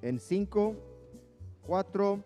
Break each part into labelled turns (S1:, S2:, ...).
S1: En 5, 4,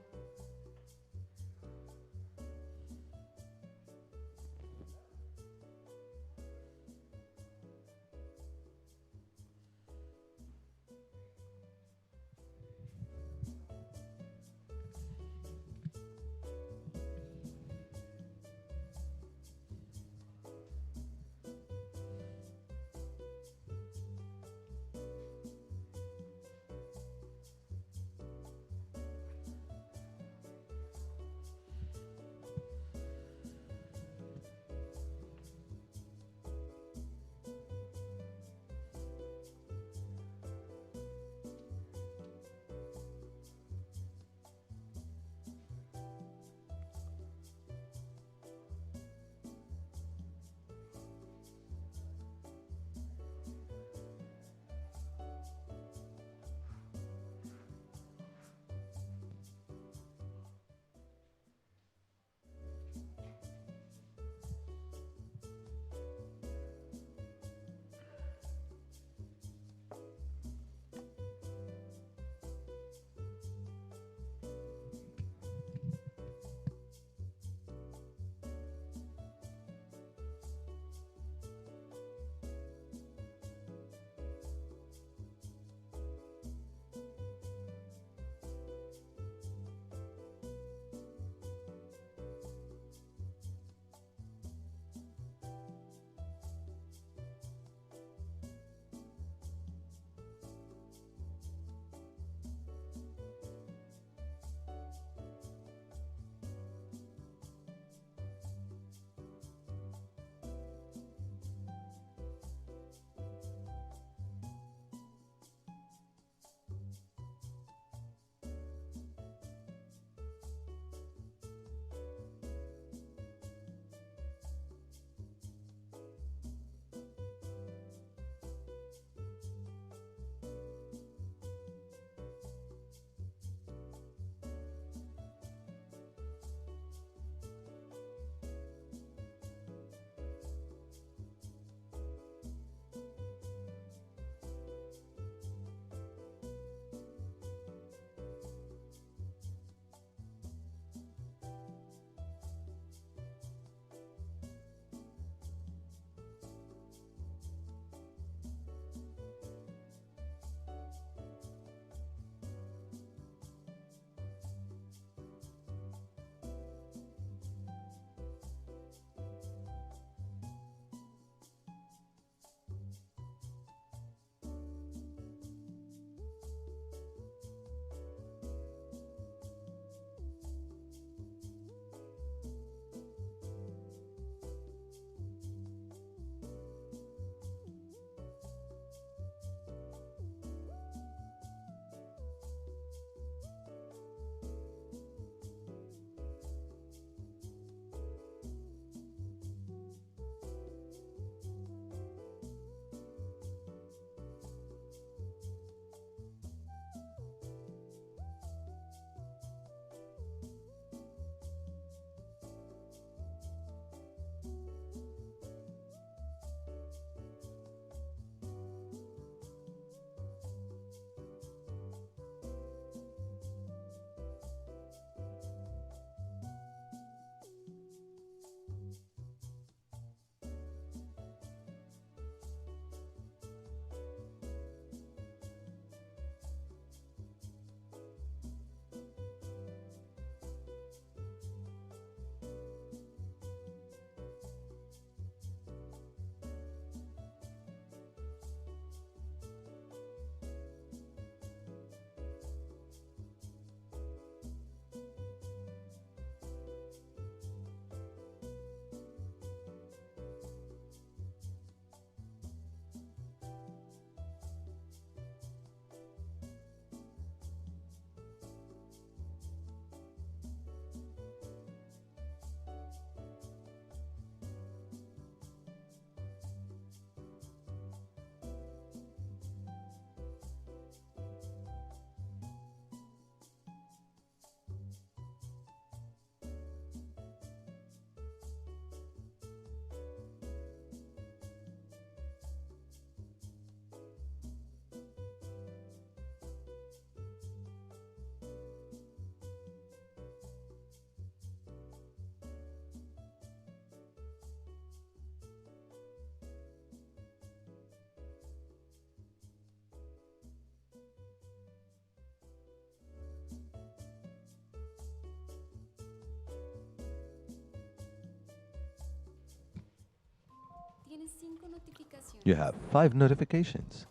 S2: You have 5 notifications.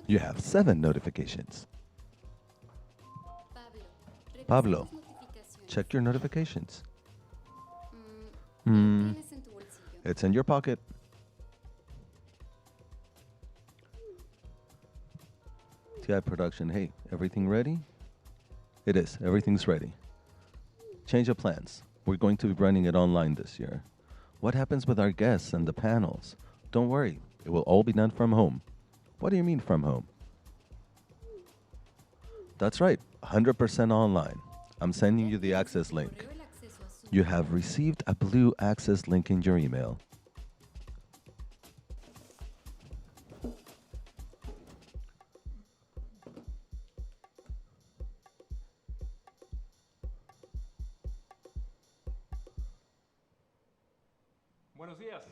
S2: You have 7 notifications. Pablo, check your notifications. It's in your pocket. TI production, hey, everything ready? It is, everything's ready. Change of plans. We're going to be running it online this year. What happens with our guests and the panels? Don't worry, it will all be done from home. What do you mean from home? That's right, 100% online. I'm sending you the access link. You have received a blue access link in your email.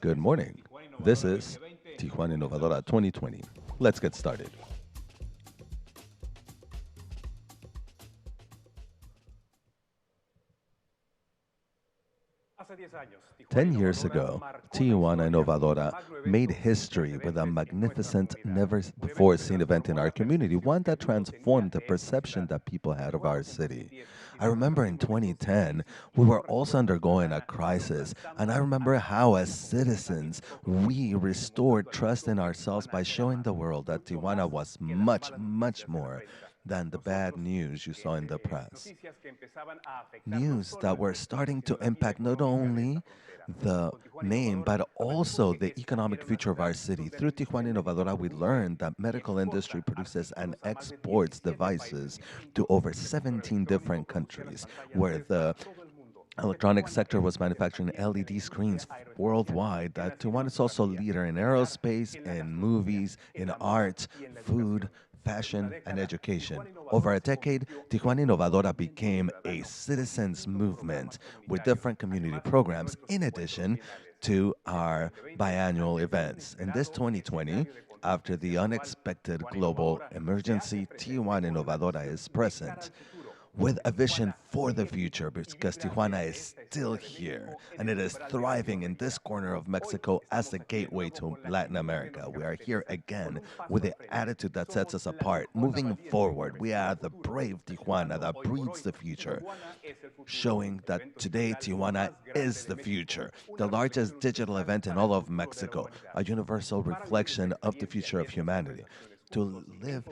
S2: Good morning. This is Tijuana Innovadora 2020. Let's get started. 10 years ago, Tijuana Innovadora made history with a magnificent, never-before-seen event in our community, one that transformed the perception that people had of our city. I remember in 2010, we were also undergoing a crisis, and I remember how, as citizens, we restored trust in ourselves by showing the world that Tijuana was much, much more than the bad news you saw in the press. News that were starting to impact not only the name, but also the economic future of our city. Through Tijuana Innovadora, we learned that medical industry produces and exports devices to over 17 different countries, where the electronic sector was manufacturing LED screens worldwide. That Tijuana is also a leader in aerospace, in movies, in art, food, fashion, and education. Over a decade, Tijuana Innovadora became a citizens' movement with different community programs in addition to our biannual events. In this 2020, after the unexpected global emergency, Tijuana Innovadora is present with a vision for the future because Tijuana is still here and it is thriving in this corner of Mexico as the gateway to Latin America. We are here again with the attitude that sets us apart. Moving forward, we are the brave Tijuana that breeds the future, showing that today Tijuana is the future, the largest digital event in all of Mexico, a universal reflection of the future of humanity. To live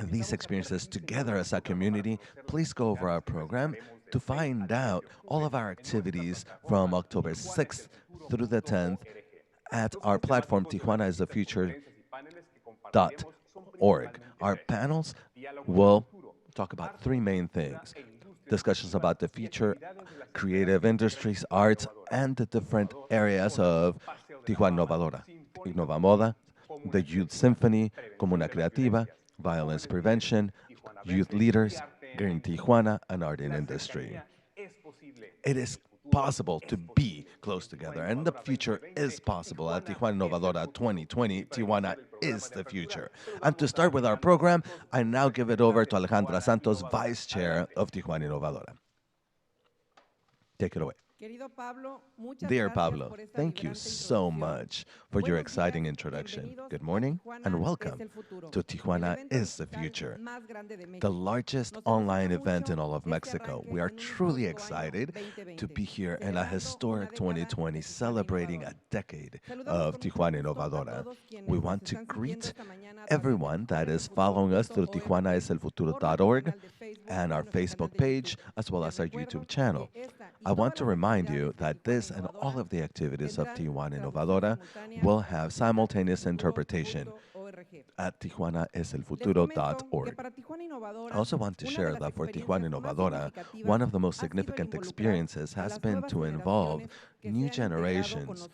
S2: these experiences together as a community, please go over our program to find out all of our activities from October 6th through the 10th at our platform tijuanaisthefuture.org. Our panels will talk about 3 main things: discussions about the future, creative industries, arts, and the different areas of Tijuana Innovadora, Innova Moda, the Youth Symphony, Comuna Creativa, violence prevention, youth leaders, Green Tijuana, and art in industry. It is possible to be close together, and the future is possible at Tijuana Innovadora 2020. Tijuana is the future. And to start with our program, I now give it over to Alejandra Santos, Vice Chair of Tijuana Innovadora. Take it away. Dear Pablo, thank you so much for your exciting introduction. Good morning and welcome to Tijuana is the Future, the largest online event in all of Mexico. We are truly excited to be here in a historic 2020 celebrating a decade of Tijuana Innovadora. We want to greet everyone that is following us through tijuanaeselfuturo.org and our Facebook page, as well as our YouTube channel. I want to remind you that this and all of the activities of Tijuana Innovadora will have simultaneous interpretation at tijuanaeselfuturo.org. I also want to share that for Tijuana Innovadora, one of the most significant experiences has been to involve new generations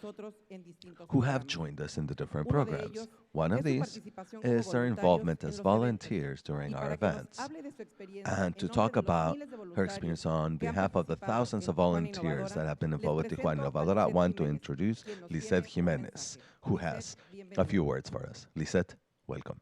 S2: who have joined us in the different programs. One of these is their involvement as volunteers during our events. And to talk about her experience on behalf of the thousands of volunteers that have been involved with Tijuana Innovadora, I want to introduce Lisette Jimenez, who has a few words for us. Lisette, welcome.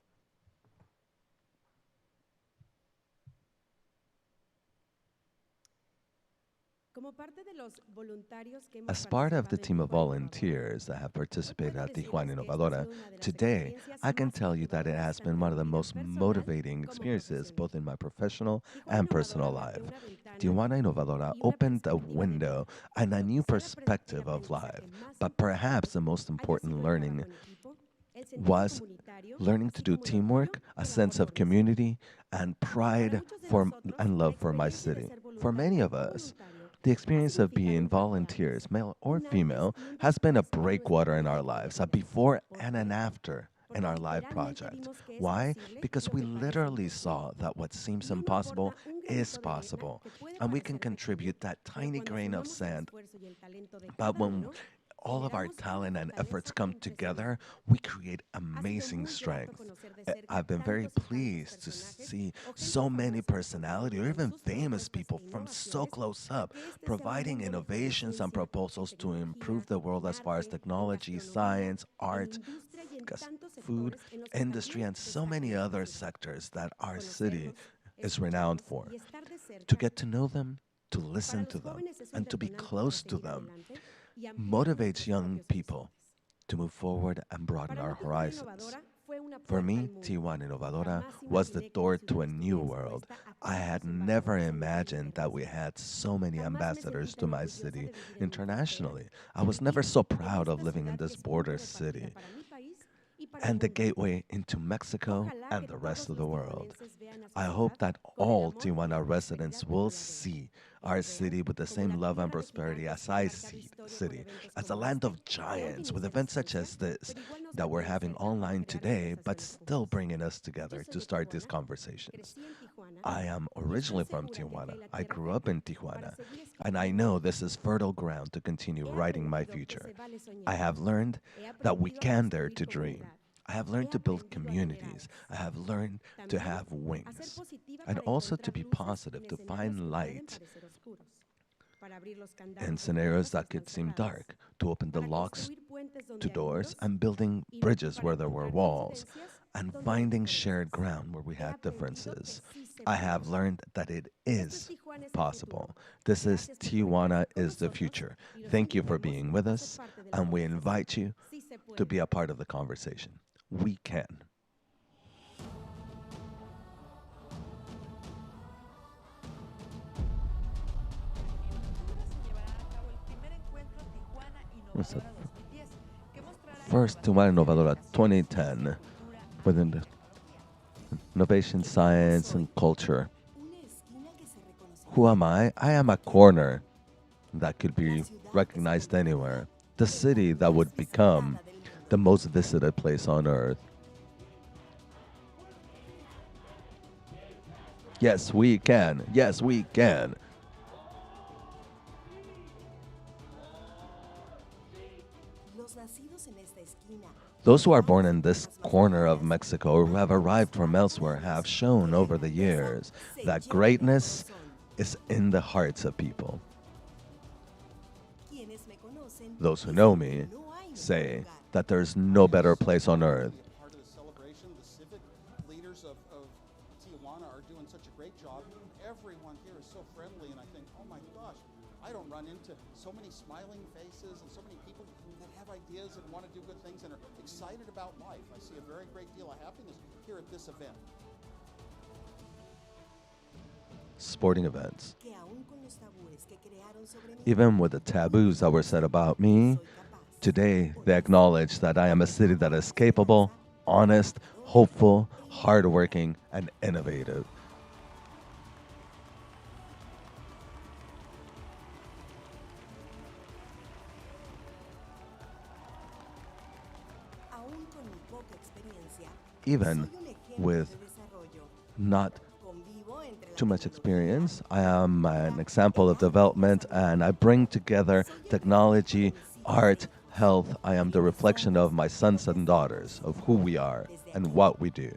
S2: As part of the team of volunteers that have participated at Tijuana Innovadora, today I can tell you that it has been one of the most motivating experiences both in my professional and personal life. Tijuana Innovadora opened a window and a new perspective of life, but perhaps the most important learning was learning to do teamwork, a sense of community, and pride for and love for my city. For many of us, the experience of being volunteers, male or female, has been a breakwater in our lives, a before and an after in our live project. Why? Because we literally saw that what seems impossible is possible, and we can contribute that tiny grain of sand. But when all of our talent and efforts come together, we create amazing strength. I've been very pleased to see so many personality or even famous people from so close up providing innovations and proposals to improve the world as far as technology, science, art, food, industry, and so many other sectors that our city is renowned for. To get to know them, to listen to them, and to be close to them motivates young people to move forward and broaden our horizons. For me, Tijuana Innovadora was the door to a new world. I had never imagined that we had so many ambassadors to my city internationally. I was never so proud of living in this border city and the gateway into Mexico and the rest of the world. I hope that all Tijuana residents will see our city with the same love and prosperity as I see the city, as a land of giants, with events such as this that we're having online today, but still bringing us together to start these conversations. I am originally from Tijuana. I grew up in Tijuana, and I know this is fertile ground to continue writing my future. I have learned that we can dare to dream. I have learned to build communities. I have learned to have wings. And also to be positive, to find light in scenarios that could seem dark, to open the locks to doors and building bridges where there were walls, and finding shared ground where we had differences. I have learned that it is possible. This is Tijuana is the future. Thank you for being with us, and we invite you to be a part of the conversation. We can. What's up? First Tijuana Innovadora 2010 within the innovation, science, and culture. Who am I? I am a corner that could be recognized anywhere. The city that would become the most visited place on earth. Yes, we can. Yes, we can. Those who are born in this corner of Mexico or who have arrived from elsewhere have shown over the years that greatness is in the hearts of people. Those who know me say that there's no better place on earth.
S3: Part of the celebration, the civic leaders of Tijuana are doing such a great job. Everyone here is so friendly, and I think, oh my gosh, I don't run into so many smiling faces and so many people that have ideas and want to do good things and are excited about life. I see a very great deal of happiness here at this event.
S2: Sporting events. Even with the taboos that were said about me, today they acknowledge that I am a city that is capable, honest, hopeful, hardworking, and innovative. Even with not too much experience, I am an example of development, and I bring together technology, art, health. I am the reflection of my sons and daughters, of who we are and what we do.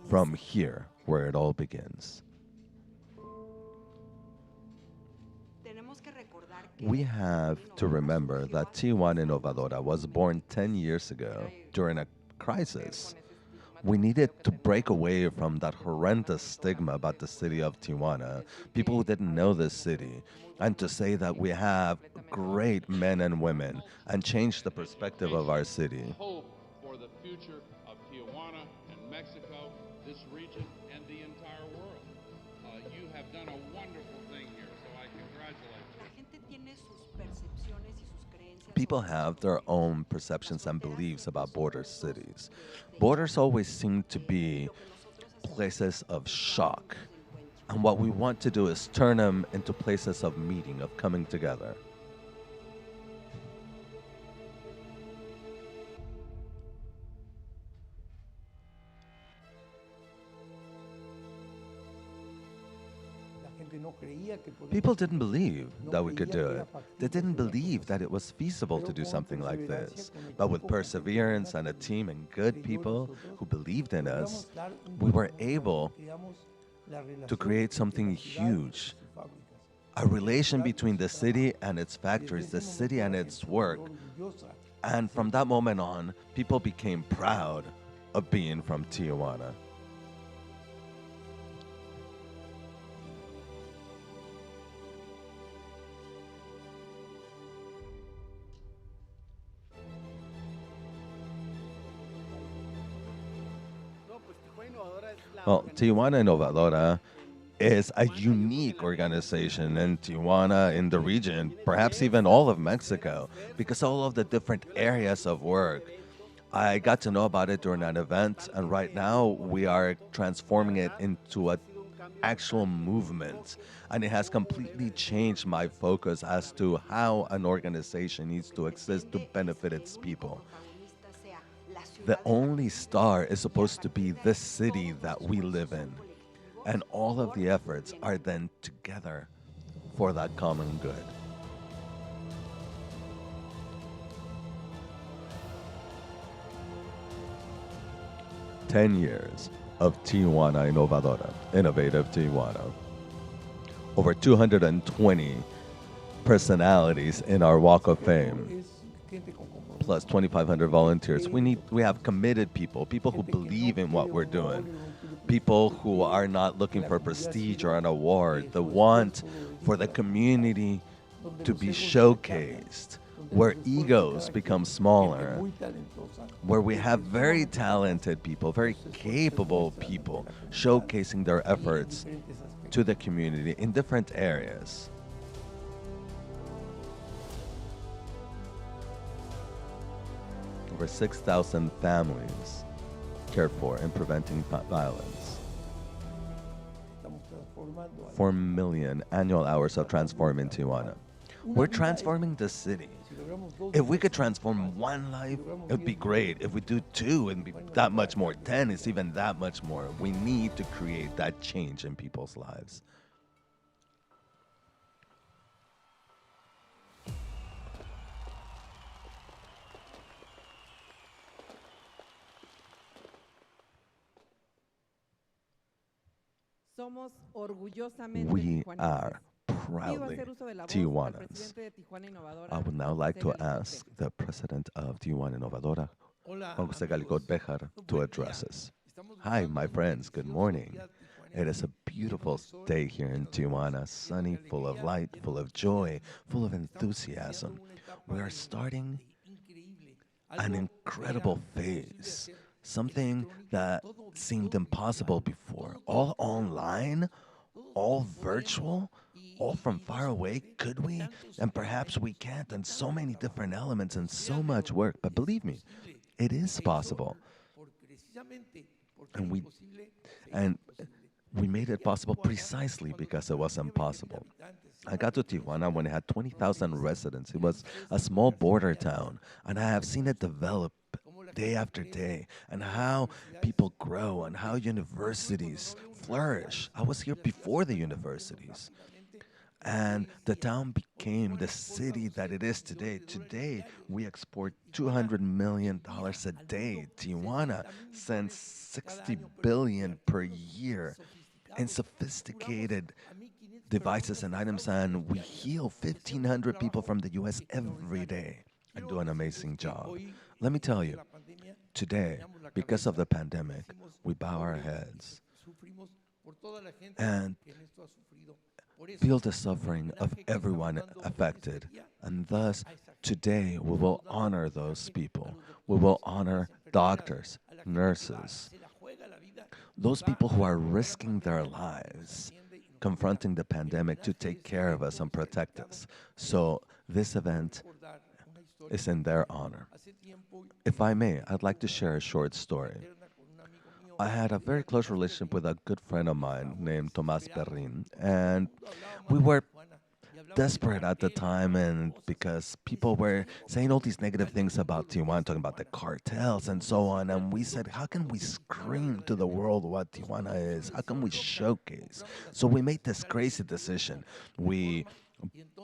S2: From here, where it all begins. We have to remember that Tijuana Innovadora was born 10 years ago during a crisis We needed to break away from that horrendous stigma about the city of Tijuana, people who didn't know this city, and to say that we have great men and women and change the perspective of our city.
S4: Hope for the future of Tijuana and Mexico, this region, and the entire world. You have done a wonderful thing here, so I congratulate you.
S2: People have their own perceptions and beliefs about border cities. Borders always seem to be places of shock. And what we want to do is turn them into places of meeting, of coming together. People didn't believe that we could do it. They didn't believe that it was feasible to do something like this. But with perseverance and a team and good people who believed in us, we were able to create something huge. A relation between the city and its factories, the city and its work. And from that moment on, people became proud of being from Tijuana. Well, Tijuana Innovadora is a unique organization in Tijuana, in the region, perhaps even all of Mexico, because all of the different areas of work. I got to know about it during an event, and right now we are transforming it into an actual movement. And it has completely changed my focus as to how an organization needs to exist to benefit its people. The only star is supposed to be this city that we live in. And all of the efforts are then together for that common good. "10 years of Tijuana Innovadora, innovative Tijuana. Over 220 personalities in our Walk of Fame, plus 2,500 volunteers. We have committed people, people who believe in what we're doing, people who are not looking for prestige or an award, the want for the community to be showcased, where egos become smaller, where we have very talented people, very capable people showcasing their efforts to the community in different areas. Over 6,000 families cared for in preventing violence. 4 million annual hours of transforming Tijuana. We're transforming the city. If we could transform one life, it would be great. If we do two, it'd be that much more. 10 is even that much more. We need to create that change in people's lives. We are proudly Tijuanans. I would now like to ask the president of Tijuana Innovadora, Jose Galicot Bejar, to address us. Hi, my friends. Good morning. It is a beautiful day here in Tijuana, sunny, full of light, full of joy, full of enthusiasm. We are starting an incredible phase, something that seemed impossible before. All online, all virtual, all from far away. Could we? And perhaps we can't. And so many different elements and so much work. But believe me, it is possible. And we made it possible precisely because it was impossible. I got to Tijuana when it had 20,000 residents. It was a small border town, and I have seen it develop day after day, and how people grow and how universities flourish. I was here before the universities. And the town became the city that it is today. Today, we export $200 million a day. Tijuana sends $60 billion per year in sophisticated devices and items, and we heal 1,500 people from the U.S. every day and do an amazing job. Let me tell you, today, Because of the pandemic, we bow our heads and feel the suffering of everyone affected. And thus, today we will honor those people. We will honor doctors, nurses, those people who are risking their lives, confronting the pandemic to take care of us and protect us. So this event is in their honor. If I may, I'd like to share a short story. I had a very close relationship with a good friend of mine named Tomas Perrin, and we were desperate at the time, and because people were saying all these negative things about Tijuana, talking about the cartels and so on, and we said, how can we scream to the world what Tijuana is? How can we showcase? So we made this crazy decision. We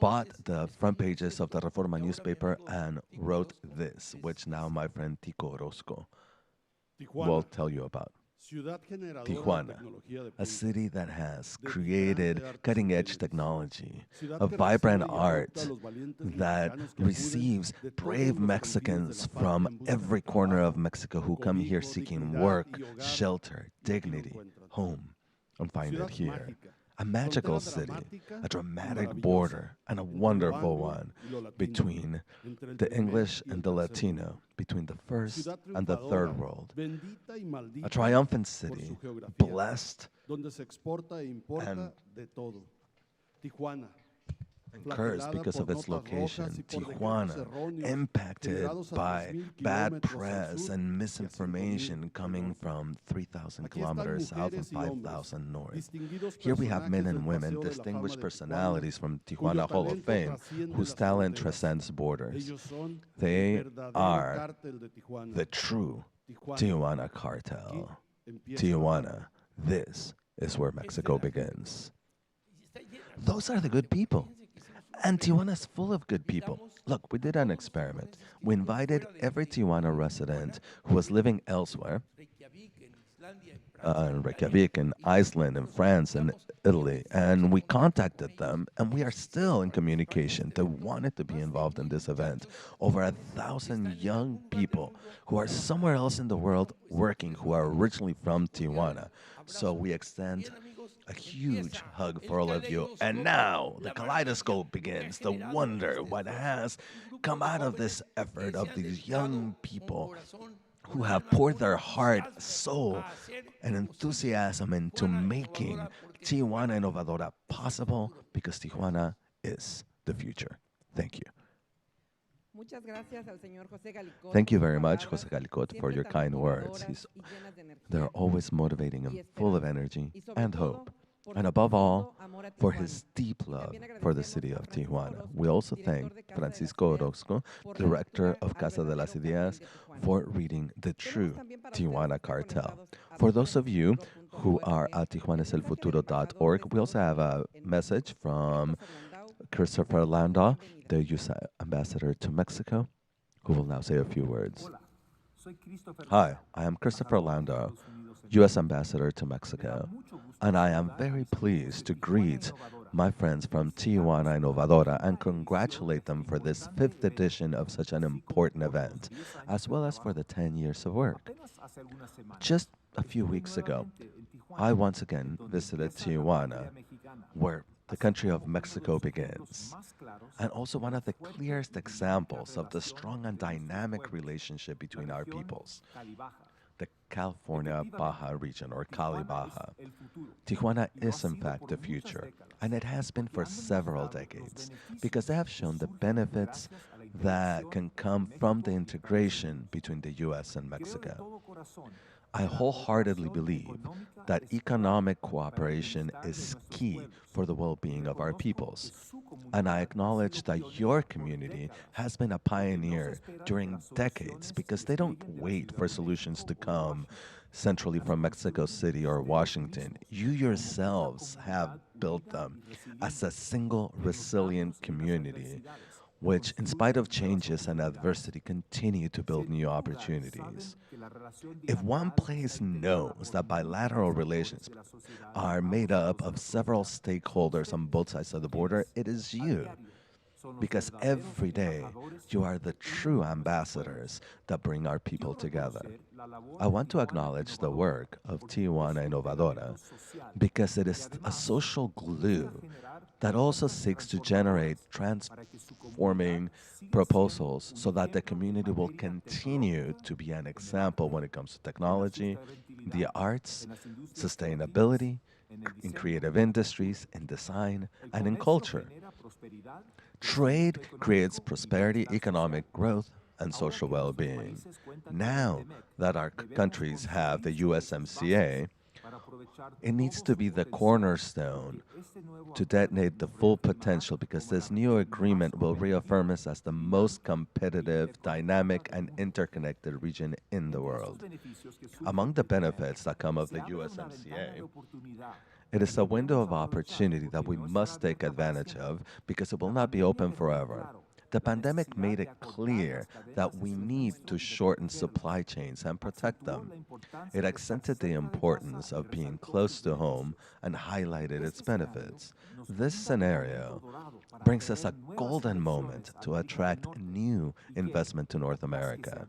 S2: bought the front pages of the Reforma newspaper and wrote this, which now my friend Tico Orozco will tell you about. Tijuana, a city that has created cutting-edge technology, a vibrant art that receives brave Mexicans from every corner of Mexico who come here seeking work, shelter, dignity, home, and find it here. A magical city, a dramatic border, and a wonderful one between the English and the Latino, between the first and the third world. A triumphant city, blessed and cursed because of its location. Tijuana, impacted by bad press and misinformation coming from 3,000 kilometers south and 5,000 north. Here we have men and women, distinguished personalities from Tijuana Hall of Fame, whose talent transcends borders. They are the true Tijuana cartel. Tijuana, this is where Mexico begins. Those are the good people. And Tijuana is full of good people. Look, we did an experiment. We invited every Tijuana resident who was living elsewhere, in Reykjavik, in Iceland, in France, and Italy, and we contacted them, and we are still in communication. They wanted to be involved in this event. Over 1,000 young people who are somewhere else in the world working, who are originally from Tijuana. So we extend a huge hug for all of you. And now the kaleidoscope begins to wonder what has come out of this effort of these young people who have poured their heart, soul, and enthusiasm into making Tijuana Innovadora possible, because Tijuana is the future. Thank you. Thank you very much, Jose Galicot, for your kind words. They're always motivating and full of energy and hope. And above all, for his deep love for the city of Tijuana. We also thank Francisco Orozco, director of Casa de las Ideas, for reading The True Tijuana Cartel. For those of you who are at tijuanaselfuturo.org, we also have a message from Christopher Landau, the U.S. ambassador to Mexico, who will now say a few words. Hi, I am Christopher Landau, U.S. ambassador to Mexico, and I am very pleased to greet my friends from Tijuana Innovadora and congratulate them for this 5th edition of such an important event, as well as for the 10 years of work. Just a few weeks ago, I once again visited Tijuana, where the country of Mexico begins, and also one of the clearest examples of the strong and dynamic relationship between our peoples, the California Baja region, or Cali Baja. Tijuana is in fact the future, and it has been for several decades, because they have shown the benefits that can come from the integration between the U.S. and Mexico. I wholeheartedly believe that economic cooperation is key for the well-being of our peoples. And I acknowledge that your community has been a pioneer during decades, because they don't wait for solutions to come centrally from Mexico City or Washington. You yourselves have built them as a single resilient community, which, in spite of changes and adversity, continue to build new opportunities. If one place knows that bilateral relations are made up of several stakeholders on both sides of the border, it is you. Because every day, you are the true ambassadors that bring our people together. I want to acknowledge the work of Tijuana Innovadora because it is a social glue that also seeks to generate transforming proposals so that the community will continue to be an example when it comes to technology, the arts, sustainability, in creative industries, in design, and in culture. Trade creates prosperity, economic growth, and social well-being. Now that our countries have the USMCA, it needs to be the cornerstone to detonate the full potential because this new agreement will reaffirm us as the most competitive, dynamic, and interconnected region in the world. Among the benefits that come of the USMCA, it is a window of opportunity that we must take advantage of because it will not be open forever. The pandemic made it clear that we need to shorten supply chains and protect them. It accented the importance of being close to home and highlighted its benefits. This scenario brings us a golden moment to attract new investment to North America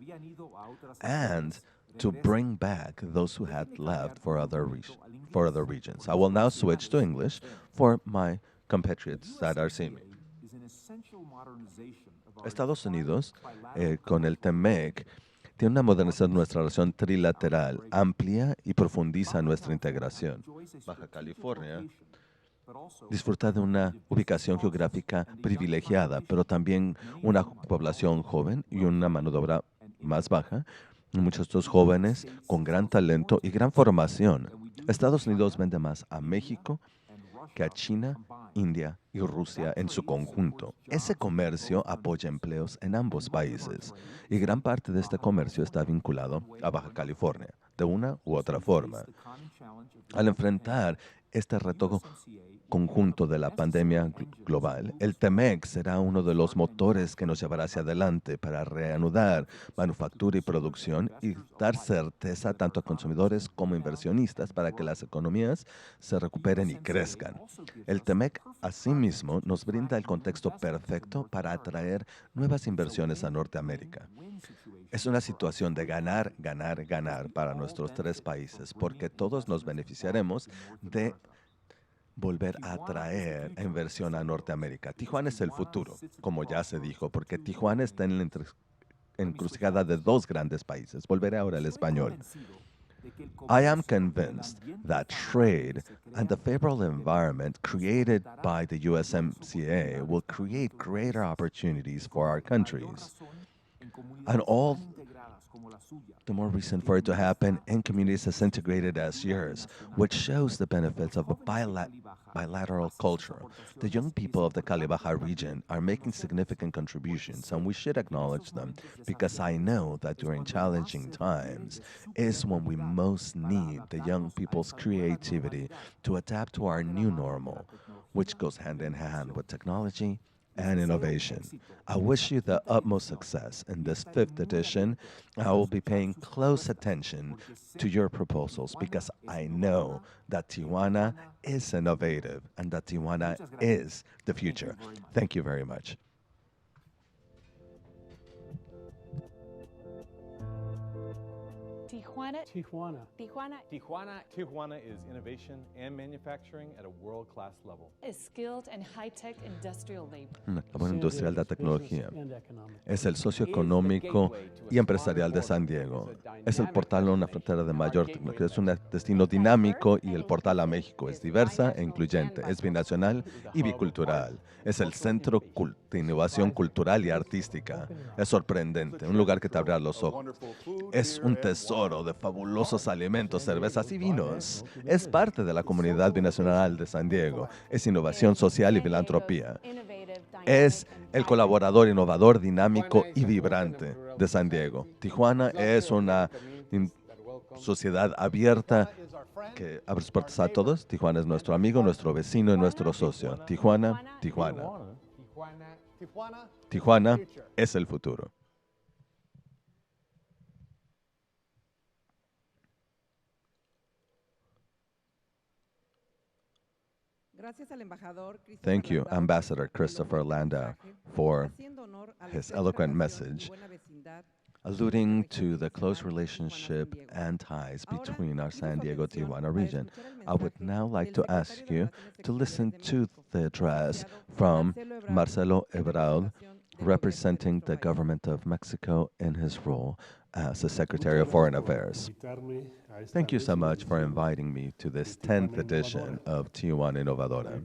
S2: and to bring back those who had left for other regions. I will now switch to English for my compatriots that are seeing me. Estados Unidos, con el TEMEC, tiene una modernización de nuestra relación trilateral, amplia y profundiza nuestra integración. Baja California disfruta de una ubicación geográfica privilegiada, pero también una población joven y una mano de obra más baja. Muchos de estos jóvenes con gran talento y gran formación. Estados Unidos vende más a México que a China, India y Rusia en su conjunto. Ese comercio apoya empleos en ambos países y gran parte de este comercio está vinculado a Baja California, de una u otra forma. Al enfrentar este reto conjunto de la pandemia global, el TEMEC será uno de los motores que nos llevará hacia adelante para reanudar manufactura y producción y dar certeza tanto a consumidores como inversionistas para que las economías se recuperen y crezcan. El TEMEC, asimismo, nos brinda el contexto perfecto para atraer nuevas inversiones a Norteamérica. Es una situación de ganar, ganar, ganar para nuestros tres países, porque todos nos beneficiaremos de volver a atraer inversión a Norteamérica. Tijuana es el futuro, como ya se dijo, porque Tijuana está en la encrucijada de dos grandes países. Volveré ahora al español. I am convinced that trade and the favorable environment created by the USMCA will create greater opportunities for our countries. And all the more reason for it to happen in communities as integrated as yours, which shows the benefits of a bilateral culture. The young people of the Cali Baja region are making significant contributions, and we should acknowledge them because I know that during challenging times is when we most need the young people's creativity to adapt to our new normal, which goes hand in hand with technology and innovation. I wish you the utmost success in this 5th edition. I will be paying close attention to your proposals because I know that Tijuana is innovative and that Tijuana is the future. Thank you very much.
S5: Tijuana is innovation and manufacturing at a world-class level.
S6: Is skilled and high-tech industrial labor.
S2: La buena industrial de tecnología. Es el socio económico y empresarial de San Diego. Es el portal a una frontera de mayor tecnología. Es un destino dinámico y el portal a México es diversa e incluyente. Es binacional y bicultural. Es el centro de innovación cultural y artística. Es sorprendente, un lugar que te abrirá los ojos. Es un tesoro de fabulosos alimentos, cervezas y vinos. Es parte de la comunidad binacional de San Diego. Es innovación social y filantropía. Es el colaborador innovador, dinámico y vibrante de San Diego. Tijuana es una sociedad abierta que abre sus puertas a todos. Tijuana es nuestro amigo, nuestro vecino y nuestro socio. Tijuana, Tijuana. Tijuana es el futuro. Thank you, Ambassador Christopher Landau, for his eloquent message. alluding to the close relationship and ties between our San Diego-Tijuana region. I would now like to ask you to listen to the address from Marcelo Ebrard, representing the government of Mexico in his role as the Secretary of Foreign Affairs. Thank you so much for inviting me to this 10th edition of Tijuana Innovadora.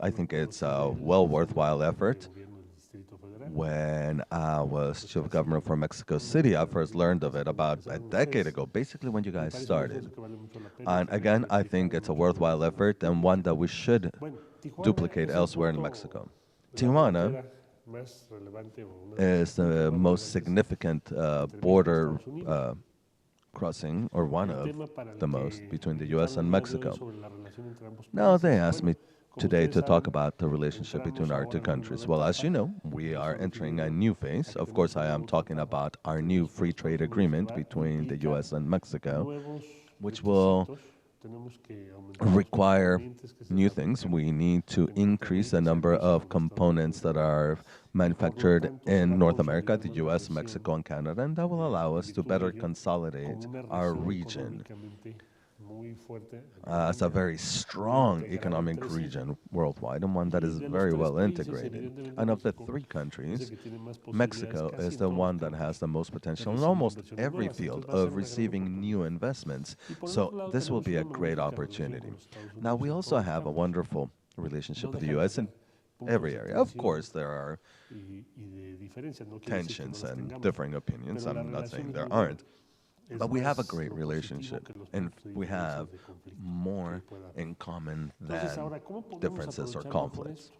S2: I think it's a well worthwhile effort. When I was chief governor for Mexico City, I first learned of it about a decade ago, basically when you guys started. And again, I think it's a worthwhile effort and one that we should duplicate elsewhere in Mexico. Tijuana is the most significant border crossing, or one of the most, between the U.S. and Mexico. Now, they asked me today to talk about the relationship between our two countries. Well, as you know, we are entering a new phase. Of course, I am talking about our new free trade agreement between the U.S. and Mexico, which will require new things. We need to increase the number of components that are manufactured in North America, the US, Mexico, and Canada, and that will allow us to better consolidate our region as a very strong economic region worldwide and one that is very well integrated. And of the three countries, Mexico is the one that has the most potential in almost every field of receiving new investments. So this will be a great opportunity. Now, we also have a wonderful relationship with the U.S. in every area. Of course, there are tensions and differing opinions. I'm not saying there aren't. But we have a great relationship, and we have more in common than differences or conflicts.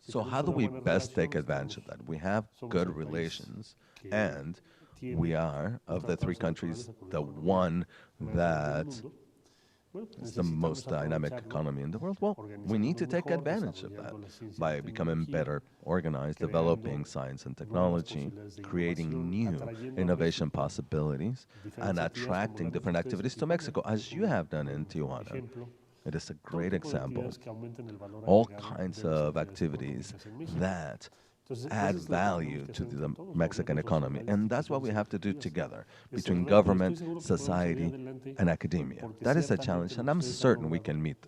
S2: So how do we best take advantage of that? We have good relations, and we are, of the three countries, the one that is the most dynamic economy in the world. Well, we need to take advantage of that by becoming better organized, developing science and technology, creating new innovation possibilities, and attracting different activities to Mexico, as you have done in Tijuana. It is a great example. All kinds of activities that add value to the Mexican economy. And that's what we have to do together, between government, society, and academia. That is a challenge, and I'm certain we can meet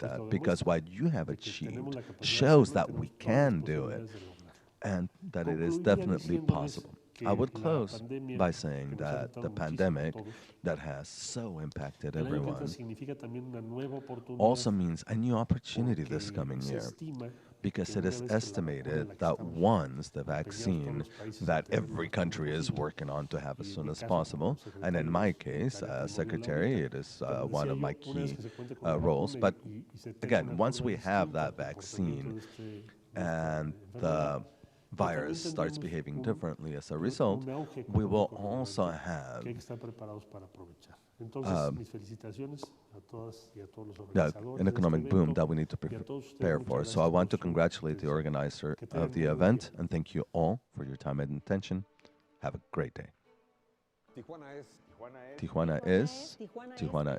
S2: that, because what you have achieved shows that we can do it, and that it is definitely possible. I would close by saying that the pandemic that has so impacted everyone also means a new opportunity this coming year, because it is estimated that once the vaccine that every country is working on to have as soon as possible, and in my case, as secretary, it is one of my key roles, but again, once we have that vaccine and the virus starts behaving differently as a result, we will also have an economic boom that we need to prepare for. So I want to congratulate the organizer of the event and thank you all for your time and attention. Have a great day. Tijuana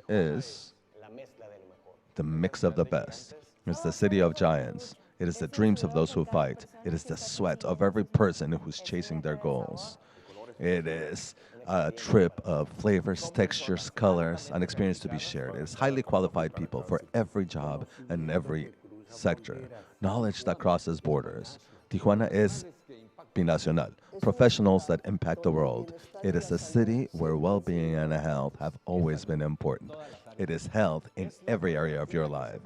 S2: is the mix of the best. It's the city of giants. It is the dreams of those who fight. It is the sweat of every person who's chasing their goals. It is a trip of flavors, textures, colors, an experience to be shared. It is highly qualified people for every job and every sector. Knowledge that crosses borders. Tijuana is binacional, professionals that impact the world. It is a city where well-being and health have always been important. It is health in every area of your life.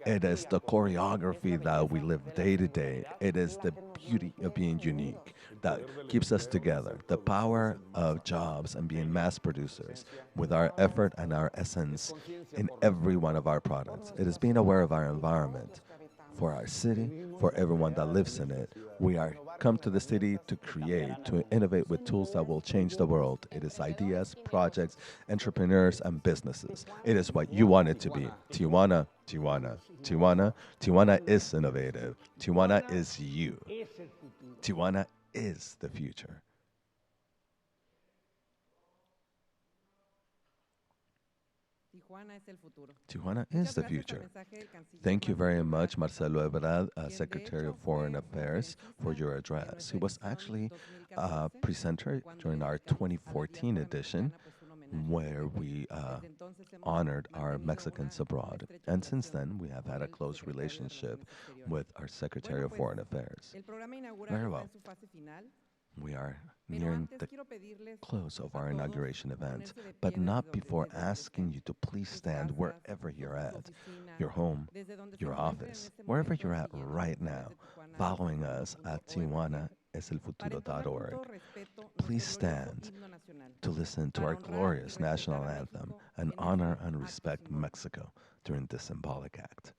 S2: It is the choreography that we live day to day. It is the beauty of being unique that keeps us together. The power of jobs and being mass producers with our effort and our essence in every one of our products. It is being aware of our environment, for our city, for everyone that lives in it. We are come to the city to create, to innovate with tools that will change the world. It is ideas, projects, entrepreneurs, and businesses. It is what you want it to be. Tijuana, Tijuana, Tijuana. Tijuana is innovative. Tijuana is you. Tijuana is the future. Tijuana is the future. Thank you very much, Marcelo Ebrard, Secretary of Foreign Affairs, for your address. He was actually a presenter during our 2014 edition, where we honored our Mexicans abroad. And since then, we have had a close relationship with our Secretary of Foreign Affairs. Very well. We are nearing the close of our inauguration event, but not before asking you to please stand wherever you're at, your home, your office, wherever you're at right now, following us at TijuanaEsElFuturo.org. Please stand to listen to our glorious national anthem and honor and respect Mexico during this symbolic act.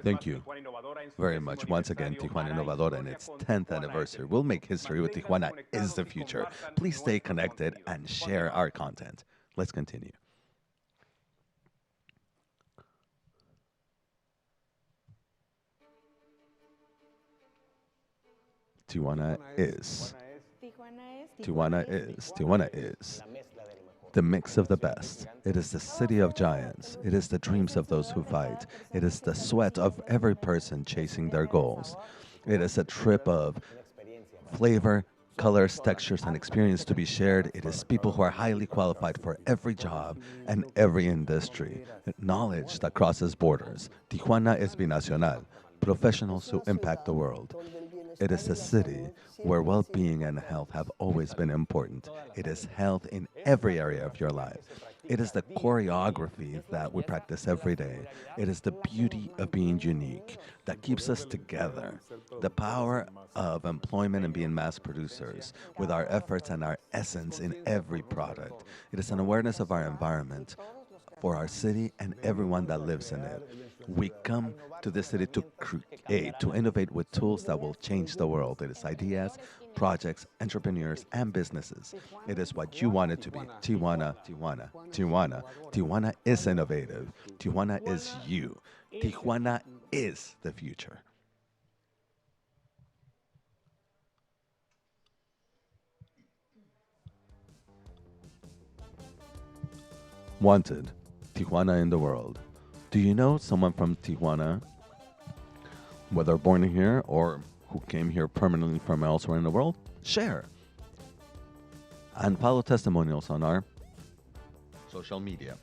S2: Thank you very much once again, Tijuana Innovadora, in its 10th anniversary. We'll make history with Tijuana is the future. Please stay connected and share our content. Let's continue. Tijuana is the mix of the best. It is the city of giants. It is the dreams of those who fight. It is the sweat of every person chasing their goals. It is a trip of flavor, colors, textures, and experience to be shared. It is people who are highly qualified for every job and every industry. Knowledge that crosses borders. Tijuana es binacional. Professionals who impact the world. It is a city where well-being and health have always been important. It is health in every area of your life. It is the choreography that we practice every day. It is the beauty of being unique that keeps us together. The power of employment and being mass producers with our efforts and our essence in every product. It is an awareness of our environment, for our city and everyone that lives in it. We come to this city to create, to innovate with tools that will change the world. It is ideas, projects, entrepreneurs, and businesses. It is what you want it to be. Tijuana, Tijuana, Tijuana. Tijuana is innovative. Tijuana is you. Tijuana is the future. Wanted. Tijuana in the world. Do you know someone from Tijuana, whether born here or who came here permanently from elsewhere in the world? Share. And follow testimonials on our social media.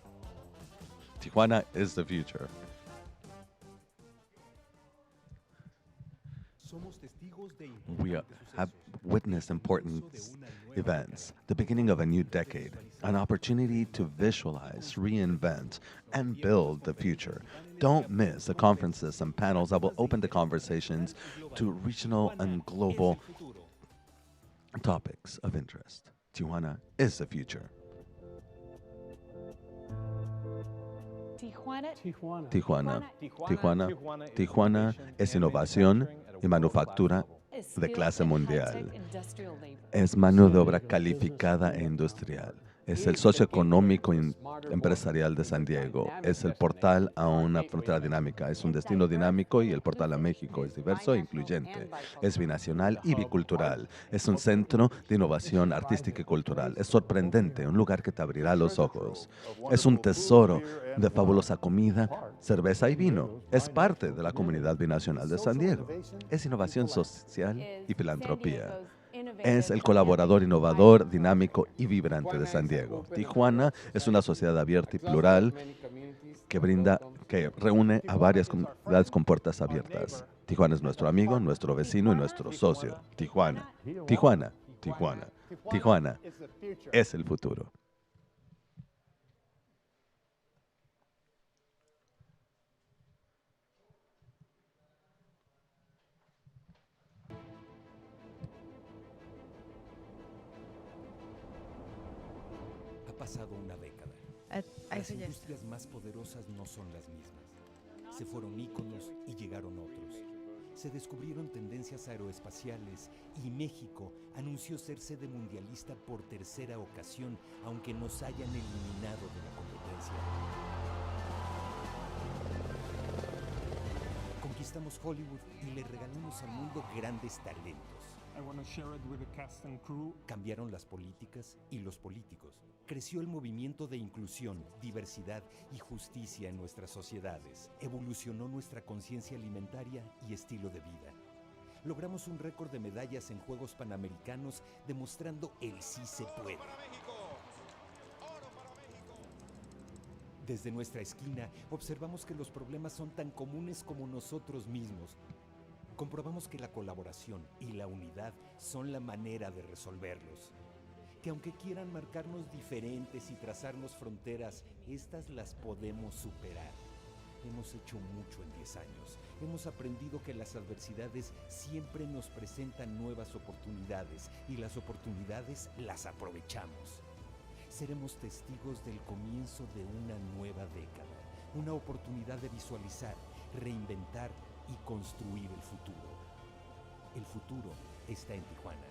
S2: Tijuana is the future. We have witnessed important events, the beginning of a new decade, an opportunity to visualize, reinvent, and build the future. Don't miss the conferences and panels that will open the conversations to regional and global topics of interest. Tijuana is the future. Tijuana es innovación y manufactura de clase mundial. Es mano de obra calificada e industrial. Es el socio económico empresarial de San Diego. Es el portal a una frontera dinámica. Es un destino dinámico y el portal a México es diverso e incluyente. Es binacional y bicultural. Es un centro de innovación artística y cultural. Es sorprendente, un lugar que te abrirá los ojos. Es un tesoro de fabulosa comida, cerveza y vino. Es parte de la comunidad binacional de San Diego. Es innovación social y filantropía. Es el colaborador innovador, dinámico y vibrante de San Diego. Tijuana es una sociedad abierta y plural que reúne a varias comunidades con puertas abiertas. Tijuana es nuestro amigo, nuestro vecino y nuestro socio. Tijuana, Tijuana, Tijuana, Tijuana es el futuro.
S7: Ha pasado una década. Las industrias más poderosas no son las mismas. Se fueron íconos y llegaron otros. Se descubrieron tendencias aeroespaciales y México anunció ser sede mundialista por tercera ocasión, aunque nos hayan eliminado de la competencia. Conquistamos Hollywood y le regalamos al mundo grandes talentos. Cambiaron las políticas y los políticos. Creció el movimiento de inclusión, diversidad y justicia en nuestras sociedades. Evolucionó nuestra conciencia alimentaria y estilo de vida. Logramos un récord de medallas en Juegos Panamericanos, demostrando el sí se puede. Desde nuestra esquina, observamos que los problemas son tan comunes como nosotros mismos. Comprobamos que la colaboración y la unidad son la manera de resolverlos. Que aunque quieran marcarnos diferentes y trazarnos fronteras, estas las podemos superar. Hemos hecho mucho en 10 años. Hemos aprendido que las adversidades siempre nos presentan nuevas oportunidades y las oportunidades las aprovechamos. Seremos testigos del comienzo de una nueva década, una oportunidad de visualizar reinventar y construir el futuro. El futuro está en Tijuana.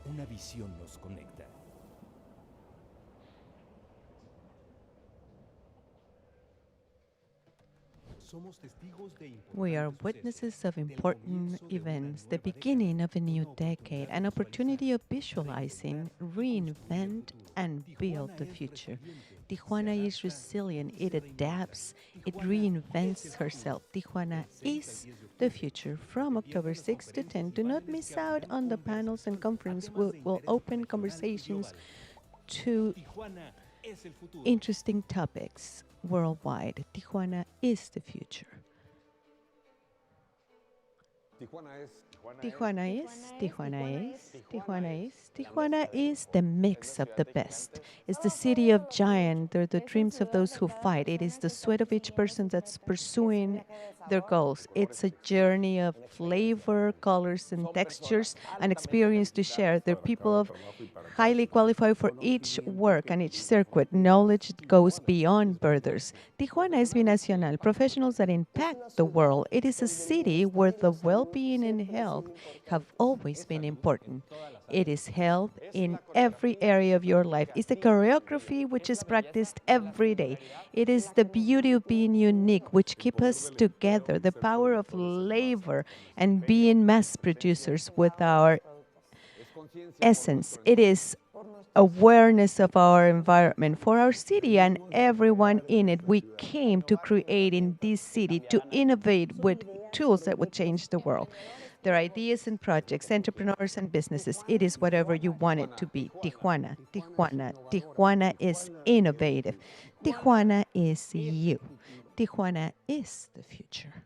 S7: Una visión nos conecta.
S8: We are witnesses of important events, the beginning of a new decade, an opportunity of visualizing, reinvent, and build the future. Tijuana is resilient, it adapts, it reinvents herself. Tijuana is the future. From October 6 to 10, do not miss out on the panels and conference. We'll open conversations to interesting topics worldwide. Tijuana is the future. Tijuana is the mix of the best. It's the city of giants. They're the dreams of those who fight. It is the sweat of each person that's pursuing their goals. It's a journey of flavor, colors, and textures, an experience to share. They're people of highly qualified for each work and each circuit. Knowledge goes beyond borders. Tijuana es binacional, professionals that impact the world. It is a city where the well-being and health have always been important. It is health in every area of your life. It's a choreography which is practiced every day. It is the beauty of being unique, which keep us together, the power of labor and being mass producers with our essence. It is awareness of our environment for our city and everyone in it. We came to create in this city, to innovate with tools that would change the world. Their ideas and projects, entrepreneurs and businesses. It is whatever you want it to be. Tijuana, Tijuana, Tijuana is innovative. Tijuana is you. Tijuana is the future.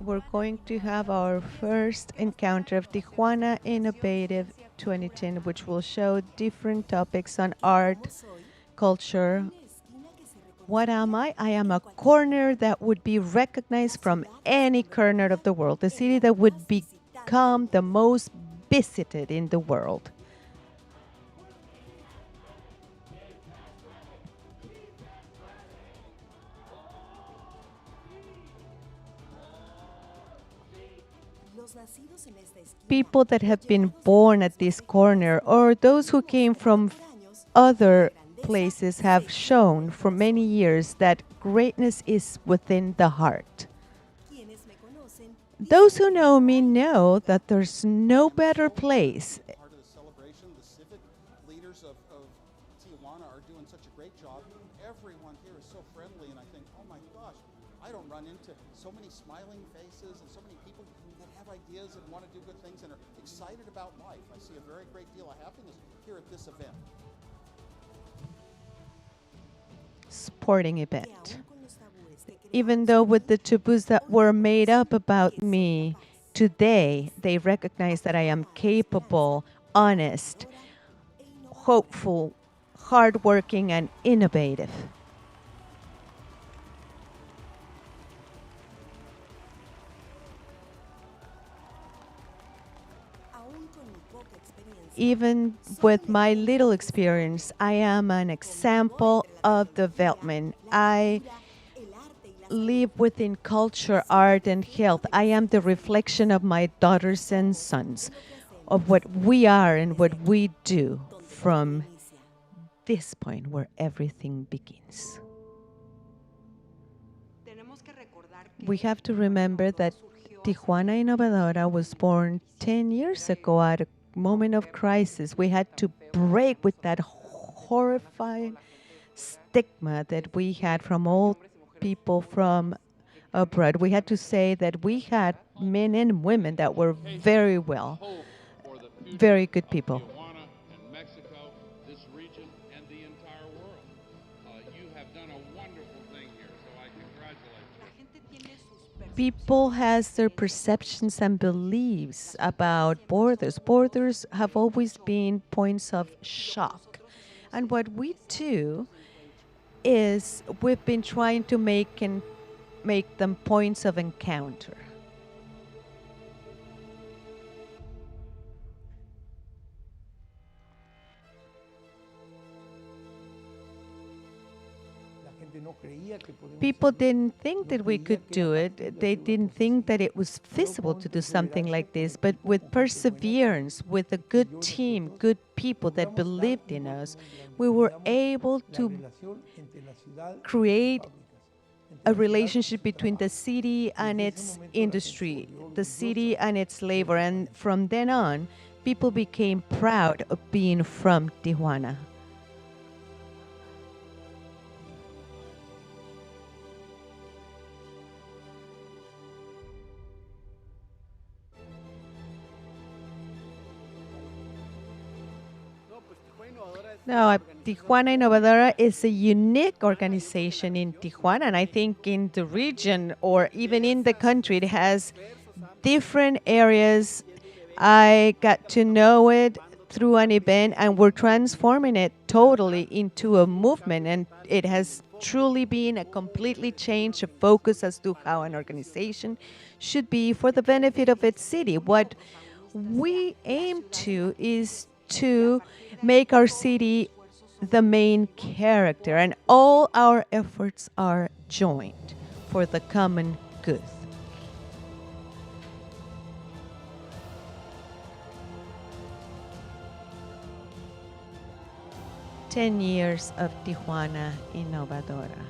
S8: We're going to have our first encounter of Tijuana Innovative 2010, which will show different topics on art, culture. What am I? I am a corner that would be recognized from any corner of the world, the city that would become the most visited in the world. People that have been born at this corner or those who came from other places have shown for many years that greatness is within the heart. Those who know me know that there's no better place.
S3: Part of the celebration, the civic leaders of Tijuana are doing such a great job. Everyone here is so friendly, and I think, oh my gosh, I don't run into so many smiling faces and so many people that have ideas and want to do good things and are excited about life. I see a very great deal of happiness here at this event.
S8: Sporting event. Even though with the taboos that were made up about me, today they recognize that I am capable, honest, hopeful, hardworking, and innovative. Even with my little experience, I am an example of development. I live within culture, art, and health. I am the reflection of my daughters and sons, of what we are and what we do from this point where everything begins. We have to remember that Tijuana Innovadora was born 10 years ago at a moment of crisis. We had to break with that horrifying stigma that we had from all people from abroad. We had to say that we had men and women that were very well, very good people.
S4: Tijuana and Mexico, this region, and the entire world. You have done a wonderful thing here, so I congratulate you.
S8: People has their perceptions and beliefs about borders. Borders have always been points of shock. And what we do is we've been trying to make them points of encounter. People didn't think that we could do it. They didn't think that it was feasible to do something like this. But with perseverance, with a good team, good people that believed in us, we were able to create a relationship between the city and its industry, the city and its labor. And from then on, people became proud of being from Tijuana. No, Tijuana Innovadora is a unique organization in Tijuana, and I think in the region or even in the country, it has different areas. I got to know it through an event, and we're transforming it totally into a movement, and it has truly been a completely change of focus as to how an organization should be for the benefit of its city. What we aim to is to make our city the main character, and all our efforts are joined for the common good. "10 years of Tijuana Innovadora."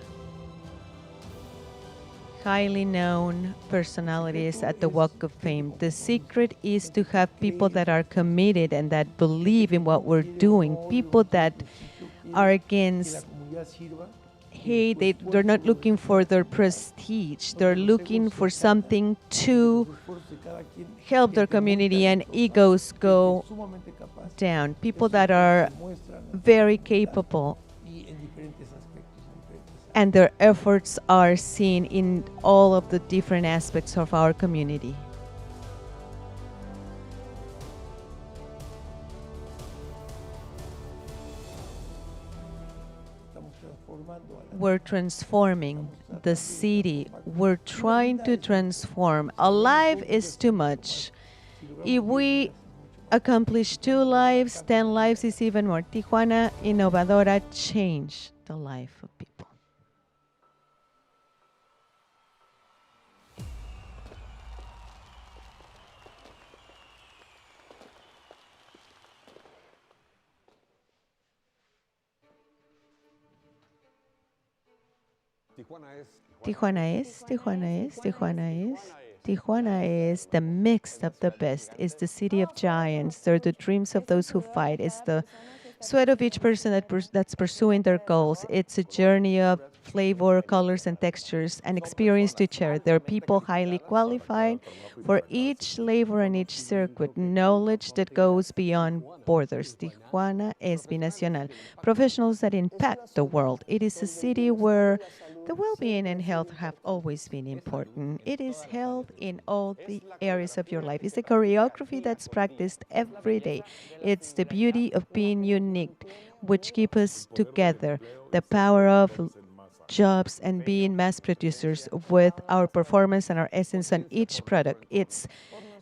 S8: Highly known personalities at the Walk of Fame. The secret is to have people that are committed and that believe in what we're doing, people that are against hate. They're not looking for their prestige. They're looking for something to help their community, and egos go down. People that are very capable, and their efforts are seen in all of the different aspects of our community. We're transforming the city. We're trying to transform. A life is too much. If we accomplish 2 lives, 10 lives is even more. Tijuana Innovadora changed the life of people. Tijuana is the mix of the best. It's the city of giants. They're the dreams of those who fight. It's the sweat of each person that's pursuing their goals. It's a journey of flavor, colors, and textures, an experience to share. There are people highly qualified for each labor and each circuit, knowledge that goes beyond borders. Tijuana es binacional. Professionals that impact the world. It is a city where the well-being and health have always been important. It is health in all the areas of your life. It's a choreography that's practiced every day. It's the beauty of being unique, which keep us together. The power of jobs and being mass producers with our performance and our essence on each product. It's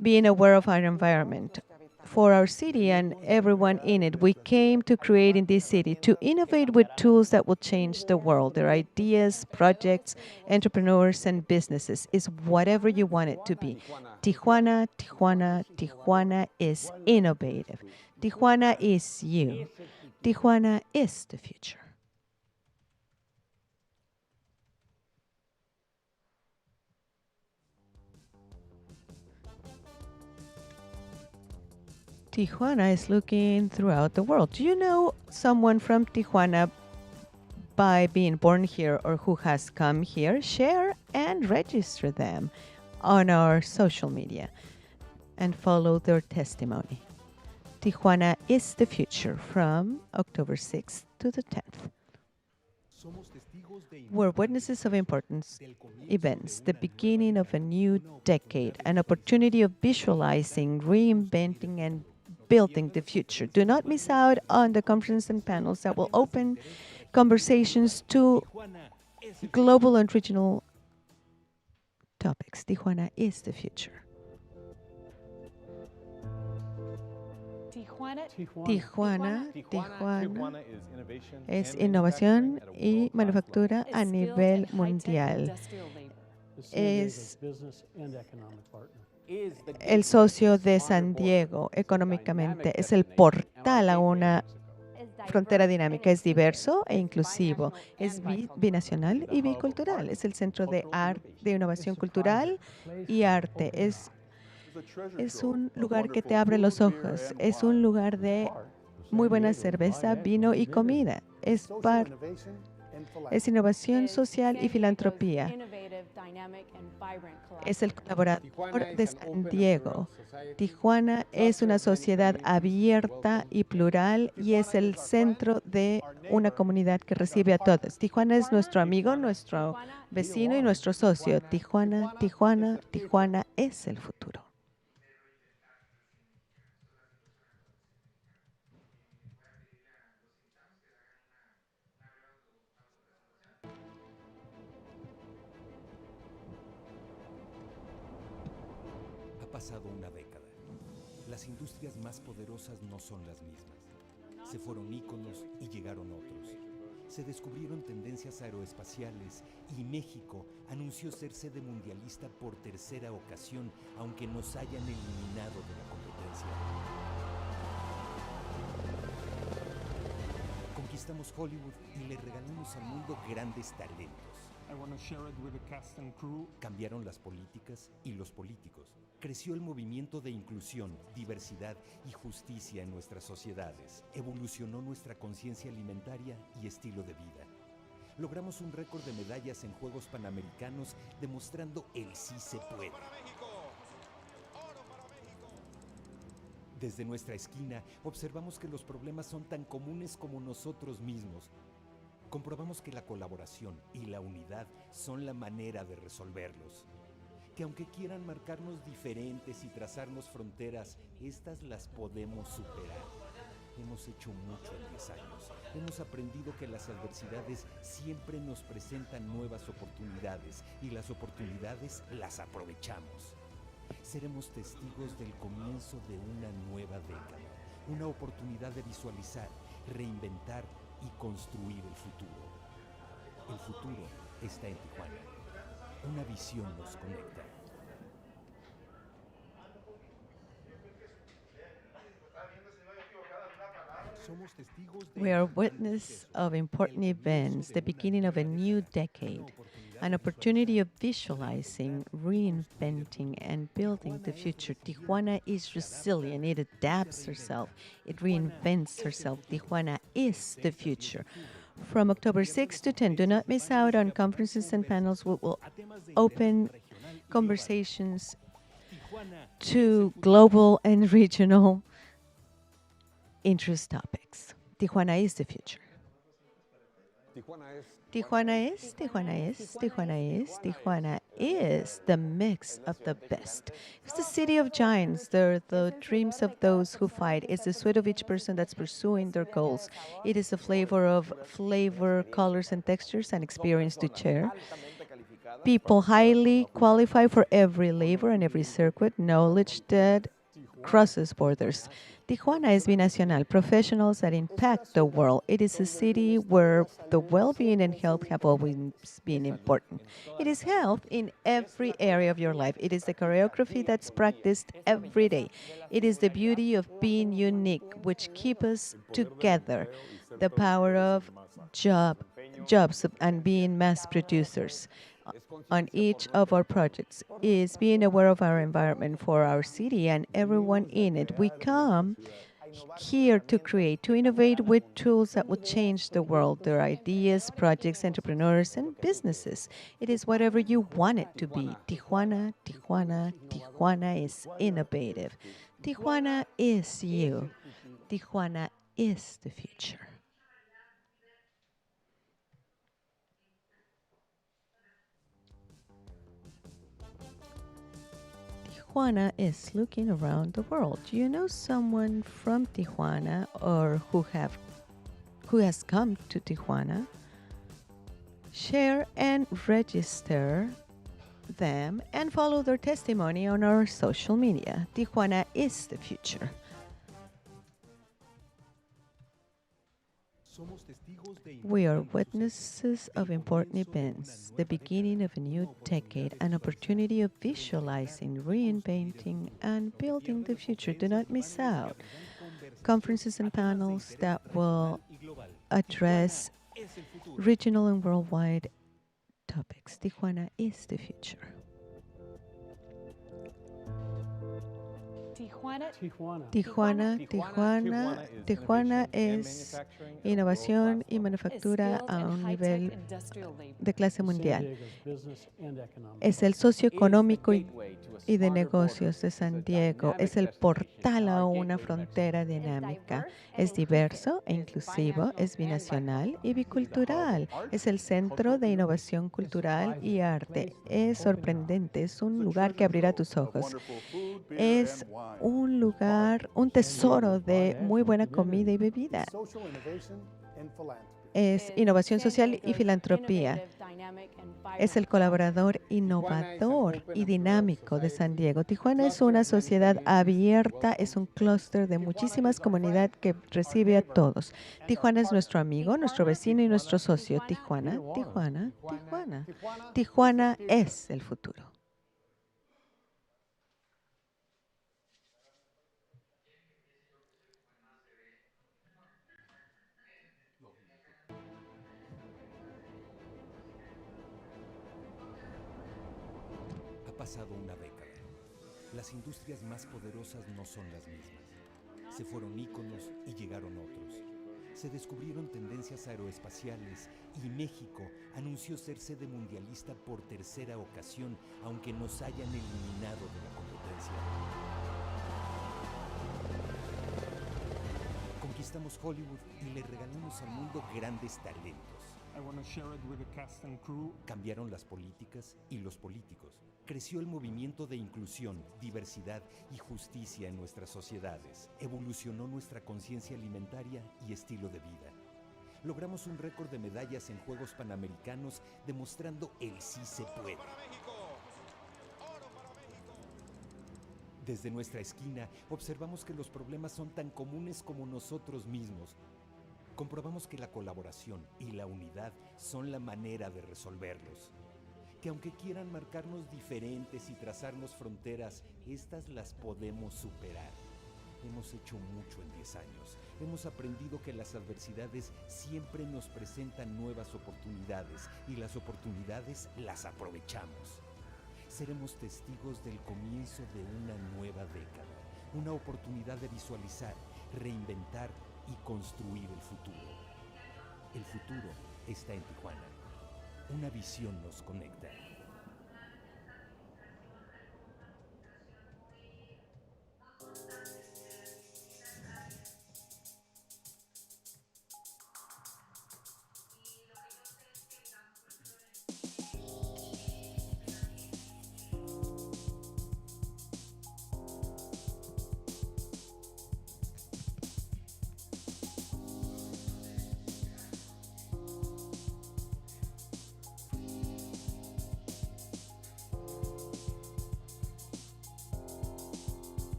S8: being aware of our environment. For our city and everyone in it, we came to create in this city to innovate with tools that will change the world. Their ideas, projects, entrepreneurs, and businesses is whatever you want it to be. Tijuana, Tijuana, Tijuana is innovative. Tijuana is you. Tijuana is the future. Tijuana is looking throughout the world. Do you know someone from Tijuana by being born here or who has come here? Share and register them on our social media and follow their testimony. Tijuana is the future from October 6th to the 10th. We're witnesses of important events, the beginning of a new decade, an opportunity of visualizing, reinventing, and building the future. Do not miss out on the conference and panels that will open conversations to global and regional topics. Tijuana is the future. Tijuana
S5: is innovation
S8: es
S5: and
S8: innovación
S5: manufacturing at a
S8: y
S5: world-class
S8: manufactura
S5: level.
S8: a nivel mundial. Es el socio de San Diego económicamente, es el portal a una frontera dinámica, es diverso e inclusivo, es binacional y bicultural, es el centro de innovación cultural y arte, es un lugar que te abre los ojos, es un lugar de muy buena cerveza, vino y comida, es innovación social y filantropía. Es el colaborador de San Diego. Tijuana es una sociedad abierta y plural y es el centro de una comunidad que recibe a todos. Tijuana es nuestro amigo, nuestro vecino y nuestro socio. Tijuana, Tijuana, Tijuana es el futuro.
S7: Ha pasado una década. Las industrias más poderosas no son las mismas. Se fueron íconos y llegaron otros. Se descubrieron tendencias aeroespaciales y México anunció ser sede mundialista por tercera ocasión, aunque nos hayan eliminado de la competencia. Conquistamos Hollywood y le regalamos al mundo grandes talentos. Cambiaron las políticas y los políticos. Creció el movimiento de inclusión, diversidad y justicia en nuestras sociedades. Evolucionó nuestra conciencia alimentaria y estilo de vida. Logramos un récord de medallas en Juegos Panamericanos, demostrando el sí se puede. Desde nuestra esquina, observamos que los problemas son tan comunes como nosotros mismos. Comprobamos que la colaboración y la unidad son la manera de resolverlos. Que aunque quieran marcarnos diferentes y trazarnos fronteras, estas las podemos superar. Hemos hecho mucho en 10 años. Hemos aprendido que las adversidades siempre nos presentan nuevas oportunidades y las oportunidades las aprovechamos. Seremos testigos del comienzo de una nueva década, una oportunidad de visualizar, reinventar y construir el futuro. El futuro está en Tijuana. Una visión nos conecta.
S8: We are witness of important events, the beginning of a new decade, an opportunity of visualizing, reinventing, and building the future. Tijuana is resilient. It adapts herself. It reinvents herself. Tijuana is the future. From October 6 to 10, do not miss out on conferences and panels. We will open conversations to global and regional interest topics. Tijuana is the future. Tijuana is the mix of the best. It's the city of giants. They're the dreams of those who fight. It's the sweat of each person that's pursuing their goals. It is a flavor of flavor, colors, and textures, and experience to share. People highly qualified for every labor and every circuit, knowledge that crosses borders. Tijuana is binacional, professionals that impact the world. It is a city where the well-being and health have always been important. It is health in every area of your life. It is the choreography that's practiced every day. It is the beauty of being unique, which keep us together. The power of jobs and being mass producers on each of our projects is being aware of our environment for our city and everyone in it. We come here to create, to innovate with tools that will change the world. There are ideas, projects, entrepreneurs, and businesses. It is whatever you want it to be. Tijuana, Tijuana, Tijuana is innovative. Tijuana is you. Tijuana is the future. Tijuana is looking around the world. Do you know someone from Tijuana or who has come to Tijuana? Share and register them and follow their testimony on our social media. Tijuana is the future. We are witnesses of important events, the beginning of a new decade, an opportunity of visualizing, reinventing, and building the future. Do not miss out. Conferences and panels that will address regional and worldwide topics. Tijuana is the future. Tijuana es innovación y manufactura a un nivel de clase mundial. Es el socio económico y de negocios de San Diego. Es el portal a una frontera dinámica. Es diverso e inclusivo, es binacional y bicultural. Es el centro de innovación cultural y arte. Es sorprendente, es un lugar que abrirá tus ojos. Es un lugar, un tesoro de muy buena comida y bebida. Es innovación social y filantropía. Es el colaborador innovador y dinámico de San Diego. Tijuana es una sociedad abierta, es un clúster de muchísimas comunidades que recibe a todos. Tijuana es nuestro amigo, nuestro vecino y nuestro socio. Tijuana, Tijuana, Tijuana. Tijuana es el futuro.
S7: Ha pasado una década. Las industrias más poderosas no son las mismas. Se fueron íconos y llegaron otros. Se descubrieron tendencias aeroespaciales y México anunció ser sede mundialista por tercera ocasión, aunque nos hayan eliminado de la competencia. Conquistamos Hollywood y le regalamos al mundo grandes talentos. Cambiaron las políticas y los políticos. Creció el movimiento de inclusión, diversidad y justicia en nuestras sociedades. Evolucionó nuestra conciencia alimentaria y estilo de vida. Logramos un récord de medallas en Juegos Panamericanos, demostrando el sí se puede. Desde nuestra esquina, observamos que los problemas son tan comunes como nosotros mismos. Comprobamos que la colaboración y la unidad son la manera de resolverlos. Que aunque quieran marcarnos diferentes y trazarnos fronteras, estas las podemos superar. Hemos hecho mucho en 10 años. Hemos aprendido que las adversidades siempre nos presentan nuevas oportunidades y las oportunidades las aprovechamos. Seremos testigos del comienzo de una nueva década, una oportunidad de visualizar, reinventar y construir el futuro. El futuro está en Tijuana. Una visión nos conecta.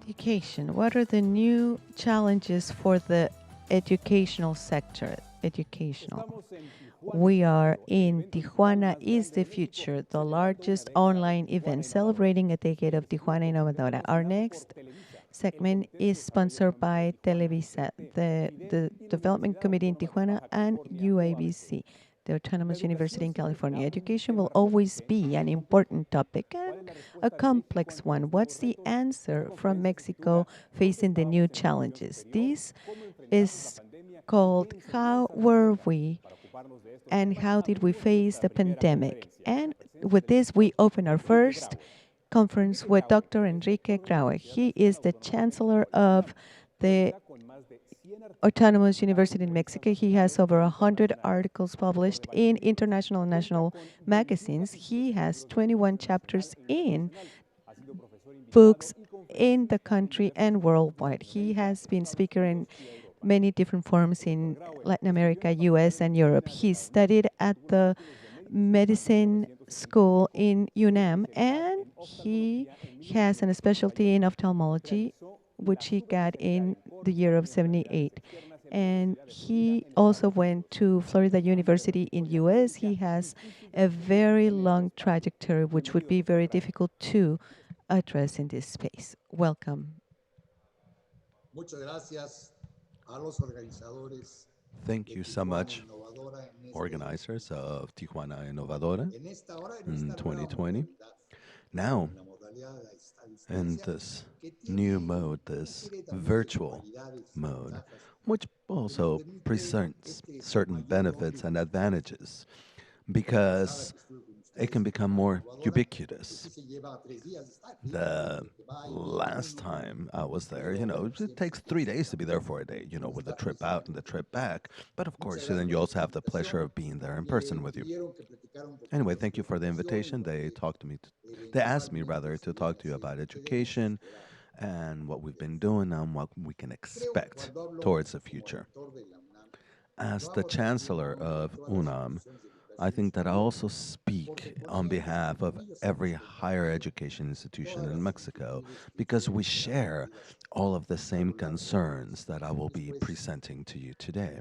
S8: Education. What are the new challenges for the educational sector? Educational. We are in Tijuana is the Future, the largest online event celebrating a decade of Tijuana Innovadora. Our next segment is sponsored by Televisa, the Development Committee in Tijuana, and UABC, the Autonomous University in California. Education will always be an important topic and a complex one. What's the answer from Mexico facing the new challenges? This is called How Were We and How Did We Face the Pandemic? And with this, we open our first conference with Dr. Enrique Graue. He is the Chancellor of the Autonomous University in Mexico. He has over 100 articles published in international and national magazines. He has 21 chapters in books in the country and worldwide. He has been speaker in many different forums in Latin America, US, and Europe. He studied at the medicine school in UNAM, and he has a specialty in ophthalmology, which he got in the year of 78. And he also went to Florida University in US. He has a very long trajectory, which would be very difficult to address in this space. Welcome.
S2: Thank you so much, organizers of Tijuana Innovadora in 2020. Now, in this new mode, this virtual mode, which also presents certain benefits and advantages because it can become more ubiquitous. The last time I was there, it takes 3 days to be there for a day, with the trip out and the trip back. But of course, then you also have the pleasure of being there in person with you. Anyway, thank you for the invitation. They asked me rather to talk to you about education and what we've been doing and what we can expect towards the future. As the chancellor of UNAM, I think that I also speak on behalf of every higher education institution in Mexico because we share all of the same concerns that I will be presenting to you today.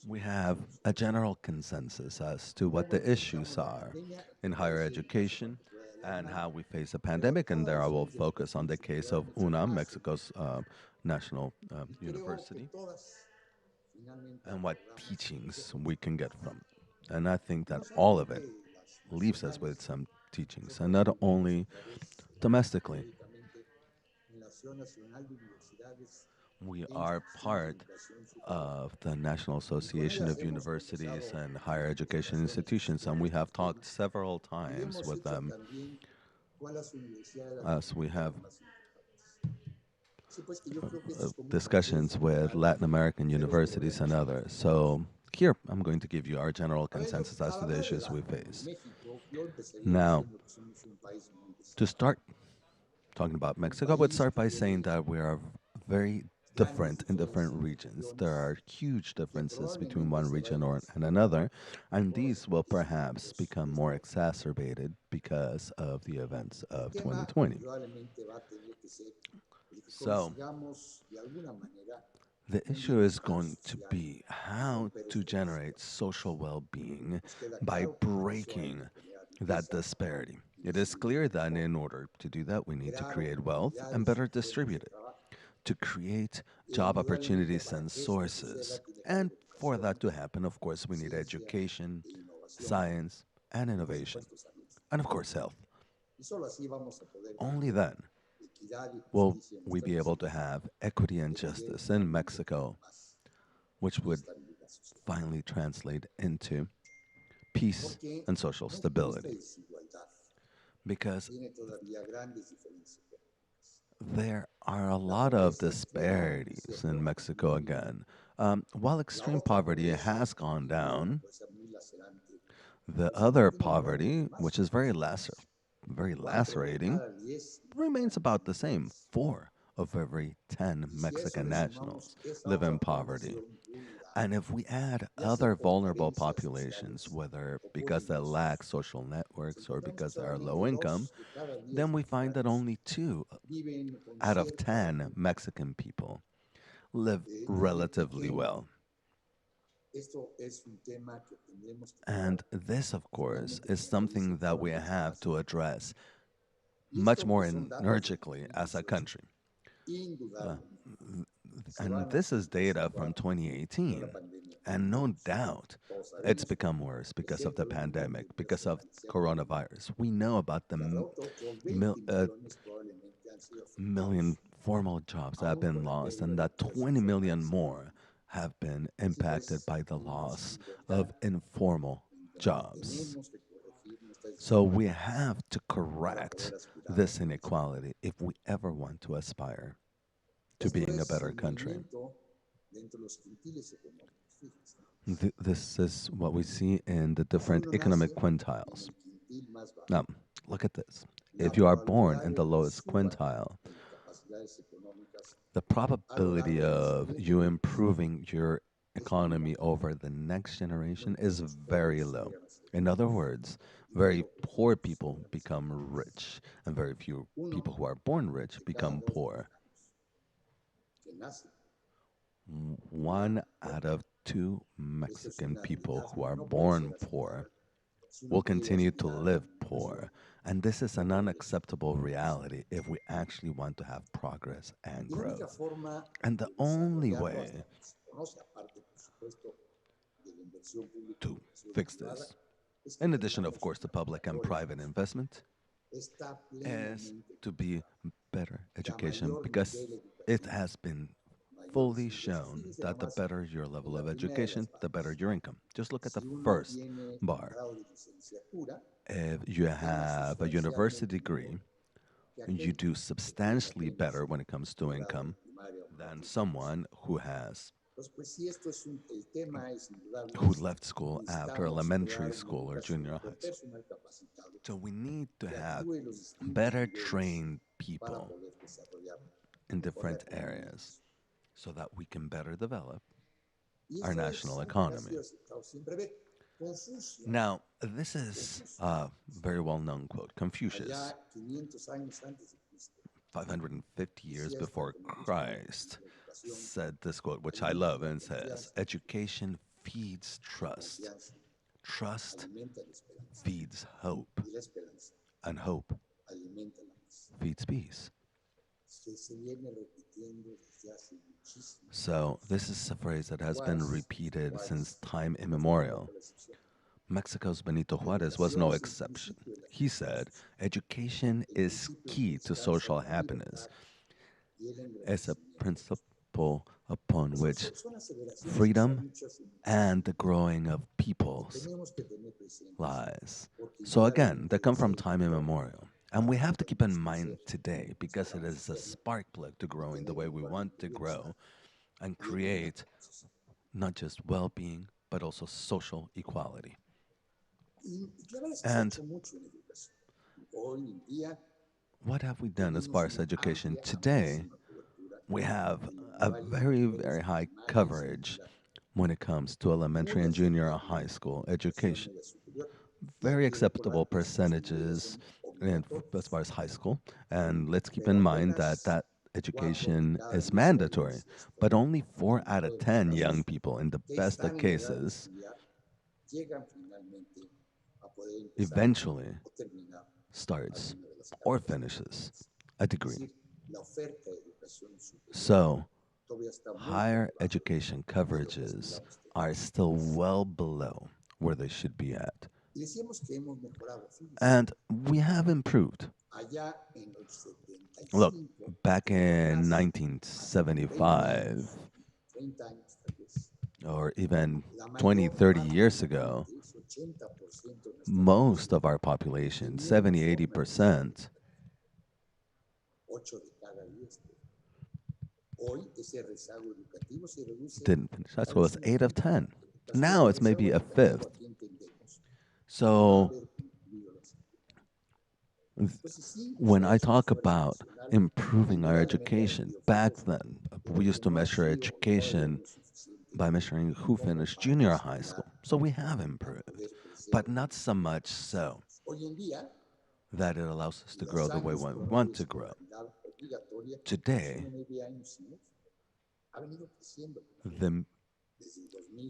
S2: We have a general consensus as to what the issues are in higher education and how we face a pandemic, and there I will focus on the case of UNAM, Mexico's national university, and what teachings we can get from it. And I think that all of it leaves us with some teachings, and not only domestically. We are part of the National Association of Universities and Higher Education Institutions, and we have talked several times with them as we have discussions with Latin American universities and others. So here, I'm going to give you our general consensus as to the issues we face. Now, to start talking about Mexico, I would start by saying that we are very different in different regions. There are huge differences between one region and another, and these will perhaps become more exacerbated because of the events of 2020. So, the issue is going to be how to generate social well-being by breaking that disparity. It is clear that in order to do that, we need to create wealth and better distribute it, to create job opportunities and sources. And for that to happen, of course, we need education, science, and innovation, and of course, health. Only then will we be able to have equity and justice in Mexico, which would finally translate into peace and social stability. Because there are a lot of disparities in Mexico again. While extreme poverty has gone down, the other poverty, which is very lacerating, remains about the same. 4 of every 10 Mexican nationals live in poverty. And if we add other vulnerable populations, whether because they lack social networks or because they are low income, then we find that only 2 out of 10 Mexican people live relatively well. And this, of course, is something that we have to address much more energically as a country. Uh, and this is data from 2018. And no doubt it's become worse because of the pandemic, because of coronavirus. We know about the million formal jobs that have been lost, and that 20 million more have been impacted by the loss of informal jobs. So we have to correct this inequality if we ever want to aspire to being a better country. This is what we see in the different economic quintiles. Now, look at this. If you are born in the lowest quintile, the probability of you improving your economy over the next generation is very low. In other words, very poor people become rich, and very few people who are born rich become poor. 1 out of 2 Mexican people who are born poor will continue to live poor. And this is an unacceptable reality if we actually want to have progress and growth. And the only way to fix this, in addition, of course, to public and private investment, is to be better education, because it has been fully shown that the better your level of education, the better your income. Just look at the first bar. If you have a university degree, you do substantially better when it comes to income than someone who left school after elementary school or junior high school. So we need to have better trained people in different areas so that we can better develop our national economy. Now, this is a very well-known quote. Confucius, 550 years before Christ, said this quote, which I love, and says, "Education feeds trust. Trust feeds hope. And hope feeds peace." So this is a phrase that has been repeated since time immemorial. Mexico's Benito Juarez was no exception. He said, "Education is key to social happiness. It's a principle upon which freedom and the growing of peoples lies." So again, they come from time immemorial. And we have to keep in mind today, because it is a spark plug to growing the way we want to grow and create not just well-being, but also social equality. And what have we done as far as education? Today, we have a very, very high coverage when it comes to elementary and junior high school education. Very acceptable percentages as far as high school. And let's keep in mind that education is mandatory, but only 4 out of 10 young people, in the best of cases, eventually starts or finishes a degree. So, higher education coverages are still well below where they should be at. And we have improved. Look, back in 1975, or even 20, 30 years ago, most of our population, 70, 80%, didn't finish high school. It's 8 of 10. Now it's maybe a fifth. So when I talk about improving our education, back then we used to measure education by measuring who finished junior high school. So we have improved, but not so much so that it allows us to grow the way we want to grow. Today, the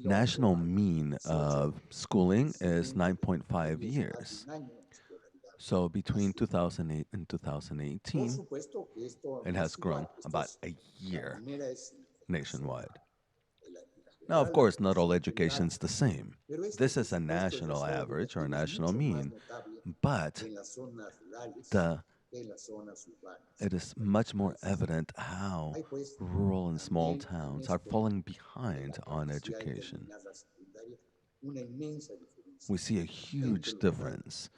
S2: national mean of schooling is 9.5 years. So between 2008 and 2018, it has grown about a year nationwide. Now, of course, not all education's the same. This is a national average or a national mean, but it is much more evident how rural and small towns are falling behind on education. We see a huge difference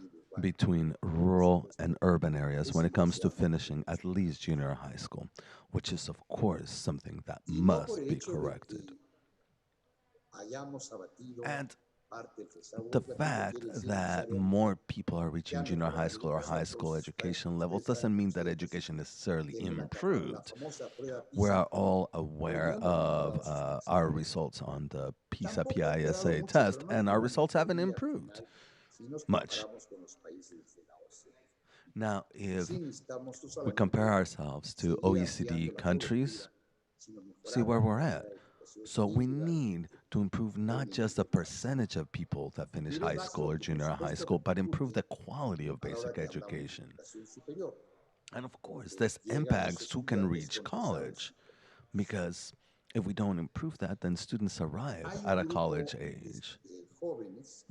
S2: between rural and urban areas when it comes to finishing at least junior high school, which is, of course, something that must be corrected. And the fact that more people are reaching junior high school or high school education levels doesn't mean that education necessarily improved. We are all aware of our results on the PISA test, and our results haven't improved much. Now, if we compare ourselves to OECD countries, see where we're at. So we need to improve not just the percentage of people that finish high school or junior high school, but improve the quality of basic education. And of course, this impacts who can reach college, because if we don't improve that, then students arrive at a college age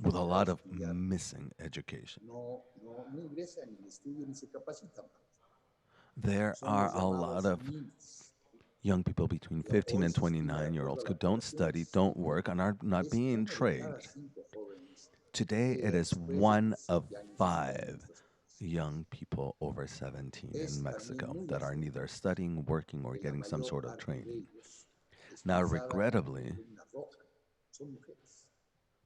S2: with a lot of missing education. There are a lot of young people between 15 and 29-year-olds who don't study, don't work, and are not being trained. Today, it is 1 of 5 young people over 17 in Mexico that are neither studying, working, or getting some sort of training. Now, regrettably,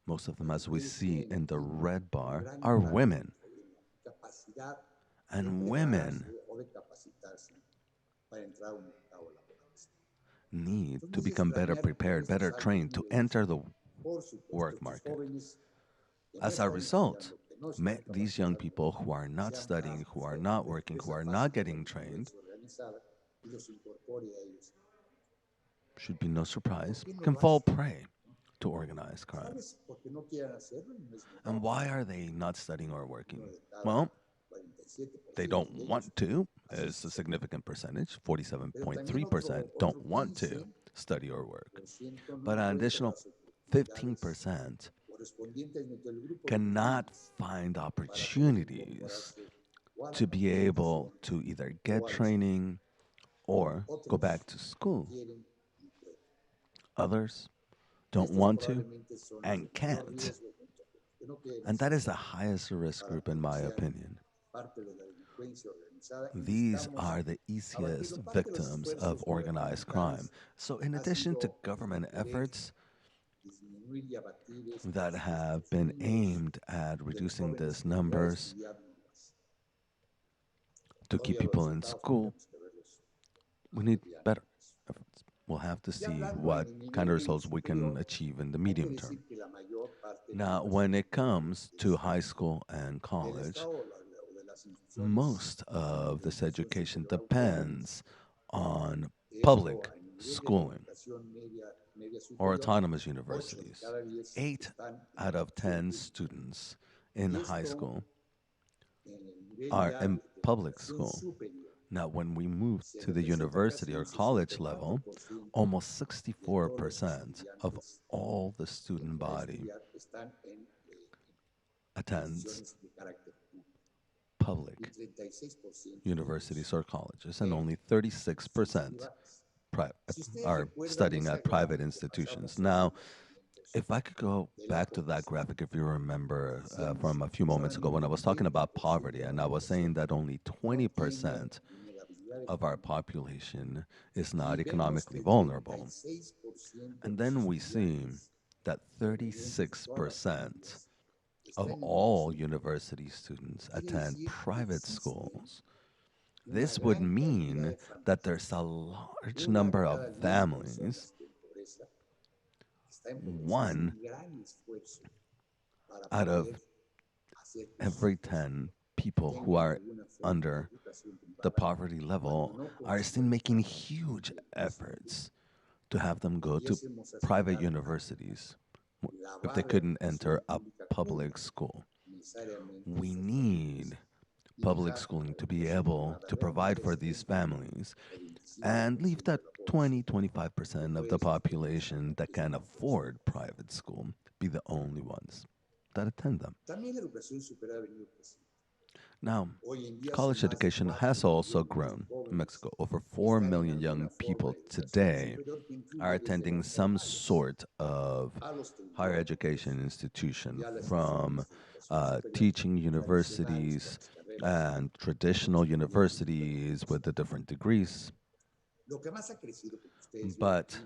S2: most of them, as we see in the red bar, are women. And women need to become better prepared, better trained to enter the work market. As a result, these young people who are not studying, who are not working, who are not getting trained, should be no surprise, can fall prey to organized crime. And why are they not studying or working? Well, they don't want to, is a significant percentage. 47.3% don't want to study or work. But an additional 15% cannot find opportunities to be able to either get training or go back to school. Others don't want to and can't. And that is the highest risk group, in my opinion. These are the easiest victims of organized crime. So in addition to government efforts that have been aimed at reducing these numbers to keep people in school, we need better efforts. We'll have to see what kind of results we can achieve in the medium term. Now, when it comes to high school and college, most of this education depends on public schooling or autonomous universities. 8 out of 10 students in high school are in public school. Now, when we move to the university or college level, almost 64% of all the student body attends public universities or colleges, and only 36% are studying at private institutions. Now, if I could go back to that graphic, if you remember from a few moments ago when I was talking about poverty, and I was saying that only 20% of our population is not economically vulnerable. And then we see that 36% of all university students attend private schools. This would mean that there's a large number of families one out of every 10 people who are under the poverty level are still making huge efforts to have them go to private universities if they couldn't enter a public school. We need public schooling to be able to provide for these families and leave that 20-25% of the population that can afford private school be the only ones that attend them. Now, college education has also grown in Mexico. Over 4 million young people today are attending some sort of higher education institution, from teaching universities and traditional universities with the different degrees. But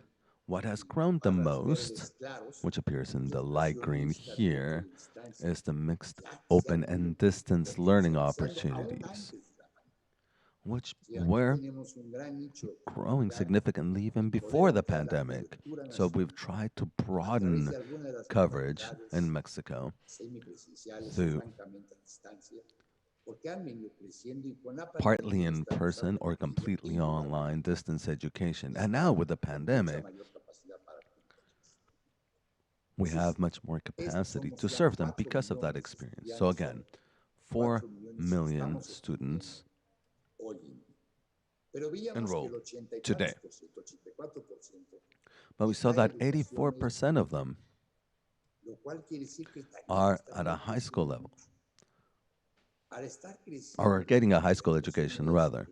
S2: what has grown the most, which appears in the light green here, is the mixed open and distance learning opportunities, which were growing significantly even before the pandemic. So we've tried to broaden coverage in Mexico through partly in person or completely online distance education. And now with the pandemic, we have much more capacity to serve them because of that experience. So again, 4 million students enrolled today. But we saw that 84% of them are at a high school level, or are getting a high school education rather.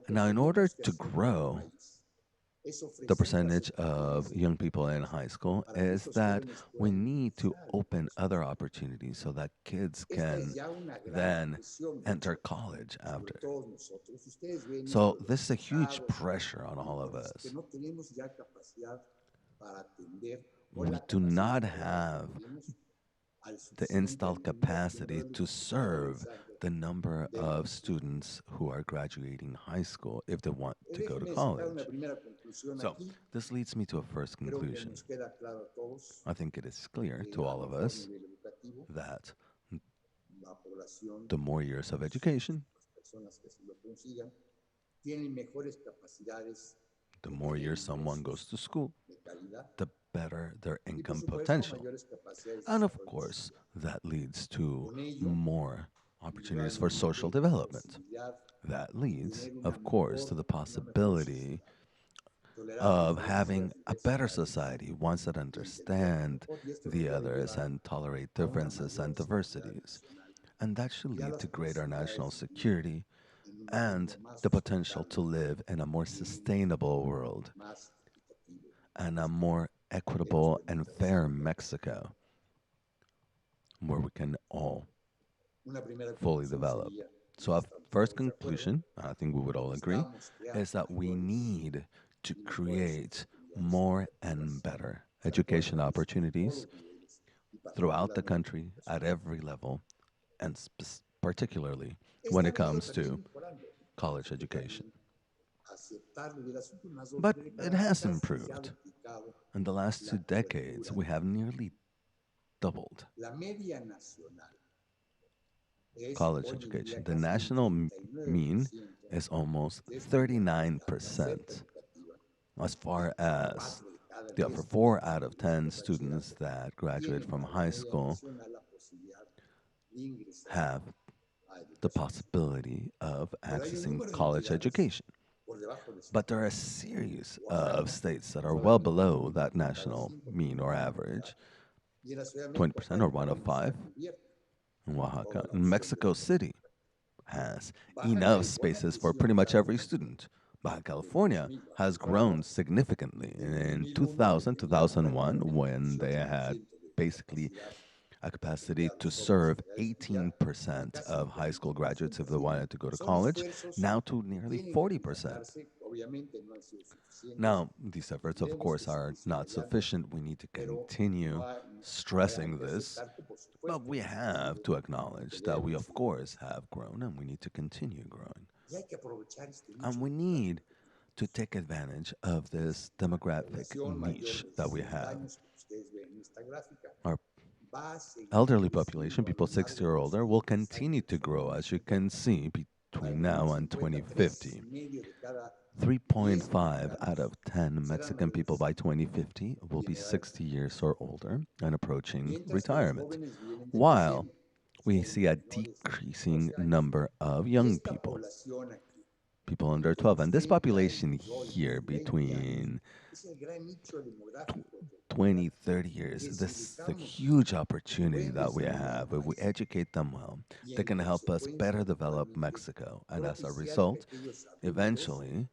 S2: Now, in order to grow the percentage of young people in high school, is that we need to open other opportunities so that kids can then enter college after. So this is a huge pressure on all of us. We do not have the installed capacity to serve the number of students who are graduating high school if they want to go to college. So this leads me to a first conclusion. I think it is clear to all of us that the more years of education, the more years someone goes to school, the better their income potential. And of course, that leads to more opportunities for social development. That leads, of course, to the possibility of having a better society, ones that understand the others and tolerate differences and diversities. And that should lead to greater national security and the potential to live in a more sustainable world and a more equitable and fair Mexico where we can all fully develop. So our first conclusion, I think we would all agree, is that we need to create more and better education opportunities throughout the country at every level, and particularly when it comes to college education. But it has improved. In the last 2 decades, we have nearly doubled college education. The national mean is almost 39%. As far as for 4 out of 10 students that graduate from high school have the possibility of accessing college education. But there are a series of states that are well below that national mean or average, 20% or 1 of 5 in Oaxaca. Mexico City has enough spaces for pretty much every student. Baja California has grown significantly. In 2000, 2001, when they had basically a capacity to serve 18% of high school graduates if they wanted to go to college, now to nearly 40%. Now, these efforts, of course, are not sufficient. We need to continue stressing this, but we have to acknowledge that we, of course, have grown and we need to continue growing. And we need to take advantage of this demographic niche that we have. Our elderly population, people 60 or older, will continue to grow, as you can see, between now and 2050. 3.5 out of 10 Mexican people by 2050 will be 60 years or older and approaching retirement, while we see a decreasing number of young people, people under 12. And this population here between 20, 30 years, this is the huge opportunity that we have. If we educate them well, they can help us better develop Mexico. And as a result, eventually,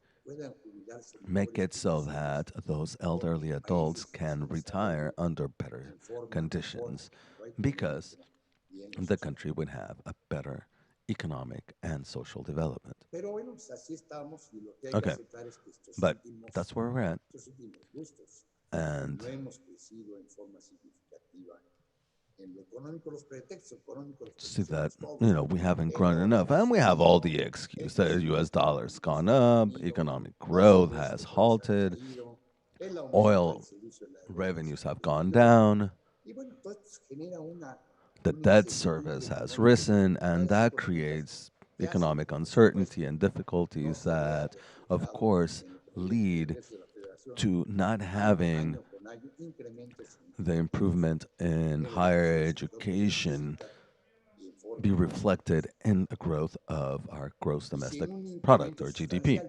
S2: make it so that those elderly adults can retire under better conditions because the country would have a better economic and social development. Okay, but that's where we're at. And see that, we haven't grown enough. And we have all the excuse. The US dollar's gone up, economic growth has halted, oil revenues have gone down, the debt service has risen, and that creates economic uncertainty and difficulties that, of course, lead to not having the improvement in higher education be reflected in the growth of our gross domestic product, or GDP.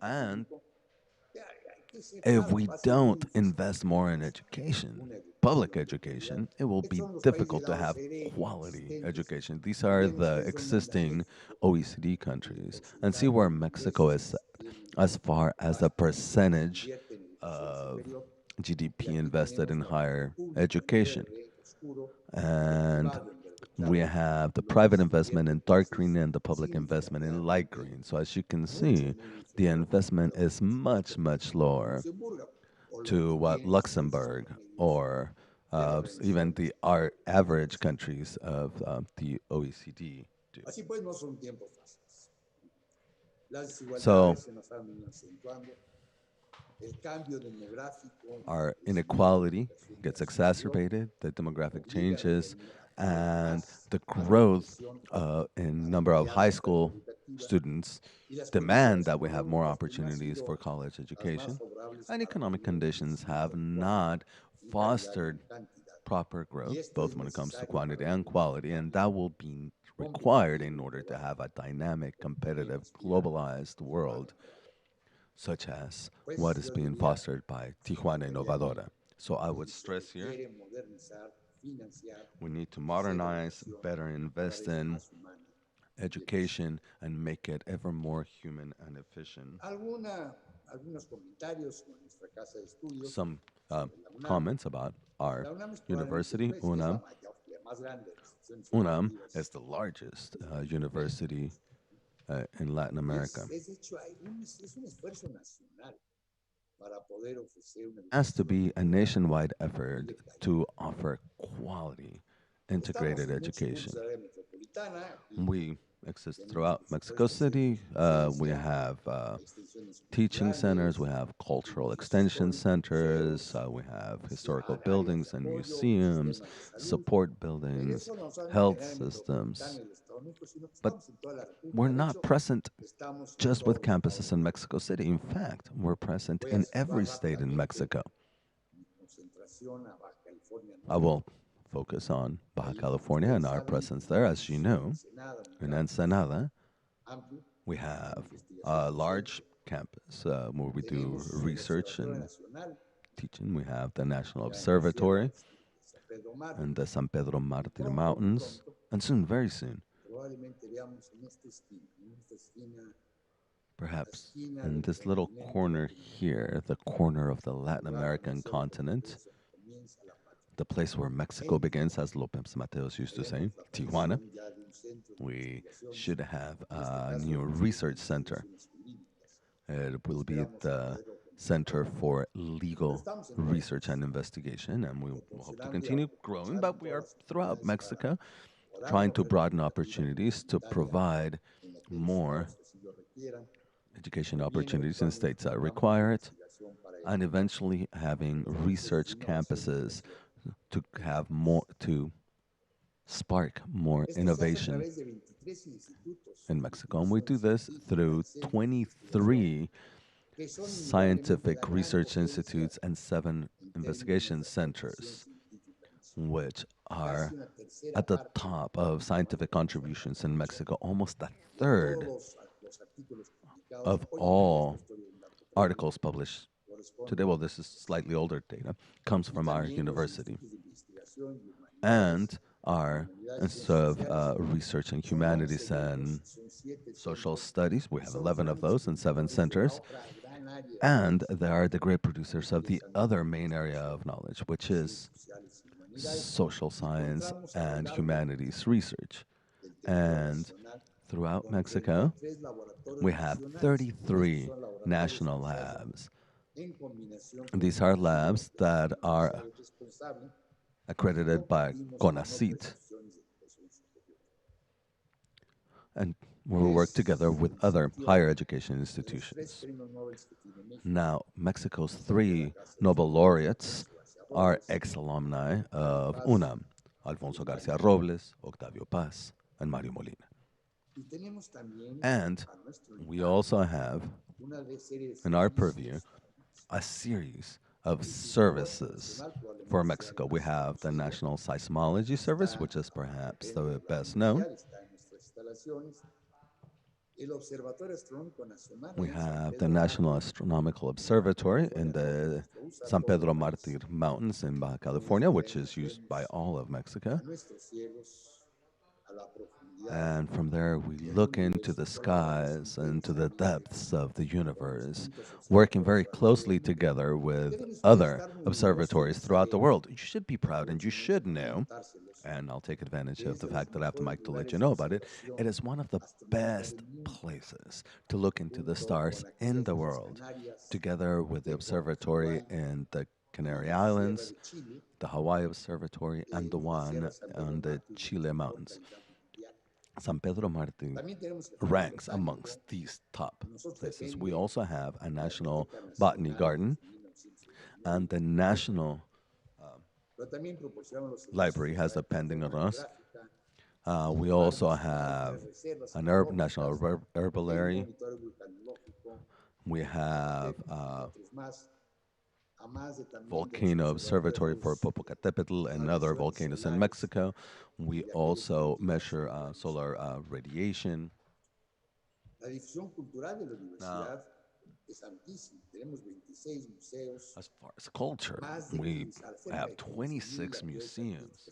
S2: And if we don't invest more in education, public education, it will be difficult to have quality education. These are the existing OECD countries. And see where Mexico is as far as the percentage of GDP invested in higher education. And we have the private investment in dark green and the public investment in light green. So as you can see, the investment is much, much lower to what Luxembourg or even our average countries of the OECD do. So our inequality gets exacerbated, the demographic changes, and the growth in number of high school students demand that we have more opportunities for college education, and economic conditions have not fostered proper growth, both when it comes to quantity and quality, and that will be required in order to have a dynamic, competitive, globalized world such as what is being fostered by Tijuana Innovadora. So I would stress here, we need to modernize, better invest in education, and make it ever more human and efficient. Some comments about our university, UNAM. UNAM is the largest university in Latin America. Has to be a nationwide effort to offer quality integrated education. We exist throughout Mexico City. We have teaching centers, we have cultural extension centers, we have historical buildings and museums, support buildings, health systems. But we're not present just with campuses in Mexico City. In fact, we're present in every state in Mexico. I will focus on Baja California and our presence there. As you know, in Ensenada, we have a large campus where we do research and teaching. We have the National Observatory and the San Pedro Martir Mountains, and soon, very soon, perhaps in this little corner here, the corner of the Latin American continent, the place where Mexico begins, as Lopez Mateos used to say, Tijuana, we should have a new research center. It will be the Center for Legal Research and Investigation, and we will hope to continue growing, but we are throughout Mexico trying to broaden opportunities to provide more education opportunities in states that require it, and eventually having research campuses to have more, to spark more innovation in Mexico. And we do this through 23 scientific research institutes and 7 investigation centers, which are at the top of scientific contributions in Mexico. Almost a third of all articles published today, well, this is slightly older data, comes from our university. And our Institute of Research in Humanities and Social Studies, we have 11 of those in 7 centers. And they are the great producers of the other main area of knowledge, which is social science and humanities research. And throughout Mexico, we have 33 national labs. These are labs that are accredited by CONACYT, and we work together with other higher education institutions. Now, Mexico's 3 Nobel laureates are ex-alumni of UNAM: Alfonso García Robles, Octavio Paz, and Mario Molina. And we also have, in our purview, a series of services for Mexico. We have the National Seismology Service, which is perhaps the best known. We have the National Astronomical Observatory in the San Pedro Martir Mountains in Baja California, which is used by all of Mexico. And from there, we look into the skies and to the depths of the universe, working very closely together with other observatories throughout the world. You should be proud and you should know, and I'll take advantage of the fact that I have the mic to let you know about it. It is one of the best places to look into the stars in the world, together with the observatory in the Canary Islands, the Hawaii Observatory, and the one on the Chile Mountains. San Pedro Martir ranks amongst these top places. We also have a national botany garden, and the National Library has a pending on us. We also have an national herbal. We have volcano observatory for Popocatépetl and other volcanoes in Mexico. We also measure solar radiation. Now, as far as culture, we have 26 museums.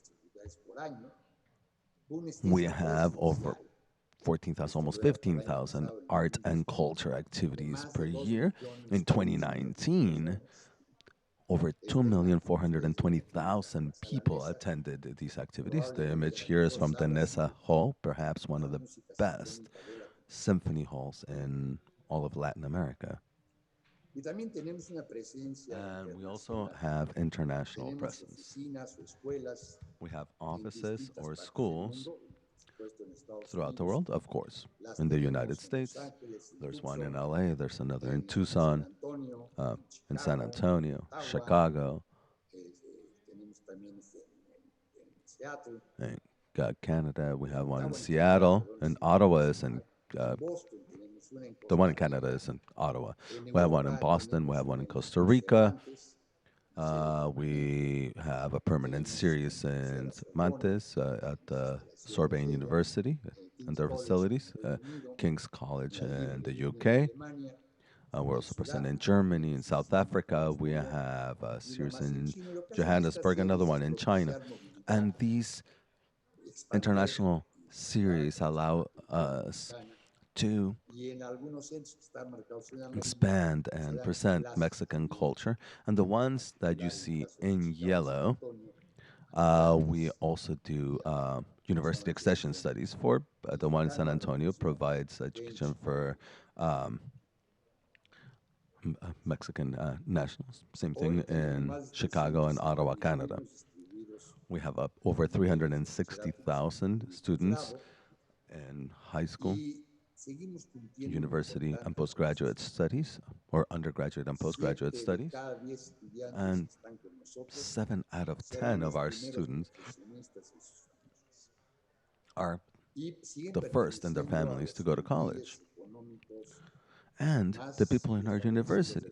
S2: We have over 14,000, almost 15,000 art and culture activities per year. In 2019, over 2,420,000 people attended these activities. The image here is from the Nesa Hall, perhaps one of the best symphony halls in all of Latin America. And we also have international presence. We have offices or schools throughout the world, of course. In the United States, there's one in LA, there's another in Tucson, in San Antonio, Chicago, in Canada, we have one in Seattle, and Ottawa is in, the one in Canada is in Ottawa. We have one in Boston, we have one in Costa Rica. We have a permanent series in Montes at the Sorbonne University and their facilities, King's College in the UK. We're also present in Germany, in South Africa. We have a series in Johannesburg, another one in China. And these international series allow us to expand and present Mexican culture. And the ones that you see in yellow, we also do university extension studies for. The one in San Antonio provides education for Mexican nationals. Same thing in Chicago and Ottawa, Canada. We have over 360,000 students in high school. university and postgraduate studies, or undergraduate and postgraduate studies. And 7 out of 10 of our students are the first in their families to go to college. And the people in our university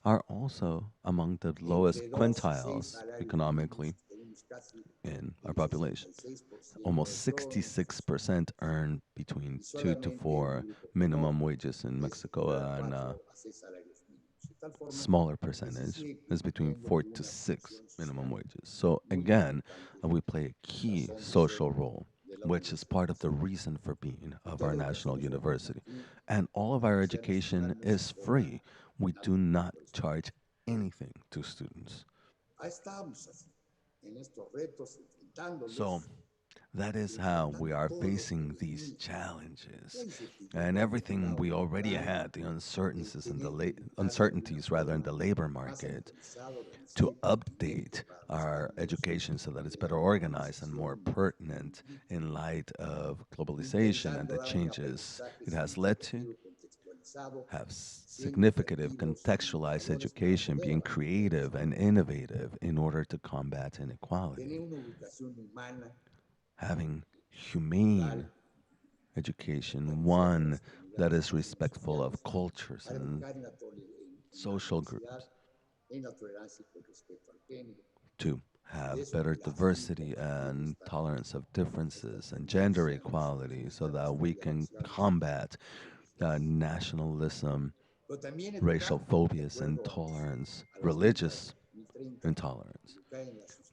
S2: are also among the lowest quintiles economically in our population. Almost 66% earn between 2 to 4 minimum wages in Mexico, and a smaller percentage is between 4 to 6 minimum wages. So again, we play a key social role, which is part of the reason for being of our national university. And all of our education is free. We do not charge anything to students. So that is how we are facing these challenges, and everything we already had, the uncertainties and the uncertainties rather in the labor market, to update our education so that it's better organized and more pertinent in light of globalization and the changes it has led to. Have significant contextualized education, being creative and innovative in order to combat inequality, having humane education, one that is respectful of cultures and social groups, to have better diversity and tolerance of differences and gender equality so that we can combat nationalism, racial phobias, intolerance, religious intolerance.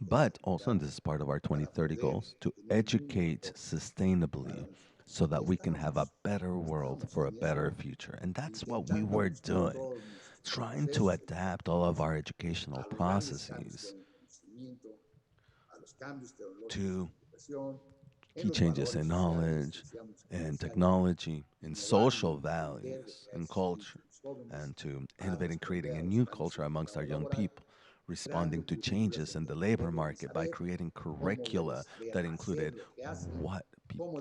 S2: But also, and this is part of our 2030 goals, to educate sustainably so that we can have a better world for a better future. And that's what we were doing, trying to adapt all of our educational processes to key changes in knowledge and technology, in social values and culture, and to innovate and creating a new culture amongst our young people, responding to changes in the labor market by creating curricula that included what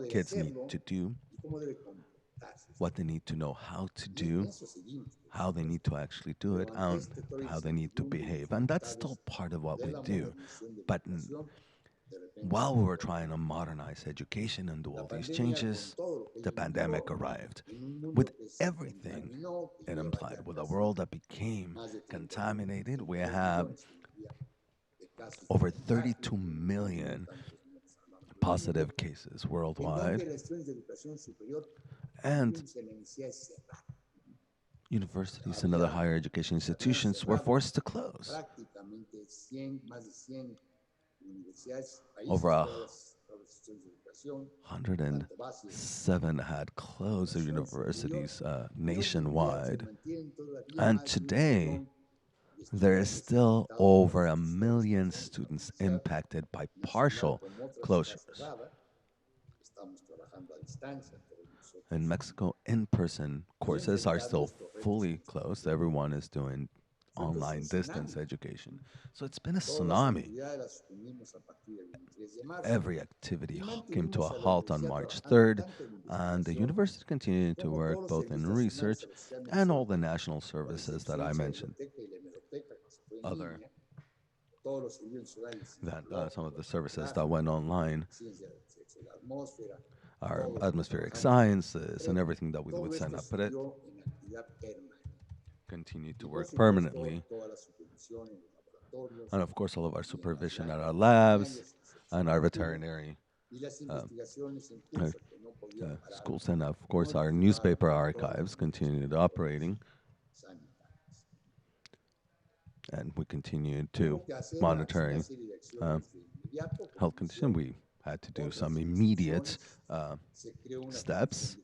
S2: kids need to do, what they need to know how to do, how they need to actually do it, and how they need to behave. And that's still part of what we do. But while we were trying to modernize education and do all these changes, the pandemic arrived with everything it implied. With a world that became contaminated, we have over 32 million positive cases worldwide, and universities and other higher education institutions were forced to close. Over 107 had closed their universities nationwide. And today, there is still over 1 million students impacted by partial closures. In Mexico, in-person courses are still fully closed. Everyone is doing online distance education. So it's been a tsunami. Every activity came to a halt on March 3rd, and the university continued to work both in research and all the national services that I mentioned. Other than some of the services that went online are atmospheric sciences and everything that we would sign up, but it continued to work permanently. And of course, all of our supervision at our labs and our veterinary schools, and of course, our newspaper archives continued operating. And we continued to monitoring health condition. We had to do some immediate steps.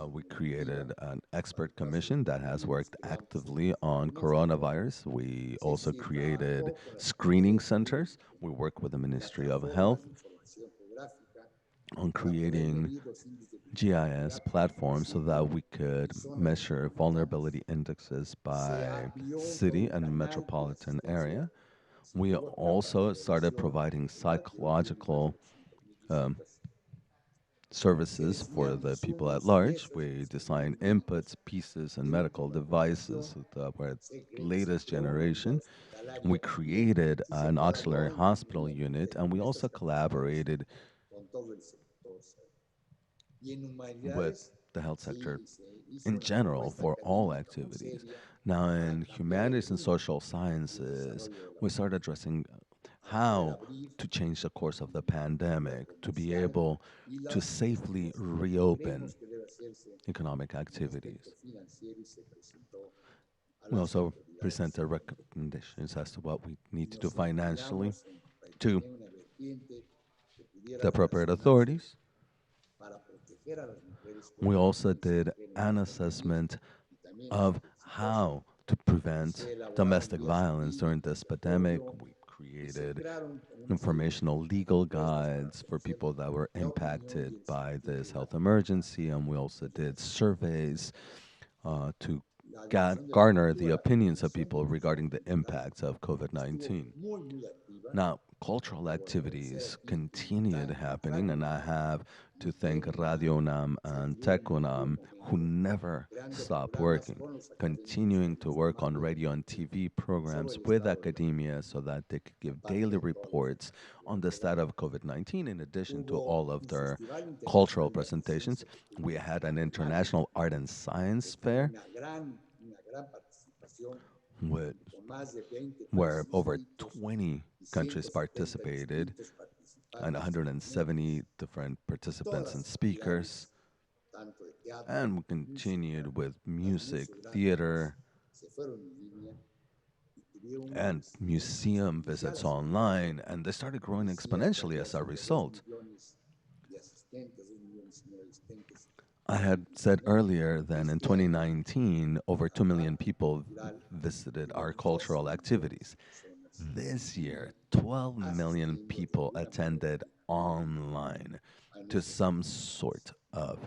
S2: We created an expert commission that has worked actively on coronavirus. We also created screening centers. We work with the Ministry of Health on creating GIS platforms so that we could measure vulnerability indexes by city and metropolitan area. We also started providing psychological services for the people at large. We designed inputs, pieces, and medical devices that were latest generation. We created an auxiliary hospital unit, and we also collaborated with the health sector in general for all activities. Now, in humanities and social sciences, we started addressing how to change the course of the pandemic to be able to safely reopen economic activities. We also presented recommendations as to what we need to do financially to the appropriate authorities. We also did an assessment of how to prevent domestic violence during this pandemic. We created informational legal guides for people that were impacted by this health emergency, and we also did surveys to garner the opinions of people regarding the impacts of COVID 19. Now, cultural activities continued happening, and I have to thank Radio UNAM and Tech UNAM, who never stopped working, continuing to work on radio and TV programs with academia so that they could give daily reports on the status of COVID 19, in addition to all of their cultural presentations. We had an international art and science fair with, where over 20 countries participated and 170 different participants and speakers. And we continued with music, theater, and museum visits online, and they started growing exponentially as a result. I had said earlier that in 2019, over 2 million people visited our cultural activities. This year, 12 million people attended online to some sort of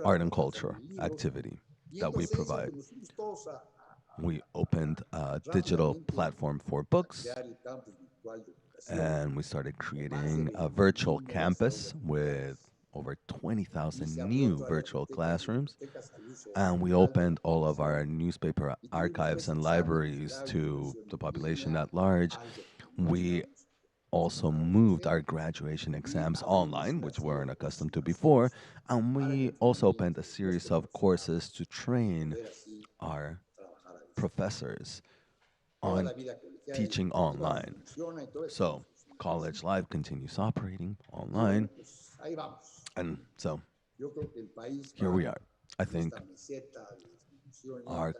S2: art and culture activity that we provide. We opened a digital platform for books, and we started creating a virtual campus with over 20,000 new virtual classrooms. And we opened all of our newspaper archives and libraries to the population at large. We also moved our graduation exams online, which we weren't accustomed to before. And we also opened a series of courses to train our professors on teaching online. So college life continues operating online. And so here we are. I think our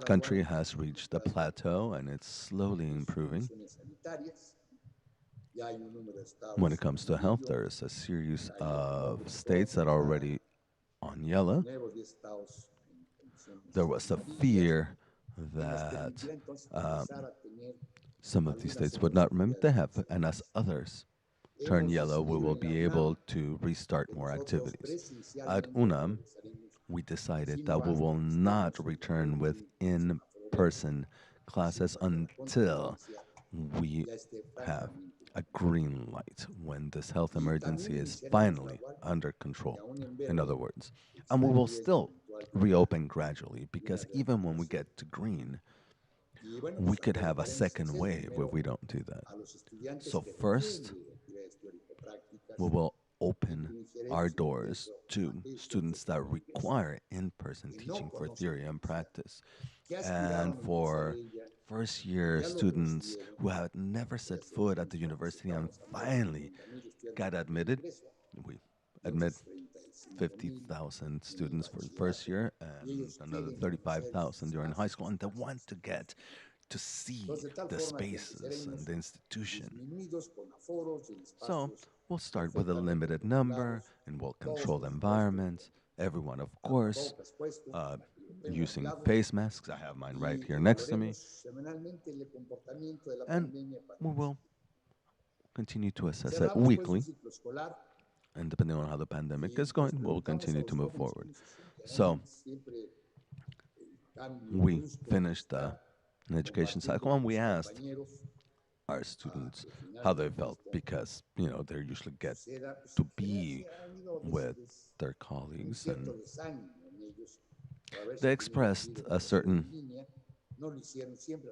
S2: country has reached a plateau and it's slowly improving. When it comes to health, there is a series of states that are already on yellow. There was a fear that some of these states would not remember they have, and as others turn yellow, we will be able to restart more activities. At UNAM, we decided that we will not return with in-person classes until we have a green light, when this health emergency is finally under control, in other words. And we will still reopen gradually, because even when we get to green, we could have a second wave if we don't do that. So first, we will open our doors to students that require in-person teaching for theory and practice. And for first-year students who had never set foot at the university and finally got admitted, we admit 50,000 students for the first year and another 35,000 during high school, and they want to get to see the spaces and the institution. So we'll start with a limited number, and we'll control the environment. Everyone, of course, using face masks. I have mine right here next to me. And we will continue to assess it weekly. And depending on how the pandemic is going, we'll continue to move forward. So we finished an education cycle, and we asked our students how they felt because they usually get to be with their colleagues, and they expressed a certain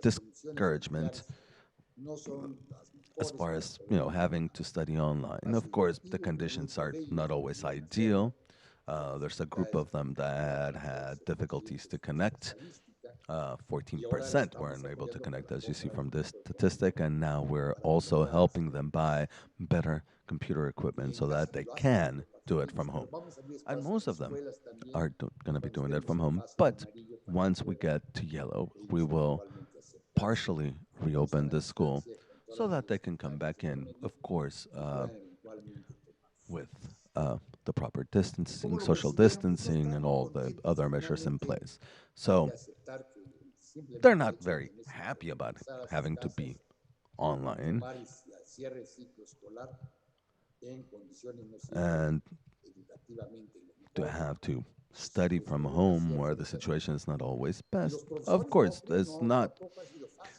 S2: discouragement as far as having to study online. Of course, the conditions are not always ideal. There's a group of them that had difficulties to connect. 14% weren't able to connect, as you see from this statistic, and now we're also helping them buy better computer equipment so that they can do it from home. And most of them are going to be doing it from home. But once we get to yellow, we will partially reopen the school so that they can come back in, of course, with the proper distancing, social distancing, and all the other measures in place. So they're not very happy about having to be online and to have to study from home where the situation is not always best. Of course, it's not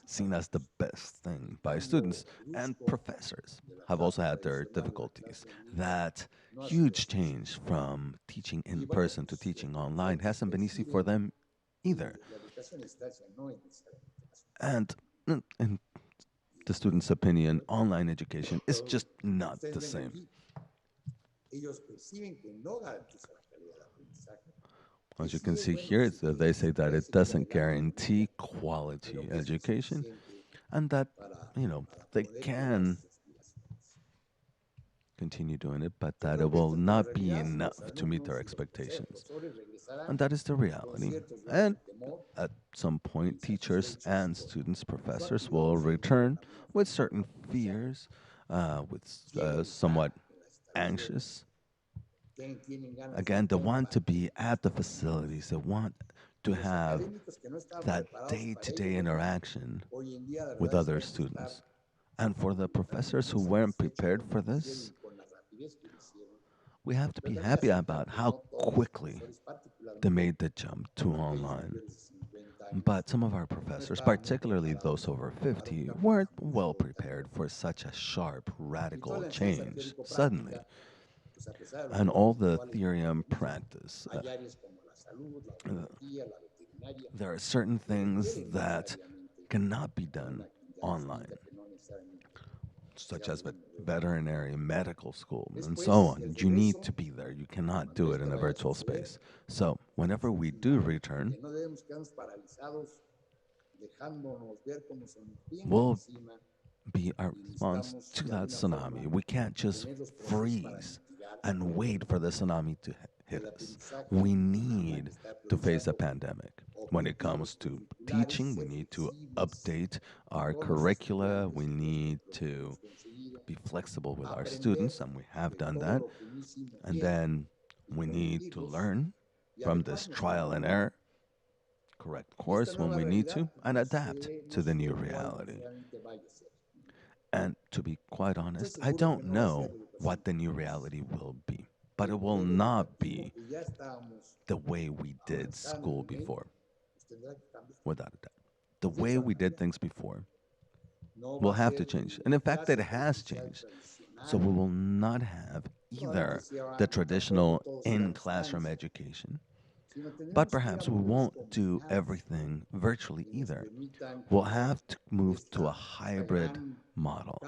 S2: seen as the best thing by students, and professors have also had their difficulties. That huge change from teaching in person to teaching online hasn't been easy for them either. And in the student's opinion, online education is just not the same. As you can see here, they say that it doesn't guarantee quality education, and that, they can continue doing it, but that it will not be enough to meet their expectations. And that is the reality. And at some point, teachers and students, professors will return with certain fears, with somewhat anxious. Again, they want to be at the facilities, they want to have that day to day interaction with other students. And for the professors who weren't prepared for this, we have to be happy about how quickly they made the jump to online. But some of our professors, particularly those over 50, weren't well prepared for such a sharp, radical change suddenly. And all the theory and practice. There are certain things that cannot be done online, such as veterinary, medical school, and so on. You need to be there. You cannot do it in a virtual space. So, whenever we do return, will be our response to that tsunami. We can't just freeze and wait for the tsunami to hit us. We need to face a pandemic. When it comes to teaching, we need to update our curricula. We need to be flexible with our students, and we have done that. And then we need to learn from this trial and error, correct course when we need to, and adapt to the new reality. And to be quite honest, I don't know what the new reality will be, but it will not be the way we did school before, without a doubt. The way we did things before will have to change. And in fact, it has changed. So we will not have either the traditional in classroom education, but perhaps we won't do everything virtually either. We'll have to move to a hybrid model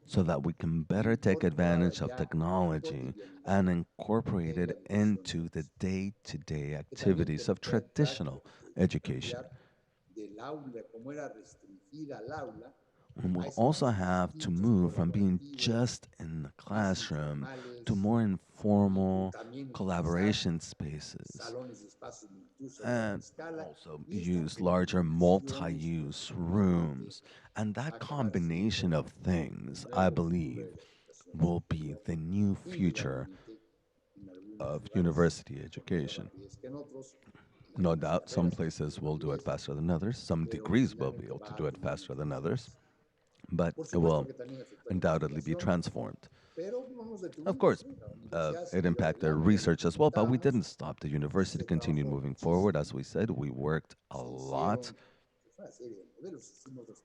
S2: so that we can better take advantage of technology and incorporate it into the day to day activities of traditional education. And we'll also have to move from being just in the classroom to more informal collaboration spaces, and also use larger multi use rooms. And that combination of things, I believe, will be the new future of university education. No doubt some places will do it faster than others, some degrees will be able to do it faster than others, but it will undoubtedly be transformed. Of course, it impacted research as well, but we didn't stop. The university continued moving forward. As we said, we worked a lot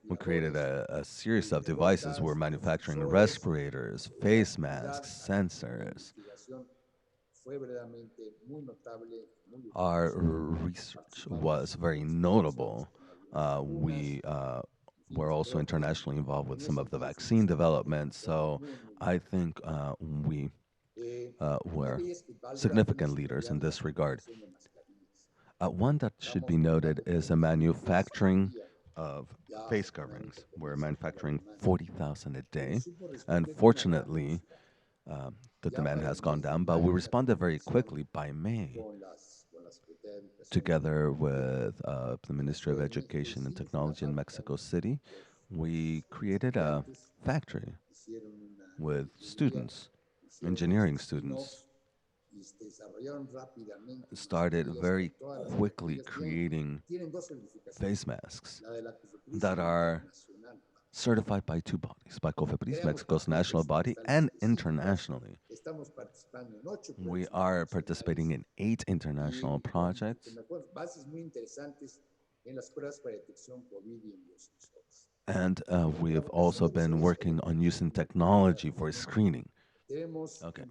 S2: We created a series of devices. We're manufacturing respirators, face masks, sensors. Our research was very notable. We were also internationally involved with some of the vaccine development, so I think we were significant leaders in this regard. One that should be noted is a manufacturing of face coverings. We're manufacturing 40,000 a day, and fortunately, the demand has gone down, but we responded very quickly by May, together with the Ministry of Education and Technology in Mexico City. We created a factory with students, engineering students, started very quickly creating face masks that are certified by two bodies, by COFEPRIS, Mexico's national body, and internationally. We are participating in 8 international projects, and we have also been working on using technology for screening. Okay,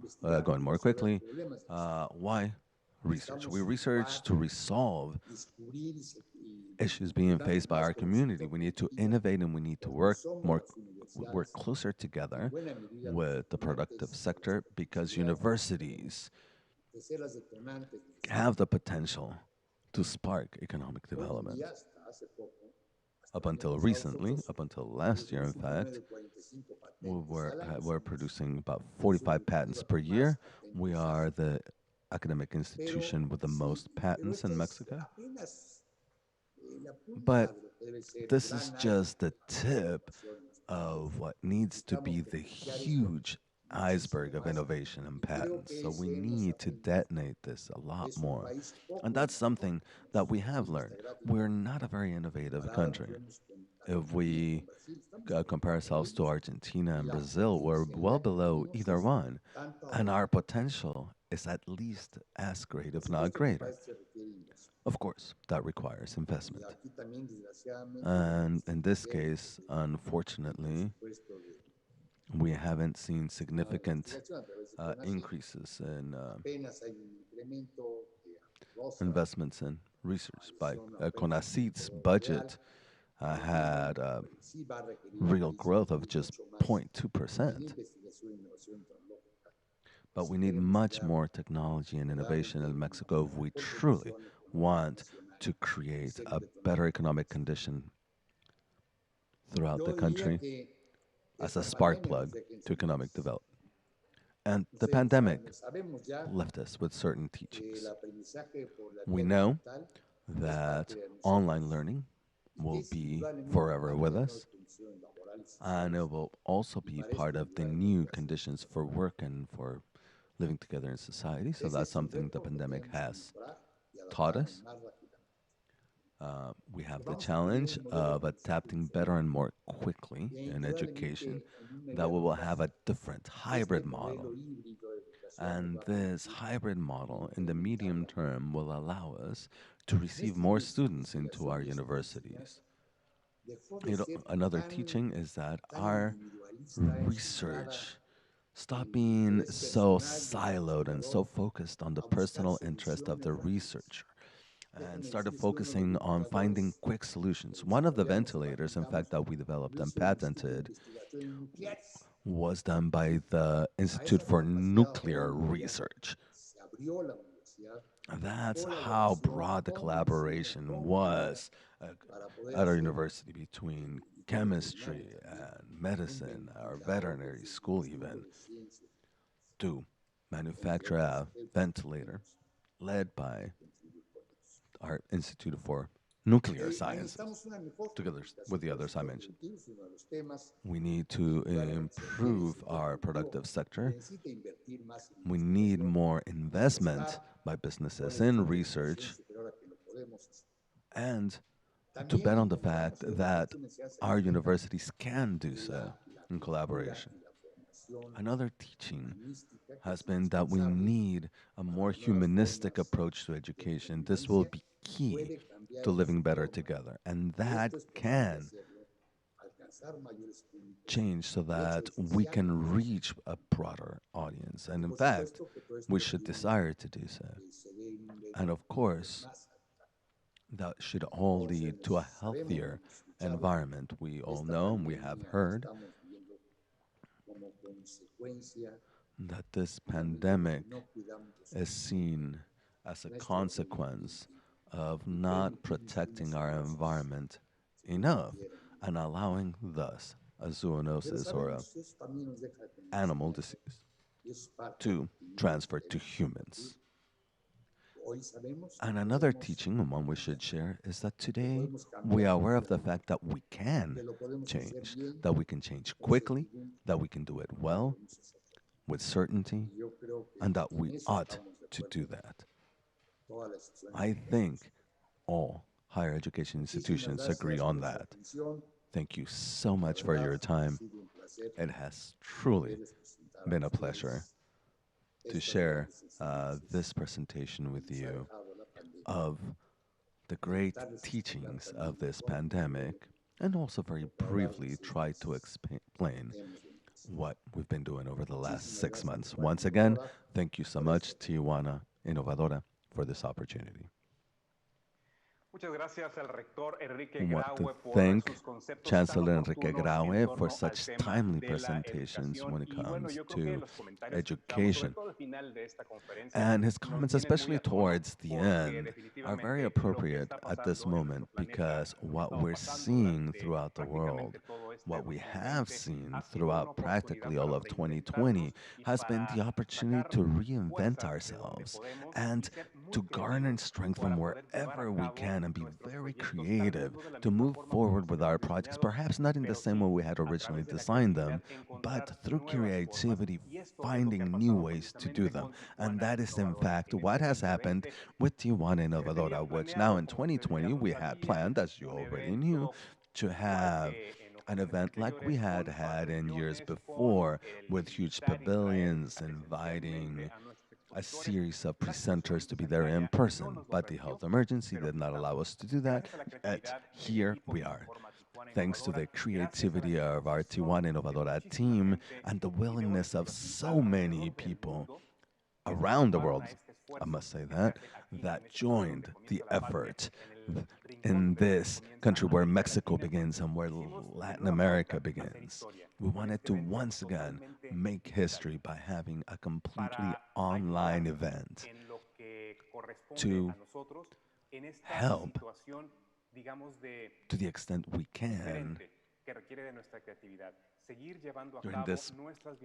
S2: going more quickly, why research? We research to resolve issues being faced by our community. We need to innovate and we need to work closer together with the productive sector because universities have the potential to spark economic development. Up until recently, up until last year, in fact, we're producing about 45 patents per year. We are the academic institution with the most patents in Mexico. But this is just the tip of what needs to be the huge iceberg of innovation and patents. So we need to detonate this a lot more. And that's something that we have learned. We're not a very innovative country. If we compare ourselves to Argentina and Brazil, we're well below either one. And our potential is at least as great, if not greater. Of course, that requires investment. And in this case, unfortunately, we haven't seen significant increases in investments in research. By CONACYT's budget had real growth of just 0.2%. But we need much more technology and innovation in Mexico if we truly want to create a better economic condition throughout the country as a spark plug to economic development. And the pandemic left us with certain teachings. We know that online learning will be forever with us, and it will also be part of the new conditions for work and for living together in society. So that's something the pandemic has taught us. We have the challenge of adapting better and more quickly in education, that we will have a different hybrid model. And this hybrid model in the medium term will allow us to receive more students into our universities. Another teaching is that our research stop being so siloed and so focused on the personal interest of the researcher and started focusing on finding quick solutions. One of the ventilators, in fact, that we developed and patented was done by the Institute for Nuclear Research. That's how broad the collaboration was at our university between chemistry and medicine, our veterinary school even, to manufacture a ventilator led by our Institute for Nuclear Sciences, together with the others I mentioned. We need to improve our productive sector. We need more investment by businesses in research and to bet on the fact that our universities can do so in collaboration. Another teaching has been that we need a more humanistic approach to education. This will be key to living better together. And that can change so that we can reach a broader audience. And in fact, we should desire to do so. And of course, that should all lead to a healthier environment. We all know and we have heard that this pandemic is seen as a consequence of not protecting our environment enough and allowing thus a zoonosis or a animal disease to transfer to humans. And another teaching, and one we should share, is that today we are aware of the fact that we can change, that we can change quickly, that we can do it well, with certainty, and that we ought to do that. I think all higher education institutions agree on that. Thank you so much for your time. It has truly been a pleasure to share this presentation with you of the great teachings of this pandemic, and also very briefly try to explain what we've been doing over the last 6 months. Once again, thank you so much, Tijuana Innovadora, for this opportunity. I want to thank Chancellor Enrique Graue for such timely presentations when it comes to education. And his comments, especially towards the end, are very appropriate at this moment because what we're seeing throughout the world, what we have seen throughout practically all of 2020, has been the opportunity to reinvent ourselves and to garner strength from wherever we can and be very creative to move forward with our projects, perhaps not in the same way we had originally designed them, but through creativity, finding new ways to do them. And that is, in fact, what has happened with Tijuana Innovadora, which now in 2020 we had planned, as you already knew, to have an event like we had had in years before, with huge pavilions inviting a series of presenters to be there in person, but the health emergency did not allow us to do that. Yet here we are. Thanks to the creativity of our Tijuana Innovadora team and the willingness of so many people around the world, I must say that joined the effort in this country where Mexico begins and where Latin America begins. We wanted to once again make history by having a completely online event to help, to the extent we can, during this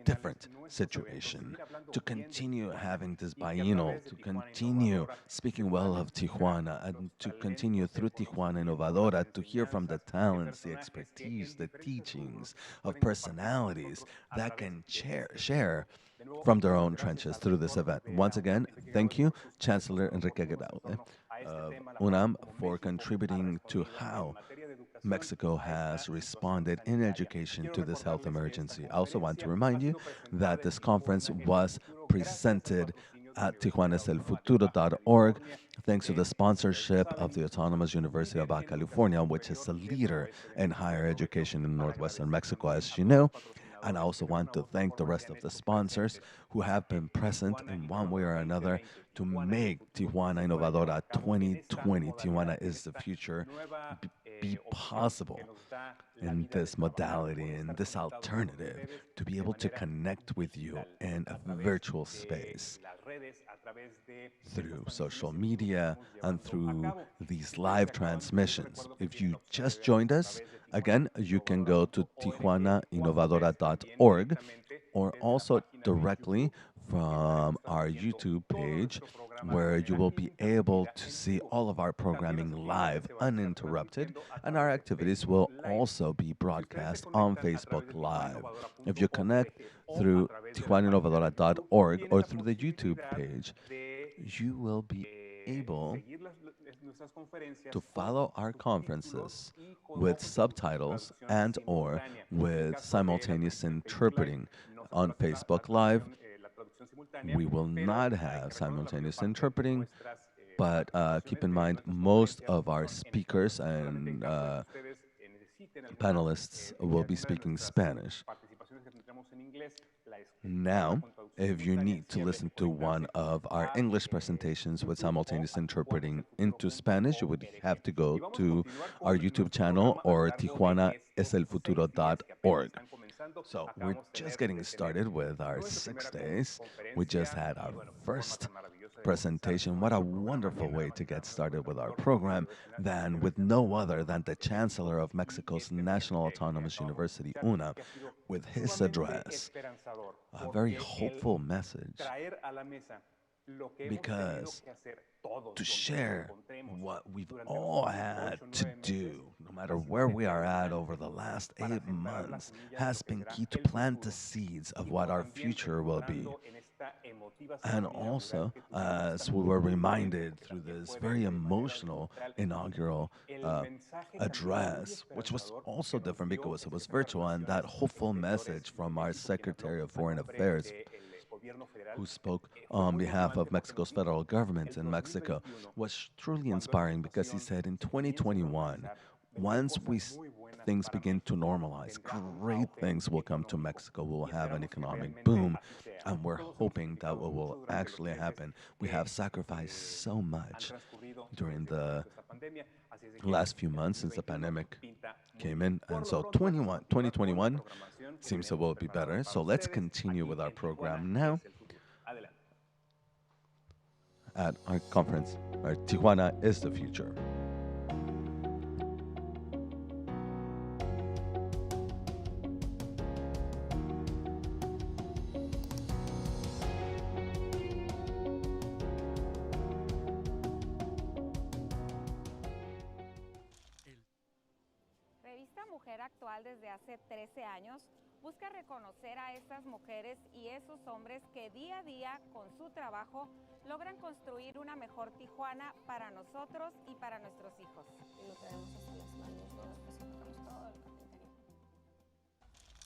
S2: different situation, to continue having this biennial, to continue speaking well of Tijuana, and to continue through Tijuana Innovadora to hear from the talents, the expertise, the teachings of personalities that can share from their own trenches through this event. Once again, thank you, Chancellor Enrique Graue of UNAM, for contributing to how Mexico has responded in education to this health emergency. I also want to remind you that this conference was presented at Futuro.org, thanks to the sponsorship of the Autonomous University of Baja California, which is a leader in higher education in northwestern Mexico, as you know. And I also want to thank the rest of the sponsors who have been present in one way or another to make Tijuana Innovadora 2020, Tijuana is the future, be possible in this modality, in this alternative, to be able to connect with you in a virtual space through social media and through these live transmissions. If you just joined us, again, you can go to tijuanainnovadora.org or also directly from our YouTube page, where you will be able to see all of our programming live, uninterrupted, and our activities will also be broadcast on Facebook Live. If you connect through tijuanainnovadora.org or through the YouTube page, you will be able to follow our conferences with subtitles and or with simultaneous interpreting on Facebook Live. We will not have simultaneous interpreting But keep in mind, most of our speakers and panelists will be speaking Spanish. Now, if you need to listen to one of our English presentations with simultaneous interpreting into Spanish, you would have to go to our YouTube channel or tijuanaeselfuturo.org. So we're just getting started with our 6 days. We just had our first presentation. What a wonderful way to get started with our program than with no other than the Chancellor of Mexico's National Autonomous University, UNA, with his address. A very hopeful message because to share what we've all had to do, no matter where we are at over the last 8 months, has been key to plant the seeds of what our future will be. And also, as we were reminded through this very emotional inaugural address, which was also different because it was virtual, and that hopeful message from our Secretary of Foreign Affairs, who spoke on behalf of Mexico's federal government in Mexico, was truly inspiring because he said in 2021, once things begin to normalize, great things will come to Mexico. We will have an economic boom, and we're hoping that will actually happen. We have sacrificed so much during the last few months since the pandemic came in, and so 2021 seems it will be better. So let's continue with our program now at our conference, our Tijuana is the future.
S9: Revista Mujer Actual desde hace 13 años busca reconocer a estas mujeres y esos hombres que día a día con su trabajo logran construir una mejor Tijuana para nosotros y para nuestros hijos. Y lo traemos hasta las manos, ¿no? Después sacamos todo el carpintería.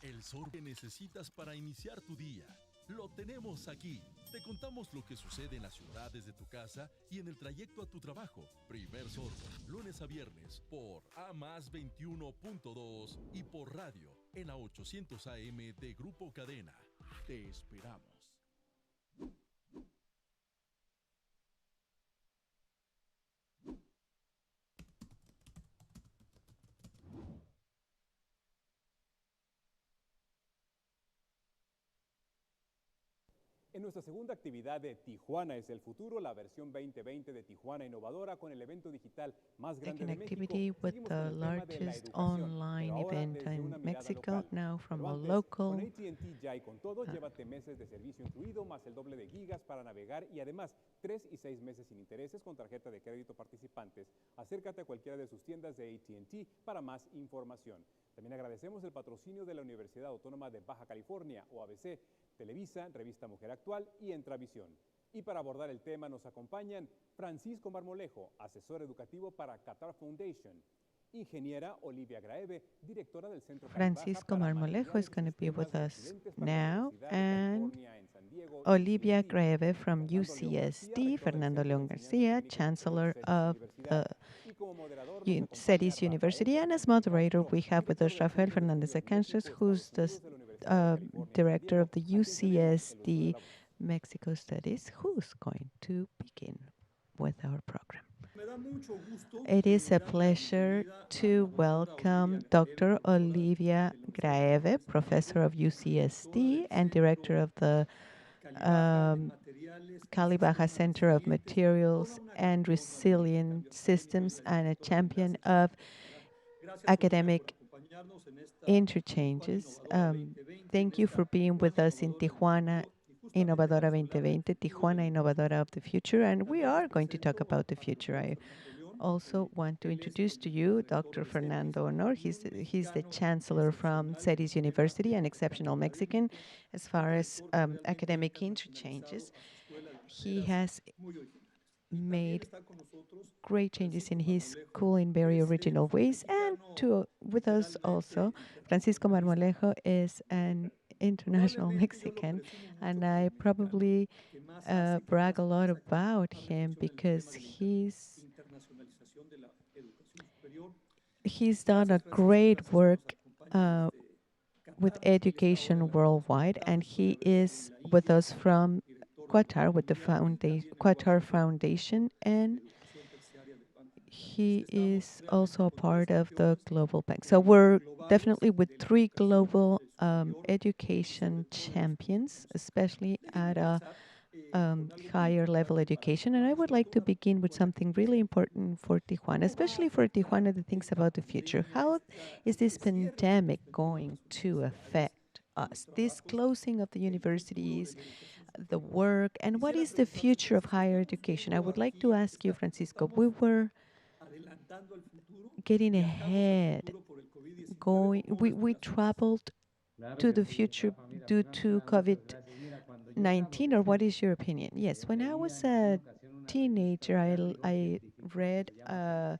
S10: El sorbo que necesitas para iniciar tu día. Lo tenemos aquí. Te contamos lo que sucede en las ciudades de tu casa y en el trayecto a tu trabajo. Primer sorbo, lunes a viernes, por A más 21.2 y por radio, en la 800 AM de Grupo Cadena. Te esperamos.
S5: En nuestra segunda actividad de Tijuana es el futuro, la versión 2020 de Tijuana Innovadora con el evento digital más grande de México.
S8: Activity with the largest online event in Mexico, now from a local.
S5: Con AT&T ya y con todo, llévate meses de servicio incluido, más el doble de gigas para navegar y además 3 y 6 meses sin intereses con tarjeta de crédito participantes. Acércate a cualquiera de sus tiendas de AT&T para más información. También agradecemos el patrocinio de la Universidad Autónoma de Baja California, o ABC, Televisa, Revista Mujer Actual y Entravisión. Y para abordar el tema nos acompañan Francisco Marmolejo, asesor educativo para Qatar Foundation, ingeniera Olivia Graeve, directora del Centro
S8: Francisco Marmolejo is going to be with us now, and Olivia Graeve from UCSD, Fernando León Garcia, Chancellor of the CETIS University, and as moderator we have with us Rafael Fernandez Acanches, who's the director of the UCSD Mexico Studies, who's going to begin with our program. It is a pleasure to welcome Dr. Olivia Graeve, professor of UCSD and director of the Cali Baja Center of Materials and Resilient Systems and a champion of academic interchanges. Thank you for being with us in Tijuana Innovadora 2020, Tijuana Innovadora of the future, and we are going to talk about the future. I also want to introduce to you Dr. Fernando Honor. He's the chancellor from CETIS University, an exceptional Mexican as far as academic interchanges. He has made great changes in his school in very original ways, and with us also, Francisco Marmolejo is an international Mexican, and I probably brag a lot about him because he's done a great work uh, with education worldwide, and he is with us from Qatar with the Qatar Foundation, and he is also a part of the Global Bank. So we're definitely with three global education champions, especially at a higher level education. And I would like to begin with something really important for Tijuana, especially for Tijuana that thinks about the future. How is this pandemic going to affect us? This closing of the universities, the work, and what is the future of higher education? I would like to ask you, Francisco, we were getting ahead, we traveled to the future due to COVID-19, or what is your opinion? Yes, when I was a teenager, I read a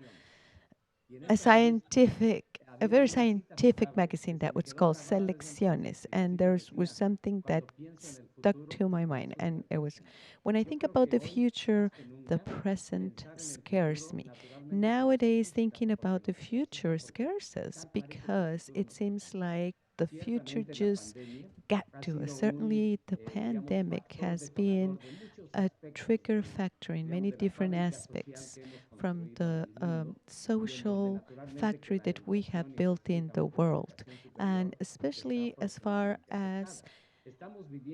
S8: very scientific magazine that was called Selecciones, and there was something that stuck to my mind, and it was, when I think about the future, the present scares me. Nowadays, thinking about the future scares us because it seems like the future just got to us. Certainly, the pandemic has been a trigger factor in many different aspects, from the social factory that we have built in the world, and especially as far as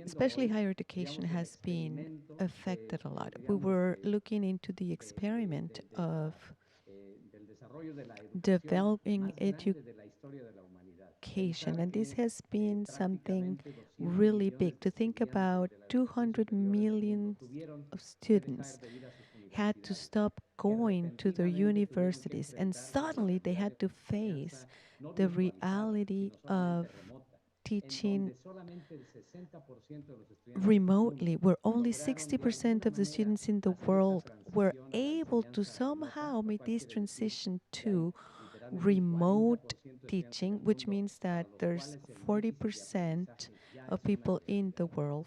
S8: especially higher education has been affected a lot. We were looking into the experiment of developing education, and this has been something really big. To think about 200 million of students had to stop going to their universities, and suddenly they had to face the reality of teaching remotely, where only 60% of the students in the world were able to somehow make this transition to remote teaching, which means that there's 40% of people in the world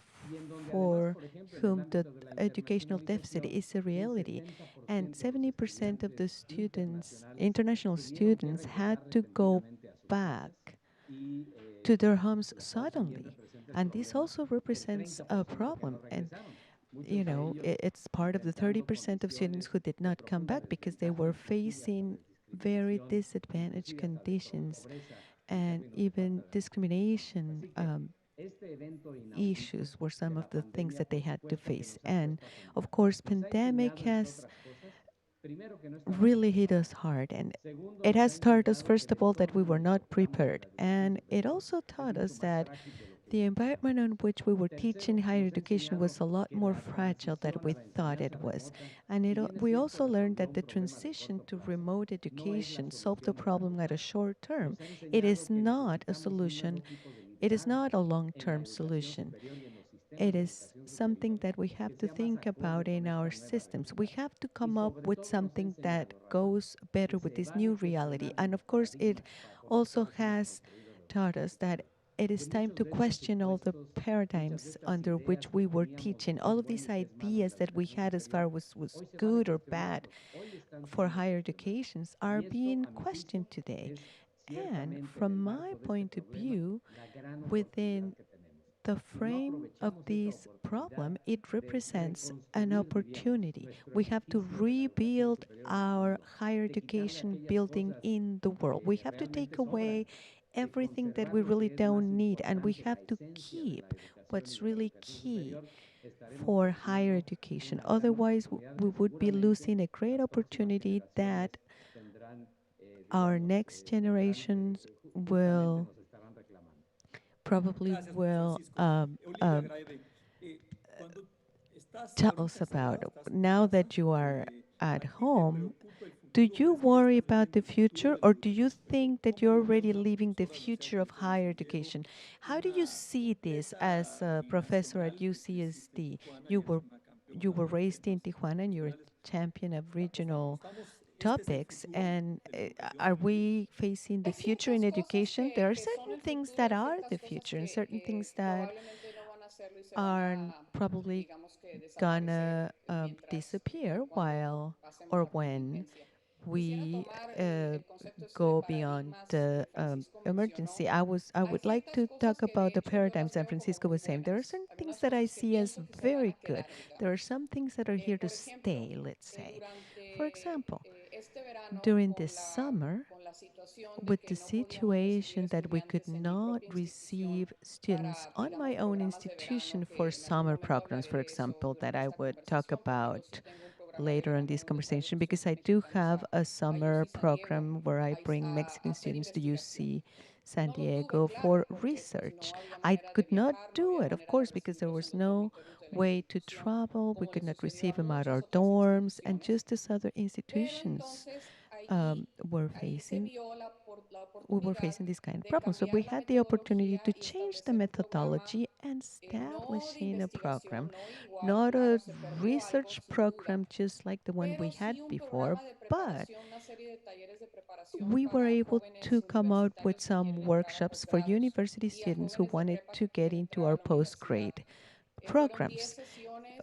S8: for whom the educational deficit is a reality. And 70% of the students, international students, had to go back to their homes suddenly. And this also represents a problem. And it's part of the 30% of students who did not come back because they were facing very disadvantaged conditions and even discrimination issues were some of the things that they had to face. And of course, pandemic has really hit us hard, and it has taught us, first of all, that we were not prepared, and it also taught us that the environment in which we were teaching higher education was a lot more fragile than we thought it was. And we also learned that the transition to remote education solved the problem at a short term. It is not a solution. It is not a long-term solution. It is something that we have to think about in our systems. We have to come up with something that goes better with this new reality. And of course, it also has taught us that it is time to question all the paradigms under which we were teaching. All of these ideas that we had as far was good or bad for higher educations are being questioned today. And from my point of view, within the frame of this problem, it represents an opportunity. We have to rebuild our higher education building in the world. We have to take away everything that we really don't need, and we have to keep what's really key for higher education. Otherwise, we would be losing a great opportunity that our next generations will probably will tell us about. Now that you are at home, do you worry about the future, or do you think that you're already living the future of higher education? How do you see this as a professor at UCSD? You were you were raised in Tijuana, and you're a champion of regional topics. And are we facing the future in education? There are certain things that are the future and certain things that are probably gonna disappear while or when we go beyond the emergency. I would like to talk about the paradigm San Francisco was saying. There are certain things that I see as very good. There are some things that are here to stay, let's say. For example, during this summer, with the situation that we could not receive students on my own institution for summer programs, for example, that I would talk about later in this conversation, because I do have a summer program where I bring Mexican students to UC San Diego for research. I could not do it, of course, because there was no way to travel. We could not receive them at our dorms, and just as other institutions were facing, we were facing this kind of problem. So we had the opportunity to change the methodology and establishing a program, not a research program just like the one we had before, but we were able to come out with some workshops for university students who wanted to get into our post-grade programs.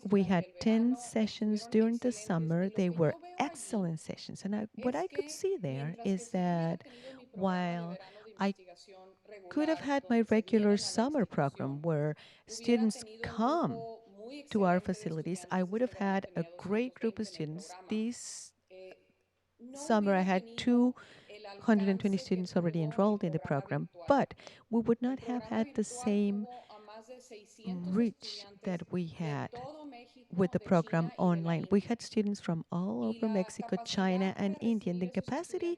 S8: We had 10 sessions during the summer. They were excellent sessions. And what I could see there is that while I could have had my regular summer program where students come to our facilities, I would have had a great group of students. This summer, I had 220 students already enrolled in the program, but we would not have had the same reach that we had with the program online. We had students from all over Mexico, China, and India. And the capacity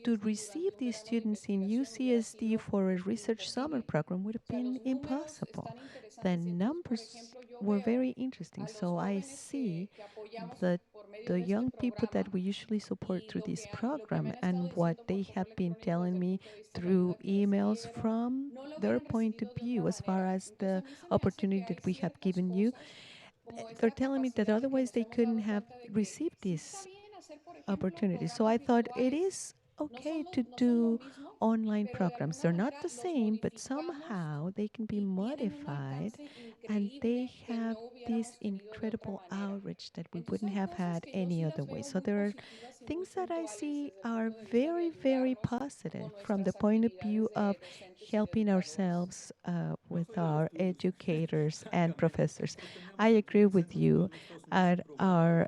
S8: to receive these students in UCSD for a research summer program would have been impossible. The numbers were very interesting. So I see that the young people that we usually support through this program and what they have been telling me through emails from their point of view as far as the opportunity that we have given you, they're telling me that otherwise they couldn't have received this opportunity. So I thought it is okay to do online programs. They're not the same, but somehow they can be modified and they have this incredible outreach that we wouldn't have had any other way. So there are things that I see are very, very positive from the point of view of helping ourselves with our educators and professors. I agree with you. At our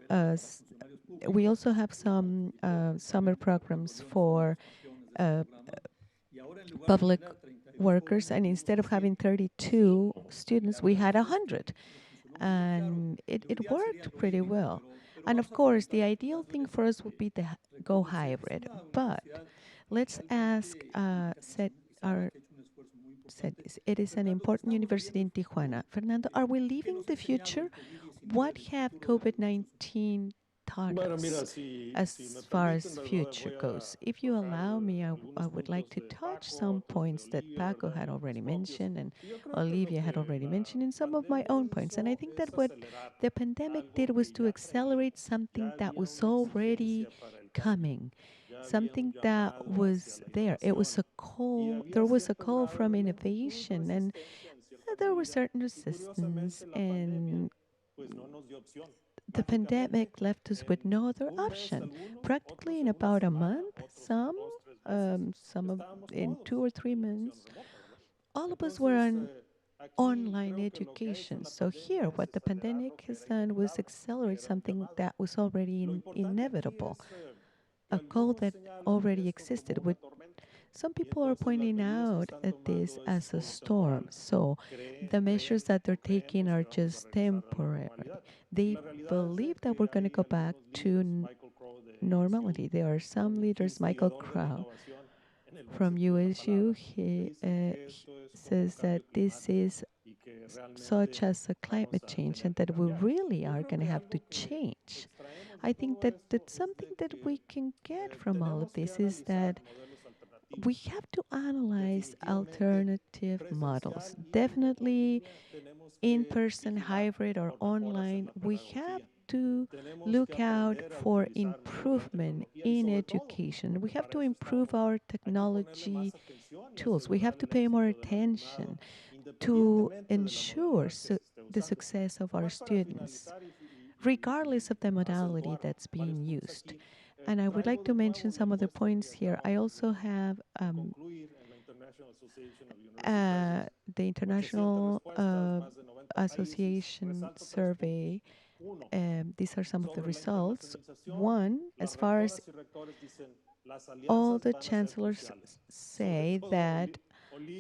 S8: we also have some summer programs for public workers, and instead of having 32 students, we had 100, and it worked pretty well. And of course, the ideal thing for us would be to go hybrid, but let's ask, said this. It is an important university in Tijuana. Fernando, are we leaving the future? What have COVID-19 taught us as far as future goes? If you allow me, I would like to touch some points that Paco had already mentioned and Olivia had already mentioned, and some of my own points. And I think that what the pandemic did was to accelerate something that was already coming, something that was there. It was a call, there was a call from innovation, and there was certain resistance, and the pandemic left us with no other option. Practically in about a month, some of in 2 or 3 months, all of us were on online education. So here, what the pandemic has done was accelerate something that was already inevitable, a call that already existed. With some people are pointing out at this as a storm. So the measures that they're taking are just temporary. They believe that we're going to go back to normality. There are some leaders, Michael Crow from USU, he says that this is such as a climate change and that we really are going to have to change. I think that that's something that we can get from all of this is that we have to analyze alternative models. Definitely in person, hybrid, or online, we have to look out for improvement in education. We have to improve our technology tools. We have to pay more attention to ensure the success of our students, regardless of the modality that's being used. And I would like to mention some other points here. I also have the International Association survey. These are some of the results. One, as far as all the chancellors say that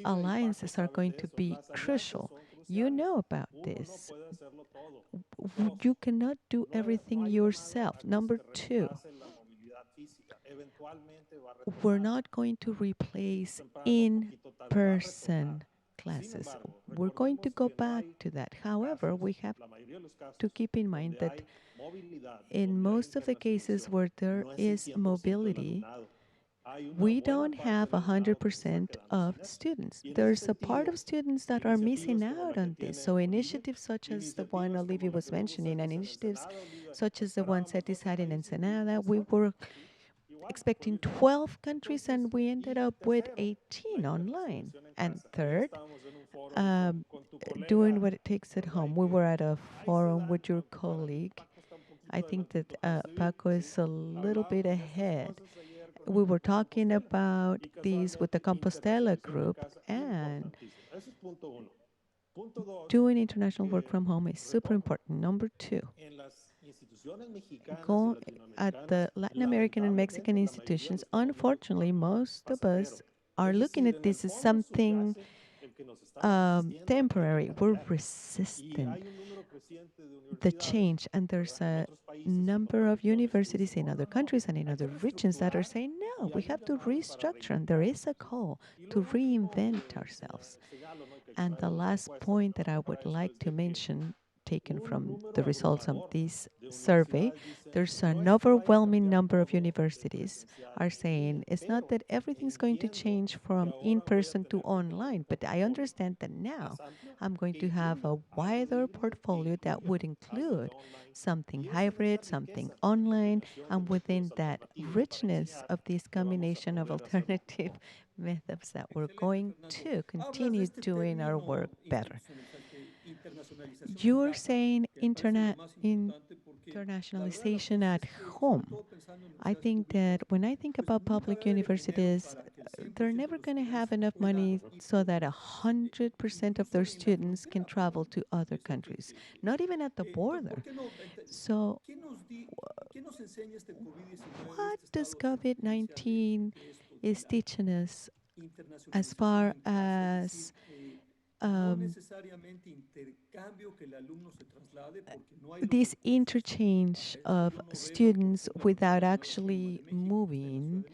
S8: alliances are going to be crucial. You know about this. You cannot do everything yourself. Number two, we're not going to replace in-person classes. We're going to go back to that. However, we have to keep in mind that in most of the cases where there is mobility, we don't have 100% of students. There's a part of students that are missing out on this. So initiatives such as the one Olivia was mentioning, and initiatives such as the one CETIS had in Ensenada, we were expecting 12 countries and we ended up with 18 online. And third, doing what it takes at home. We were at a forum with your colleague. I think that Paco is a little bit ahead. We were talking about these with the Compostela group, and doing international work from home is super important. Number two, go at the Latin American and Mexican institutions. Unfortunately, most of us are looking at this as something temporary. We're resisting the change, and there's a number of universities in other countries and in other regions that are saying, no, we have to restructure, and there is a call to reinvent ourselves. And the last point that I would like to mention, taken from the results of this survey, there's an overwhelming number of universities are saying it's not that everything's going to change from in-person to online, but I understand that now I'm going to have a wider portfolio that would include something hybrid, something online, and within that richness of this combination of alternative methods that we're going to continue doing our work better. You're saying internationalization at home. I think that when I think about public universities, they're never going to have enough money so that 100% of their students can travel to other countries, not even at the border. So what does COVID-19 is teaching us as far as this interchange of students without actually moving,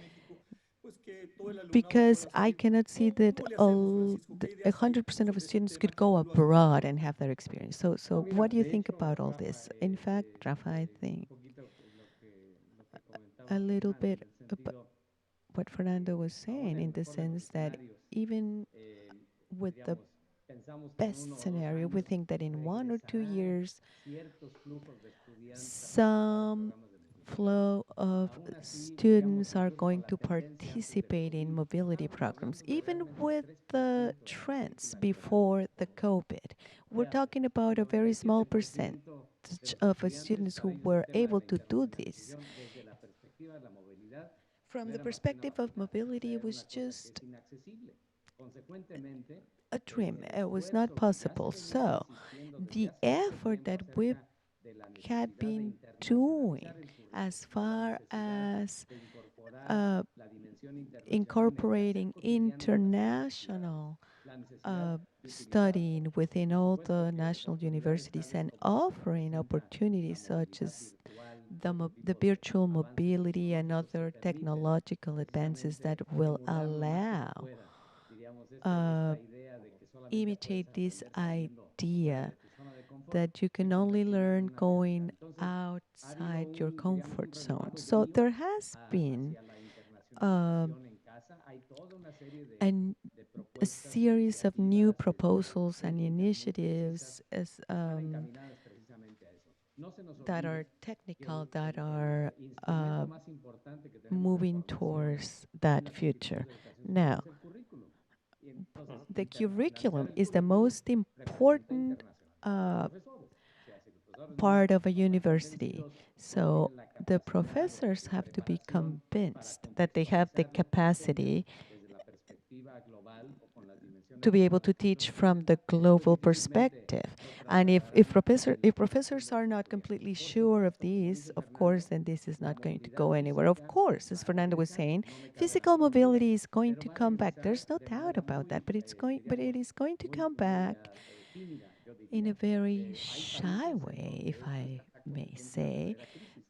S8: because I cannot see that 100% of students could go abroad and have that experience. So what do you think about all this? In fact, Rafa, I think a little bit about what Fernando was saying, in the sense that even with the best scenario, we think that in 1 or 2 years, some flow of students are going to participate in mobility programs, even with the trends before the COVID. We're talking about a very small percentage of students who were able to do this. From the perspective of mobility, it was just a dream. It was not possible. So the effort that we've had been doing as far as incorporating international studying within all the national universities and offering opportunities such as the virtual mobility and other technological advances that will allow imitate this idea that you can only learn going outside your comfort zone. So there has been an a series of new proposals and initiatives as, that are technical, that are moving towards that future. Now, the curriculum is the most important part of a university. So the professors have to be convinced that they have the capacity to be able to teach from the global perspective. And if professors are not completely sure of these, of course, then this is not going to go anywhere. Of course, as Fernando was saying, physical mobility is going to come back. There's no doubt about that, but it is going to come back in a very shy way, if I may say.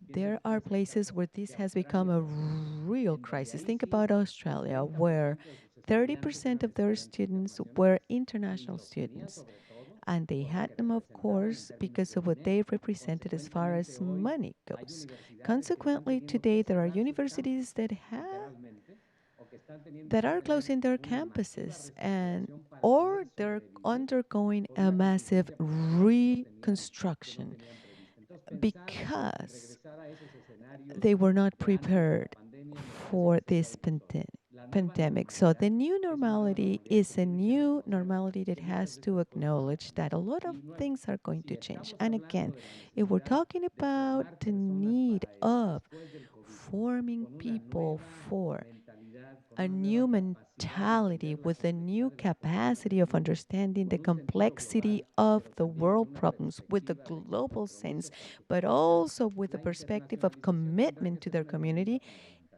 S8: There are places where this has become a real crisis. Think about Australia, where 30% of their students were international students. And they had them, of course, because of what they represented as far as money goes. Consequently, today there are universities that are closing their campuses and or they're undergoing a massive reconstruction because they were not prepared for this pandemic. So the new normality is a new normality that has to acknowledge that a lot of things are going to change. And again, if we're talking about the need of forming people for a new mentality with a new capacity of understanding the complexity of the world problems with the global sense, but also with the perspective of commitment to their community,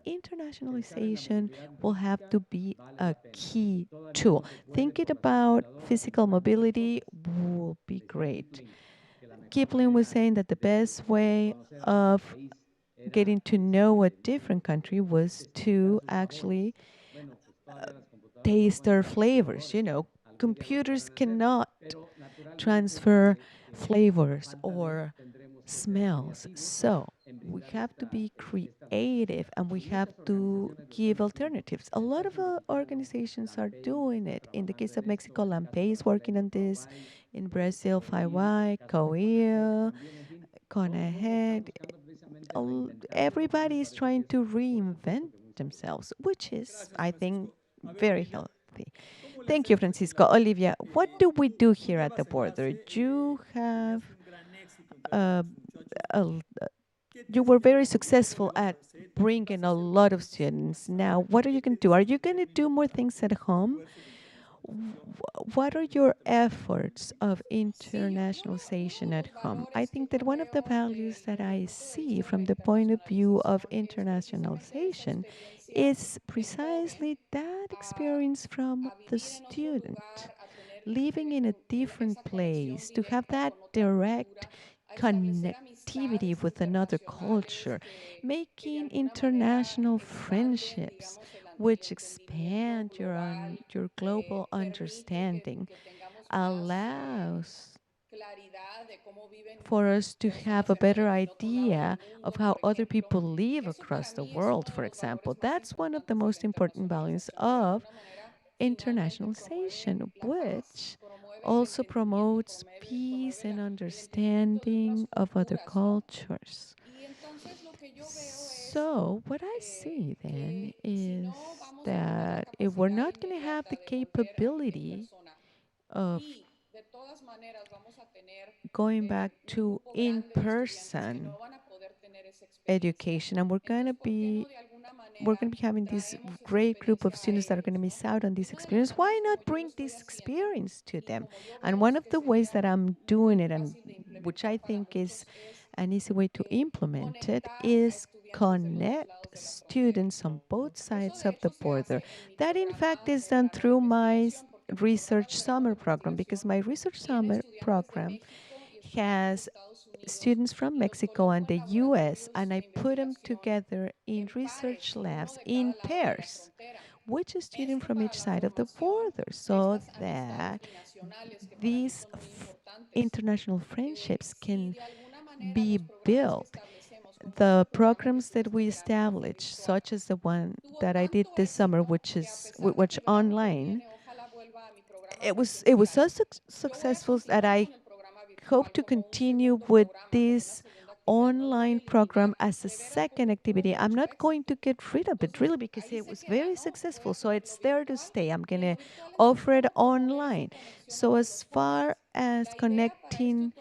S8: internationalization will have to be a key tool. Thinking about physical mobility will be great. Kipling was saying that the best way of getting to know a different country was to actually taste their flavors. You know, computers cannot transfer flavors or smells. So we have to be creative and we have to give alternatives. A lot of organizations are doing it. In the case of Mexico, Lampe is working on this. In Brazil, FIY, COIA, CONAHED, everybody is trying to reinvent themselves, which is, I think, very healthy. Thank you, Francisco. Olivia, what do we do here at the border? You have uh, a, you were very successful at bringing a lot of students. Now, what are you going to do? Are you going to do more things at home? What are your efforts of internationalization at home? I think that one of the values that I see from the point of view of internationalization is precisely that experience from the student, living in a different place, to have that direct connectivity with another culture, making international friendships which expand your global understanding, allows for us to have a better idea of how other people live across the world, for example. That's one of the most important values of internationalization, which also promotes peace and understanding of other cultures. So, what I see then is that if we're not going to have the capability of going back to in-person education, and we're going to be having this great group of students that are going to miss out on this experience. Why not bring this experience to them? And one of the ways that I'm doing it, and which I think is an easy way to implement it, is connect students on both sides of the border. That, in fact, is done through my research summer program, because my research summer program has students from Mexico and the US, and I put them together in research labs in pairs, with a student from each side of the border, so that these international friendships can be built. The programs that we established, such as the one that I did this summer, which online, it was so successful that I hope to continue with this online program as a second activity. I'm not going to get rid of it really because it was very successful. So it's there to stay. I'm going to offer it online. So as far as connecting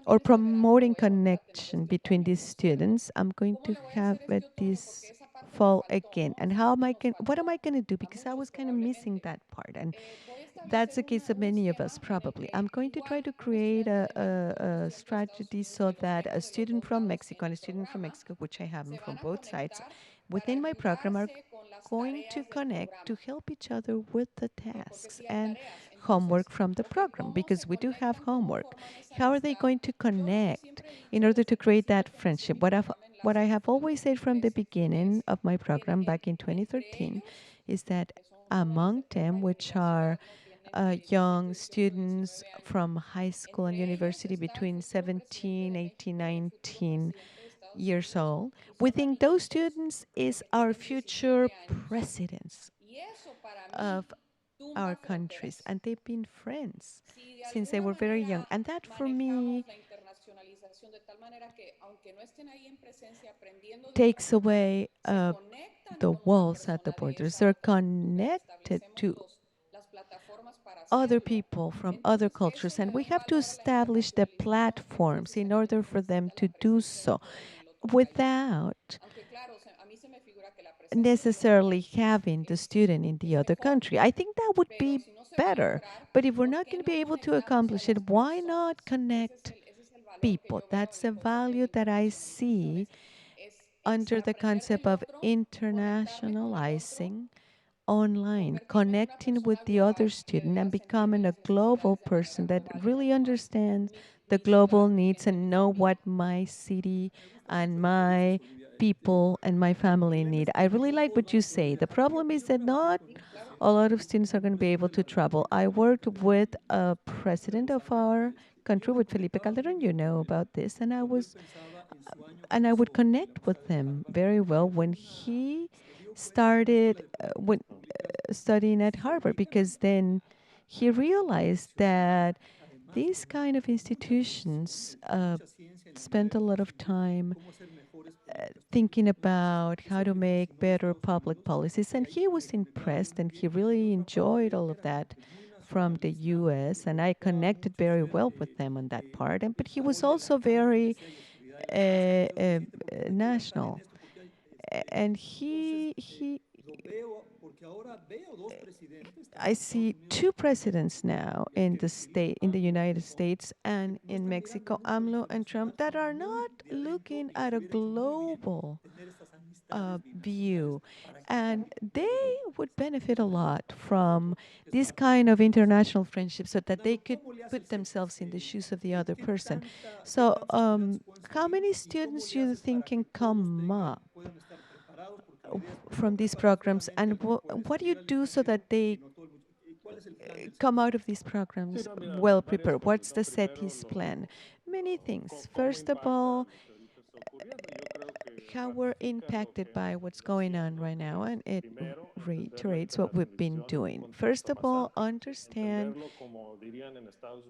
S8: or promoting connection between these students, I'm going to have it this fall again. And what am I going to do? Because I was kind of missing that part. And that's the case of many of us, probably. I'm going to try to create a strategy so that a student from Mexico and a student from Mexico, which I have them from both sides, within my program are going to connect to help each other with the tasks and homework from the program, because we do have homework. How are they going to connect in order to create that friendship? What I have always said from the beginning of my program back in 2013 is that among them, which are young students from high school and university between 17, 18, 19 years old. Within those students is our future presidents of our countries, and they've been friends since they were very young. And that for me takes away the walls at the borders. They're connected to other people from other cultures, and we have to establish the platforms in order for them to do so without necessarily having the student in the other country. I think that would be better. But if we're not going to be able to accomplish it, why not connect people? That's a value that I see under the concept of internationalizing online, connecting with the other student and becoming a global person that really understands the global needs and know what my city and my people and my family need. I really like what you say. The problem is that not a lot of students are going to be able to travel. I worked with a president of our country, with Felipe Calderon, you know about this, and I would connect with him very well when he started when studying at Harvard, because then he realized that these kind of institutions spent a lot of time thinking about how to make better public policies, and he was impressed and he really enjoyed all of that from the US, and I connected very well with them on that part. And but he was also very national, and I see two presidents now in the United States and in Mexico, AMLO and Trump, that are not looking at a global view, and they would benefit a lot from this kind of international friendship, so that they could put themselves in the shoes of the other person. So, how many students do you think can come up from these programs, and what do you do so that they come out of these programs well prepared? What's the SETI's plan? Many things. First of all, how we're impacted by what's going on right now, and it reiterates what we've been doing. First of all, understand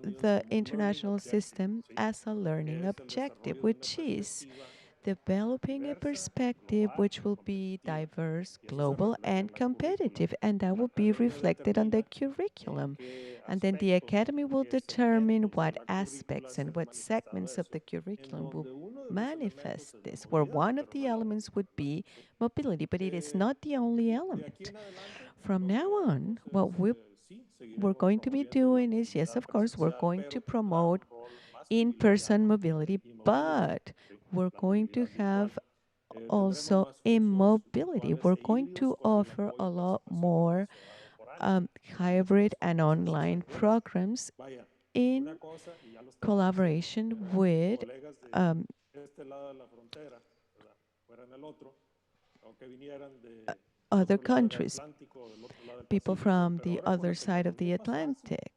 S8: the international system as a learning objective, which is developing a perspective which will be diverse, global, and competitive, and that will be reflected on the curriculum. And then the academy will determine what aspects and what segments of the curriculum will manifest this, where one of the elements would be mobility, but it is not the only element. From now on, what we're going to be doing is, yes, of course, we're going to promote in-person mobility, but we're going to have also immobility. We're going to offer a lot more hybrid and online programs in collaboration with other countries, people from the other side of the Atlantic.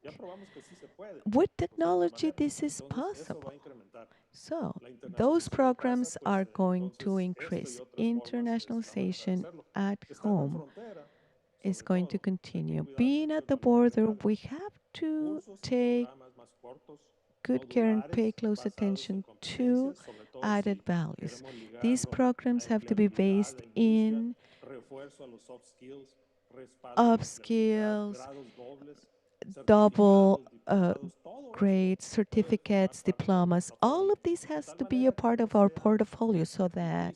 S8: With technology, this is possible. So those programs are going to increase. Internationalization at home is going to continue. Being at the border, we have to take good care and pay close attention to added values. These programs have to be based in upskills, double grades, certificates, diplomas. All of these has to be a part of our portfolio so that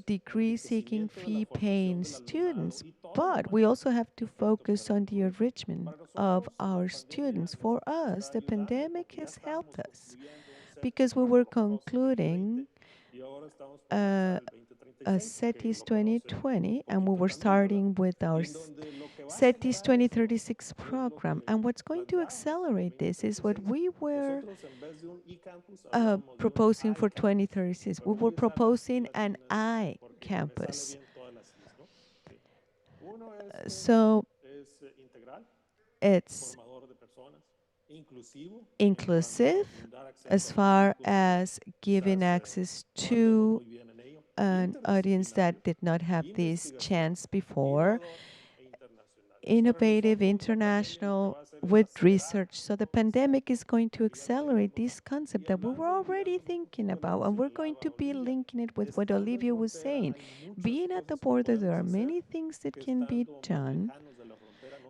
S8: degree-seeking, fee-paying students, but we also have to focus on the enrichment of our students. For us, the pandemic has helped us because we were concluding a CETIS 2020, and we were starting with our CETIS 2036 program. And what's going to accelerate this is what we were proposing for 2036. We were proposing an I campus. So it's inclusive as far as giving access to an audience that did not have this chance before, innovative, international, with research. So the pandemic is going to accelerate this concept that we were already thinking about, and we're going to be linking it with what Olivia was saying. Being at the border, there are many things that can be done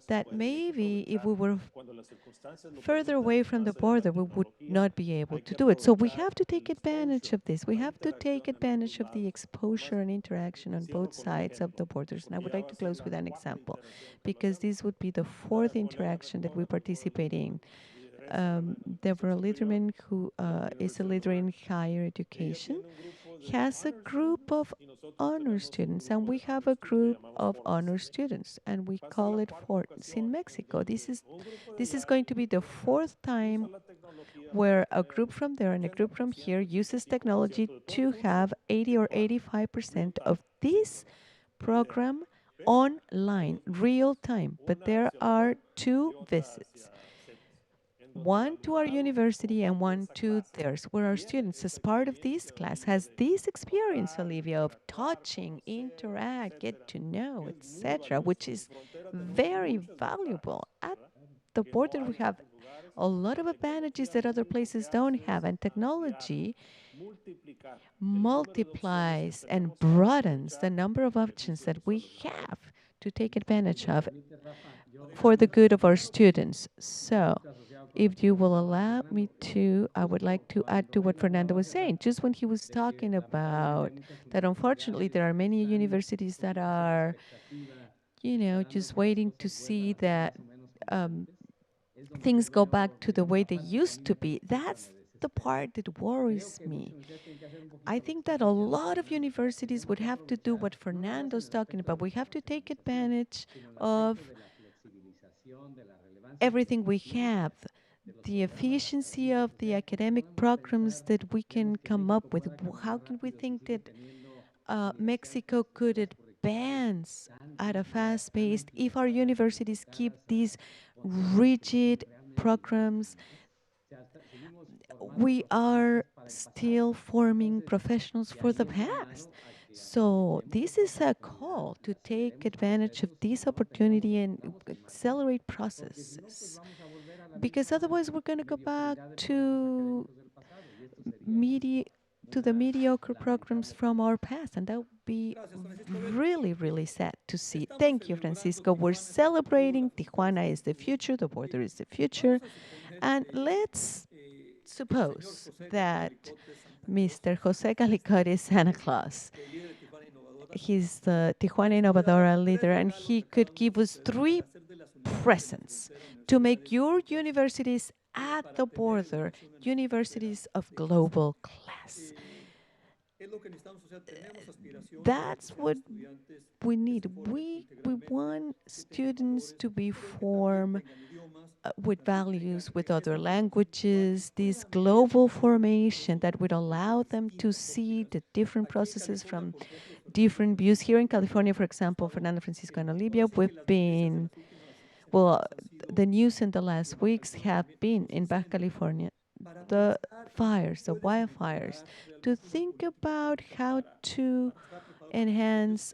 S8: that maybe if we were further away from the border, we would not be able to do it. So we have to take advantage of this. We have to take advantage of the exposure and interaction on both sides of the borders. And I would like to close with an example, because this would be the fourth interaction that we participate in. Deborah Liderman, who is a leader in higher education, has a group of honor students, and we have a group of honor students, and we call it Forts in Mexico. This is going to be the fourth time where a group from there and a group from here uses technology to have 80 or 85% of this program online, real time. But there are two visits, one to our university and one to theirs, where our students, as part of this class, has this experience, Olivia, of touching, interact, get to know, etc., which is very valuable. At the border, we have a lot of advantages that other places don't have, and technology multiplies and broadens the number of options that we have to take advantage of for the good of our students. So if you will allow me to, I would like to add to what Fernando was saying. Just when he was talking about that, unfortunately, there are many universities that are, just waiting to see that things go back to the way they used to be. That's the part that worries me. I think that a lot of universities would have to do what Fernando's talking about. We have to take advantage of everything we have, the efficiency of the academic programs that we can come up with. How can we think that Mexico could advance at a fast pace if our universities keep these rigid programs? We are still forming professionals for the past. So this is a call to take advantage of this opportunity and accelerate processes, because otherwise we're going to go back to the mediocre programs from our past, and that would be really, really sad to see. Thank you, Francisco. We're celebrating Tijuana is the future, the border is the future, and let's suppose that Mr. Jose Calicut is Santa Claus. He's the Tijuana Innovadora leader, and he could give us 3 presents to make your universities at the border universities of global class. That's what we need. We want students to be formed with values, with other languages, this global formation that would allow them to see the different processes from different views. Here in California, for example, Fernando, Francisco, and Olivia, we've been, well, the news in the last weeks have been in Baja California, the fires, the wildfires, to think about how to enhance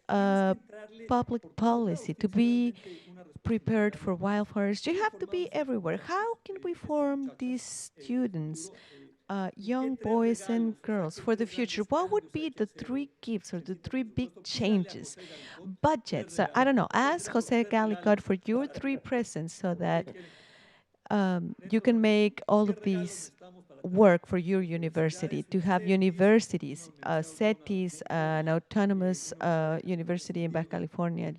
S8: public policy, to be prepared for wildfires. You have to be everywhere. How can we form these students, young boys and girls, for the future? What would be the three gifts or the three big changes? Budgets. I don't know. Ask Jose Galicot for your three presents so that you can make all of these work for your university, to have universities, CETIS, an autonomous university in Baja California,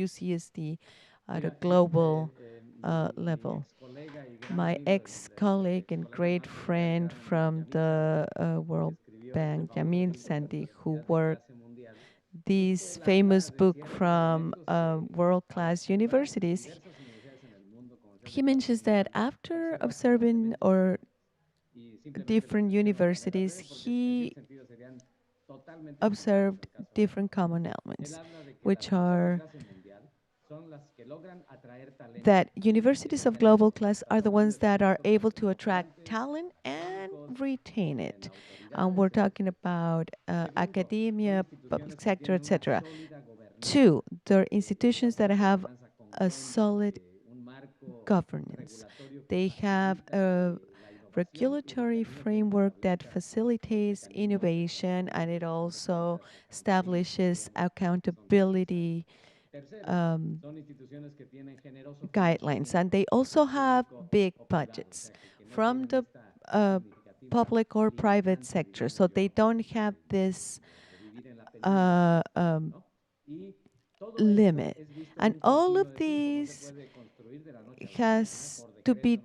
S8: UCSD, at a global level. My ex-colleague and great friend from the World Bank, Yamil Sandy, who worked this famous book from world-class universities, he mentions that after observing or different universities, he observed different common elements, which are that universities of global class are the ones that are able to attract talent and retain it. We're talking about academia, public sector, etc. Two, they're institutions that have a solid governance. They have a regulatory framework that facilitates innovation, and it also establishes accountability guidelines. And they also have big budgets from the public or private sector. So they don't have this limit. And all of these has to be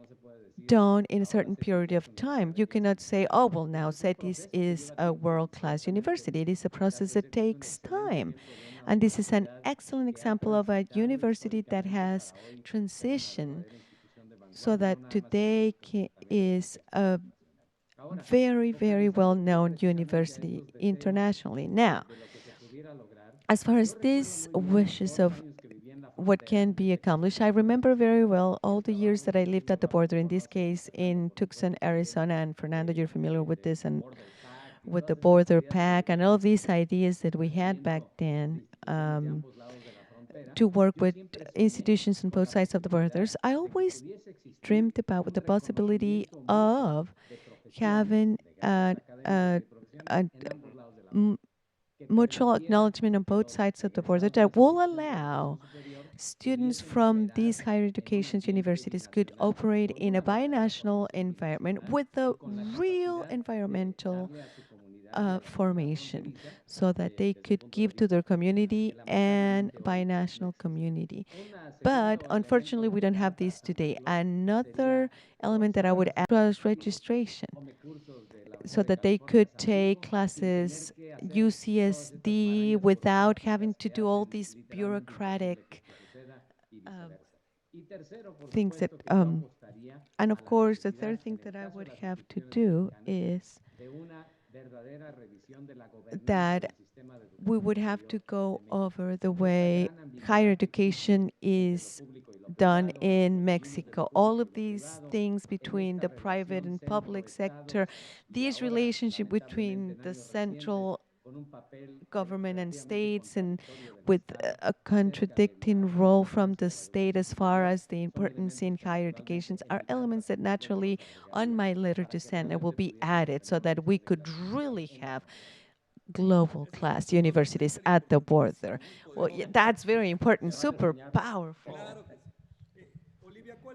S8: done in a certain period of time. You cannot say, oh, well, now CETIS is a world-class university. It is a process that takes time. And this is an excellent example of a university that has transitioned so that today is a very, very well-known university internationally. Now, as far as these wishes of what can be accomplished, I remember very well all the years that I lived at the border, in this case in Tucson, Arizona, and Fernando, you're familiar with this, and with the border pack and all these ideas that we had back then to work with institutions on both sides of the borders. I always dreamed about the possibility of having a mutual acknowledgement on both sides of the border that will allow students from these higher education universities could operate in a binational environment with a real environmental formation so that they could give to their community and binational community. But unfortunately, we don't have this today. Another element that I would add was registration so that they could take classes UCSD without having to do all these bureaucratic things that, and of course, the third thing that I would have to do is that we would have to go over the way higher education is done in Mexico. All of these things between the private and public sector, this relationship between the central government and states, and with a contradicting role from the state as far as the importance in higher educations, are elements that naturally on my letter to Senate will be added so that we could really have global class universities at the border. Well, yeah, that's very important, super powerful.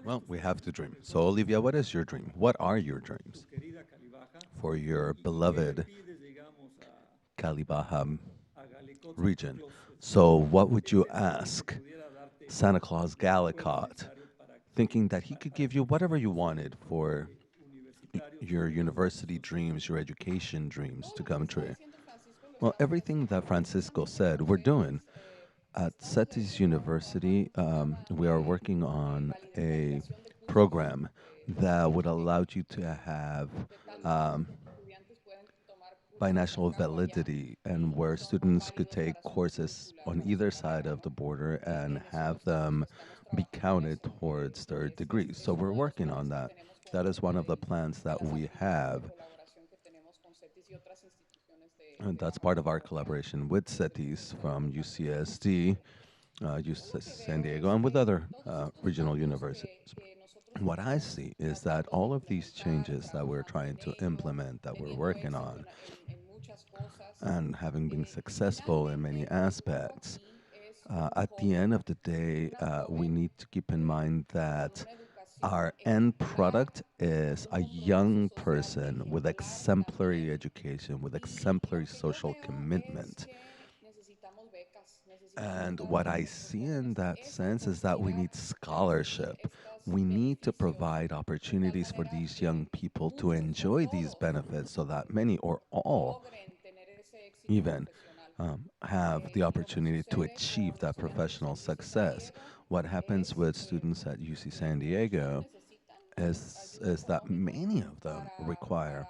S2: Well, we have to dream. So, Olivia, what is your dream? What are your dreams for your beloved Cali Baja region? So, what would you ask Santa Claus Gallicott, thinking that he could give you whatever you wanted for your university dreams, your education dreams to come true? Well, everything that Francisco said, we're doing. At CETIS University, we are working on a program that would allow you to have binational validity, and where students could take courses on either side of the border and have them be counted towards their degrees. So we're working on that. That is one of the plans that we have. And that's part of our collaboration with CETIS from UCSD. UC San Diego, and with other regional universities. What I see is that all of these changes that we're trying to implement, that we're working on, and having been successful in many aspects, at the end of the day, we need to keep in mind that our end product is a young person with exemplary education, with exemplary social commitment. And what I see in that sense is that we need scholarship. We need to provide opportunities for these young people to enjoy these benefits so that many or all even have the opportunity to achieve that professional success. What happens with students at UC San Diego is that many of them require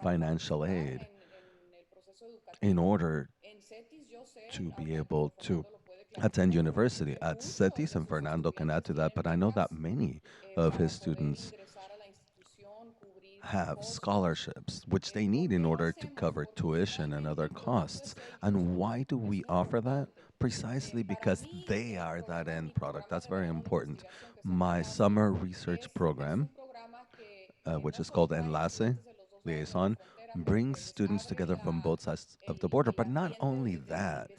S2: financial aid in order to be able to attend university at CETIS, and Fernando can add to that, but I know that many of his students have scholarships, which they need in order to cover tuition and other costs. And why do we offer that? Precisely because they are that end product. That's very important. My summer research program, which is called Enlace, Liaison, brings students together from both sides of the border. But not only that,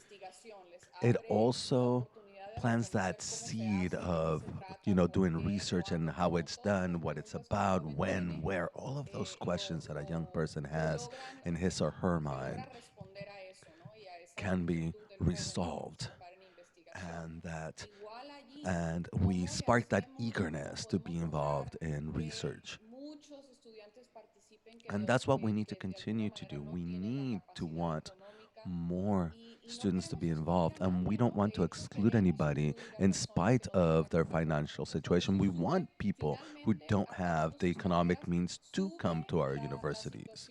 S2: it also plants that seed of doing research and how it's done, what it's about, when, where, all of those questions that a young person has in his or her mind can be resolved, and we spark that eagerness to be involved in research. And that's what we need to continue to do. We need to want more students to be involved, and we don't want to exclude anybody in spite of their financial situation. We want people who don't have the economic means to come to our universities.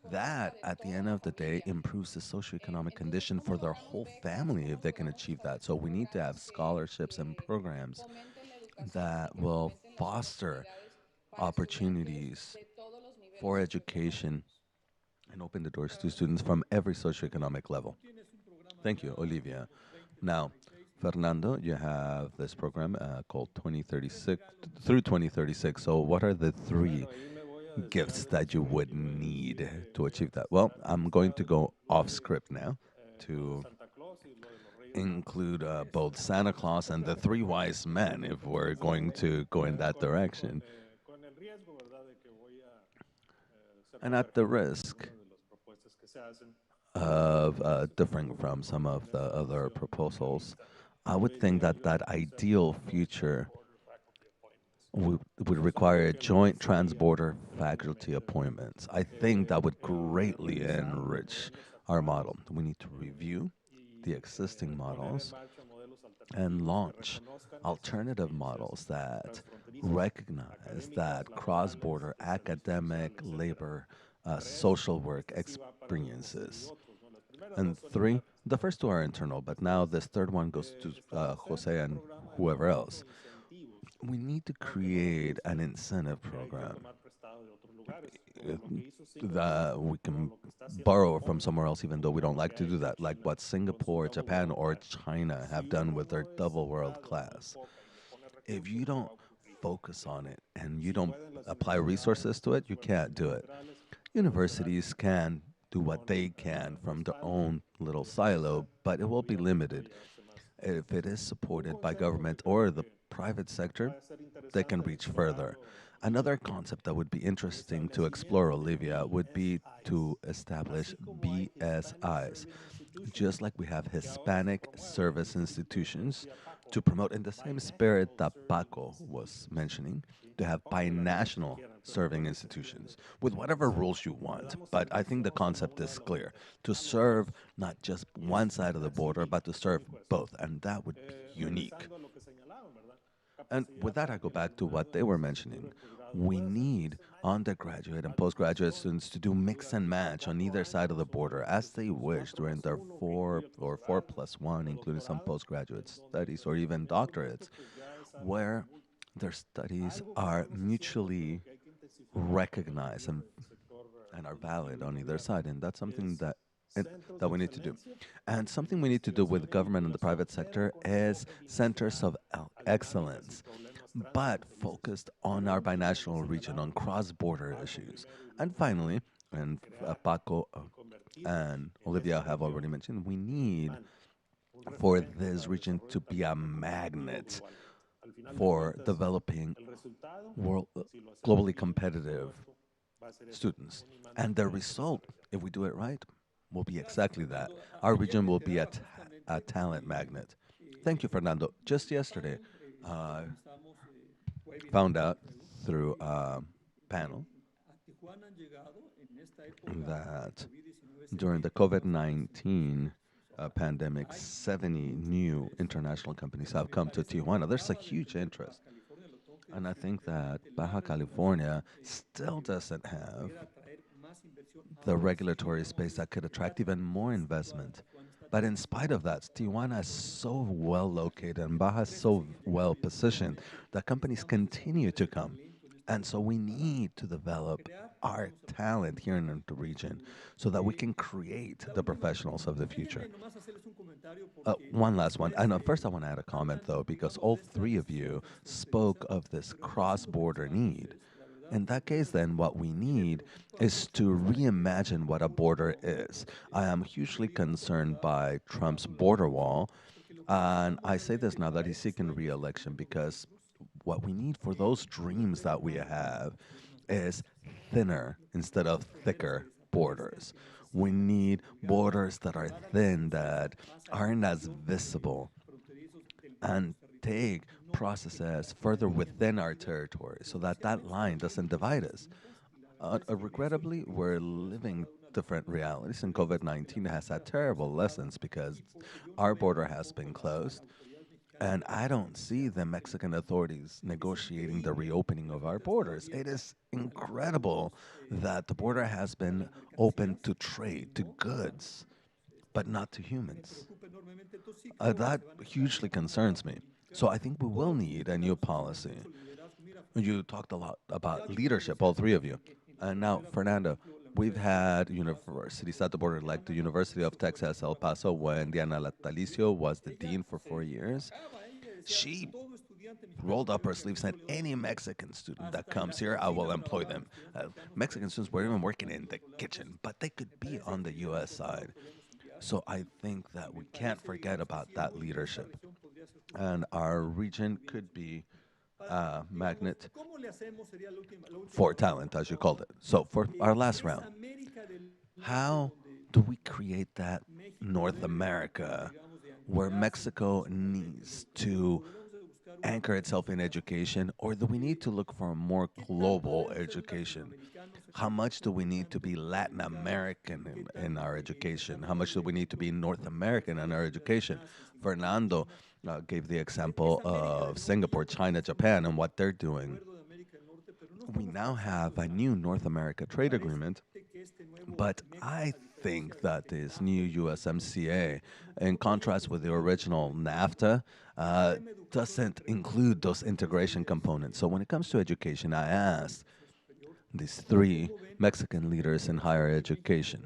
S2: That, at the end of the day, improves the socioeconomic condition for their whole family if they can achieve that. So we need to have scholarships and programs that will foster opportunities for education and open the doors to students from every socioeconomic level. Thank you, Olivia. Now, Fernando, you have this program called 2036 through 2036. So, what are the three gifts that you would need to achieve that? Well, I'm going to go off script now to include both Santa Claus and the three wise men if we're going to go in that direction. And at the risk of differing from some of the other proposals, I would think that that ideal future would require joint transborder faculty appointments. I think that would greatly enrich our model. We need to review the existing models and launch alternative models that recognize that cross border academic, labor, social work experiences. And three, the first two are internal, but now this third one goes to Jose and whoever else. We need to create an incentive program that we can borrow from somewhere else, even though we don't like to do that, like what Singapore, Japan, or China have done with their double world class. If you don't focus on it and you don't apply resources to it, you can't do it. Universities can do what they can from their own little silo, but it will be limited. If it is supported by government or the private sector, they can reach further. Another concept that would be interesting to explore, Olivia, would be to establish BSIs, just like we have Hispanic service institutions, to promote in the same spirit that Paco was mentioning, to have binational serving institutions with whatever rules you want. But I think the concept is clear to serve not just one side of the border, but to serve both, and that would be unique. And with that, I go back to what they were mentioning. We need undergraduate and postgraduate students to do mix and match on either side of the border as they wish during their 4 or 4+1, including some postgraduate studies or even doctorates, where their studies are mutually recognized and are valid on either side. And that's something that that we need to do. And something we need to do with government and the private sector is centers of excellence, but focused on our binational region, on cross-border issues. And finally, and Paco and Olivia have already mentioned, we need for this region to be a magnet for developing world, globally competitive students. And the result, if we do it right, will be exactly that. Our region will be a talent magnet. Thank you, Fernando. Just yesterday, I found out through a panel that during the COVID-19 pandemic, 70 new international companies have come to Tijuana. There's a huge interest. And I think that Baja California still doesn't have the regulatory space that could attract even more investment. But in spite of that, Tijuana is so well located and Baja is so well positioned that companies continue to come. And so we need to develop our talent here in the region so that we can create the professionals of the future. One last one. I know, first I want to add a comment though, because all three of you spoke of this cross-border need. In that case, then, what we need is to reimagine what a border is. I am hugely concerned by Trump's border wall, and I say this now that he's seeking re-election because what we need for those dreams that we have is thinner instead of thicker borders. We need borders that are thin, that aren't as visible, and take processes further within our territory so that that line doesn't divide us. Regrettably, we're living different realities, and COVID-19 has had terrible lessons because our border has been closed, and I don't see the Mexican authorities negotiating the reopening of our borders. It is incredible that the border has been open to trade, to goods, but not to humans. That hugely concerns me. So I think we will need a new policy. You talked a lot about leadership, all three of you. And now, Fernando, we've had universities at the border, like the University of Texas, El Paso, when Diana Latalicio was the dean for 4 years. She rolled up her sleeves and said, any Mexican student that comes here, I will employ them. Mexican students were even working in the kitchen, but they could be on the U.S. side. So I think that we can't forget about that leadership. And our region could be a magnet for talent, as you called it. So for our last round, how do we create that North America where Mexico needs to anchor itself in education, or do we need to look for a more global education? How much do we need to be Latin American in our education? How much do we need to be North American in our education? Fernando gave the example of Singapore, China, Japan, and what they're doing. We now have a new North America trade agreement, but I think that this new USMCA, in contrast with the original NAFTA, doesn't include those integration components. So when it comes to education, I asked these three Mexican leaders in higher education.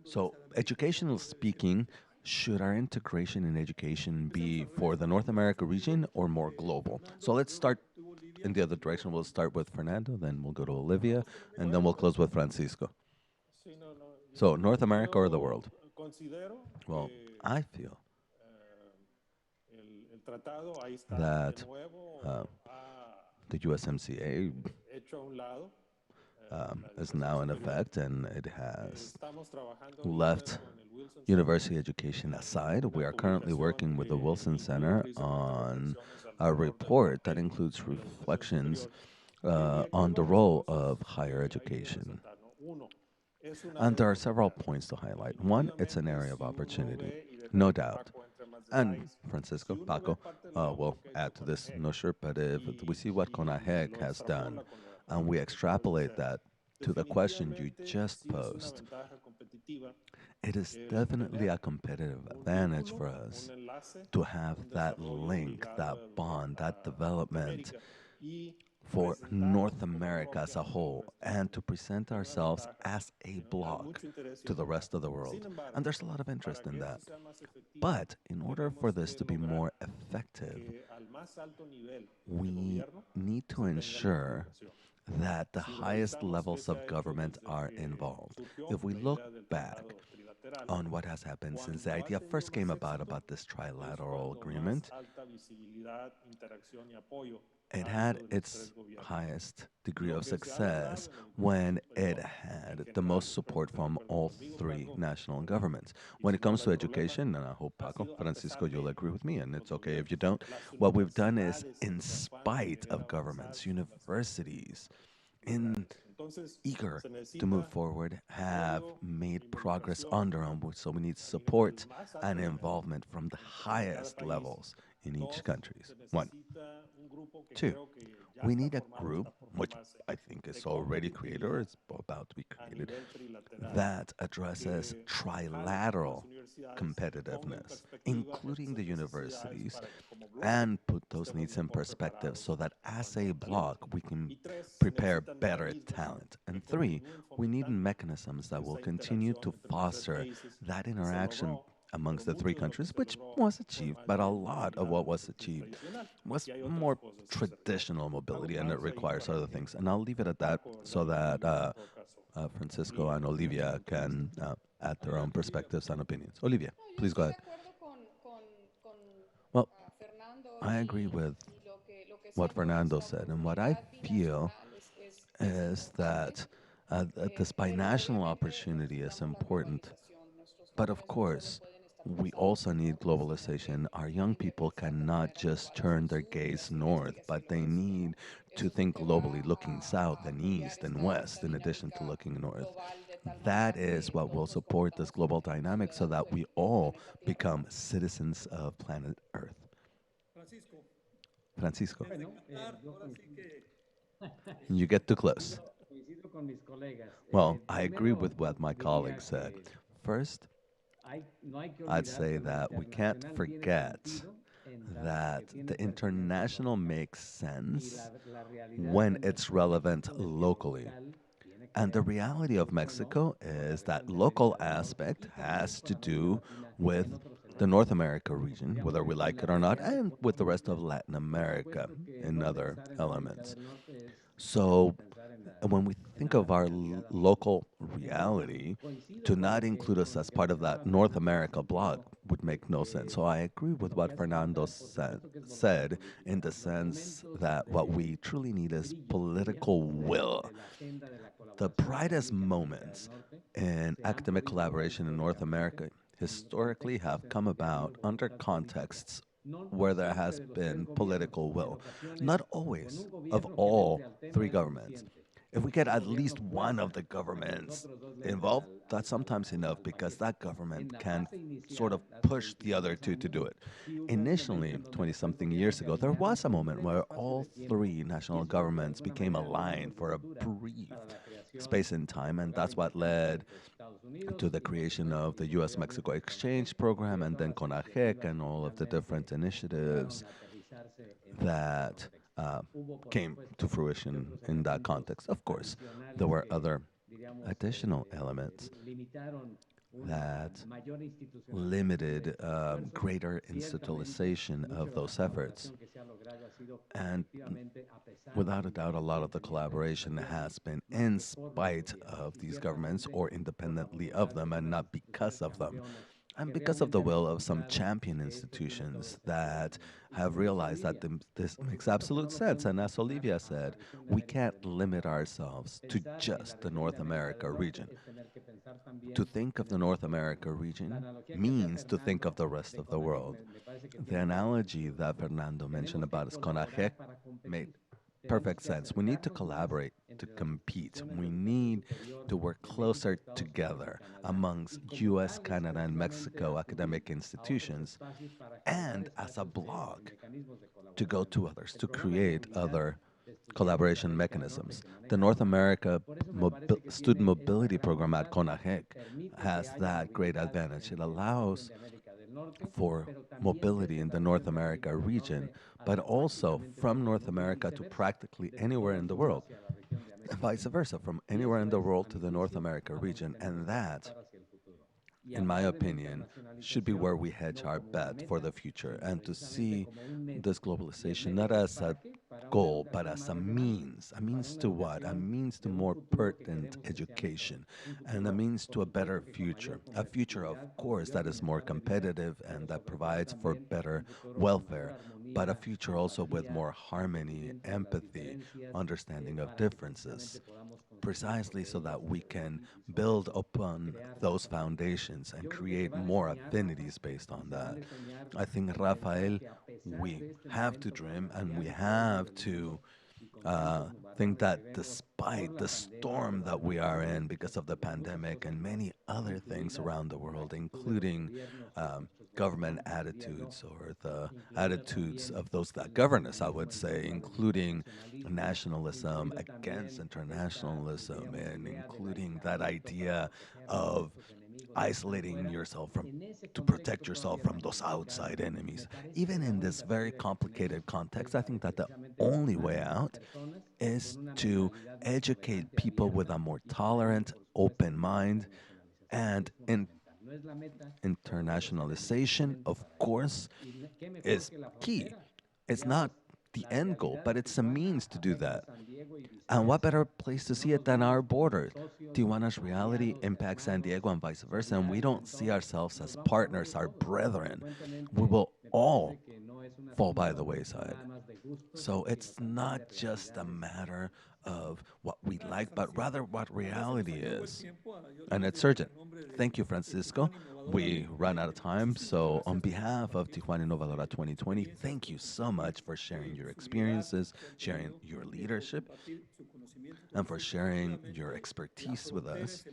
S2: So educational speaking, should our integration in education be for the North America region or more global? So let's start in the other direction. We'll start with Fernando, then we'll go to Olivia, and then we'll close with Francisco. So North America or the world? Well, I feel that the USMCA is now in effect, and it has left university education aside. We are currently working with the Wilson Center on a report that includes reflections on the role of higher education. And there are several points to highlight. One, it's an area of opportunity, no doubt. And Francisco, Paco, will add to this, no sure, but if we see what CONAHEC has done, and we extrapolate that to the question you just posed, it is definitely a competitive advantage for us to have that link, that bond, that development for North America as a whole and to present ourselves as a bloc to the rest of the world. And there's a lot of interest in that. But in order for this to be more effective, we need to ensure that the highest levels of government are involved. If we look back on what has happened since the idea first came about this trilateral agreement, it had its highest degree of success when it had the most support from all three national governments. When it comes to education, and I hope Paco, Francisco, you'll agree with me, and it's okay if you don't, what we've done is, in spite of governments, universities, eager to move forward, have made progress on their own. So we need support and involvement from the highest levels in each country. One. Two, we need a group, which I think is already created or is about to be created, that addresses trilateral competitiveness, including the universities, and put those needs in perspective so that as a bloc we can prepare better talent. And three, we need mechanisms that will continue to foster that interaction amongst the three countries, which was achieved, but a lot of what was achieved was more traditional mobility, and it requires other things. And I'll leave it at that so that Francisco and Olivia can add their own perspectives and opinions. Olivia, please go ahead. Well, I agree with what Fernando said, and what I feel is that this binational opportunity is important. But of course, we also need globalization. Our young people cannot just turn their gaze north, but they need to think globally, looking south and east and west, in addition to looking north. That is what will support this global dynamic so that we all become citizens of planet Earth. Francisco. You get too close. Well, I agree with what my colleague said. First, I'd say that we can't forget that the international makes sense when it's relevant locally. And the reality of Mexico is that local aspect has to do with the North America region, whether we like it or not, and with the rest of Latin America in other elements. So when we think of our local reality, to not include us as part of that North America bloc would make no sense. So I agree with what Fernando said in the sense that what we truly need is political will. The brightest moments in academic collaboration in North America historically have come about under contexts where there has been political will. Not always of all three governments. If we get at least one of the governments involved, that's sometimes enough because that government can sort of push the other two to do it. Initially, 20-something years ago, there was a moment where all three national governments became aligned for a brief space in time, and that's what led to the creation of the U.S.-Mexico Exchange Program and then CONAGEC and all of the different initiatives that came to fruition in that context. Of course, there were other additional elements that limited greater institutionalization of those efforts. And without a doubt, a lot of the collaboration has been in spite of these governments or independently of them and not because of them. And because of the will of some champion institutions that have realized that this makes absolute sense. And as Olivia said, we can't limit ourselves to just the North America region. To think of the North America region means to think of the rest of the world. The analogy that Fernando mentioned about CONAGEC made perfect sense. We need to collaborate to compete. We need to work closer together amongst US, Canada, and Mexico academic institutions and as a bloc to go to others, to create other collaboration mechanisms. The North America Student Mobility Program at CONAGEC has that great advantage. It allows for mobility in the North America region, but also from North America to practically anywhere in the world, and vice versa, from anywhere in the world to the North America region. And that, in my opinion, should be where we hedge our bet for the future, and to see this globalization not as a goal, but as a means. A means to what? A means to more pertinent education, and a means to a better future. A future, of course, that is more competitive and that provides for better welfare, but a future also with more harmony, empathy, understanding of differences, precisely so that we can build upon those foundations and create more affinities based on that. I think, Rafael, we have to dream and we have to think that despite the storm that we are in because of the pandemic and many other things around the world, including government attitudes or the attitudes of those that govern us, I would say, including nationalism against internationalism and including that idea of isolating yourself from to protect yourself from those outside enemies. Even in this very complicated context, I think that the only way out is to educate people with a more tolerant, open mind, and internationalization, of course, is key. It's not the end goal, but it's a means to do that. And what better place to see it than our borders? Tijuana's reality impacts San Diego and vice versa, and we don't see ourselves as partners, our brethren. We will all fall by the wayside. So it's not just a matter of what we like, but rather what reality is. And it's urgent. Thank you, Francisco. We run out of time, so on behalf of Tijuana Innovadora 2020, thank you so much for sharing your experiences, sharing your leadership, and for sharing your expertise with us.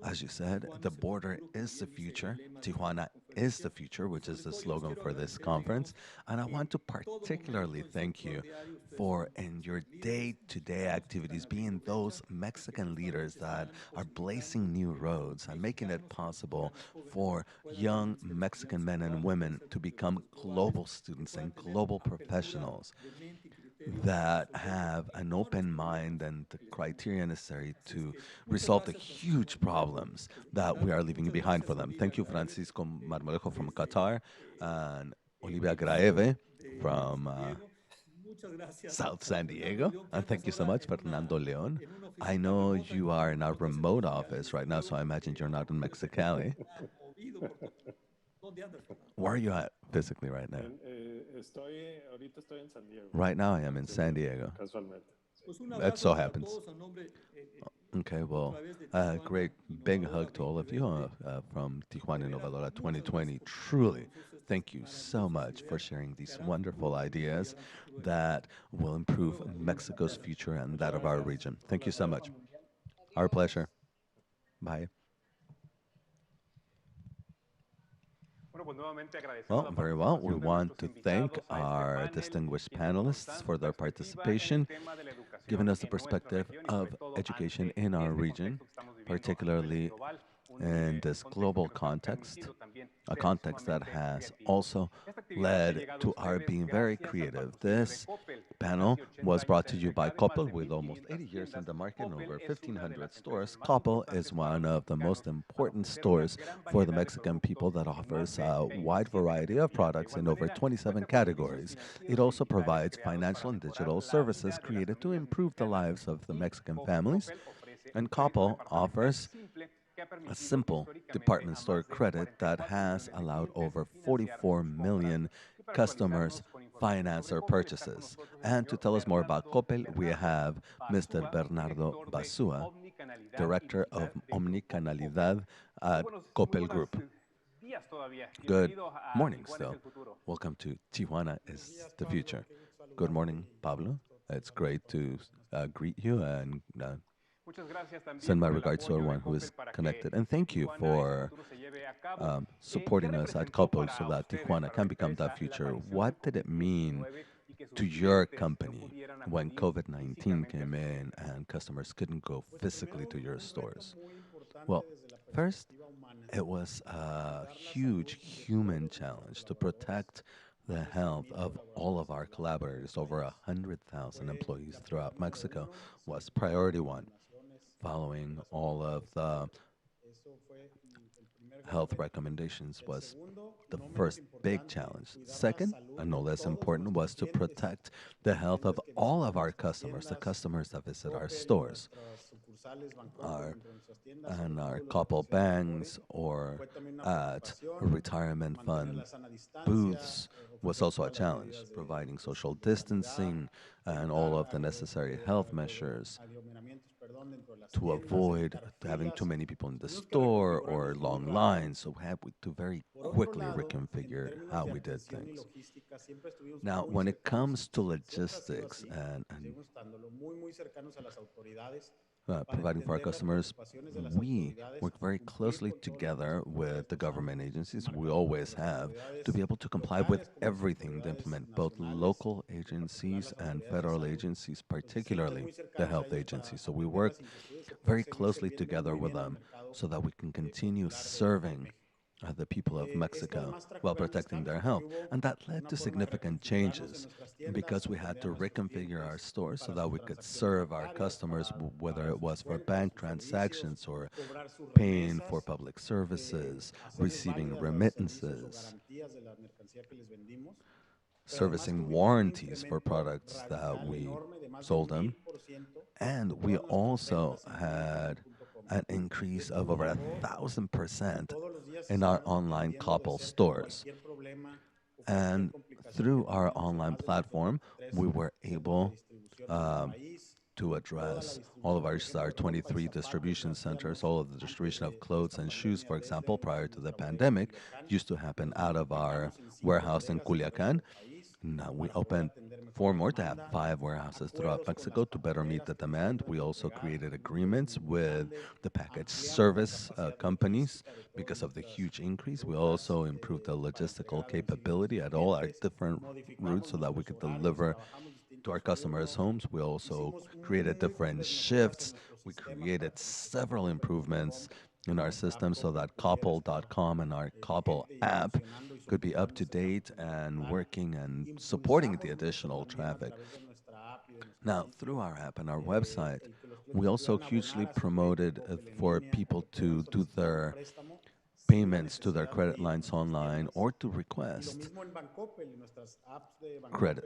S2: As you said, the border is the future. Tijuana is the future, which is the slogan for this conference. And I want to particularly thank you for, in your day-to-day activities, being those Mexican leaders that are blazing new roads and making it possible for young Mexican men and women to become global students and global professionals that have an open mind and the criteria necessary to resolve the huge problems that we are leaving behind for them. Thank you, Francisco Marmolejo from Qatar, and Olivia Graeve from South San Diego. And thank you so much, Fernando Leon. I know you are in our remote office right now, so I imagine you're not in Mexicali. Where are you at physically right now? Right now I am in San Diego. That so happens. Okay, well, great big hug to all of you from Tijuana Innovadora 2020. Truly, thank you so much for sharing these wonderful ideas that will improve Mexico's future and that of our region. Thank you so much. Our pleasure. Bye. Well, very well. We want to thank our distinguished panelists for their participation, giving us the perspective of education in our region, particularly in this global context, a context that has also led to our being very creative. This panel was brought to you by Coppel with almost 80 years in the market and over 1,500 stores. Coppel is one of the most important stores for the Mexican people that offers a wide variety of products in over 27 categories. It also provides financial and digital services created to improve the lives of the Mexican families. And Coppel offers a simple department store credit that has allowed over 44 million customers finance their purchases. And to tell us more about Coppel, we have Mr. Bernardo Basua, Director of Omnicanalidad at Coppel Group. Good morning still. Welcome to Tijuana is the Future. Good morning, Pablo. It's great to greet you and send my regards to everyone who is connected. And thank you for supporting us at Coppel so that Tijuana can become that future. What did it mean to your company when COVID-19 came in and customers couldn't go physically to your stores? Well, first, It was a huge human challenge to protect the health of all of our collaborators. Over 100,000 employees throughout Mexico was priority one, following all of the health recommendations was the first big challenge. Second, and no less important, was to protect the health of all of our customers, the customers that visit our stores, our and our couple banks or at retirement fund booths was also a challenge, providing social distancing and all of the necessary health measures to avoid having too many people in the store or long lines. So we had to very quickly reconfigure how we did things. Now, when it comes to logistics and providing for our customers, we work very closely together with the government agencies. We always have to be able to comply with everything, to implement both local agencies and federal agencies, particularly the health agencies. So we work very closely together with them so that we can continue serving the people of Mexico while protecting their health. And that led to significant changes because we had to reconfigure our stores so that we could serve our customers, whether it was for bank transactions or paying for public services, receiving remittances, servicing warranties for products that we sold them. And we also had an increase of over 1,000% in our online couple stores. And through our online platform, we were able to address all of our 23 distribution centers. All of the distribution of clothes and shoes, for example, prior to the pandemic, used to happen out of our warehouse in Culiacan. Now we opened 4 more to have 5 warehouses throughout Mexico to better meet the demand. We also created agreements with the package service companies because of the huge increase. We also improved the logistical capability at all our different routes so that we could deliver to our customers' homes. We also created different shifts. We created several improvements in our system so that Couple.com and our Couple app could be up to date and working and supporting the additional traffic. Now, through our app and our website, we also hugely promoted for people to do their payments to their credit lines online or to request credit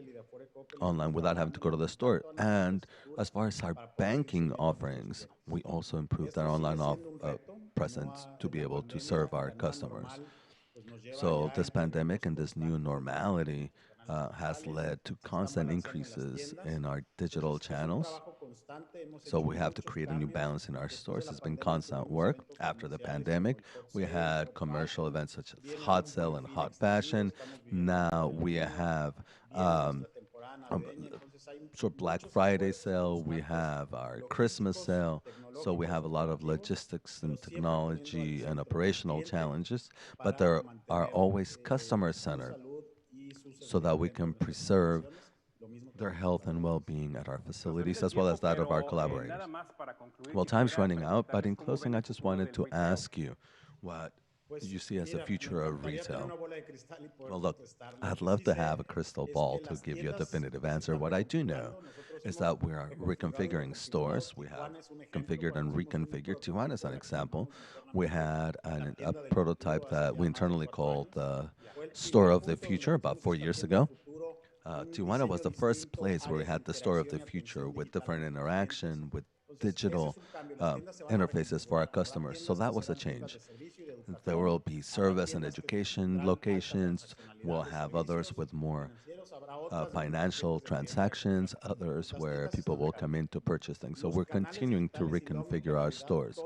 S2: online without having to go to the store. And as far as our banking offerings, we also improved our online presence to be able to serve our customers. So this pandemic and this new normality has led to constant increases in our digital channels. So we have to create a new balance in our stores. It's been constant work. After the pandemic, we had commercial events such as Hot Sale and Hot Fashion. Now we have so Black Friday sale, we have our Christmas sale. So we have a lot of logistics and technology and operational challenges, but there are always customer-centered so that we can preserve their health and well-being at our facilities as well as that of our collaborators. Well, time's running out, but in closing, I just wanted to ask you what you see as the future of retail. Well, look, I'd love to have a crystal ball to give you a definitive answer. What I do know is that we are reconfiguring stores. We have configured and reconfigured. Tijuana is an example. We had a prototype that we internally called the Store of the Future about 4 years ago. Tijuana was the first place where we had the Store of the Future with different interaction, with digital interfaces for our customers. So that was a change. There will be service and education locations. We'll have others with more financial transactions, others where people will come in to purchase things. So we're continuing to reconfigure our stores.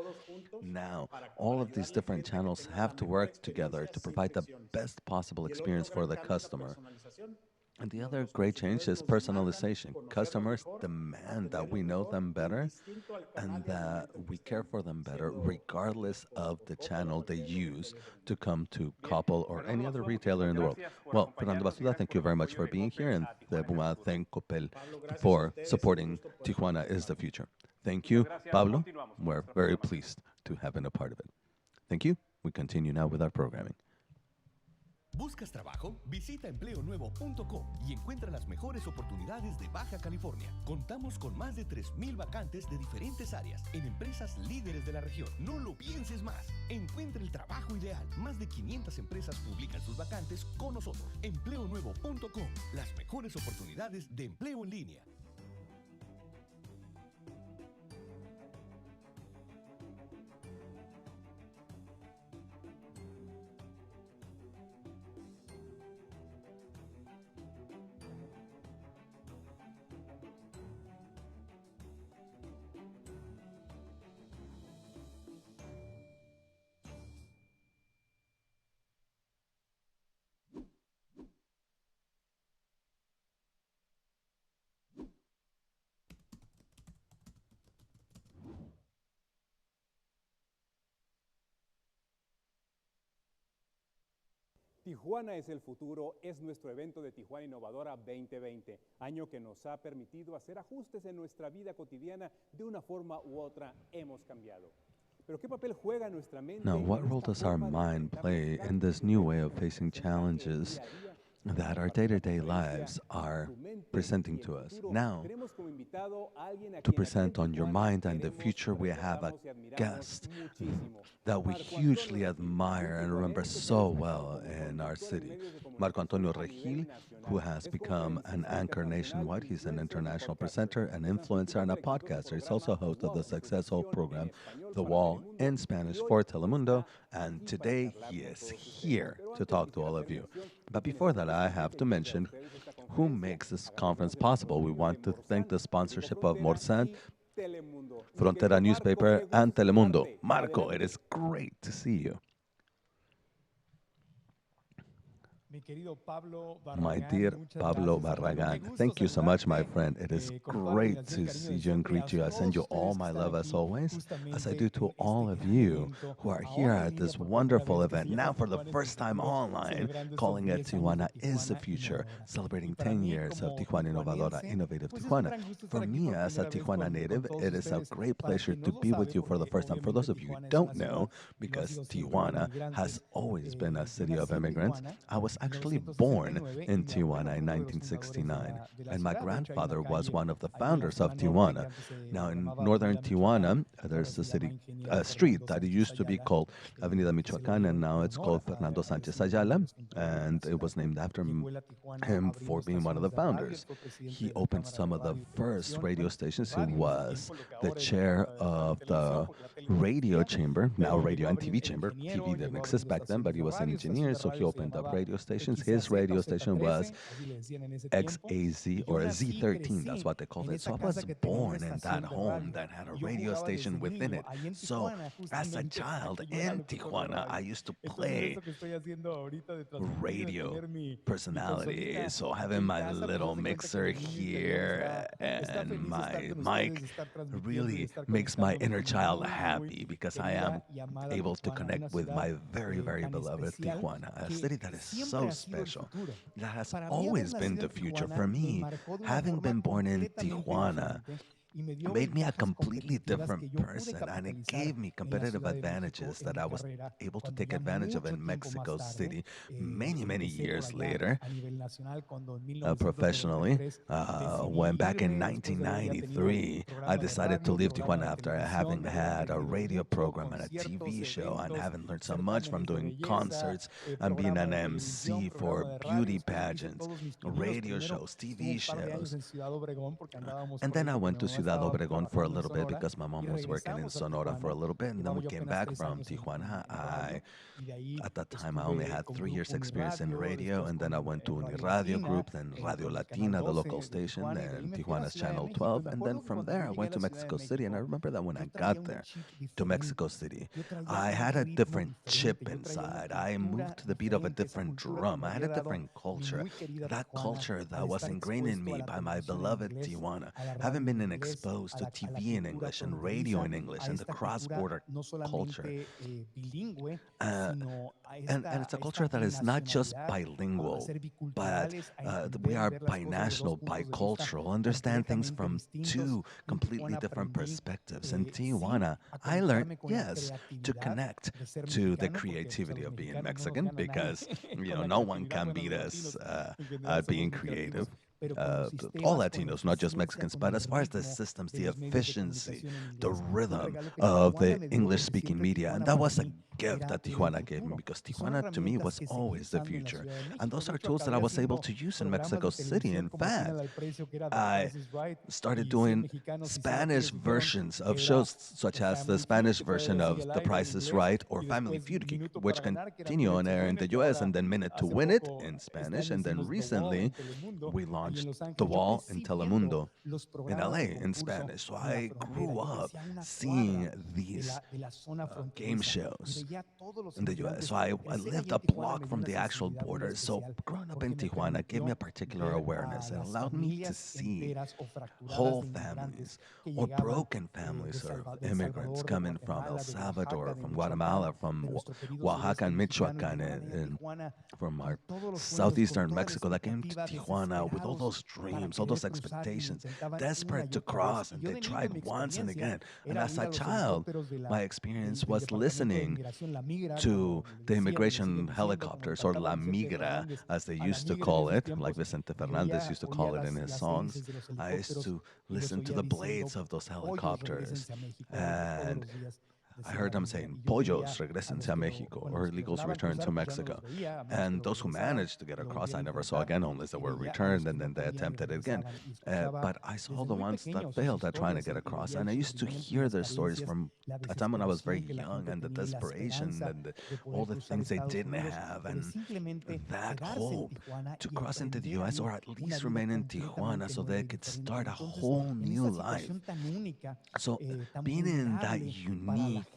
S2: Now, all of these different channels have to work together to provide the best possible experience for the customer. And the other great change is personalization. Customers demand that we know them better and that we care for them better, regardless of the channel they use to come to Couple or any other retailer in the world. Well, Fernando Basuda, thank you very much for being here, and thank Coppel for supporting Tijuana is the Future. Thank you, Pablo. We're very pleased to have been a part of it. Thank you. We continue now with our programming.
S11: ¿Buscas trabajo? Visita empleonuevo.com y encuentra las mejores oportunidades de Baja California. Contamos con más de 3,000 vacantes de diferentes áreas en empresas líderes de la región. No lo pienses más. Encuentra el trabajo ideal. Más de 500 empresas publican sus vacantes con nosotros. Empleonuevo.com. Las mejores oportunidades de empleo en línea.
S5: Tijuana es el futuro, es nuestro evento de Tijuana Innovadora 2020, año que nos ha permitido hacer ajustes en nuestra vida cotidiana. De una forma u otra hemos cambiado. Pero ¿qué papel juega nuestra mente?
S2: Now, what role does our mind play in this new way of facing challenges that our day-to-day lives are presenting to us? Now, to present on Your Mind and the Future, we have a guest that we hugely admire and remember so well in our city, Marco Antonio Regil, who has become an anchor nationwide. He's an international presenter, an influencer, and a podcaster. He's also host of the successful program The Wall in Spanish for Telemundo, and today he is here to talk to all of you. But before that, I have to mention who makes this conference possible. We want to thank the sponsorship of Morsant, Frontera Newspaper, and Telemundo. Marco, it is great to see you. My dear Pablo Barragan, thank you so much, my friend. It is great to see you and greet you. I send you all my love as always, as I do to all of you who are here at this wonderful event, now for the first time online, calling it Tijuana is the Future, celebrating 10 years of Tijuana Innovadora, Innovative Tijuana. For me, as a Tijuana native, it is a great pleasure to be with you for the first time. For those of you who don't know, because Tijuana has always been a city of immigrants, I was actually born in Tijuana in 1969, and my grandfather was one of the founders of Tijuana. Now, in northern Tijuana, there's a street that used to be called Avenida Michoacán, and now it's called Fernando Sánchez Ayala, and it was named after him for being one of the founders. He opened some of the first radio stations. He was the chair of the radio chamber, now radio and TV chamber. TV didn't exist back then, but he was an engineer, so he opened up radio stations. His radio station was XAZ or Z13, that's what they called it. So I was born in that home that had a radio station within it. So as a child in Tijuana, I used to play radio personality. So having my little mixer here and my mic really makes my inner child happy, because I am able to connect with my very, very beloved Tijuana, a city that is so special. That has always been the future. For me, having been born in Tijuana made me a completely different person, and it gave me competitive advantages that I was able to take advantage of in Mexico City many, many years later. Professionally, when back in 1993, I decided to leave Tijuana after having had a radio program and a TV show, and having learned so much from doing concerts and being an MC for beauty pageants, radio shows, TV shows. And then I went to Ciudad Obregón for a little bit because my mom was working in Sonora for a little bit, and then we came back from Tijuana. At that time, I only had 3 years experience in radio, and then I went to Uniradio Group, then Radio Latina, the local station, and Tijuana's Channel 12, and then from there I went to Mexico City. And I remember that when I got there to Mexico City, I had a different chip inside. I moved to the beat of a different drum. I had a different culture, that culture that was ingrained in me by my beloved Tijuana. Having been in exposed to TV in English and radio in English and the cross-border culture. And it's a culture that is not just bilingual, but we are binational, bicultural, understand things from two completely different perspectives. In Tijuana, I learned, yes, to connect to the creativity of being Mexican because, no one can beat us at being creative. All Latinos, not just Mexicans, but as far as the systems, the efficiency, the rhythm of the English-speaking media, and that was a gift that Tijuana gave me because Tijuana to me was always the future. And those are tools that I was able to use in Mexico City. In fact, I started doing Spanish versions of shows such as the Spanish version of The Price is Right or Family Feud, which continue on air in the US, and then Minute to Win It in Spanish. And then recently, we launched The Wall in Telemundo in LA in Spanish. So I grew up seeing these game shows in the US. So I lived a block from the actual border. So growing up in Tijuana gave me a particular awareness and allowed me to see whole families or broken families of immigrants coming from El Salvador, from Guatemala, from Oaxaca and Michoacan, and from our southeastern Mexico that came to Tijuana with all those dreams, all those expectations, desperate to cross, and they tried once and again. And as a child, my experience was listening to the immigration helicopters, or La Migra, as they used to call it, like Vicente Fernandez used to call it in his songs. I used to listen to the blades of those helicopters, and I heard them saying, "Pollos, regresense a Mexico," or illegals return to Mexico. And those who managed to get across, I never saw again, unless they were returned, and then they attempted it again. But I saw the ones that failed at trying to get across, and I used to hear their stories from a time when I was very young, and the desperation, and all the things they didn't have, and that hope to cross into the U.S. or at least remain in Tijuana so they could start a whole new life. So being in that unique,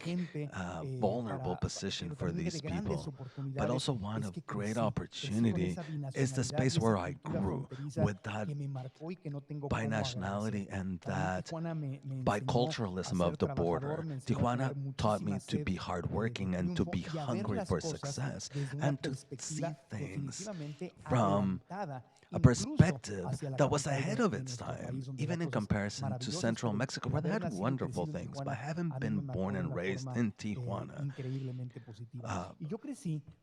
S2: vulnerable position for these people, but also one of great opportunity, is the space where I grew, with that binationality and that biculturalism of the border. Tijuana taught me to be hardworking and to be hungry for success and to see things from a perspective that was ahead of its time, even in comparison to central Mexico, where they had wonderful things. But having been born and raised in Tijuana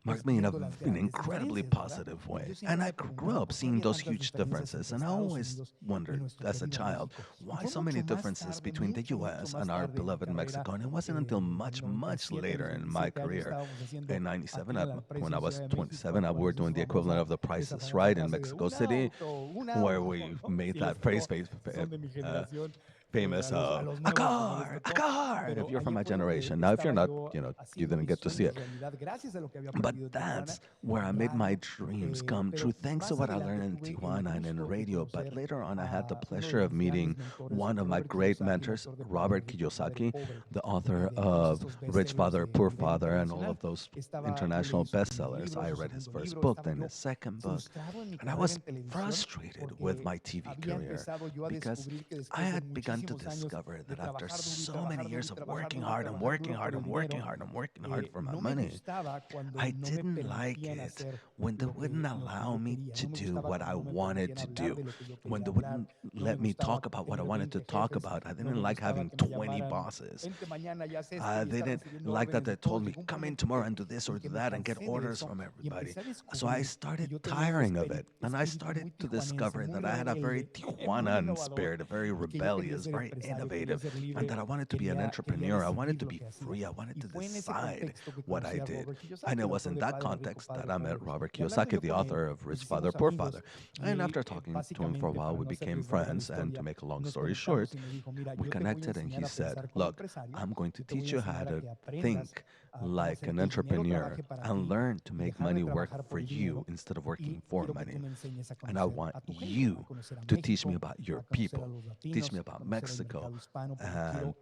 S2: marked me in an incredibly positive way. And I grew up seeing those huge differences, and I always wondered as a child, why so many differences between the U.S. and our beloved Mexico? And it wasn't until much, much later in my career, in 97, when I was 27, we were doing the equivalent of The Price is Right in Mexico City, where we made that phrase famous, a car, if you're from my generation. Now, if you're not, you didn't get to see it. But that's where I made my dreams come true, thanks to what I learned in Tijuana and in radio. But later on, I had the pleasure of meeting one of my great mentors, Robert Kiyosaki, the author of Rich Father, Poor Father, and all of those international bestsellers. I read his first book, then his second book, and I was frustrated with my TV career because I had begun to discover that after so many years of working hard and working hard and working hard and working hard for my money, I didn't like it when they wouldn't allow me to do what I wanted to do, when they wouldn't let me talk about what I wanted to talk about. I didn't like having 20 bosses. They didn't like that they told me, come in tomorrow and do this or do that and get orders from everybody. So I started tiring of it, and I started to discover that I had a very Tijuanan spirit, a very rebellious, very innovative, and that I wanted to be an entrepreneur. I wanted to be free. I wanted to decide what I did. And it was in that context that I met Robert Kiyosaki, the author of Rich Father, Poor Father. And after talking to him for a while, we became friends. And to make a long story short, we connected, and he said, look, I'm going to teach you how to think like an entrepreneur and learn to make money work for you instead of working for money. And I want you to teach me about your people, teach me about Mexico, Mexico and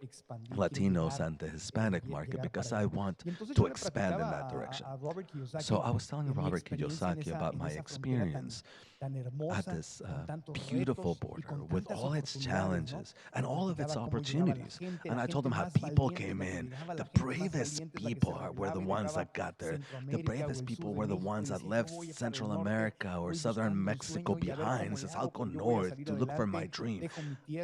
S2: Latinos and the Hispanic market because I want to expand in that direction. So I was telling Robert Kiyosaki about my experience at this beautiful border with all its challenges and all of its opportunities. And I told him how people came in. The bravest people were the ones that got there. The bravest people were the ones that left Central America or Southern Mexico behind. Says, I'll go north to look for my dream.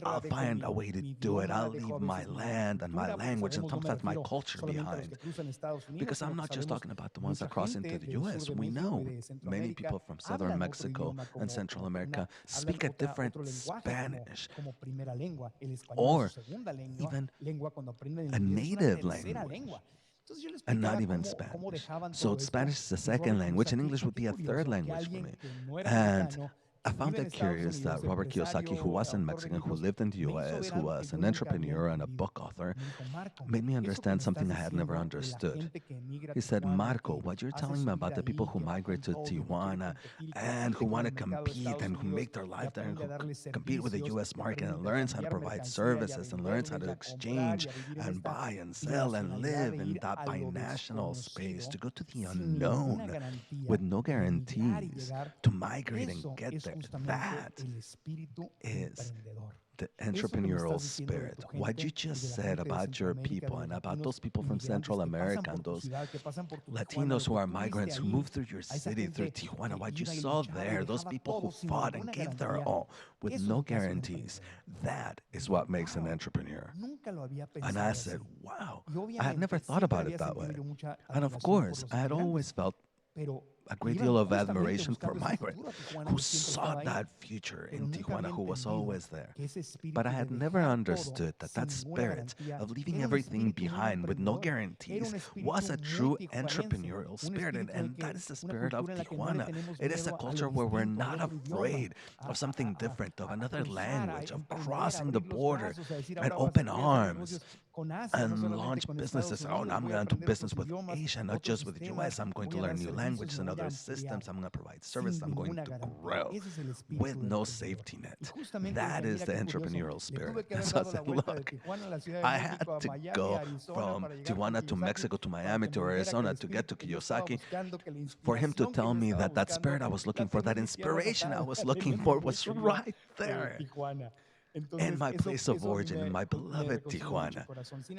S2: I'll find a way to do it. I'll leave my land and my language and sometimes my culture behind. Because I'm not just talking about the ones that cross into the U.S. We know many people from Southern Mexico and Central America speak a different Spanish or even a native language and not even Spanish. So Spanish is a second language and English would be a third language for me. And I found it curious that Robert Kiyosaki, who wasn't Mexican, who lived in the U.S., who was an entrepreneur and a book author, made me understand something I had never understood. He said, Marco, what you're telling me about the people who migrate to Tijuana and who want to compete and who make their life there and who compete with the U.S. market and learns how to provide services and learns how to exchange and buy and sell and live in that binational space, to go to the unknown with no guarantees, to migrate and get there. That is the entrepreneurial spirit. What you just said about your people and about those people from Central America and those Latinos who are migrants who move through your city, through Tijuana, what you saw there, those people who fought and gave their all with no guarantees, that is what makes an entrepreneur. And I said, wow, I had never thought about it that way. And of course, I had always felt a great deal of admiration for migrants who saw that future in Tijuana, who was always there. But I had never understood that that spirit of leaving everything behind with no guarantees was a true entrepreneurial spirit. And that is the spirit of Tijuana. It is a culture where we're not afraid of something different, of another language, of crossing the border and open arms and launch businesses. Oh, now I'm going to do business with Asia, not just with the U.S. I'm going to learn new languages and other systems. I'm going to provide service. I'm going to grow with no safety net. That is the entrepreneurial spirit. So I said, look, I had to go from Tijuana to Mexico to Miami to Arizona to get to Kiyosaki for him to tell me that that spirit I was looking for, that inspiration I was looking for was right there in my place of origin, in my beloved Tijuana.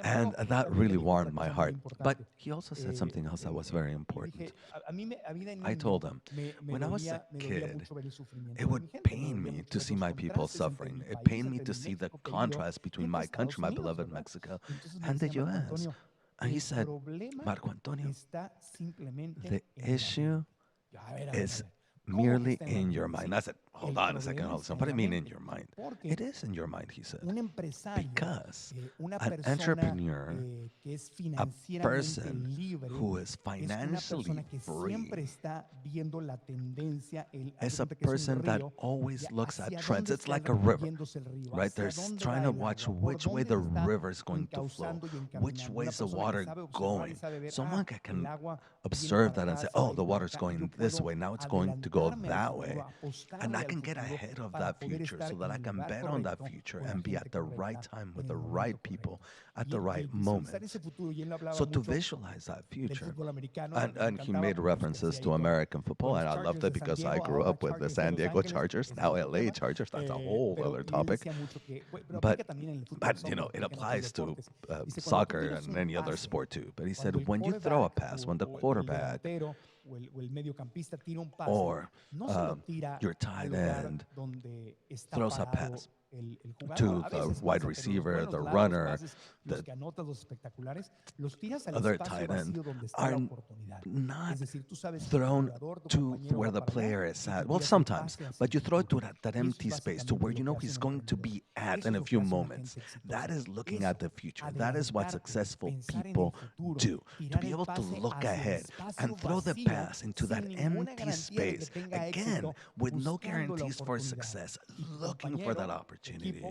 S2: And that really warmed my heart. But he also said something else that was very important. I told him, when I was a kid, it would pain me to see my people suffering. It pained me to see the contrast between my country, my beloved Mexico, and the U.S. And he said, Marco Antonio, the issue is merely in your mind. I said, hold on a second, what do you mean in your mind? It is in your mind, he said, because an entrepreneur, a person who is financially free, is a person that always looks at trends. It's like a river, right? They're trying to watch which way the river is going to flow, which way is the water going. Someone can observe that and say, oh, the water's going this way, now it's going to go that way. And I can get ahead of that future so that I can bet on that future and be at the right time with the right people at the right moment. So to visualize that future, and he made references to American football, and I loved it because I grew up with the San Diego Chargers, now LA Chargers. That's a whole other topic. But you know, it applies to soccer and any other sport too. But he said, when you throw a pass, when the quarterback or your tight end throws a pass to the wide receiver, the runner, the other tight end are not thrown to where the player is at. Well, sometimes, but you throw it to that empty space, to where you know he's going to be at in a few moments. That is looking at the future. That is what successful people do. To be able to look ahead and throw the pass into that empty space, again, with no guarantees for success, looking for that opportunity. opportunity.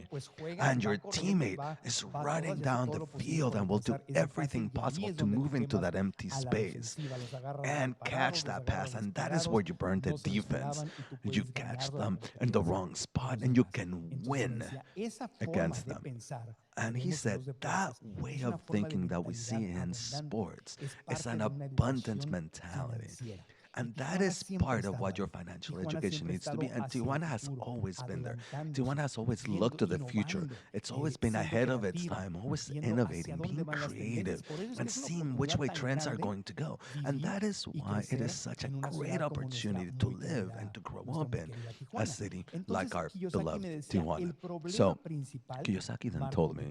S2: And your teammate is running down the field and will do everything possible to move into that empty space and catch that pass. And that is where you burn the defense. You catch them in the wrong spot and you can win against them. And he said that way of thinking that we see in sports is an abundance mentality. And that is part of what your financial education needs to be. And Tijuana has always been there. Tijuana has always looked to the future. It's always been ahead of its time, always innovating, being creative, and seeing which way trends are going to go. And that is why it is such a great opportunity to live and to grow up in a city like our beloved Tijuana. So Kiyosaki then told me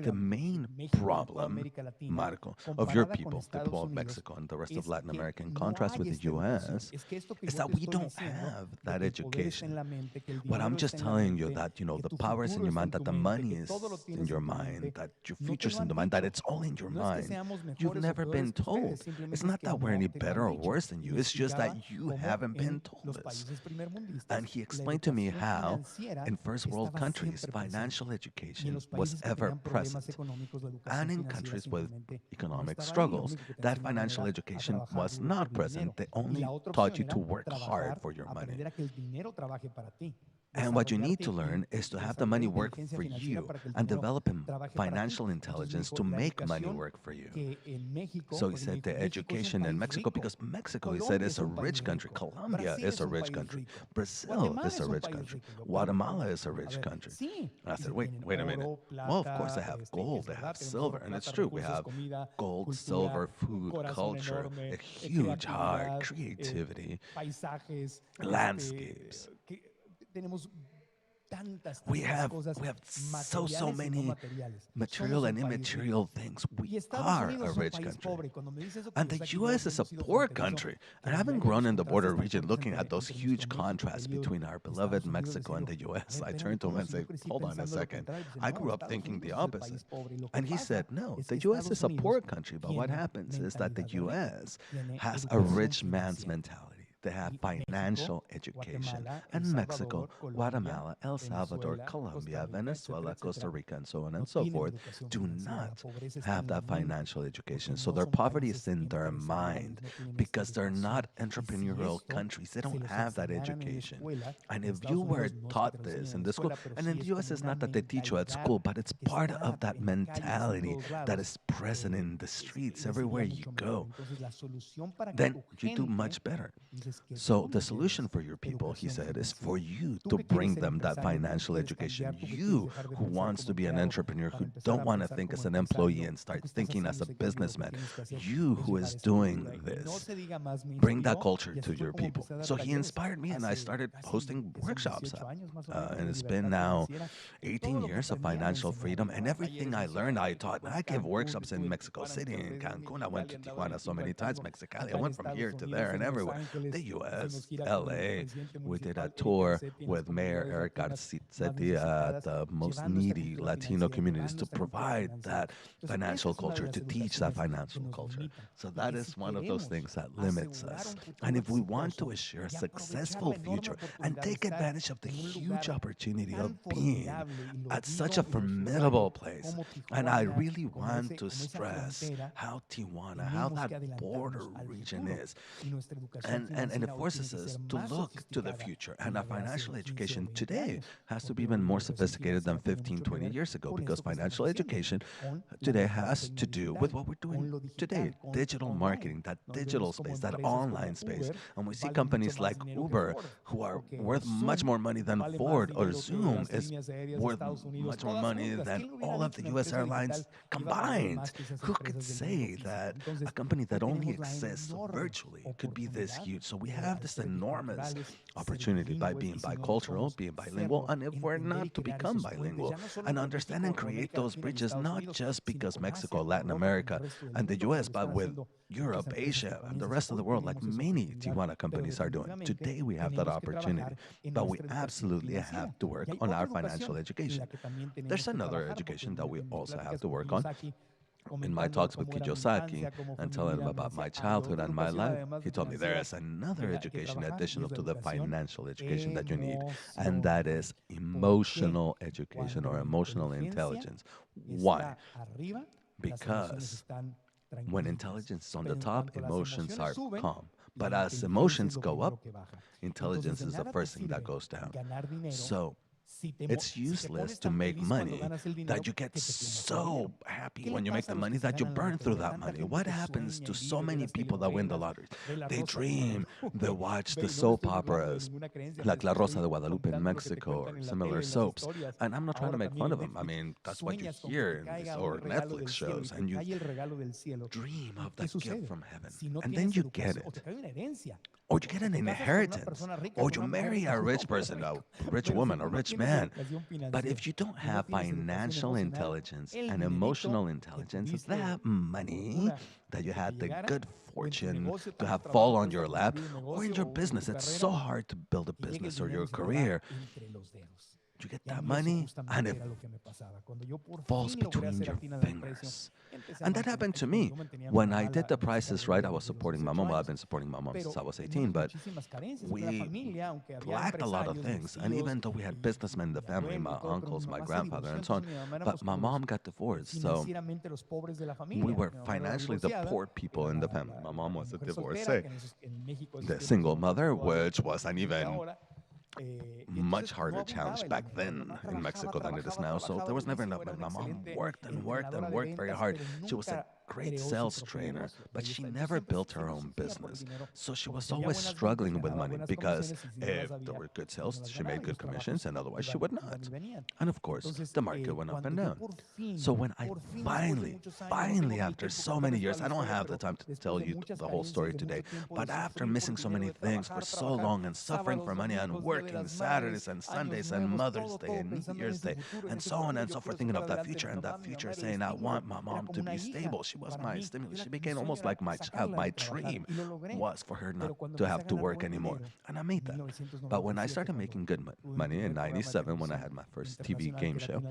S2: the main problem, Marco, of your people, the people of Mexico and the rest of Latin America, in contrast with the U.S., is that we don't have that education. What I'm just telling you that, the power is in your mind, that the money is in your mind, that your future's in the mind, that it's all in your mind. You've never been told. It's not that we're any better or worse than you. It's just that you haven't been told this. And he explained to me how in first world countries, financial education was ever present. And in countries with economic struggles, that financial education was not present. They only taught you to work hard for your money. And what you need to learn is to have the money work for you and develop financial intelligence to make money work for you. So he said the education in Mexico, because Mexico, he said, is a rich country. Colombia is a rich country. Brazil is a rich country. Guatemala is a rich country. And I said, wait a minute. Well, of course, they have gold, they have silver. And it's true, we have gold, silver, food, culture, a huge heart, creativity, landscapes. We have so many material and immaterial things. We are a rich country. And the U.S. is a poor country. And having grown in the border region, looking at those huge contrasts between our beloved Mexico and the U.S., I turned to him and said, hold on a second. I grew up thinking the opposite. And he said, no, the U.S. is a poor country. But what happens is that the U.S. has a rich man's mentality. They have financial education. And Mexico, Guatemala, El Salvador, Colombia, Venezuela, Costa Rica, and so on and so forth do not have that financial education. So their poverty is in their mind because they're not entrepreneurial countries. They don't have that education. And if you were taught this in the school, and in the U.S. it's not that they teach you at school, but it's part of that mentality that is present in the streets everywhere you go, then you do much better. So the solution for your people, he said, is for you to bring them that financial education. You who wants to be an entrepreneur, who don't want to think as an employee and start thinking as a businessman. You who is doing this, bring that culture to your people. So he inspired me and I started hosting workshops. And it's been now 18 years of financial freedom. And everything I learned, I taught. I gave workshops in Mexico City, in Cancun. I went to Tijuana so many times, Mexicali. I went from here to there and everywhere. The U.S., L.A. We did a tour with Mayor Eric Garcetti at the most needy Latino communities to provide that financial culture, to teach that financial culture. So that is one of those things that limits us. And if we want to assure a successful future and take advantage of the huge opportunity of being at such a formidable place, and I really want to stress how Tijuana, how that border region is, and it forces us to look to the future. And our financial education today has to be even more sophisticated than 15, 20 years ago, because financial education today has to do with what we're doing today, digital marketing, that digital space, that online space. And we see companies like Uber, who are worth much more money than Ford, or Zoom is worth much more money than all of the U.S. airlines combined. Who could say that a company that only exists virtually could be this huge? So we have this enormous opportunity by being bicultural, being bilingual, and if we're not to become bilingual, and understand and create those bridges, not just because Mexico, Latin America, and the U.S., but with Europe, Asia, and the rest of the world, like many Tijuana companies are doing. Today we have that opportunity, but we absolutely have to work on our financial education. There's another education that we also have to work on, in my talks with Kiyosaki and telling him about my childhood and my life, he told me there is another education additional to the financial education that you need, and that is emotional education or emotional intelligence. Why? Because when intelligence is on the top, emotions are calm. But as emotions go up, intelligence is the first thing that goes down. So it's useless to make money that you get so happy when you make the money that you burn through that money. What happens to so many people that win the lottery? They dream, they watch the soap operas like La Rosa de Guadalupe in Mexico or similar soaps. And I'm not trying to make fun of them. I mean, that's what you hear in these or Netflix shows. And you dream of that gift from heaven. And then you get it. Or you get an inheritance. Or you marry a rich person, a rich woman, a rich man. But if you don't have financial intelligence and emotional intelligence, that money that you had the good fortune to have fall on your lap, or in your business, it's so hard to build a business or your career. You get that money and it falls between your fingers. And that happened to me. When I did The Price is Right, I was supporting my mom. Well, I've been supporting my mom since I was 18, but we lacked a lot of things. And even though we had businessmen in the family, my uncles, my grandfather, and so on, but my mom got divorced. So we were financially the poor people in the family. My mom was a divorcee. The single mother, which was an even much harder challenge back then in Mexico than it is now. So there was never enough money. My mom worked and worked and worked very hard. She was a great sales trainer, but she never built her own business. So she was always struggling with money because if there were good sales, she made good commissions, and otherwise she would not. And of course, the market went up and down. So when I finally, after so many years, I don't have the time to tell you the whole story today, but after missing so many things for so long and suffering for money and working Saturdays and Sundays and Mother's Day and New Year's Day and so on and so forth, thinking of that future and that future, saying, I want my mom to be stable. She was my stimulus. She became almost like my child. My dream was for her not to have to work anymore. And I made that. But when I started making good money in 97, when I had my first TV game show,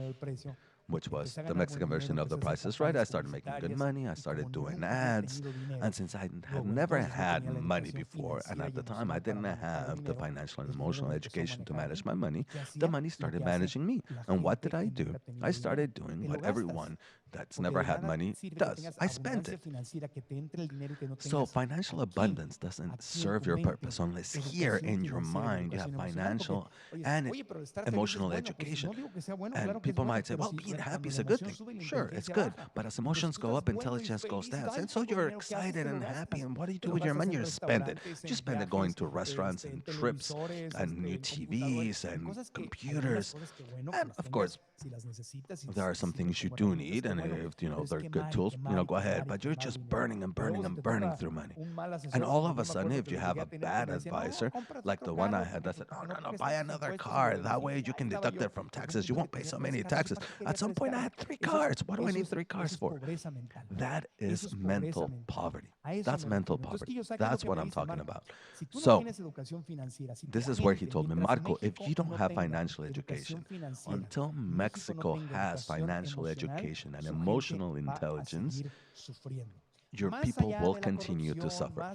S2: which was the Mexican version of The Price is Right, I started making good money. I started doing ads. And since I had never had money before, and at the time I didn't have the financial and emotional education to manage my money, the money started managing me. And what did I do? I started doing what everyone that's never had money does. I spent it. So financial abundance doesn't serve your purpose unless here in your mind you have financial and emotional education. And people might say, well, being happy is a good thing. Sure, it's good. But as emotions go up, intelligence goes down. And so you're excited and happy. And what do you do with your money? You spend it. You spend it going to restaurants and trips and new TVs and computers. And of course, there are some things you do need, and if they're good tools, go ahead. But you're just burning and burning and burning through money. And all of a sudden, if you have a bad advisor, like the one I had that said, oh, no, buy another car. That way you can deduct it from taxes. You won't pay so many taxes. At some point, I had 3 cars. What do I need 3 cars for? That is mental poverty. That's mental poverty. That's what I'm talking about. So this is where he told me, Marco, if you don't have financial education, until Mexico has financial education and emotional intelligence, your people will continue to suffer.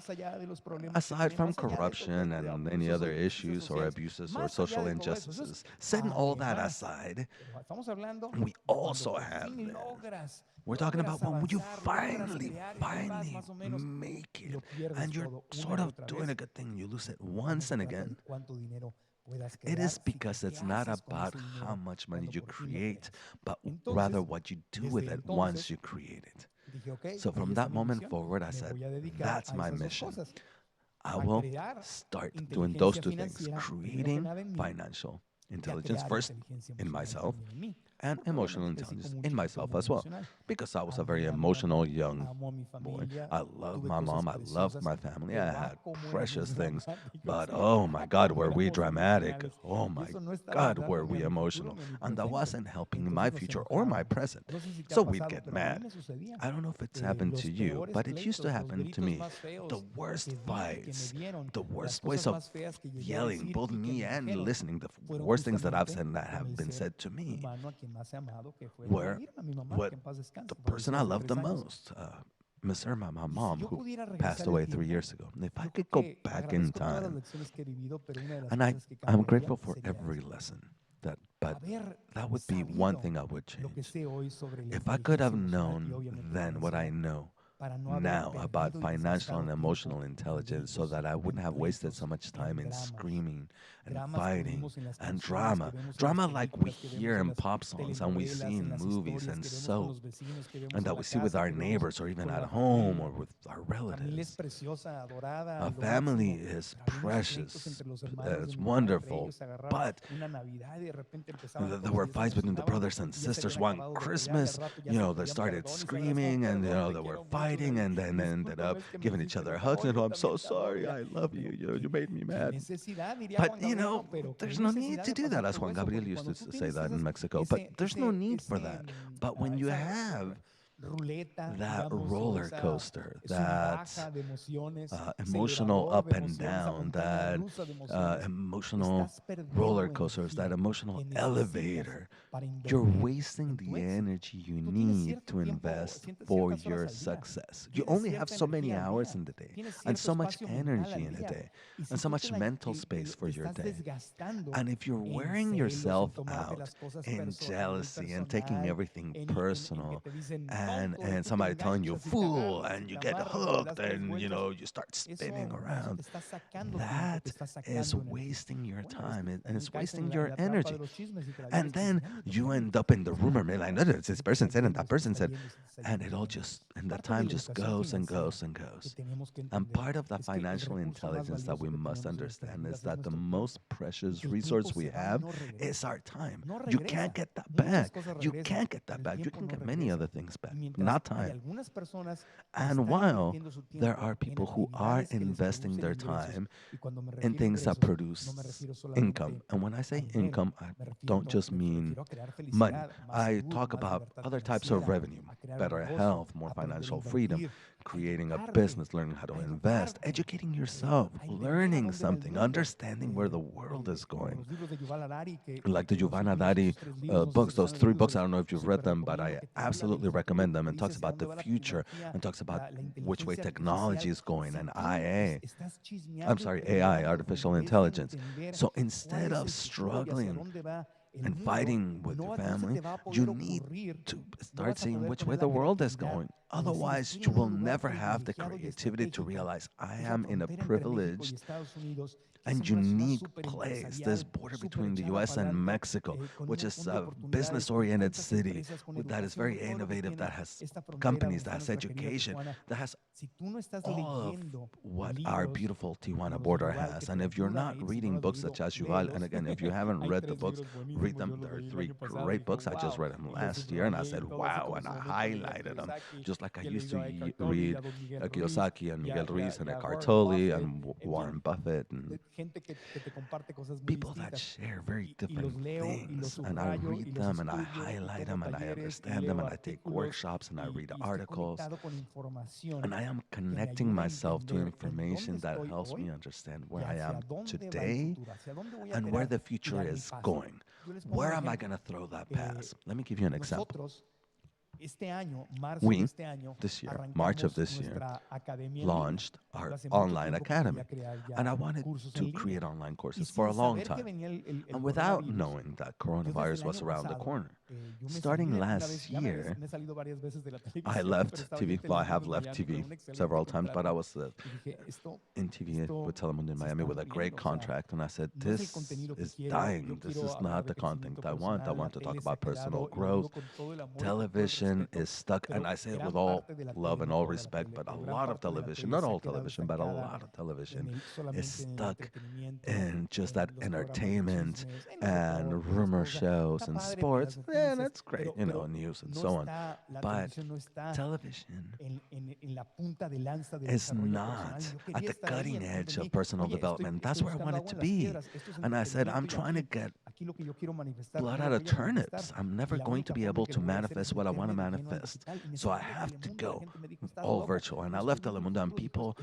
S2: Aside from corruption and any other issues or abuses or social injustices, setting all that aside, we also have this. We're talking about when you finally make it, and you're sort of doing a good thing, you lose it once and again. It is because it's not about how much money you create, but rather what you do with it once you create it. So from that moment forward, I said, that's my mission. I will start doing those 2 things, creating financial intelligence first in myself and emotional intelligence in myself as well, because I was a very emotional young boy. I loved my mom. I loved my family. I had precious things, but oh my God, were we dramatic. Oh my God, were we emotional. And that wasn't helping my future or my present. So we'd get mad. I don't know if it's happened to you, but it used to happen to me. The worst fights, the worst ways of yelling, both me and listening, the worst worst things that I've said and that have been said to me were what the person I loved the most, Miss Irma, my mom, who passed away 3 years ago. And if I could go back in time, and I'm grateful for every lesson, but that would be one thing I would change. If I could have known then what I know now about financial and emotional intelligence, so that I wouldn't have wasted so much time in screaming and fighting and drama. Drama like we hear in pop songs and we see in movies and soap, and that we see with our neighbors or even at home or with our relatives. A family is precious, it's wonderful, but there were fights between the brothers and sisters. One Christmas, they started screaming and they were fighting, and then ended up giving each other hugs. And I'm so sorry, I love you. You made me mad. But there's no need to do that, as Juan Gabriel used to say that in Mexico. But there's no need for that. But when you have that roller coaster, that emotional up and down, that emotional roller coasters, that emotional elevator, you're wasting the energy you need to invest for your success. You only have so many hours in the day, and so much energy in a day, and so much mental space for your day. And if you're wearing yourself out in jealousy and taking everything personal, and somebody telling you fool, and you get hooked, and you start spinning around, that is wasting your time, and it's wasting your energy. And then you end up in the rumor mill, like, no, this person said and that person said, and the time just goes and goes and goes. And part of the financial intelligence that we must understand is that the most precious resource we have is our time. You can't get that back. You can't get that back. You can get many other things back, not time. And while there are people who are investing their time in things that produce income, and when I say income, I don't just mean money. I talk about other types of revenue, better health, more financial freedom, creating a business, learning how to invest, educating yourself, learning something, understanding where the world is going. Like the Giovanna Dari books, those 3 books, I don't know if you've read them, but I absolutely recommend them, and talks about the future, and talks about which way technology is going, and AI, artificial intelligence. So instead of struggling and fighting with your family, you need to start seeing which way the world is going. Otherwise, you will never have the creativity to realize I am in a privileged and unique place, this border between the U.S. and Mexico, which is a business-oriented city that is very innovative, that has companies, that has education, that has all of what our beautiful Tijuana border has. And if you're not reading books such as Yuval, and again, if you haven't read the books, read them. There are 3 great books. I just read them last year, and I said, wow, and I highlighted them, just like I used to read Kiyosaki and Miguel Ruiz and Eckhart Tolle and Warren Buffett, and people that share very different things. And I read them, and I highlight them, and I understand them, and I take workshops, and I read articles, and I am connecting myself to information that helps me understand where I am today and where the future is going. Where am I going to throw that pass? Let me give you an example. We, this year, March of this year, launched our online academy. And I wanted to create online courses for a long time. And without knowing that coronavirus was around the corner. Starting last year, I left TV. Well, I have left TV several times, but I was in TV with Telemundo in Miami with a great contract. And I said, this is dying. This is not the content I want. I want to talk about personal growth. Television is stuck, and I say it with all love and all respect, but a lot of television, not all television, but a lot of television is stuck in just that entertainment and rumor shows and sports. yeah, that's great, you know, news and so on. But television is not at the cutting edge of personal development. That's where I wanted to be. And I said, I'm trying to get blood out of turnips. I'm never going to be able to manifest what I want to manifest. So I have to go all virtual. And I left Telemundo and people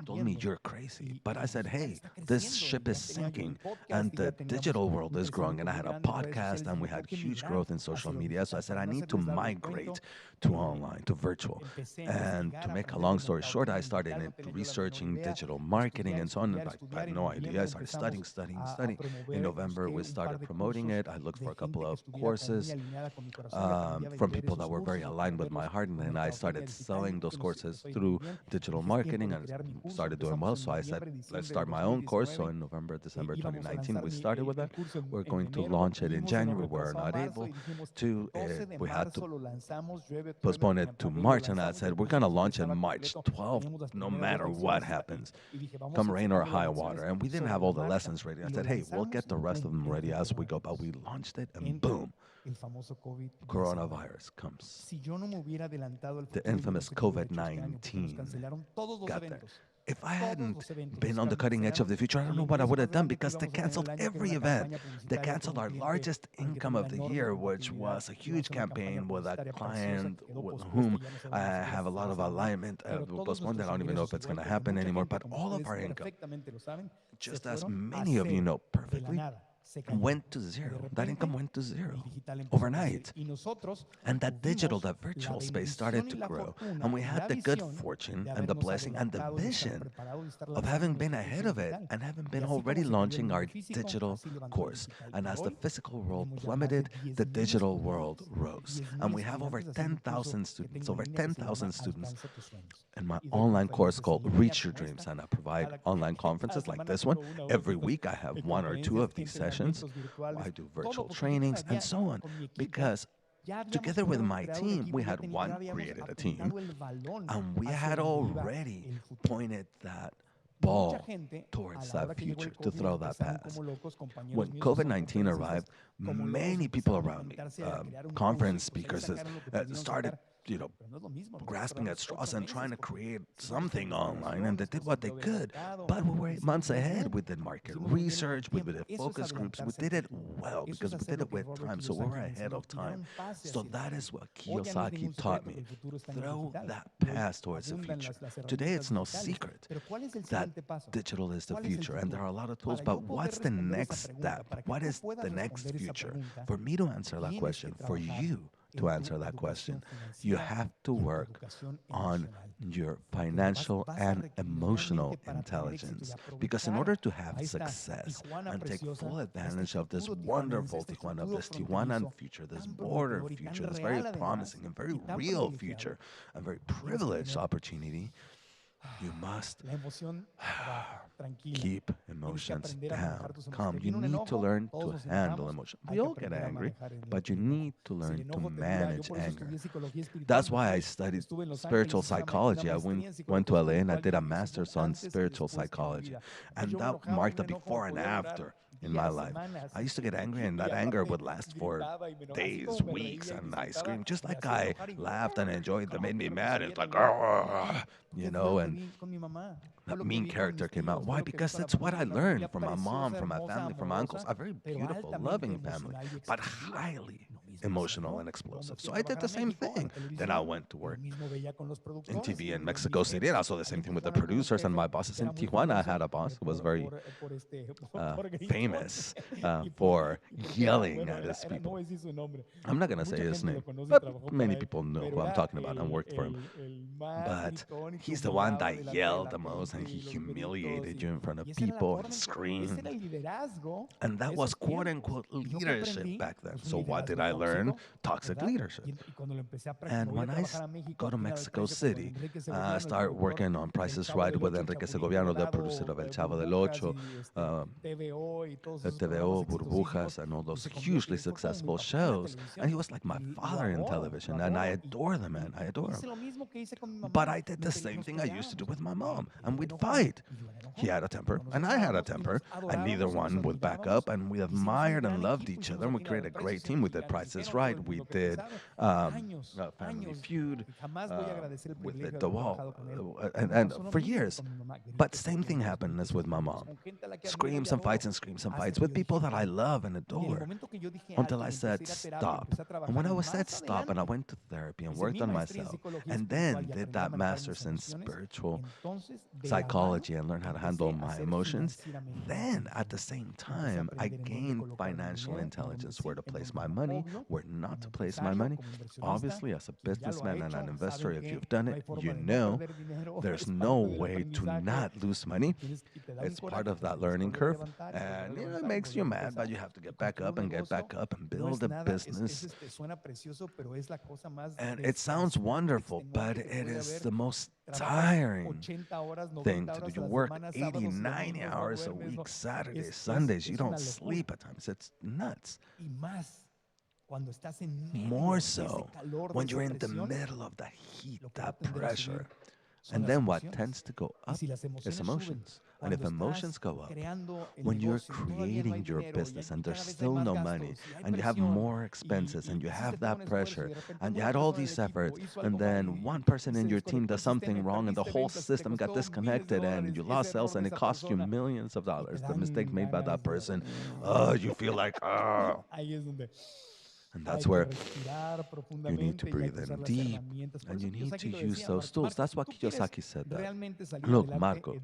S2: told me, you're crazy. But I said, hey, this ship is sinking and the digital world is growing. And I had a podcast and we had huge growth in social media. So I said, I need to migrate to online, to virtual. And to make a long story short, I started researching digital marketing and so on. And I had no idea. I started studying. In November, we started promoting it. I looked for a couple of courses from people that were very aligned with my heart. And then I started selling those courses through digital marketing and it started doing well. So I said, let's start my own course. So in December 2019, we started with that. We're going to launch it in January. We're not able to. We had to postpone it to March. And I said, we're going to launch in March 12th, no matter what happens, come rain or high water. And we didn't have all the lessons ready. I said, hey, we'll get the rest of them ready as we go. But we launched it and boom, coronavirus comes. The infamous COVID-19 got there. If I hadn't been on the cutting edge of the future, I don't know what I would have done because they canceled every event. They canceled our largest income of the year, which was a huge campaign with a client with whom I have a lot of alignment. Postponed that. I don't even know if it's going to happen anymore. But all of our income, just as many of you know perfectly, went to zero. That income went to zero overnight. And that virtual space started to grow. And we had the good fortune and the blessing and the vision of having been ahead of it and having been already launching our digital course. And as the physical world plummeted, the digital world rose. And we have over 10,000 students, in my online course called Reach Your Dreams. And I provide online conferences like this one. Every week I have one or two of these sessions. I do virtual trainings and so on because together with my team, we had created a team, and we had already pointed that ball towards that future to throw that pass. When COVID-19 arrived, many people around me, conference speakers, started grasping at straws and trying to create something online, and they did what they could. But we were months ahead. We did market research, we did focus groups, we did it well because we did it with time, so we were ahead of time. So that is what Kiyosaki taught me. Throw that pass towards the future. Today, it's no secret that digital is the future, and there are a lot of tools, but what's the next step? What is the next future? For me to answer that question, for you to answer that question, you have to work on your financial and emotional intelligence. Because in order to have success and take full advantage of this wonderful Tijuana, this Tijuanan future, this border future, this very promising and very real future, a very privileged opportunity, you must keep emotions down, calm. You need to learn to handle emotion. We all get angry, but you need to learn to manage anger. That's why I studied spiritual psychology. I went to LA and I did a master's on spiritual psychology. And that marked a before and after in my life. I used to get angry, and that anger would last for days, weeks, and I screamed just like I laughed and enjoyed that made me mad. It's like, and that mean character came out. Why? Because it's what I learned from my mom, from my family, from my uncles. A very beautiful, loving family, but highly emotional and explosive. So I did the same thing. Then I went to work in TV in Mexico City, and I saw the same thing with the producers and my bosses in Tijuana. I had a boss who was very famous for yelling at his people. I'm not going to say his name, but many people know who I'm talking about and worked for him. But he's the one that yelled the most, and he humiliated you in front of people and screamed. And that was quote-unquote leadership back then. So what did I learn? Toxic leadership. And when I go to Mexico City, I start working on Price is Right with Enrique Segoviano, the producer of El Chavo del Ocho, TVO, Burbujas, and all those hugely successful shows. And he was like my father in television, and I adore the man. I adore him. But I did the same thing I used to do with my mom, and we'd fight. He had a temper, and I had a temper, and neither one would back up, and we admired and loved each other, and we created a great team. We did Price Price is Right. We did Family Feud with the DeWalt, and for years. But same thing happened as with my mom. Screams and fights with people that I love and adore. Until I said stop. And when I said stop and I went to therapy and worked on myself, and then did that master's in spiritual psychology and learned how to handle my emotions, then at the same time, I gained financial intelligence, where to place my money, where not to place my money. Obviously, as a businessman and an investor, if you've done it, you know there's no way to not lose money. It's part of that learning curve, and it makes you mad, but you have to get back up and build a business. And it sounds wonderful, but it is the most tiring thing to do. You work 80, 90 hours a week, Saturdays, Sundays. You don't sleep at times. It's nuts. More so when you're in the middle of the heat, that pressure. And then what tends to go up is emotions. And if emotions go up, when you're creating your business and there's still no money, and you have more expenses, and you have that pressure, and you had all these efforts, and then one person in your team does something wrong, and the whole system got disconnected, and you lost sales, and it cost you millions of dollars, the mistake made by that person, you feel like, And that's where you need to breathe in deep, and you need to use those tools. That's what Kiyosaki said. That. Look, Marcos,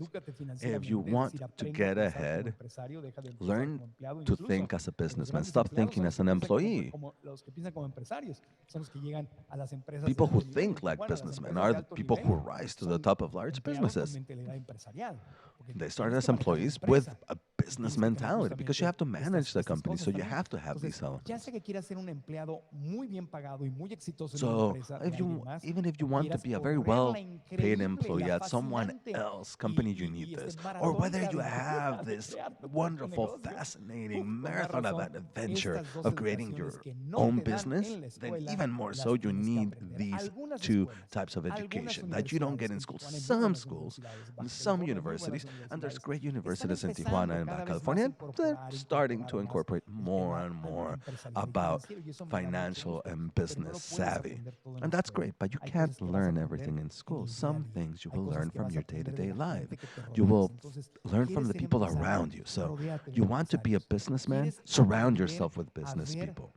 S2: if you want to get ahead, learn to think as a businessman. Stop thinking as an employee. People who think like businessmen are the people who rise to the top of large businesses. They start as employees with a business mentality because you have to manage the company, so you have to have these elements. So even if you want to be a very well-paid employee at someone else's company, you need this. Or whether you have this wonderful, fascinating marathon of an adventure of creating your own business, then even more so you need these two types of education that you don't get in schools. Some schools, some universities, and there's great universities in Tijuana and Baja California, they're starting to incorporate more and more about financial and business savvy. And that's great, but you can't learn everything in school. Some things you will learn from your day-to-day life. You will learn from the people around you. So you want to be a businessman? Surround yourself with business people.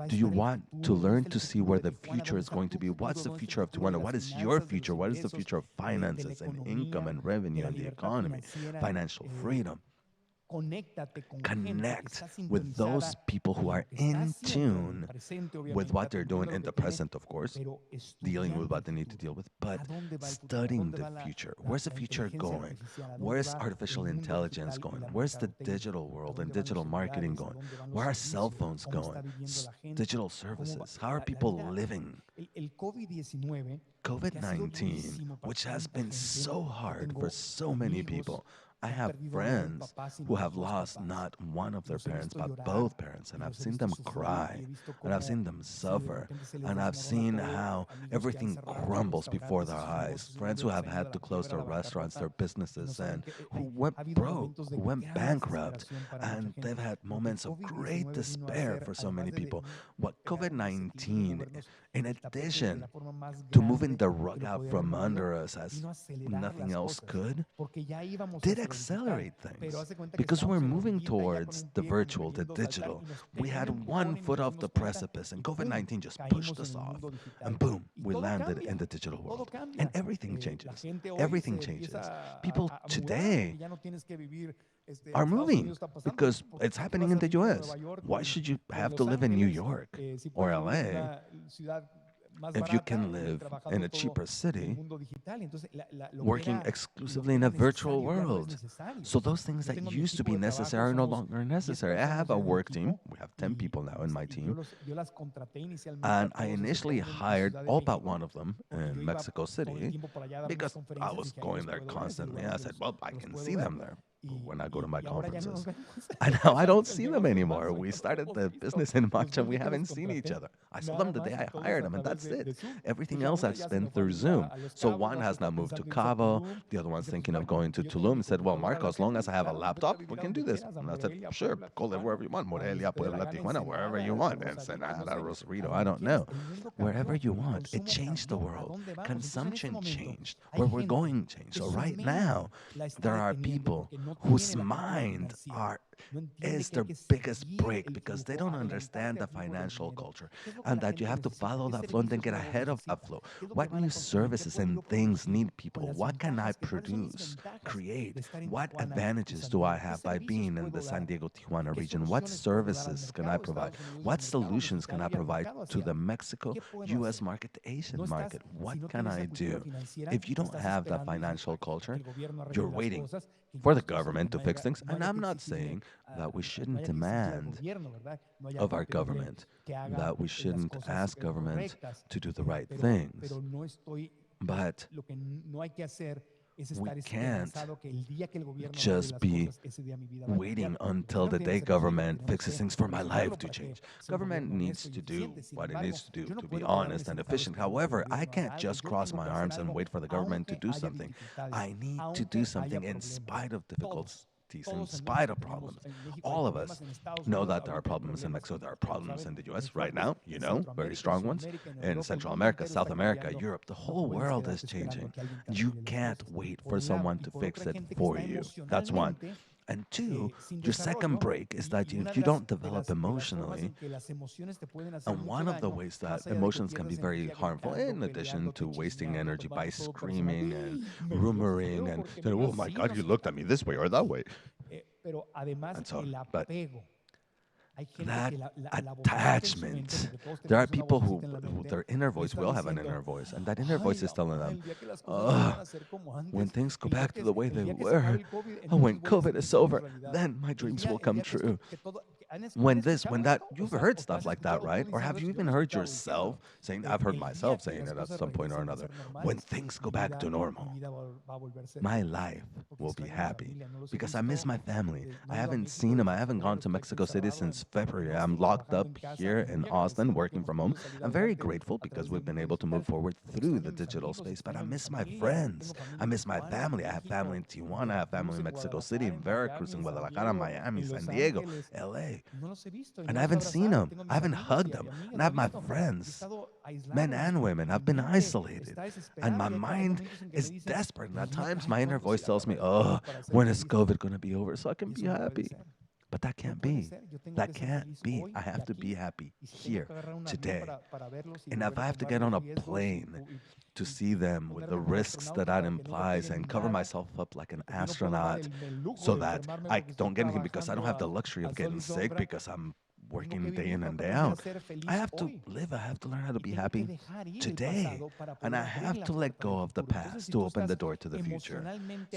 S2: Do you want to learn to see where the future is going to be? What's the future of Tijuana? What is your future? What is the future of finances and income and revenue and the economy? Financial freedom. Connect with those people who are in tune with what they're doing in the present, of course, dealing with what they need to deal with, but studying the future. Where's the future going? Where's artificial intelligence going? Where's the digital world and digital marketing going? Where are cell phones going? Digital services. How are people living? COVID-19, which has been so hard for so many people. I have friends who have lost not one of their parents, but both parents, and I've seen them cry, and I've seen them suffer, and I've seen how everything crumbles before their eyes. Friends who have had to close their restaurants, their businesses, and who went broke, who went bankrupt, and they've had moments of great despair for so many people. What COVID-19, in addition to moving the rug out from under us as nothing else could, did accelerate things because we're moving towards the virtual, the digital. We had one foot off the precipice and COVID-19 just pushed us off, and boom, we landed in the digital world. And everything changes. Everything changes. People today are moving because it's happening in the US. Why should you have to live in New York or LA if you can live in a cheaper city working exclusively in a virtual world? So those things that used to be necessary are no longer necessary. I have a work team. We have 10 people now in my team. And I initially hired all but one of them in Mexico City because I was going there constantly. I said, well, I can see them there. when I go to my conferences. And now I don't see them anymore. We started the business in March and we haven't seen each other. I saw them the day I hired them and that's it. Everything else I've spent through Zoom. So one has now moved to Cabo. The other one's thinking of going to Tulum. And said, well, Marco, as long as I have a laptop, we can do this. And I said, sure, go live wherever you want. Morelia, Puebla, Tijuana, wherever you want. And Ensenada, Rosarito, I don't know. Wherever you want. It changed the world. Consumption changed. Where we're going changed. So right now, there are people whose mind is their biggest break because they don't understand the financial culture and that you have to follow that flow and then get ahead of that flow. What new services and things need people? What can I produce, create? What advantages do I have by being in the San Diego, Tijuana region? What services can I provide? What solutions can I provide to the Mexico, U.S. market, the Asian market? What can I do? If you don't have that financial culture, you're waiting for the government to fix things. And I'm not saying that we shouldn't demand of our government, that we shouldn't ask government to do the right things. But we can't just be waiting until the day government fixes things for my life to change. Government needs to do what it needs to do to be honest and efficient. However, I can't just cross my arms and wait for the government to do something. I need to do something in spite of difficulties. In spite of problems. All of us know that there are problems in Mexico, there are problems in the U.S. right now, very strong ones. In Central America, South America, Europe, the whole world is changing. You can't wait for someone to fix it for you. That's one. And two, your second break is that you don't develop emotionally. And one of the ways that emotions can be very harmful, in addition to wasting energy by screaming and rumoring and saying, oh my God, you looked at me this way or that way. And so, but that attachment, there are people who their inner voice, we all have an inner voice, and that inner voice is telling them, when things go back to the way they were, when COVID is over, then my dreams will come true. When that, you've heard stuff like that, right? Or have you even heard yourself saying, I've heard myself saying it at some point or another, when things go back to normal, my life will be happy because I miss my family. I haven't seen them. I haven't gone to Mexico City since February. I'm locked up here in Austin working from home. I'm very grateful because we've been able to move forward through the digital space, but I miss my friends. I miss my family. I have family in Tijuana. I have family in Mexico City, in Veracruz, in Guadalajara, Miami, San Diego, LA. And I haven't seen them. I haven't hugged them. And I have my friends, men and women. I've been isolated. And my mind is desperate. And at times my inner voice tells me, when is COVID going to be over so I can be happy? But that can't be. That can't be. I have to be happy here, today. And if I have to get on a plane to see them with the risks that that implies and cover myself up like an astronaut so that I don't get anything because I don't have the luxury of getting sick because I'm working day in and day out. I have to live. I have to learn how to be happy today. And I have to let go of the past to open the door to the future.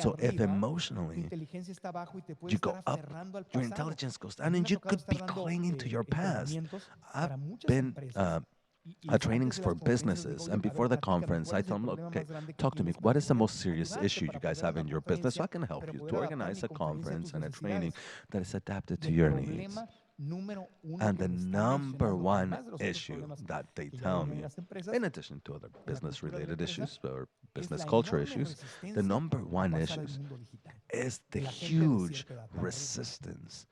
S2: So if emotionally you go up, your intelligence goes down, and you could be clinging to your past. I've been trainings for businesses, and before the conference I told them, look, okay, talk to me, what is the most serious issue you guys have in your business so I can help you to organize a conference and a training that is adapted to your needs. And the number one issue that they tell me, in addition to other business-related issues or business culture issues, the number one issue is the huge resistance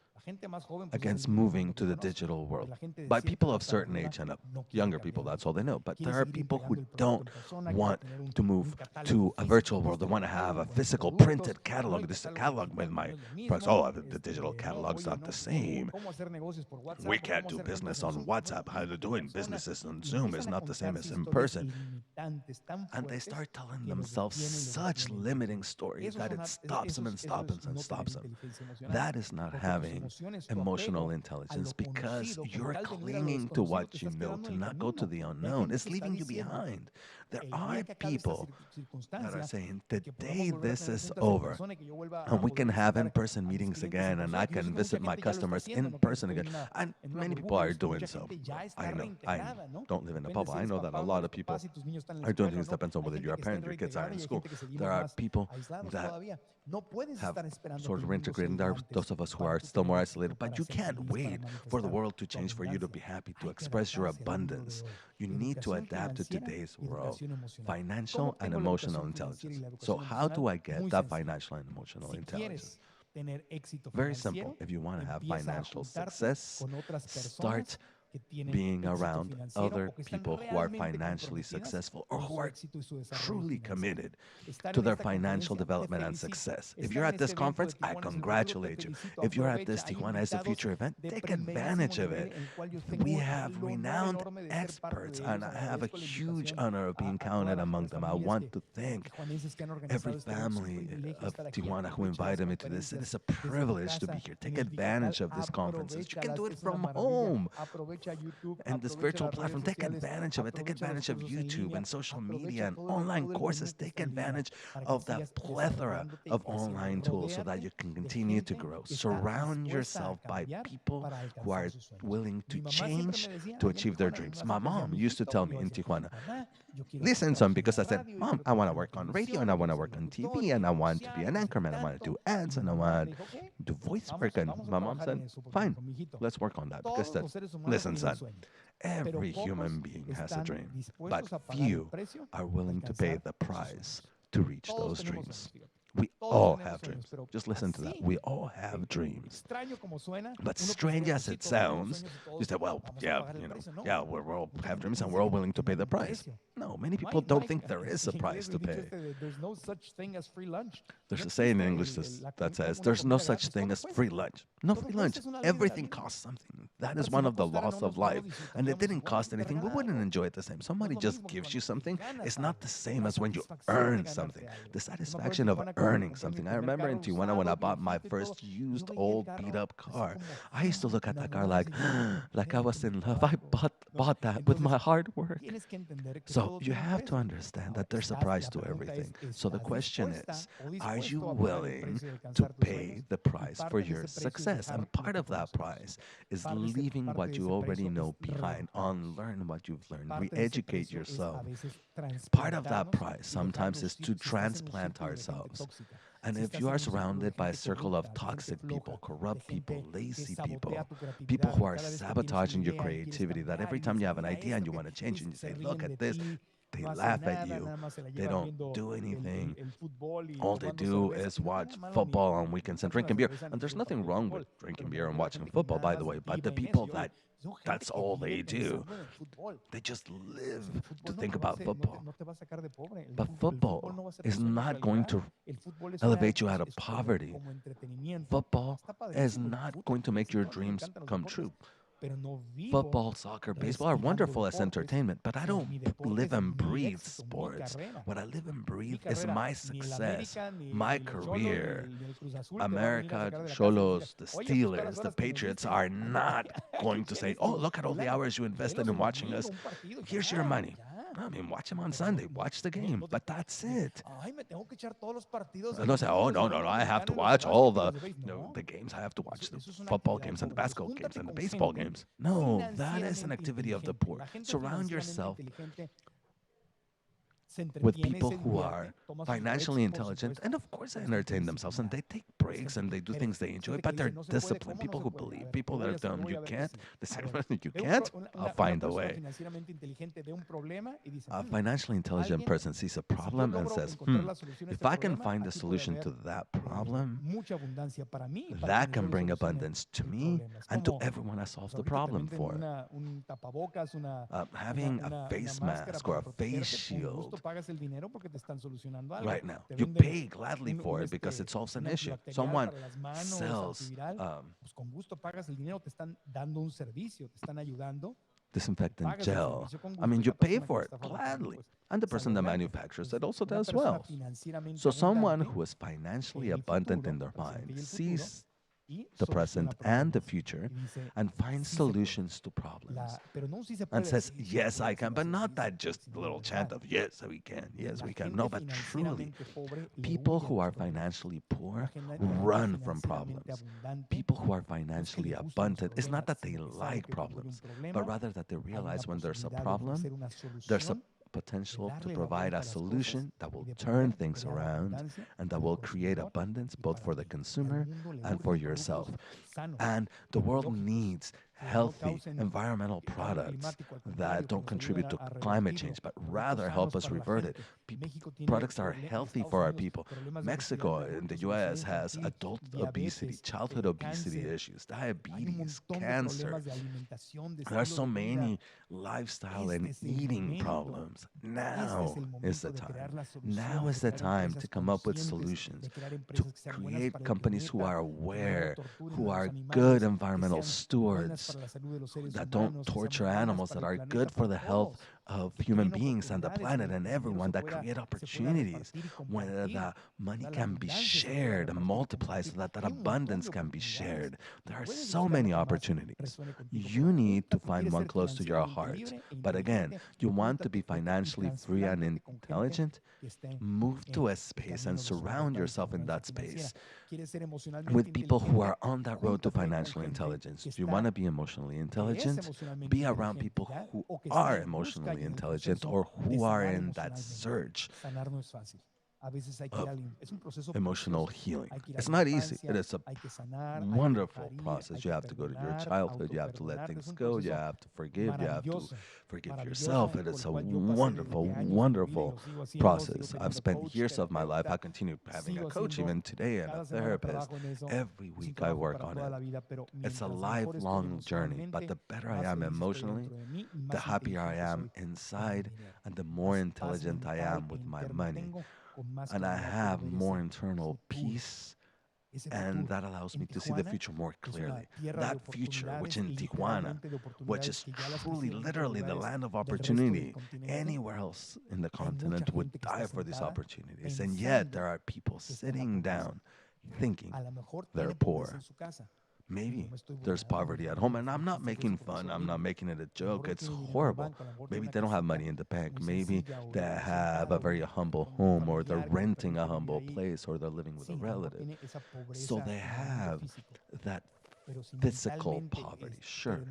S2: against moving to the digital world. By people of certain age and younger people, that's all they know. But there are people who don't want to move to a virtual world. They want to have a physical printed catalog. This is a catalog with my products. Oh, the digital catalog's not the same. We can't do business on WhatsApp. How they're doing businesses on Zoom is not the same as in person. And they start telling themselves such limiting stories that it stops them and stops them and stops them. That is not having emotional intelligence because you're clinging to what you know to not go to the unknown. It's leaving you behind. There are people that are saying, the day this is over and we can have in-person meetings again and I can visit my customers in person again. And many people are doing so. I know. I don't live in a Pablo, I know that a lot of people are doing things depends on whether you're a parent, your kids are in school. There are people that have sort of reintegrated. There are those of us who are still more isolated, but you can't wait for the world to change for you to be happy, to express your abundance. You need to adapt to today's world. Financial and emotional intelligence. So how do I get that financial and emotional intelligence? Very simple. If you want to have financial success, start being around other people who are financially successful or who are truly committed to their financial development and success. If you're at this conference, I congratulate you. If you're at this Tijuana is the Future event, take advantage of it. We have renowned experts, and I have a huge honor of being counted among them. I want to thank every family of Tijuana who invited me to this. It is a privilege to be here. Take advantage of these conferences. You can do it from home. And this virtual platform, take advantage of it. Take advantage of YouTube and social media and online courses. Take advantage of that plethora of online tools so that you can continue to grow. Surround yourself by people who are willing to change to achieve their dreams. My mom used to tell me in Tijuana, listen, son, because I said, Mom, I want to work on radio and I want to work on TV and I want to be an anchorman. I want to do ads and I want to do voice work. And my mom said, fine, let's work on that. Because listen, son, every human being has a dream, but few are willing to pay the price to reach those dreams. We all have dreams. Just listen to that. We all have dreams. But strange as it sounds, you say, well, yeah, we all have dreams and we're all willing to pay the price. No, many people don't think there is a price to pay.
S12: There's no such thing as free lunch.
S2: There's a saying in English that says, there's no such thing as free lunch. No free lunch. Everything costs something. That is one of the laws of life. And it didn't cost anything. We wouldn't enjoy it the same. Somebody just gives you something. It's not the same as when you earn something. The satisfaction of earning something. I remember in Tijuana when I bought my first used old beat up car. I used to look at that car like I was in love. I bought that with my hard work. So you have to understand that there's a price to everything. So the question is, are you willing to pay the price for your success? And part of that price is leaving what you already know behind, unlearn what you've learned, re-educate yourself. Part of that price sometimes is to transplant ourselves. And if you are surrounded by a circle of toxic people, corrupt people, lazy people, people who are sabotaging your creativity, that every time you have an idea and you want to change and you say, look at this, they laugh at you. They don't do anything. All they do is watch football on weekends and drinking beer. And there's nothing wrong with drinking beer and watching football, by the way, but the people that's all they do. They just live to think about football. But football is not going to elevate you out of poverty. Football is not going to make your dreams come true. Football, soccer, baseball are wonderful as entertainment, but I don't live and breathe sports. What I live and breathe is my success, my career. America, Xolos, the Steelers, the Patriots are not going to say, oh, look at all the hours you invested in watching us. Here's your money. I mean, watch him on Sunday. Watch the game. But that's it. And they'll say, oh, no, I have to watch all the games. I have to watch the football games and the basketball games and the baseball games. No, that is an activity of the poor. Surround yourself with people who are financially intelligent and, of course, they entertain themselves and they take breaks and they do things they enjoy, but they're disciplined. People who believe, people that are telling you can't, they say, you can't, I'll find a way. A financially intelligent person sees a problem and says, if I can find a solution to that problem, that can bring abundance to me and to everyone I solve the problem for. Having a face mask or a face shield right now, you pay gladly for it because it solves an issue. Someone sells disinfectant gel. I mean, you pay for it gladly. And the person that manufactures it also does well. So someone who is financially abundant in their mind sees the present and the future, and find solutions to problems. And says, yes, I can, but not that just little chant of, yes, we can, yes, we can. No, but truly, people who are financially poor run from problems. People who are financially abundant, it's not that they like problems, but rather that they realize when there's a problem, there's a potential to provide a solution that will turn things around and that will create abundance both for the consumer and for yourself. And the world needs healthy environmental products that don't contribute to climate change, but rather help us revert it. Products that are healthy for our people. Mexico in the US has adult obesity, childhood obesity issues, diabetes, cancer. There are so many lifestyle and eating problems. Now is the time. Now is the time to come up with solutions, to create companies who are aware, who are good environmental stewards, that don't torture animals, that are good for the health of human beings and the planet and everyone, that create opportunities where the money can be shared and multiplied so that that abundance can be shared. There are so many opportunities. You need to find one close to your heart. But again, you want to be financially free and intelligent? Move to a space and surround yourself in that space with people who are on that road to financial intelligence. If you want to be emotionally intelligent, be around people who are emotionally intelligent or who are in that search of emotional healing. It's not easy. It is a wonderful process. You have to go to your childhood. You have to let things go. You have to forgive. You have to forgive yourself. And it's a wonderful, wonderful process. I've spent years of my life. I continue having a coach even today and a therapist. Every week I work on it. It's a lifelong journey. But the better I am emotionally, the happier I am inside, and the more intelligent I am with my money. And I have more internal peace, and that allows me to see the future more clearly. That future, which in Tijuana, which is truly, literally the land of opportunity, anywhere else in the continent would die for these opportunities. And yet there are people sitting down thinking they're poor. Maybe there's poverty at home, and I'm not making fun. I'm not making it a joke. It's horrible. Maybe they don't have money in the bank. Maybe they have a very humble home, or they're renting a humble place, or they're living with a relative. So they have that physical poverty, sure.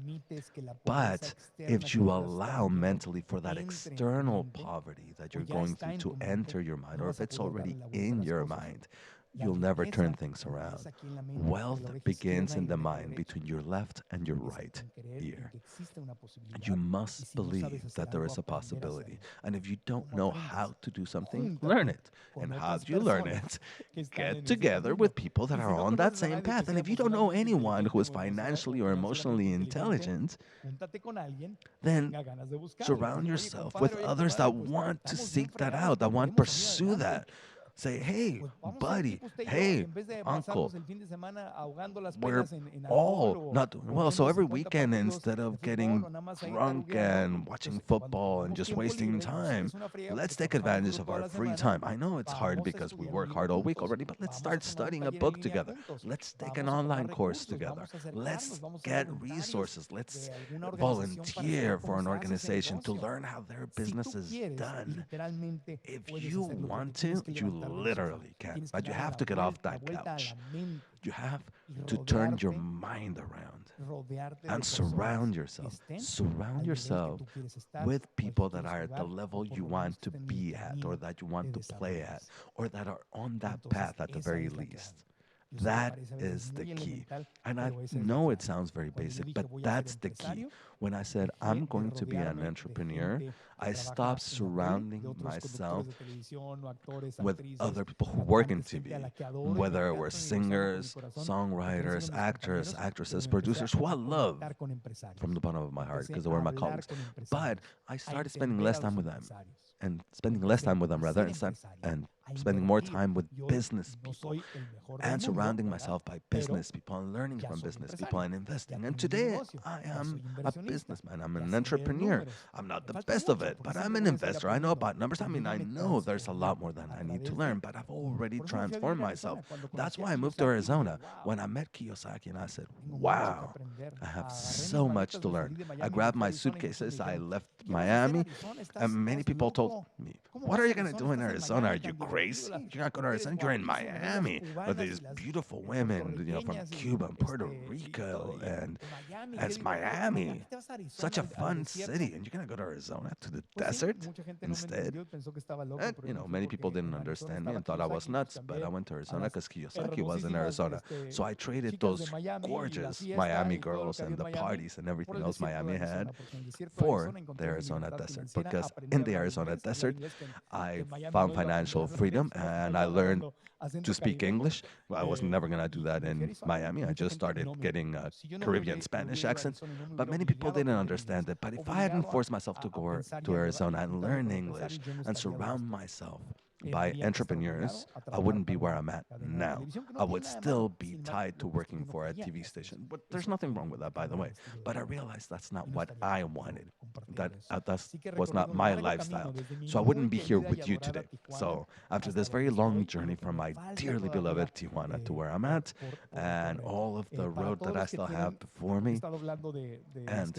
S2: But if you allow mentally for that external poverty that you're going through to enter your mind, or if it's already in your mind, you'll never turn things around. Wealth begins in the mind between your left and your right ear. You must believe that there is a possibility. And if you don't know how to do something, learn it. And how do you learn it? Get together with people that are on that same path. And if you don't know anyone who is financially or emotionally intelligent, then surround yourself with others that want to seek that out, that want to pursue that. Say, hey, buddy, hey, uncle, we're all not doing well. So every weekend, instead of getting drunk and watching football and just wasting time, let's take advantage of our free time. I know it's hard because we work hard all week already, but let's start studying a book together. Let's take an online course together. Let's get resources. Let's volunteer for an organization to learn how their business is done. If you want to, you literally can, but you have to get off that couch. You have to turn your mind around and surround yourself. Surround yourself with people that are at the level you want to be at, or that you want to play at, or that are on that path at the very least. That is the key. And I know it sounds very basic, but that's the key. When I said I'm going to be an entrepreneur, I stopped surrounding myself with other people who work in TV, whether it were singers, songwriters, actors, actresses, producers, who I love from the bottom of my heart because they were my colleagues. But I started spending less time with them. And spending less time with them rather, and spending more time with business people and surrounding myself by business people and learning from business people and investing. And today I am a businessman. I'm an entrepreneur. I'm not the best of it, but I'm an investor. I know about numbers. I mean, I know there's a lot more than I need to learn, but I've already transformed myself. That's why I moved to Arizona. When I met Kiyosaki and I said, wow, I have so much to learn. I grabbed my suitcases. I left Miami, and many people told me, what are you going to do in Arizona? Are you crazy? You're not going to Arizona. You're in Miami with these beautiful women, from Cuba and Puerto Rico, and it's Miami. Such a fun city, and you're going to go to Arizona, to the desert instead? And, many people didn't understand me and thought I was nuts, but I went to Arizona because Kiyosaki was in Arizona. So I traded those gorgeous Miami girls and the parties and everything else Miami had for the Arizona desert, because in the Arizona desert, I found financial freedom and I learned to speak English. Well, I was never going to do that in Miami. I just started getting a Caribbean Spanish accent, but many people didn't understand it. But if I hadn't forced myself to go to Arizona and learn English and surround myself by entrepreneurs, I wouldn't be where I'm at now. I would still be tied to working for a TV station. But there's nothing wrong with that, by the way. But I realized that's not what I wanted. That was not my lifestyle. So I wouldn't be here with you today. So after this very long journey from my dearly beloved Tijuana to where I'm at, and all of the road that I still have before me, and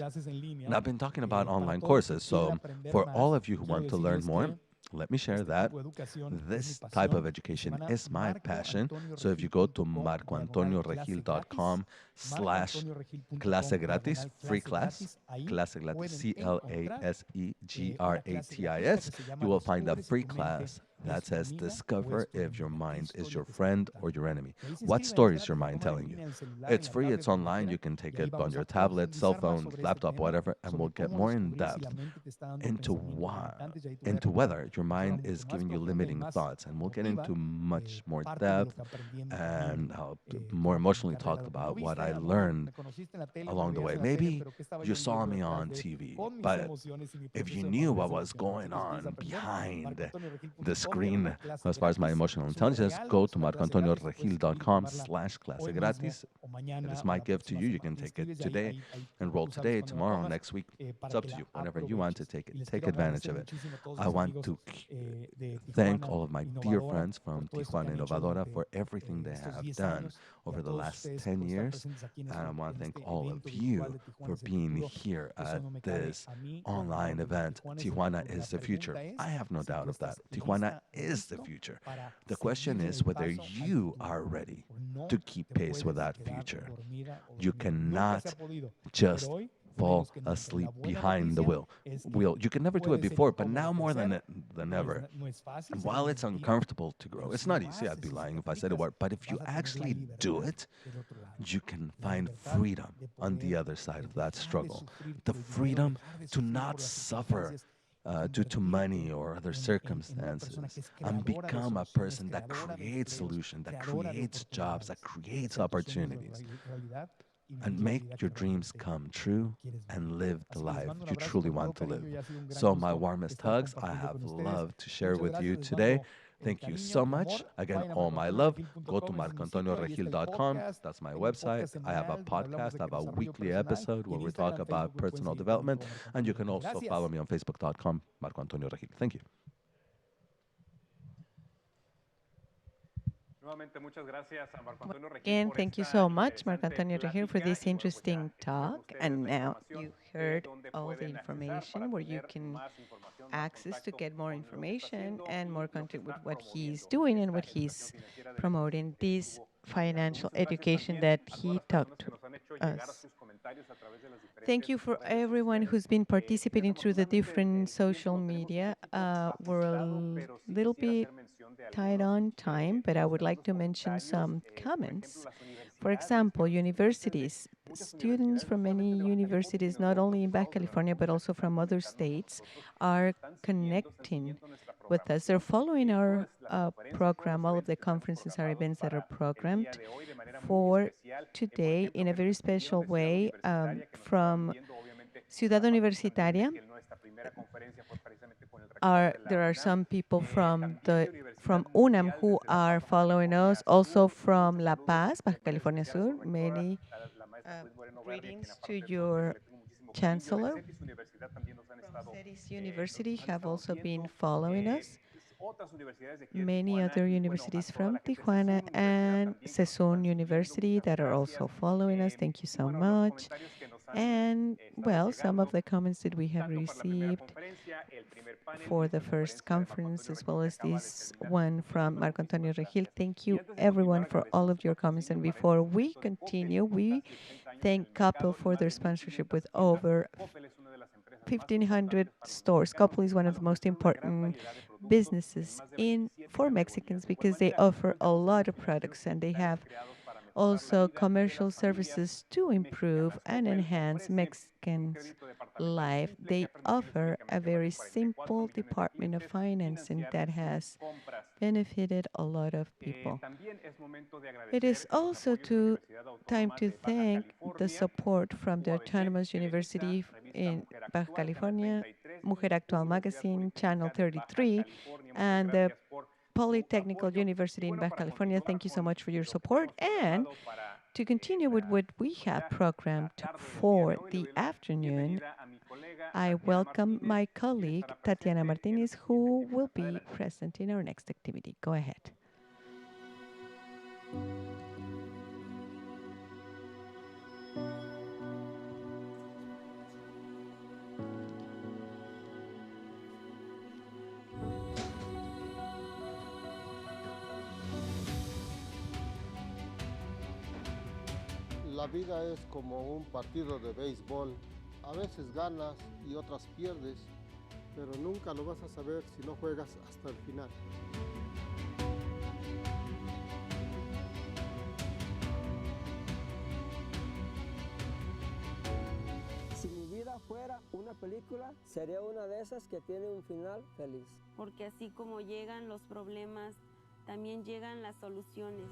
S2: I've been talking about online courses. So for all of you who want to learn more, let me share that this type of education is my passion. So if you go to marcoantonioregil.com/clase gratis, free class, clase gratis, CLASEGRATIS, you will find a free class that says, discover if your mind is your friend or your enemy. What story is your mind telling you? It's free, it's online, you can take it on your tablet, cell phone, laptop, whatever, and we'll get more in depth into whether your mind is giving you limiting thoughts. And we'll get into much more depth and more emotionally talk about what I learned along the way. Maybe you saw me on TV, but if you knew what was going on behind the screen as far as my emotional intelligence, go to marcoantonioregil.com/clase gratis. It is my gift to you. You can take it today, enroll today, tomorrow, next week. It's up to you. Whenever you want to take it, take advantage of it. I want to thank all of my dear friends from Tijuana Innovadora for everything they have done over the last 10 years. And I want to thank all of you for being here at this online event. Tijuana is the future. I have no doubt of that. Tijuana is the future. The question is whether you are ready to keep pace with that future. You cannot just fall asleep behind the wheel. You can never do it before, but now more than ever. And while it's uncomfortable to grow, it's not easy. I'd be lying if I said it were. But if you actually do it, you can find freedom on the other side of that struggle. The freedom to not suffer due to money or other circumstances, and become a person that creates solutions, that creates jobs, that creates opportunities, and make your dreams come true and live the life you truly want to live. So my warmest hugs I have loved to share with you today. Thank you so much. Again, all my love. Go to marcoantonioregil.com. That's my website. I have a podcast. I have a weekly episode where we talk about personal development. And you can also follow me on facebook.com, Marco Antonio Regil. Thank you.
S8: Again, thank you so much, Marco Antonio Regil, for this interesting talk. And now you heard all the information where you can access to get more information and more content with what he's doing and what he's promoting, this financial education that he talked to us. Thank you for everyone who's been participating through the different social media. We're a little bit tight on time, but I would like to mention some comments. For example, universities. Students from many universities, not only in Baja California, but also from other states, are connecting with us. They're following our program, all of the conferences, our events that are programmed for today in a very special way from Ciudad Universitaria. There are some people from the from UNAM who are following us, also from La Paz, Baja California Sur. Many greetings to your chancellor. From CETIS University have also been following us. Many other universities from Tijuana and CESUN University that are also following us. Thank you so much. And, well, some of the comments that we have received for the first conference, as well as this one from Marco Antonio Regil. Thank you, everyone, for all of your comments. And before we continue, we thank Coppel for their sponsorship with over 1,500 stores. Coppel is one of the most important businesses for Mexicans because they offer a lot of products, and they have also commercial services to improve and enhance Mexicans' life. They offer a very simple department of financing that has benefited a lot of people. It is also time to thank the support from the Autonomous University in Baja California, Mujer Actual Magazine, Channel 33, and the Polytechnical University in Baja California. Thank you so much for your support. And to continue with what we have programmed for the afternoon, I welcome my colleague, Tatiana Martinez, who will be present in our next activity. Go ahead.
S13: La vida es como un partido de béisbol. A veces ganas y otras pierdes, pero nunca lo vas a saber si no juegas hasta el final.
S14: Si mi vida fuera una película, sería una de esas que tiene un final feliz.
S15: Porque así como llegan los problemas, también llegan las soluciones.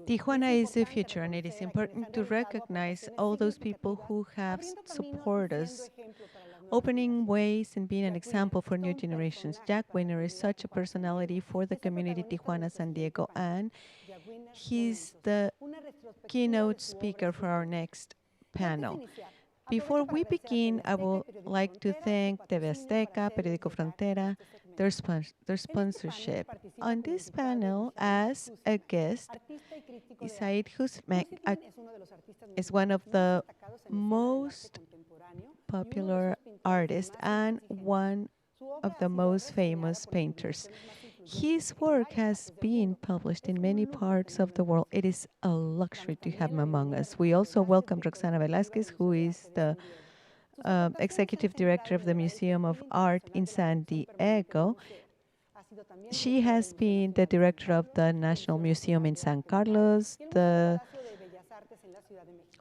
S8: Tijuana is the future, and it is important to recognize all those people who have supported us, opening ways and being an example for new generations. Jack Winner is such a personality for the community Tijuana, San Diego, and he's the keynote speaker for our next panel. Before we begin, I would like to thank TV Azteca, Periódico Frontera, their sponsorship. On this panel, as a guest, Isaid Husmek is one of the most popular artists and one of the most famous painters. His work has been published in many parts of the world. It is a luxury to have him among us. We also welcome Roxana Velázquez, who is the executive director of the Museum of Art in San Diego. She has been the director of the National Museum in San Carlos, the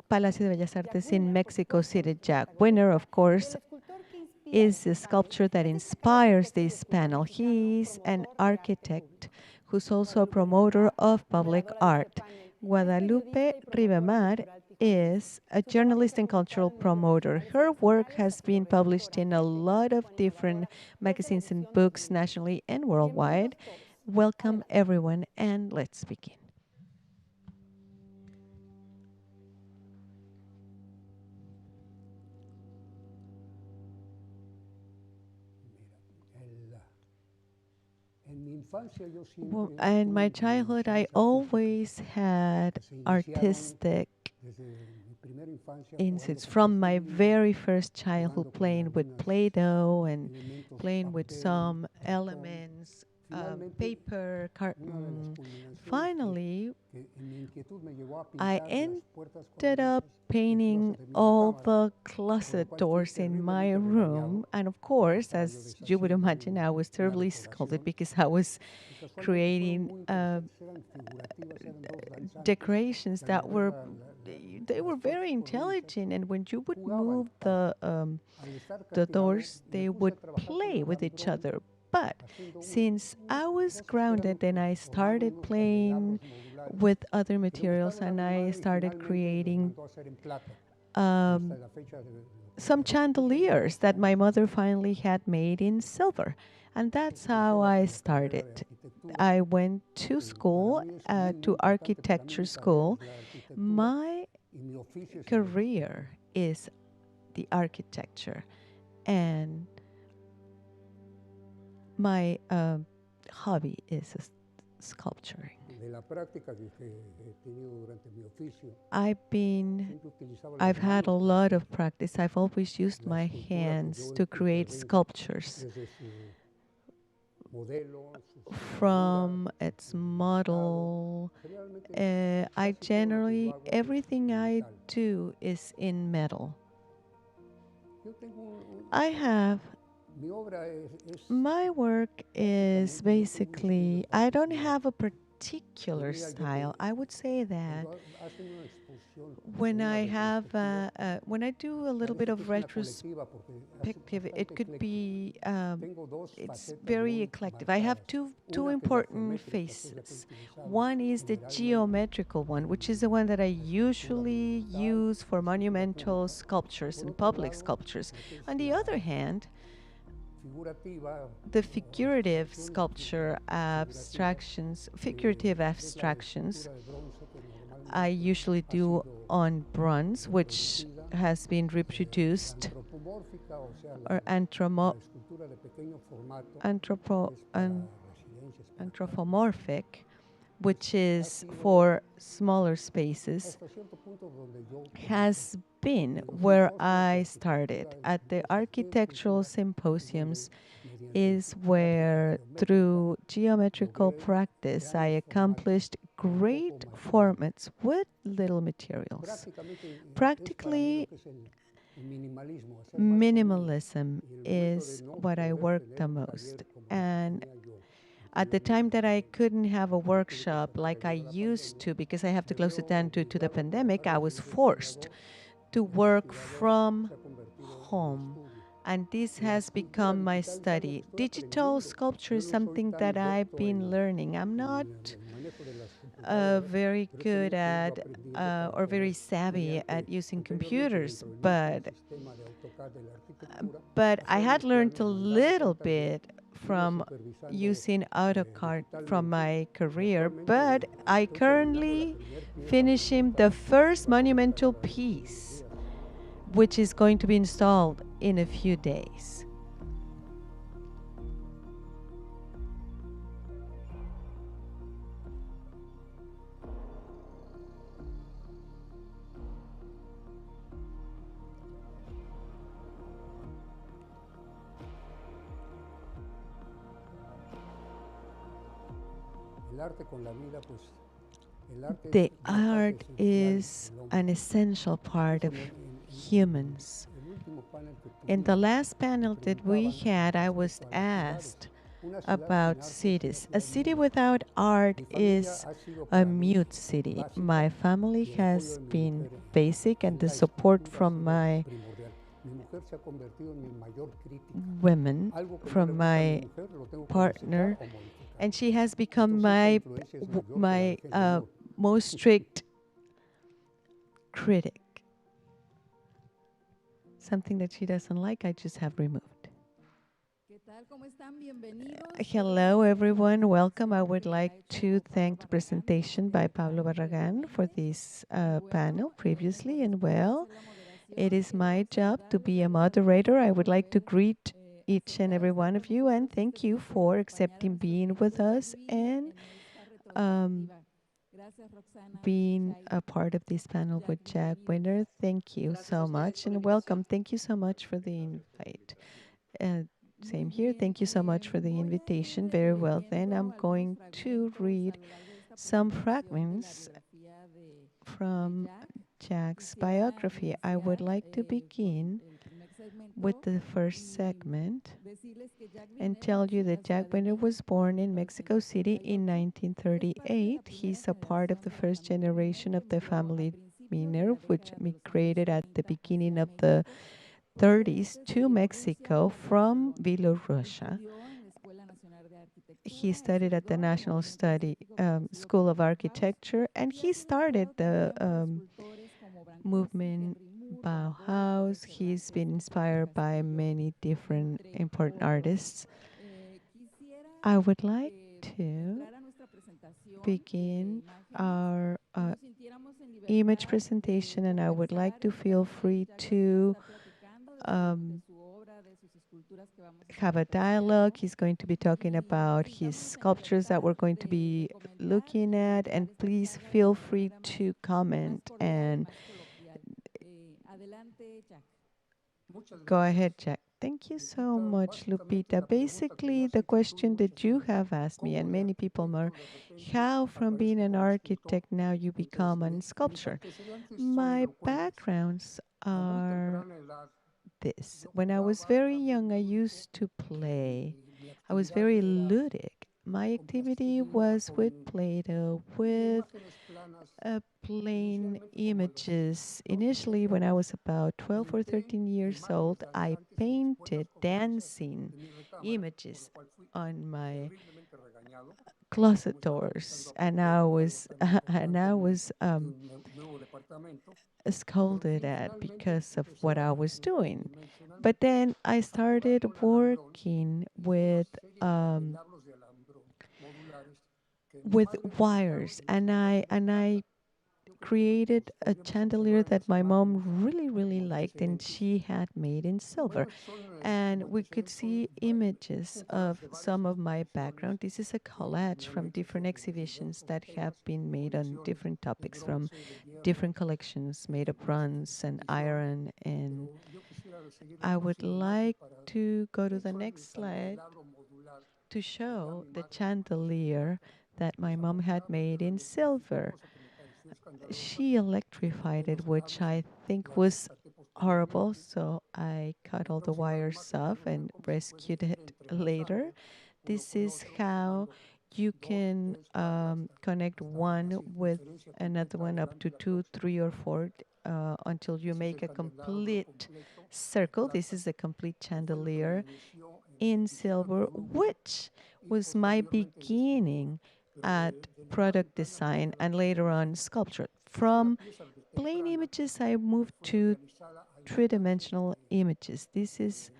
S8: Palacio de Bellas Artes in Mexico City. Jack Winner, of course, is the sculpture that inspires this panel. He is an architect who's also a promoter of public art. Guadalupe Ribemar is a journalist and cultural promoter. Her work has been published in a lot of different magazines and books nationally and worldwide. Welcome, everyone, and let's begin. Well, in my childhood, I always had artistic insights from my very first childhood, playing with Play-Doh and playing with some elements paper carton. Finally, I ended up painting all the closet doors in my room. And of course, as you would imagine, I was terribly scolded because I was creating decorations that were, they were very intelligent. And when you would move the doors, they would play with each other. But since I was grounded and I started playing with other materials and I started creating some chandeliers that my mother finally had made in silver. And that's how I started. I went to school, to architecture school. My career is the architecture, and my hobby is sculpturing. I've had a lot of practice. I've always used my hands to create sculptures. From its model, I generally, everything I do is in metal. My work is basically, I don't have a particular style. I would say that when I do a little bit of retrospective, it could be, it's very eclectic. I have two important phases. One is the geometrical one, which is the one that I usually use for monumental sculptures and public sculptures. On the other hand, the figurative abstractions, I usually do on bronze, which has been reproduced, or anthropomorphic, which is for smaller spaces, has been where I started. At the architectural symposiums is where, through geometrical practice, I accomplished great formats with little materials. Practically, minimalism is what I work the most. And at the time that I couldn't have a workshop like I used to, because I have to close it down due to the pandemic, I was forced to work from home. And this has become my study. Digital sculpture is something that I've been learning. I'm not very good at or very savvy at using computers, but I had learned a little bit from using AutoCAD from my career, but I currently finishing the first monumental piece, which is going to be installed in a few days. The art is an essential part of humans. In the last panel that we had, I was asked about cities. A city without art is a mute city. My family has been basic, and the support from my women, from my partner, and she has become my most strict critic. Something that she doesn't like, I just have removed. Hello, everyone. Welcome. I would like to thank the presentation by Pablo Barragan for this panel previously. And well, it is my job to be a moderator. I would like to greet each and every one of you and thank you for accepting being with us and being a part of this panel with Jack Winter. Thank you so much and welcome. Thank you so much for the invite. Same here. Thank you so much for the invitation. Very well, then I'm going to read some fragments from Jack's biography. I would like to begin with the first segment and tell you that Jack Bender was born in Mexico City in 1938. He's a part of the first generation of the family Miner, which migrated at the beginning of the 30s to Mexico from Belarusia. He studied at the National School of Architecture, and he started the movement Bauhaus. He's been inspired by many different important artists. I would like to begin our image presentation, and I would like to feel free to have a dialogue. He's going to be talking about his sculptures that we're going to be looking at, and please feel free to comment and go ahead, Jack. Thank you so much, Lupita. Basically, the question that you have asked me, and many people more, how from being an architect now you become a sculptor? My backgrounds are this. When I was very young, I used to play. I was very ludic. My activity was with Play-Doh, with plain images. Initially, when I was about 12 or 13 years old, I painted dancing images on my closet doors, and I was scolded at because of what I was doing. But then I started working with wires, and I created a chandelier that my mom really liked, and she had made in silver. And we could see images of some of my background. This is a collage from different exhibitions that have been made on different topics, from different collections made of bronze and iron. And I would like to go to the next slide to show the chandelier that my mom had made in silver. She electrified it, which I think was horrible, so I cut all the wires off and rescued it later. This is how you can connect one with another one up to 2, 3, or 4 until you make a complete circle. This is a complete chandelier in silver, which was my beginning at product design and later on sculpture. From plain images, I moved to three-dimensional images. This is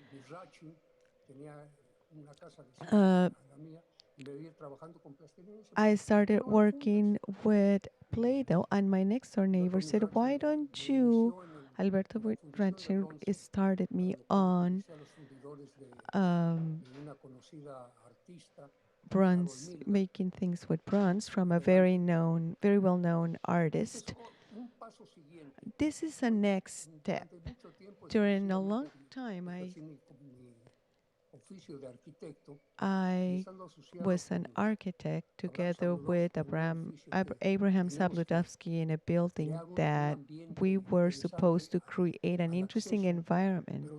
S8: I started working with Play-Doh, and my next door neighbor said, why don't you, Alberto Rancher started me on bronze, making things with bronze from a very well-known artist. This is a next step. During a long time, I was an architect together with Abraham Zabludovsky in a building that we were supposed to create an interesting environment.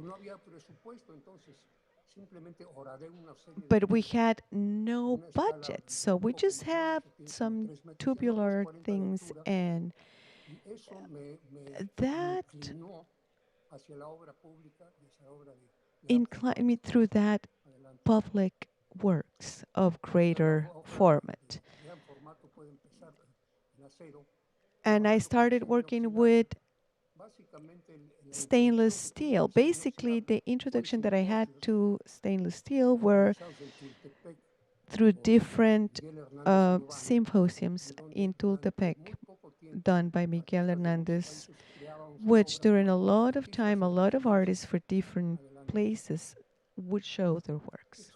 S8: But we had no budget, so we just have some tubular things, and that inclined me through that public works of greater format. And I started working with stainless steel. Basically, the introduction that I had to stainless steel were through different symposiums in Tultepec done by Miguel Hernandez, which during a lot of time, a lot of artists for different places would show their works.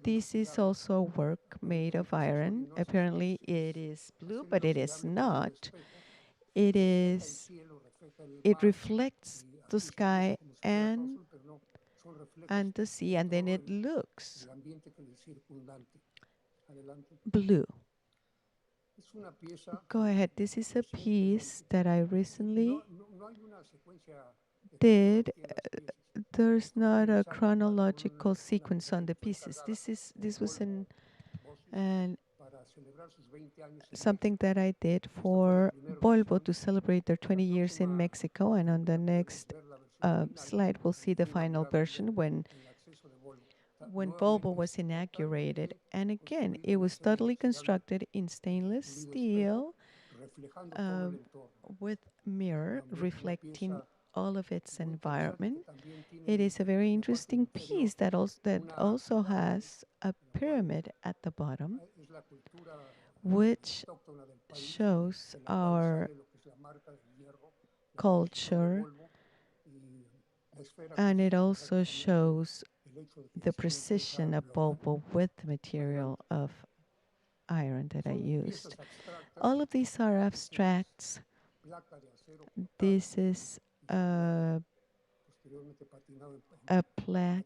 S8: This is also work made of iron. Apparently it is blue, but it is not. It reflects the sky, and and the sea, and then it looks blue. Go ahead. This is a piece that I recently did. There's not a chronological sequence on the pieces. This was an something that I did for Volvo to celebrate their 20 years in Mexico. And on the next slide, we'll see the final version when Volvo was inaugurated. And again, it was totally constructed in stainless steel with mirror reflecting all of its environment. It is a very interesting piece that also has a pyramid at the bottom, which shows our culture, and it also shows the precision of Volvo with the material of iron that I used. All of these are abstracts. This is a plaque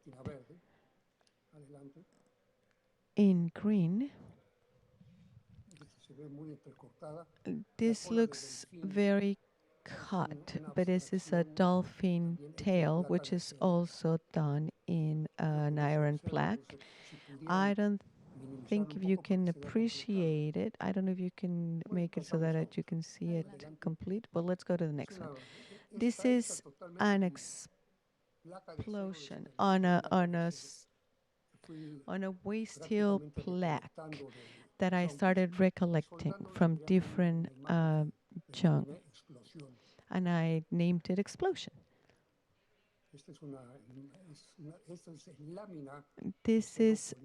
S8: in green. This looks very cut, but this is a dolphin tail, which is also done in an iron plaque. I don't think if you can appreciate it. I don't know if you can make it so that you can see it complete, but let's go to the next one. This is an explosion on a waste hill plaque that I started recollecting from different junk, and I named it Explosion. This is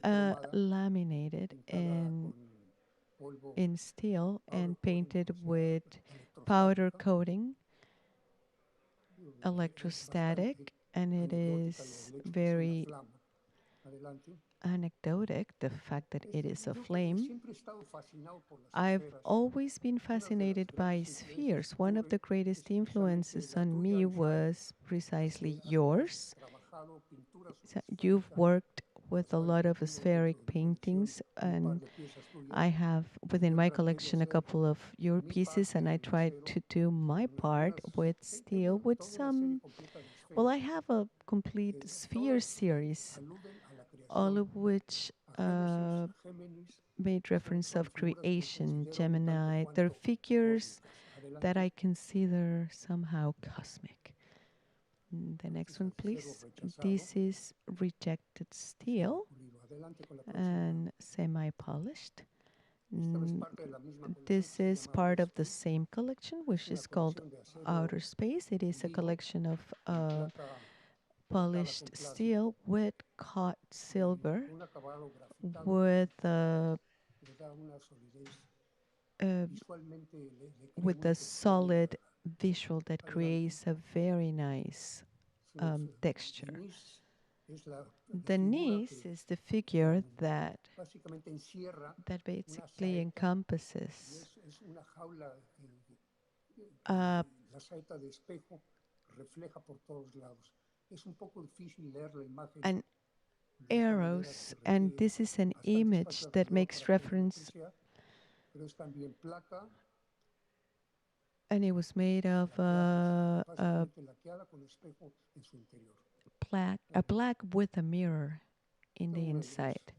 S8: laminated in steel and painted with powder coating, electrostatic, and it is very anecdotic, the fact that it is a flame. I've always been fascinated by spheres. One of the greatest influences on me was precisely yours. So you've worked with a lot of spheric paintings, and I have within my collection a couple of your pieces, and I tried to do my part with steel with some. Well, I have a complete sphere series, all of which made reference of creation, Gemini. They're figures that I consider somehow cosmic. The next one, please. This is rejected steel and semi-polished. This is part of the same collection, which is called Outer Space. It is a collection of polished steel with cut silver with a solid visual that creates a very nice texture. The niece is the figure that basically encompasses an arrows, and this is an image that makes reference, and it was made of a black with a mirror in the inside.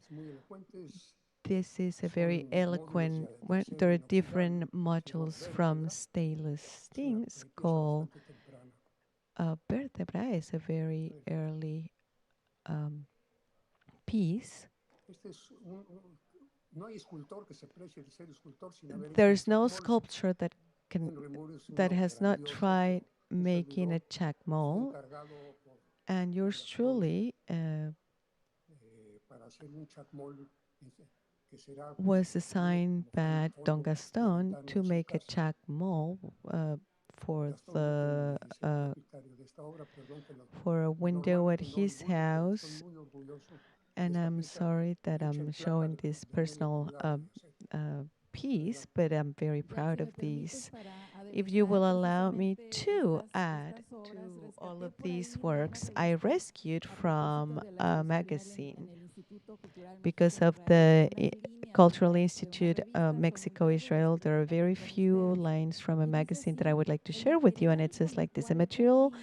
S8: This is a very eloquent, there are different modules from stainless things called vertebra. Is a very early piece. There's no sculpture that has not tried making a Jack mold, and yours truly was assigned by Don Gaston to make a Jack mold for a window at his house. And I'm sorry that I'm showing this personal piece, but I'm very proud of these. if you will allow me to add to all of these works I rescued from a magazine because of the Cultural Institute of Mexico, Israel. There are very few lines from a magazine that I would like to share with you, and it says like this: a material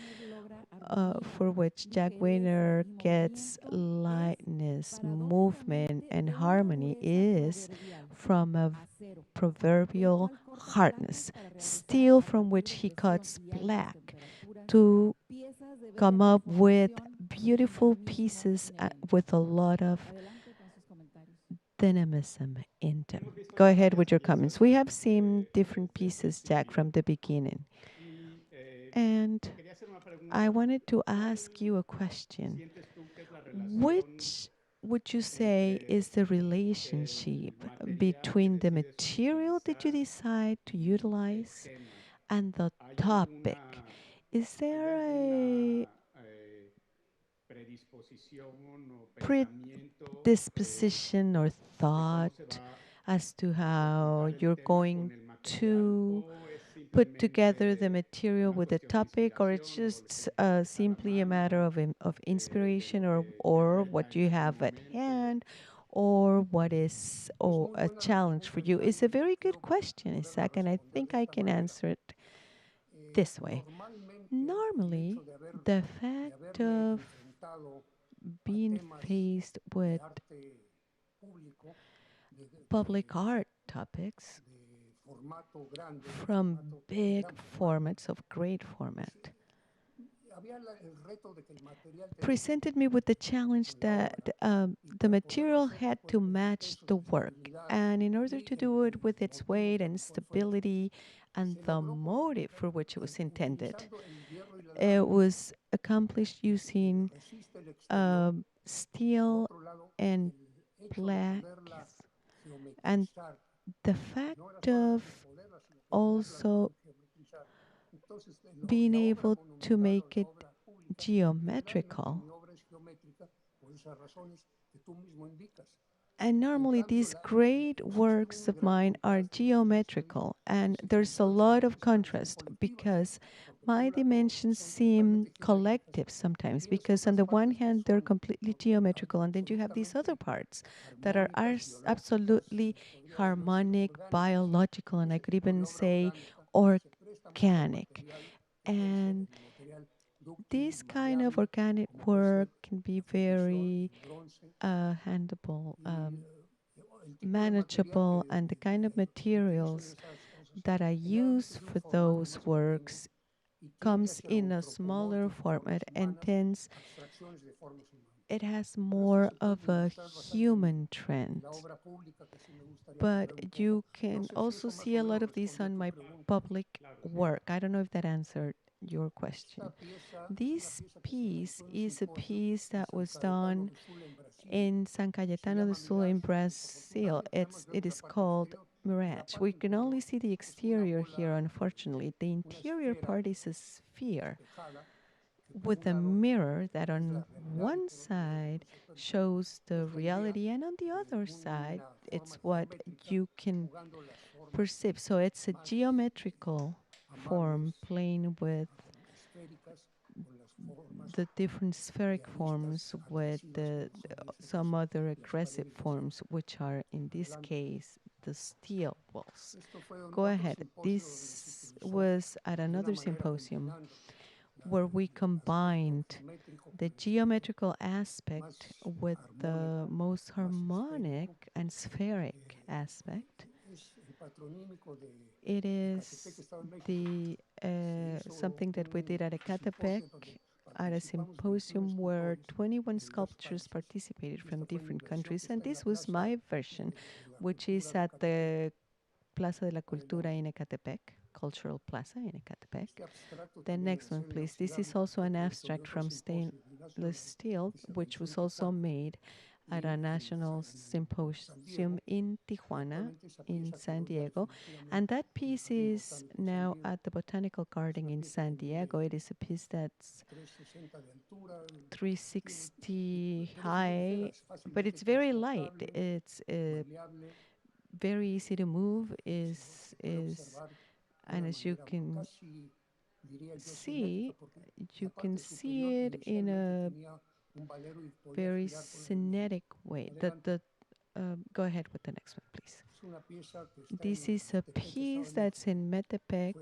S8: for which Jack Weiner gets lightness, movement, and harmony is from a proverbial hardness, steel from which he cuts black to come up with beautiful pieces with a lot of dynamism in them. Go ahead with your comments. We have seen different pieces, Jack, from the beginning. And I wanted to ask you a question. Which would you say is the relationship between the material that you decide to utilize and the topic? Is there a predisposition or thought as to how you're going to put together the material with the topic, or it's just simply a matter of inspiration, or what you have at hand, or what is a challenge for you? It's a very good question, Isaac, and I think I can answer it this way. Normally, the fact of being faced with public art topics from big formats of great format presented me with the challenge that the material had to match the work. And in order to do it with its weight and stability and the motive for which it was intended, it was accomplished using steel and black. And the fact of also being able to make it geometrical. And normally these great works of mine are geometrical, and there's a lot of contrast because my dimensions seem collective sometimes, because on the one hand they're completely geometrical, and then you have these other parts that are absolutely harmonic, biological, and I could even say organic. And this kind of organic work can be very handleable, manageable, and the kind of materials that I use for those works comes in a smaller format and tends, it has more of a human trend. But you can also see a lot of these on my public work. I don't know if that answered your question. This piece is a piece that was done in San Cayetano do Sul in Brazil. It is called Mirage. We can only see the exterior here, unfortunately. The interior part is a sphere with a mirror that on one side shows the reality, and on the other side, it's what you can perceive. So it's a geometrical form playing with the different spheric forms with some other aggressive forms, which are, in this case, the steel walls. Go ahead. This was at another symposium where we combined the geometrical aspect with the most harmonic and spheric aspect. It is the something that we did at Ecatepec at a symposium where 21 sculptures participated from different countries, and this was my version, which is at the Plaza de la Cultura in Ecatepec, Cultural Plaza in Ecatepec. The next one, please. This is also an abstract from stainless steel, which was also made at a national symposium in Tijuana, in San Diego. And that piece is now at the Botanical Garden in San Diego. It is a piece that's 360 high, but it's very light. It's very easy to move, is And as you can see, it in a very scenic way. Go ahead with the next one, please. This is a piece that's in Metepec,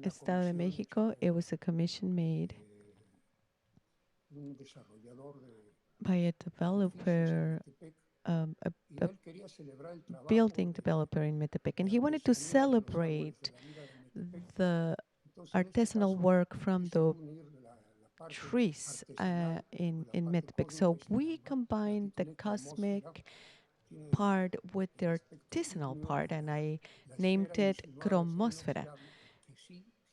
S8: Estado de Mexico. It was a commission made by a developer, a building developer in Metepec, and he wanted to celebrate the artisanal work from the trees in Metepec. So we combined the cosmic part with the artisanal part, and I named it Chromosfera.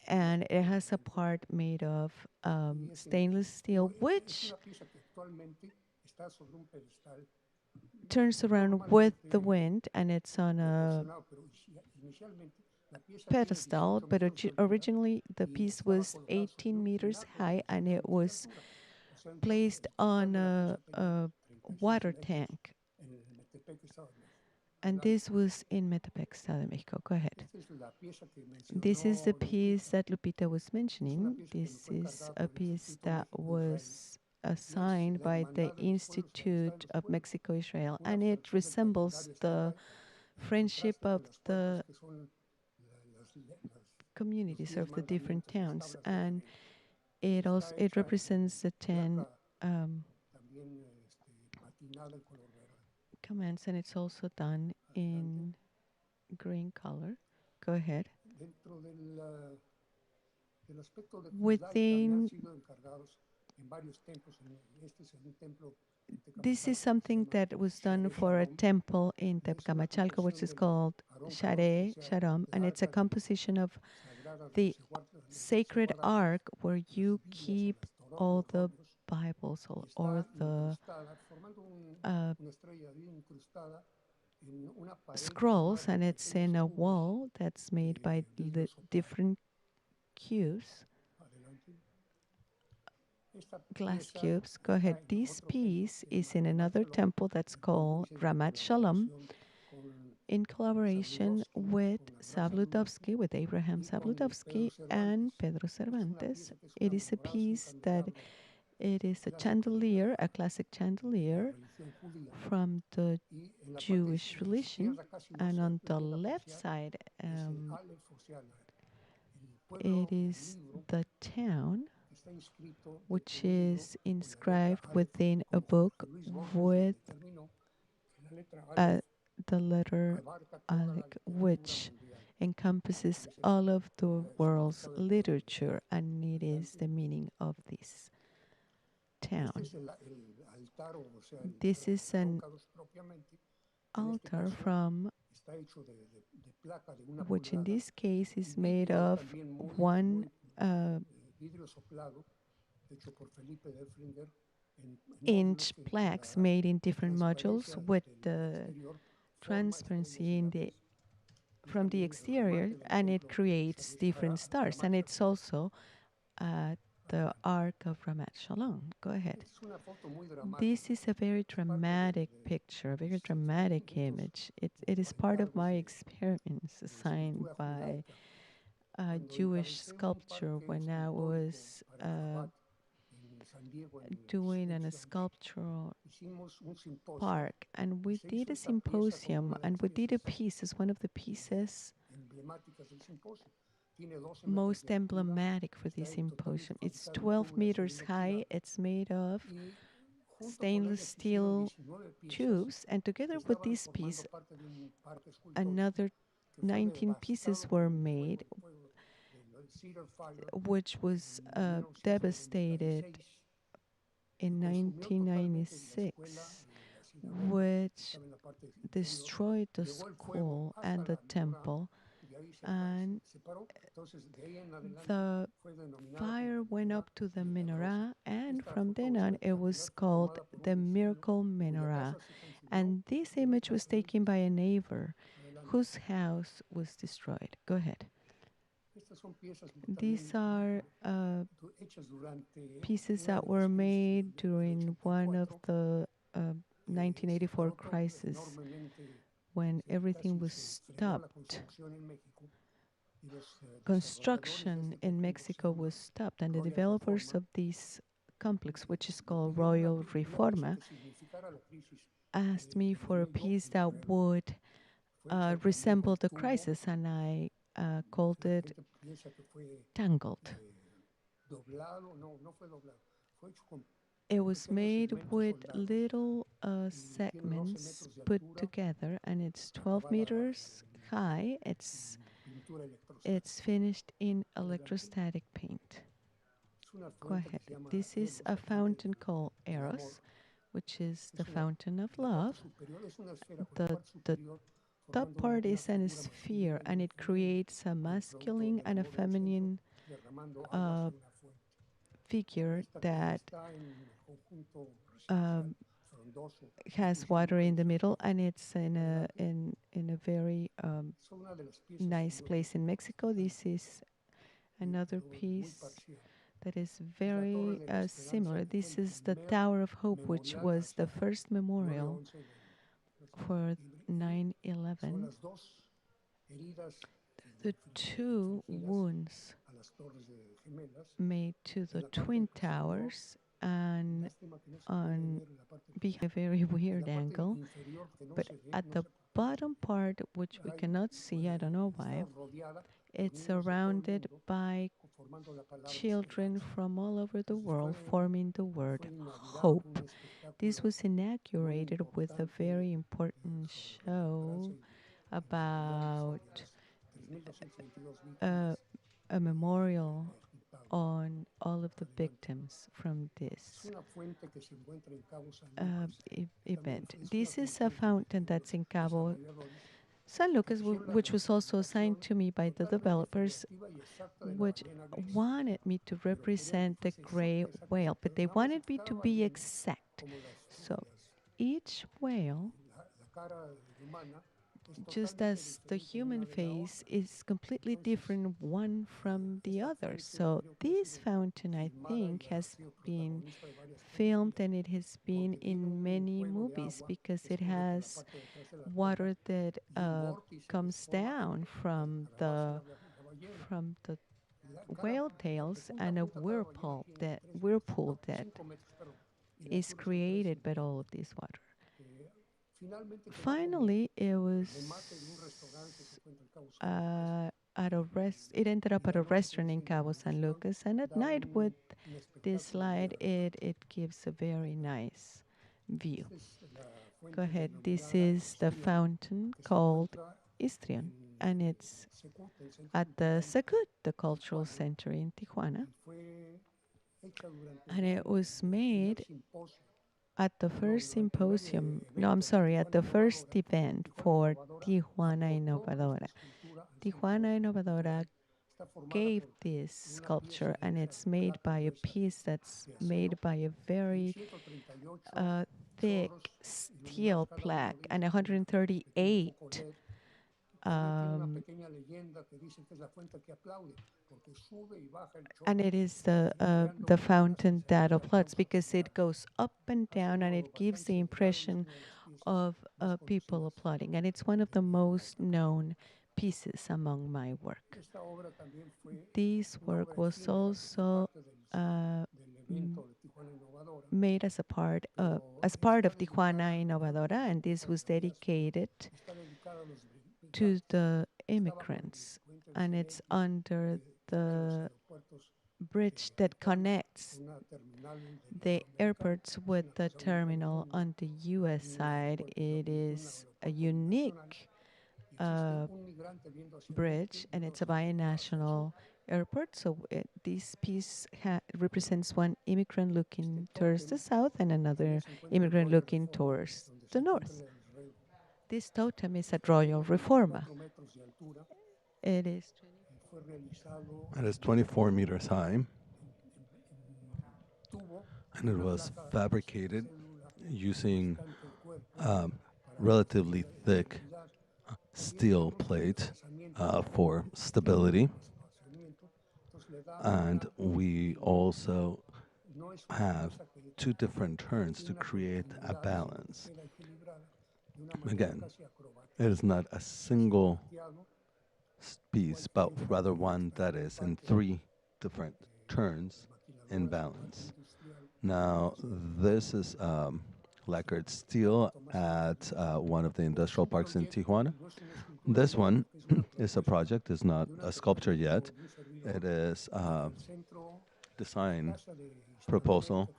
S8: And it has a part made of stainless steel, which turns around with the wind, and it's on a pedestal, but originally the piece was 18 meters high, and it was placed on a water tank. And this was in Metepec, Estado de Mexico. Go ahead. This is the piece that Lupita was mentioning. This is a piece that was assigned by the Institute of Mexico-Israel, and it resembles the friendship of the communities of the different towns, and it represents the 10 commands, and it's also done in green color. Go ahead. Within this is something that was done for a temple in Tepcamachalco, which is called Share Sharom, and it's a composition of the sacred ark where you keep all the Bibles or the scrolls, and it's in a wall that's made by the different cubes, glass cubes. Go ahead. This piece is in another temple that's called Ramat Shalom, in collaboration with Sabludovsky, with Abraham Sabludovsky and Pedro Cervantes. It is a piece that it is a chandelier, a classic chandelier from the Jewish religion, and on the left side, it is the town, which is inscribed within a book with the letter Aleph, which encompasses all of the world's literature, and it is the meaning of this town. This is an altar from which in this case is made of one inch plaques made in different modules with the transparency in the from the exterior, and it creates different stars, and it's also the Ark of Ramat Shalom. Go ahead. This is a very dramatic picture, a very dramatic image. It is part of my experience assigned by Jewish sculpture when I was doing in a sculptural park, and we did a symposium, and we did a piece as one of the pieces most emblematic for this symposium. It's 12 meters high. It's made of stainless steel tubes, and together with this piece, another 19 pieces were made, which was devastated in 1996, which destroyed the school and the temple, and the fire went up to the menorah, and from then on it was called the Miracle Menorah. And this image was taken by a neighbor whose house was destroyed. Go ahead. These are pieces that were made during one of the 1984 crisis when everything was stopped. construction in Mexico was stopped, and the developers of this complex, which is called Royal Reforma, asked me for a piece that would resemble the crisis, and I called it Tangled. It was made with little segments put together, and it's 12 meters high. It's finished in electrostatic paint. Go ahead. This is a fountain called Eros, which is the fountain of love. The top part is an sphere, and it creates a masculine and a feminine figure that has water in the middle, and it's in a very nice place in Mexico. This is another piece that is very similar. This is the Tower of Hope, which was the first memorial for 9/11. The two wounds made to the Twin Towers and on behind a very weird angle, but at the bottom part, which we cannot see, I don't know why, it's surrounded by children from all over the world forming the word hope. This was inaugurated with a very important show about a memorial on all of the victims from this event. This is a fountain that's in Cabo San Lucas, which was also assigned to me by the developers, which wanted me to represent the gray whale, but they wanted me to be exact. So each whale, just as the human face, is completely different one from the other. So this fountain, I think, has been filmed, and it has been in many movies because it has water that comes down from the whale tails, and a whirlpool that is created by all of this water. Finally, it was it ended up at a restaurant in Cabo San Lucas, and at night with this light, it gives a very nice view. Go ahead. This is the fountain called Istrian, and it's at the Secut, the cultural center in Tijuana. And it was made at the first symposium, no, I'm sorry, at the first event for Tijuana Innovadora. Tijuana Innovadora gave this sculpture, and it's made by a piece that's made by a very thick steel plaque, and 138 and it is the fountain that applauds because it goes up and down, and it gives the impression of people applauding. And it's one of the most known pieces among my work. This work was also made as part of Tijuana Innovadora, and this was dedicated to the immigrants, and it's under the bridge that connects the airports with the terminal on the U.S. side. It is a unique bridge, and it's a binational airport. So this piece represents one immigrant looking towards the south and another immigrant looking towards the north. This totem is at Royal Reforma. It is
S2: 24 meters high, and it was fabricated using relatively thick steel plate for stability. And we also have two different turns to create a balance. Again, it is not a single piece, but rather one that is in three different turns in balance. Now, this is lacquered steel at one of the industrial parks in Tijuana. This one is a project, is not a sculpture yet. It is a design proposal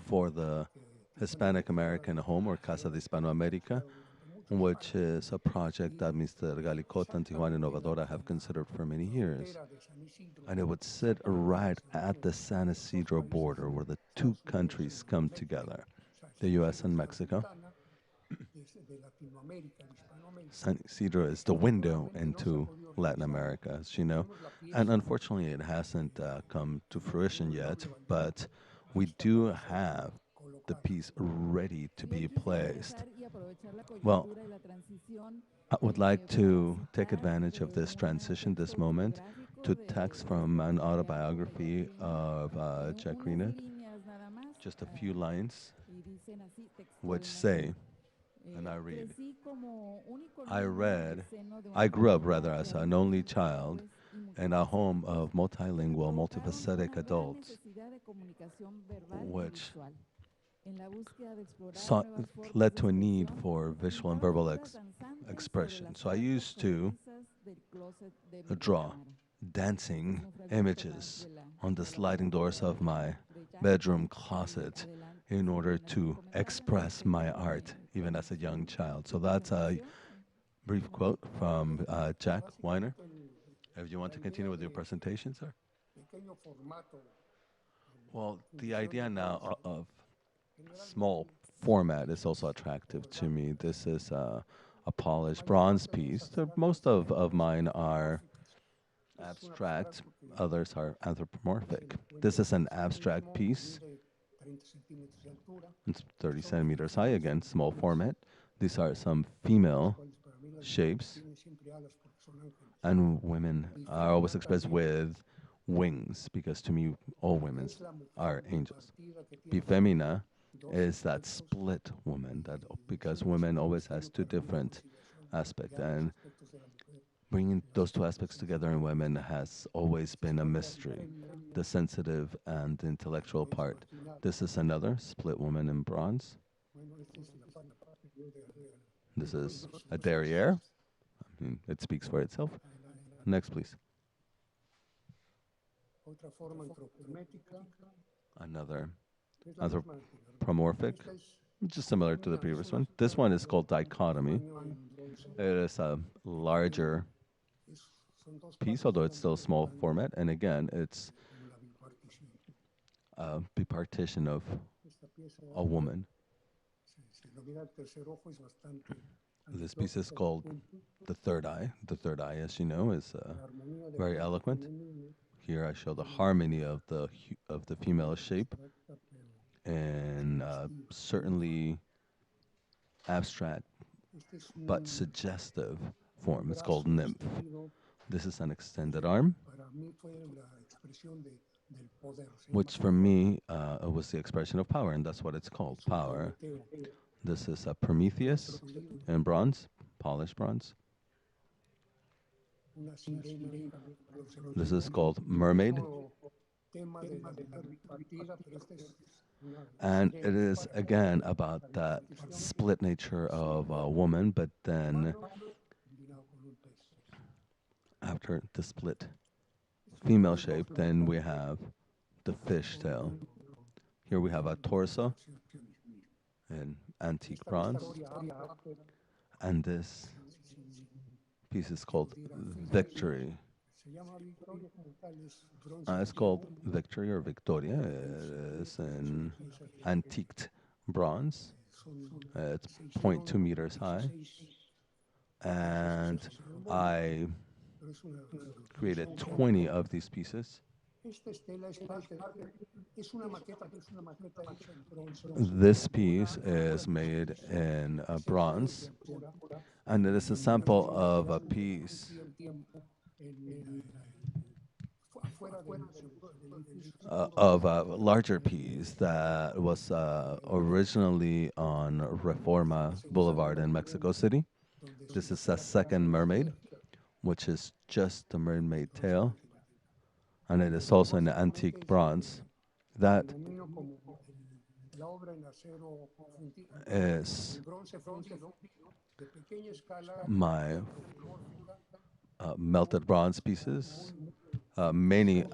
S2: for the Hispanic American home or Casa de Hispanoamérica, which is a project that Mr. Galicota and Tijuana Innovadora have considered for many years. And it would sit right at the San Isidro border where the two countries come together, the U.S. and Mexico. San Isidro is the window into Latin America, as you know. And unfortunately, it hasn't come to fruition yet, but we do have the piece ready to be placed. Well, I would like to take advantage of this transition, this moment, to text from an autobiography of Jack Greenwood, just a few lines, which say, and I read, I grew up rather as an only child in a home of multilingual, multifaceted adults, which sought, led to a need for visual and verbal expression. So I used to draw dancing images on the sliding doors of my bedroom closet in order to express my art, even as a young child. So that's a brief quote from Jack Weiner. If you want to continue with your presentation, sir. Well, the idea now of small format is also attractive to me. This is a polished bronze piece. Most of mine are abstract, others are anthropomorphic. This is an abstract piece. It's 30 centimeters high, again, small format. These are some female shapes, and women are always expressed with wings, because to me, all women are angels. Bifemina is that split woman, that because women always has two different aspects, and bringing those two aspects together in women has always been a mystery, the sensitive and the intellectual part. This is another split woman in bronze. This is a derriere. I mean, it speaks for itself. Next, please. Another anthropomorphic, just similar to the previous one. This one is called dichotomy. It is a larger piece, although it's still a small format. And again, it's a bipartition of a woman. This piece is called the third eye. The third eye, as you know, is very eloquent. Here I show the harmony of the female shape, and certainly abstract but suggestive form. It's called nymph. This is an extended arm, which for me was the expression of power, and that's what it's called, power. This is a Prometheus in bronze, polished bronze. This is called Mermaid. And it is, again, about that split nature of a woman, but then after the split female shape, then we have the fishtail. Here we have a torso in antique bronze. And this piece is called Victory. It's called Victory or Victoria. It is in antiqued bronze. It's 0.2 meters high. And I created 20 of these pieces. This piece is made in bronze, and it is a sample of a piece of a larger piece that was originally on Reforma Boulevard in Mexico City. This is a second mermaid, which is just the mermaid tail, and it is also an antique bronze. That
S13: La obra en acero
S2: is
S13: el bronce fundido de pequeña escala,
S2: my melted bronze pieces, many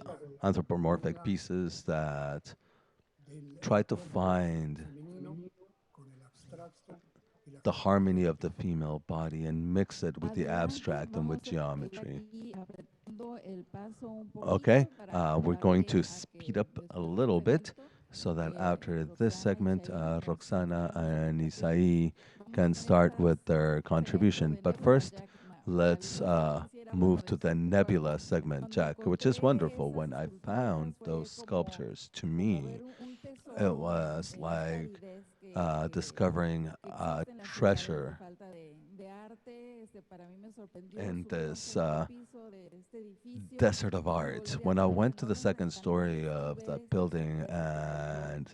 S2: anthropomorphic pieces that try to find the harmony of the female body and mix it with the abstract and with geometry. Okay, we're going to speed up a little bit so that after this segment, Roxana and Isai can start with their contribution. But first, let's move to the nebula segment, Jack, which is wonderful. When I found those sculptures, to me, it was like discovering a treasure in this desert of art. When I went to the second story of that building and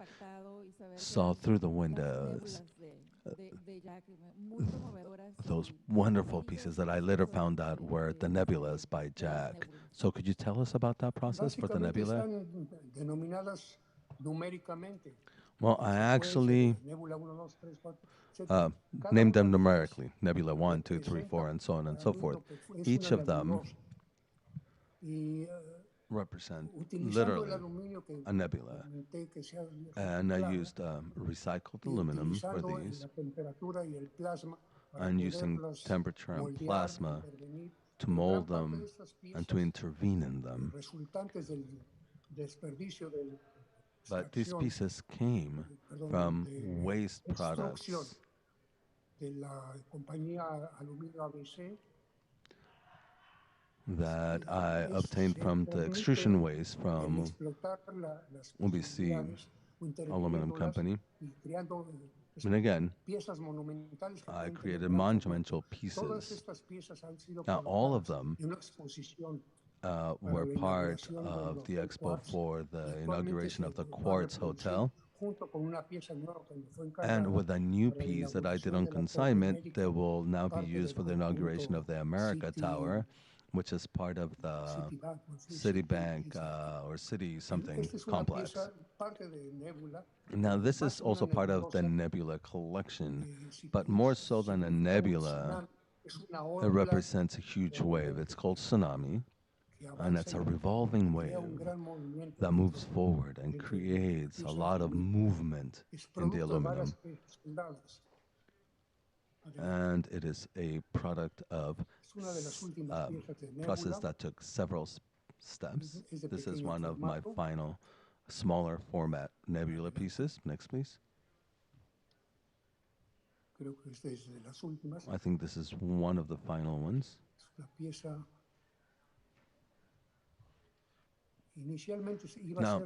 S2: saw through the windows those wonderful pieces that I later found out were the nebulas by Jack. So could you tell us about that process for the nebula?
S13: están denominadas numéricamente.
S2: Well, I actually
S13: Nebula 1, 2, 3, 4,
S2: named them numerically, nebula 1, 2, 3, 4, and so on and so forth. Each of them represent literally a nebula. And I used recycled aluminum for these, and using temperature and plasma to mold them and to intervene in them. But these pieces came from waste products that I obtained from the extrusion waste from UBC Aluminum Company. And again, I created monumental pieces. Now, all of them were part of the expo for the inauguration of the Quartz Hotel. And with a new piece that I did on consignment, they will now be used for the inauguration of the America Tower, which is part of the Citibank or City something complex. Now, this is also part of the nebula collection, but more so than a nebula, it represents a huge wave. It's called tsunami, and it's a revolving wave that moves forward and creates a lot of movement in the aluminum. And it is a product of process that took several steps. This is one of my final smaller format nebula pieces. Next, please. I think this is one of the final ones. Now,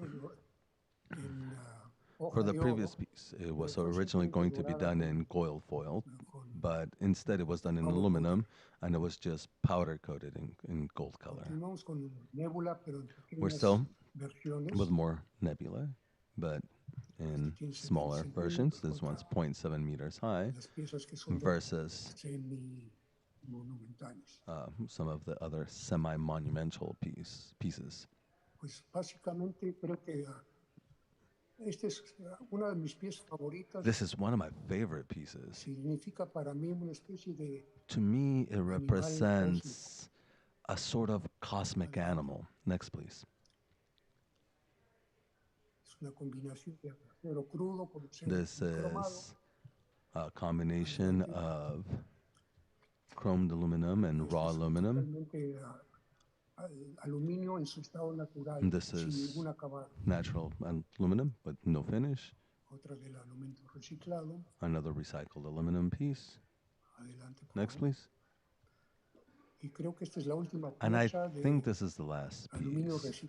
S2: for the previous piece, it was originally going to be done in goil foil, but instead it was done in aluminum, and it was just powder coated in gold color. We're still with more nebula, but in smaller versions. This one's 0.7 meters high versus some of the other semi-monumental pieces. This is one of my favorite pieces. To me, it represents a sort of cosmic animal. Next, please. This is a combination of chromed aluminum and raw aluminum. And this is natural aluminum with no finish. Another recycled aluminum piece. Next, please. And I think this is the last piece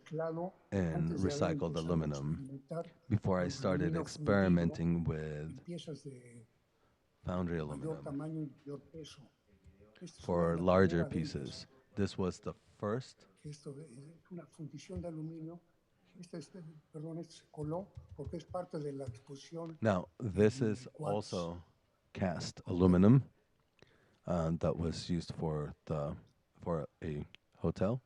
S2: in recycled aluminum before I started experimenting with foundry aluminum for larger pieces. This was the first. Now, this is also cast aluminum that was used for the for a hotel.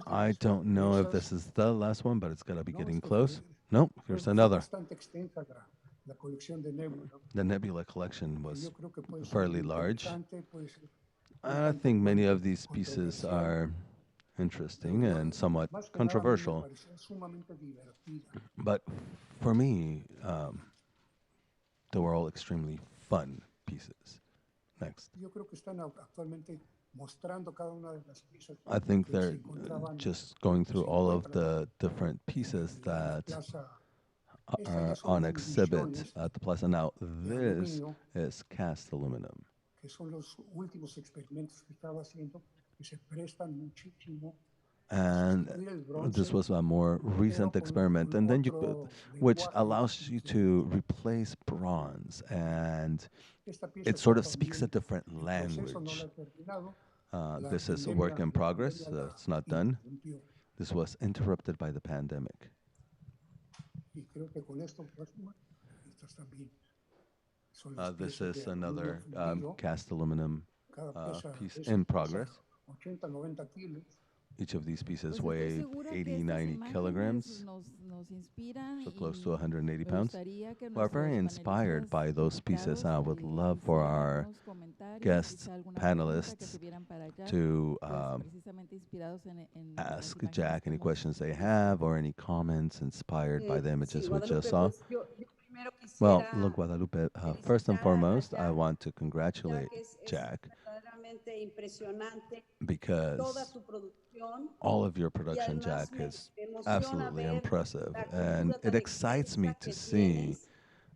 S2: I don't know if this is the last one, but it's got to be getting close. Nope, here's another. The nebula collection was fairly large. I think many of these pieces are interesting and somewhat controversial. But for me, they were all extremely fun pieces. Next. I think they're just going through all of the different pieces that are on exhibit at the plaza. Now, this is cast aluminum. And this was a more recent experiment, and then which allows you to replace bronze, and it sort of speaks a different language. This is a work in progress. It's not done. This was interrupted by the pandemic. This is another cast aluminum piece in progress. Each of these pieces weigh 80, 90 kilograms, so close to 180 pounds. We're very inspired by those pieces. I would love for our guests, panelists, to ask Jack any questions they have or any comments inspired by the images we just saw. Well, look, Guadalupe, first and foremost, I want to congratulate Jack because all of your production, Jack, is absolutely impressive. And it excites me to see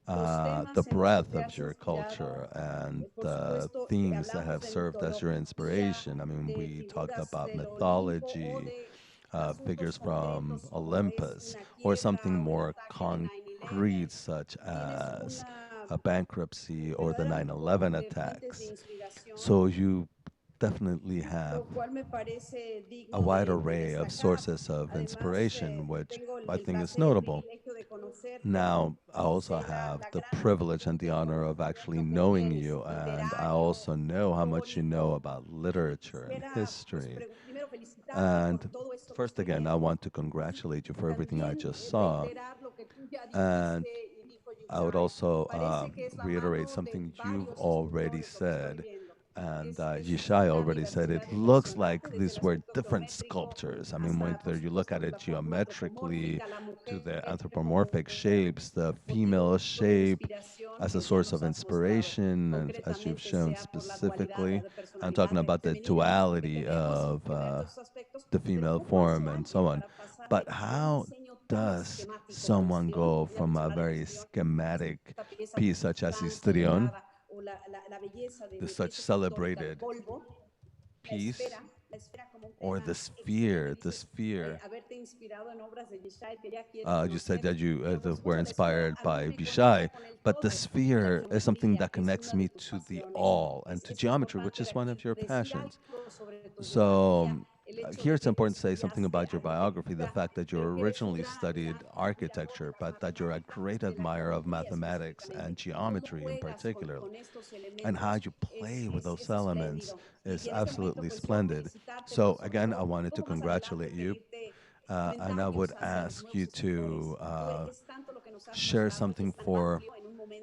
S2: the breadth of your culture and the themes that have served as your inspiration. I mean, we talked about mythology, figures from Olympus, or something more concrete, such as a bankruptcy or the 9/11 attacks. So you definitely have a wide array of sources of inspiration, which I think is notable. Now, I also have the privilege and the honor of actually knowing you, and I also know how much you know about literature and history. And first, again, I want to congratulate you for everything I just saw. And I would also reiterate something you've already said, and Yishai already said. It looks like these were different sculptures. I mean, whether you look at it geometrically, to the anthropomorphic shapes, the female shape as a source of inspiration, and as you've shown specifically, I'm talking about the duality of the female form and so on. But how does someone go from a very schematic piece such as Histrion, the such celebrated piece, or the sphere, you said that you were inspired by Bishai, but the sphere is something that connects me to the all and to geometry, which is one of your passions. So here it's important to say something about your biography, the fact that you originally studied architecture, but that you're a great admirer of mathematics and geometry in particular. And how you play with those elements is absolutely splendid. So again, I wanted to congratulate you. And I would ask you to share something for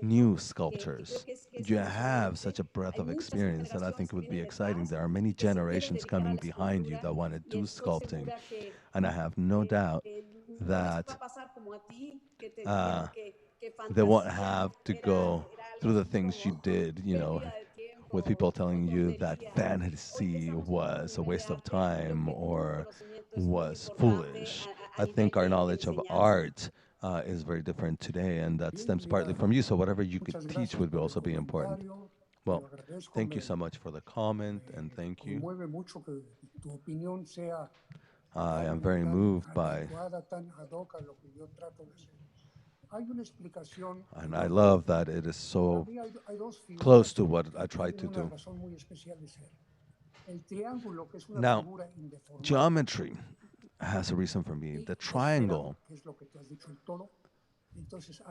S2: new sculptors. You have such a breadth of experience that I think it would be exciting. There are many generations coming behind you that want to do sculpting, and I have no doubt that they won't have to go through the things you did, with people telling you that fantasy was a waste of time or was foolish. I think our knowledge of art is very different today, and that stems partly from you. So whatever you could teach would also be important. Well, thank you so much for the comment, and thank you. I am very moved by, and I love that it is so close to what I try to do. Now, geometry has a reason for me. The triangle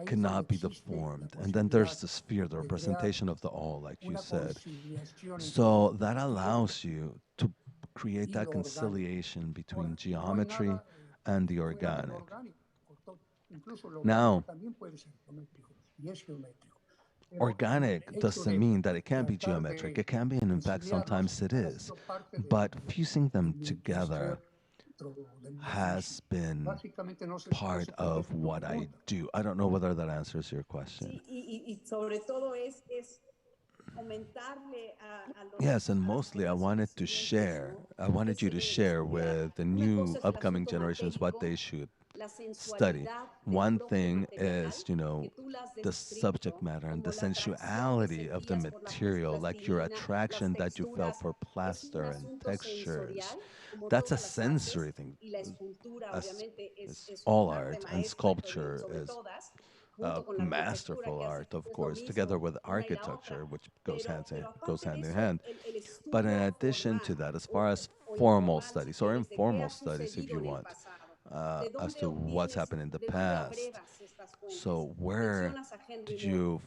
S2: cannot be deformed. And then there's the sphere, the representation of the all, like you said. So that allows you to create that conciliation between geometry and the organic. Now, organic doesn't mean that it can't be geometric. It can be, and in fact, sometimes it is. But fusing them together has been part of what I do. I don't know whether that answers your question. Yes, and mostly I wanted to share, I wanted you to share with the new upcoming generations what they should study. One thing is, the subject matter and the sensuality of the material, like your attraction that you felt for plaster and textures. That's a sensory thing, as all art, and sculpture is masterful art, of course, together with architecture, which goes hand in hand. But in addition to that, as far as formal studies or informal studies, if you want, as to what's happened in the past. So where did you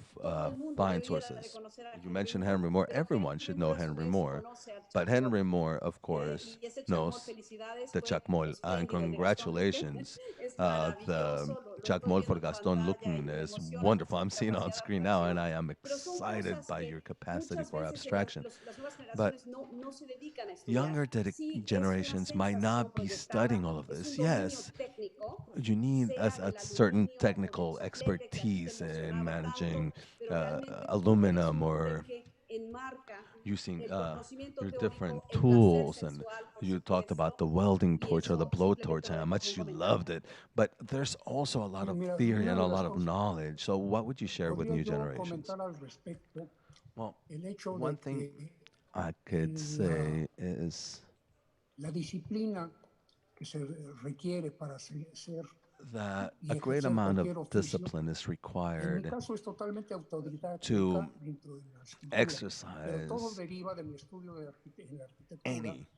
S2: find sources? You mentioned Henry Moore. Everyone should know Henry Moore. But Henry Moore, of course, knows the Chacmol. And congratulations. The Chacmol for Gaston Lucan is wonderful. I'm seeing it on screen now, and I am excited by your capacity for abstraction. But younger generations might not be studying all of this. Yes, you need a certain technical expertise in managing aluminum or using your different tools. And you talked about the welding torch or the blowtorch and how much you loved it. But there's also a lot of theory and a lot of knowledge. So what would you share with new generations? Well, one thing I could say is that a great amount of discipline is required to exercise any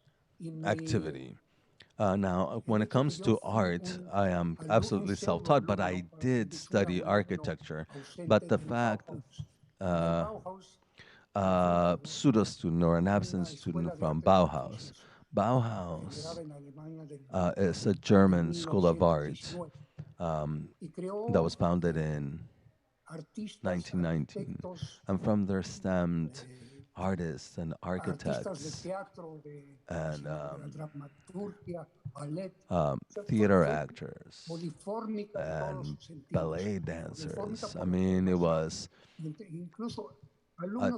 S2: activity. Now, when it comes to art, I am absolutely self-taught, but I did study architecture. But the fact, pseudo-student or an absent student from Bauhaus. Bauhaus is a German school of art that was founded in 1919. And from there stemmed artists and architects and theater actors and ballet dancers. I mean, it was a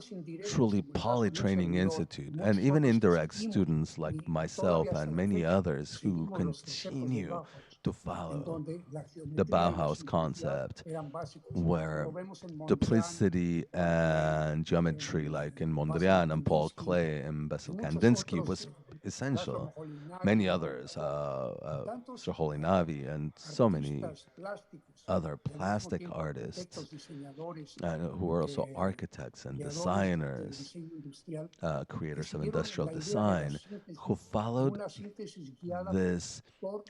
S2: truly poly-training institute, and even indirect students like myself and many others who continue to follow the Bauhaus concept, where duplicity and geometry, like in Mondrian and Paul Klee and Basil Kandinsky, was essential. Many others, Sir Holy Navi, and so many other plastic artists who are also architects and designers, creators of industrial design, who followed this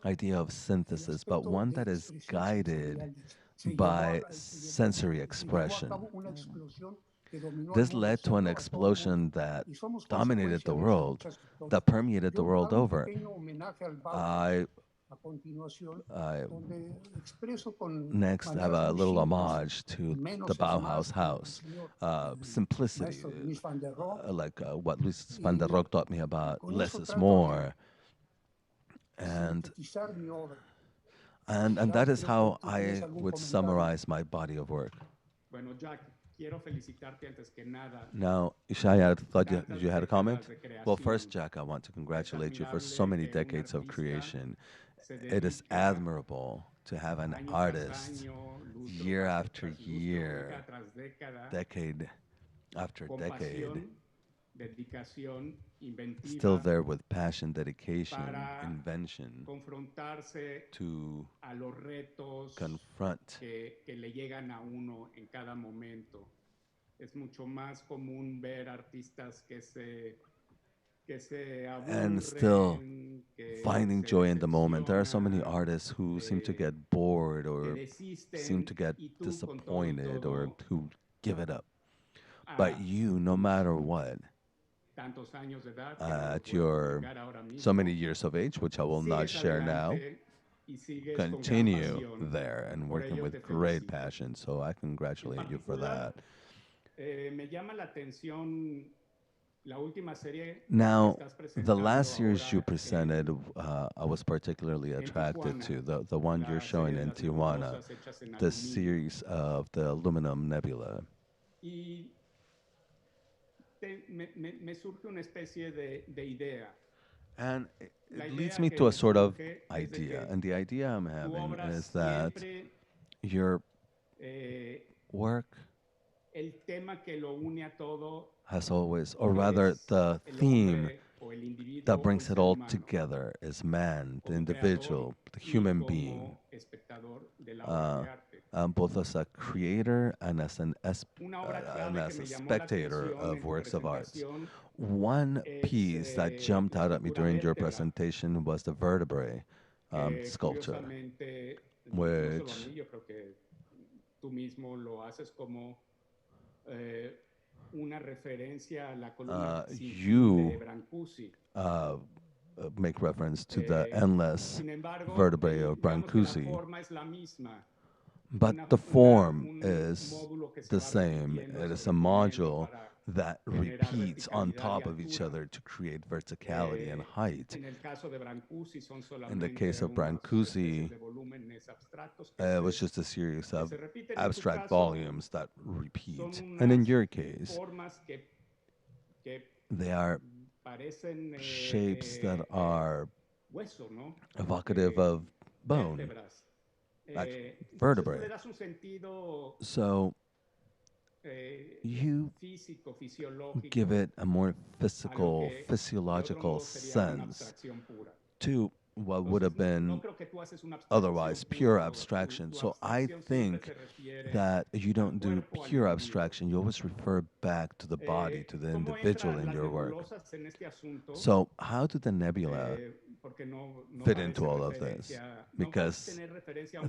S2: idea of synthesis, but one that is guided by sensory expression. This led to an explosion that dominated the world, that permeated the world over. I next have a little homage to the Bauhaus house. Simplicity, like what Luis van der Rohe taught me about less is more. And that is how I would summarize my body of work. Now, Ishaya, I thought you had a comment? Well, first, Jack, I want to congratulate you for so many decades of creation. It is admirable to have an artist year after year, decade after decade, still there with passion, dedication, invention to confront
S16: Es mucho más común ver artistas que se
S2: and still finding joy in the moment. There are so many artists who seem to get bored or seem to get disappointed or who give it up. But you, no matter what, at your so many years of age, which I will not share now, continue there and working with great passion. So I congratulate you for that. Now, the last series you presented, I was particularly attracted to, the one you're showing in Tijuana, the series of the Aluminum Nebula. And it leads me to a sort of idea. And the idea I'm having is that your work has always, or rather the theme that brings it all together is man, the individual, the human being, both as a creator and as a spectator of works of art. One piece that jumped out at me during your presentation was the vertebrae sculpture, which you make reference to the endless vertebrae of Brancusi, but the form is the same. It is a module that repeats on top of each other to create verticality and height. In the case of Brancusi, it was just a series of abstract volumes that repeat. And in your case, they are shapes that are evocative of bone, like vertebrae. So you give it a more physical, physiological sense to what would have been otherwise pure abstraction. So I think that you don't do pure abstraction. You always refer back to the body, to the individual in your work. So how do the nebula fit into all of this? Because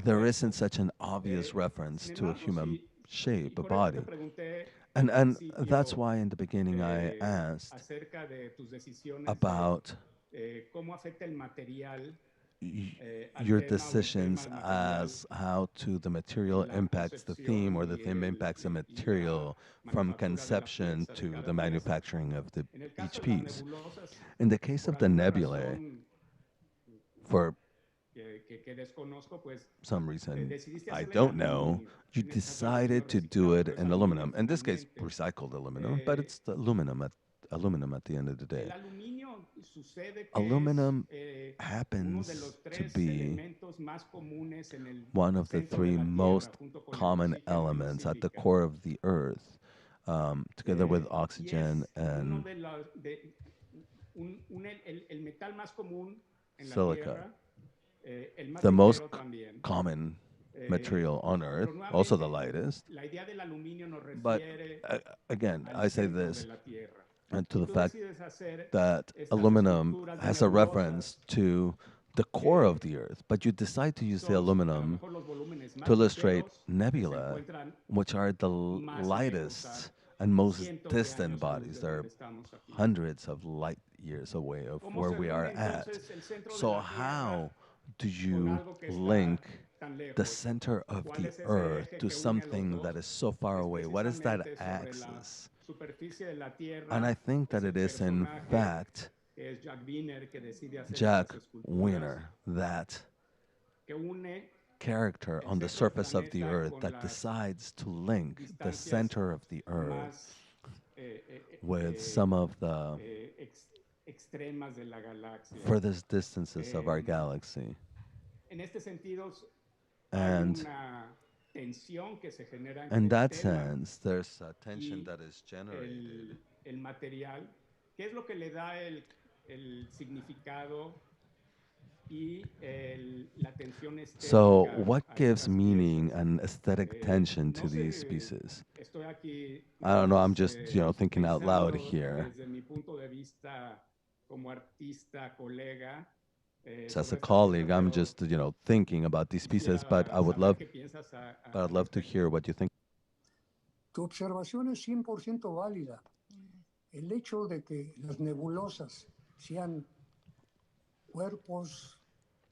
S2: there isn't such an obvious reference to a human shape, a body. And that's why in the beginning I asked about your decisions as how to the material impacts the theme or the theme impacts the material from conception to the manufacturing of each piece. In the case of the nebulae, for some reason I don't know, you decided to do it in aluminum. In this case, recycled aluminum, but it's the aluminum at the end of the day. Aluminum happens to be one of the three most common elements at the core of the Earth, together with oxygen and silica. The most common material on Earth, also the lightest. But again, I say this and to the fact that aluminum has a reference to the core of the Earth, but you decide to use the aluminum to illustrate nebula, which are the lightest and most distant bodies. They're hundreds of light years away of where we are at. So how do you link the center of the Earth to something that is so far away? What is that axis? And I think that it is, in fact, Jack Wiener, that character on the surface of the Earth that decides to link the center of the Earth with some of the furthest distances of our galaxy. And in that sense, there's a tension that is generated. So what gives meaning and aesthetic tension to these pieces? I don't know, I'm just, thinking out loud here. As a colleague, I'm just, thinking about these pieces, but I'd love to hear what you think.
S16: Tu observación es 100% válida. El hecho de que las nebulosas sean cuerpos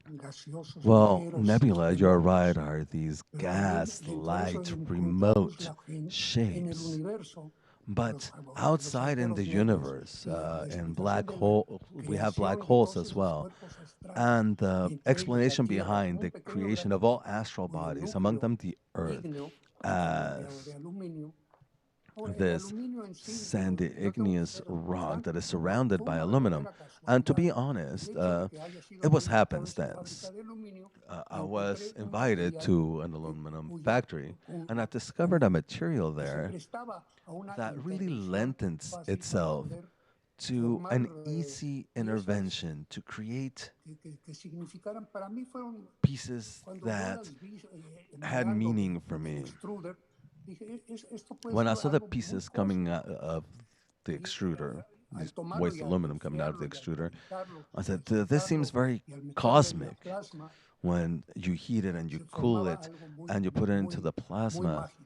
S16: gaseosos
S2: Well,
S16: ligeros,
S2: nebula, you're right,
S16: espumosos,
S2: are these
S16: pero también
S2: gas,
S16: dentro de eso
S2: light,
S16: encontramos
S2: remote
S16: en el
S2: shapes.
S16: universo
S2: But
S16: los
S2: outside in
S16: agujeros
S2: the
S16: negros
S2: universe,
S16: y la
S2: in
S16: explicación
S2: black
S16: de la
S2: hole, we have black
S16: creación de
S2: holes
S16: todos
S2: as
S16: esos
S2: well.
S16: cuerpos astrales,
S2: And the
S16: entre ellos la
S2: explanation
S16: Tierra,
S2: behind
S16: un
S2: the
S16: pequeño
S2: creation of
S16: granito
S2: all astral
S16: cuyo
S2: bodies, among
S16: núcleo
S2: them the Earth,
S16: ígneo está rodeado de
S2: as
S16: aluminio. El
S2: this
S16: aluminio en sí,
S2: sandy
S16: yo tengo que
S2: igneous
S16: ser
S2: rock
S16: franco,
S2: that is surrounded
S16: fue
S2: by
S16: una
S2: aluminum.
S16: verdadera
S2: And to be
S16: casualidad.
S2: honest,
S16: El hecho de que haya sido
S2: it was
S16: proyectado esa fábrica
S2: happenstance.
S16: de aluminio,
S2: I was
S16: encontré un
S2: invited
S16: material
S2: to an aluminum factory, and I discovered a material
S16: que se
S2: there
S16: prestaba a una
S2: that really
S16: intervención
S2: lent
S16: fácil para
S2: itself
S16: poder
S2: to
S16: formar
S2: an easy
S16: piezas
S2: intervention to create
S16: que significaran, para mí fueron,
S2: pieces
S16: cuando yo
S2: that
S16: las vi
S2: had
S16: emanando
S2: meaning for
S16: del
S2: me.
S16: extruder, dije, esto puede
S2: When I
S16: ser
S2: saw the
S16: algo muy
S2: pieces coming out
S16: cósmico.
S2: of the extruder,
S16: Al
S2: this
S16: tomarlo
S2: waste
S16: y al
S2: aluminum coming out of the
S16: enfriarlo y al
S2: extruder,
S16: calentarlo
S2: I
S16: y
S2: said,
S16: al
S2: this seems
S16: secarlo
S2: very
S16: y al meterlo en la
S2: cosmic.
S16: plasma,
S2: When you heat it and you
S16: se
S2: cool
S16: formaba
S2: it
S16: algo muy,
S2: and you put it into
S16: muy,
S2: the
S16: muy
S2: plasma,
S16: mágico.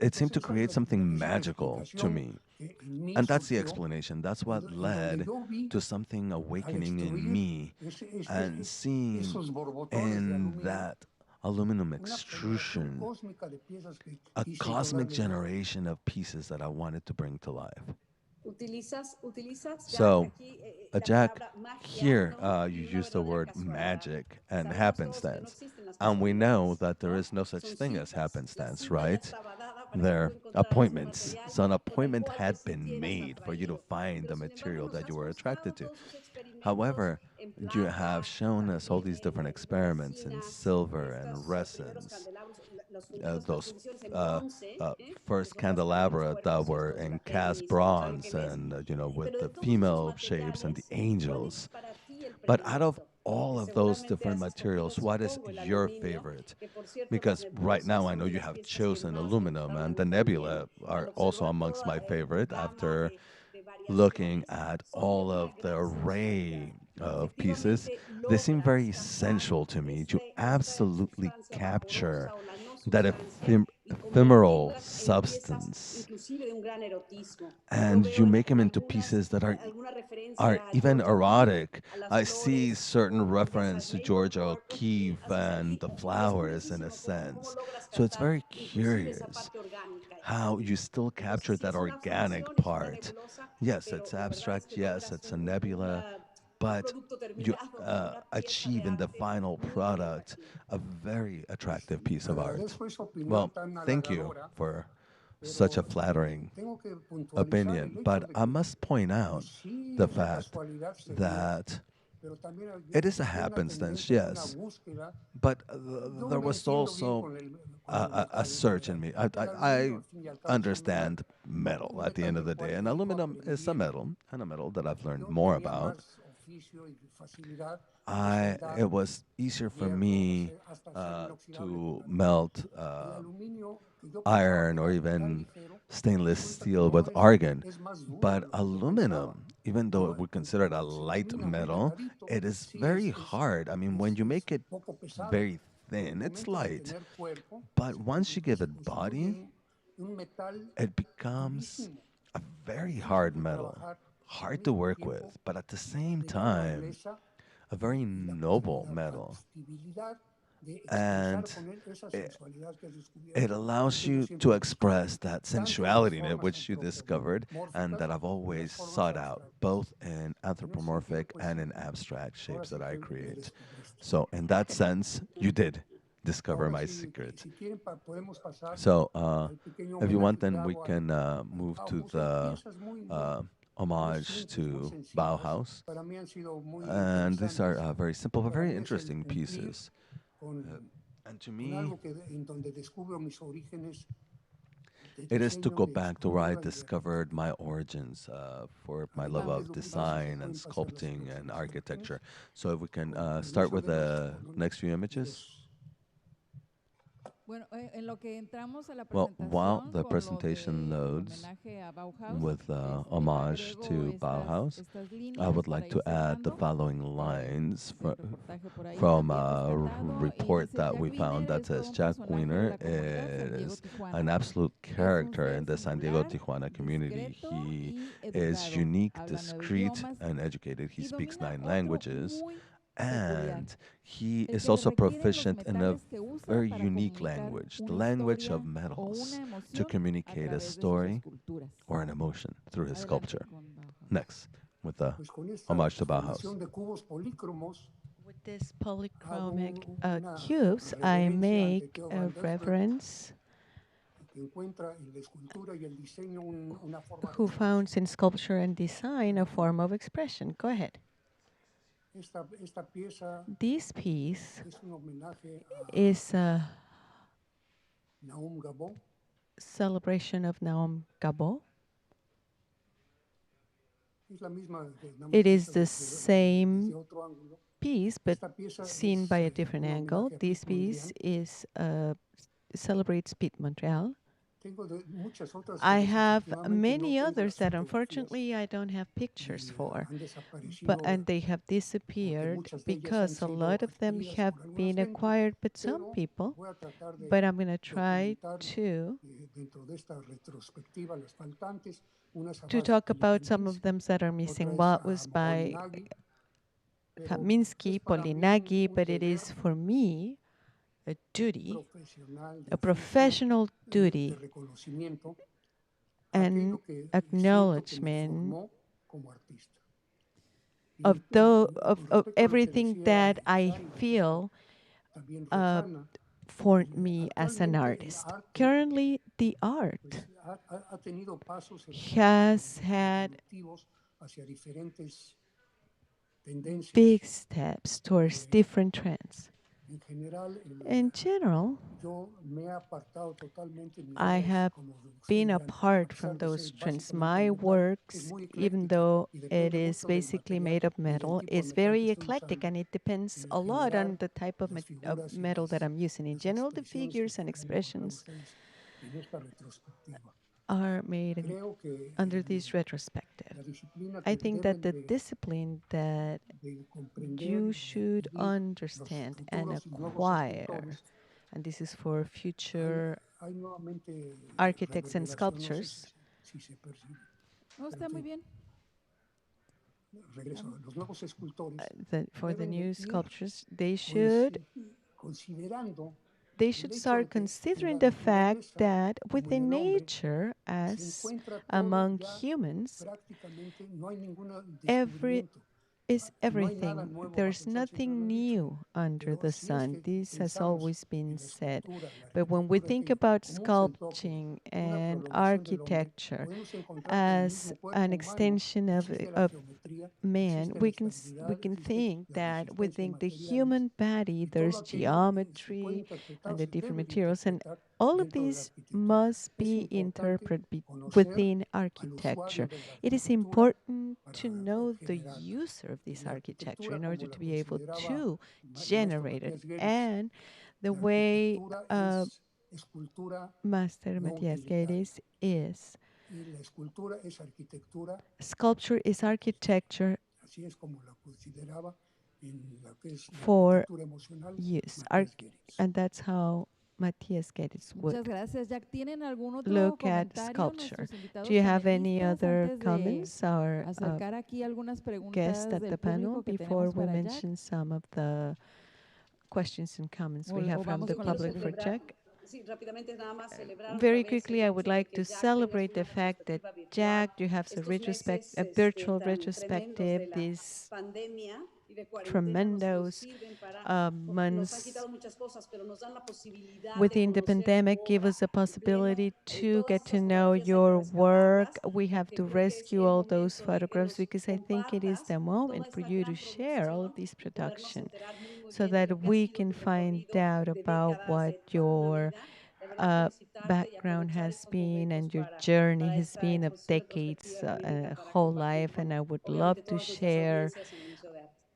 S2: it seemed to
S16: Entonces,
S2: create something
S16: esa es la
S2: magical to
S16: explicación
S2: me.
S16: que en mí
S2: And that's the
S16: surgió,
S2: explanation. That's what
S16: en donde
S2: led
S16: yo vi
S2: to something
S16: al
S2: awakening in
S16: extruir
S2: me and seeing
S16: esos borbotones de
S2: in
S16: aluminio
S2: that aluminum
S16: una generación
S2: extrusion
S16: cósmica de piezas que
S2: a
S16: quise yo
S2: cosmic
S16: darle vida.
S2: generation of pieces that I wanted to bring to life.
S17: Utilizas,
S2: So,
S17: aquí, la
S2: Jack,
S17: palabra magia,
S2: here
S17: ¿no?
S2: you
S17: Y una
S2: use the
S17: verdadera
S2: word
S17: casualidad.
S2: magic and
S17: Sabemos todos que no
S2: happenstance.
S17: existen las
S2: And we know
S17: casualidades,
S2: that there
S17: ¿no?
S2: is no such
S17: Son
S2: thing as
S17: citas. La
S2: happenstance,
S17: cita ya
S2: right?
S17: estaba dada para que
S2: They're
S17: tú encontraras un
S2: appointments.
S17: material
S2: So an
S17: por el
S2: appointment
S17: cual te
S2: had been
S17: sintieras
S2: made for you to
S17: atraído.
S2: find the
S17: Pero sin embargo
S2: material
S17: nos
S2: that
S17: has
S2: you were
S17: mostrado
S2: attracted to.
S17: todos sus experimentos
S2: However,
S17: en
S2: you have
S17: plata,
S2: shown us all these different experiments in
S17: resinas,
S2: silver and
S17: los primeros
S2: resins,
S17: candelabros, los fundidos, las
S2: those
S17: fundiciones en bronce, que
S2: first
S17: son bastante
S2: candelabra
S17: fuertes
S2: that
S17: y
S2: were
S17: estos
S2: in cast
S17: feminismos, algo que
S2: bronze
S17: ves.
S2: and, with
S17: Pero de
S2: the
S17: todos esos
S2: female shapes and the
S17: materiales, ¿cuál
S2: angels.
S17: es para ti el
S2: But out of
S17: predilecto?
S2: all
S17: Que
S2: of those
S17: seguramente
S2: different
S17: has
S2: materials,
S17: escogido,
S2: what is
S17: supongo, el
S2: your
S17: aluminio,
S2: favorite?
S17: que por cierto las
S2: Because right
S17: nebulosas
S2: now I
S17: son
S2: know
S17: de
S2: you
S17: las
S2: have
S17: piezas que
S2: chosen
S17: más me
S2: aluminum,
S17: gustaron a
S2: and
S17: mí
S2: the
S17: también.
S2: nebula are
S17: Al
S2: also
S17: observar
S2: amongst my
S17: toda
S2: favorite
S17: gama
S2: after
S17: de
S2: looking
S17: variaciones,
S2: at
S17: son de
S2: all
S17: una
S2: of the
S17: gran
S2: array
S17: sensualidad.
S2: of pieces.
S17: Efectivamente
S2: They seem very
S17: logras captar
S2: essential to me to
S17: esta
S2: absolutely
S17: sustancia
S2: capture
S17: vaporosa o la no
S2: that
S17: sustancia y
S2: ephemeral
S17: convertirlas en piezas
S2: substance,
S17: inclusive de un gran erotismo. Yo
S2: and
S17: veo
S2: you make them
S17: en
S2: into
S17: algunas
S2: pieces that
S17: alguna
S2: are
S17: referencia a
S2: even
S17: George O'Keeffe,
S2: erotic.
S17: a las
S2: I see
S17: flores,
S2: certain
S17: o ya
S2: reference
S17: sabes,
S2: to
S17: rainbow
S2: George
S17: purple,
S2: O'Keeffe
S17: haces
S2: and
S17: ahí
S2: the
S17: y es
S2: flowers in a
S17: curiosísimo cómo
S2: sense.
S17: logras
S2: So it's
S17: captar
S2: very
S17: inclusive esa
S2: curious
S17: parte orgánica.
S2: how you still capture
S17: Entonces sí
S2: that
S17: es una
S2: organic
S17: abstracción, es una
S2: part.
S17: nebulosa,
S2: Yes,
S17: pero
S2: it's
S17: la verdad es
S2: abstract.
S17: que
S2: Yes,
S17: logras
S2: it's a nebula.
S17: un
S2: But
S17: producto
S2: you
S17: terminado, una pieza de
S2: achieve in the
S17: arte
S2: final
S17: muy, muy
S2: product
S17: atractiva.
S2: a very attractive piece of art.
S16: Agradezco esa opinión
S2: Well,
S16: tan
S2: thank you
S16: halagadora,
S2: for such a
S16: pero
S2: flattering
S16: tengo que puntualizar el
S2: opinion.
S16: hecho
S2: But
S16: de
S2: I
S16: que
S2: must point out
S16: sí
S2: the
S16: esa
S2: fact
S16: casualidad se dio,
S2: that
S16: pero también
S2: it is a
S16: existía una
S2: happenstance,
S16: tendencia y una
S2: yes,
S16: búsqueda.
S2: but
S16: Yo
S2: there
S16: me
S2: was
S16: entiendo bien
S2: also
S16: con el
S2: a search in me.
S16: el
S2: I
S16: aluminio, al fin y al cabo, es un
S2: understand metal
S16: un
S2: at the
S16: metal
S2: end of
S16: del
S2: the
S16: cual
S2: day, and
S16: dedico a
S2: aluminum is a
S16: aprender.
S2: metal, and a metal that I've learned
S16: Yo
S2: more
S16: tenía
S2: about.
S16: más oficio y facilidad de soldar
S2: It was easier for
S16: hierro,
S2: me
S16: hasta acero inoxidable
S2: to
S16: con la
S2: melt
S16: el aluminio que yo pensaba
S2: iron
S16: que
S2: or
S16: era tan
S2: even
S16: ligero,
S2: stainless
S16: resulta que
S2: steel
S16: no
S2: with
S16: es,
S2: argon.
S16: es más duro
S2: But
S16: de lo que yo pensaba.
S2: aluminum, even though we consider it a
S16: Se
S2: light
S16: camina muy
S2: metal,
S16: delgadito,
S2: it is
S16: sí
S2: very hard. I mean, when you make it
S16: poco pesado.
S2: very
S16: Pero
S2: thin,
S16: al
S2: it's
S16: momento de
S2: light.
S16: tener cuerpo,
S2: But once you give
S16: se
S2: it
S16: constituye
S2: body,
S16: un metal
S2: it becomes
S16: durísimo,
S2: a very
S16: difícil
S2: hard
S16: de
S2: metal,
S16: trabajar, al
S2: hard to
S16: mismo
S2: work
S16: tiempo
S2: with, but at the same
S16: de gran
S2: time,
S16: nobleza
S2: a very
S16: y
S2: noble
S16: la
S2: metal.
S16: factibilidad de
S2: And
S16: expresar con él esa sensualidad que has descubierto.
S2: it allows
S16: Que yo
S2: you
S16: siempre
S2: to
S16: he
S2: express
S16: buscado,
S2: that
S16: tanto en las
S2: sensuality in it,
S16: formas
S2: which you discovered and that I've
S16: y las
S2: always
S16: formas
S2: sought out,
S16: abstractas.
S2: both in
S16: En ese
S2: anthropomorphic
S16: sentido, pues
S2: and
S16: sí,
S2: in abstract
S16: ahora
S2: shapes
S16: sí
S2: that I
S16: que lo
S2: create.
S16: descubriste.
S2: So, in that sense, you did discover
S16: Ahora
S2: my
S16: sí,
S2: secret.
S16: si quieren, podemos pasar
S2: So,
S16: al pequeño
S2: if you want,
S16: homenaje que
S2: then we
S16: hago
S2: can
S16: al
S2: move to
S16: Bauhaus. Hay
S2: the
S16: piezas muy
S2: homage
S16: simples, muy
S2: to
S16: sencillas.
S2: Bauhaus.
S16: Para mí han sido muy
S2: And these are
S16: interesantes.
S2: very simple but
S16: Para
S2: very
S16: mí es el
S2: interesting
S16: cumplir
S2: pieces. And to
S16: con
S2: me,
S16: algo que, en donde descubro mis orígenes de
S2: it is to
S16: diseño,
S2: go
S16: de
S2: back to where I
S16: escultura y de
S2: discovered my origins for my love
S16: Adelante,
S2: of
S16: Lucas,
S2: design and
S16: pueden pasar las
S2: sculpting and
S16: próximas
S2: architecture. So if we can
S16: Con
S2: start
S16: permiso
S2: with
S16: de
S2: the
S16: nuestro
S2: next few images. Well, while the presentation loads with homage to Bauhaus, I would like to add the following lines from a report that we found that says Jack Wiener is an absolute character in the San Diego Tijuana community. He is unique, discreet, and educated. He speaks 9 languages, and he is also proficient in a very unique language, the language of metals, to communicate a story or an emotion through his sculpture. Next, with the homage to Bauhaus.
S8: With this polychromic cubes, I make a reference who founds in sculpture and design a form of expression. Go ahead. This piece is a celebration of Naum Gabo. It is the same piece, but seen by a different angle. This piece is celebrates Pete Montreal. I have many others that unfortunately I don't have pictures for, and they have disappeared because a lot of them have been acquired by some people, but I'm going to try to talk about some of them that are missing. What was by Kaminsky, Polinagi, but it is for me a duty, a professional duty and acknowledgement of everything that I feel formed me as an artist. Currently, the art has had big steps towards different trends. In general, I have been apart from those trends. My works, even though it is basically made of metal, is very eclectic, and it depends a lot on the type of metal that I'm using. In general, the figures and expressions are made under this retrospective. I think that the discipline that you should understand and acquire, and this is for future architects and sculptors. For the new sculptures, they should start considering the fact that within nature, as among humans, everything. There's nothing new under the sun. This has always been said. But when we think about sculpting and architecture as an extension of man, we can think that within the human body there's geometry and the different materials, and all of these must be interpreted within architecture. It is important to know the user of this architecture in order to be able to generate it. And the way Master Matias Guedes is, sculpture is architecture for use. And that's how Matias Guedes would look at sculpture. Do you have any other comments or guests at the panel before we mention some of the questions and comments we have from the public for Jack? Very quickly, I would like to celebrate the fact that, Jack, you have a virtual retrospective, this tremendous months within the pandemic give us a possibility to get to know your work. We have to rescue all those photographs because I think it is the moment for you to share all of these production so that we can find out about what your background has been and your journey has been of decades, a whole life, and I would love to share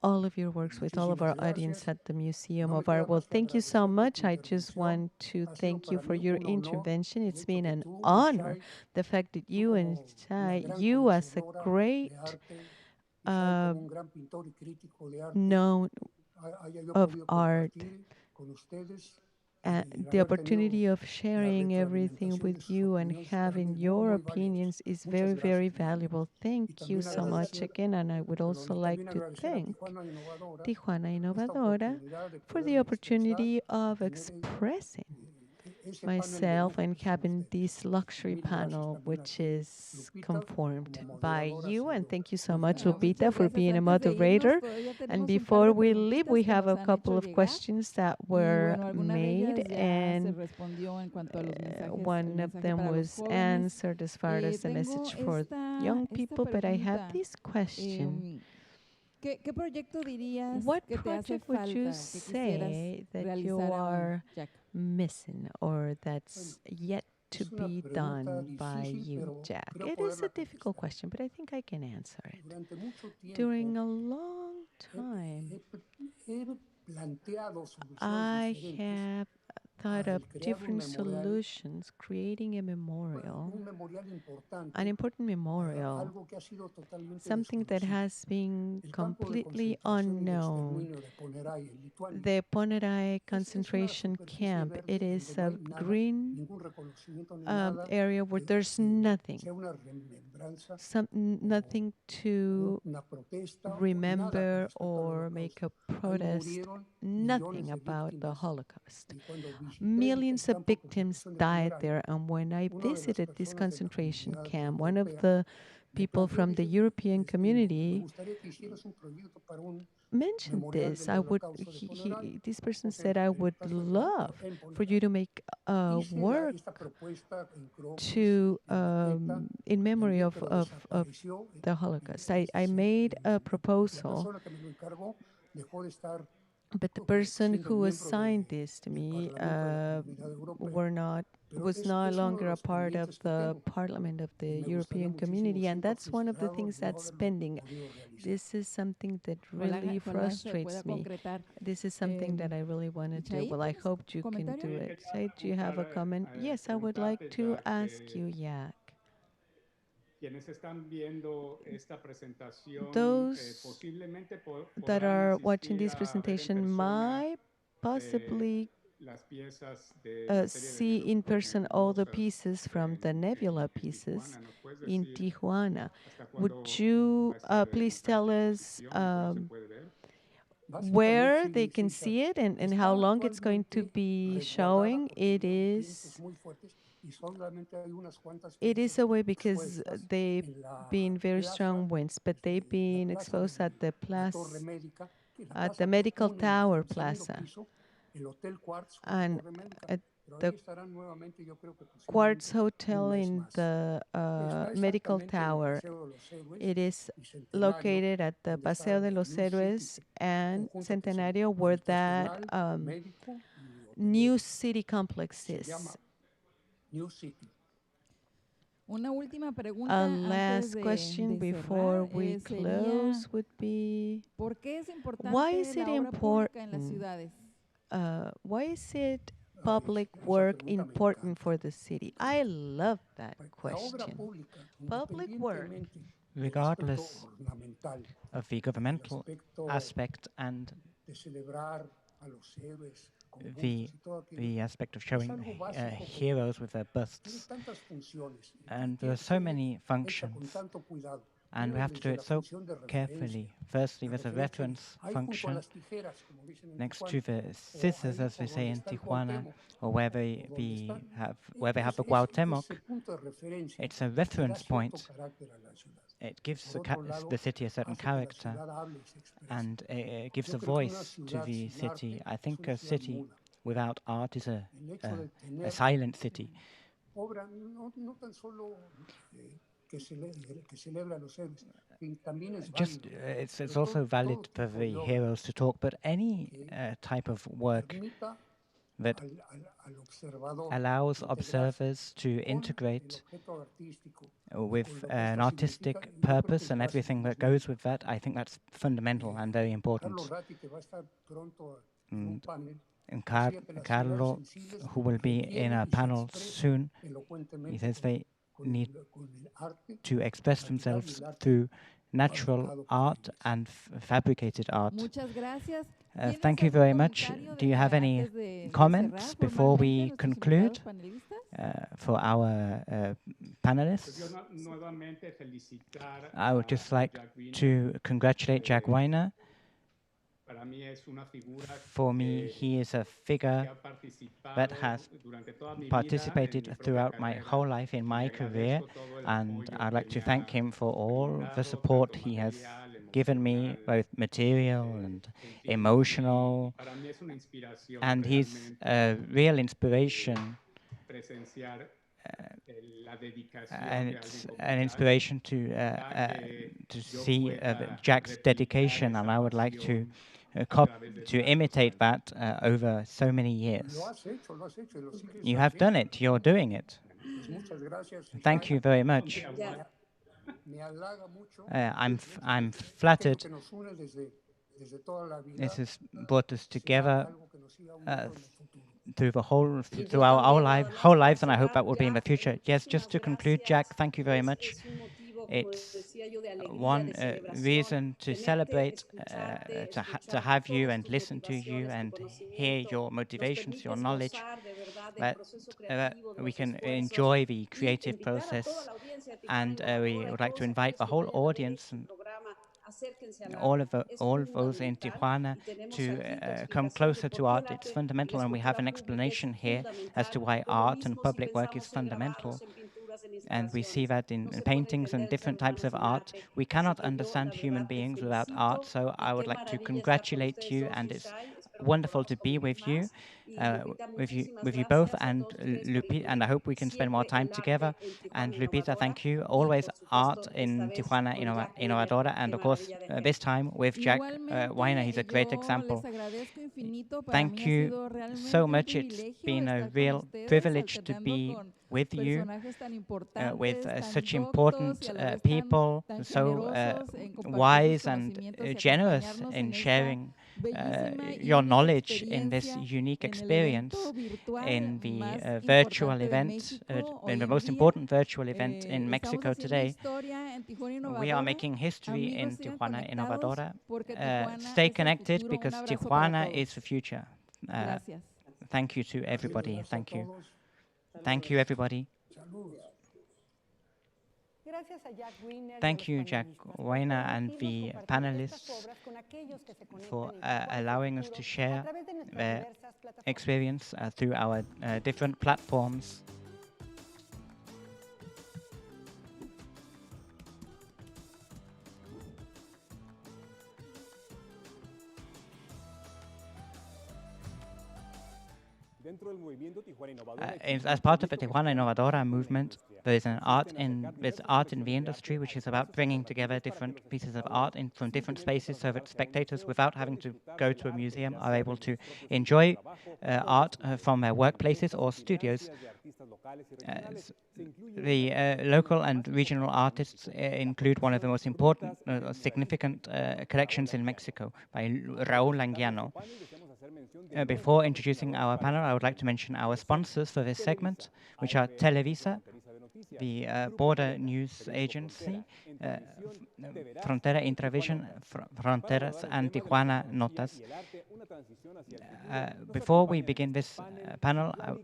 S8: all of your works with all of our
S16: Muchísimas
S8: audience
S16: gracias.
S8: at the Museum
S16: No me
S8: of Art.
S16: queda
S8: Well,
S16: más que
S8: thank you so
S16: agradecerte
S8: much.
S16: tu
S8: I just
S16: intervención.
S8: want to
S16: Ha sido
S8: thank you
S16: para
S8: for
S16: mí
S8: your
S16: un honor
S8: intervention.
S16: el
S8: It's
S16: hecho
S8: been
S16: que
S8: an
S16: tú,
S8: honor,
S16: Shai,
S8: the fact that
S16: tú
S8: you and
S16: como una
S8: Shai,
S16: gran
S8: you as a
S16: conocedora
S8: great
S16: de arte y Shai
S8: uh,
S16: como un gran pintor y crítico de arte,
S8: known
S16: haya yo
S8: of
S16: podido
S8: art,
S16: compartir con ustedes el
S8: the
S16: haber tenido
S8: opportunity of
S16: la
S8: sharing everything
S16: retroalimentación de
S8: with
S16: sus
S8: you and
S16: opiniones para mí
S8: having
S16: muy,
S8: your
S16: muy válidos.
S8: opinions is
S16: Muchas
S8: very, very
S16: gracias.
S8: valuable.
S16: Y
S8: Thank you
S16: también
S8: so much
S16: agradecer,
S8: again. And I would also like
S16: también
S8: to
S16: agradecer a
S8: thank
S16: Tijuana Innovadora
S8: Tijuana
S16: esta
S8: Innovadora
S16: oportunidad de
S8: for
S16: poder
S8: the
S16: expresar
S8: opportunity
S16: y
S8: of
S16: tener
S8: expressing
S16: ese panel de
S8: myself
S16: lujo
S8: and
S16: que son
S8: having
S16: ustedes.
S8: this luxury
S16: Mil gracias
S8: panel,
S16: también a
S8: which
S16: ti,
S8: is
S16: Lupita,
S8: conformed
S16: como
S8: by
S16: moderadora. Ha
S8: you. And
S16: sido
S8: thank you so
S16: muy
S8: much,
S16: generosa.
S8: Lupita, for being a moderator. And before we leave, we have a couple of questions that were made, and one of them was answered as far as the message for young people. But I have this question.
S18: ¿Qué proyecto dirías
S8: What
S18: que te hace
S8: project would you
S18: falta o que quisieras
S8: say that you
S18: realizar aún,
S8: are
S18: Jack?
S8: missing or that's yet to be done by you, Jack? It is a difficult question, but I think I can answer it.
S16: Durante mucho
S8: During
S16: tiempo
S8: a long time,
S16: he planteado soluciones
S8: I
S16: diferentes
S8: have thought
S16: para
S8: of
S16: el crear un
S8: different
S16: memorial,
S8: solutions, creating a memorial,
S16: un memorial importante
S8: an important
S16: para
S8: memorial,
S16: algo que ha sido totalmente
S8: something that
S16: desconocido.
S8: has been
S16: El campo de
S8: completely
S16: concentración y de
S8: unknown.
S16: exterminio de Ponerai en Lituania
S8: The Ponerai
S16: es una
S8: concentration
S16: superficie
S8: camp,
S16: verde
S8: it is
S16: donde no
S8: a
S16: hay nada,
S8: green
S16: ningún reconocimiento ni nada
S8: area where
S16: que
S8: there's nothing,
S16: sea una remembranza
S8: nothing to
S16: una protesta o nada con
S8: remember
S16: respecto al
S8: or make
S16: holocausto.
S8: a
S16: Ahí
S8: protest,
S16: murieron
S8: nothing
S16: millones de
S8: about the
S16: víctimas.
S8: Holocaust.
S16: Y cuando visité
S8: Millions
S16: el
S8: of
S16: campo de
S8: victims
S16: concentración de
S8: died
S16: Ponerai,
S8: there, and when I
S16: una de las
S8: visited this
S16: personas de la
S8: concentration
S16: comunidad
S8: camp, one of
S16: europea
S8: the
S16: me
S8: people
S16: planteó,
S8: from the
S16: dice,
S8: European
S16: me
S8: community
S16: gustaría que hicieras un proyecto para un
S8: mentioned
S16: memorial
S8: this.
S16: del
S8: I would,
S16: holocausto de Ponerai.
S8: this person
S16: O sea,
S8: said, I
S16: en
S8: would
S16: caso de Ponerai,
S8: love
S16: en
S8: for
S16: Ponerai.
S8: you to make a
S16: Hice
S8: work
S16: esta propuesta en Croquis,
S8: to
S16: en Maqueta,
S8: in memory
S16: envié,
S8: of,
S16: pero
S8: of, of
S16: desapareció.
S8: the Holocaust. I made a
S16: La
S8: proposal,
S16: persona que me lo encargó dejó de estar
S8: but the person
S16: siendo
S8: who
S16: miembro
S8: assigned this to
S16: del
S8: me
S16: Parlamento de la Comunidad Europea. Pero
S8: was
S16: es
S8: no
S16: uno de
S8: longer a
S16: los
S8: part of
S16: pendientes que
S8: the
S16: tengo.
S8: Parliament of the
S16: Me gustaría
S8: European
S16: muchísimo,
S8: Community, and
S16: siento
S8: that's one of the
S16: frustrado
S8: things
S16: de no
S8: that's
S16: haberlo
S8: pending.
S16: podido realizar.
S8: This is something that
S18: Ojalá-
S8: really
S18: ojalá se pueda
S8: frustrates me.
S18: concretar.
S8: This is something that I really want to do.
S18: Isaí,
S8: Well, I
S18: ¿tienes
S8: hope you can
S18: comentario?
S8: do it. Say, do you have a comment? Yes, I would like to ask you, Yak.
S19: Quienes están viendo esta presentación,
S8: Those
S19: posiblemente
S8: that
S19: podrán
S8: are watching
S19: asistir
S8: this
S19: a ver en
S8: presentation
S19: persona,
S8: might possibly
S19: las piezas de la serie de
S8: see in person all the
S19: nebulosas
S8: pieces from the nebula pieces
S19: Tijuana. ¿Nos puedes
S8: in
S19: decir
S8: Tijuana.
S19: hasta
S8: Would
S19: cuándo
S8: you
S19: va a estar
S8: please
S19: esta
S8: tell us
S19: exposición y cuándo se puede ver?
S8: where they can see it and how long it's going to be showing? It is away because they've been very strong winds, but they've been exposed at the plaza, at the Medical Tower Plaza, and at the Quartz Hotel in the Medical Tower. It is located at the Paseo de los Héroes and Centenario, where that new city complex is.
S18: Una última pregunta
S8: A
S18: antes
S8: last
S18: de
S8: question before
S18: cerrar,
S8: we close would be,
S18: ¿por qué es
S8: why
S18: importante
S8: is it
S18: la obra pública en las
S8: important?
S18: ciudades?
S8: Why is it public work important for the city? I love that question. Public work,
S20: regardless of the governmental aspect and the aspect of showing heroes with their busts. And there are so many functions, and we have to do it so carefully. Firstly, there's a reference function next to the scissors, as we say in Tijuana, or where they have the Cuauhtémoc. It's a reference point. It gives the city a certain character, and it gives a voice to the city. I think a city without art is a silent city. Just it's also valid for the heroes to talk, but any type of work that allows observers to integrate with an artistic purpose and everything that goes with that. I think that's fundamental and very important. And Carlo, who will be in a panel soon, he says they need to express themselves through natural art and fabricated art. Thank you very much. Do you have any comments before we conclude for our panelists? I would just like to congratulate Jack Weiner. For me, he is a figure that has participated throughout my whole life in my career, and I'd like to thank him for all the support he has given me, both material and emotional, and he's a real inspiration. And it's an inspiration to see Jack's dedication, and I would like to imitate that over so many years. You have done it. You're doing it. Thank you very much. I'm flattered. This has brought us together through our whole lives, and I hope that will be in the future. Yes, just to conclude, Jack, thank you very much. It's one reason to celebrate, to have you and listen to you and hear your motivations, your knowledge, that we can enjoy the creative process. And we would like to invite the whole audience and all of those in Tijuana to come closer to art. It's fundamental, and we have an explanation here as to why art and public work is fundamental. And we see that in paintings and different types of art. We cannot understand human beings without art, so I would like to congratulate you, and it's wonderful to be with you both, and Lupita, and I hope we can spend more time together. And Lupita, thank you. Always art in Tijuana Innovadora, and of course this time with Jack Weiner. He's a great example. Thank you so much. It's been a real privilege to be with you, with such important people, so wise and generous in sharing your knowledge in this unique experience in the virtual event, in the most important virtual event in Mexico today. We are making history in Tijuana Innovadora. Stay connected, because Tijuana is the future. Thank you to everybody. Thank you. Thank you, everybody. Thank you, Jack Weiner, and the panelists for allowing us to share their experience through our different platforms. As part of the Tijuana Innovadora movement, there's art in the industry, which is about bringing together different pieces of art from different spaces, so that spectators, without having to go to a museum, are able to enjoy art from their workplaces or studios. The local and regional artists include one of the most important, significant collections in Mexico by Raúl Anguiano. Before introducing our panel, I would like to mention our sponsors for this segment, which are Televisa, the border news agency, Frontera Intravision, Fronteras, and Tijuana Notas. Before we begin this panel, I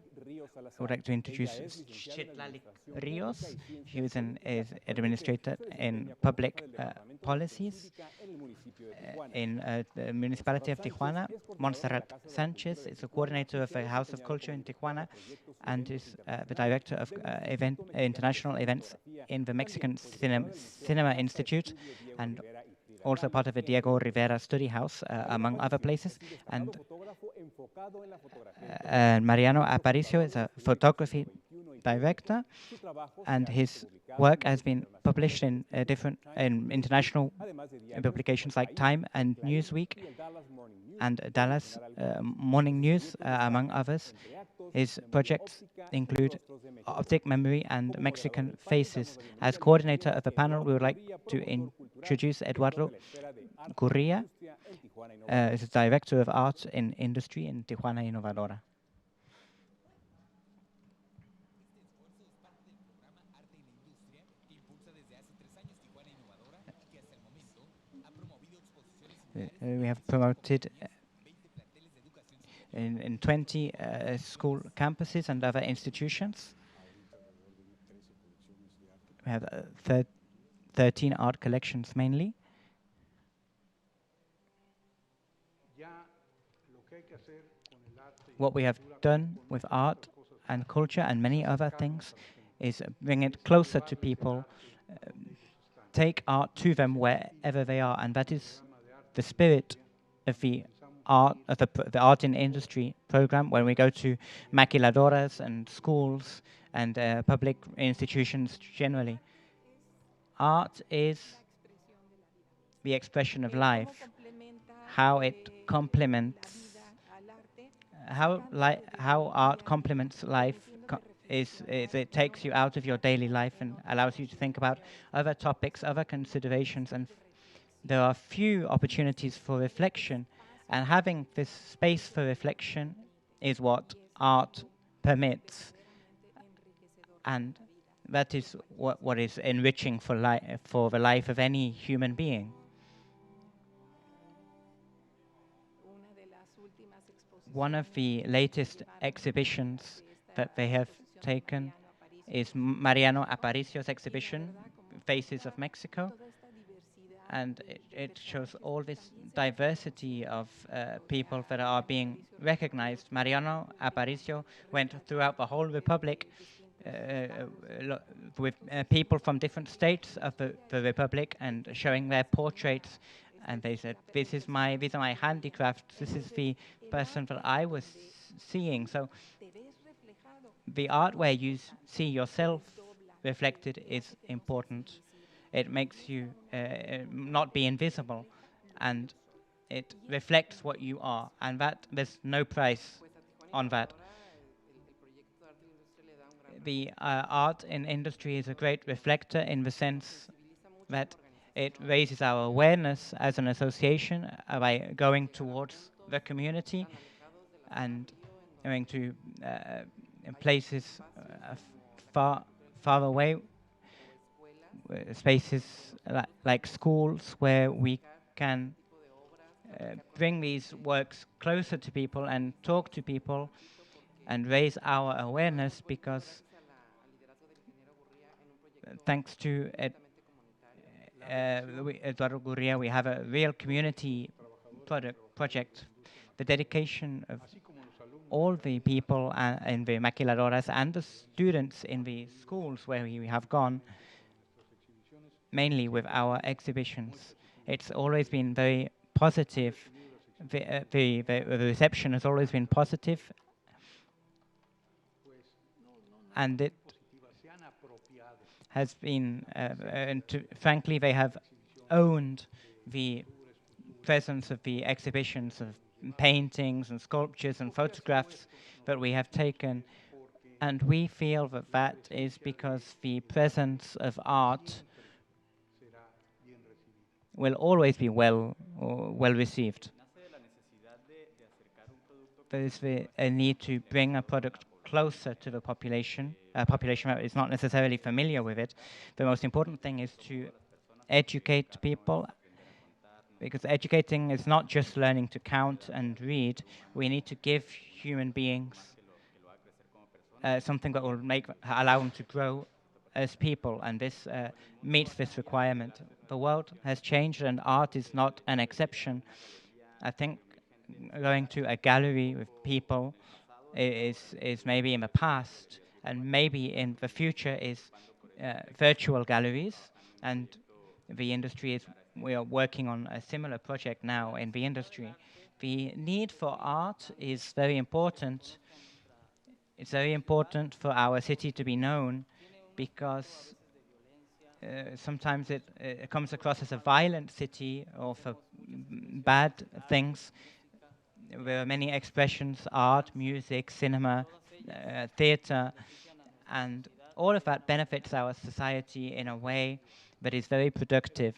S20: would like to introduce Citlali Rios. She is an administrator in public policies in the municipality of Tijuana. Montserrat Sanchez is the coordinator of the House of Culture in Tijuana and is the director of international events in the Mexican Cinema Institute, and also part of the Diego Rivera Study House, among other places. And Mariano Aparicio is a photography director, and his work has been published in different international publications like Time and Newsweek and Dallas Morning News, among others. His projects include optic memory and Mexican faces. As coordinator of the panel, we would like to introduce Eduardo Gurria, is the Director of Art in Industry in Tijuana Innovadora. We have promoted in 20 school campuses and other institutions. We have 13 art collections mainly. What we have done with art and culture and many other things is bring it closer to people, take art to them wherever they are, and that is the spirit of the art of the art in industry program. When we go to maquiladoras and schools and public institutions generally, art is the expression of life. How it complements, how art complements life is it takes you out of your daily life and allows you to think about other topics, other considerations, and there are few opportunities for reflection, and having this space for reflection is what art permits, and that is what is enriching for the life of any human being. One of the latest exhibitions that they have taken is Mariano Aparicio's exhibition, Faces of Mexico. And it shows all this diversity of people that are being recognized. Mariano Aparicio went throughout the whole republic with people from different states of the republic and showing their portraits. And they said, these are my handicrafts. This is the person that I was seeing. So the art where you see yourself reflected is important. It makes you not be invisible, and it reflects what you are, and that there's no price on that. The art in industry is a great reflector in the sense that it raises our awareness as an association by going towards the community and going to places far away, spaces like schools where we can bring these works closer to people and talk to people and raise our awareness, because thanks to Eduardo Gurria, we have a real community project. The dedication of all the people in the maquiladoras and the students in the schools where we have gone, mainly with our exhibitions. It's always been very positive. The reception has always been positive, and it has been, frankly, they have owned the presence of the exhibitions of paintings and sculptures and photographs that we have taken, and we feel that that is because the presence of art will always be well received. There is a need to bring a product closer to the population, a population that is not necessarily familiar with it. The most important thing is to educate people, because educating is not just learning to count and read. We need to give human beings something that will allow them to grow as people, and this meets this requirement. The world has changed, and art is not an exception. I think going to a gallery with people is maybe in the past, and maybe in the future is virtual galleries, and the industry we are working on a similar project now in the industry. The need for art is very important. It's very important for our city to be known, because sometimes it comes across as a violent city or for bad things. There are many expressions: art, music, cinema, theater, and all of that benefits our society in a way that is very productive.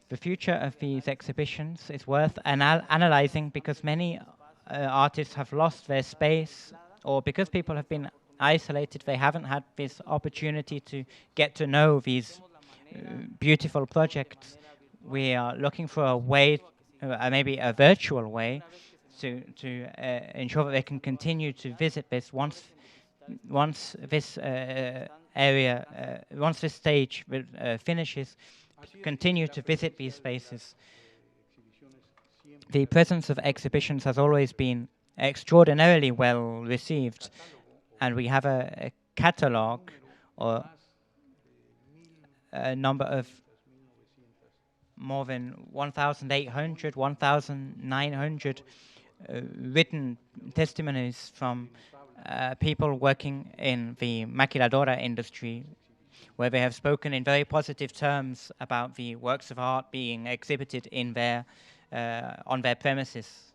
S20: The future of these exhibitions is worth analyzing because many artists have lost their space, or because people have been isolated, they haven't had this opportunity to get to know these beautiful projects. We are looking for a way, maybe a virtual way, to ensure that they can continue to visit this once this area, once this stage finishes, continue to visit these spaces. The presence of exhibitions has always been extraordinarily well received, and we have a catalogue or a number of more than 1,800, 1,900 written testimonies from people working in the maquiladora industry, where they have spoken in very positive terms about the works of art being exhibited in their on their premises.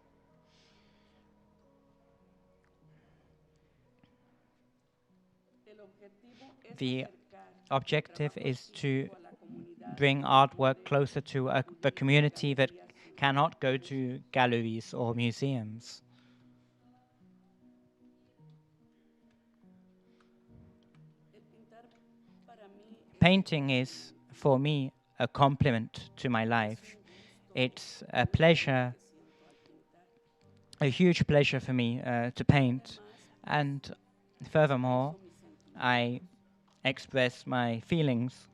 S20: The objective is to bring artwork closer to the community that cannot go to galleries or museums. Painting is, for me, a complement to my life. It's a pleasure, a huge pleasure for me to paint, and furthermore, I express my feelings,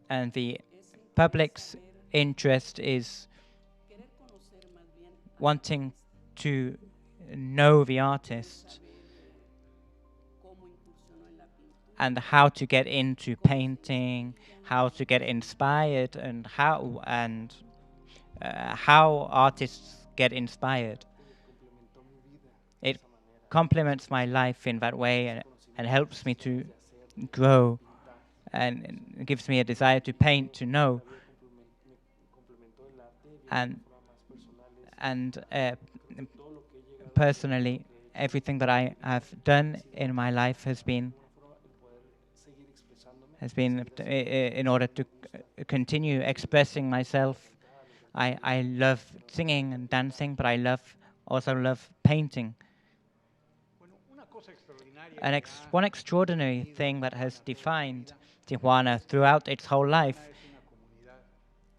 S20: and the public's interest is wanting to know the artist and how to get into painting, how to get inspired, and how artists get inspired. It complements my life in that way and helps me to grow, and it gives me a desire to paint, to know. And personally, everything that I have done in my life has been in order to continue expressing myself. I love singing and dancing, but I also love painting. And one extraordinary thing that has defined Tijuana throughout its whole life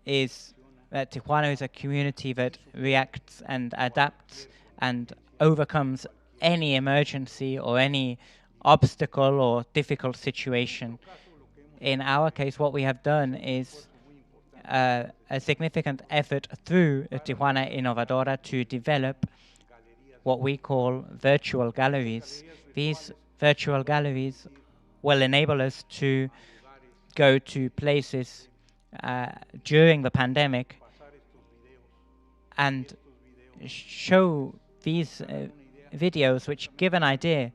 S20: is that Tijuana is a community that reacts and adapts and overcomes any emergency or any obstacle or difficult situation. In our case, what we have done is a significant effort through Tijuana Innovadora to develop what we call virtual galleries. These virtual galleries will enable us to go to places during the pandemic and show these videos which give an idea,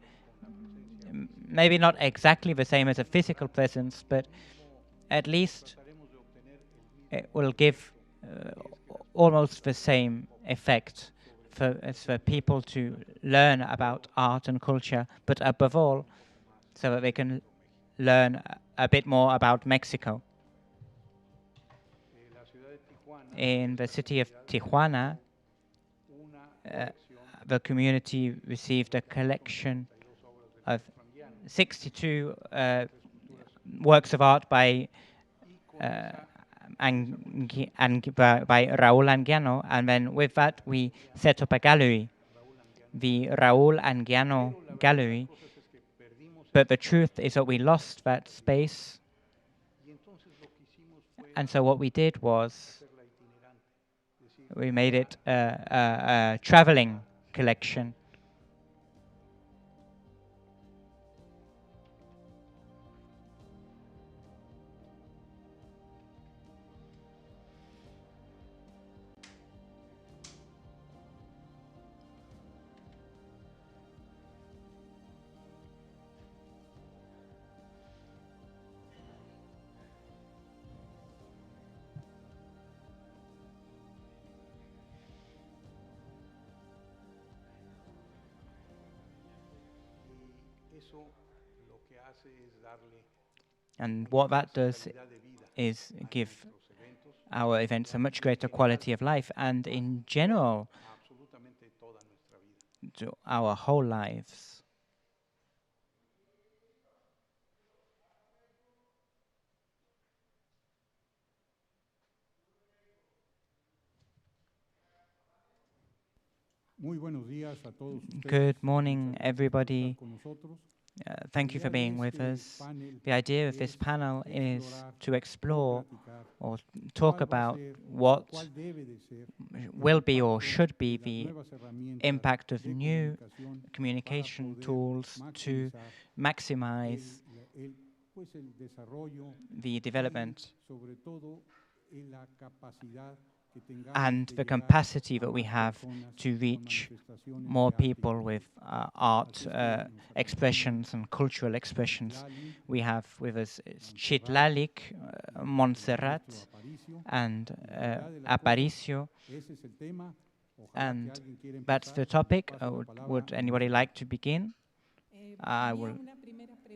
S20: maybe not exactly the same as a physical presence, but at least it will give almost the same effect for people to learn about art and culture, but above all, so that they can learn a bit more about Mexico. In the city of Tijuana, the community received a collection of 62 works of art by Raúl Anguiano, and then with that we set up a gallery, the Raúl Anguiano Gallery. But the truth is that we lost that space, and so what we did was we made it a traveling collection. And what that does is give our events a much greater quality of life, and in general, to our whole lives. Good morning, everybody. Thank you for being with us. The idea of this panel is to explore or talk about what will be or should be the impact of new communication tools to maximize the development and the capacity that we have to reach more people with art expressions and cultural expressions. We have with us Chitlalic, Montserrat, and Aparicio. And that's the topic. Would anybody like to begin? I will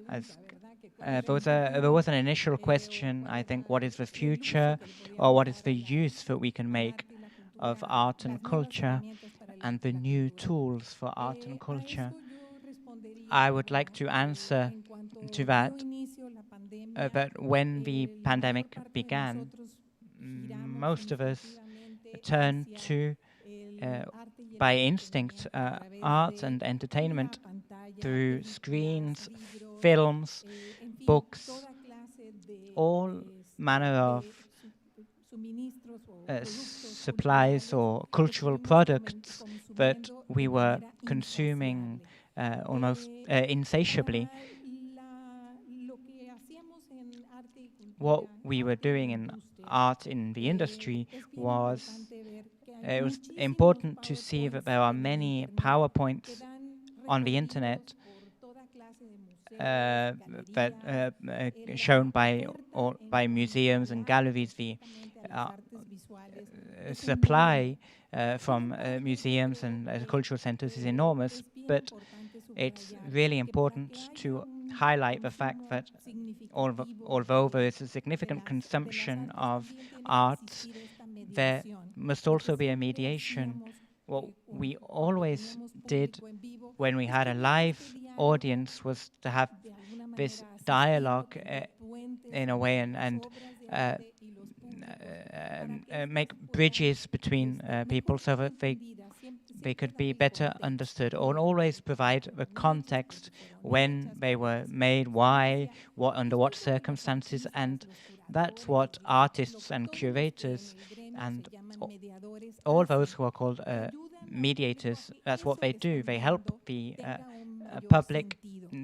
S20: ask. There was an initial question, I think, what is the future or what is the use that we can make of art and culture and the new tools for art and culture? I would like to answer to that, that when the pandemic began, most of us turned to, by instinct, art and entertainment through screens, films, books, all manner of supplies or cultural products that we were consuming almost insatiably. What we were doing in art in the industry was, it was important to see that there are many PowerPoints on the internet that shown by museums and galleries. The supply from museums and cultural centers is enormous, but it's really important to highlight the fact that although there is a significant consumption of art, there must also be a mediation. What we always did when we had a live audience was to have this dialogue in a way and make bridges between people so that they could be better understood, or always provide the context when they were made, why, what, under what circumstances, and that's what artists and curators and all those who are called mediators, that's what they do. They help the public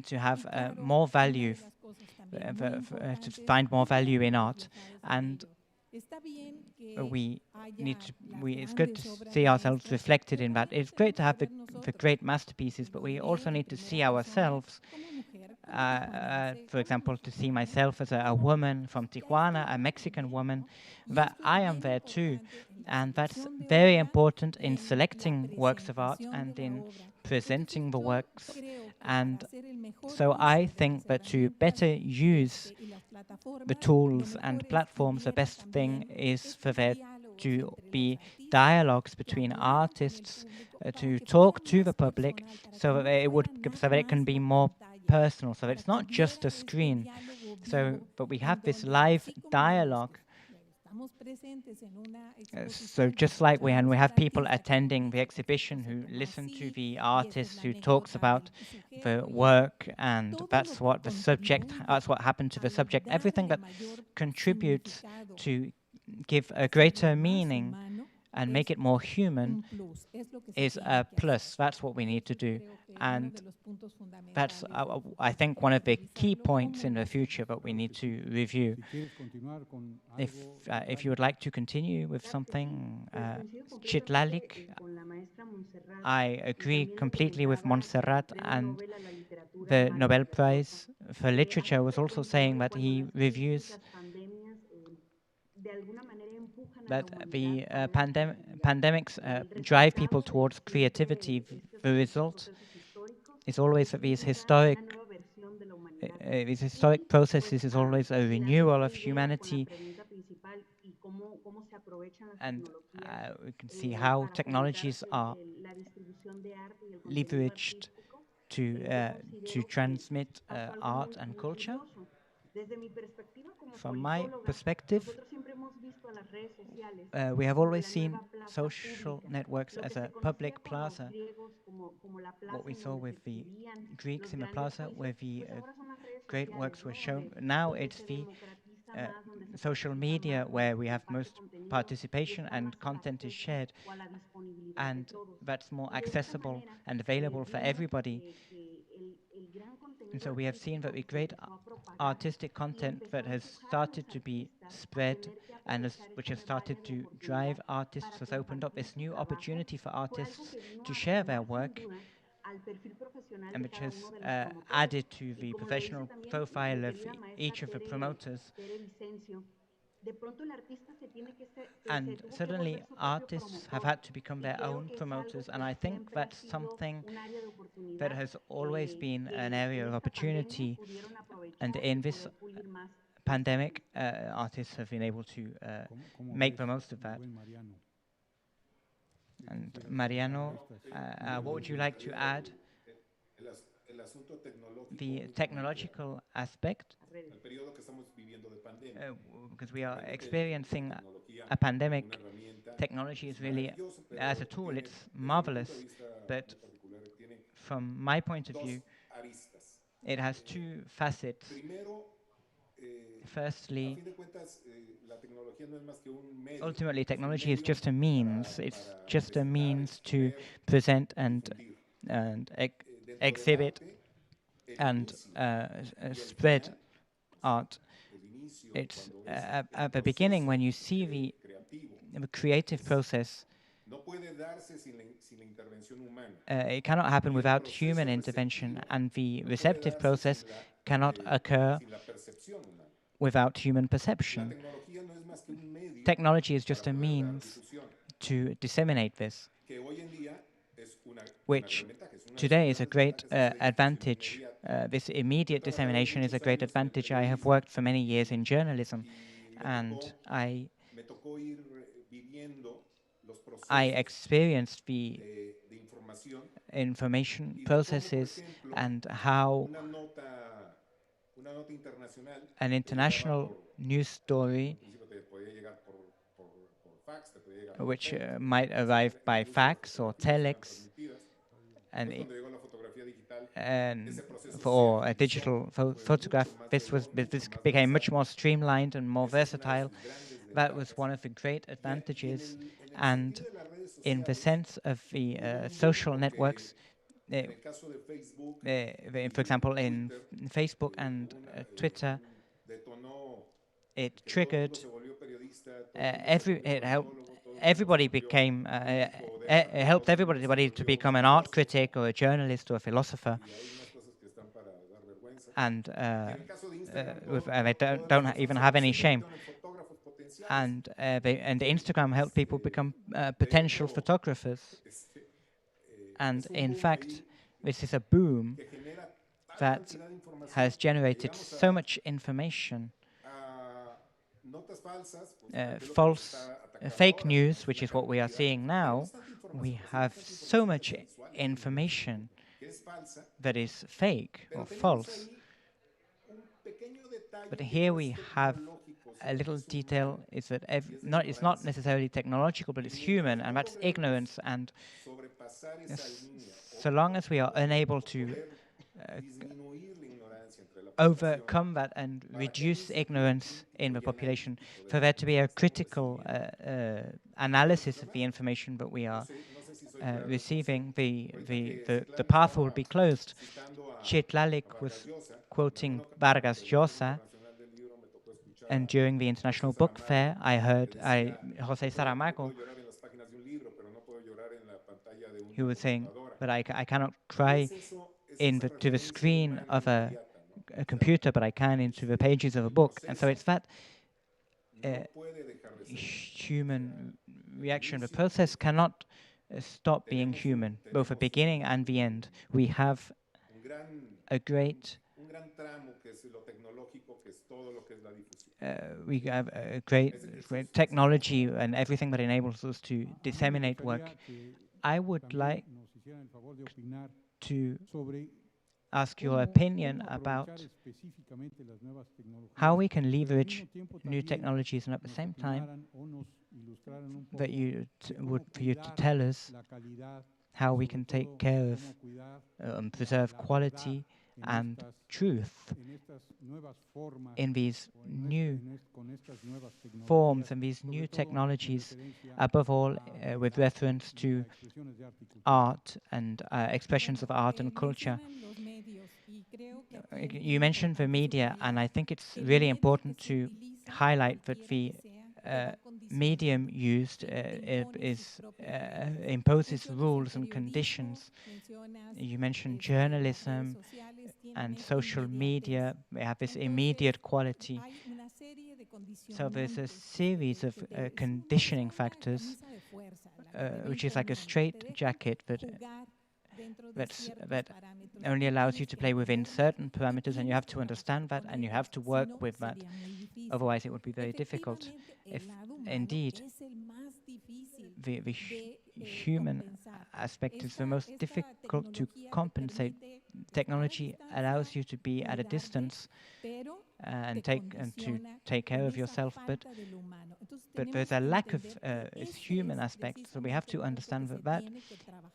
S20: to have more value, to find more value in art, and we need to. It's good to see ourselves reflected in that. It's great to have the great masterpieces, but we also need to see ourselves. For example, to see myself as a woman from Tijuana, a Mexican woman, that I am there too, and that's very important in selecting works of art and in presenting the works. And so I think that to better use the tools and platforms, the best thing is for there to be dialogues between artists, to talk to the public, so that it can be more personal, so that it's not just a screen. But we have this live dialogue. So just like we have people attending the exhibition who listen to the artist who talks about the work, and that's what the subject, that's what happened to the subject. Everything that contributes to give a greater meaning and make it more human is a plus. That's what we need to do. And that's, I think, one of the key points in the future that we need to review. If you would like to continue with something, Chitlalic, I agree completely with Montserrat, and the Nobel Prize for Literature was also saying that he reviews that the pandemics drive people towards creativity. The result is always that these historic This historic process is always a renewal of humanity, and we can see how technologies are leveraged to transmit art and culture. From my perspective, we have always seen social networks as a public plaza. What we saw with the Greeks in the plaza, where the great works were shown. Now it's the social media where we have most participation and content is shared, and that's more accessible and available for everybody. And so we have seen that the great artistic content that has started to be spread and which has started to drive artists has opened up this new opportunity for artists to share their work, and which has added to the professional profile of each of the promoters. And suddenly artists have had to become their own promoters, and I think that's something that has always been an area of opportunity, and in this pandemic artists have been able to make the most of that. And Mariano, what would you like to add? The technological aspect, because we are experiencing a pandemic. Technology is really, as a tool, it's marvelous, but from my point of view, it has two facets. Firstly, ultimately, technology is just a means. It's just a means to present and exhibit and spread art. It's at the beginning when you see the creative process. It cannot happen without human intervention, and the receptive process cannot occur without human perception. Technology is just a means to disseminate this, which today is a great advantage. This immediate dissemination is a great advantage. I have worked for many years in journalism, and I experienced the information processes and how an international news story, which might arrive by fax or telex, and for a digital photograph, this became much more streamlined and more versatile. That was one of the great advantages. And in the sense of the social networks, for example, in Facebook and Twitter, it triggered everybody became it helped everybody to become an art critic or a journalist or a philosopher, and they don't even have any shame. And Instagram helped people become potential photographers. And in fact, this is a boom that has generated so much information. Fake news, which is what we are seeing now. We have so much information that is fake or false. But here we have a little detail, is that it's not necessarily technological, but it's human, and that's ignorance. And so long as we are unable to overcome that and reduce ignorance in the population, for there to be a critical analysis of the information that we are receiving, the path will be closed. Chitlalic was quoting Vargas Llosa, and during the International Book Fair, I heard Jose Saramago, who was saying that I cannot cry to the screen of a computer, but I can into the pages of a book. And so it's that human reaction. The process cannot stop being human, both the beginning and the end. We have a great we have a great technology and everything that enables us to disseminate work. I would like to ask your opinion about how we can leverage new technologies, and at the same time that for you to tell us how we can take care of and preserve quality and truth in these new forms and these new technologies, above all with reference to art and expressions of art and culture. You mentioned the media, and I think it's really important to highlight that the medium used imposes rules and conditions. You mentioned journalism and social media. They have this immediate quality. So there's a series of conditioning factors, which is like a straight jacket that only allows you to play within certain parameters, and you have to understand that, and you have to work with that. Otherwise, it would be very difficult. If indeed the human aspect is the most difficult to compensate, technology allows you to be at a distance and to take care of yourself, but there's a lack of human aspect. So we have to understand that that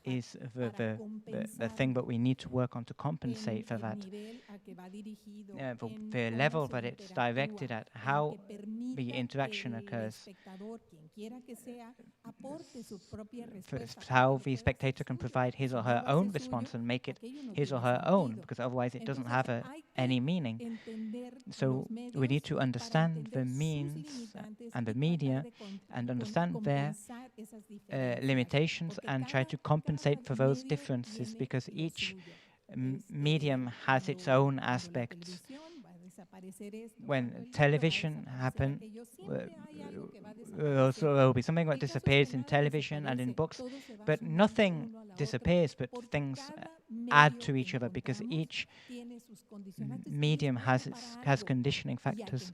S20: is the thing that we need to work on to compensate for that. The level that it's directed at, how the interaction occurs, how the spectator can provide his or her own response and make it his or her own, because otherwise it doesn't have any meaning. So we need to understand the means and the media and understand their limitations and try to compensate for those differences, because each medium has its own aspects. When television happens, there will be something that disappears in television and in books, but nothing disappears, but things add to each other, because each medium has conditioning factors.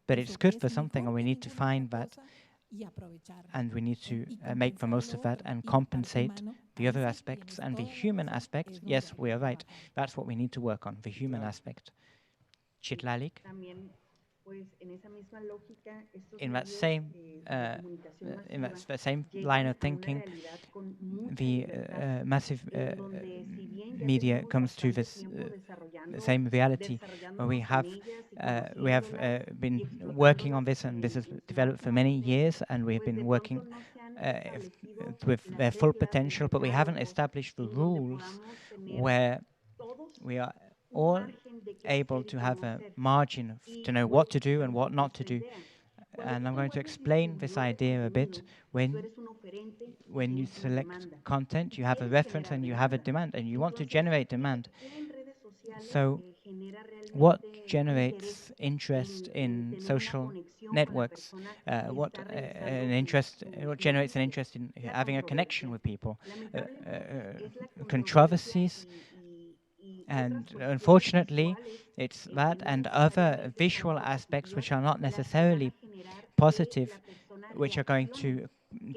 S20: But it's good for something, and we need to find that, and we need to make the most of that and compensate the other aspects. And the human aspect, yes, we are right. That's what we need to work on, the human aspect. Chitlalik? In that same line of thinking, the massive media comes to this same reality, where we have been working on this, and this has developed for many years, and we've been working with their full potential, but we haven't established the rules where we are all able to have a margin to know what to do and what not to do. And I'm going to explain this idea a bit. When you select content, you have a reference and you have a demand, and you want to generate demand. So what generates interest in social networks? What generates an interest in having a connection with people? Controversies. And unfortunately, it's that and other visual aspects which are not necessarily positive, which are going to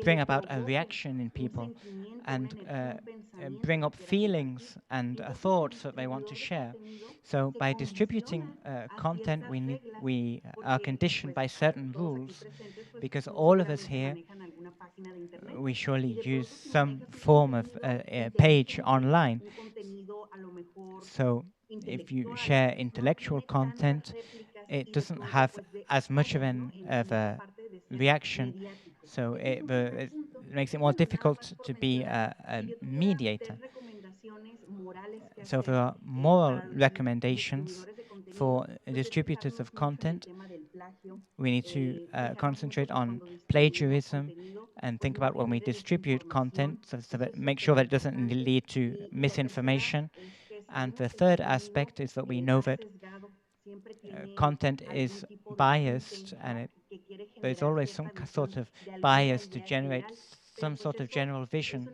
S20: bring about a reaction in people and bring up feelings and thoughts that they want to share. So by distributing content, we are conditioned by certain rules, because all of us here, we surely use some form of a page online. So if you share intellectual content, it doesn't have as much of a reaction, so it makes it more difficult to be a mediator. So there are moral recommendations for distributors of content. We need to concentrate on plagiarism and think about when we distribute content, so that make sure that it doesn't lead to misinformation. And the third aspect is that we know that content is biased, and there's always some sort of bias to generate some sort of general vision.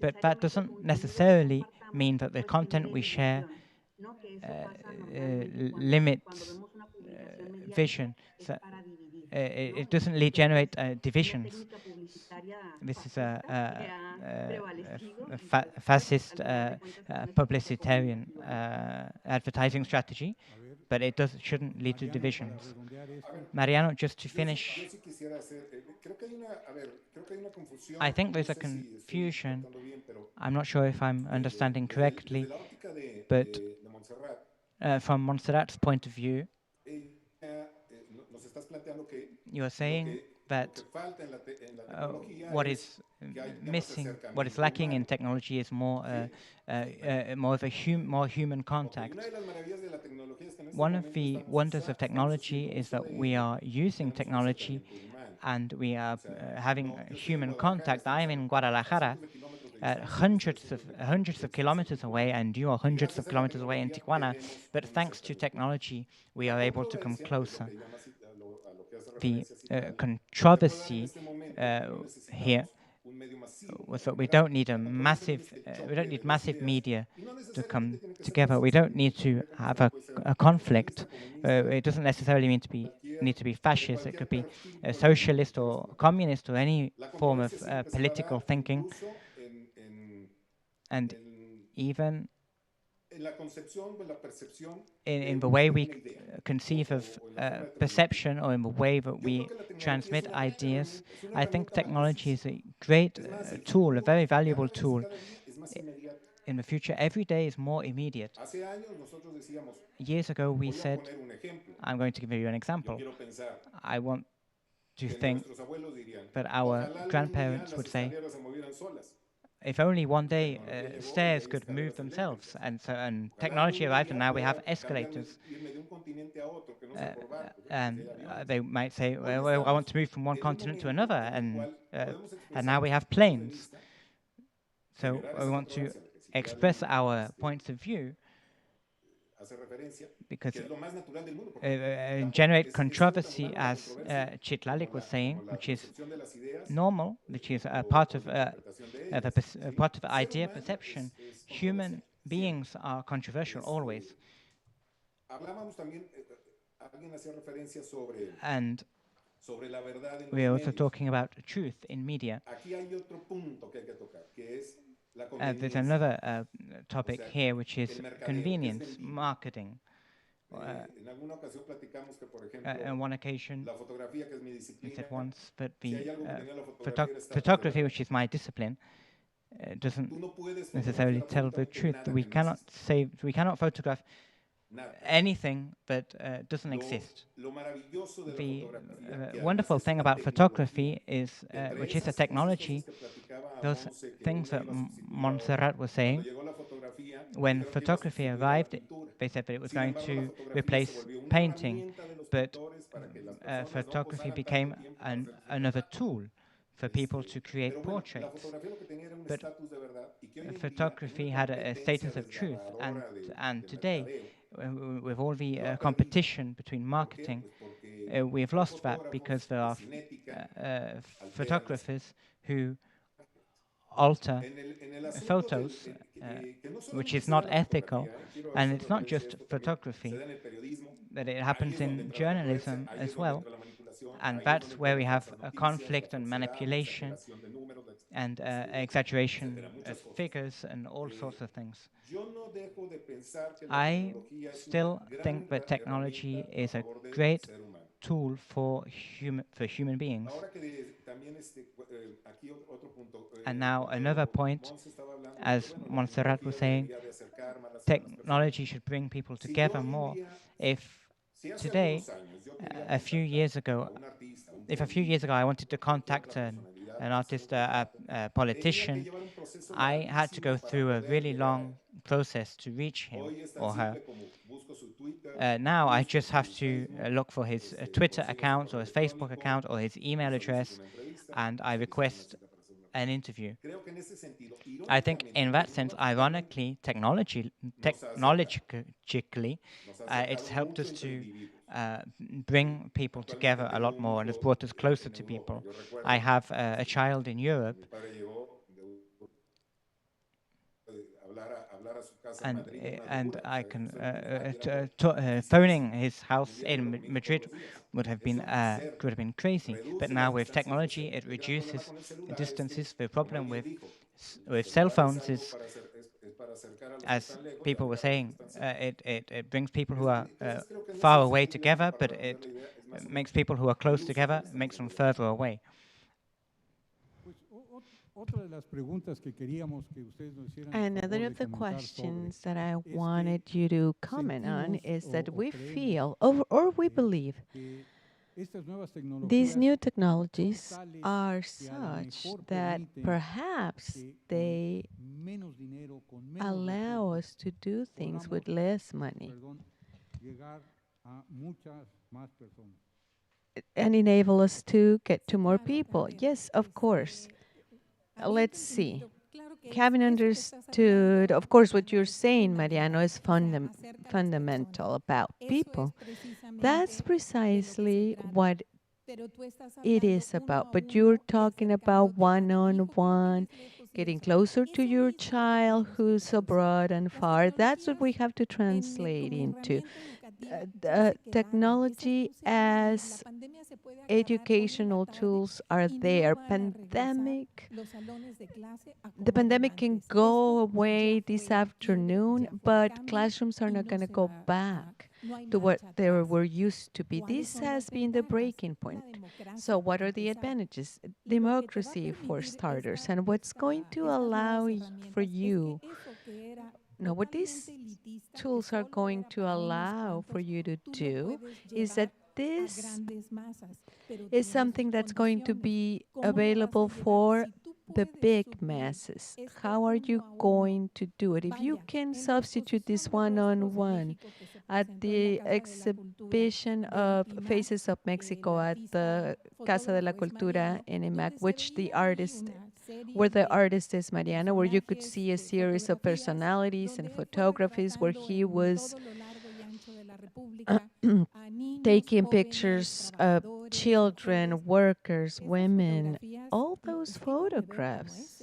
S20: But that doesn't necessarily mean that the content we share limit vision. So, it doesn't generate divisions. This is a fascist publicitarian advertising strategy, but it shouldn't lead to divisions. Mariano, just to finish, I think there's a confusion. I'm not sure if I'm understanding correctly, but from Montserrat's point of view, you are saying that what is missing, what is lacking in technology is more more of a more human contact. One of the wonders of technology is that we are using technology and we are having human contact. I'm in Guadalajara, hundreds of kilometers away, and you are hundreds of kilometers away in Tijuana, but thanks to technology, we are able to come closer. The controversy here was that we don't need massive media to come together. We don't need to have a conflict. It doesn't necessarily need to be fascist. It could be socialist or communist or any form of political thinking, and even in the way we conceive of perception, or in the way that we transmit ideas. I think technology is a great tool, a very valuable tool. In the future, every day is more immediate. Years ago, we said, I'm going to give you an example. I want to think that our grandparents would say, if only one day stairs could move themselves, and technology arrived, and now we have escalators. They might say, well, I want to move from one continent to another, and now we have planes. So we want to express our points of view because generate controversy, as Chitlalik was saying, which is normal, which is a part of part of idea perception. Human beings are controversial always. And we are also talking about truth in media. There's another topic here, which is convenience, marketing. On one occasion, we said once that the photography, which is my discipline, doesn't necessarily tell the truth. We cannot photograph anything that doesn't exist. The wonderful thing about photography is, which is a technology, those things that Montserrat was saying, when photography arrived, they said that it was going to replace painting, but photography became another tool for people to create portraits. But photography had a status of truth, and today, with all the competition between marketing, we've lost that because there are photographers who alter photos, which is not ethical. And it's not just photography, that it happens in journalism as well. And that's where we have a conflict and manipulation and exaggeration of figures and all sorts of things. I still think that technology is a great tool for human beings. And now another point, as Montserrat was saying, technology should bring people together more. If today, a few years ago I wanted to contact an artist, a politician, I had to go through a really long process to reach him or her. Now I just have to look for his Twitter account or his Facebook account or his email address, and I request an interview. I think in that sense, ironically, technologically, it's helped us to bring people together a lot more, and has brought us closer to people. I have a child in Europe and I can phoning his house in Madrid would have been crazy. But now with technology, it reduces distances. The problem with cell phones is, as people were saying, it brings people who are far away together, but it makes people who are close together, makes them further away.
S8: Another of the questions that I wanted you to comment on is that we feel, or we believe, these new technologies are such that perhaps they allow us to do things with less money and enable us to get to more people. Yes, of course. Let's see. Having understood, of course, what you're saying, Mariano, is fundamental about people. That's precisely what it is about. But you're talking about one-on-one, getting closer to your child who's abroad and far. That's what we have to translate into. Technology as educational tools are there. The pandemic can go away this afternoon, but classrooms are not going to go back to what they were used to be. This has been the breaking point. So what are the advantages? Democracy, for starters. And what's going to allow for you, what these tools are going to allow for you to do is that this is something that's going to be available for the big masses. How are you going to do it? If you can substitute this one-on-one at the exhibition of Faces of Mexico at the Casa de la Cultura in IMAC, where the artist is Mariana, where you could see a series of personalities and photographies where he was taking pictures of children, workers, women, all those photographs.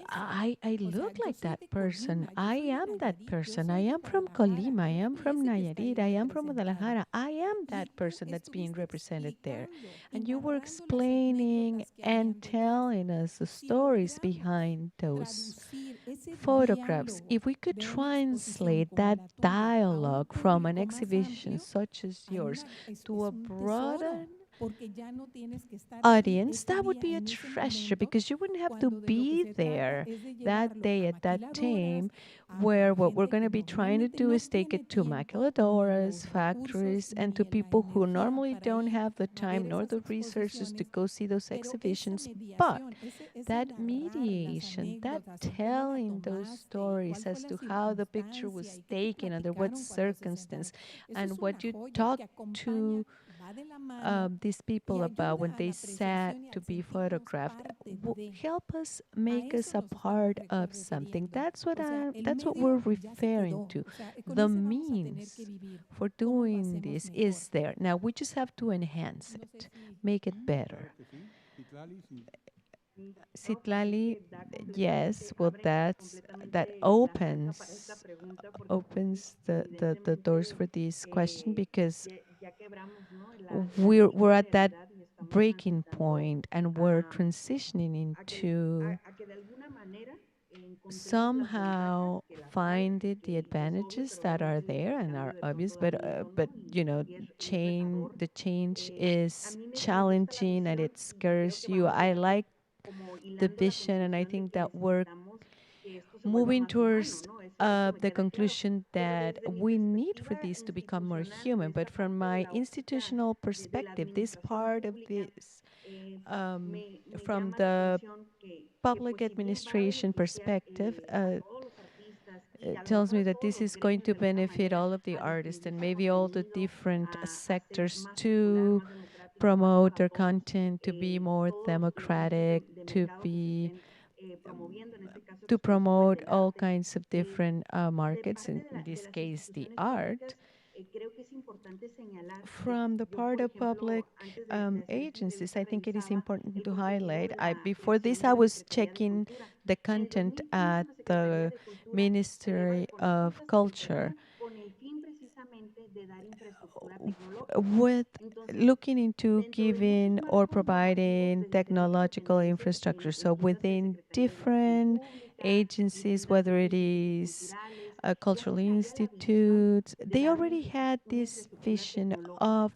S8: I look like that person. I am that person. I am from Colima. I am from Nayarit. I am from Guadalajara. I am that person that's being represented there. And you were explaining and telling us the stories behind those photographs. If we could translate that dialogue from an exhibition such as yours to a broader audience, that would be a treasure, because you wouldn't have to be there that day at that time, where what we're going to be trying to do is take it to maquiladoras, factories, and to people who normally don't have the time nor the resources to go see those exhibitions. But that mediation, that telling those stories as to how the picture was taken, under what circumstance, and what you talk to these people about when they sat to be photographed, help us, make us a part of something. That's what we're referring to. The means for doing this is there. Now we just have to enhance it, make it better. Citlali, yes, well, that opens the doors for this question, because we're at that breaking point and we're transitioning into somehow finding the advantages that are there and are obvious, but the change is challenging and it scares you. I like the vision, and I think that we're moving towards the conclusion that we need for this to become more human. But from my institutional perspective, this part of this, from the public administration perspective, it tells me that this is going to benefit all of the artists and maybe all the different sectors to promote their content, to be more democratic, to promote all kinds of different markets, in this case, the art. from the part of public agencies, I think it is important to highlight. Before this, I was checking the content at the Ministry of Culture with looking into giving or providing technological infrastructure. So within different agencies, whether it is cultural institutes, they already had this vision of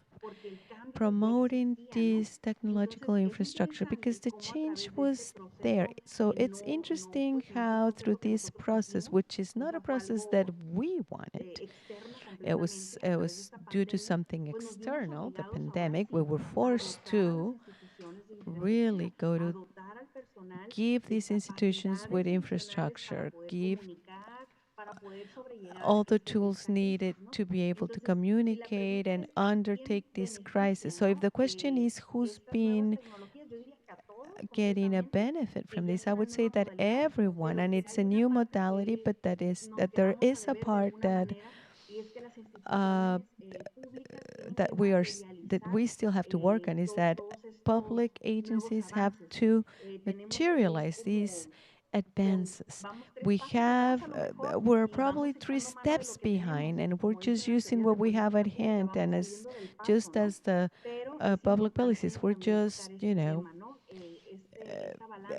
S8: promoting this technological infrastructure because the change was there. So it's interesting how through this process, which is not a process that we wanted, it was due to something external, the pandemic. We were forced to really go to give these institutions with infrastructure, give all the tools needed to be able to communicate and undertake this crisis. So if the question is who's been getting a benefit from this, I would say that everyone, and it's a new modality, but that there is a part that that we still have to work on, is that public agencies have to materialize these advances. We're probably 3 steps behind, and we're just using what we have at hand. And just as the public policies, we're just,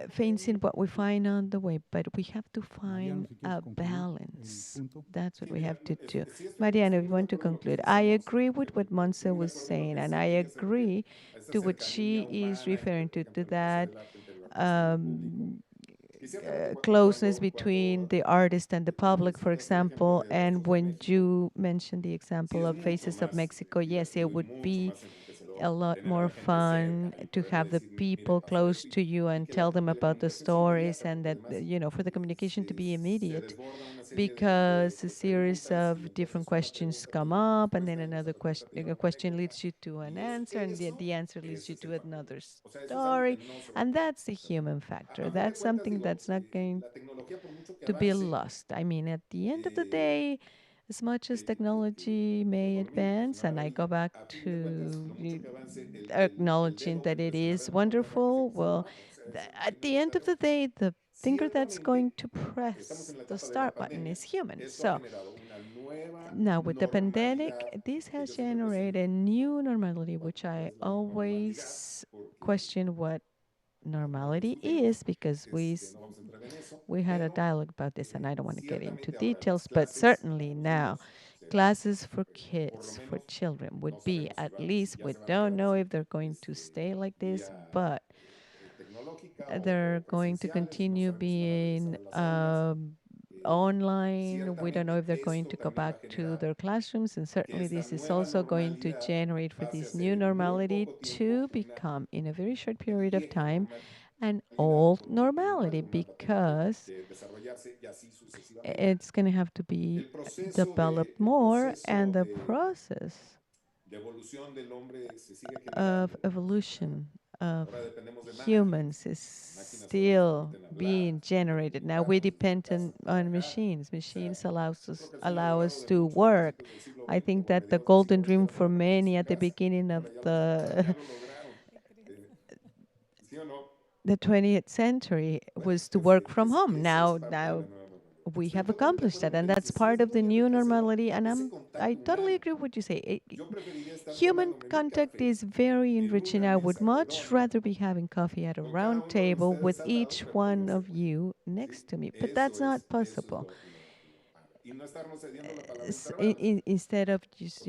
S8: facing what we find on the way, but we have to find a balance. That's what we have to do. Mariano, you want to conclude? I agree with what Monse was saying, and I agree to what she is referring to that closeness between the artist and the public, for example. And when you mentioned the example of Faces of Mexico, yes, it would be a lot more fun to have the people close to you and tell them about the stories, and that, for the communication to be immediate, because a series of different questions come up, and then another question, a question leads you to an answer, and the answer leads you to another story. And that's the human factor. That's something that's not going to be lost. I mean, at the end of the day, as much as technology may advance, and I go back to acknowledging that it is wonderful, well, at the end of the day, the finger that's going to press the start button is human. So now with the pandemic, this has generated a new normality, which I always question what normality is, because we had a dialogue about this, and I don't want to get into details, but certainly now classes for kids, for children, would be, at least, we don't know if they're going to stay like this, but they're going to continue being online. We don't know if they're going to go back to their classrooms, and certainly this is also going to generate for this new normality to become, in a very short period of time, an old normality, because it's going to have to be developed more, and the process of evolution of humans is still being generated. Now we depend on machines. Machines allow us to work. I think that the golden dream for many at the beginning of the 20th century was to work from home. Now we have accomplished that, and that's part of the new normality. And I totally agree with what you say. Human contact is very enriching. I would much rather be having coffee at a round table with each one of you next to me, but that's not possible. Instead of just,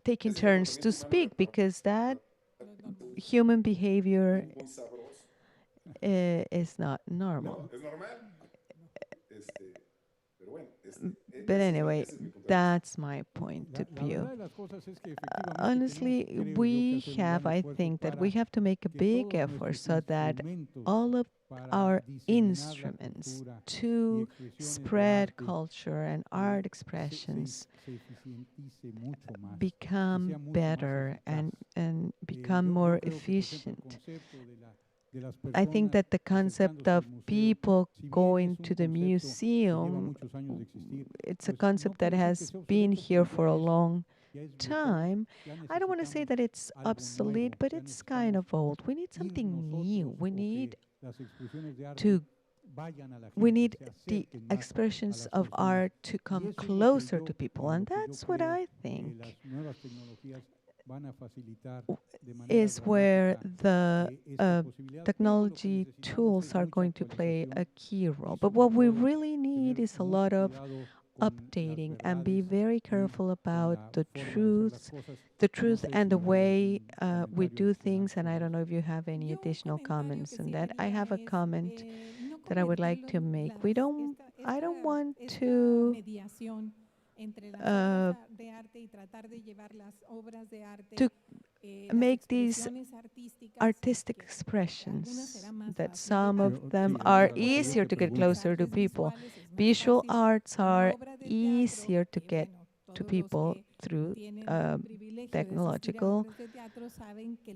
S8: taking turns to speak, because that human behavior is not normal. But anyway, that's my point of view. Honestly, I think that we have to make a big effort so that all of our instruments to spread culture and art expressions become better and become more efficient. I think that the concept of people going to the museum, it's a concept that has been here for a long time. I don't want to say that it's obsolete, but it's kind of old. We need something new. To we need the expressions of art to come closer to people, and that's what I think is where the technology tools are going to play a key role. But what we really need is a lot of updating and be very careful about the truth and the way we do things. And I don't know if you have any additional comments on that. I have a comment that I would like to make. I don't want to make these artistic expressions that some of them are easier to get closer to people. Visual arts are easier to get to people through technological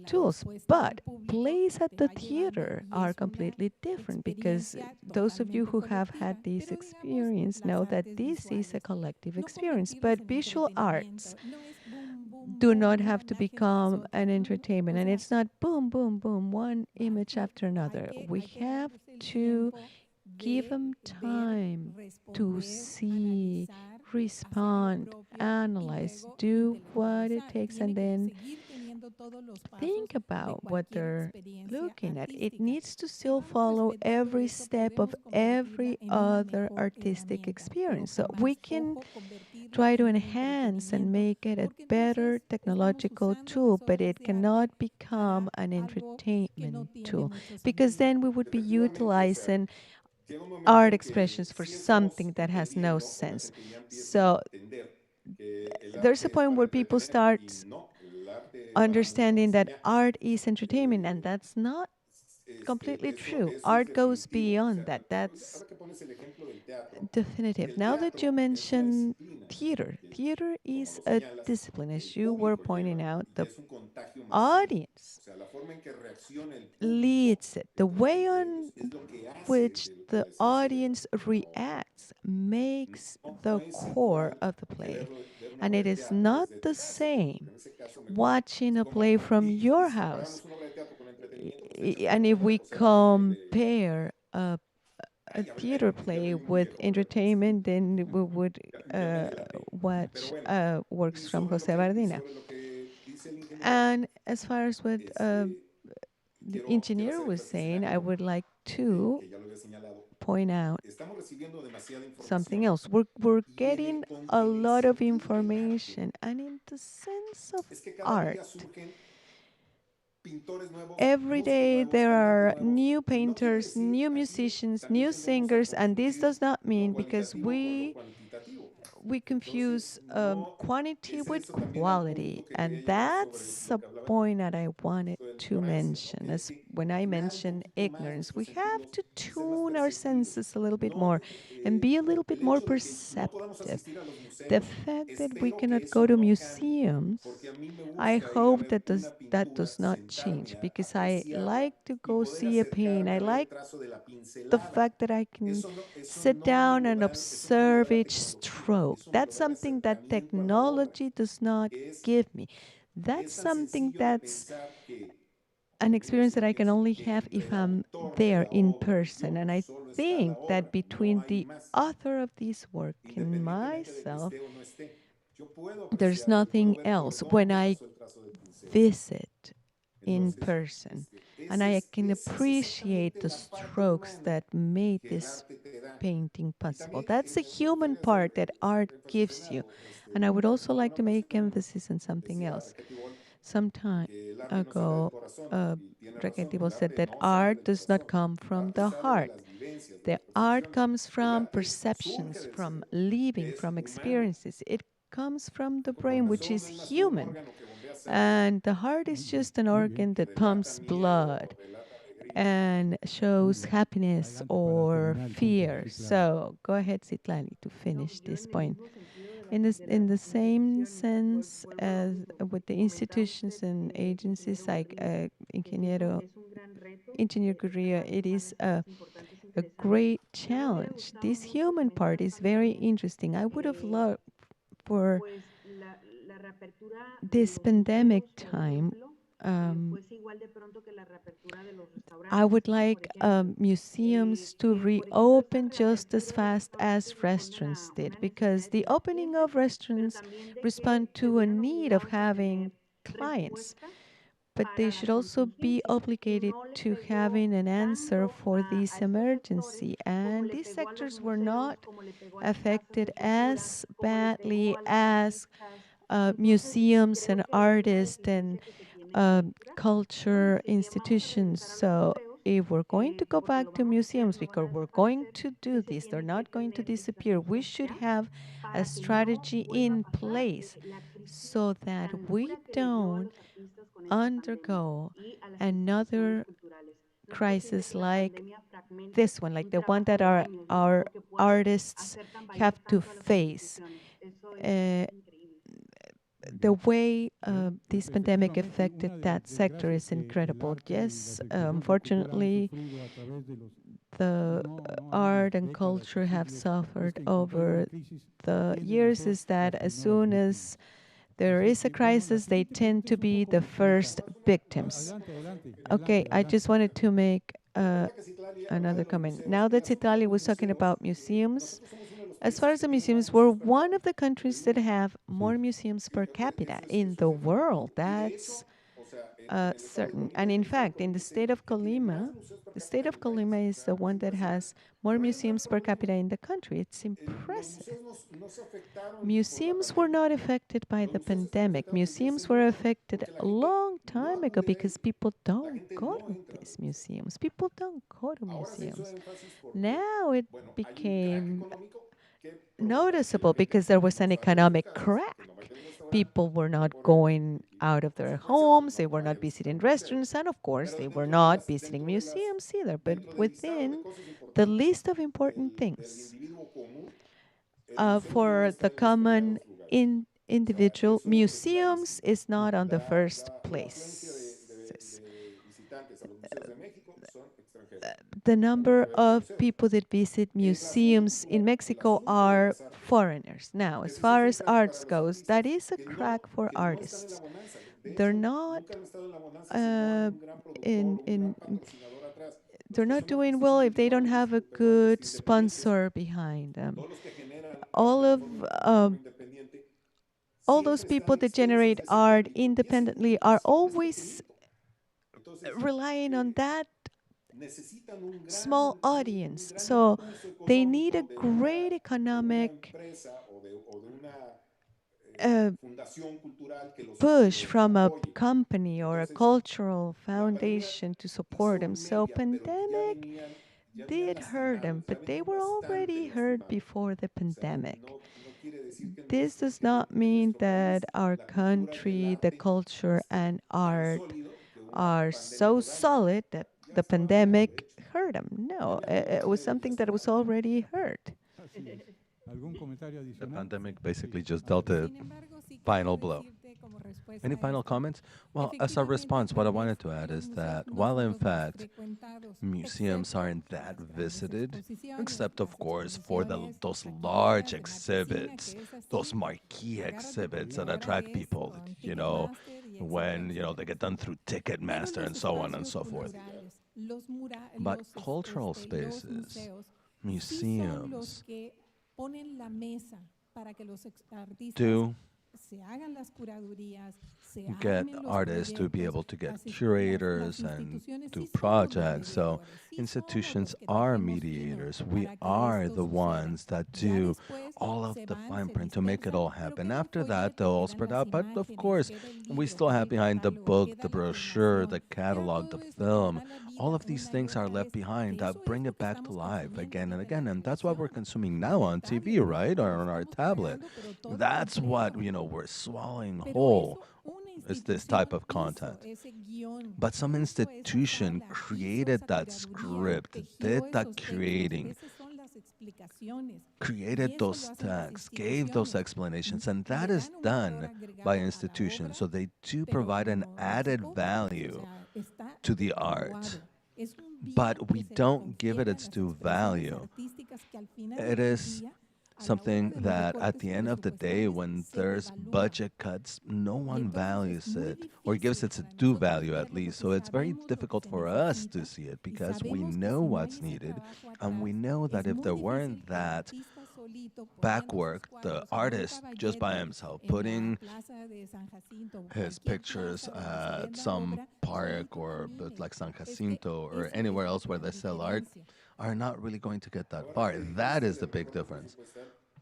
S8: tools, but plays at the theater are completely different, because those of you who have had this experience know that this is a collective experience. But visual arts do not have to become an entertainment, and it's not boom, boom, boom, one image after another. We have to give them time to see, respond, analyze, do what it takes, and then think about what they're looking at. It needs to still follow every step of every other artistic experience. So we can try to enhance and make it a better technological tool, but it cannot become an entertainment tool, because then we would be utilizing art expressions for something that has no sense. So there's a point where people start understanding that art is entertainment, and that's not completely true. Art goes beyond that. That's definitive. Now that you mention theater, theater is a discipline, as you were pointing out. The audience leads it. The way on which the audience reacts makes the core of the play. And it is not the same watching a play from your house. And if we compare a theater play with entertainment, then we would watch works from Jose Bardina. And as far as what the engineer was saying, I would like to point out something else. We're getting a lot of information, and in the sense of art, every day there are new painters, new musicians, new singers, and this does not mean, because we confuse quantity with quality, and that's a point that I wanted to mention. As when I mention ignorance, we have to tune our senses a little bit more and be a little bit more perceptive. The fact that we cannot go to museums, I hope that does not change, because I like to go see a painting. I like the fact that I can sit down and observe each stroke. That's something that technology does not give me. That's something that's an experience that I can only have if I'm there in person. And I think that between the author of this work and myself, there's nothing else. When I visit in person, and I can appreciate the strokes that made this painting possible. That's the human part that art gives you. And I would also like to make emphasis on something else. Some time ago, Requetivo said that art does not come from the heart. The art comes from perceptions, from living, from experiences. It comes from the brain, which is human. And the heart is just an organ that pumps blood and shows happiness or fear. So go ahead, Citlali, to finish this point. In the same sense as with the institutions and agencies like Ingeniero Engineer Gurria, it is a great challenge. This human part is very interesting. I would have loved for this pandemic time. I would like museums to reopen just as fast as restaurants did, because the opening of restaurants respond to a need of having clients, but they should also be obligated to having an answer for this emergency. And these sectors were not affected as badly as museums and artists and culture institutions. So if we're going to go back to museums, because we're going to do this, they're not going to disappear, we should have a strategy in place so that we don't undergo another crisis like this one, like the one that our artists have to face. The way this pandemic affected that sector is incredible. Yes, unfortunately, the art and culture have suffered over the years. Is that as soon as there is a crisis, they tend to be the first victims. Okay, I just wanted to make another comment. Now that Citlali was talking about museums, as far as the museums, we're one of the countries that have more museums per capita in the world. That's certain. And in fact, in the state of Colima is the one that has more museums per capita in the country. It's impressive. Museums were not affected by the pandemic. Museums were affected a long time ago because people don't go to these museums. People don't go to museums. Now it became noticeable because there was an economic crack. People were not going out of their homes, they were not visiting restaurants, and of course, they were not visiting museums either. But within the list of important things for the common individual, museums is not on the first place. The number of people that visit museums in Mexico are foreigners. Now, as far as arts goes, that is a crack for artists. They're not in they're not doing well if they don't have a good sponsor behind them. All those people that generate art independently are always relying on that small audience. So they need a great economic push from a company or a cultural foundation to support them. So pandemic did hurt them, but they were already hurt before the pandemic. This does not mean that our country, the culture, and art are so solid that the pandemic hurt them. No, it was something that was already hurt.
S2: The pandemic basically just dealt a final blow. Any final comments? Well, as a response, what I wanted to add is that while in fact museums aren't that visited, except of course for those large exhibits, those marquee exhibits that attract people, when they get done through Ticketmaster and so on and so forth. But cultural spaces, museums, do get artists to be able to get curators and do projects. So institutions are mediators. We are the ones that do all of the fine print to make it all happen. After that, they'll all spread out. But of course, we still have behind the book, the brochure, the catalog, the film. All of these things are left behind that bring it back to life again and again. And that's what we're consuming now on TV, right? Or on our tablet. That's what, we're swallowing whole. Is this type of content. But some institution created that script, did that creating, created those texts, gave those explanations, and that is done by institutions. So they do provide an added value to the art. but we don't give it its due value. It is something that at the end of the day, when there's budget cuts, no one values it or gives it its due value at least. So it's very difficult for us to see it because we know what's needed and we know that if there weren't that back work, the artist just by himself putting his pictures at some park or like San Jacinto or anywhere else where they sell art are not really going to get that far. That is the big difference.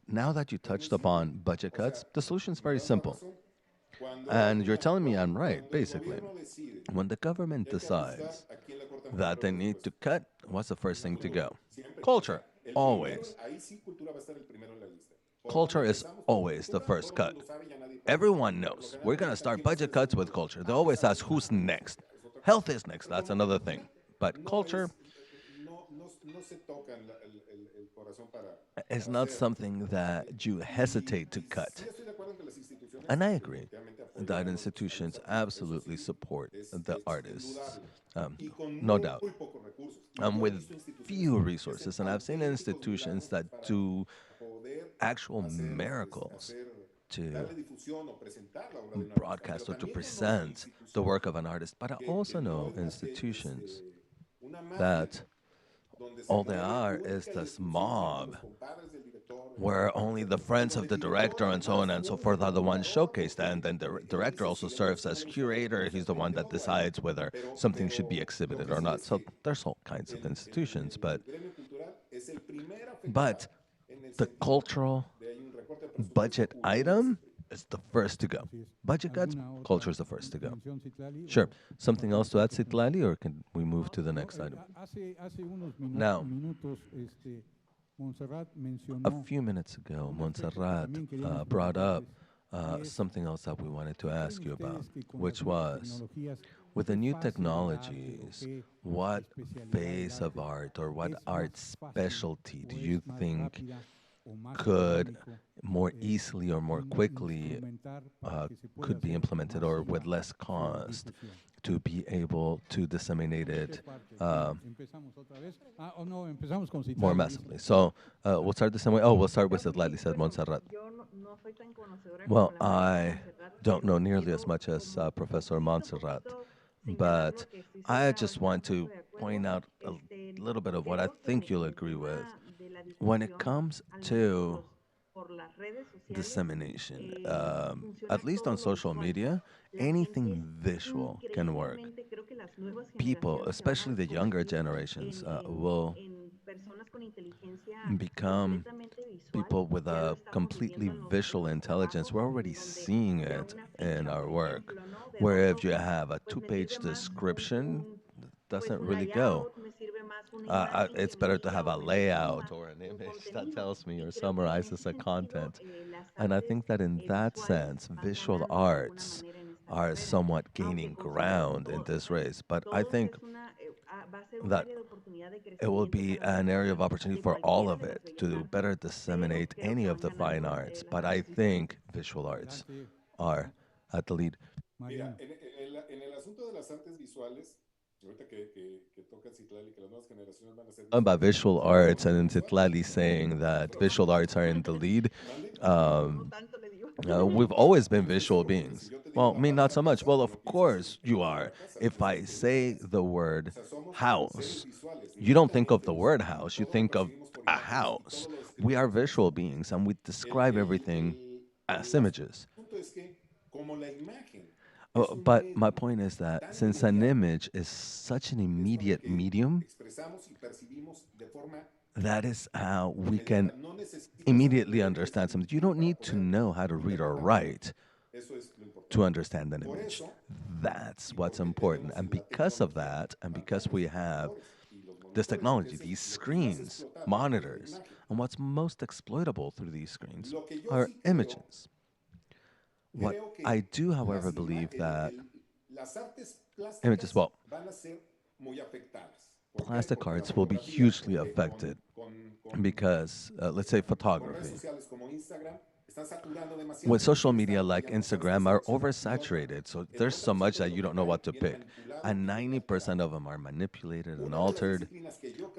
S2: Now that you touched upon budget cuts, the solution is very simple. And you're telling me I'm right, basically. When the government decides that they need to cut, what's the first thing to go? Culture, always. Culture is always the first cut. Everyone knows we're going to start budget cuts with culture. They always ask who's next. Health is next, that's another thing. But culture is not something that you hesitate to cut. And I agree that institutions absolutely support the artists, no doubt. With few resources, and I've seen institutions that do actual miracles to broadcast or to present the work of an artist. But I also know institutions that all they are is this mob where only the friends of the director and so on and so forth are the ones showcased. And then the director also serves as curator. He's the one that decides whether something should be exhibited or not. So there's all kinds of institutions. But the cultural budget item is the first to go. Budget cuts, culture is the first to go. Sure. Something else to add, Citlali, or can we move to the next item? Now, a few minutes ago, Montserrat brought up something else that we wanted to ask you about, which was, with the new technologies, what phase of art or what art specialty do you think could more easily or more quickly could be implemented or with less cost to be able to disseminate it more massively? So we'll start the same way. Oh, we'll start with Citlali, said Montserrat. Well, I don't know nearly as much as Professor Montserrat, but I just want to point out a little bit of what I think you'll agree with. When it comes to dissemination, at least on social media, anything visual can work. People, especially the younger generations, will become people with a completely visual intelligence. We're already seeing it in our work, where if you have a two-page description, it doesn't really go. It's better to have a layout or an image that tells me or summarizes the content. And I think that in that sense, visual arts are somewhat gaining ground in this race. But I think that it will be an area of opportunity for all of it to better disseminate any of the fine arts. But I think visual arts are at the lead.
S21: Mira, en el asunto de las artes visuales, ahorita que toca Citlali, que las nuevas generaciones van a ser
S2: about visual arts and Citlali saying that visual arts are in the lead. We've always been visual beings. Well, me not so much. Well, of course you are. If I say the word house, you don't think of the word house, you think of a house. We are visual beings and we describe everything as images. But my point is that since an image is such an immediate medium, that is how we can immediately understand something. You don't need to know how to read or write to understand an image. That's what's important. And because of that, and because we have this technology, these screens, monitors, and what's most exploitable through these screens are images. What I do, however, believe that images, well, plastic arts will be hugely affected because, let's say, photography. with social media like Instagram are oversaturated. So there's so much that you don't know what to pick. And 90% of them are manipulated and altered.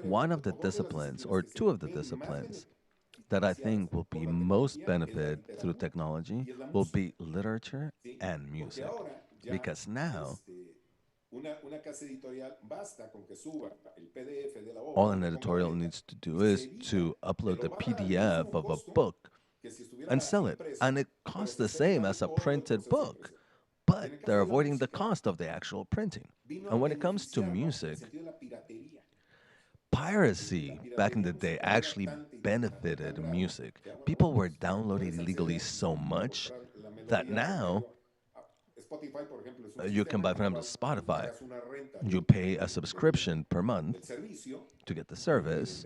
S2: One of the disciplines, or two of the disciplines, that I think will be most benefit through technology will be literature and music. Because now, all an editorial needs to do is to upload the PDF of a book and sell it. And it costs the same as a printed book, but they're avoiding the cost of the actual printing. And when it comes to music, piracy back in the day actually benefited music. People were downloading illegally so much that now you can buy, for example, Spotify. You pay a subscription per month to get the service.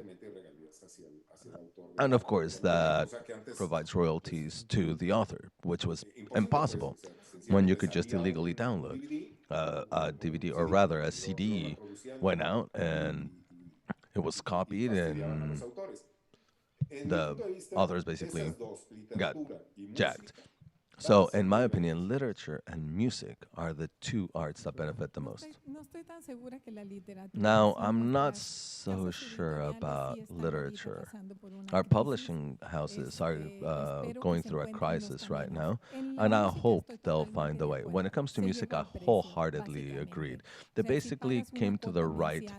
S2: And of course, that provides royalties to the author, which was impossible when you could just illegally download a DVD, or rather a CD went out and it was copied, and the authors basically got jacked. So, in my opinion, literature and music are the two arts that benefit the most. Now, I'm not so sure about literature. Our publishing houses are going through a crisis right now, and I hope they'll find a way. When it comes to music, I wholeheartedly agreed. They basically came to the right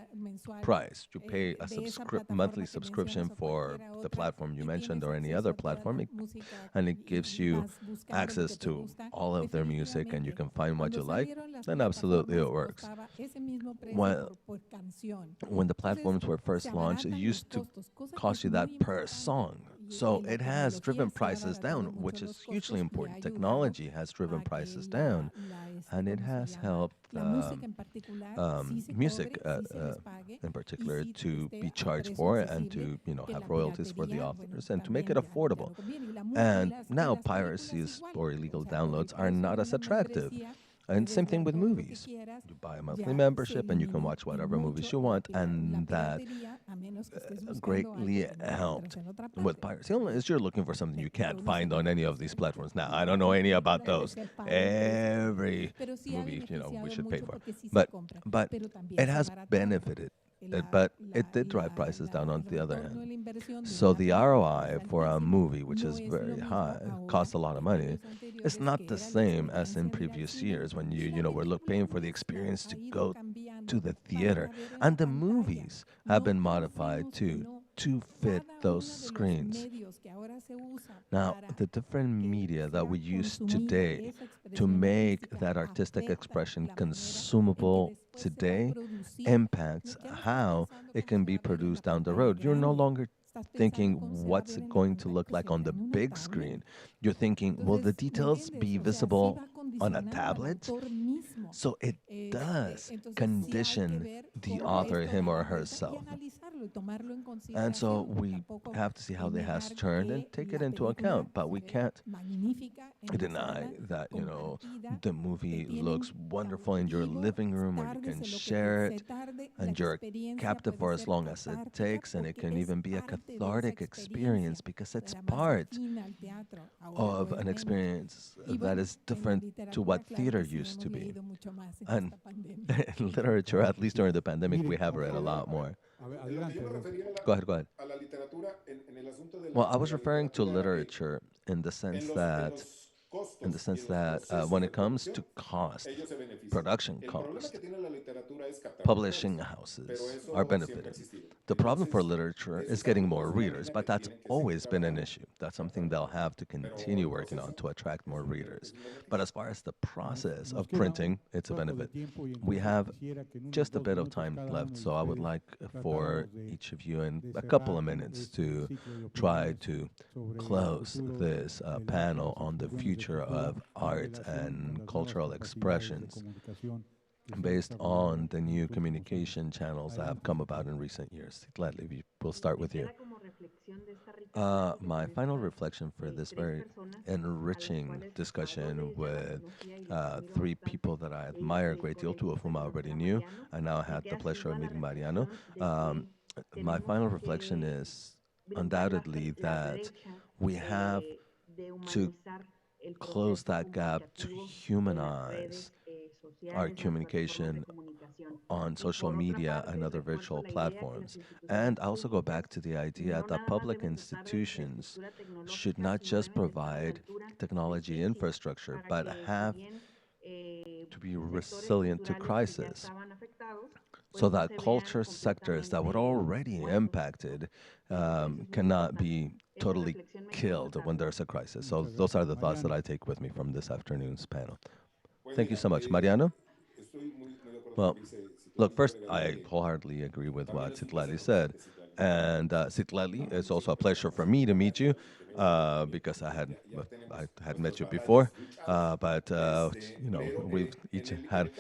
S2: price. You pay a monthly subscription for the platform you mentioned or any other platform, and it gives you access to all of their music, and you can find what you like, then absolutely it works. When the platforms were first launched, it used to cost you that per song. So it has driven prices down, which is hugely important. Technology has driven prices down, and it has helped music in particular to be charged for and to have royalties for the authors and to make it affordable. And now piracies or illegal downloads are not as attractive. And same thing with movies. You buy a monthly membership and you can watch whatever movies you want, and that greatly helped with piracy. Unless you're looking for something you can't find on any of these platforms. Now, I don't know any about those. Every movie, we should pay for. But it has benefited. But it did drive prices down on the other hand. So the ROI for a movie, which is very high, costs a lot of money, it's not the same as in previous years when you were paying for the experience to go to the theater. And the movies have been modified to fit those screens. Now, the different media that we use today to make that artistic expression consumable today impacts how it can be produced down the road. You're no longer thinking, what's it going to look like on the big screen? You're thinking, will the details be visible on a tablet? So it does condition the author, him or herself. And so we have to see how they has turned and take it into account. But we can't deny that, the movie looks wonderful in your living room, or you can share it, and you're captive for as long as it takes, and it can even be a cathartic experience because it's part of an experience that is different to what theater used to be. And in literature, at least during the pandemic, we have read a lot more. Go ahead. Well, I was referring to literature in the sense that when it comes to cost, production cost, publishing houses are benefited. The problem for literature is getting more readers, but that's always been an issue. That's something they'll have to continue working on to attract more readers. But as far as the process of printing, it's a benefit. We have just a bit of time left, so I would like for each of you in a couple of minutes to try to close this panel on the future of art and cultural expressions based on the new communication channels that have come about in recent years. Gladly, we'll start with you. My final reflection for this very enriching discussion with three people that I admire a great deal, two of whom I already knew. I now had the pleasure of meeting Mariano. My final reflection is undoubtedly that we have to close that gap, to humanize our communication on social media and other virtual platforms. And I also go back to the idea that public institutions should not just provide technology infrastructure, but have to be resilient to crisis so that culture sectors that were already impacted cannot be totally killed when there's a crisis. So those are the thoughts that I take with me from this afternoon's panel.
S21: Pues
S2: Thank you
S21: mira,
S2: so much. Mariano?
S21: estoy muy de acuerdo con lo
S2: Well,
S21: que dice Citlali.
S2: look,
S21: Quiero
S2: first,
S21: agregarle
S2: I wholeheartedly agree with
S21: también
S2: what
S21: es un placer
S2: Citlali said.
S21: conocerte, Citlali.
S2: And Citlali, it's also a pleasure for me to meet you because I had met you before. But, you know, we've each had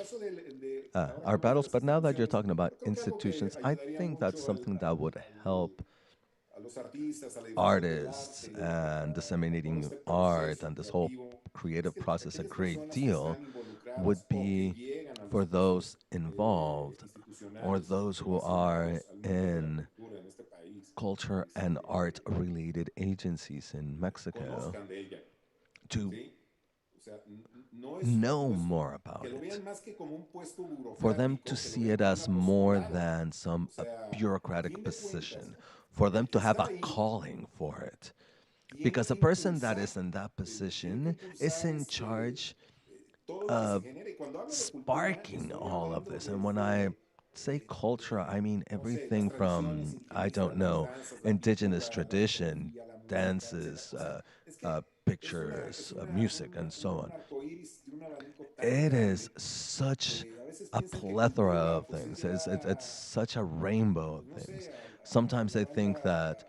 S2: our battles. But now that you're talking about institutions, I think that's something that would help
S21: a los artistas, a la difusión del
S2: artists
S21: arte,
S2: and
S21: con
S2: disseminating
S21: este
S2: art
S21: proceso
S2: and this whole
S21: creativo,
S2: creative process a
S21: aquellas
S2: great
S21: personas que
S2: deal
S21: están
S2: would
S21: involucradas o que
S2: be
S21: llegan a los
S2: for those
S21: puestos
S2: involved or
S21: institucionales
S2: those who are
S21: relacionados al mundo de la
S2: in
S21: cultura en este país,
S2: culture and art related agencies in Mexico
S21: conozcan de ella,
S2: to
S21: ¿sí? O sea, no es
S2: know more about
S21: que lo
S2: it,
S21: vean más que como un puesto
S2: for them
S21: burocrático,
S2: to
S21: que lo
S2: see
S21: vean
S2: it
S21: como
S2: as
S21: una
S2: more
S21: posturada.
S2: than some
S21: O sea, a
S2: bureaucratic
S21: fin de cuentas,
S2: position, for them
S21: el que
S2: to have
S21: está
S2: a
S21: ahí
S2: calling for it.
S21: tiene
S2: Because
S21: que
S2: the person that
S21: impulsar,
S2: is in that
S21: tiene que
S2: position is
S21: impulsar
S2: in charge
S21: todo lo que se
S2: of
S21: genera. Y cuando hablo de cultura,
S2: sparking
S21: estoy
S2: all of
S21: hablando
S2: this. And when I say culture, I mean
S21: no sé, las
S2: everything
S21: tradiciones
S2: from, I don't
S21: intimistas, las
S2: know,
S21: danzas, la
S2: indigenous
S21: pintura, la
S2: tradition,
S21: fotografía, la música,
S2: dances,
S21: etcétera. O sea, es que
S2: pictures, music, and so on.
S21: arco iris de un abanico tan
S2: It is
S21: grande
S2: such
S21: que a veces
S2: a
S21: piensan que
S2: plethora
S21: cultura,
S2: of
S21: pues es
S2: things.
S21: ya,
S2: It's such a rainbow of
S21: no sé,
S2: things. Sometimes I think that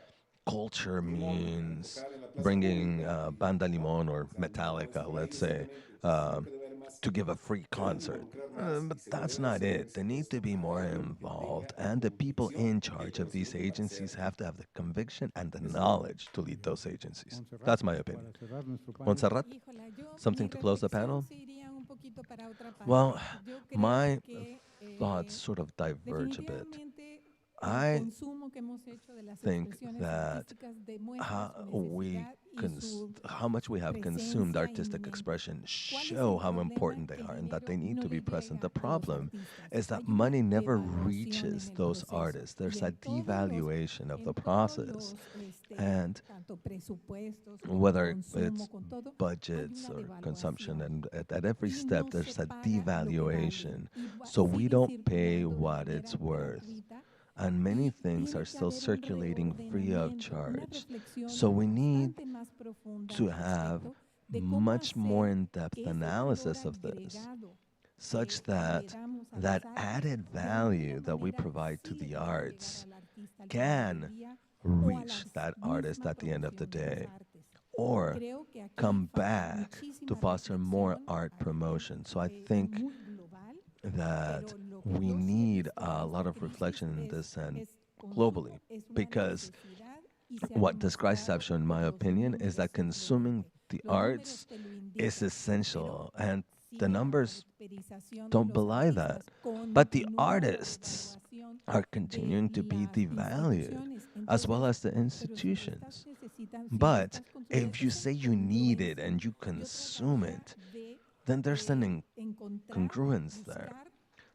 S2: culture
S21: Limón,
S2: means
S21: tocar en la plaza
S2: bringing
S21: pública
S2: Banda
S21: no,
S2: Limon or
S21: o sea, no es
S2: Metallica,
S21: por ahí
S2: let's say,
S21: necesariamente. Entonces creo que debe haber más,
S2: to give a free
S21: se deben
S2: concert.
S21: involucrar más y
S2: But
S21: se le
S2: that's
S21: debe
S2: not
S21: hacer
S2: it. They need to be more involved,
S21: tenga
S2: and the people
S21: convicción
S2: in
S21: y el
S2: charge of these
S21: conocimiento para
S2: agencies
S21: hacerlo.
S2: have to have the conviction and the
S21: Es mi
S2: knowledge to lead those agencies.
S12: Montserrat,
S2: That's my opinion.
S12: para cerrar nuestro panel.
S2: Montserrat,
S18: Híjola, yo,
S2: something
S18: mi
S2: to close the
S18: reflexión
S2: panel?
S18: se iría un poquito para otra parte.
S2: Well,
S18: Yo creo
S2: my
S18: que
S2: thoughts sort of diverge a bit.
S18: definitivamente el
S2: I
S18: consumo que hemos hecho de las
S2: think
S18: expresiones
S2: that
S18: artísticas demuestra su
S2: we
S18: necesidad y su
S2: how much we have consumed
S18: presencia
S2: artistic
S18: inminente.
S2: expression
S18: ¿Cuál es
S2: show
S18: el
S2: how
S18: problema?
S2: important they
S18: Que el
S2: are and that they
S18: dinero
S2: need
S18: no
S2: to be
S18: le
S2: present. The
S18: llega a los
S2: problem
S18: artistas.
S2: is that
S18: Hay una
S2: money never
S18: devaluación
S2: reaches
S18: en el
S2: those
S18: proceso
S2: artists. There's
S18: y
S2: a
S18: en todos los,
S2: devaluation of the
S18: en todos
S2: process.
S18: los,
S2: And
S18: tanto presupuestos como
S2: whether
S18: consumo,
S2: it's
S18: con todo, hay
S2: budgets
S18: una
S2: or consumption,
S18: devaluación
S2: and at every
S18: y
S2: step
S18: no
S2: there's
S18: se
S2: a
S18: paga lo que vale
S2: devaluation.
S18: y
S2: So we
S18: sigue
S2: don't pay
S18: circulando de
S2: what
S18: manera
S2: it's worth.
S18: gratuita
S2: And many
S18: y
S2: things
S18: tiene
S2: are
S18: que
S2: still
S18: haber un
S2: circulating free of
S18: reordenamiento, una
S2: charge.
S18: reflexión
S2: So we need
S18: bastante más profunda
S2: to
S18: al
S2: have
S18: respecto de cómo
S2: much more
S18: hacer
S2: in-depth
S18: que ese valor
S2: analysis of this,
S18: agregado
S2: such
S18: que le
S2: that
S18: damos a
S2: that
S18: las artes
S2: added
S18: de
S2: value
S18: alguna
S2: that we
S18: manera
S2: provide to
S18: sí
S2: the
S18: le pueda llegar
S2: arts
S18: al artista al final del
S2: can
S18: día o a
S2: reach
S18: la
S2: that artist
S18: misma
S2: at the end of the
S18: promoción de las
S2: day,
S18: artes.
S2: or
S18: Creo que aquí
S2: come
S18: falta
S2: back to
S18: muchísima
S2: foster more
S18: reflexión
S2: art
S18: a nivel
S2: promotion. So I think
S18: muy global,
S2: that
S18: pero lo que
S2: we
S18: yo sí he
S2: need
S18: visto
S2: a
S18: en
S2: lot
S18: esta
S2: of
S18: crisis
S2: reflection in this and
S18: es consumo,
S2: globally,
S18: es una
S2: because
S18: necesidad y se ha
S2: what this crisis
S18: demostrado
S2: have shown, in
S18: por
S2: my
S18: los
S2: opinion, is
S18: números
S2: that consuming
S18: simplemente.
S2: the
S18: Los números
S2: arts
S18: te lo
S2: is
S18: indican, pero
S2: essential, and the
S18: sigue la
S2: numbers
S18: pauperización de
S2: don't
S18: los
S2: belie that.
S18: artistas,
S2: But the
S18: continúa la
S2: artists
S18: devaluación
S2: are
S18: de
S2: continuing to be
S18: las
S2: devalued,
S18: instituciones.
S2: as well
S18: Entonces,
S2: as the
S18: pero si lo estás
S2: institutions.
S18: necesitando, si lo
S2: But
S18: estás consumiendo,
S2: if you
S18: esa
S2: say you need it
S18: incongruencia,
S2: and you
S18: yo
S2: consume
S18: trataría
S2: it,
S18: de
S2: then there's an
S18: encontrar,
S2: incongruence there.
S18: buscar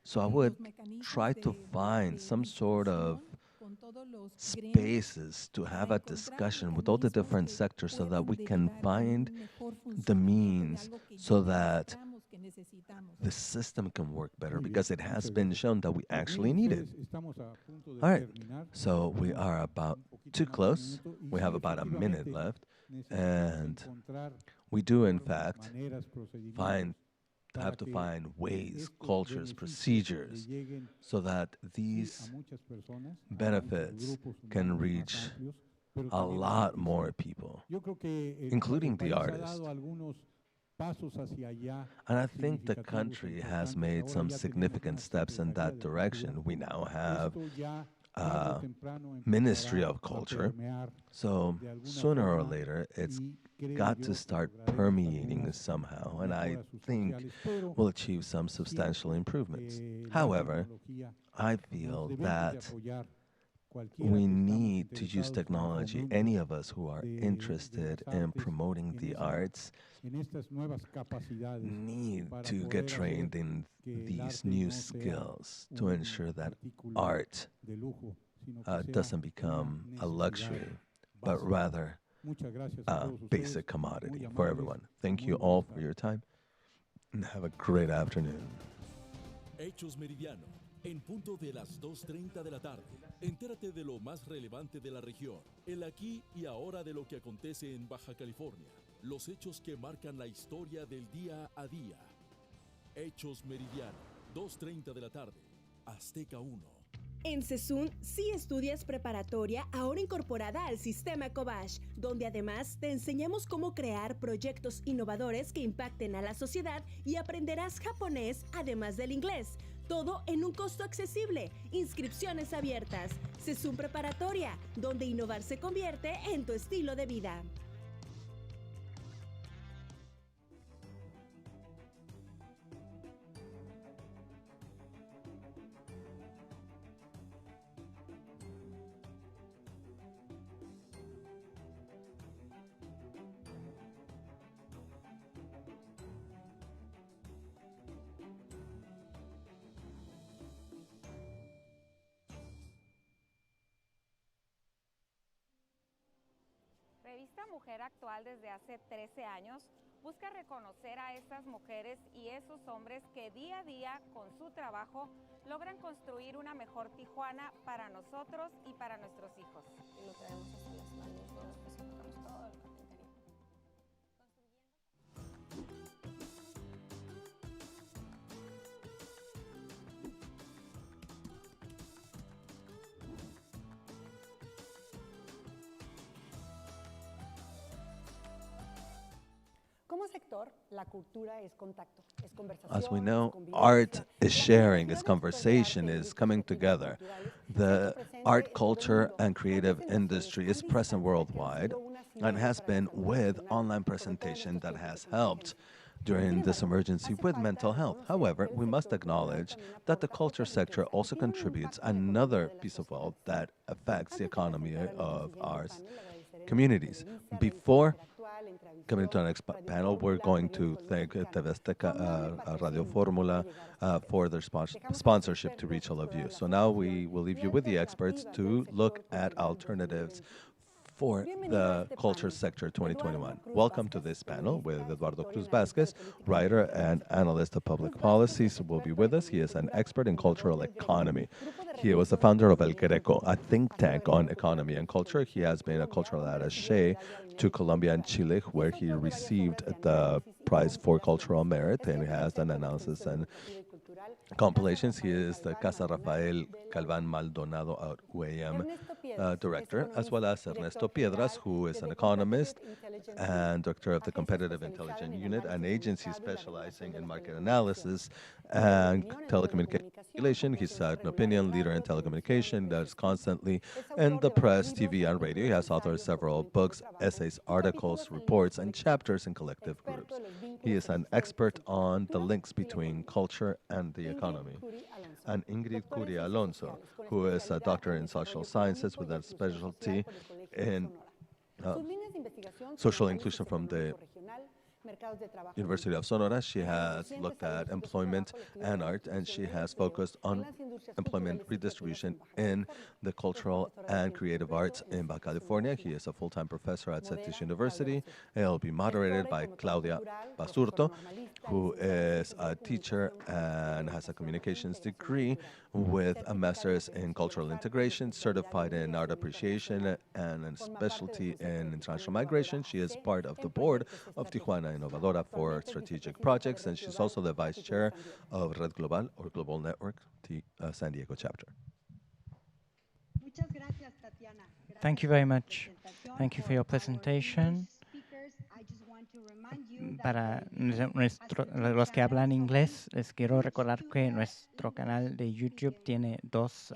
S2: So I would
S18: los mecanismos
S2: try to find some sort of
S18: con todos los gremios
S2: spaces to have a
S18: encontrar
S2: discussion with all the different sectors so that we
S18: puedan
S2: can
S18: derivar en
S2: find
S18: un mejor
S2: the
S18: funcionamiento de
S2: means
S18: algo que
S2: so
S18: ya
S2: that
S18: demostramos que necesitamos.
S2: the system can work better,
S12: Muy bien,
S2: because it has
S12: muchas
S2: been
S12: gracias.
S2: shown that we
S12: Pues
S2: actually
S12: miren
S2: need it.
S12: ustedes, estamos a punto de
S2: All right,
S12: terminar.
S2: so we
S12: Tenemos
S2: are about
S12: un poquito
S2: too
S12: más de un
S2: close.
S12: minuto y
S2: We
S12: sí,
S2: have about a minute
S12: efectivamente,
S2: left,
S12: necesitamos
S2: and
S12: encontrar
S2: we do, in
S12: formas,
S2: fact,
S12: maneras, procedimientos
S2: find
S12: para
S2: have to
S12: que
S2: find ways,
S12: estos
S2: cultures,
S12: beneficios
S2: procedures,
S12: le lleguen
S2: so that
S12: sí, a
S2: these
S12: muchas personas, a muchos
S2: benefits
S12: grupos
S2: can
S12: humanos más
S2: reach
S12: amplios, pero
S2: a
S12: también
S2: lot
S12: beneficiar.
S2: more people,
S12: Yo creo que
S2: including
S12: el
S2: the
S12: país ha
S2: artist.
S12: dado algunos pasos hacia allá
S2: And I think the
S12: significativos,
S2: country has
S12: importantes.
S2: made
S12: Ahora
S2: some
S12: ya tenemos
S2: significant
S12: una
S2: steps in
S12: Secretaría
S2: that
S12: de
S2: direction.
S12: Cultura.
S2: We now have
S12: Esto ya tarde o
S2: a
S12: temprano
S2: Ministry
S12: empezará
S2: of
S12: a
S2: Culture.
S12: permear
S2: So
S12: de alguna
S2: sooner or
S12: forma
S2: later, it's
S12: y creo
S2: got
S12: yo
S2: to
S12: que
S2: start
S12: lograremos
S2: permeating
S12: algunas
S2: somehow. And I
S12: mejoras
S2: think
S12: sustanciales, pero
S2: we'll achieve some substantial
S12: siento
S2: improvements.
S12: que la
S2: However,
S12: tecnología
S2: I
S12: nos
S2: feel
S12: debemos de
S2: that
S12: apoyar
S2: we need to use technology. Any of us who are interested in promoting the arts need to get trained in these new skills to ensure that art doesn't become a luxury, but rather a basic commodity for everyone. Thank you all for your time and have a great afternoon.
S10: Hechos Meridiano, en punto de las 2:30 de la tarde. Entérate de lo más relevante de la región, el aquí y ahora de lo que acontece en Baja California, los hechos que marcan la historia del día a día. Hechos Meridiano, 2:30 de la tarde, Azteca 1.
S1: En CESUN sí estudias preparatoria ahora incorporada al sistema Cobach, donde además te enseñamos cómo crear proyectos innovadores que impacten a la sociedad y aprenderás japonés además del inglés. Todo en un costo accesible. Inscripciones abiertas. CESUN Preparatoria, donde innovar se convierte en tu estilo de vida.
S9: Revista Mujer Actual desde hace 13 años busca reconocer a estas mujeres y esos hombres que día a día con su trabajo logran construir una mejor Tijuana para nosotros y para nuestros hijos.
S15: Y lo traemos hasta las manos, ¿no? Después tocamos todo el carpintería.
S17: Como sector, la cultura es contacto, es conversación,
S2: As we know,
S17: es
S2: art
S17: convivencia.
S2: is sharing, is conversation, is coming together. The art, culture, and creative industry is present worldwide and has been with online presentation that has helped during this emergency with mental health. However, we must acknowledge that the culture sector also contributes another piece of wealth that affects the economy of our communities. Before coming to our next panel, we're going to thank TV Azteca, Radio Formula for their sponsorship to reach all of you. So now we will leave you with the experts to look at alternatives for the culture sector 2021. Welcome to this panel with Eduardo Cruz Vasquez, writer and analyst of public policies, who will be with us. He is an expert in cultural economy. He was the founder of El Greco, a think tank on economy and culture. He has been a cultural attaché to Colombia and Chile, where he received the prize for cultural merit, and he has done analysis and compilations. He is the Casa Rafael Calvan Maldonado at UAM director, as well as Ernesto Piedras, who is an economist and director of the Competitive Intelligence Unit, an agency specializing in market analysis and telecommunication. He's an opinion leader in telecommunication that's constantly in the press, TV, and radio. He has authored several books, essays, articles, reports, and chapters in collective groups. He is an expert on the links between culture and the economy. And Ingrid Curia Alonso, who is a doctor in social sciences with a specialty in social inclusion from the University of Sonora. She has looked at employment and art, and she has focused on employment redistribution in the cultural and creative arts in Baja California. He is a full-time professor at Cetis University. He'll be moderated by Claudia Basurto, who is a teacher and has a communications degree with a master's in cultural integration, certified in art appreciation, and a specialty in international migration. She is part of the board of Tijuana Innovadora for strategic projects, and she's also the vice chair of Red Global, or Global Network, San Diego chapter.
S20: Thank you very much. Thank you for your presentation. Para los que hablan inglés, les quiero recordar que nuestro canal de YouTube tiene los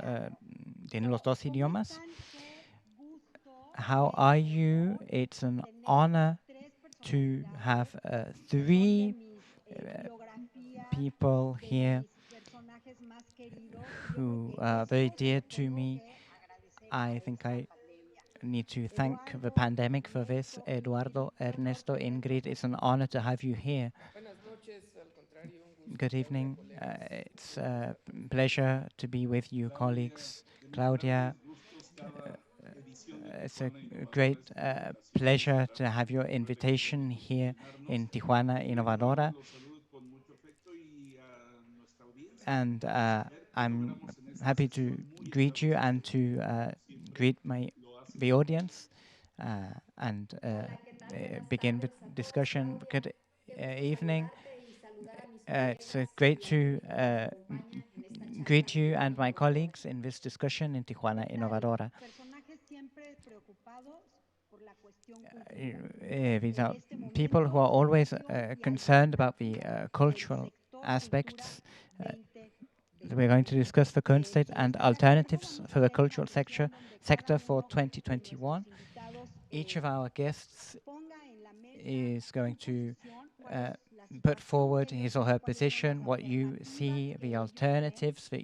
S20: dos idiomas. How are you? It's an honor to have three people here who are very dear to me. I think I need to thank the pandemic for this. Eduardo, Ernesto, Ingrid, it's an honor to have you here. Good evening. It's a pleasure to be with you, colleagues. Claudia, it's a great pleasure to have your invitation here in Tijuana Innovadora. And I'm happy to greet you and to greet the audience and begin the discussion. Good evening. It's great to greet you and my colleagues in this discussion in Tijuana Innovadora. These are people who are always concerned about the cultural aspects. We're going to discuss the current state and alternatives for the cultural sector for 2021. Each of our guests is going to put forward his or her position, what you see, the alternatives that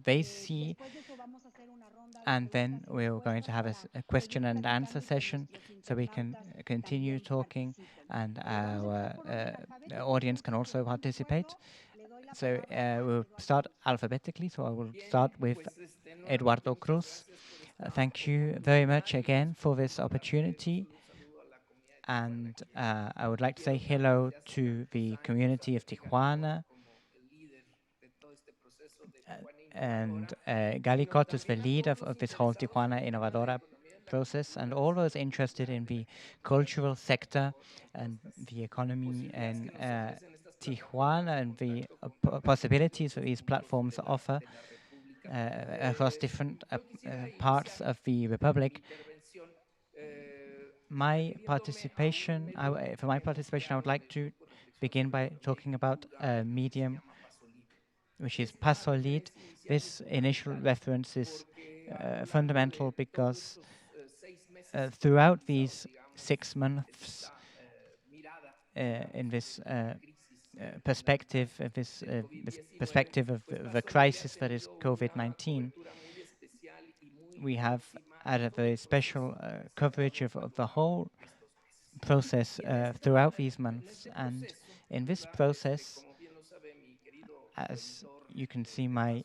S20: they see, and then we're going to have a question and answer session so we can continue talking and our audience can also participate. So we'll start alphabetically, so I will start with Eduardo Cruz. Thank you very much again for this opportunity. And I would like to say hello to the community of Tijuana. And Galicot is the lead of this whole Tijuana Innovadora process, and all those interested in the cultural sector and the economy in Tijuana and the possibilities that these platforms offer across different parts of the Republic. For my participation, I would like to begin by talking about a medium which is Paso Lead. This initial reference is fundamental because throughout these 6 months in this perspective of this perspective of the crisis that is COVID-19, we have had a very special coverage of the whole process throughout these months. And in this process, as you can see, my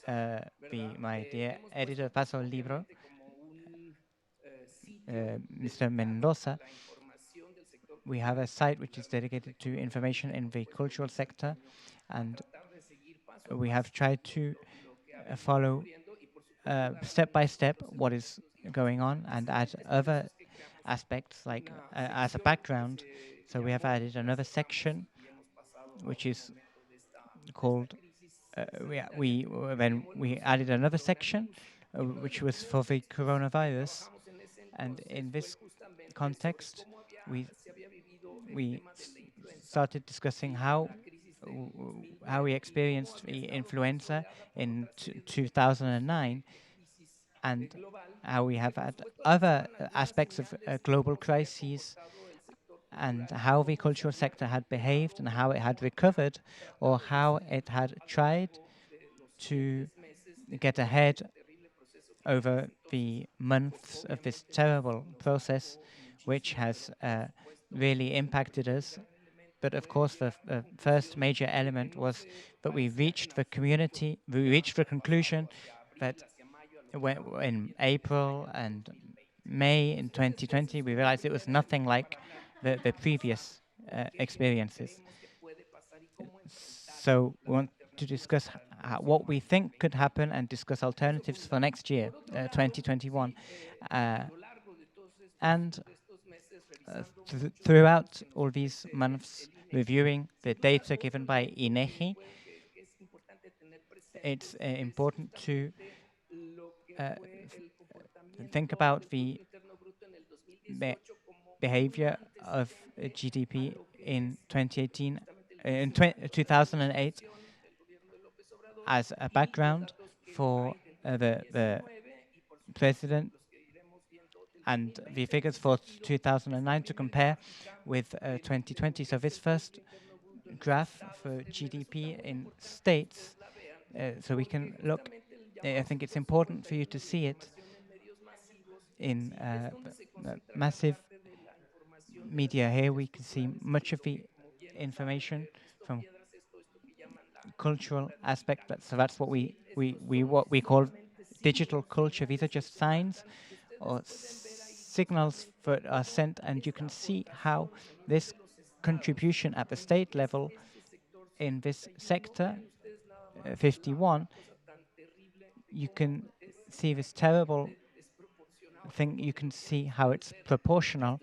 S20: dear editor Paso Libro, Mr. Mendoza, we have a site which is dedicated to information in the cultural sector, and we have tried to follow step by step what is going on and add other aspects like as a background. So we have added another section which is called we added another section which was for the coronavirus, and in this context we started discussing how we experienced the influenza in 2009 and how we have had other aspects of global crises and how the cultural sector had behaved and how it had recovered or how it had tried to get ahead over the months of this terrible process, which has really impacted us. But of course, the first major element was that we reached the conclusion that in April and May in 2020, we realized it was nothing like the previous experiences. So we want to discuss what we think could happen and discuss alternatives for next year, 2021. And throughout all these months, reviewing the data given by INEGI, it's important to think about the behavior of GDP in 2018, in 2008 as a background for the president and the figures for 2009 to compare with 2020. So this first graph for GDP in states, so we can look I think it's important for you to see it in massive media. Here we can see much of the information from cultural aspect. So that's what what we call digital culture. These are just signs or signals that are sent, and you can see how this contribution at the state level in this sector, 51, you can see this terrible thing. You can see how it's proportional.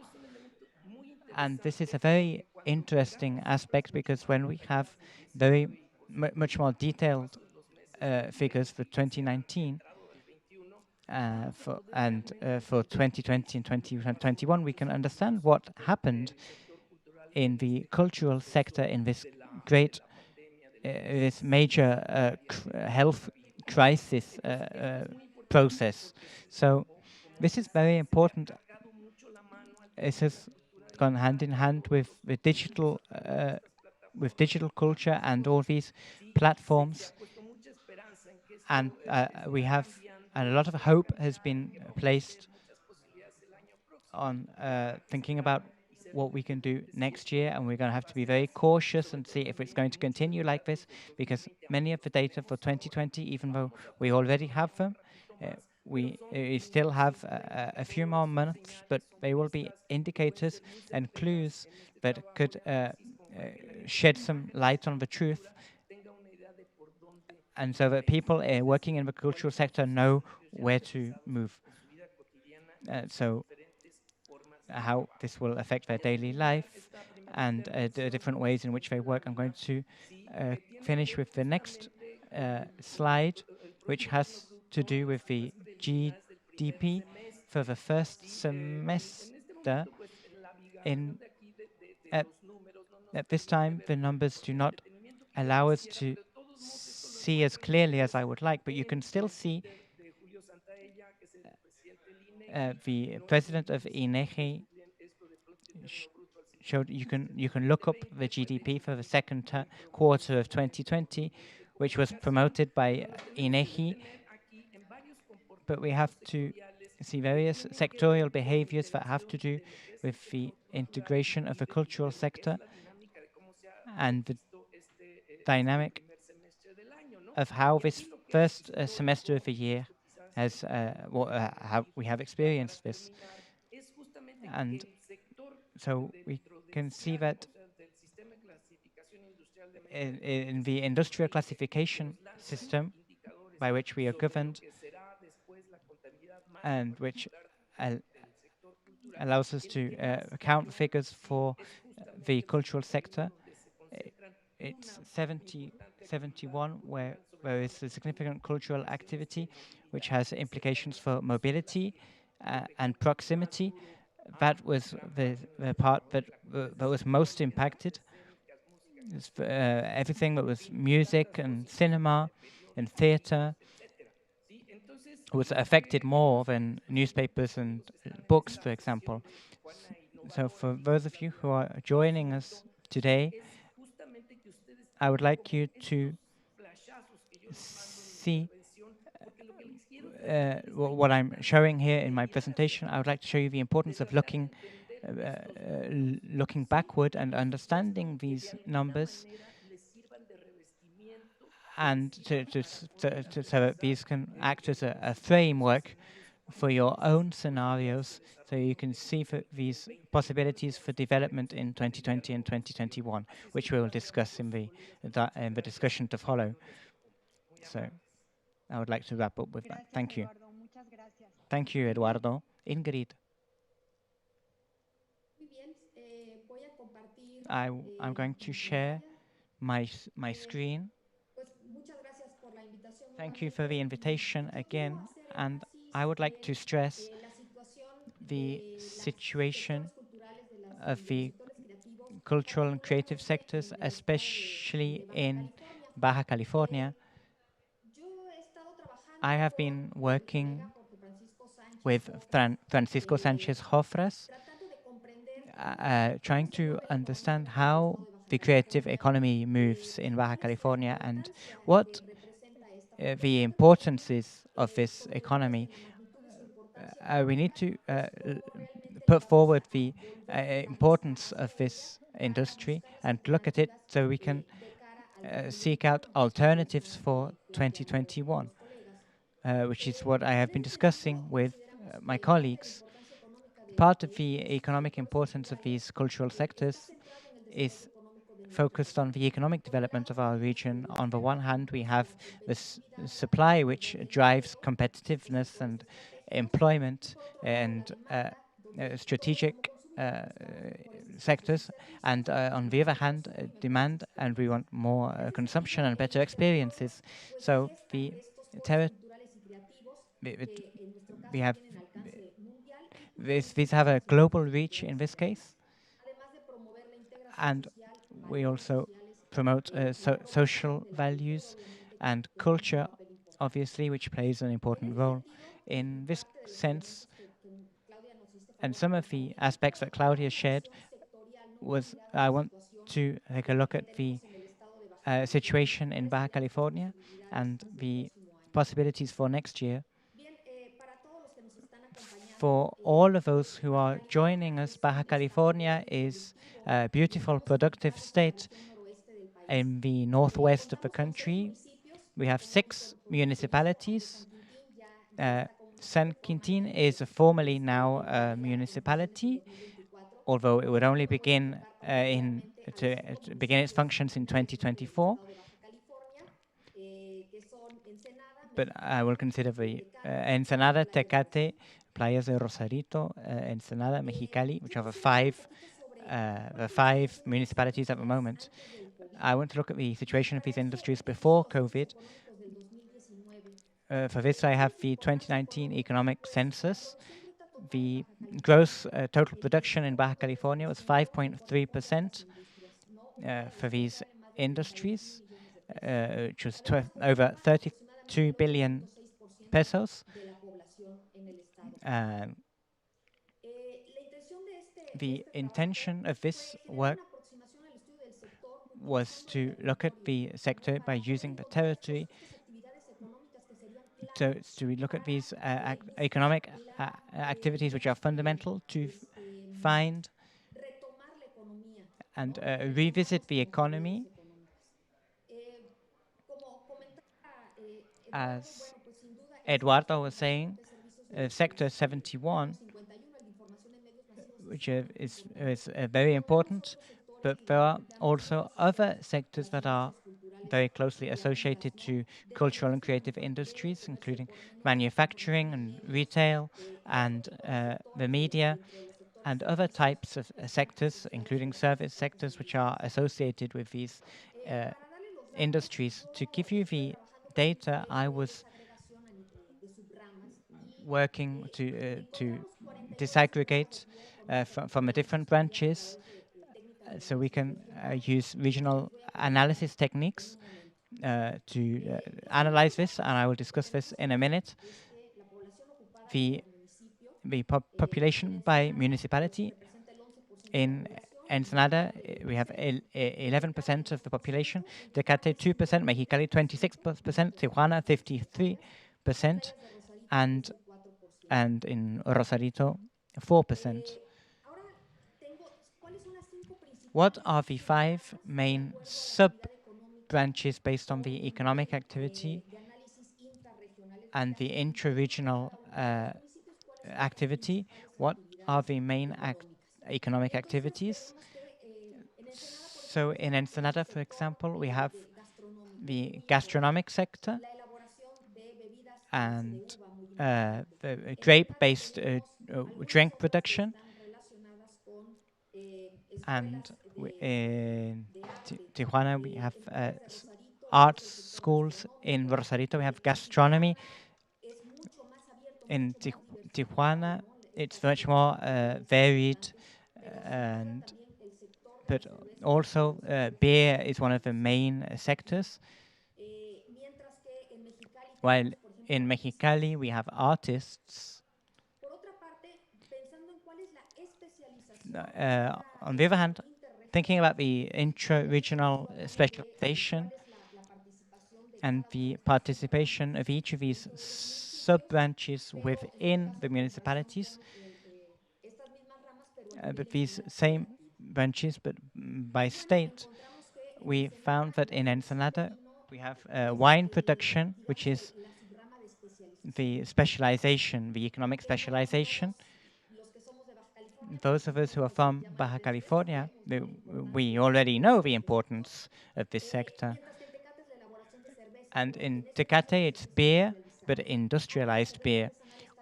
S20: And this is a very interesting aspect because when we have very much more detailed figures for 2019 for 2020 and 2021, we can understand what happened in the cultural sector in this great, this major health crisis process. So this is very important. It has gone hand in hand with digital culture and all these platforms, and we have a lot of hope has been placed on thinking about what we can do next year, and we're going to have to be very cautious and see if it's going to continue like this, because many of the data for 2020, even though we already have them, we still have a few more months, but they will be indicators and clues that could shed some light on the truth, and so that people working in the cultural sector know where to move. So how this will affect their daily life and the different ways in which they work. I'm going to finish with the next slide, which has to do with the GDP for the first semester. At this time, the numbers do not allow us to see as clearly as I would like, but you can still see the president of INEGI showed you can look up the GDP for the second quarter of 2020, which was promoted by INEGI. But we have to see various sectorial behaviors that have to do with the integration of the cultural sector and the dynamic of how this first semester of the year has how we have experienced this. And so we can see that in the industrial classification system by which we are governed, and which allows us to count figures for the cultural sector, it's 71, where there is a significant cultural activity which has implications for mobility and proximity. That was the part that was most impacted. Everything that was music and cinema and theater was affected more than newspapers and books, for example. So for those of you who are joining us today, I would like you to see what I'm showing here in my presentation. I would like to show you the importance of looking backward and understanding these numbers, and so that these can act as a framework for your own scenarios, so you can see these possibilities for development in 2020 and 2021, which we will discuss in the discussion to follow. So I would like to wrap up with that. Thank you. Thank you, Eduardo. Ingrid. I'm going to share my screen. Thank you for the invitation again, and I would like to stress the situation of the cultural and creative sectors, especially in Baja California. I have been working with Francisco Sanchez Jofres, trying to understand how the creative economy moves in Baja California and what the importances of this economy, we need to put forward the importance of this industry and look at it so we can seek out alternatives for 2021, which is what I have been discussing with my colleagues. Part of the economic importance of these cultural sectors is focused on the economic development of our region. On the one hand, we have this supply which drives competitiveness and employment and strategic sectors, and on the other hand, demand, and we want more consumption and better experiences. So we have these have a global reach in this case, and we also promote social values and culture, obviously, which plays an important role in this sense. And some of the aspects that Claudia shared was I want to take a look at the situation in Baja California and the possibilities for next year. For all of those who are joining us, Baja California is a beautiful, productive state in the northwest of the country. We have 6 municipalities. San Quintin is formally now a municipality, although it would only begin to begin its functions in 2024. But I will consider the Ensenada, Tecate, Playas de Rosarito, Ensenada, Mexicali, which are the five municipalities at the moment. I want to look at the situation of these industries before COVID. For this, I have the 2019 economic census. The gross total production in Baja California was 5.3% for these industries, which was over 32 billion pesos. The intention of this work was to look at the sector by using the territory to look at these economic activities which are fundamental to find and revisit the economy. As Eduardo was saying, Sector 71, which is very important, but there are also other sectors that are very closely associated to cultural and creative industries, including manufacturing and retail and the media and other types of sectors, including service sectors, which are associated with these industries. To give you the data, I was working to disaggregate from the different branches so we can use regional analysis techniques to analyze this, and I will discuss this in a minute. The population by municipality in Ensenada, we have 11% of the population, Tecate 2%, Mexicali 26%, Tijuana 53%, and in Rosarito 4%. What are the 5 main sub-branches based on the economic activity and the intra-regional activity? What are the main economic activities? So in Ensenada, for example, we have the gastronomic sector and the grape-based drink production. And in Tijuana, we have arts schools. In Rosarito, we have gastronomy. In Tijuana, it's much more varied, but also beer is one of the main sectors. While in Mexicali, we have artists. On the other hand, thinking about the intra-regional specialization, and the participation of each of these sub-branches within the municipalities. But these same branches, but by state, we found that in Ensenada we have wine production, which is the specialization, the economic specialization. Those of us who are from Baja California, we already know the importance of this sector. And in Tecate, it's beer, but industrialized beer.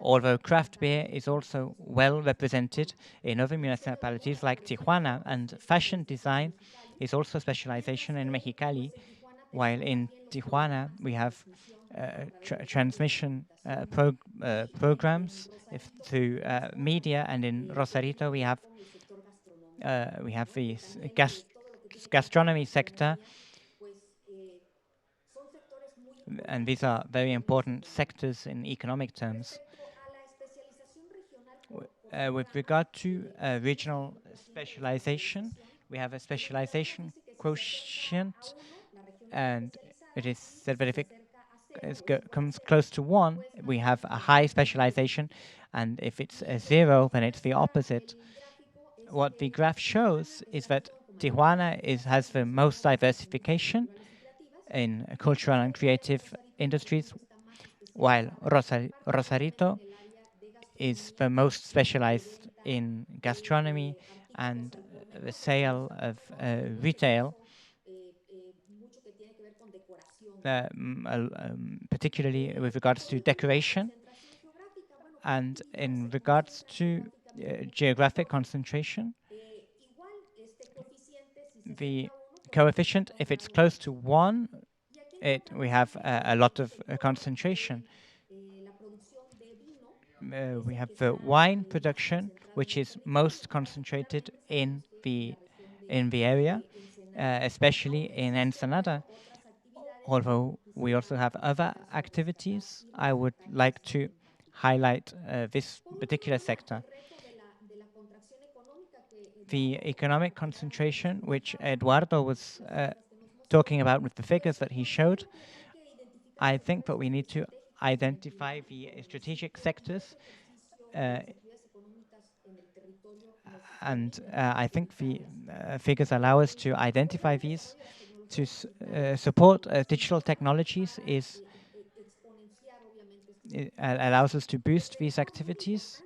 S20: Although craft beer is also well represented in other municipalities like Tijuana, and fashion design is also a specialization in Mexicali, while in Tijuana we have transmission programs through media, and in Rosarito we have the gastronomy sector, and these are very important sectors in economic terms. With regard to regional specialization, we have a specialization quotient, and it is said that if it comes close to 1, we have a high specialization, and if it's a 0, then it's the opposite. What the graph shows is that Tijuana has the most diversification in cultural and creative industries, while Rosarito is the most specialized in gastronomy and the sale of retail, particularly with regards to decoration. And in regards to geographic concentration, the coefficient, if it's close to 1, we have a lot of concentration. We have the wine production, which is most concentrated in the area, especially in Ensenada. Although we also have other activities, I would like to highlight this particular sector. The economic concentration, which Eduardo was talking about with the figures that he showed, I think that we need to identify the strategic sectors, and I think the figures allow us to identify these. To support digital technologies allows us to boost these activities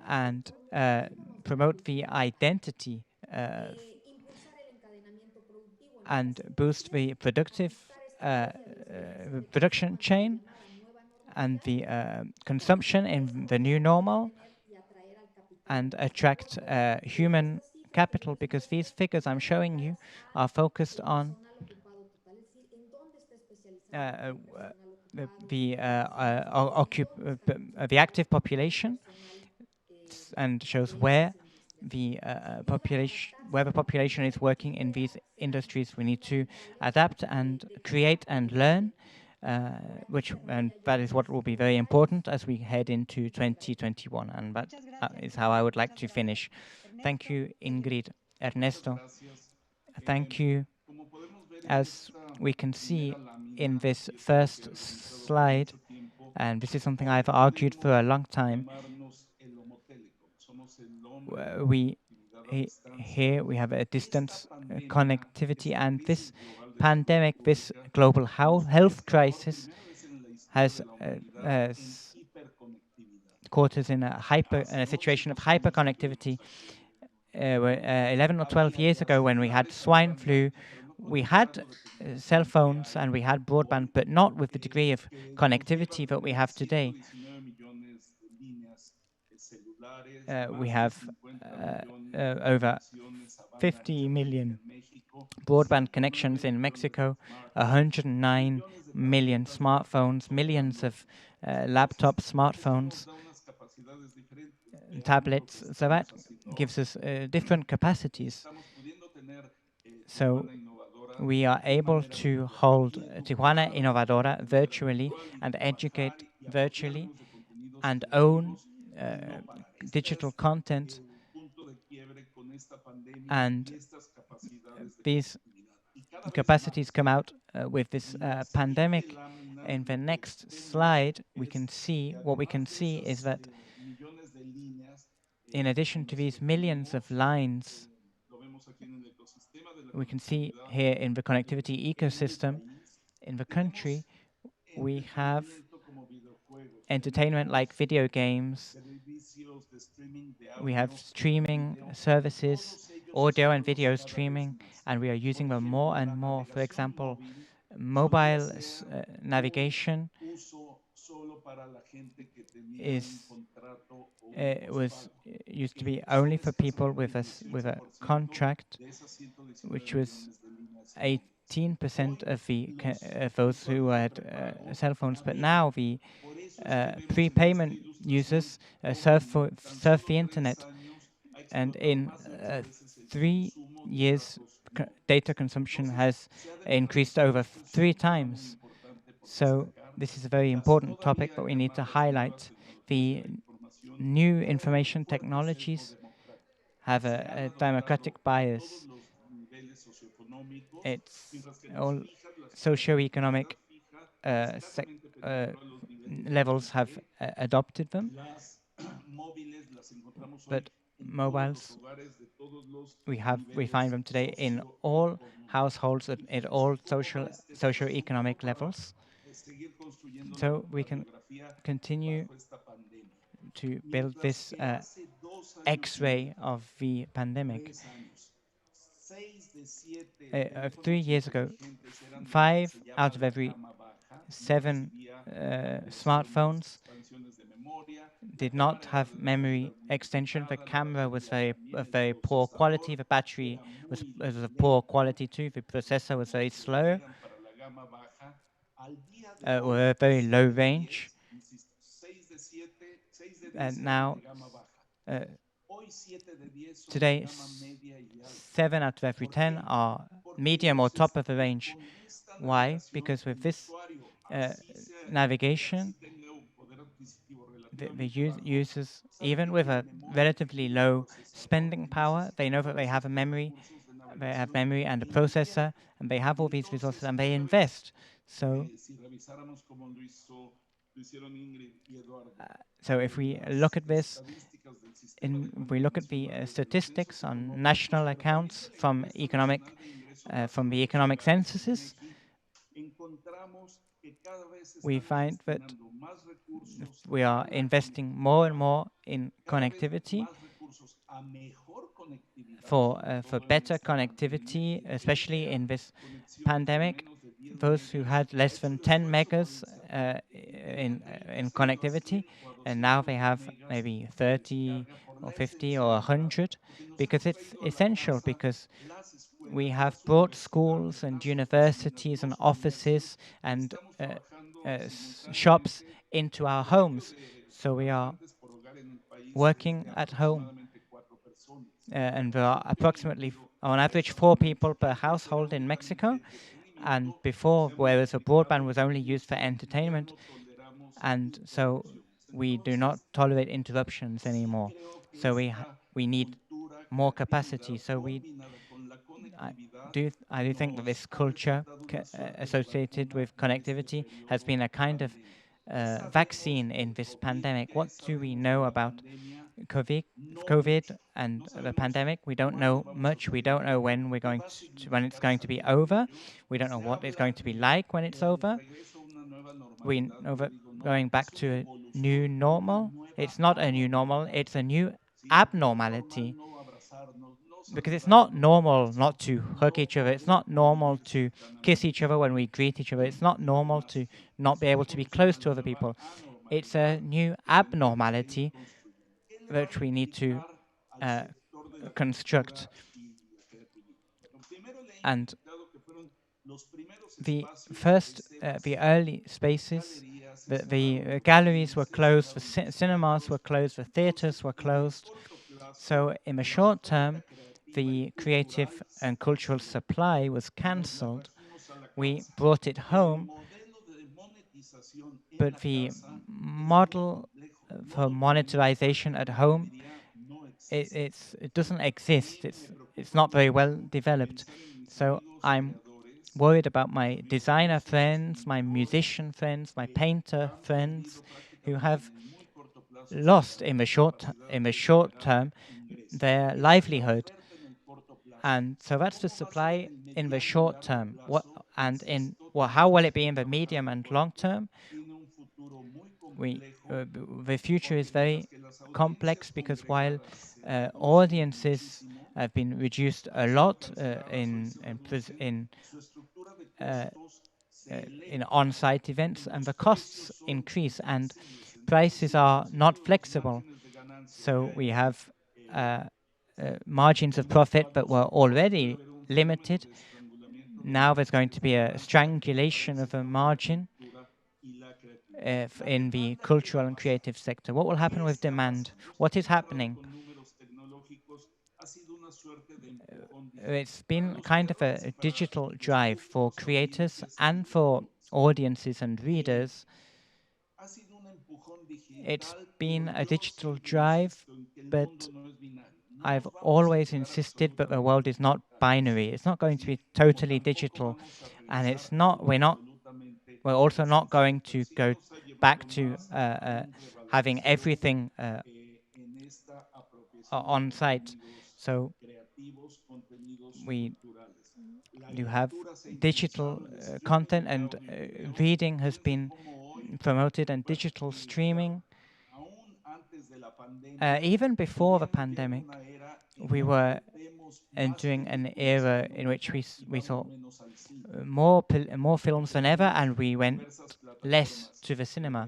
S20: and promote the identity and boost the production chain and the consumption in the new normal, and attract human capital, because these figures I'm showing you are focused on the active population, and shows where the population is working in these industries. We need to adapt and create and learn, and that is what will be very important as we head into 2021, and that is how I would like to finish. Thank you, Ingrid. Ernesto, thank you. As we can see in this first slide, and this is something I've argued for a long time, here we have a distance connectivity, and this pandemic, this global health crisis has caught us in a situation of hyperconnectivity. 11 or 12 years ago, when we had swine flu, we had cell phones and we had broadband, but not with the degree of connectivity that we have today. We have over 50 million broadband connections in Mexico, 109 million smartphones, millions of laptops, smartphones, tablets. So that gives us different capacities. So we are able to hold Tijuana Innovadora virtually and educate virtually and own digital content, and these capacities come out with this pandemic. In the next slide, we can see is that in addition to these millions of lines, we can see here in the connectivity ecosystem in the country, we have entertainment like video games, we have streaming services, audio and video streaming, and we are using them more and more. For example, mobile navigation was used to be only for people with a contract, which was 18% of those who had cell phones. But now the prepayment users surf the internet, and in 3 years, data consumption has increased over 3 times. So this is a very important topic, but we need to highlight the new information technologies have a democratic bias. It's all socioeconomic levels have adopted them, but mobiles, we find them today in all households at all socioeconomic levels. So we can continue to build this X-ray of the pandemic. 3 years ago, 5 out of every 7 smartphones did not have memory extension. The camera was of very poor quality. The battery was of poor quality too. The processor was very slow, were a very low range. And now, today, 7 out of every 10 are medium or top of the range. Why? Because with this navigation, the users, even with a relatively low spending power, they know that they have a memory, and a processor, and they have all these resources, and they invest. So if we look at this, we look at the statistics on national accounts from the economic censuses, we find that we are investing more and more in connectivity for better connectivity, especially in this pandemic. Those who had less than 10 megas in connectivity, and now they have maybe 30 or 50 or 100, because it's essential, because we have brought schools and universities and offices and shops into our homes. So we are working at home. And there are approximately, on average, 4 people per household in Mexico. And before, whereas the broadband was only used for entertainment, and so we do not tolerate interruptions anymore. So we need more capacity. So I do think that this culture associated with connectivity has been a kind of vaccine in this pandemic. What do we know about COVID and the pandemic? We don't know much. We don't know when when it's going to be over. We don't know what it's going to be like when it's over. We know that going back to a new normal. It's not a new normal. It's a new abnormality. Because it's not normal not to hug each other. It's not normal to kiss each other when we greet each other. It's not normal to not be able to be close to other people. It's a new abnormality that we need to construct. And the early spaces, the galleries were closed, the cinemas were closed, the theaters were closed. So in the short term, the creative and cultural supply was cancelled. We brought it home, but the model for monetization at home, it doesn't exist. It's not very well developed. So I'm worried about my designer friends, my musician friends, my painter friends, who have lost in the short term their livelihood. And so that's the supply in the short term. How will it be in the medium and long term? The future is very complex because while audiences have been reduced a lot in on-site events, and the costs increase, and prices are not flexible. So we have margins of profit, but were already limited. Now there's going to be a strangulation of a margin in the cultural and creative sector. What will happen with demand? What is happening? It's been kind of a digital drive for creators and for audiences and readers. It's been a digital drive, but I've always insisted that the world is not binary. It's not going to be totally digital, and we're also not going to go back to having everything on site. So we do have digital content, and reading has been promoted, and digital streaming. Even before the pandemic, we were entering an era in which we saw more films than ever, and we went less to the cinema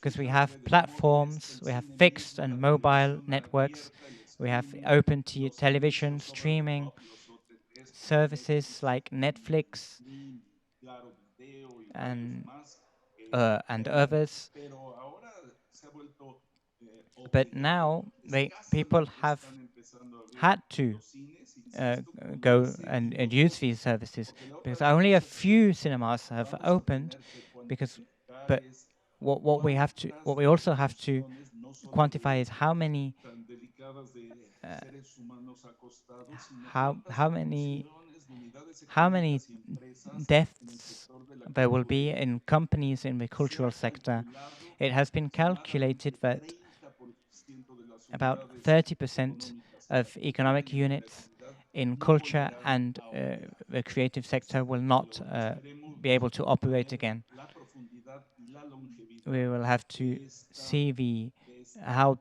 S20: because we have platforms, we have fixed and mobile networks, we have open television, streaming services like Netflix and others. But now people have had to go and use these services because only a few cinemas have opened. But what we also have to quantify is how many deaths there will be in companies in the cultural sector. It has been calculated that about 30% of economic units in culture and the creative sector will not be able to operate again. We will have to see how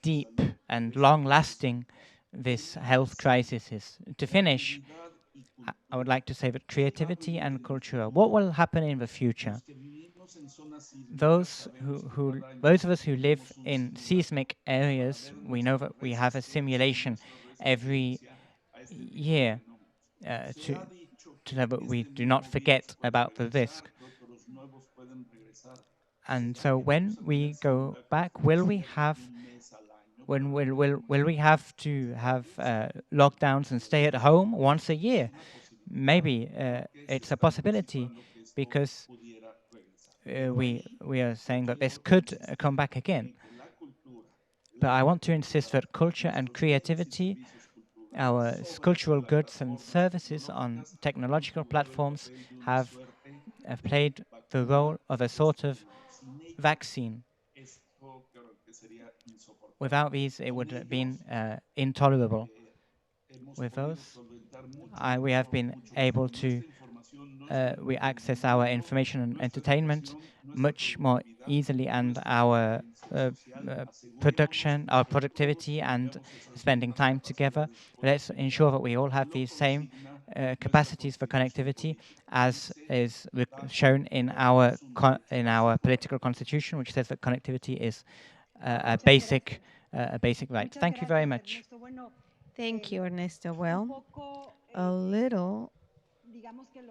S20: deep and long-lasting this health crisis is. To finish, I would like to say that creativity and culture, what will happen in the future? Those of us who live in seismic areas, we know that we have a simulation every year to know that we do not forget about the risk. And so when we go back, will we have to have lockdowns and stay at home once a year? Maybe it's a possibility because we are saying that this could come back again. But I want to insist that culture and creativity, our cultural goods and services on technological platforms have played the role of a sort of vaccine. Without these, it would have been intolerable. With those, we have been able to we access our information and entertainment much more easily, and our our productivity and spending time together. Let's ensure that we all have these same capacities for connectivity as is shown in our political constitution, which says that connectivity is a basic right. Thank you very much.
S8: Thank you, Ernesto. Well, a little,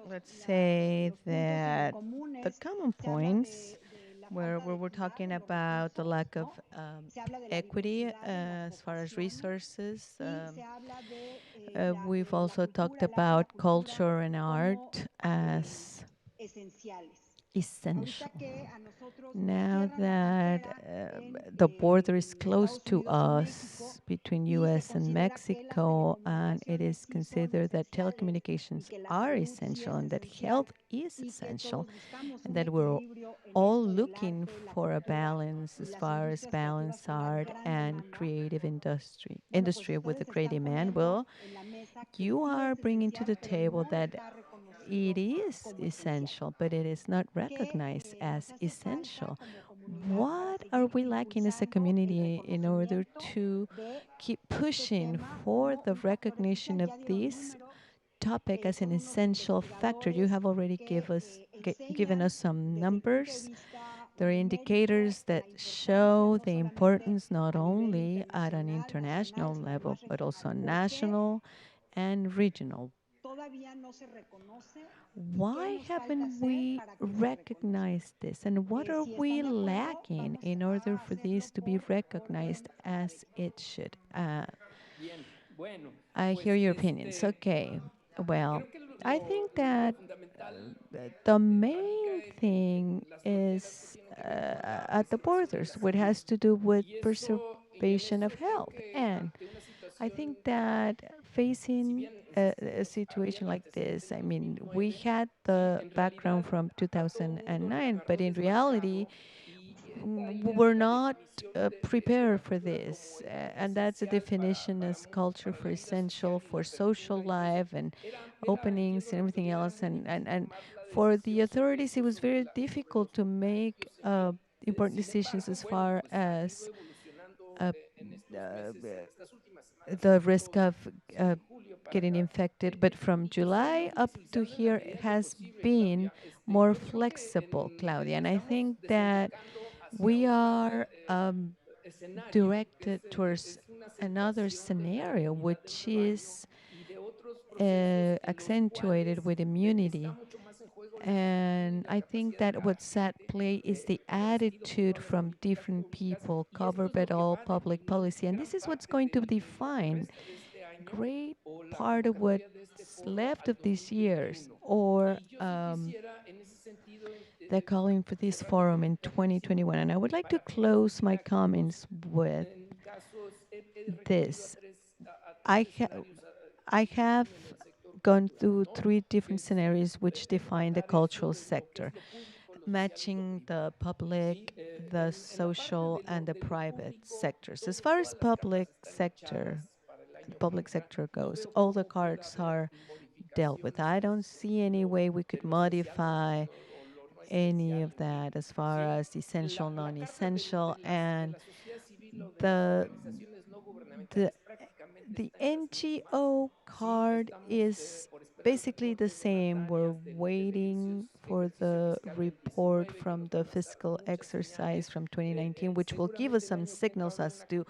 S8: let's say that the common points where we're talking about the lack of equity as far as resources. We've also talked about culture and art as essential. Now that the border is close to us between US and Mexico, and it is considered that telecommunications are essential and that health is essential, and that we're all looking for a balance as far as balance art and creative industry with a great demand. Well, you are bringing to the table that it is essential, but it is not recognized as essential. What are we lacking as a community in order to keep pushing for the recognition of this topic as an essential factor? You have already given us some numbers. There are indicators that show the importance not only at an international level, but also national and regional. Why haven't we recognized this? And what are we lacking in order for this to be recognized as it should? I hear your opinions. Okay. Well, I think that the main thing is at the borders, what has to do with preservation of health. And I think that facing a situation like this, I mean, we had the background from 2009, but in reality, we're not prepared for this. And that's a definition as culture for essential for social life and openings and everything else. And for the authorities, it was very difficult to make important decisions as far as uh, uh, the risk of uh, getting infected. But from July up to here, it has been more flexible, Claudia. And I think that we are directed towards another scenario, which is accentuated with immunity. And I think that what's at play is the attitude from different people covered by all public policy. And this is what's going to define great part of what's left of these years, or they're calling for this forum in 2021. And I would like to close my comments with this. I, ha- I have gone through three different scenarios which define the cultural sector, matching the public, the social, and the private sectors. As far as public sector goes, all the cards are dealt with. I don't see any way we could modify any of that as far as essential, non-essential, and the the the NGO card is basically the same. We're waiting for the report from the fiscal exercise from 2019, which will give us some signals as to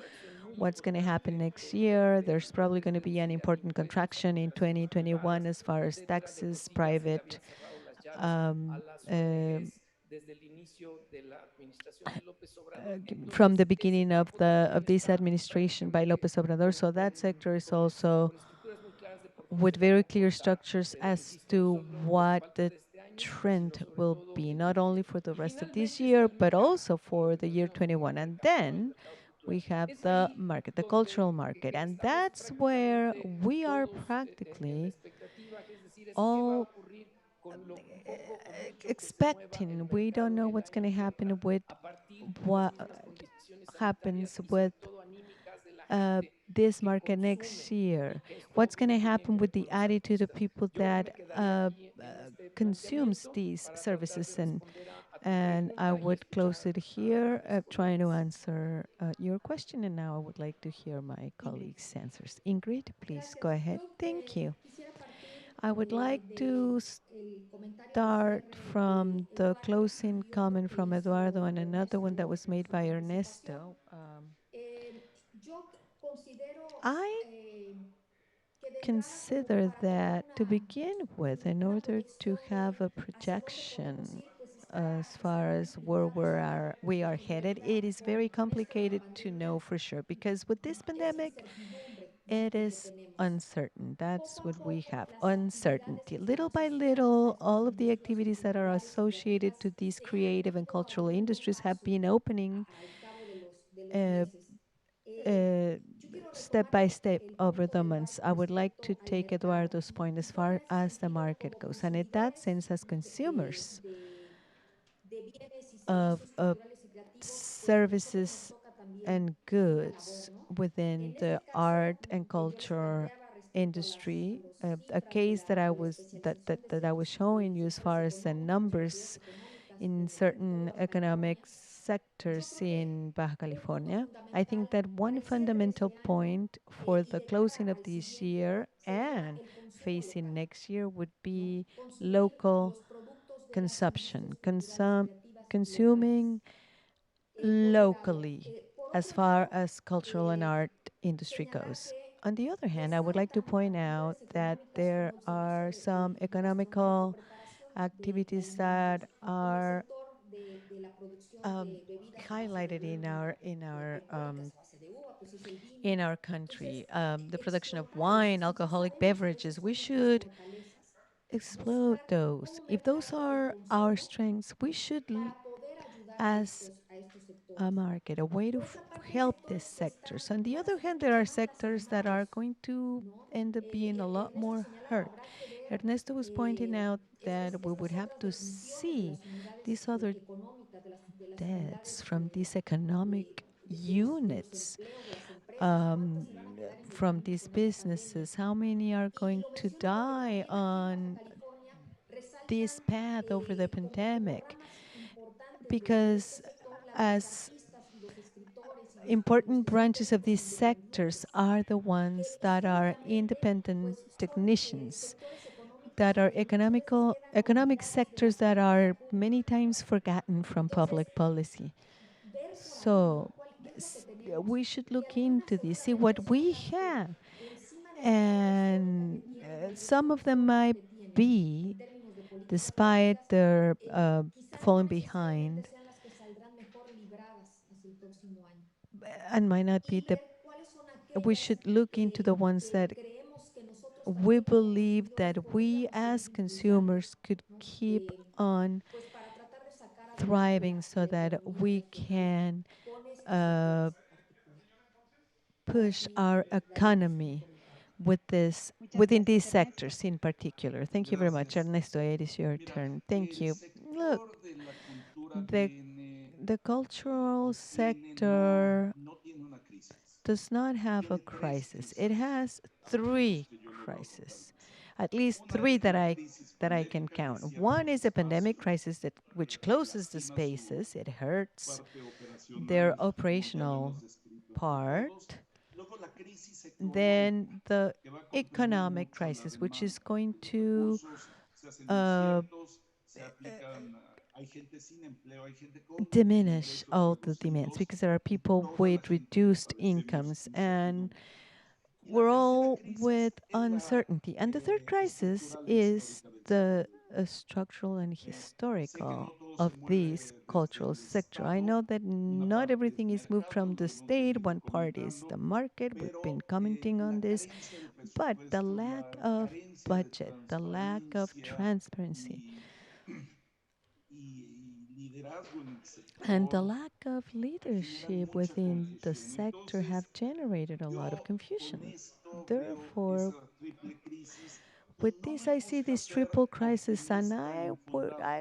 S8: what's going to happen next year. There's probably going to be an important contraction in 2021 as far as taxes, private um, um, from the beginning of this administration by López Obrador. So that sector is also with very clear structures as to what the trend will be, not only for the rest of this year, but also for the year 21. And then we have the market, the cultural market, and that's where we are practically all expecting. We don't know what's going to happen with what happens with this market next year. What's going to happen with the attitude of people that consumes these services? And I would close it here, trying to answer your question. And now I would like to hear my colleagues' answers. Ingrid, please go ahead. Thank you. I would like to start from the closing comment from Eduardo and another one that was made by Ernesto. I consider that to begin with, in order to have a projection as far as where we are headed, it is very complicated to know for sure, because with this pandemic, It is uncertain. That's what we have. Uncertainty. Little by little, all of the activities that are associated to these creative and cultural industries have been opening uh, uh, step by step over the months. I would like to take Eduardo's point as far as the market goes. And in that sense, as consumers of services and goods within the art and culture industry. A case that I was showing you as far as the numbers in certain economic sectors in Baja California. I think that one fundamental point for the closing of this year and facing next year would be local consumption, consuming locally as far as cultural and art industry goes. On the other hand, I would like to point out that there are some economical activities that are highlighted in our country. The production of wine, alcoholic beverages. We should explode those. If those are our strengths, we should, as a market, a way to help these sectors. On the other hand, there are sectors that are going to end up being a lot more hurt. Ernesto was pointing out that we would have to see these other deaths from these economic units, from these businesses. How many are going to die on this path over the pandemic? Because as important branches of these sectors are the ones that are independent technicians, that are economic sectors that are many times forgotten from public policy. So we should look into this, see what we have. And some of them might be, despite their falling behind, and might not be the, we should look into the ones that we believe that we as consumers could keep on thriving so that we can push our economy with this within these sectors in particular. Thank you very much. Ernesto, it is your turn. Thank you. Look, the the cultural sector does not have a crisis. It has three crises, at least three that I can count. One is a pandemic crisis that which closes the spaces. It hurts their operational part. Then the economic crisis, which is going to uh, diminish all the demands because there are people with reduced incomes and we're all with uncertainty. And the third crisis is the structural and historical of this cultural sector. I know that not everything is moved from the state. One part is the market. We've been commenting on this. But the lack of budget, the lack of transparency, and the lack of leadership within the sector have generated a lot of confusion. Therefore, with this, I see this triple crisis, and I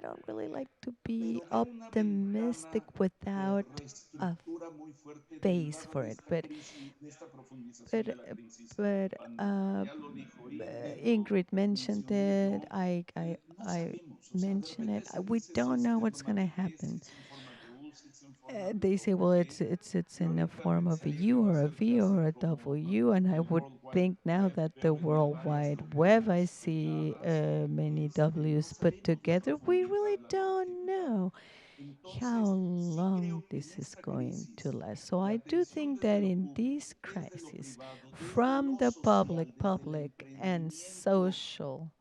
S8: don't really like to be optimistic without a base for it. But, uh, but Ingrid mentioned it. I mentioned it. We don't know what's going to happen. They say, well, it's in a form of a U or a V or a W, and I would think now that the World Wide Web, I see many W's put together. We really don't know how long this is going to last. So I do think that in this crisis, from the public and social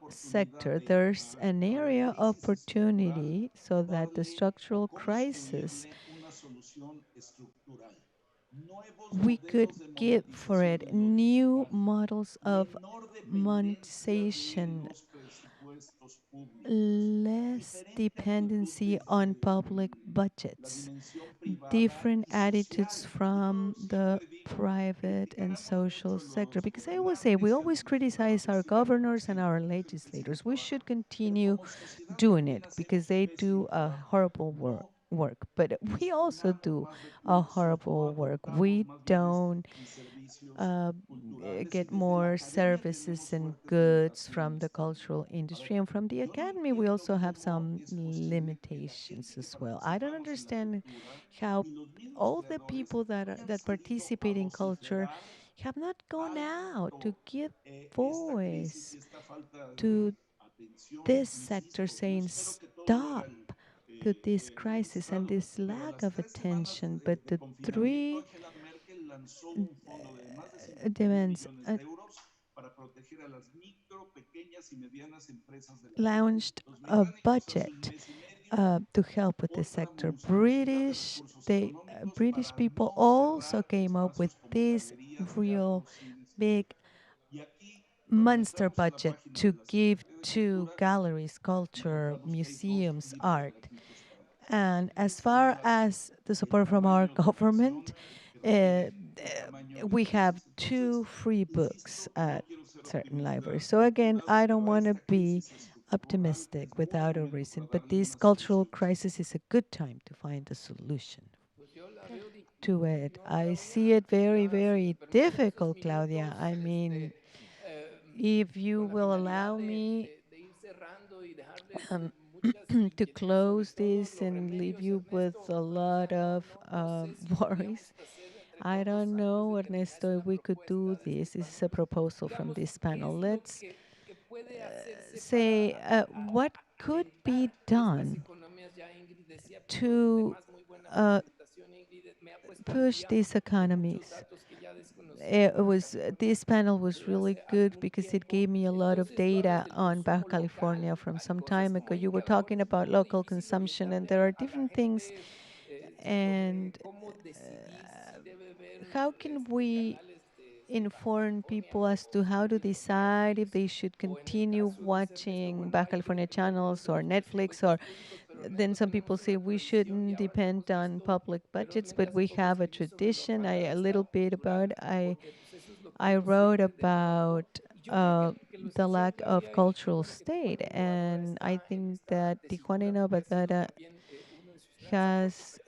S8: sector, there's an area of opportunity so that the structural crisis we could give for it new models of monetization, less dependency on public budgets, different attitudes from the private and social sector. Because I always say, we always criticize our governors and our legislators. We should continue doing it because they do a horrible work. But we also do a horrible work. We don't get more services and goods from the cultural industry, and from the academy we also have some limitations as well. I don't understand how all the people that participate in culture have not gone out to give voice to this sector, saying stop to this crisis and this lack of attention. But the three demands launched a budget to help with this sector. British people also came up with this real big monster budget to give to galleries, culture, museums, art. And as far as the support from our government, we have two free books at certain libraries. So again, I don't want to be optimistic without a reason, but this cultural crisis is a good time to find a solution to it. I see it very, very difficult, Claudia. I mean, if you will allow me um, to close this and leave you with a lot of worries. I don't know, Ernesto, if we could do this. This is a proposal from this panel. Let's say what could be done to push these economies. It was this panel was really good because it gave me a lot of data on Baja California from some time ago. You were talking about local consumption, and there are different things. And how can we inform people as to how to decide if they should continue watching Baja California channels or Netflix? Or then some people say we shouldn't depend on public budgets, but we have a tradition. A little bit about I wrote about the lack of cultural state, and I think that Tijuana Innovadora has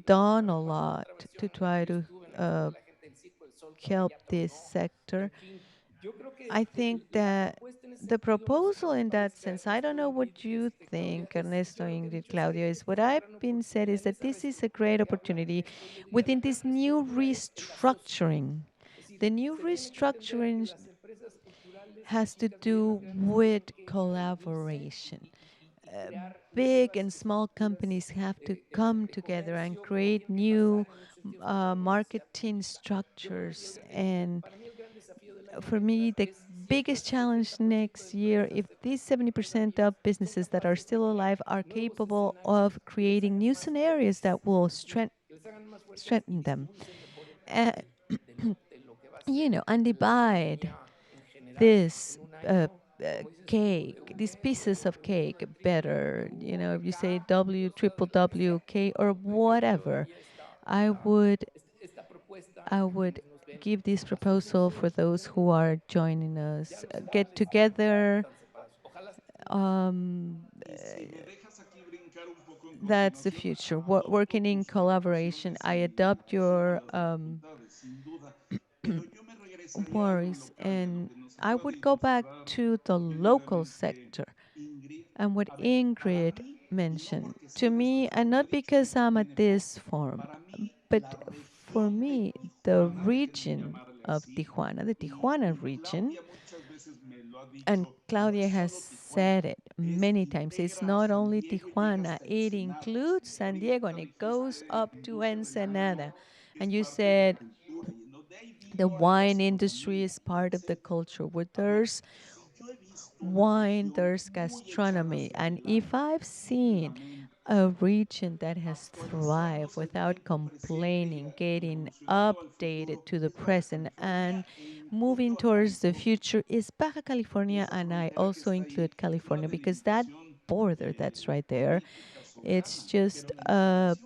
S8: done a lot to try to help this sector. I think that the proposal in that sense, I don't know what you think, Ernesto, Ingrid, Claudio, is what I've been said is that this is a great opportunity within this new restructuring. The new restructuring has to do with collaboration. Big and small companies have to come together and create new marketing structures. And for me, the biggest challenge next year, if these 70% of businesses that are still alive are capable of creating new scenarios that will strengthen them, and divide this cake, these pieces of cake better. If you say W, triple W, K, or whatever, I would give this proposal for those who are joining us. Get together. That's the future. Working in collaboration. I adopt your worries, and I would go back to the local sector and what Ingrid mentioned to me, and not because I'm at this forum, but for me, the region of Tijuana, the Tijuana region, and Claudia has said it many times, it's not only Tijuana, it includes San Diego, and it goes up to Ensenada. And you said the wine industry is part of the culture. Where there's wine, there's gastronomy. And if I've seen a region that has thrived without complaining, getting updated to the present and moving towards the future is Baja California, and I also include California because that border that's right there, it's just a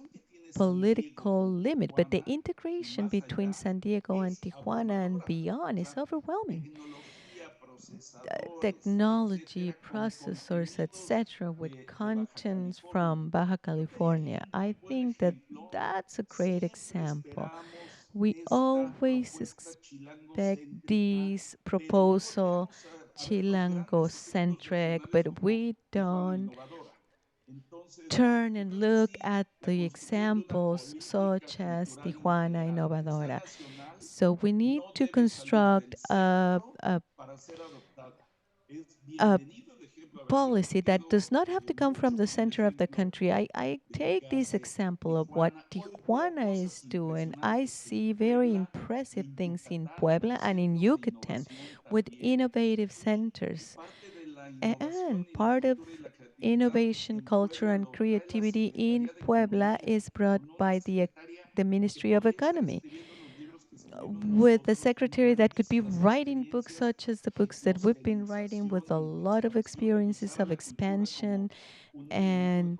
S8: political limit, but the integration between San Diego and Tijuana and beyond is overwhelming. Technology, processors, etc., with contents from Baja California. I think that that's a great example. We always expect this proposal Chilango-centric, but we don't turn and look at the examples such as Tijuana Innovadora. So we need to construct a policy that does not have to come from the center of the country. I take this example of what Tijuana is doing. I see very impressive things in Puebla and in Yucatan with innovative centers. And part of innovation, culture, and creativity in Puebla is brought by the Ministry of Economy with a secretary that could be writing books such as the books that we've been writing with a lot of experiences of expansion and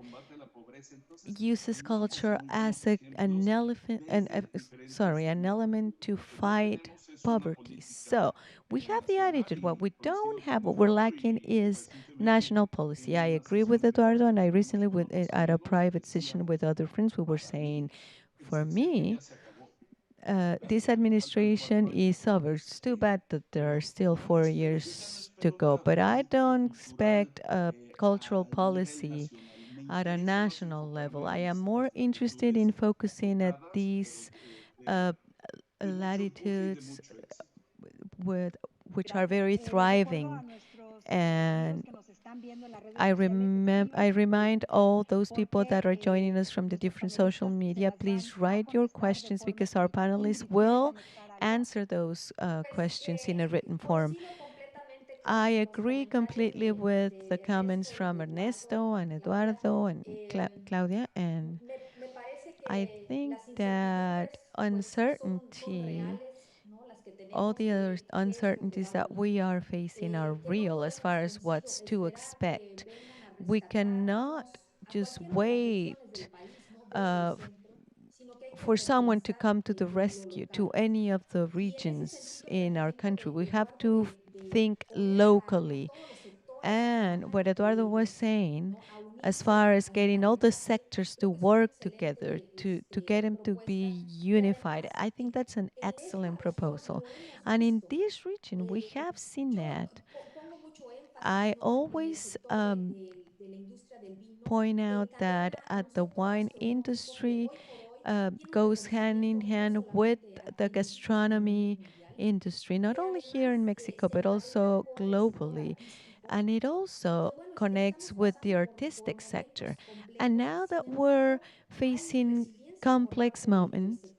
S8: uses culture as an elephant and sorry, an element to fight poverty. So we have the attitude. What we don't have, what we're lacking is national policy. I agree with Eduardo, and I recently at a private session with other friends, we were saying, for me, this administration is over. It's too bad that there are still 4 years to go, but I don't expect a cultural policy at a national level. I am more interested in focusing at these latitudes with which are very thriving. And I remind all those people that are joining us from the different social media, please write your questions because our panelists will answer those questions in a written form. I agree completely with the comments from Ernesto and Eduardo and Claudia, and I think that uncertainty, all the other uncertainties that we are facing are real as far as what's to expect. We cannot just wait for someone to come to the rescue to any of the regions in our country. We have to think locally. And what Eduardo was saying, as far as getting all the sectors to work together, to get them to be unified, I think that's an excellent proposal. And in this region, we have seen that. I always point out that at the wine industry goes hand in hand with the gastronomy industry, not only here in Mexico, but also globally. And it also connects with the artistic sector. And now that we're facing complex moments,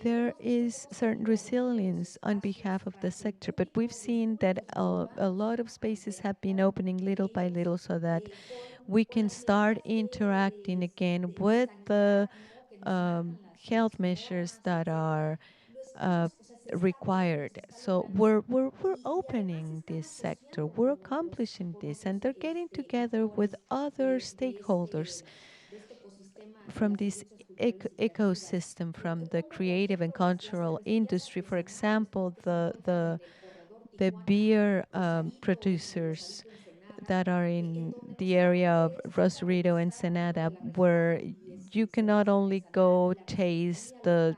S8: there is certain resilience on behalf of the sector, but we've seen that a lot of spaces have been opening little by little so that we can start interacting again with the health measures that are uh, required. So we're opening this sector, we're accomplishing this, and they're getting together with other stakeholders from this ecosystem, from the creative and cultural industry. For example, the beer producers that are in the area of Rosarito and Ensenada, where you can not only go taste the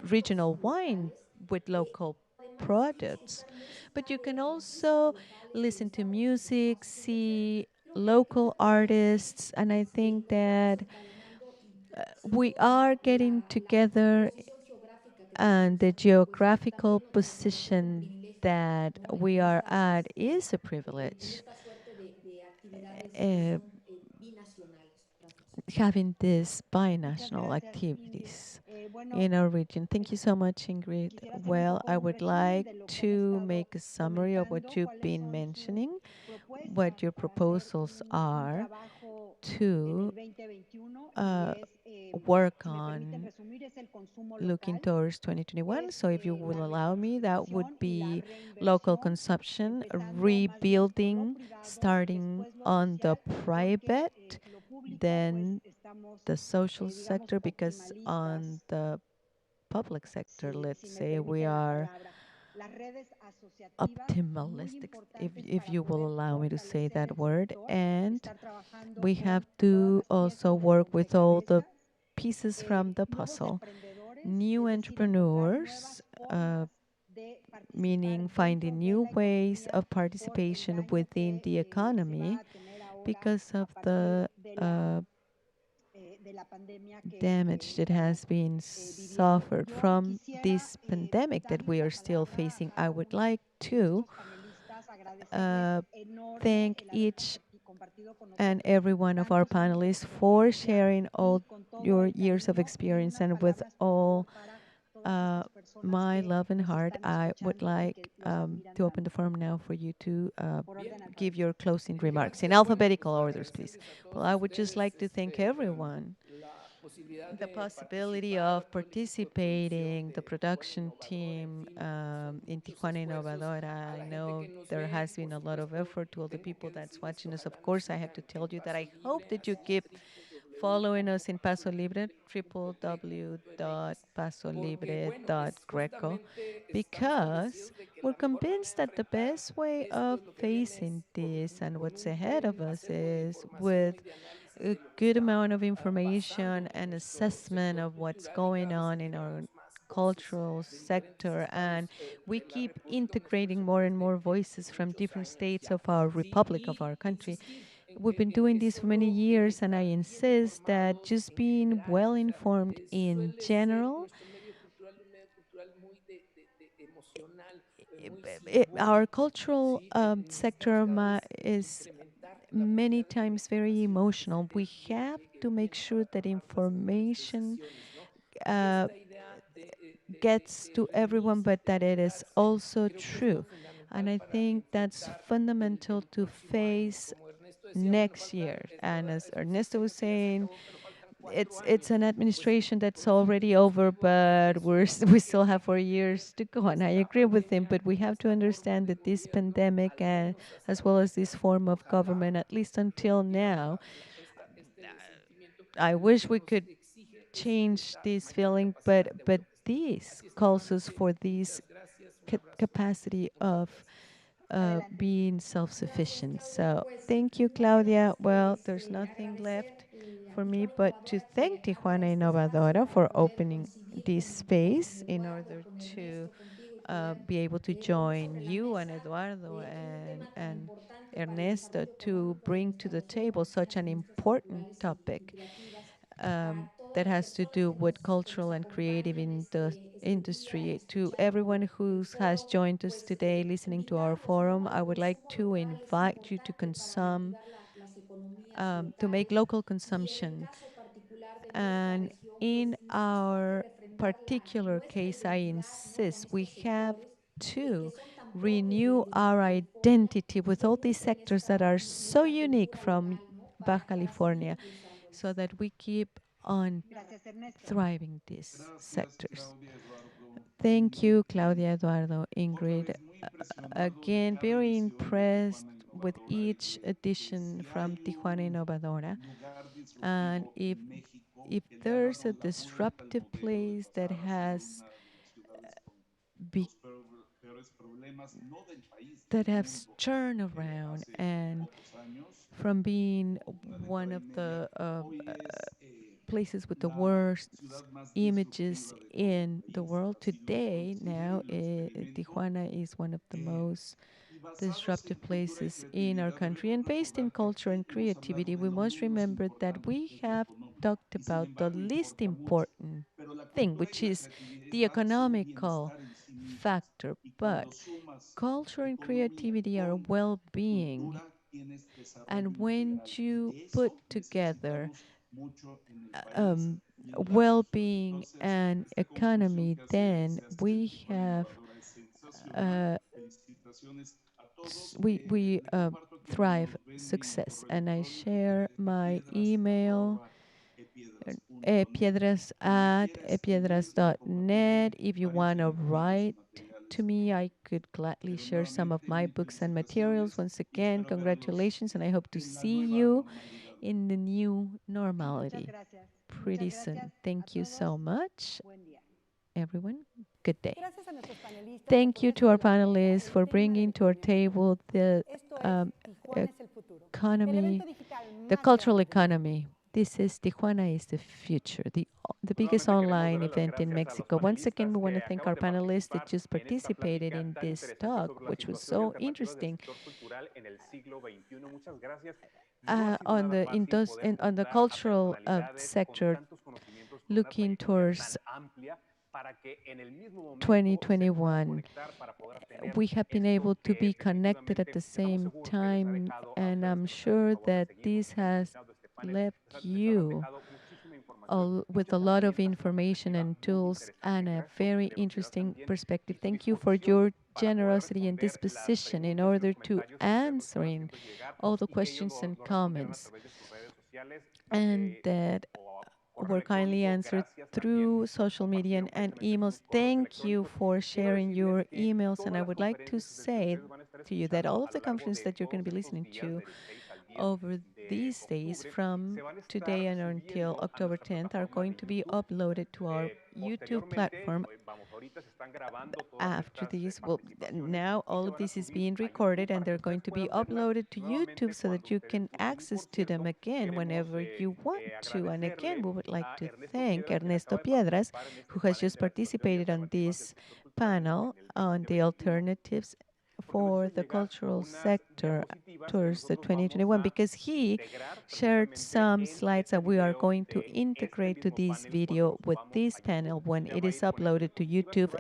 S8: regional wine with local products, but you can also listen to music, see local artists, and I think that we are getting together, and the geographical position that we are at is a privilege. Having these binational activities in our region. Thank you so much, Ingrid. Well, I would like to make a summary of what you've been mentioning, what your proposals are. to uh, work on looking towards 2021. So if you will allow me, that would be local consumption, rebuilding, starting on the private, then the social sector, because on the public sector, let's say we are optimalistic, if you will allow me to say that word, and we have to also work with all the pieces from the puzzle. New entrepreneurs, meaning finding new ways of participation within the economy because of the damage that has been suffered from this pandemic that we are still facing. I would like to uh, thank each and every one of our panelists for sharing all your years of experience, and with all uh, my love and heart, I would like to open the forum now for you to give your closing remarks in alphabetical orders, please. Well, I would just like to thank everyone. The possibility of participating, the production team in Tijuana Innovadora. I know there has been a lot of effort to all the people that's watching us. Of course, I have to tell you that I hope that you keep following us in Paso Libre, www.pasolibre.greco, because we're convinced that the best way of facing this and what's ahead of us is with a good amount of information and assessment of what's going on in our cultural sector, and we keep integrating more and more voices from different states of our republic, of our country. We've been doing this for many years, and I insist that just being well informed in general, our cultural sector is many times very emotional. We have to make sure that information uh, gets to everyone, but that it is also true. And I think that's fundamental to face next year. And as Ernesto was saying, it's an administration that's already over, but we still have 4 years to go. And I agree with him, but we have to understand that this pandemic, as well as this form of government, at least until now, I wish we could change this feeling, but this calls us for this capacity of being self-sufficient. So thank you, Claudia. Well, there's nothing left for me but to thank Tijuana Innovadora for opening this space in order to be able to join you and Eduardo and Ernesto to bring to the table such an important topic that has to do with cultural and creative in the industry. To everyone who has joined us today listening to our forum, I would like to invite you to consume, to make local consumption. And in our particular case, I insist we have to renew our identity with all these sectors that are so unique from Baja California, so that we keep on thriving these sectors. Thank you, Claudia, Eduardo, Ingrid. Again, very impressed with each edition from Tijuana Innovadora. And if there's a disruptive place that has that has turned around and from being one of the places with the worst images in the world today, now Tijuana is one of the most disruptive places in our country. And based in culture and creativity, we must remember that we have talked about the least important thing, which is the economical factor. But culture and creativity are well-being. And when you put together well-being and economy, then we have thrive success. And I share my email, epiedras@epiedras.net. If you want to write to me, I could gladly share some of my books and materials. Once again, congratulations, and I hope to see you in the new normality pretty soon. Thank you so much, everyone. Good day. Thank you to our panelists for bringing to our table the economy, the cultural economy. This is Tijuana is the future, the biggest online event in Mexico. Once again, we want to thank our panelists that just participated in this talk, which was so interesting. On the cultural sector, looking towards 2021, we have been able to be connected at the same time, and I'm sure that this has left you with a lot of information and tools and a very interesting perspective. Thank you for your generosity and disposition in order to answering all the questions and comments, and that were kindly answered through social media and emails. Thank you for sharing your emails. And I would like to say to you that all of the conferences that you're going to be listening to over these days from today and until October 10th are going to be uploaded to our YouTube platform. After this, well, now all of this is being recorded and they're going to be uploaded to YouTube so that you can access to them again whenever you want to. And again, we would like to thank Ernesto Piedras, who has just participated on this panel on the alternatives for the cultural sector towards the 2021, because he shared some slides that we are going to integrate to this video with this panel when it is uploaded to YouTube,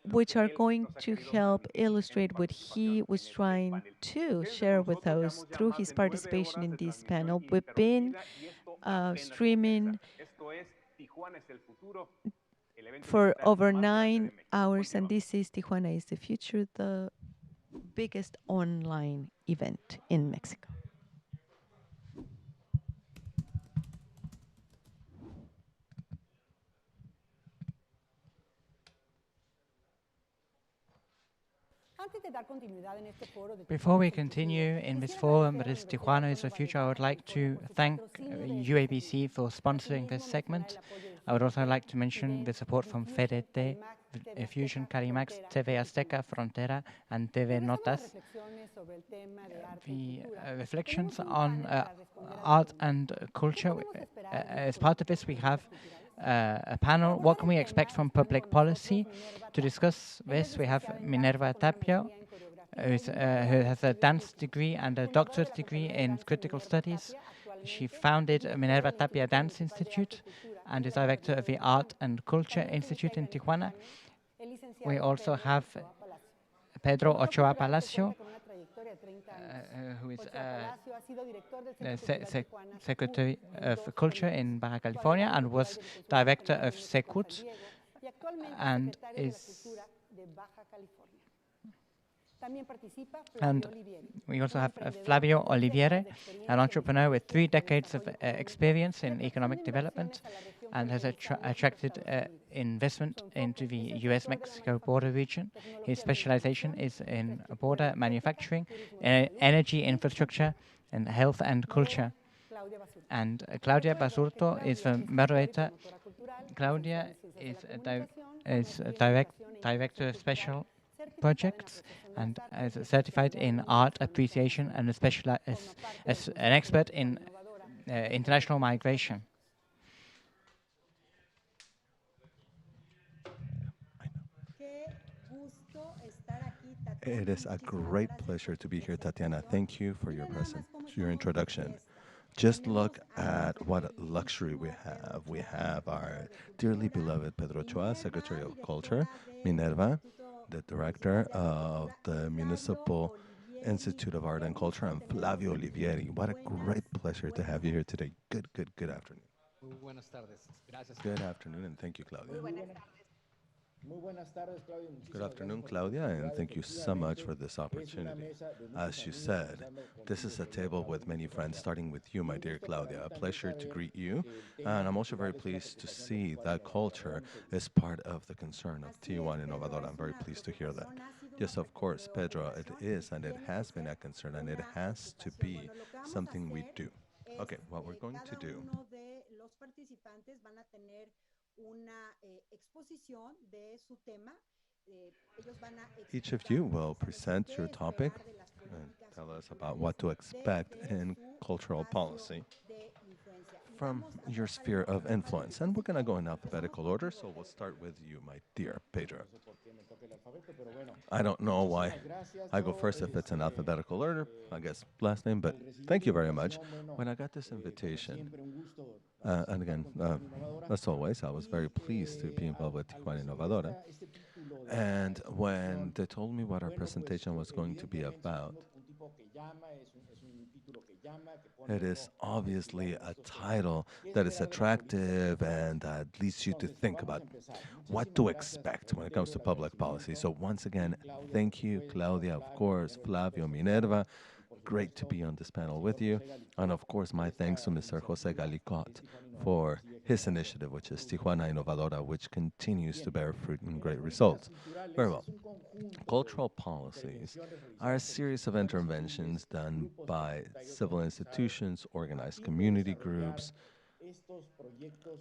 S8: which are going to help illustrate what he was trying to share with us through his participation in this panel. We've been streaming for over 9 hours, and this is Tijuana is the Future, the biggest online event in Mexico.
S20: Before we continue in this forum, that is Tijuana is the Future, I would like to thank UABC for sponsoring this segment. I would also like to mention the support from FEDETE, Fusion, Carimax, TV Azteca, Frontera, and TV Notas. The reflections on art and culture. As part of this, we have a panel, What Can We Expect from Public Policy? To discuss this, we have Minerva Tapia, who has a dance degree and a doctorate degree in critical studies. She founded Minerva Tapia Dance Institute and is director of the Art and Culture Institute in Tijuana. We also have Pedro Ochoa Palacio, who is the Secretary of Culture in Baja California and was director of Secut, and we also have Flavio Oliviere, an entrepreneur with 3 decades of experience in economic development and has attracted investment into the US-Mexico border region. His specialization is in border manufacturing, energy infrastructure, and health and culture. And Claudia Basurto is the moderator. Claudia is a director of special projects and is certified in art appreciation and as an expert in international migration.
S2: It is a great pleasure to be here, Tatiana. Thank you for your your introduction. Just look at what luxury we have. We have our dearly beloved Pedro Ochoa, Secretary of Culture, Minerva, the director of the Municipal Institute of Art and Culture, and Flavio Olivieri. What a great pleasure to have you here today. Good afternoon. Good afternoon, and thank you, Claudia. Good afternoon, Claudia, and thank you so much for this opportunity. As you said, this is a table with many friends, starting with you, my dear Claudia. A pleasure to greet you, and I'm also very pleased to see that culture is part of the concern of Tijuana Innovadora. I'm very pleased to hear that. Yes, of course, Pedro, it is, and it has been a concern, and it has to be something we do. Okay, what we're going to do. Each of you will present your topic and tell us about what to expect in cultural policy from your sphere of influence. And we're going to go in alphabetical order, so we'll start with you, my dear Pedro. I don't know why I go first if it's in alphabetical order, I guess last name, but thank you very much. When I got this invitation, and again, as always, I was very pleased to be involved with Tijuana Innovadora. And when they told me what our presentation was going to be about, it is obviously a title that is attractive and that leads you to think about what to expect when it comes to public policy. So once again, thank you, Claudia, of course, Flavio, Minerva. Great to be on this panel with you. And of course, my thanks to Mr. Jose Galicot for his initiative, which is Tijuana Innovadora, which continues to bear fruit and great results. Very well. Cultural policies are a series of interventions done by civil institutions, organized community groups,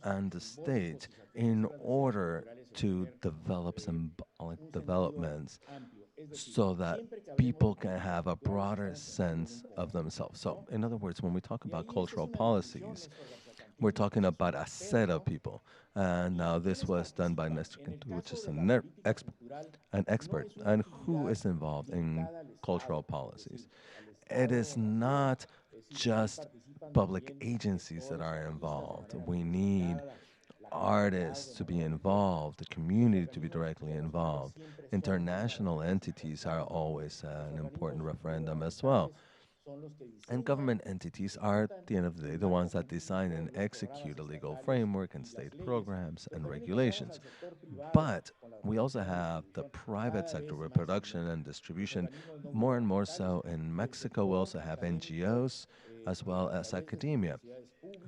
S2: and the state in order to develop symbolic developments so that people can have a broader sense of themselves. So, in other words, when we talk about cultural policies, we're talking about a set of people. And now this was done by Nestor Cantu, which is an expert. And who is involved in cultural policies? It is not just public agencies that are involved. We need artists to be involved, the community to be directly involved. International entities are always an important referendum as well. And government entities are, at the end of the day, the ones that design and execute a legal framework and state programs and regulations. But we also have the private sector with production and distribution, more and more so in Mexico. We also have NGOs as well as academia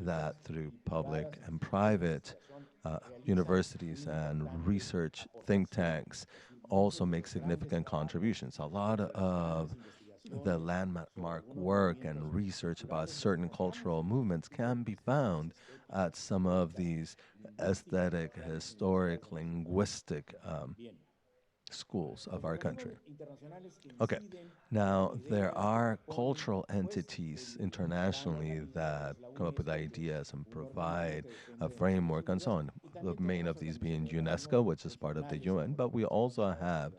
S2: that through public and private universities and research think tanks also make significant contributions. A lot of the landmark work and research about certain cultural movements can be found at some of these aesthetic, historic, linguistic schools of our country. Okay, now there are cultural entities internationally that come up with ideas and provide a framework and so on. The main of these being UNESCO, which is part of the UN, but we also have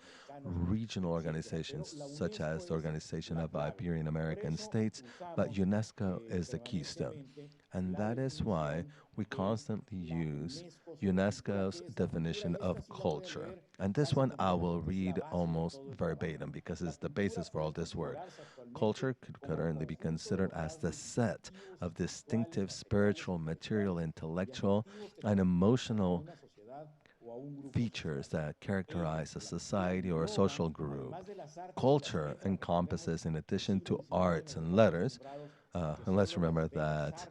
S2: regional organizations such as the Organization of Iberian American States, but UNESCO is the keystone. And that is why we constantly use UNESCO's definition of culture. And this one I will read almost verbatim because it's the basis for all this work. Culture could currently be considered as the set of distinctive spiritual, material, intellectual, and emotional features that characterize a society or a social group. Culture encompasses, in addition to arts and letters, and let's remember that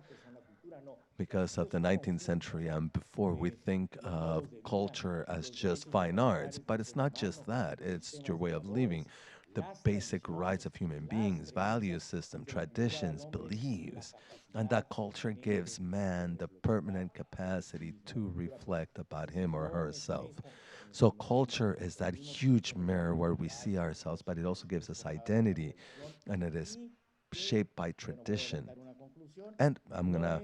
S2: because of the 19th century and before, we think of culture as just fine arts, but it's not just that, it's your way of living, the basic rights of human beings, value system, traditions, beliefs, and that culture gives man the permanent capacity to reflect about him or herself. So culture is that huge mirror where we see ourselves, but it also gives us identity, and it is shaped by tradition. And I'm going to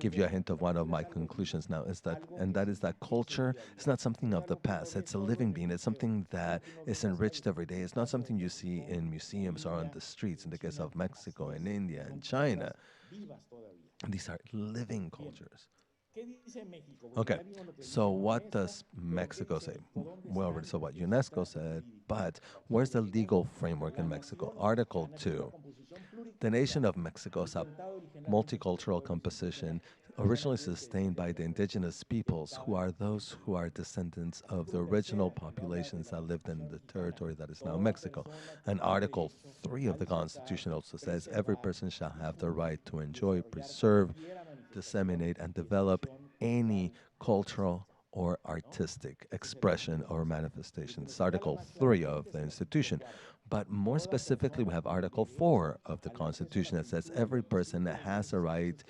S2: give you a hint of one of my conclusions now is that, and that is that culture is not something of the past. It's a living being. It's something that is enriched every day. It's not something you see in museums or on the streets in the case of Mexico and India and China. These are living cultures. Okay, so what does Mexico say? We already saw what UNESCO said, but where's the legal framework in Mexico? Article 2. The nation of Mexico is a multicultural composition originally sustained by the indigenous peoples, who are those who are descendants of the original populations that lived in the territory that is now Mexico. And Article 3 of the Constitution also says every person shall have the right to enjoy, preserve, disseminate, and develop any cultural or artistic expression or manifestation. It's Article 3 of the Institution. But more specifically, we have Article 4 of the Constitution that says every person has a right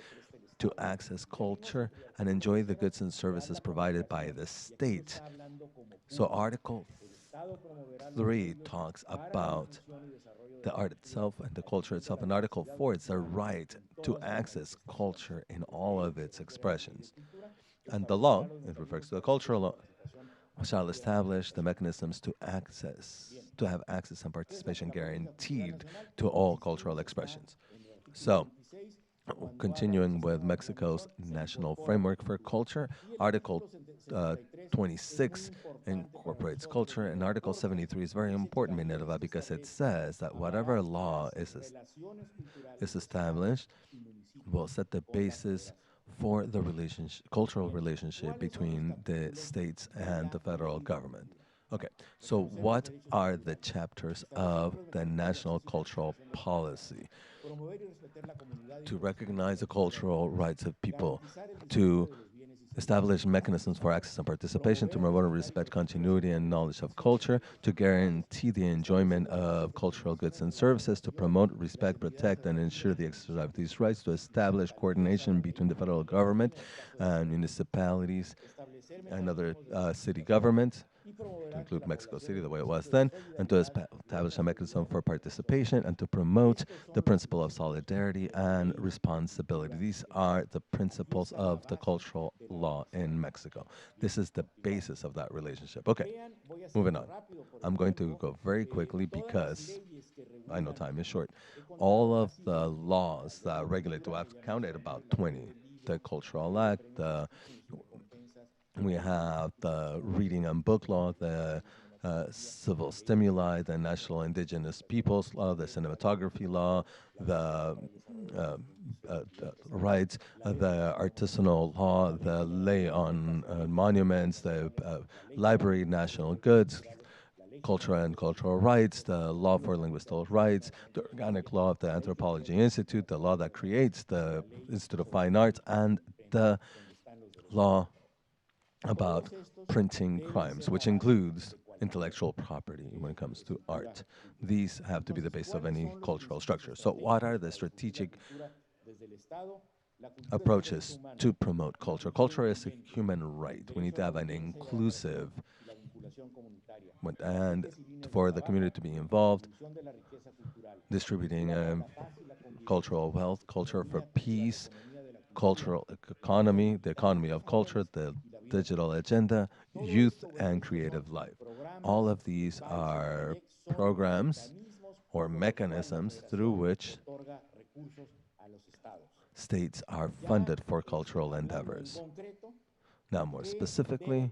S2: to access culture and enjoy the goods and services provided by the state. So Article 3 talks about the art itself and the culture itself. And Article 4, it's a right to access culture in all of its expressions. And the law, it refers to the cultural law, shall establish the mechanisms to have access and participation guaranteed to all cultural expressions. So, continuing with Mexico's National Framework for Culture, Article 26 incorporates culture, and Article 73 is very important, Minerva, because it says that whatever law is established will set the basis for the cultural relationship between the states and the federal government. Okay, so what are the chapters of the National Cultural Policy? To recognize the cultural rights of people, to establish mechanisms for access and participation, to promote and respect continuity and knowledge of culture, to guarantee the enjoyment of cultural goods and services, to promote, respect, protect, and ensure the exercise of these rights, to establish coordination between the federal government and municipalities and other city governments, to include Mexico City the way it was then, and to establish a mechanism for participation and to promote the principle of solidarity and responsibility. These are the principles of the cultural law in Mexico. This is the basis of that relationship. Okay, moving on. I'm going to go very quickly because I know time is short. All of the laws that regulate, I've counted about 20. The Cultural Act, we have the reading and book law, the civil stimuli, the National Indigenous Peoples Law, the cinematography law, the rights, the artisanal law, the lay on monuments, the library national goods, culture and cultural rights, the law for linguistic rights, the organic law of the Anthropology Institute, the law that creates the Institute of Fine Arts, and the law about printing crimes, which includes intellectual property when it comes to art. These have to be the base of any cultural structure. So what are the strategic approaches to promote culture? Culture is a human right. We need to have an inclusive and for the community to be involved, distributing cultural wealth, culture for peace, cultural economy, the economy of culture, the digital agenda, youth, and creative life. All of these are programs or mechanisms through which states are funded for cultural endeavors. Now, more specifically,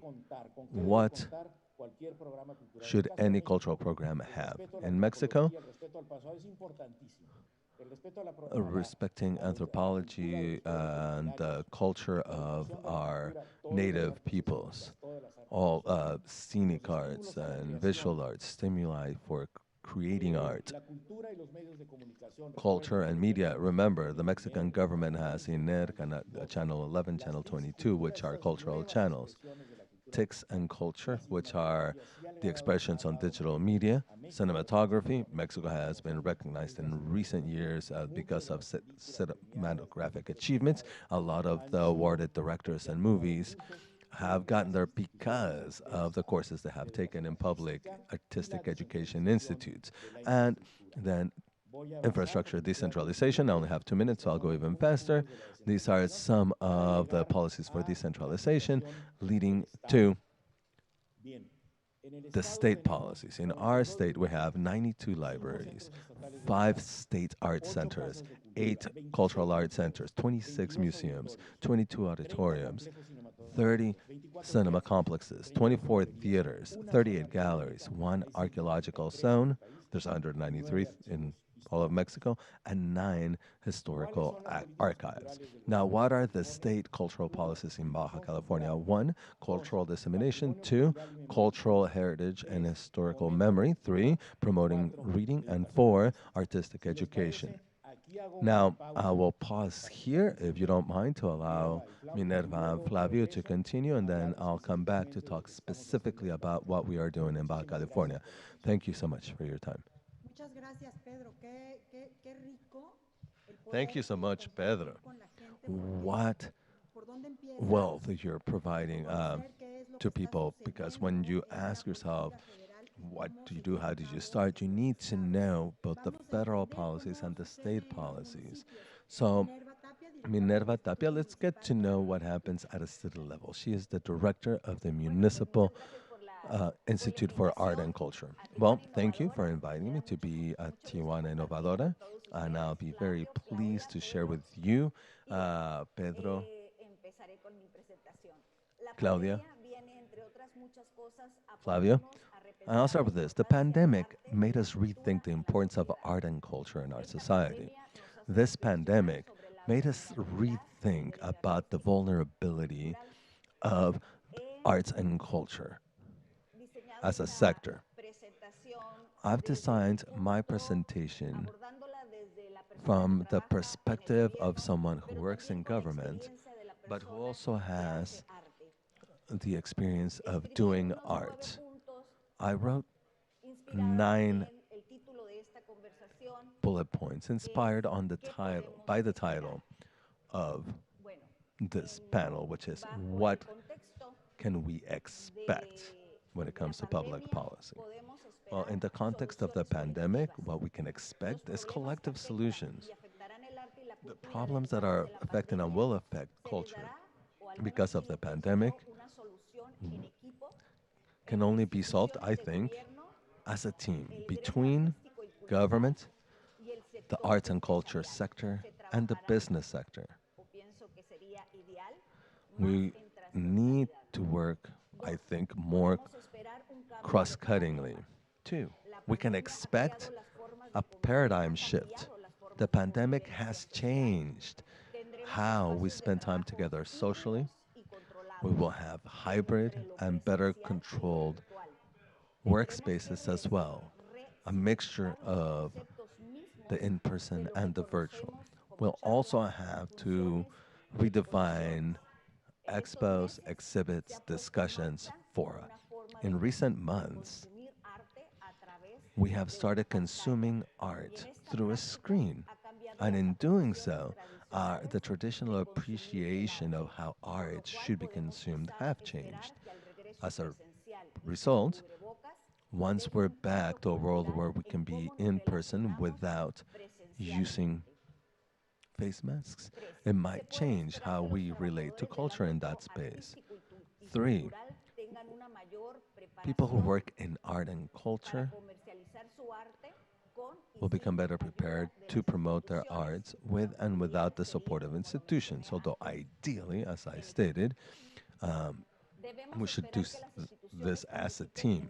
S2: what should any cultural program have? In Mexico, respecting anthropology and the culture of our native peoples, all scenic arts and visual arts, stimuli for creating art, culture and media. Remember, the Mexican government has INER, Channel 11, Channel 22, which are cultural channels. TICS and culture, which are the expressions on digital media. Cinematography, Mexico has been recognized in recent years because of cinematographic achievements. A lot of the awarded directors and movies have gotten there because of the courses they have taken in public artistic education institutes. And then infrastructure decentralization. I only have 2 minutes, so I'll go even faster. These are some of the policies for decentralization leading to the state policies. In our state, we have 92 libraries, 5 state art centers, 8 cultural art centers, 26 museums, 22 auditoriums, 30 cinema complexes, 24 theaters, 38 galleries, 1 archaeological zone. There's 193 in all of Mexico, and 9 historical archives. Now, what are the state cultural policies in Baja California? 1, cultural dissemination. 2, cultural heritage and historical memory. 3, promoting reading. And 4, artistic education. Now, I will pause here, if you don't mind, to allow Minerva and Flavio to continue, and then I'll come back to talk specifically about what we are doing in Baja California. Thank you so much for your time. Thank you so much, Pedro. What wealth you're providing to people, because when you ask yourself, what do you do? How did you start? You need to know both the federal policies and the state policies. So, Minerva Tapia, let's get to know what happens at a city level. She is the director of the Municipal Institute for Art and Culture. Well, thank you for inviting me to be at Tijuana Innovadora, and I'll be very pleased to share with you, Pedro, Claudia, Flavio. And I'll start with this. The pandemic made us rethink the importance of art and culture in our society. This pandemic made us rethink about the vulnerability of arts and culture as a sector. I've designed my presentation from the perspective of someone who works in government, but who also has the experience of doing art. I wrote 9 bullet points inspired on the title, by the title of this panel, which is what can we expect when it comes to public policy? Well, in the context of the pandemic, what we can expect is collective solutions. The problems that are affecting and will affect culture because of the pandemic can only be solved, I think, as a team between government, the arts and culture sector, and the business sector. We need to work, I think, more cross-cuttingly. 2, we can expect a paradigm shift. The pandemic has changed how we spend time together socially. We will have hybrid and better controlled workspaces as well, a mixture of the in-person and the virtual. We'll also have to redefine expos, exhibits, discussions, fora. In recent months, we have started consuming art through a screen. And in doing so, the traditional appreciation of how art should be consumed have changed. As a result, once we're back to a world where we can be in person without using face masks, it might change how we relate to culture in that space. 3, people who work in art and culture will become better prepared to promote their arts with and without the support of institutions, although ideally, as I stated, we should do this as a team.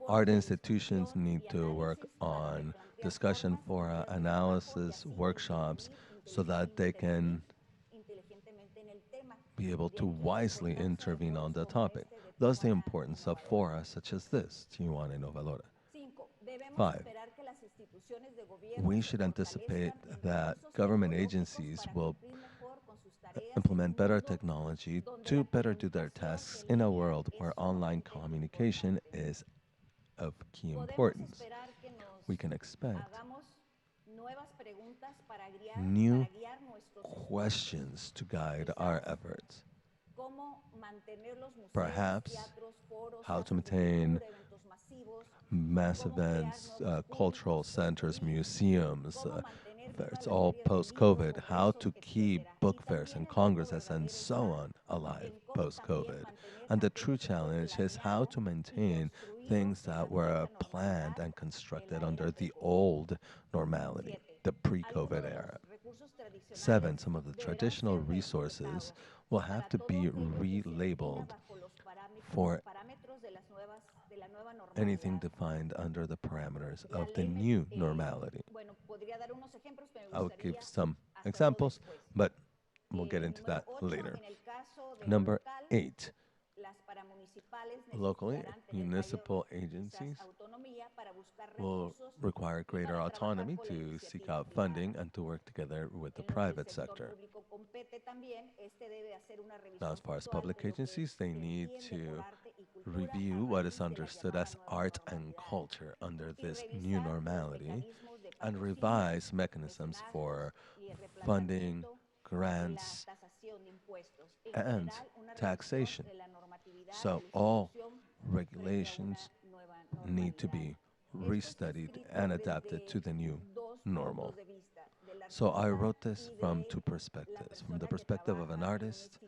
S2: Art institutions need to work on discussion fora, analysis, workshops, so that they can be able to wisely intervene on the topic. Thus, the importance of fora such as this, Tijuana Innovadora. 5, we should anticipate that government agencies will implement better technology to better do their tasks in a world where online communication is of key importance. We can expect new questions to guide our efforts. Perhaps how to maintain mass events, cultural centers, museums, it's all post-COVID, how to keep book fairs and congresses and so on alive post-COVID. And the true challenge is how to maintain things that were planned and constructed under the old normality, the pre-COVID era. 7, some of the traditional resources will have to be relabeled for anything defined under the parameters of the new normality. I'll give some examples, but we'll get into that later. Number 8. Locally, municipal agencies will require greater autonomy to seek out funding and to work together with the private sector. Now, as far as public agencies, they need to review what is understood as art and culture under this new normality and revise mechanisms for funding, grants, and taxation. So all regulations need to be restudied and adapted to the new normal. So I wrote this from two perspectives, from the perspective of an artist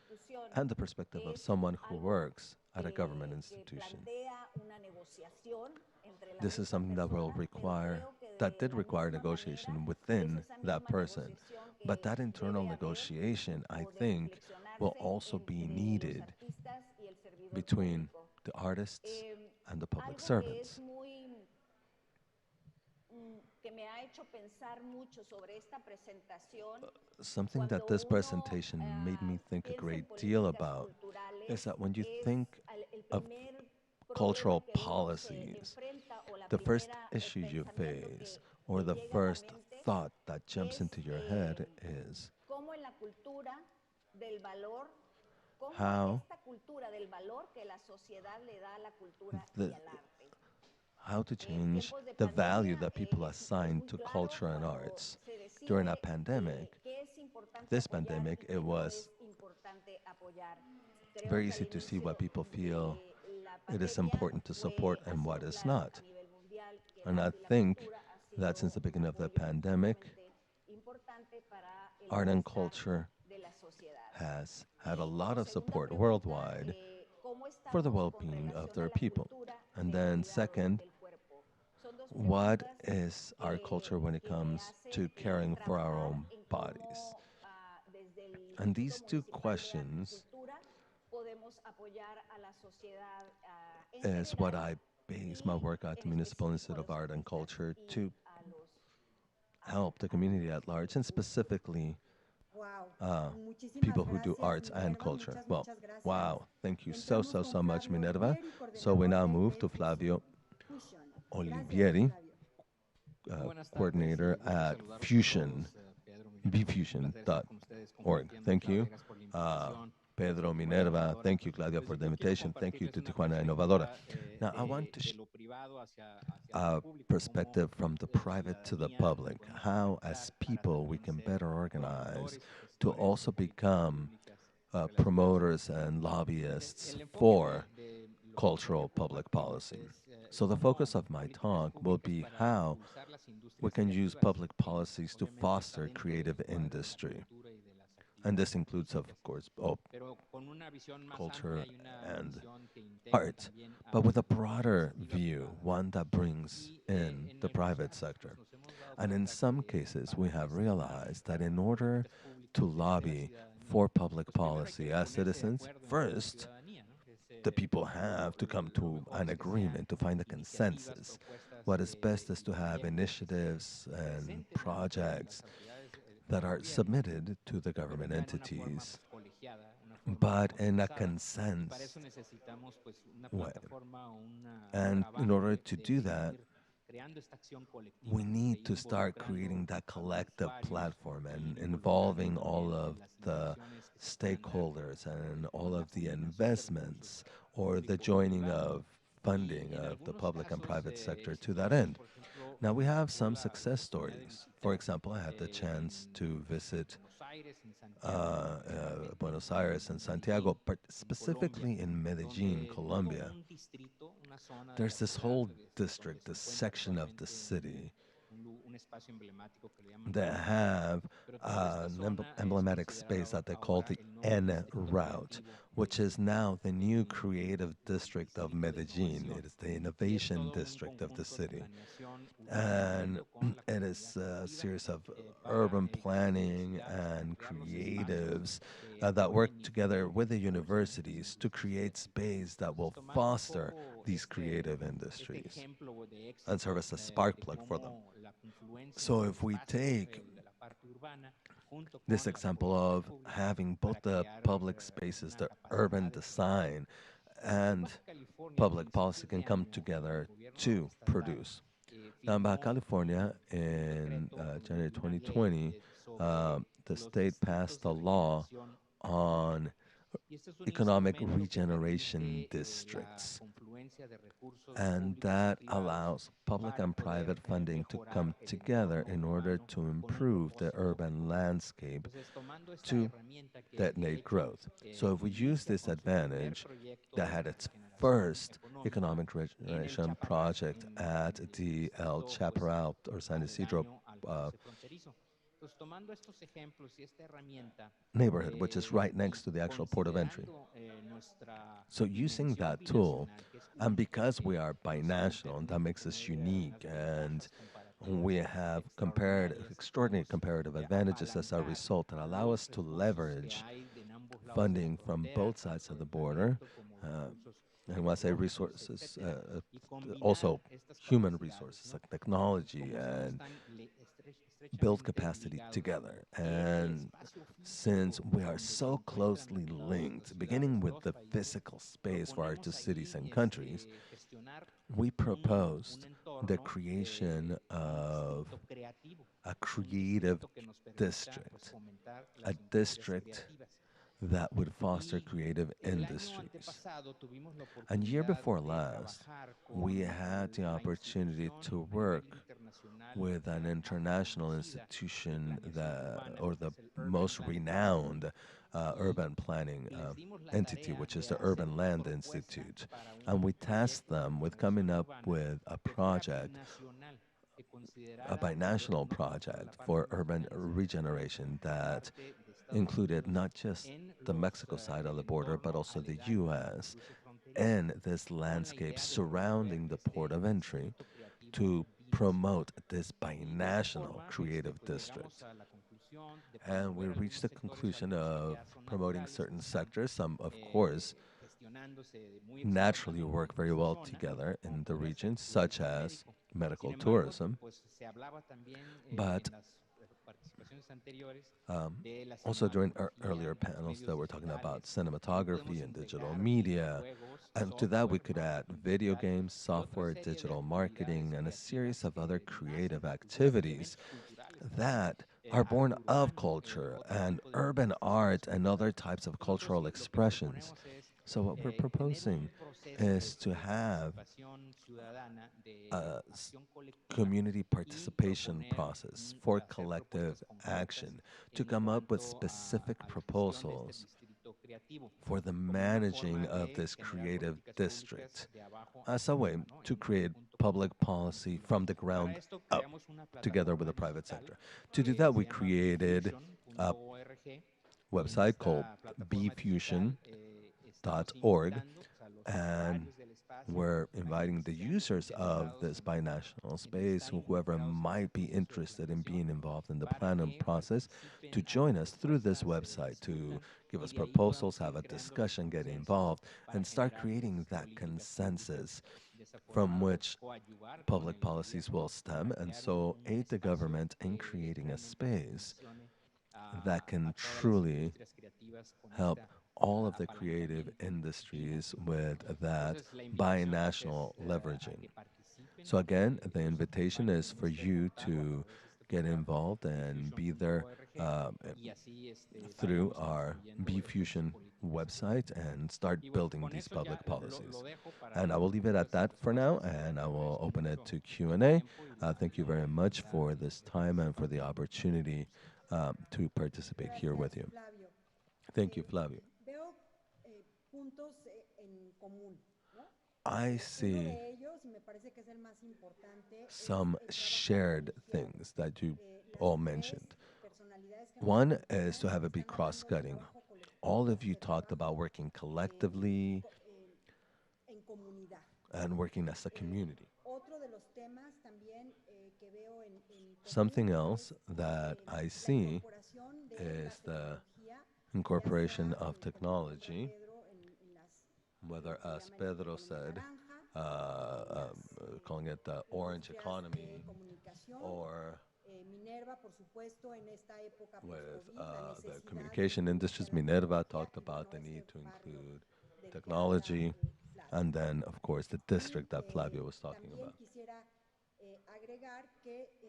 S2: and the perspective of someone who works at a government institution. This is something that did require negotiation within that person. But that internal negotiation, I think, will also be needed between the artists and the public servants. Something that this presentation made me think a great deal about is that when you think of cultural policies, the first issue you face or the first thought that jumps into your head is how how to change the value that people assign to culture and arts. During a pandemic, this pandemic, it was very easy to see what people feel it is important to support and what is not. And I think that since the beginning of the pandemic, art and culture has had a lot of support worldwide for the well-being of their people. And then second, what is our culture when it comes to caring for our own bodies? And these two questions is what I base my work at the Municipal Institute of Art and Culture to help the community at large, and specifically people who do arts and culture. Well, wow, thank you so much, Minerva. So we now move to Flavio Olivieri, coordinator at Fusion, bfusion.org. Thank you. Pedro, Minerva, thank you, Claudia, for the invitation. Thank you to Tijuana Innovadora. Now, I want to a perspective from the private to the public, how as people we can better organize to also become promoters and lobbyists for cultural public policy. So the focus of my talk will be how we can use public policies to foster creative industry. And this includes, of course, culture and art, but with a broader view, one that brings in the private sector. And in some cases, we have realized that in order to lobby for public policy as citizens, first, the people have to come to an agreement, to find a consensus. What is best is to have initiatives and projects that are submitted to the government entities, but in a consent way. And in order to do that, we need to start creating that collective platform and involving all of the stakeholders and all of the investments or the joining of funding of the public and private sector to that end. Now, we have some success stories. For example, I had the chance to visit Buenos Aires and Santiago, but specifically in Medellin, Colombia. There's this whole district, this section of the city that have an emblematic space that they call the N route, which is now the new creative district of Medellin. It is the innovation district of the city. And it is a series of urban planning and creatives that work together with the universities to create space that will foster these creative industries and serve as a spark plug for them. So if we take this example of having both the public spaces, the urban design, and public policy can come together to produce. Now, in Baja California, in January 2020, the state passed a law on economic regeneration districts. And that allows public and private funding to come together in order to improve the urban landscape to detonate growth. So if we use this advantage that had its first economic regeneration project at the El Chaparral or San Isidro neighborhood, which is right next to the actual port of entry. So using that tool, and because we are binational, that makes us unique, and we have extraordinary comparative advantages as a result that allow us to leverage funding from both sides of the border. And when I say resources, also human resources like technology and build capacity together. And since we are so closely linked, beginning with the physical space for our two cities and countries, we proposed the creation of a creative district, a district that would foster creative industries. And year before last, we had the opportunity to work with an international institution or the most renowned urban planning entity, which is the Urban Land Institute. And we tasked them with coming up with a project, a binational project for urban regeneration that included not just the Mexico side of the border, but also the U.S. and this landscape surrounding the port of entry to promote this binational creative district. And we reached the conclusion of promoting certain sectors. Some, of course, naturally work very well together in the region, such as medical tourism. But also during earlier panels that were talking about cinematography and digital media. And to that we could add video games, software, digital marketing, and a series of other creative activities that are born of culture and urban art and other types of cultural expressions. So what we're proposing is to have a community participation process for collective action to come up with specific proposals for the managing of this creative district as a way to create public policy from the ground up together with the private sector. To do that, we created a website called bfusion.org, and we're inviting the users of this binational space, whoever might be interested in being involved in the planning process, to join us through this website, to give us proposals, have a discussion, get involved, and start creating that consensus from which public policies will stem, and so aid the government in creating a space that can truly help all of the creative industries with that binational leveraging. So again, the invitation is for you to get involved and be there through our BFusion website and start building these public policies. And I will leave it at that for now, and I will open it to Q&A. Thank you very much for this time and for the opportunity to participate here with you. Thank you, Flavio. I see some shared things that you all mentioned. One is to have it be cross-cutting. All of you talked about working collectively and working as a community. Something else that I see is the incorporation of technology, whether, as Pedro said, calling it the orange economy, or with the communication industries. Minerva talked about the need to include technology, and then, of course, the district that Flavio was talking about.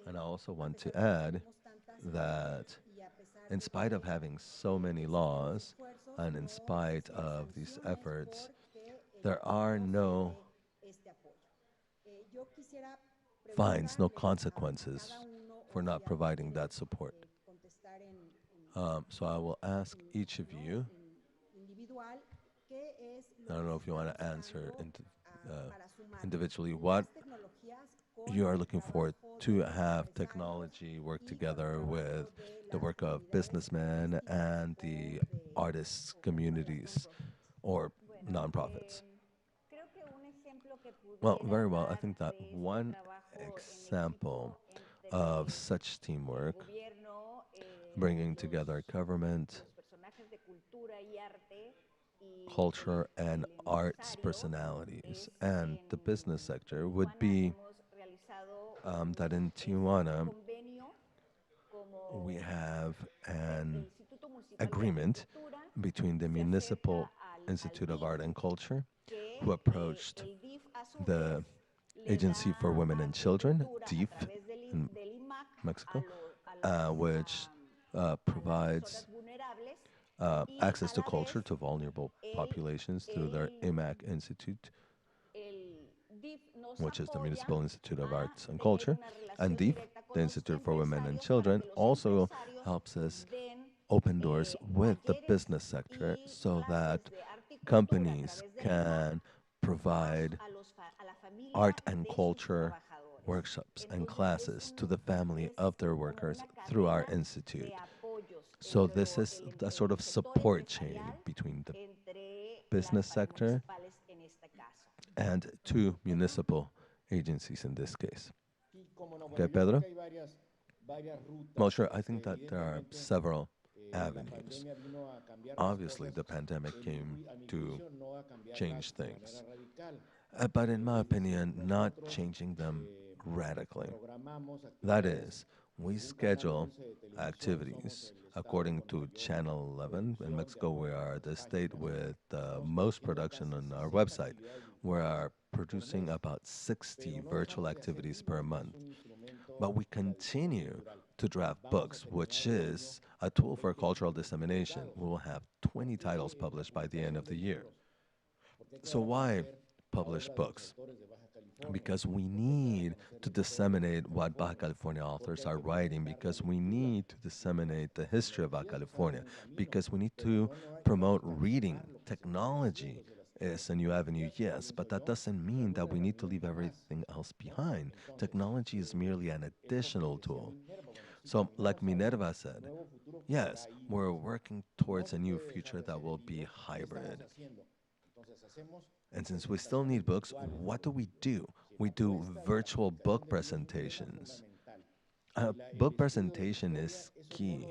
S2: And I also want to add that in spite of having so many laws, and in spite of these efforts, there are no fines, no consequences for not providing that support. So I will ask each of you, I don't know if you want to answer individually, what you are looking for to have technology work together with the work of businessmen and the artists communities or nonprofits. Well, very well. I think that one example of such teamwork, bringing together government, culture, and arts personalities, and the business sector would be that in Tijuana, we have an agreement between the Municipal Institute of Art and Culture, who approached the Agency for Women and Children, DIF, in Mexico, which provides access to culture to vulnerable populations through their IMAC Institute, which is the Municipal Institute of Arts and Culture, and DIF, the Institute for Women and Children, also helps us open doors with the business sector so that companies can provide art and culture workshops and classes to the family of their workers through our institute. So this is a sort of support chain between the business sector and two municipal agencies in this case. Okay, Pedro? Well, sure. I think that there are several avenues. Obviously, the pandemic came to change things, but in my opinion, not changing them radically. That is, we schedule activities according to Channel 11. In Mexico, we are the state with the most production on our website. We are producing about 60 virtual activities per month. But we continue to draft books, which is a tool for cultural dissemination. We will have 20 titles published by the end of the year. So why publish books? Because we need to disseminate what Baja California authors are writing, because we need to disseminate the history of Baja California, because we need to promote reading. Technology is a new avenue, yes, but that doesn't mean that we need to leave everything else behind. Technology is merely an additional tool. So, like Minerva said, yes, we're working towards a new future that will be hybrid. And since we still need books, what do? We do virtual book presentations. Book presentation is key.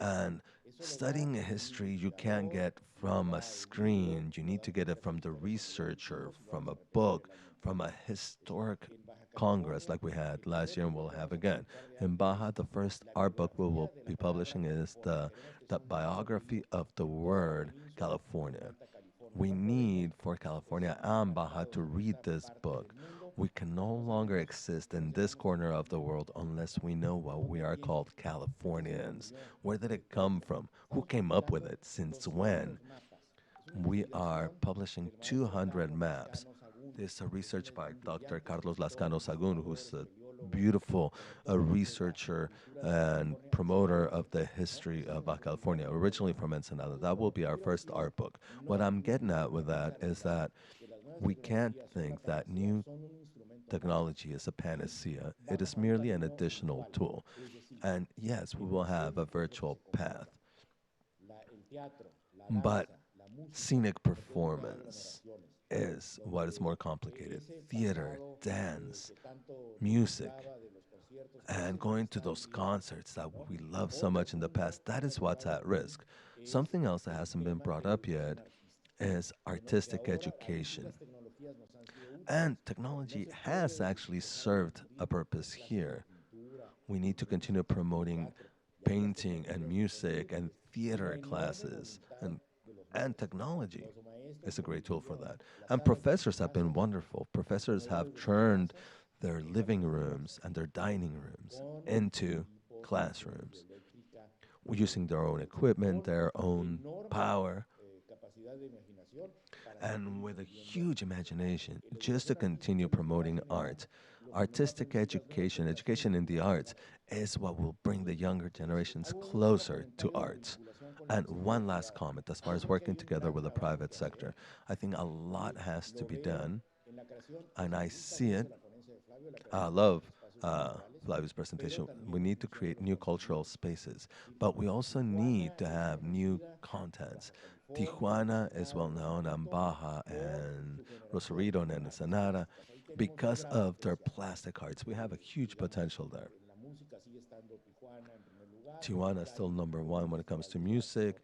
S2: And studying history, you can't get from a screen. You need to get it from the researcher, from a book, from a historic congress like we had last year and we'll have again. In Baja, the first art book we will be publishing is the biography of the word California. We need for California and Baja to read this book. We can no longer exist in this corner of the world unless we know what we are called Californians. Where did it come from? Who came up with it? Since when? We are publishing 200 maps. This is a research by Dr. Carlos Lascano Sagun, who's a beautiful researcher and promoter of the history of Baja California, originally from Ensenada. That will be our first art book. What I'm getting at with that is that we can't think that new technology is a panacea. It is merely an additional tool. And yes, we will have a virtual path. But scenic performance, is what is more complicated. Theater, dance, music, and going to those concerts that we loved so much in the past, that is what's at risk. Something else that hasn't been brought up yet is artistic education. And technology has actually served a purpose here. We need to continue promoting painting and music and theater classes and technology is a great tool for that. And professors have been wonderful. Professors have turned their living rooms and their dining rooms into classrooms using their own equipment, their own power, and with a huge imagination just to continue promoting art. Artistic education, education in the arts, is what will bring the younger generations closer to arts. And one last comment as far as working together with the private sector. I think a lot has to be done, and I see it. I love Flavio's presentation. We need to create new cultural spaces, but we also need to have new contents. Tijuana is well known, and Baja and Rosarito and Ensenada, because of their plastic arts. We have a huge potential there. Tijuana is still number one when it comes to music.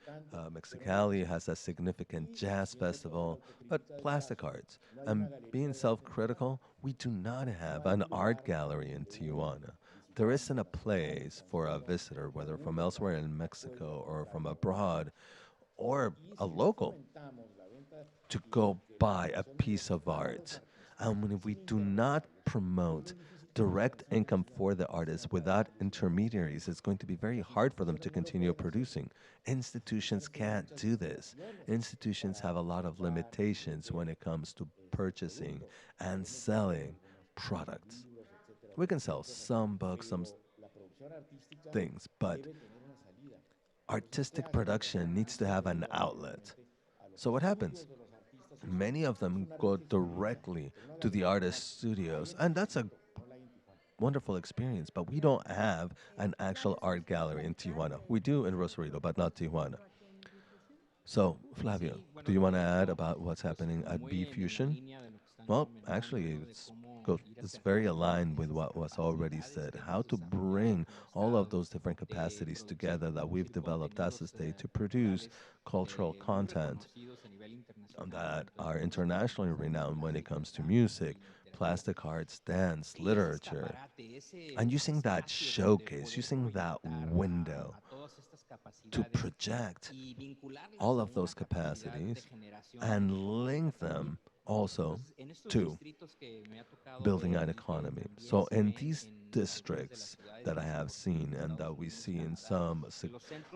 S2: Mexicali has a significant jazz festival, but plastic arts. And being self critical, we do not have an art gallery in Tijuana. There isn't a place for a visitor, whether from elsewhere in Mexico or from abroad or a local, to go buy a piece of art. And when we do not promote direct income for the artists without intermediaries, it's going to be very hard for them to continue producing. Institutions can't do this. Institutions have a lot of limitations when it comes to purchasing and selling products. We can sell some books, some things, but artistic production needs to have an outlet. So what happens? Many of them go directly to the artist studios, and that's a wonderful experience, but we don't have an actual art gallery in Tijuana. We do in Rosarito, but not Tijuana. So, Flavio, do you want to add about what's happening at B Fusion? Well, actually, it's very aligned with what was already said. How to bring all of those different capacities together that we've developed as a state to produce cultural content that are internationally renowned when it comes to music, plastic arts, dance, literature, and using that showcase, using that window to project all of those capacities and link them also to building an economy. So in these districts that I have seen and that we see in some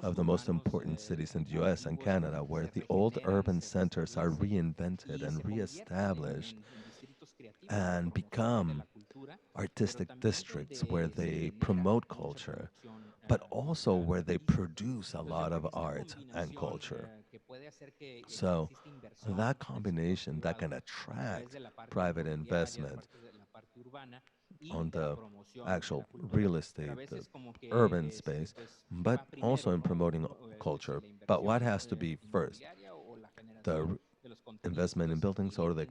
S2: of the most important cities in the US and Canada, where the old urban centers are reinvented and reestablished and become artistic districts where they promote culture, but also where they produce a lot of art and culture. So that combination that can attract private investment on the actual real estate, the urban space, but also in promoting culture. But what has to be first? The investment in buildings or the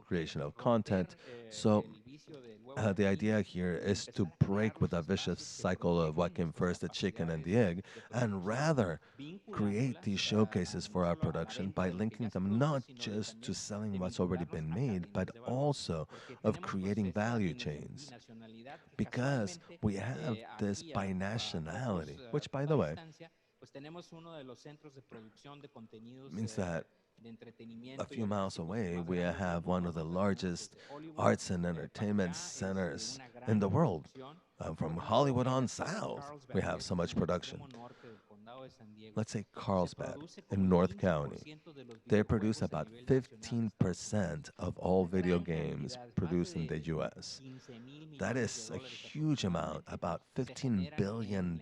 S2: creation of content. So the idea here is to break with that vicious cycle of what came first, the chicken and the egg, and rather create these showcases for our production by linking them not just to selling what's already been made, but also of creating value chains. Because we have this binationality, which, by the way, means that a few miles away, we have one of the largest arts and entertainment centers in the world. From Hollywood on south, we have so much production. Let's say Carlsbad in North County. They produce about 15% of all video games produced in the US. That is a huge amount, about $15 billion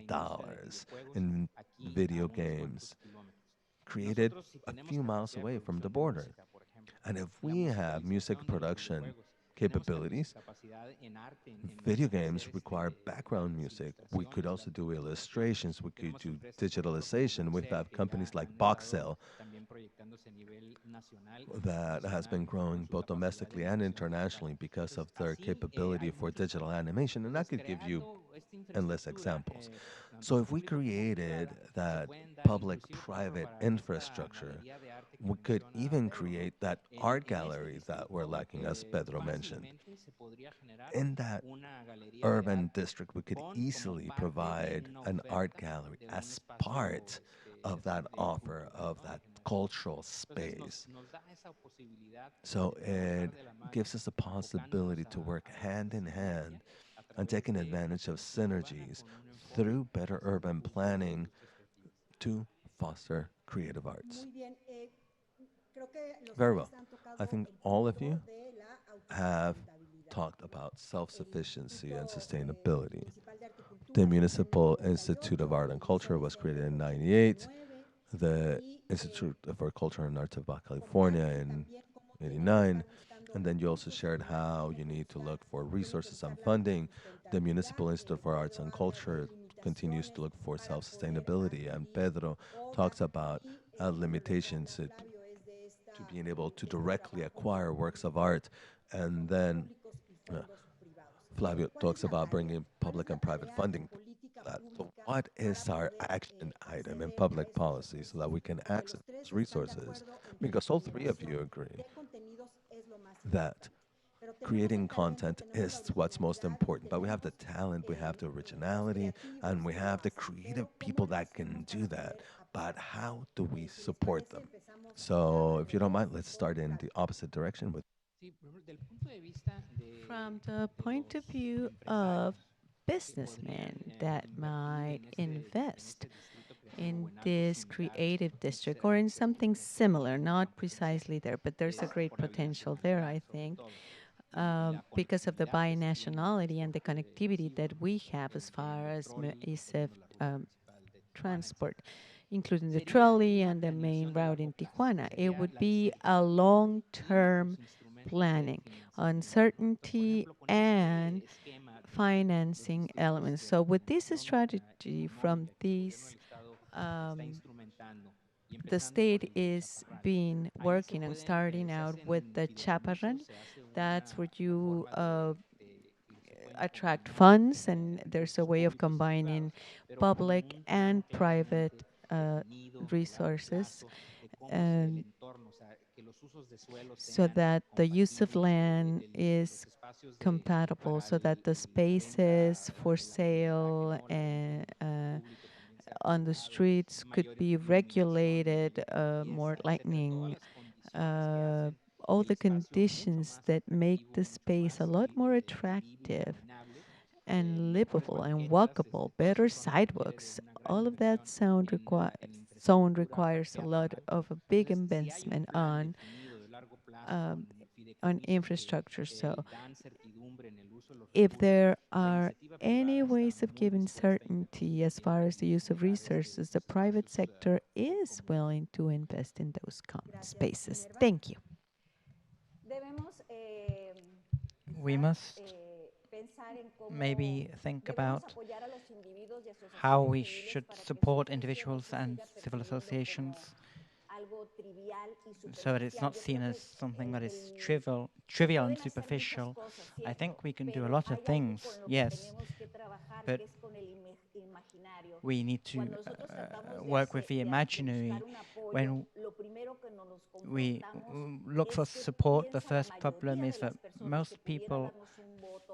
S2: in video games created a few miles away from the border. And if we have music production capabilities. Video games require background music. We could also do illustrations. We could do digitalization. We have companies like Boxel that has been growing both domestically and internationally because of their capability for digital animation. And I could give you endless examples. So if we created that public-private infrastructure, we could even create that art gallery that we're lacking, as Pedro mentioned. In that urban district, we could easily provide an art gallery as part of that offer, of that cultural space. So it gives us the possibility to work hand in hand and taking advantage of synergies through better urban planning to foster creative arts. Very well. I think all of you have talked about self-sufficiency and sustainability. The Municipal Institute of Art and Culture was created in '98. The Institute for Culture and Arts of Baja California in '89. And then you also shared how you need to look for resources and funding. The Municipal Institute for Arts and Culture continues to look for self-sustainability. And Pedro talks about limitations to being able to directly acquire works of art. And then Flavio talks about bringing public and private funding to that. So what is our action item in public policy so that we can access those resources? Because all three of you agree that creating content is what's most important, but we have the talent, we have the originality, and we have the creative people that can do that. But how do we support them? So if you don't mind, let's start in the opposite direction with
S8: From the point of view of businessmen that might invest in this creative district or in something similar, not precisely there, but there's a great potential there, I think, because of the binationality and the connectivity that we have as far as ISEF transport, including the trolley and the main route in Tijuana. It would be a long-term planning, uncertainty, and financing elements. So with this strategy from these, the state is been working and starting out with the chaparran. That's where you attract funds, and there's a way of combining public and private resources, and so that the use of land is compatible, so that the spaces for sale on the streets could be regulated more lightning, all the conditions that make the space a lot more attractive and livable and walkable, better sidewalks. All of that zone requires a lot of a big investment on infrastructure. So if there are any ways of giving certainty as far as the use of resources, the private sector is willing to invest in those common spaces. Thank you.
S20: We must maybe think about how we should support individuals and civil associations so that it's not seen as something that is trivial and superficial. I think we can do a lot of things, yes, but we need to work with the imaginary. When we look for support, the first problem is that most people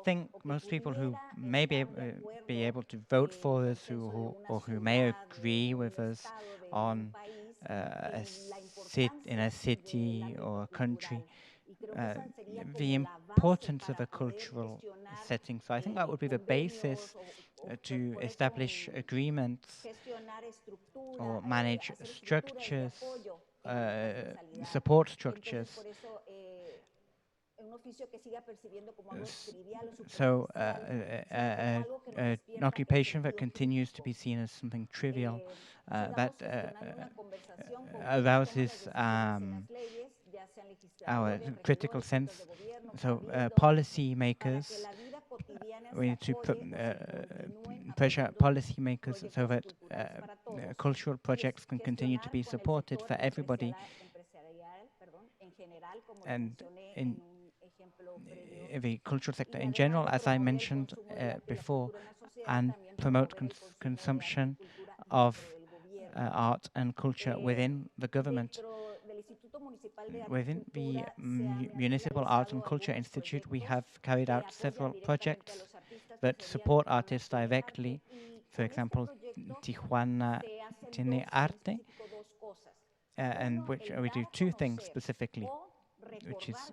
S20: who may be able to vote for us or who may agree with us on in a city or a country, the importance of a cultural setting. So I think that would be the basis to establish agreements or manage structures, support structures. So an occupation that continues to be seen as something trivial, that arouses our critical sense. So policy makers, we need to pressure policy makers so that cultural projects can continue to be supported for everybody. And in the cultural sector in general, as I mentioned before, and promote consumption of art and culture within the government. Within the Municipal Art and Culture Institute, we have carried out several projects that support artists directly. For example, Tijuana Tiene Arte, and which we do two things specifically, which is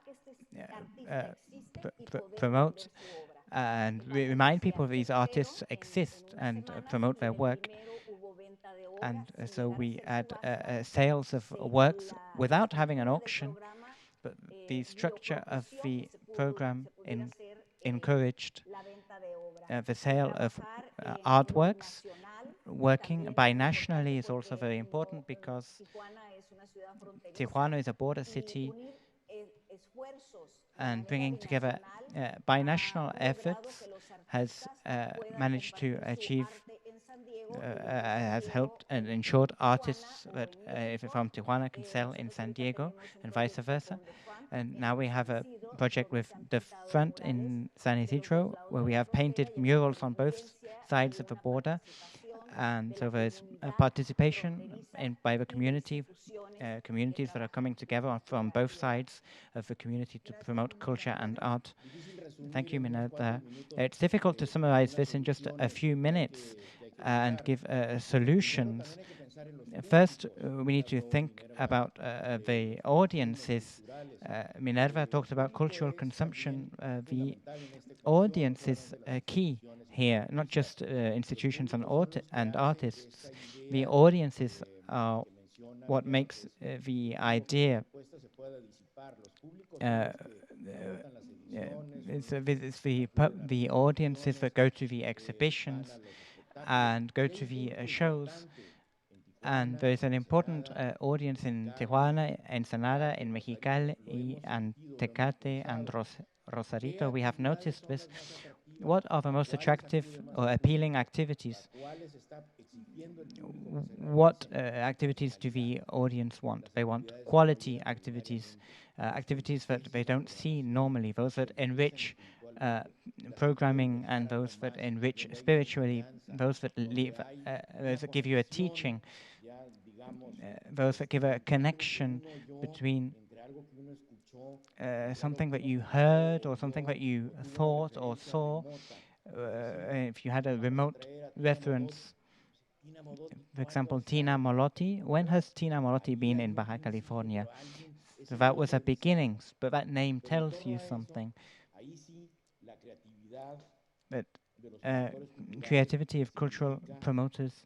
S20: promote and remind people these artists exist and promote their work. And so we add sales of works without having an auction, but the structure of the program encouraged the sale of artworks. Working binationally is also very important because Tijuana is a border city, and bringing together binational efforts has managed to achieve, has helped and ensured artists that if from Tijuana can sell in San Diego and vice versa. And now we have a project with the front in San Isidro where we have painted murals on both sides of the border. And so there's participation by the community, communities that are coming together from both sides of the community to promote culture and art. Thank you, Minerva. It's difficult to summarize this in just a few minutes and give solutions. First, we need to think about the audiences. Minerva talked about cultural consumption. The audience is key here, not just institutions and artists. The audiences are what makes the idea. It's the audiences that go to the exhibitions and go to the shows. And there is an important audience in Tijuana, Ensenada, in Mexicali, and Tecate, and Rosarito. We have noticed this. What are the most attractive or appealing activities? What activities do the audience want? They want quality activities, activities that they don't see normally, those that enrich programming and those that enrich spiritually, those that those that give you a teaching, those that give a connection between something that you heard or something that you thought or saw. If you had a remote reference, for example, Tina Molotti. When has Tina Molotti been in Baja California? So that was a beginning, but that name tells you something. But creativity of cultural promoters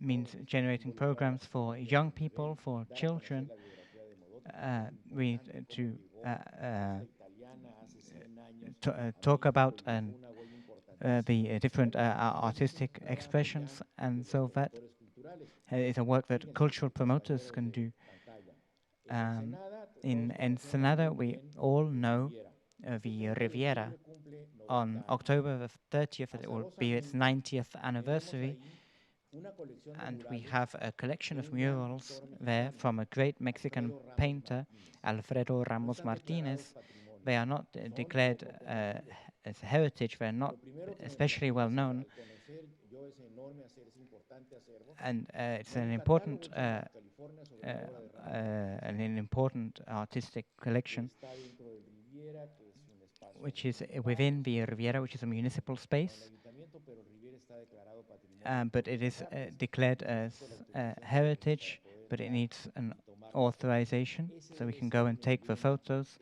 S20: means generating programs for young people, for children. We need to talk about the different artistic expressions, and so that is a work that cultural promoters can do. In Ensenada, we all know the Riviera. On October the 30th, it will be its 90th anniversary, and we have a collection of murals there from a great Mexican painter, Alfredo Ramos Martinez. They are not declared as heritage, they're not especially well known, and it's an important artistic collection, which is within the Riviera, which is a municipal space, but it is declared as heritage, but it needs an authorization, so we can go and take the photos.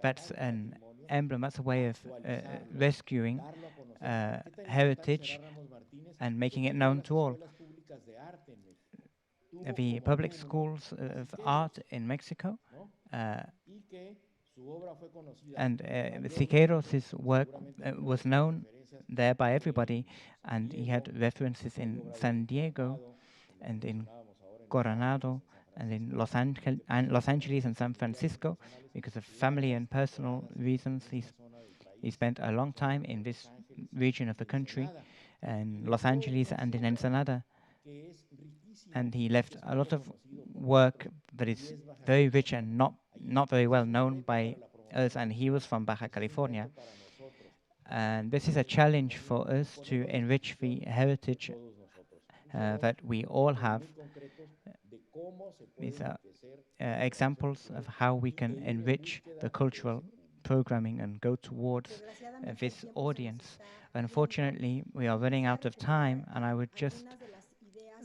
S20: That's an emblem, that's a way of rescuing heritage and making it known to all. The public schools of art in Mexico, and Siqueiros' work was known there by everybody, and he had references in San Diego and in Coronado and in Los Angeles and San Francisco. Because of family and personal reasons, he spent a long time in this region of the country, in Los Angeles and in Ensenada. And he left a lot of work that is very rich and not very well known by us, and he was from Baja California. And this is a challenge for us to enrich the heritage that we all have. These are examples of how we can enrich the cultural programming and go towards this audience. Unfortunately, we are running out of time, and I would just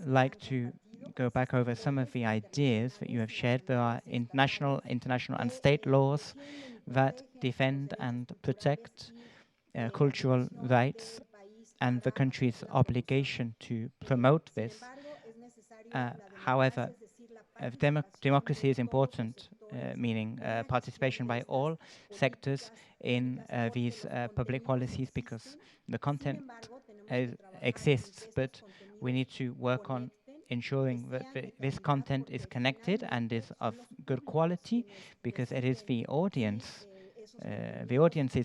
S20: like to go back over some of the ideas that you have shared. There are international and state laws that defend and protect cultural rights, and the country's obligation to promote this. However, democracy is important, meaning participation by all sectors in these public policies, because the content exists, but we need to work on ensuring that this content is connected and is of good quality, because it is the audiences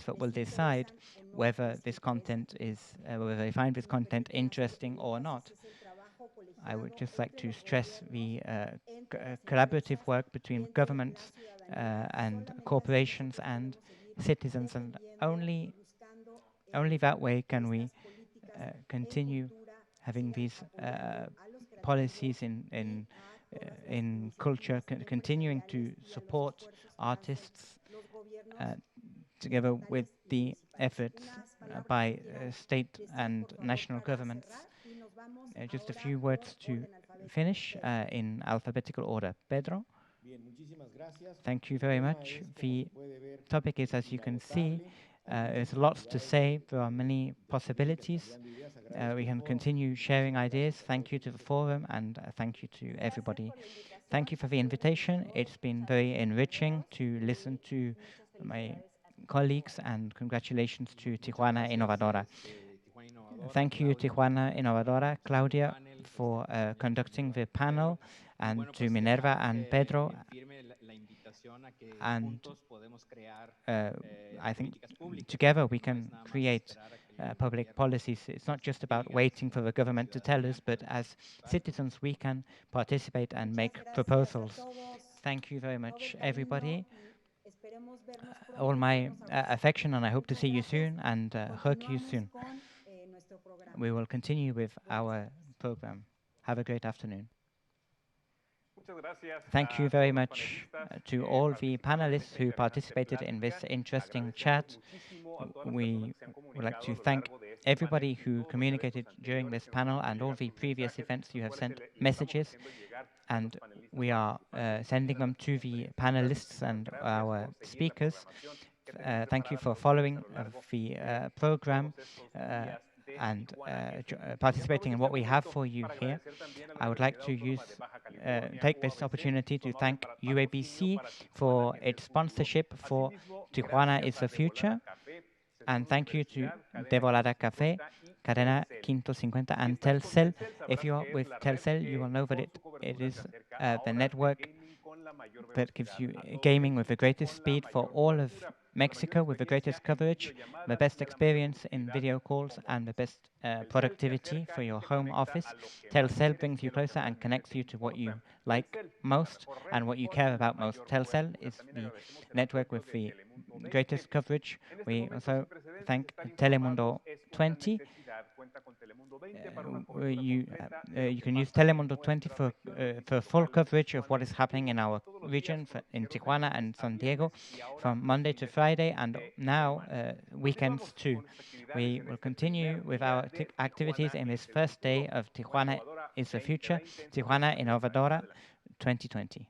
S20: that will decide whether this content is, whether they find this content interesting or not. I would just like to stress the collaborative work between governments and corporations and citizens, and only that way can we continue having these policies in culture, continuing to support artists together with the efforts by state and national governments. Just a few words to finish in alphabetical order. Pedro? Thank you very much. The topic is, as you can see, there's lots to say. There are many possibilities. We can continue sharing ideas. Thank you to the forum, and thank you to everybody. Thank you for the invitation. It's been very enriching to listen to my colleagues, and congratulations to Tijuana Innovadora. Thank you, Tijuana Innovadora, Claudia, for conducting the panel, and to Minerva and Pedro. And I think together we can create public policies. It's not just about waiting for the government to tell us, but as citizens we can participate and make proposals. Thank you very much, everybody. All my affection, and I hope to see you soon and hug you soon. We will continue with our program. Have a great afternoon. Thank you very much to all the panelists who participated in this interesting chat. We would like to thank everybody who communicated during this panel and all the previous events. You have sent messages, and we are sending them to the panelists and our speakers. Thank you for following the program and participating in what we have for you here. I would like to take this opportunity to thank UABC for its sponsorship for Tijuana is the Future, and thank you to De Volada Café, Cadena Quinto 50, and Telcel. If you are with Telcel, you will know that it is the network that gives you gaming with the greatest speed for all of Mexico, with the greatest coverage, the best experience in video calls, and the best productivity for your home office. Telcel brings you closer and connects you to what you like most and what you care about most. Telcel is the network with the greatest coverage. We also thank Telemundo 20. You can use Telemundo 20 for full coverage of what is happening in our region, in Tijuana and San Diego, from Monday to Friday, and now weekends too. We will continue with our activities in this first day of Tijuana is the Future, Tijuana Innovadora 2020.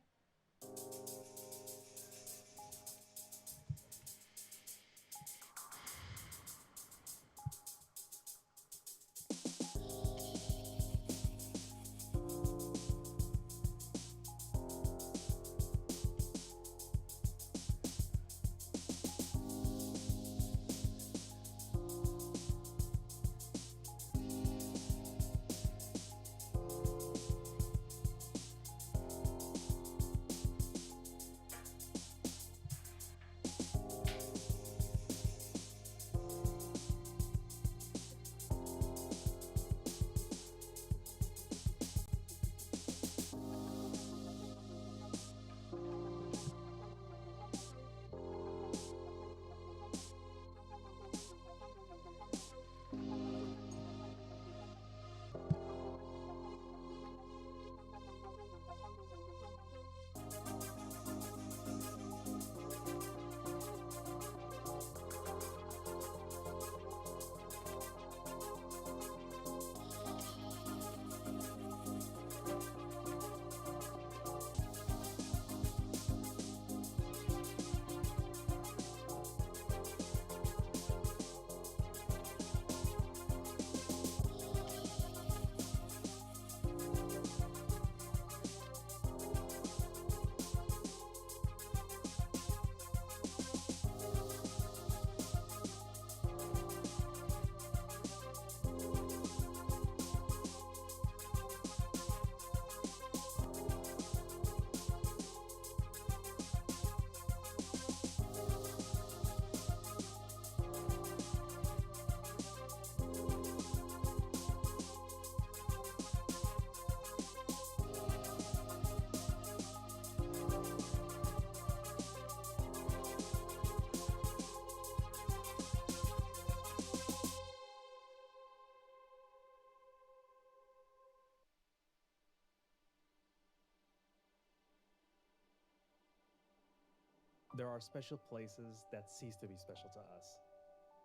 S6: There are special places that cease to be special to us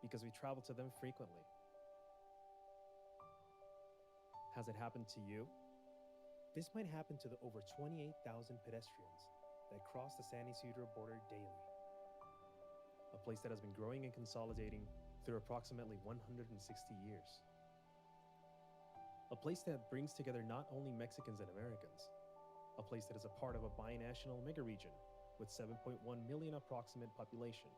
S6: because we travel to them frequently. Has it happened to you? This might happen to the over 28,000 pedestrians that cross the San Isidro border daily. A place that has been growing and consolidating through approximately 160 years. A place that brings together not only Mexicans and Americans, a place that is a part of a binational megaregion with 7.1 million approximate population,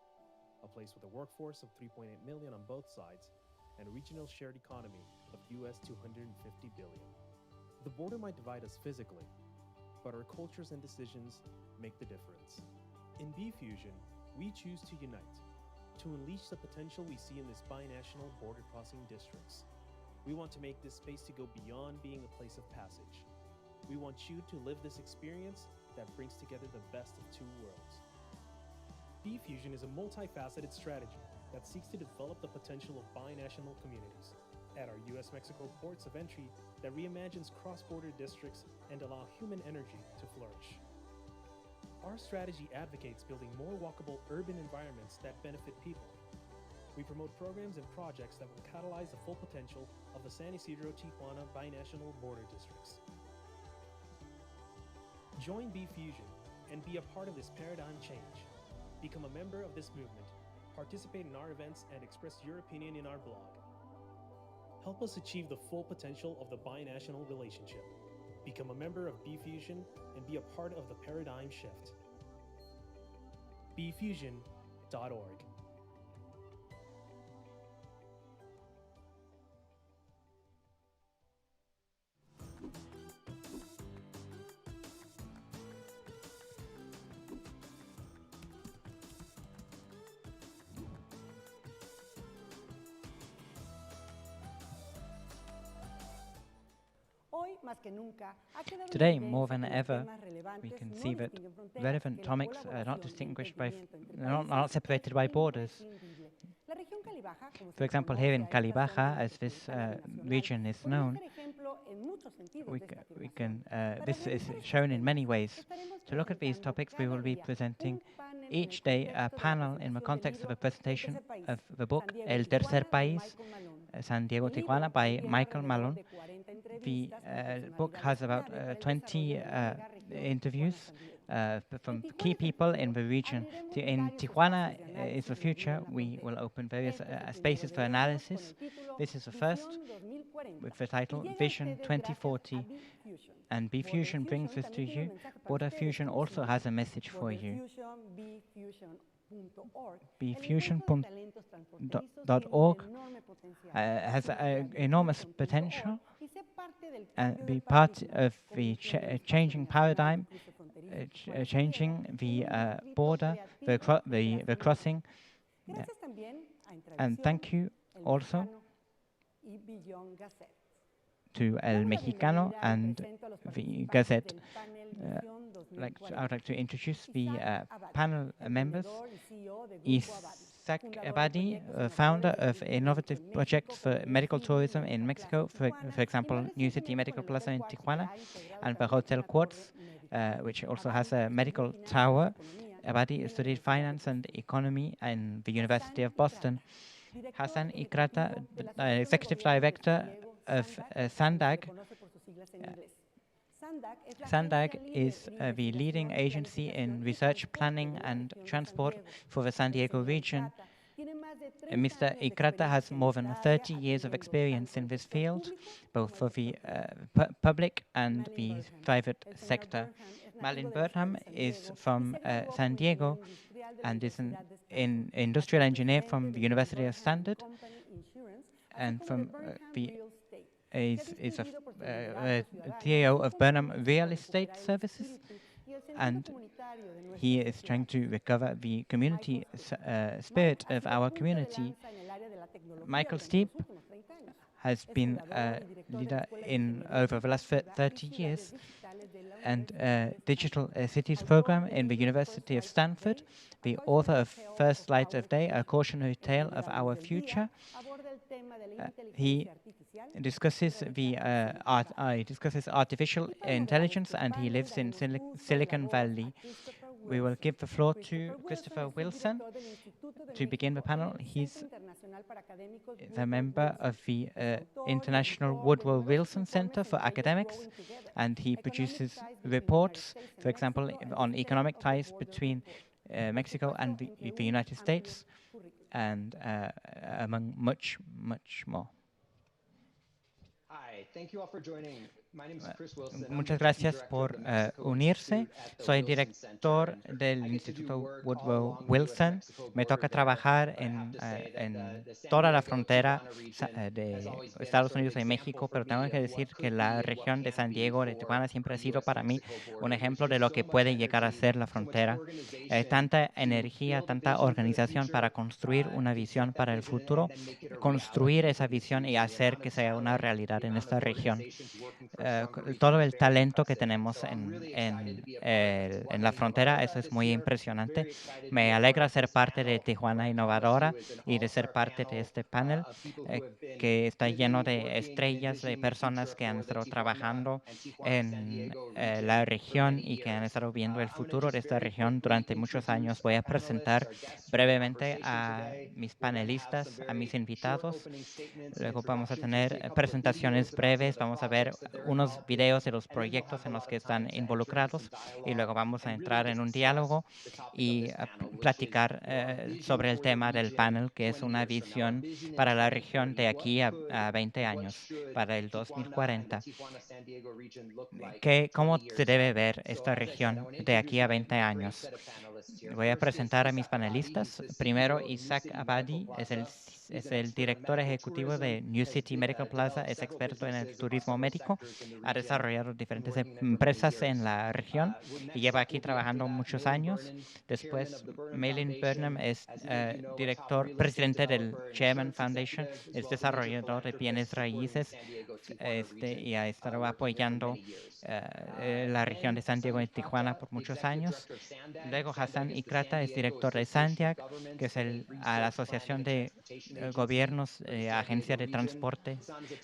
S6: a place with a workforce of 3.8 million on both sides, and a regional shared economy of US $250 billion. The border might divide us physically, but our cultures and decisions make the difference. In B-Fusion, we choose to unite, to unleash the potential we see in this binational border crossing districts. We want to make this space to go beyond being a place of passage. We want you to live this experience that brings together the best of two worlds. B-Fusion is a multifaceted strategy that seeks to develop the potential of binational communities at our US-Mexico ports of entry that reimagines cross-border districts and allow human energy to flourish. Our strategy advocates building more walkable urban environments that benefit people. We promote programs and projects that will catalyze the full potential of the San Isidro-Tijuana binational border districts. Join B-Fusion and be a part of this paradigm change. Become a member of this movement, participate in our events, and express your opinion in our blog. Help us achieve the full potential of the binational relationship. Become a member of B-Fusion and be a part of the paradigm shift. bfusion.org.
S20: Today, more than ever, we can see that relevant topics are not distinguished by, not separated by borders. For example, here in Cali Baja, as this region is known, this is shown in many ways. To look at these topics, we will be presenting each day a panel in the context of a presentation of the book El Tercer País, San Diego, Tijuana, by Michael Malone. The book has about 20 interviews from key people in the region. In Tijuana is the future. We will open various spaces for analysis. This is the first with the title Vision 2040. And B-Fusion brings this to you. Border Fusion also has a message for you. bfusion.org has enormous potential and be part of the changing paradigm, changing the border, the crossing. And thank you also to El Mexicano and the Gazette. I would like to introduce the panel members. Isaac Abadi, founder of innovative projects for medical tourism in Mexico, for example, New City Medical Plaza in Tijuana, and the Hotel Quartz, which also has a medical tower. Abadi studied finance and economy in the University of Boston. Hassan Ikrata, executive director of SANDAG. SANDAG is the leading agency in research, planning, and transport for the San Diego region. Mr. Ikrata has more than 30 years of experience in this field, both for the public and the private sector. Malin Burnham is from San Diego and is an industrial engineer from the University of Stanford, and from is a CEO of Burnham Real Estate Services, and he is trying to recover the community spirit of our community. Michael Steep has been a leader in over the last 30 years and Digital Cities program in the University of Stanford, the author of First Light of Day, a cautionary tale of our future. He discusses artificial intelligence, and he lives in Silicon Valley. we will give the floor to Christopher Wilson to begin the panel. He's the member of the International Woodrow Wilson Center for Academics, and he produces reports, for example, on economic ties between Mexico and the United States, and among much more. Muchas gracias por unirse. Soy director del Instituto Woodrow Wilson. Me toca trabajar en toda la frontera de Estados Unidos y México, pero tengo que decir que la región de San Diego, de Tijuana, siempre ha sido para mí un ejemplo de lo que puede llegar a ser la frontera. Tanta energía, tanta organización para construir una visión para el futuro, construir esa visión y hacer que sea una realidad en esta región. Todo el talento que tenemos en la frontera, eso es muy impresionante. Me alegra ser parte de Tijuana Innovadora y de ser parte de este panel que está lleno de estrellas, de personas que han estado trabajando en la región y que han estado viendo el futuro de esta región durante muchos años. Voy a presentar brevemente a mis panelistas, a mis invitados. Luego vamos a tener presentaciones breves, vamos a ver unos videos de los proyectos en los que están involucrados y luego vamos a entrar en un diálogo y platicar sobre el tema del panel, que es una visión para la región de aquí a 20 años, para el 2040. ¿Cómo se debe ver esta región de aquí a 20 años? Voy a presentar a mis panelistas. Primero, Isaac Abadi es el director ejecutivo de New City Medical Plaza, es experto en el turismo médico, ha desarrollado diferentes empresas en la región y lleva aquí trabajando muchos años. Después, Malin Burnham es presidente del Chairman Foundation, es desarrollador de bienes raíces y ha estado apoyando la región de San Diego y Tijuana por muchos años. Luego, Hassan Ikrata es director de Sandiag, que es la Asociación de Gobiernos, Agencia de Transporte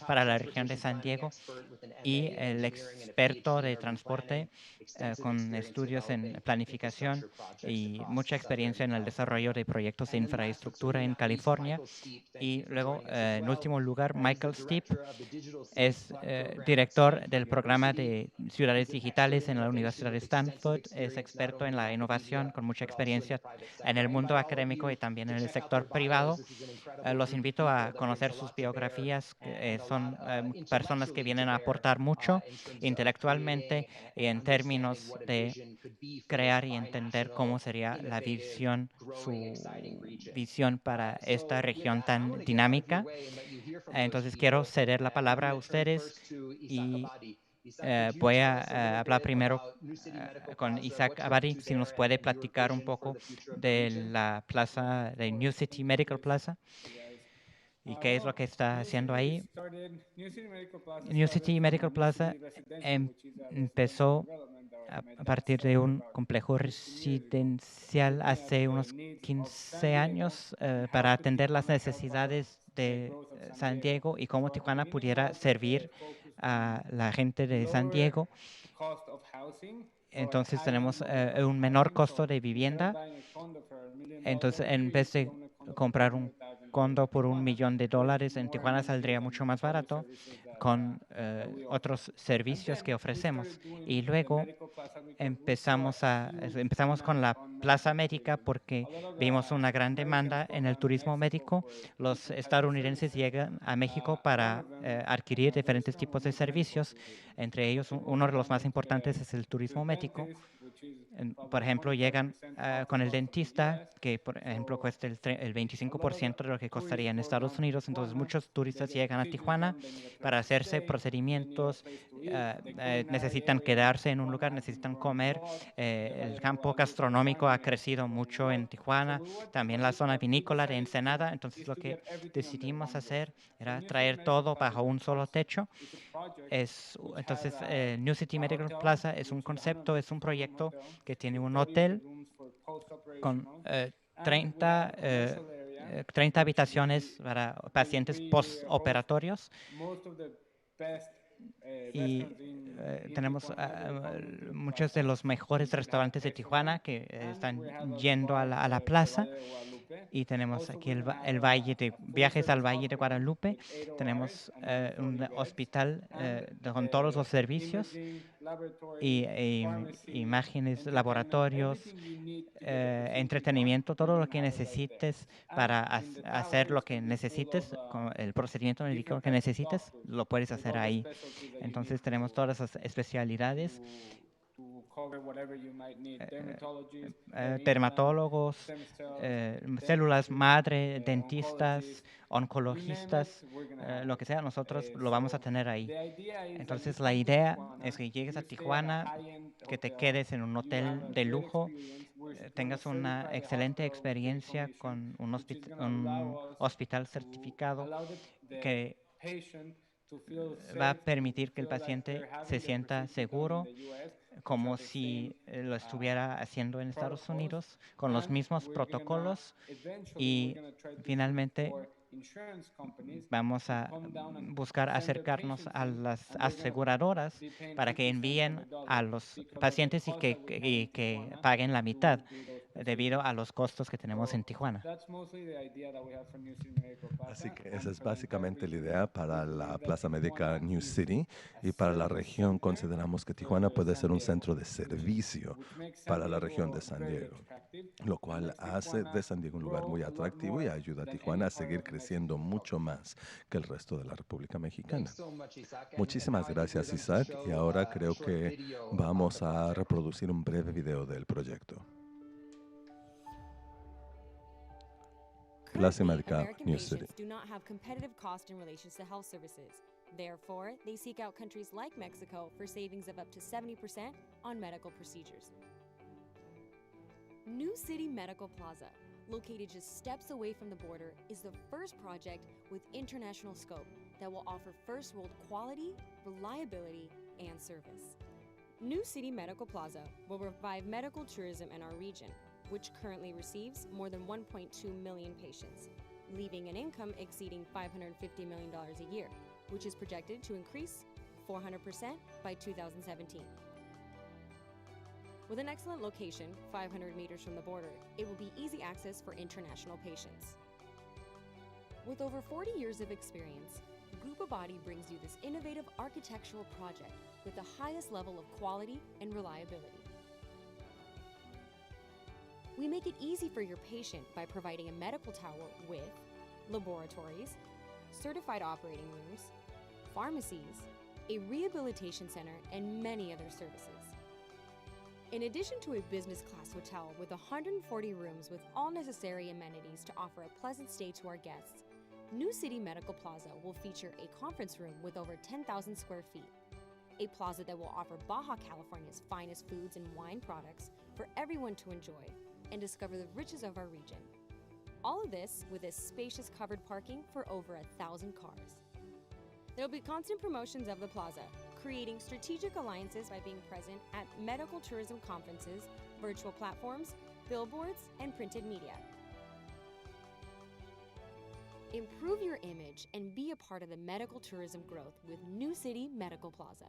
S20: para la región de San Diego, y el experto de transporte con estudios en planificación y mucha experiencia en el desarrollo de proyectos de infraestructura en California. Y luego, en último lugar, Michael Steep es director del programa de ciudades digitales en la Universidad de Stanford, es experto en la innovación con mucha experiencia en el mundo académico y también en el sector privado. Los invito a conocer sus biografías, son personas que vienen a aportar mucho intelectualmente y en términos de crear y entender cómo sería la visión, su visión para esta región tan dinámica. Entonces quiero ceder la palabra a ustedes y voy a hablar primero con Isaac Abadi, si nos puede platicar un poco de la plaza, de New City Medical Plaza, y qué es lo que está haciendo ahí. New City Medical Plaza empezó a partir de un complejo residencial hace unos 15 años para atender las necesidades de San Diego y cómo Tijuana pudiera servir a la gente de San Diego. Entonces tenemos un menor costo de vivienda. Entonces, en vez de comprar un condo por $1 millón, en Tijuana saldría mucho más barato con otros servicios que ofrecemos. Y luego empezamos con la Plaza Médica porque vimos una gran demanda en el turismo médico. Los estadounidenses llegan a México para adquirir diferentes tipos de servicios. Entre ellos, uno de los más importantes es el turismo médico. Por ejemplo, llegan con el dentista, que por ejemplo cuesta el 25% de lo que costaría en Estados Unidos. Entonces muchos turistas llegan a Tijuana para hacerse procedimientos, necesitan quedarse en un lugar, necesitan comer. El campo gastronómico ha crecido mucho en Tijuana, también la zona vinícola de Ensenada. Entonces lo que decidimos hacer era traer todo bajo un solo techo. Entonces, New City Medical Plaza es un concepto, es un proyecto que tiene un hotel con 30 habitaciones para pacientes postoperatorios. y tenemos muchos de los mejores restaurantes de Tijuana que están yendo a la plaza. Y tenemos aquí el Valle de Viajes al Valle de Guadalupe. Tenemos un hospital con todos los servicios y imágenes, laboratorios, entretenimiento, todo lo que necesites para hacer lo que necesites, con el procedimiento médico que necesites, lo puedes hacer ahí. Entonces tenemos todas las especialidades. Dermatólogos, células madre, dentistas, oncologistas, lo que sea, nosotros lo vamos a tener ahí. Entonces la idea es que llegues a Tijuana, que te quedes en un hotel de lujo, tengas una excelente experiencia con un hospital certificado que va a permitir que el paciente se sienta seguro, como si lo estuviera haciendo en Estados Unidos, con los mismos protocolos, y finalmente vamos a buscar acercarnos a las aseguradoras para que envíen a los pacientes y que paguen la mitad debido a los costos que tenemos en Tijuana.
S2: Así que esa es básicamente la idea para la Plaza Médica New City, y para la región consideramos que Tijuana puede ser un centro de servicio para la región de San Diego, lo cual hace de San Diego un lugar muy atractivo y ayuda a Tijuana a seguir creciendo mucho más que el resto de la República Mexicana. Muchísimas gracias, Isaac, y ahora creo que vamos a reproducir un breve video del proyecto. Plaza Médica
S3: American
S2: New City.
S3: patients do not have competitive cost in relation to health services. Therefore, they seek out countries like Mexico for savings of up to 70% on medical procedures. New City Medical Plaza, located just steps away from the border, is the first project with international scope that will offer first world quality, reliability, and service. New City Medical Plaza will revive medical tourism in our region, which currently receives more than 1.2 million patients, leaving an income exceeding $550 million a year, which is projected to increase 400% by 2017. With an excellent location, 500 meters from the border, it will be easy access for international patients. With over 40 years of experience, Grupo Body brings you this innovative architectural project with the highest level of quality and reliability. We make it easy for your patient by providing a medical tower with laboratories, certified operating rooms, pharmacies, a rehabilitation center, and many other services. In addition to a business class hotel with 140 rooms with all necessary amenities to offer a pleasant stay to our guests, New City Medical Plaza will feature a conference room with over 10,000 square feet, a plaza that will offer Baja California's finest foods and wine products for everyone to enjoy and discover the riches of our region. All of this with a spacious covered parking for over 1,000 cars. There will be constant promotions of the plaza, creating strategic alliances by being present at medical tourism conferences, virtual platforms, billboards, and printed media. Improve your image and be a part of the medical tourism growth with New City Medical Plaza.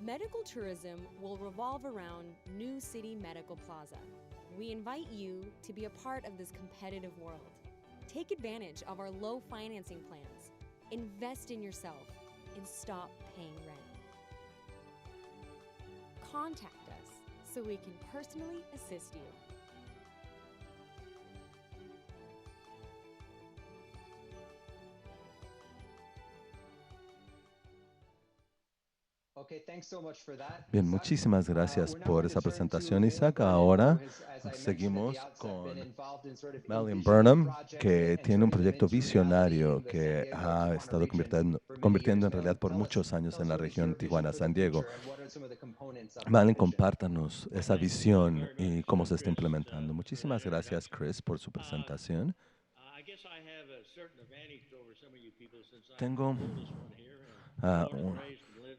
S3: Medical tourism will revolve around New City Medical Plaza. We invite you to be a part of this competitive world. Take advantage of our low financing plans. Invest in yourself and stop paying rent. Contact us so we can personally assist you.
S2: Bien, muchísimas gracias por esa presentación, Isaac. Ahora seguimos con Malin Burnham, que tiene un proyecto visionario que ha estado convirtiendo en realidad por muchos años en la región Tijuana-San Diego. Malin, compártanos esa visión y cómo se está implementando. Muchísimas gracias, Chris, por su presentación.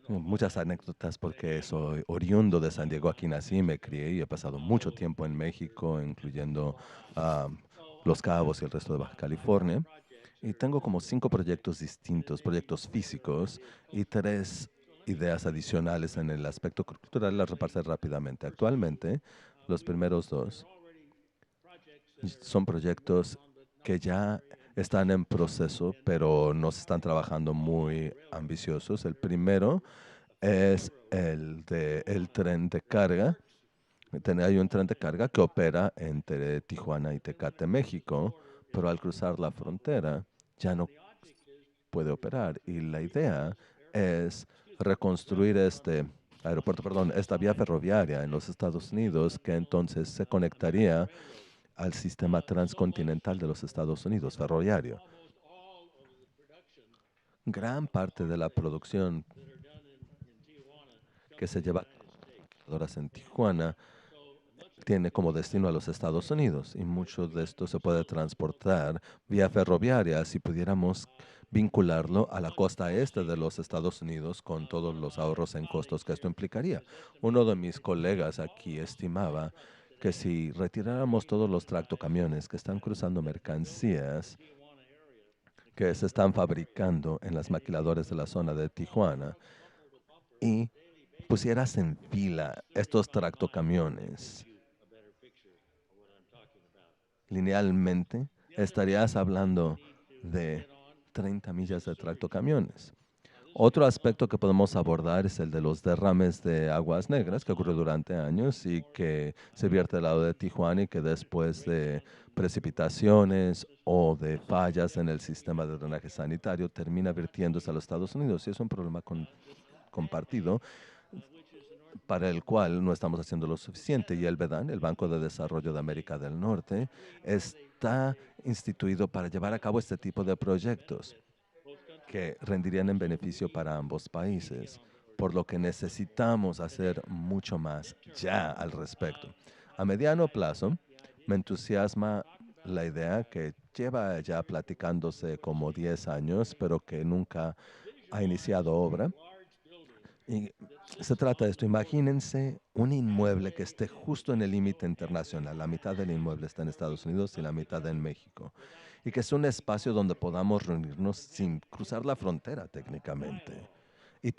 S2: Muchas anécdotas porque soy oriundo de San Diego, aquí nací, me crié y he pasado mucho tiempo en México, incluyendo ah, Los Cabos y el resto de Baja California. Y tengo como 5 proyectos distintos, proyectos físicos y 3 ideas adicionales en el aspecto cultural. Las repasé rápidamente. Actualmente, los primeros 2 son proyectos que ya están en proceso, pero no se están trabajando muy ambiciosos. El primero es el de el tren de carga. Hay un tren de carga que opera entre Tijuana y Tecate, México, pero al cruzar la frontera ya no puede operar. Y la idea es reconstruir este aeropuerto, perdón, esta vía ferroviaria en los Estados Unidos que entonces se conectaría al sistema transcontinental de los Estados Unidos ferroviario. Gran parte de la producción que se lleva en Tijuana tiene como destino a los Estados Unidos y mucho de esto se puede transportar vía ferroviaria si pudiéramos vincularlo a la costa este de los Estados Unidos con todos los ahorros en costos que esto implicaría. Uno de mis colegas aquí estimaba que si retiráramos todos los tractocamiones que están cruzando mercancías que se están fabricando en las maquiladoras de la zona de Tijuana y pusieras en fila estos tractocamiones linealmente, estarías hablando de 30 millas de tractocamiones. Otro aspecto que podemos abordar es el de los derrames de aguas negras que ocurre durante años y que se vierte al lado de Tijuana y que después de precipitaciones o de fallas en el sistema de drenaje sanitario termina vertiéndose a los Estados Unidos. Y es un problema compartido para el cual no estamos haciendo lo suficiente. Y el BEDAN, el Banco de Desarrollo de América del Norte, está instituido para llevar a cabo este tipo de proyectos que rendirían en beneficio para ambos países, por lo que necesitamos hacer mucho más ya al respecto. A mediano plazo, me entusiasma la idea que lleva ya platicándose como 10 años, pero que nunca ha iniciado obra. Y se trata de esto. Imagínense un inmueble que esté justo en el límite internacional. La mitad del inmueble está en Estados Unidos y la mitad en México. Y que es un espacio donde podamos reunirnos sin cruzar la frontera técnicamente. Y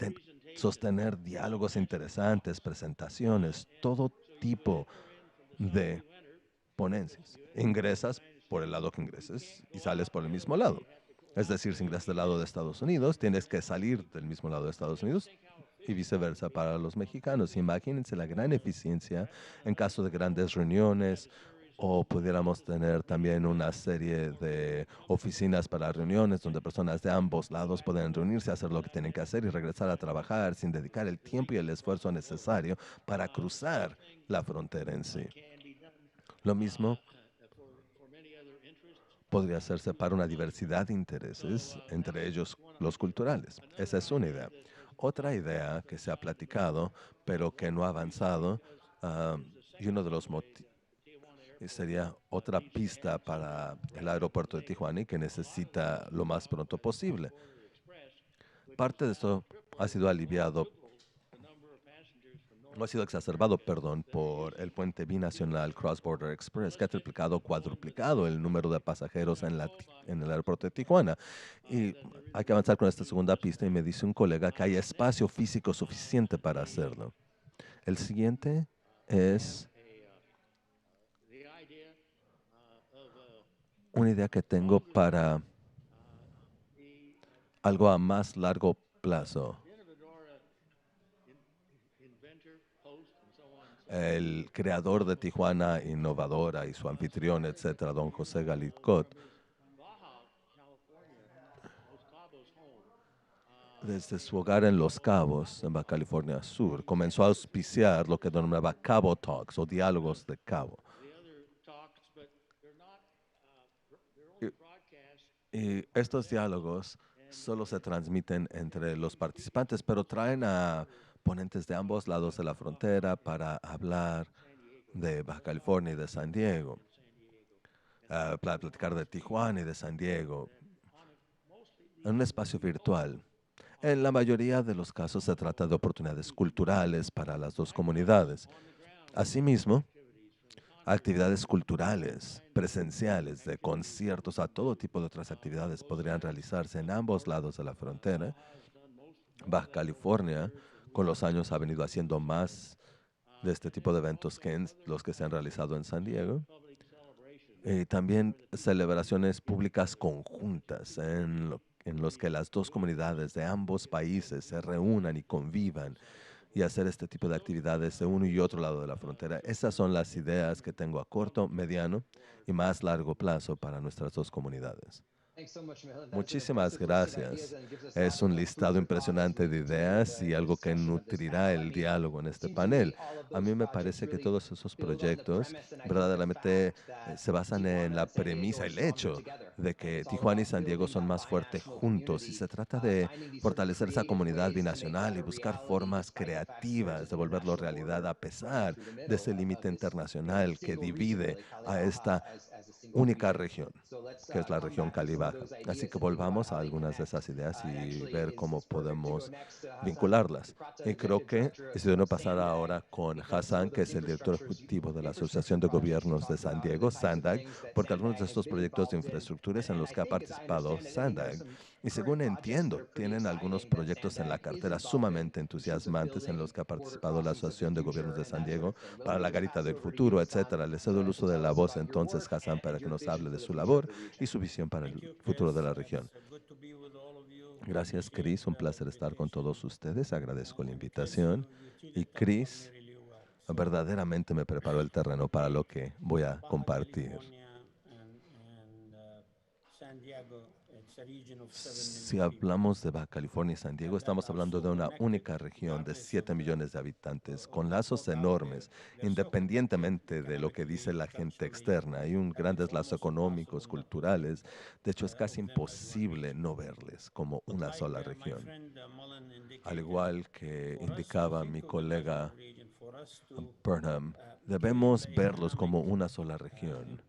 S2: sostener diálogos interesantes, presentaciones, todo tipo de ponencias. Ingresas por el lado que ingreses y sales por el mismo lado. Es decir, si ingresas del lado de Estados Unidos, tienes que salir del mismo lado de Estados Unidos y viceversa para los mexicanos. Imagínense la gran eficiencia en caso de grandes reuniones o pudiéramos tener también una serie de oficinas para reuniones donde personas de ambos lados pueden reunirse, hacer lo que tienen que hacer y regresar a trabajar sin dedicar el tiempo y el esfuerzo necesario para cruzar la frontera en sí. Lo mismo podría hacerse para una diversidad de intereses, entre ellos los culturales. Esa es una idea. Otra idea que se ha platicado, pero que no ha avanzado, y uno de los motivos sería otra pista para el aeropuerto de Tijuana y que necesita lo más pronto posible. Parte de esto ha sido aliviado, no ha sido exacerbado, perdón, por el puente binacional Cross Border Express, que ha triplicado, cuadruplicado el número de pasajeros en el aeropuerto de Tijuana. Y hay que avanzar con esta segunda pista y me dice un colega que hay espacio físico suficiente para hacerlo. El siguiente es una idea que tengo para algo a más largo plazo. El creador de Tijuana Innovadora y su anfitrión, etcétera, don José Galitcott, desde su hogar en Los Cabos, en Baja California Sur, comenzó a auspiciar lo que denominaba Cabo Talks o diálogos de Cabo. Y estos diálogos solo se transmiten entre los participantes, pero traen a ponentes de ambos lados de la frontera para hablar de Baja California y de San Diego, para platicar de Tijuana y de San Diego, en un espacio virtual. En la mayoría de los casos se trata de oportunidades culturales para las dos comunidades. Asimismo, actividades culturales, presenciales, de conciertos, a todo tipo de otras actividades podrían realizarse en ambos lados de la frontera. Baja California, con los años, ha venido haciendo más de este tipo de eventos que los que se han realizado en San Diego. Y también celebraciones públicas conjuntas en los que las dos comunidades de ambos países se reúnan y convivan y hacer este tipo de actividades de uno y otro lado de la frontera. Esas son las ideas que tengo a corto, mediano y más largo plazo para nuestras dos comunidades. Muchísimas gracias. Es un listado impresionante de ideas y algo que nutrirá el diálogo en este panel. A mí me parece que todos esos proyectos verdaderamente se basan en la premisa, el hecho de que Tijuana y San Diego son más fuertes juntos y se trata de fortalecer esa comunidad binacional y buscar formas creativas de volverlo realidad a pesar de ese límite internacional que divide a esta única región, que es la región Cali-Baja. Así que volvamos a algunas de esas ideas y ver cómo podemos vincularlas. Y creo que es de no pasar ahora con Hassan, que es el director ejecutivo de la Asociación de Gobiernos de San Diego, SANDAG, porque algunos de estos proyectos de infraestructura en los que ha participado SANDAG, y según entiendo, tienen algunos proyectos en la cartera sumamente entusiasmantes en los que ha participado la Asociación de Gobiernos de San Diego para la Garita del Futuro, etcétera. Le cedo el uso de la voz entonces, Hassan, para que nos hable de su labor y su visión para el futuro de la región. Gracias, Chris. Un placer estar con todos ustedes. Agradezco la invitación. Y Chris verdaderamente me preparó el terreno para lo que voy a compartir. Si hablamos de Baja California y San Diego, estamos hablando de una única región de 7 millones de habitantes, con lazos enormes, independientemente de lo que dice la gente externa. Hay grandes lazos económicos, culturales. De hecho, es casi imposible no verles como una sola región. Al igual que indicaba mi colega Burnham, debemos verlos como una sola región.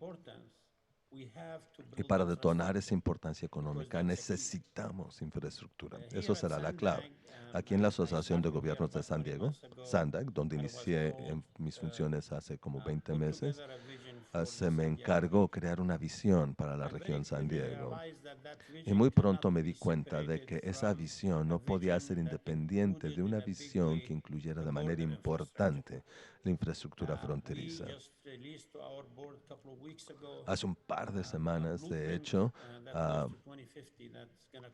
S2: Y para detonar esa importancia económica necesitamos infraestructura. Eso será la clave. Aquí en la Asociación de Gobiernos de San Diego, SANDAG, donde inicié en mis funciones hace como 20 meses, se me encargó crear una visión para la región San Diego. Y muy pronto me di cuenta de que esa visión no podía ser independiente de una visión que incluyera de manera importante la infraestructura fronteriza. Hace un par de semanas, de hecho,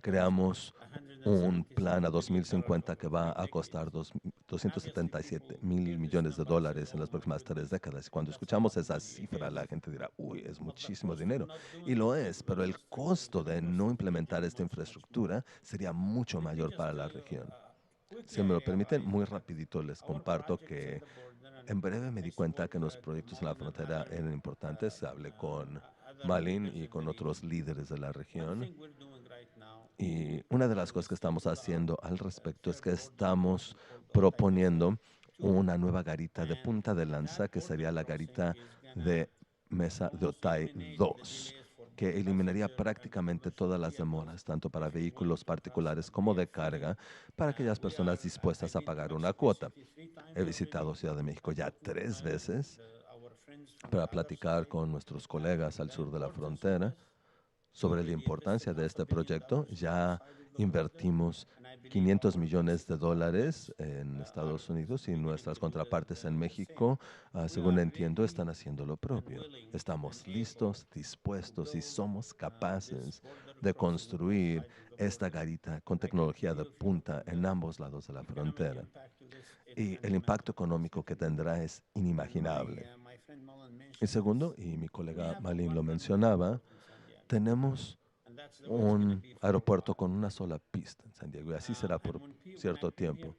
S2: creamos un plan a 2050 que va a costar 277 mil millones de dólares en las próximas 3 décadas. Y cuando escuchamos esa cifra, la gente dirá, uy, es muchísimo dinero. Y lo es, pero el costo de no implementar esta infraestructura sería mucho mayor para la región. Si me lo permiten, muy rapidito les comparto que en breve me di cuenta que los proyectos en la frontera eran importantes. Hablé con Malin y con otros líderes de la región. Y una de las cosas que estamos haciendo al respecto es que estamos proponiendo una nueva garita de punta de lanza, que sería la garita de Mesa de Otay 2, que eliminaría prácticamente todas las demoras, tanto para vehículos particulares como de carga, para aquellas personas dispuestas a pagar una cuota. He visitado Ciudad de México ya 3 veces para platicar con nuestros colegas al sur de la frontera sobre la importancia de este proyecto. Ya invertimos 500 millones de dólares en Estados Unidos y nuestras contrapartes en México, según entiendo, están haciendo lo propio. Estamos listos, dispuestos y somos capaces de construir esta garita con tecnología de punta en ambos lados de la frontera. Y el impacto económico que tendrá es inimaginable. Y segundo, y mi colega Malin lo mencionaba, tenemos un aeropuerto con una sola pista en San Diego y así será por cierto tiempo.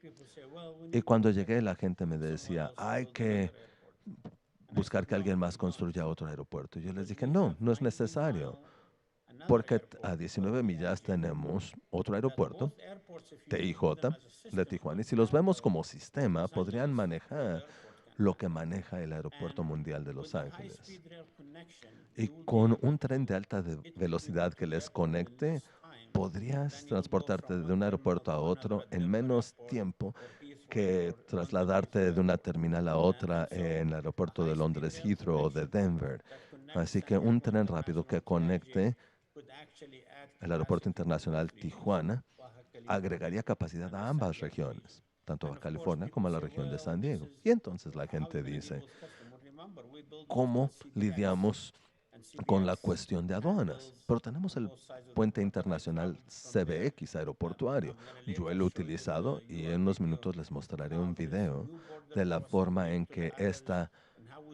S2: Y cuando llegué la gente me decía, hay que buscar que alguien más construya otro aeropuerto. Y yo les dije, no, no es necesario, porque a 19 millas tenemos otro aeropuerto, TIJ, de Tijuana. Y si los vemos como sistema, podrían manejar lo que maneja el Aeropuerto Mundial de Los Ángeles. Y con un tren de alta velocidad que les conecte, podrías transportarte de un aeropuerto a otro en menos tiempo que trasladarte de una terminal a otra en el aeropuerto de Londres Heathrow o de Denver. Así que un tren rápido que conecte el aeropuerto internacional Tijuana agregaría capacidad a ambas regiones, tanto a California como a la región de San Diego. Y entonces la gente dice, ¿cómo lidiamos con la cuestión de aduanas? Pero tenemos el puente internacional CBX aeroportuario. Yo lo he utilizado y en unos minutos les mostraré un video de la forma en que esta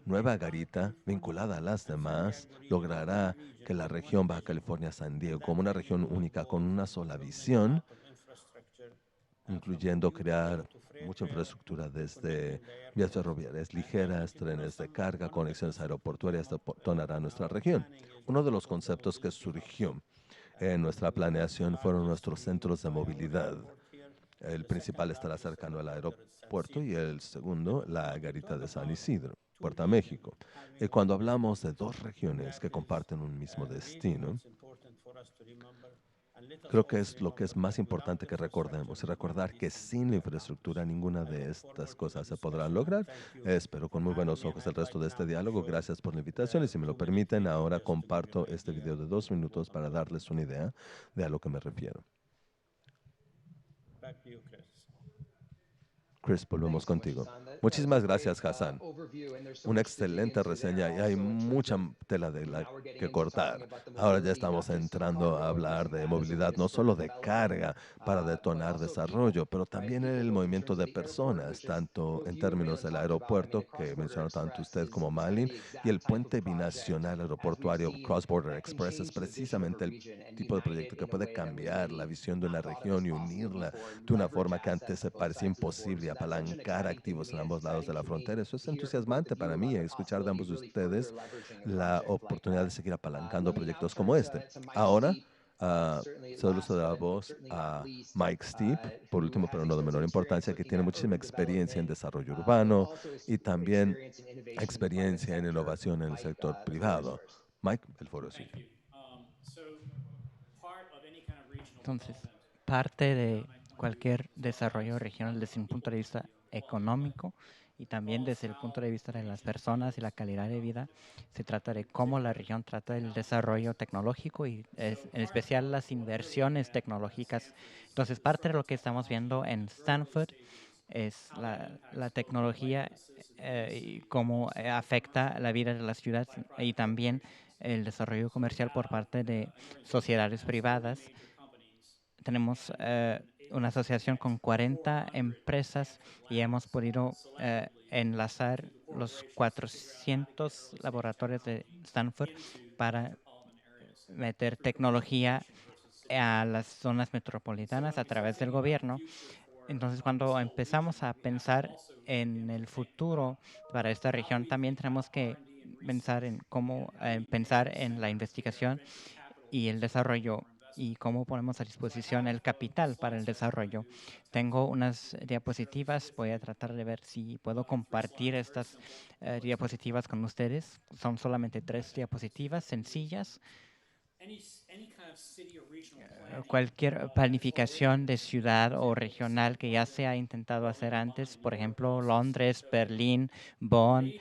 S2: nueva garita, vinculada a las demás, logrará que la región Baja California-San Diego, como una región única con una sola visión, incluyendo crear mucha infraestructura desde vías ferroviarias ligeras, trenes de carga, conexiones aeroportuarias, detonará nuestra región. Uno de los conceptos que surgió en nuestra planeación fueron nuestros centros de movilidad. El principal estará cercano al aeropuerto y el segundo, la garita de San Isidro, Puerto México. Y cuando hablamos de dos regiones que comparten un mismo destino, creo que es lo que es más importante que recordemos y recordar que sin la infraestructura ninguna de estas cosas se podrán lograr. Espero con muy buenos ojos el resto de este diálogo. Gracias por la invitación y si me lo permiten, ahora comparto este video de 2 minutos para darles una idea de a lo que me refiero. Chris, volvemos contigo. Muchísimas gracias, Hassan. Una excelente reseña y hay mucha tela de la que cortar. Ahora ya estamos entrando a hablar de movilidad, no solo de carga para detonar desarrollo, pero también en el movimiento de personas, tanto en términos del aeropuerto, que mencionó tanto usted como Malin, y el puente binacional aeroportuario Cross Border Express es precisamente el tipo de proyecto que puede cambiar la visión de una región y unirla de una forma que antes se parecía imposible, apalancar activos en ambos lados de la frontera. Eso es entusiasmante para mí, escuchar de ambos de ustedes la oportunidad de seguir apalancando proyectos como este. Ahora, cedo el uso de la voz a Mike Steep, por último, pero no de menor importancia, que tiene muchísima experiencia en desarrollo urbano y también experiencia en innovación en el sector privado. Mike, el foro es suyo.
S20: Entonces, parte de cualquier desarrollo regional desde un punto de vista económico y también desde el punto de vista de las personas y la calidad de vida, se trata de cómo la región trata el desarrollo tecnológico y en especial las inversiones tecnológicas. Entonces, parte de lo que estamos viendo en Stanford es la tecnología y cómo afecta la vida de la ciudad y también el desarrollo comercial por parte de sociedades privadas. Tenemos una asociación con 40 empresas y hemos podido enlazar los 400 laboratorios de Stanford para meter tecnología a las zonas metropolitanas a través del gobierno. Entonces, cuando empezamos a pensar en el futuro para esta región, también tenemos que pensar en cómo pensar en la investigación y el desarrollo y cómo ponemos a disposición el capital para el desarrollo. Tengo unas diapositivas, voy a tratar de ver si puedo compartir estas diapositivas con ustedes. Son solamente 3 diapositivas sencillas. Cualquier planificación de ciudad o regional que ya se ha intentado hacer antes, por ejemplo, Londres, Berlín, Bonn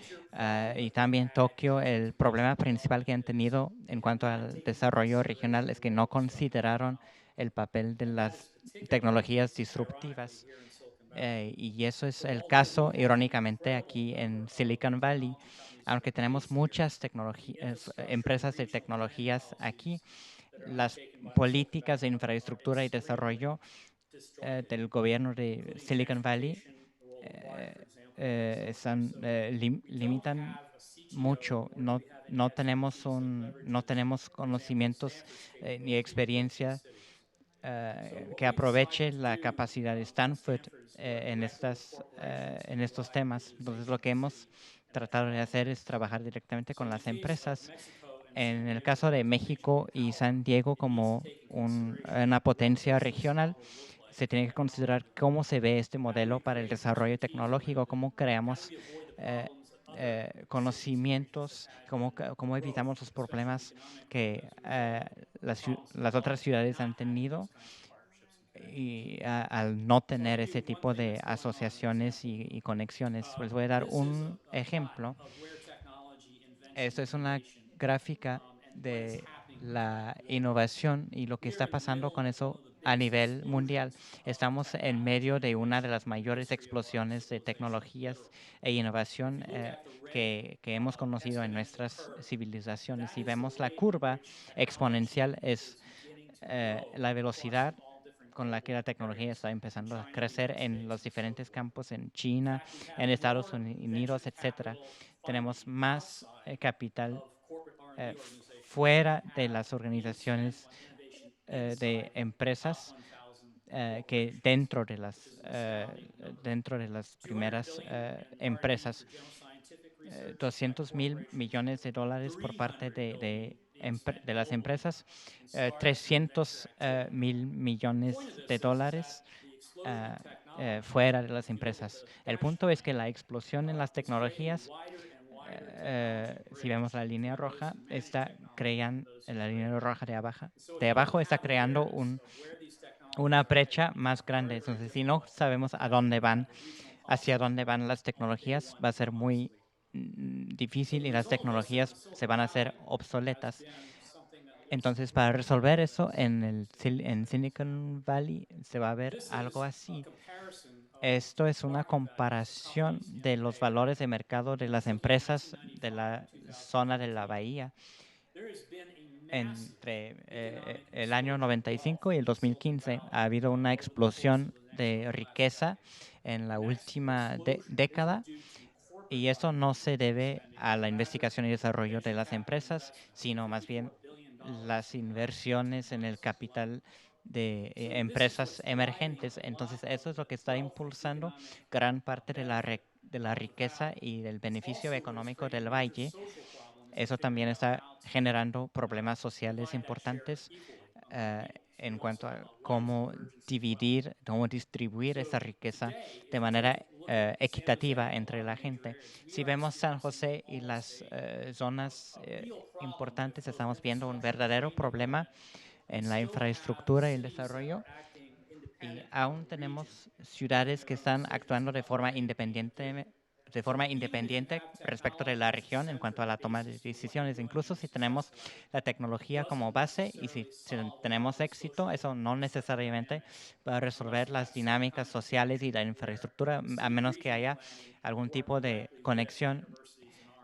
S20: y también Tokio, el problema principal que han tenido en cuanto al desarrollo regional es que no consideraron el papel de las tecnologías disruptivas. Y eso es el caso, irónicamente, aquí en Silicon Valley. Aunque tenemos muchas empresas de tecnologías aquí, las políticas de infraestructura y desarrollo del gobierno de Silicon Valley limitan mucho. No tenemos conocimientos ni experiencia que aproveche la capacidad de Stanford en estos temas. Entonces, lo que hemos tratado de hacer es trabajar directamente con las empresas. En el caso de México y San Diego como una potencia regional, se tiene que considerar cómo se ve este modelo para el desarrollo tecnológico, cómo creamos conocimientos, cómo evitamos los problemas que las otras ciudades han tenido y al no tener ese tipo de asociaciones y conexiones. Les voy a dar un ejemplo. Esto es una gráfica de la innovación y lo que está pasando con eso a nivel mundial. Estamos en medio de una de las mayores explosiones de tecnologías e innovación que hemos conocido en nuestras civilizaciones. Si vemos la curva exponencial, es la velocidad con la que la tecnología está empezando a crecer en los diferentes campos, en China, en Estados Unidos, etcétera. Tenemos más capital fuera de las organizaciones de empresas que dentro de las primeras empresas. 200.000 millones de dólares por parte de las empresas, 300.000 millones de dólares fuera de las empresas. El punto es que la explosión en las tecnologías, si vemos la línea roja, la línea roja de abajo está creando una brecha más grande. Entonces, si no sabemos hacia dónde van las tecnologías, va a ser muy difícil y las tecnologías se van a hacer obsoletas. Entonces, para resolver eso en Silicon Valley se va a ver algo así. Esto es una comparación de los valores de mercado de las empresas de la zona de la bahía entre el año 95 y el 2015. Ha habido una explosión de riqueza en la última década. Y eso no se debe a la investigación y desarrollo de las empresas, sino más bien las inversiones en el capital de empresas emergentes. Entonces, eso es lo que está impulsando gran parte de la riqueza y del beneficio económico del valle. Eso también está generando problemas sociales importantes en cuanto a cómo distribuir esa riqueza de manera equitativa entre la gente. Si vemos San José y las zonas importantes, estamos viendo un verdadero problema en la infraestructura y el desarrollo. Y aún tenemos ciudades que están actuando de forma independiente respecto de la región en cuanto a la toma de decisiones. Incluso si tenemos la tecnología como base y si tenemos éxito, eso no necesariamente va a resolver las dinámicas sociales y la infraestructura, a menos que haya algún tipo de conexión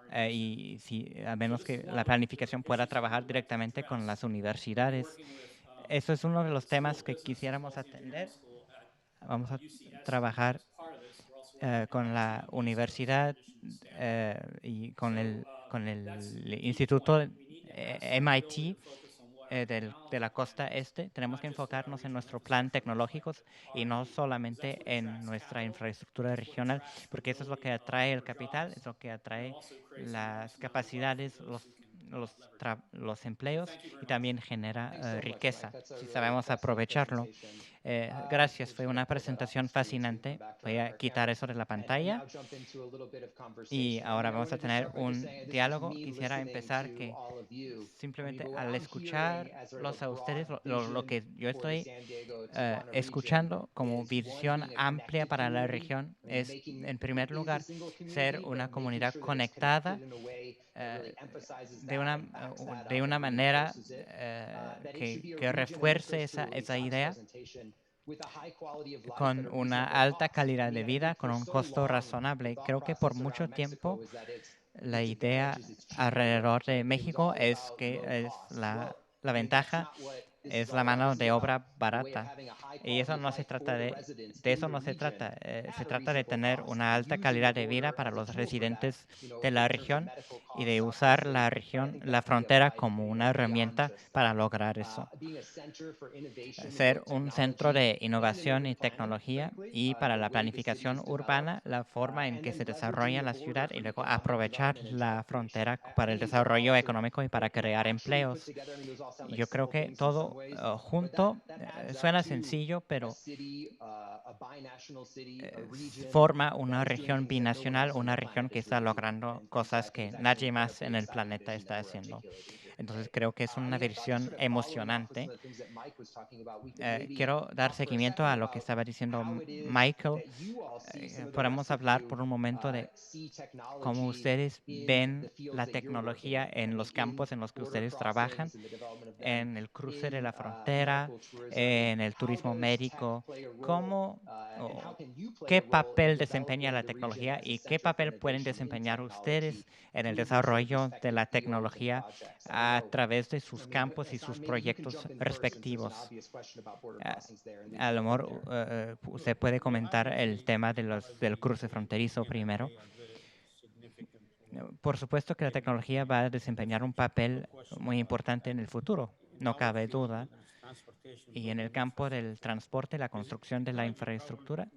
S20: a menos que la planificación pueda trabajar directamente con las universidades. Eso es uno de los temas que quisiéramos atender. Vamos a trabajar con la universidad y con el instituto MIT de la costa este. Tenemos que enfocarnos en nuestro plan tecnológico y no solamente en nuestra infraestructura regional, porque eso es lo que atrae el capital, es lo que atrae las capacidades, los empleos y también genera riqueza, si sabemos aprovecharlo. Gracias, fue una presentación fascinante. Voy a quitar eso de la pantalla. Y ahora vamos a tener un diálogo. Quisiera empezar que simplemente al escucharlos a ustedes, lo que yo estoy escuchando como visión amplia para la región es, en primer lugar, ser una comunidad conectada de una manera que refuerce esa idea con una alta calidad de vida, con un costo razonable. Creo que por mucho tiempo la idea alrededor de México es que la ventaja es la mano de obra barata. Y eso no se trata de eso no se trata. Se trata de tener una alta calidad de vida para los residentes de la región y de usar la frontera como una herramienta para lograr eso. Ser un centro de innovación y tecnología y para la planificación urbana, la forma en que se desarrolla la ciudad y luego aprovechar la frontera para el desarrollo económico y para crear empleos. Yo creo que todo todo junto suena sencillo, pero forma una región binacional, una región que está logrando cosas que nadie más en el planeta está haciendo. Entonces creo que es una visión emocionante. Quiero dar seguimiento a lo que estaba diciendo Michael. Podemos hablar por un momento de cómo ustedes ven la tecnología en los campos en los que ustedes trabajan, en el cruce de la frontera, en el turismo médico. ¿Qué papel desempeña la tecnología y qué papel pueden desempeñar ustedes en el desarrollo de la tecnología a través de sus campos y sus proyectos respectivos? A lo mejor usted puede comentar el tema del cruce fronterizo primero. Por supuesto que la tecnología va a desempeñar un papel muy importante en el futuro, no cabe duda. Y en el campo del transporte, la construcción de la infraestructura,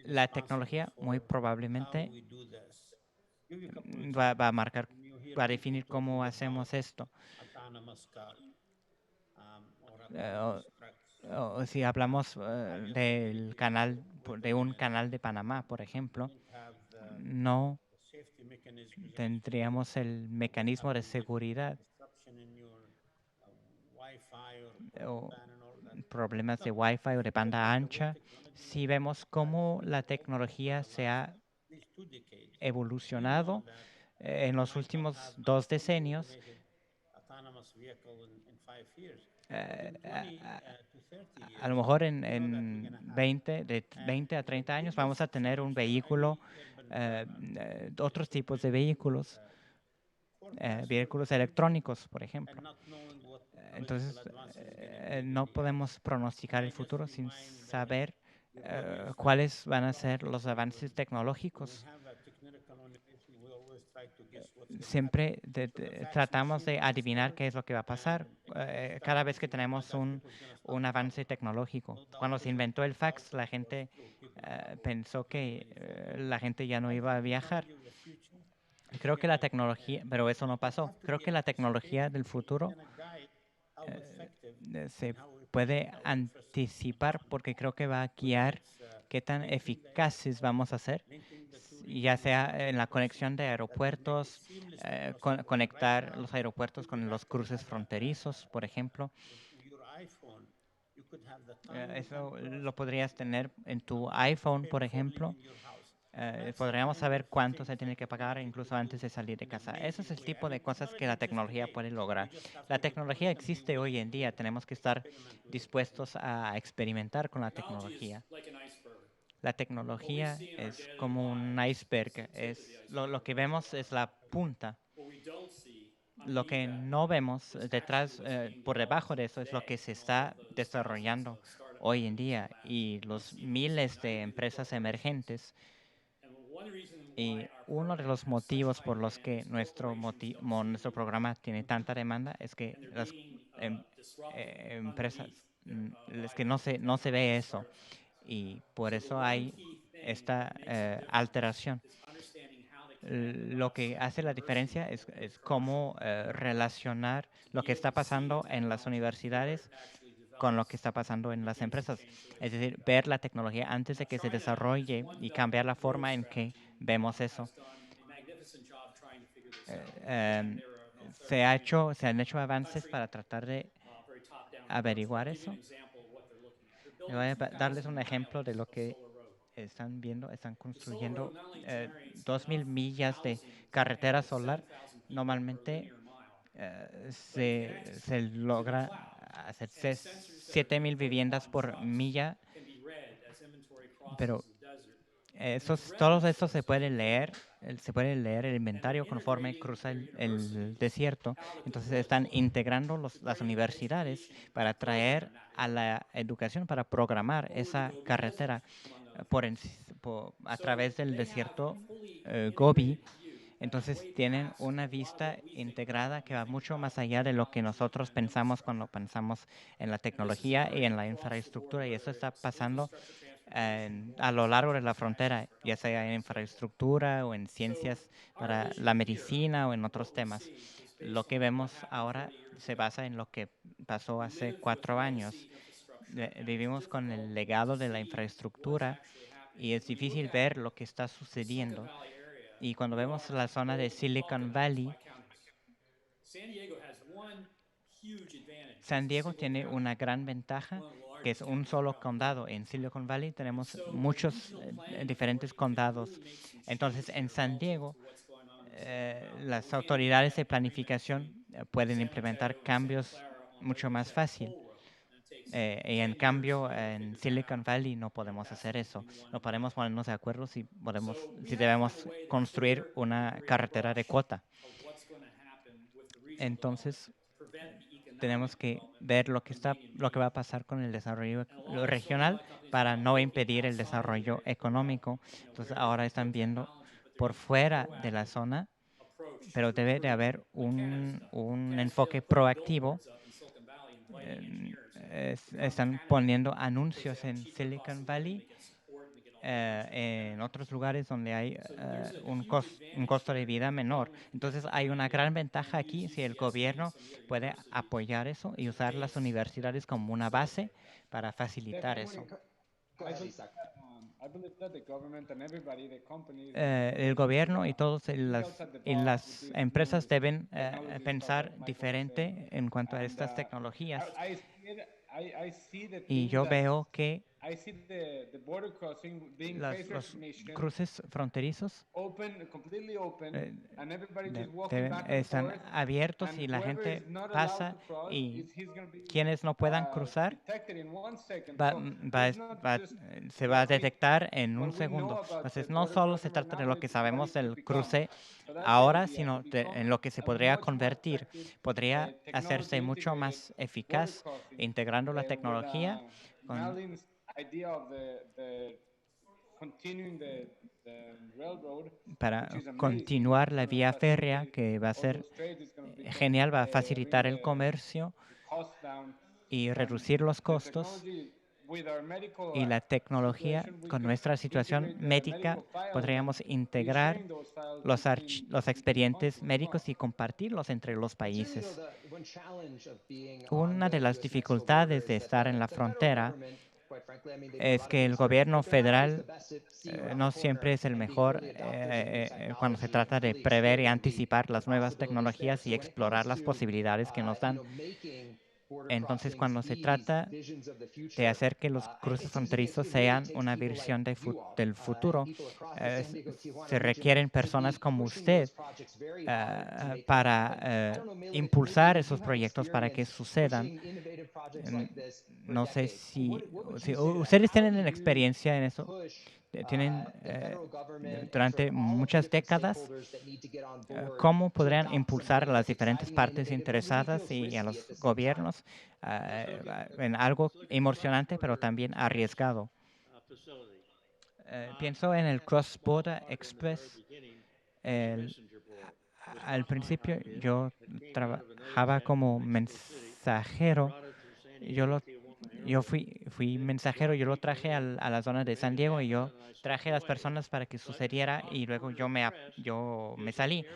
S20: la tecnología muy probablemente va a marcar, va a definir cómo hacemos esto. O si hablamos de un canal de Panamá, por ejemplo, no tendríamos el mecanismo de seguridad o problemas de Wi-Fi o de banda ancha. Si vemos cómo la tecnología se ha evolucionado en los últimos 2 decenios, a lo mejor en 20 a 30 años vamos a tener un vehículo, otros tipos de vehículos electrónicos, por ejemplo. Entonces, no podemos pronosticar el futuro sin saber cuáles van a ser los avances tecnológicos. Siempre tratamos de adivinar qué es lo que va a pasar cada vez que tenemos un avance tecnológico. Cuando se inventó el fax, la gente pensó que la gente ya no iba a viajar. Creo que la tecnología, pero eso no pasó. Creo que la tecnología del futuro se puede anticipar porque creo que va a guiar qué tan eficaces vamos a ser, ya sea en la conexión de aeropuertos, conectar los aeropuertos con los cruces fronterizos, por ejemplo. Eso lo podrías tener en tu iPhone, por ejemplo. Podríamos saber cuánto se tiene que pagar incluso antes de salir de casa. Ese es el tipo de cosas que la tecnología puede lograr. La tecnología existe hoy en día. Tenemos que estar dispuestos a experimentar con la tecnología. La tecnología es como un iceberg. Lo que vemos es la punta. Lo que no vemos detrás, por debajo de eso, es lo que se está desarrollando hoy en día y los miles de empresas emergentes. Y uno de los motivos por los que nuestro programa tiene tanta demanda es que las empresas, es que no se ve eso. Y por eso hay esta alteración. Lo que hace la diferencia es cómo relacionar lo que está pasando en las universidades con lo que está pasando en las empresas. Es decir, ver la tecnología antes de que se desarrolle y cambiar la forma en que vemos eso. Se han hecho avances para tratar de averiguar eso. Voy a darles un ejemplo de lo que están viendo. Están construyendo 2,000 millas de carretera solar. Normalmente se logra hacer 7,000 viviendas por milla, pero todos estos se puede leer el inventario conforme cruza el desierto. Entonces están integrando las universidades para traer a la educación, para programar esa carretera a través del desierto Gobi. Entonces tienen una vista integrada que va mucho más allá de lo que nosotros pensamos cuando pensamos en la tecnología y en la infraestructura. Y eso está pasando a lo largo de la frontera, ya sea en infraestructura o en ciencias para la medicina o en otros temas. lo que vemos ahora se basa en lo que pasó hace 4 años. Vivimos con el legado de la infraestructura y es difícil ver lo que está sucediendo. Y cuando vemos la zona de Silicon Valley, San Diego tiene una gran ventaja, que es un solo condado. En Silicon Valley tenemos muchos diferentes condados. Entonces, en San Diego, las autoridades de planificación pueden implementar cambios mucho más fácil. Y en cambio, en Silicon Valley no podemos hacer eso. No podemos ponernos de acuerdo si debemos construir una carretera de cuota. Entonces, tenemos que ver lo que va a pasar con el desarrollo regional para no impedir el desarrollo económico. Entonces, ahora están viendo por fuera de la zona, pero debe de haber un enfoque proactivo. Están poniendo anuncios en Silicon Valley, en otros lugares donde hay un costo de vida menor. Entonces hay una gran ventaja aquí si el gobierno puede apoyar eso y usar las universidades como una base para facilitar eso. El gobierno y todas las empresas deben pensar diferente en cuanto a estas tecnologías. Y yo veo que los cruces fronterizos están abiertos y la gente pasa, y quienes no puedan cruzar se va a detectar en un segundo. Entonces, no solo se trata de lo que sabemos del cruce ahora, sino en lo que se podría convertir. Podría hacerse mucho más eficaz integrando la tecnología para continuar la vía férrea, que va a ser genial, va a facilitar el comercio y reducir los costos. Y la tecnología, con nuestra situación médica, podríamos integrar los expedientes médicos y compartirlos entre los países. Una de las dificultades de estar en la frontera es que el gobierno federal no siempre es el mejor cuando se trata de prever y anticipar las nuevas tecnologías y explorar las posibilidades que nos dan. Entonces, cuando se trata de hacer que los cruces fronterizos sean una versión del futuro, se requieren personas como usted para impulsar esos proyectos para que sucedan. No sé si ustedes tienen experiencia en eso. Tienen durante muchas décadas, ¿cómo podrían impulsar a las diferentes partes interesadas y a los gobiernos en algo emocionante, pero también arriesgado? Pienso en el Cross Border Express. Al principio yo trabajaba como mensajero. Yo fui mensajero, yo lo traje a la zona de San Diego y yo traje a las personas para que sucediera, y luego yo me salí.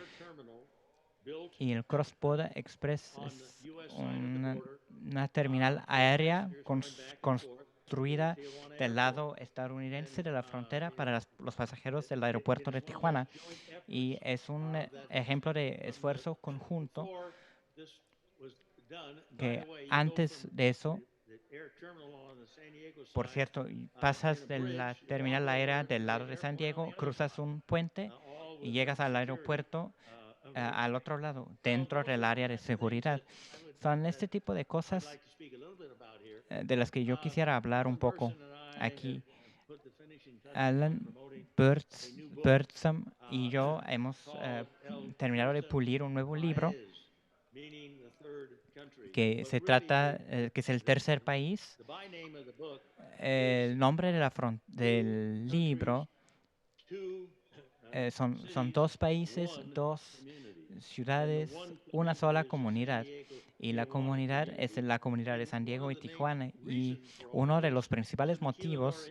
S20: Y el Cross Border Express es una terminal aérea construida del lado estadounidense de la frontera para los pasajeros del aeropuerto de Tijuana. Y es un ejemplo de esfuerzo conjunto que antes de eso, por cierto, pasas de la terminal aérea del lado de San Diego, cruzas un puente y llegas al aeropuerto al otro lado, dentro del área de seguridad. Son este tipo de cosas de las que yo quisiera hablar un poco aquí. Alan Birdsam y yo hemos terminado de pulir un nuevo libro que se trata, que es el tercer país. El nombre del libro son dos países, dos ciudades, una sola comunidad. Y la comunidad es la comunidad de San Diego y Tijuana. Y uno de los principales motivos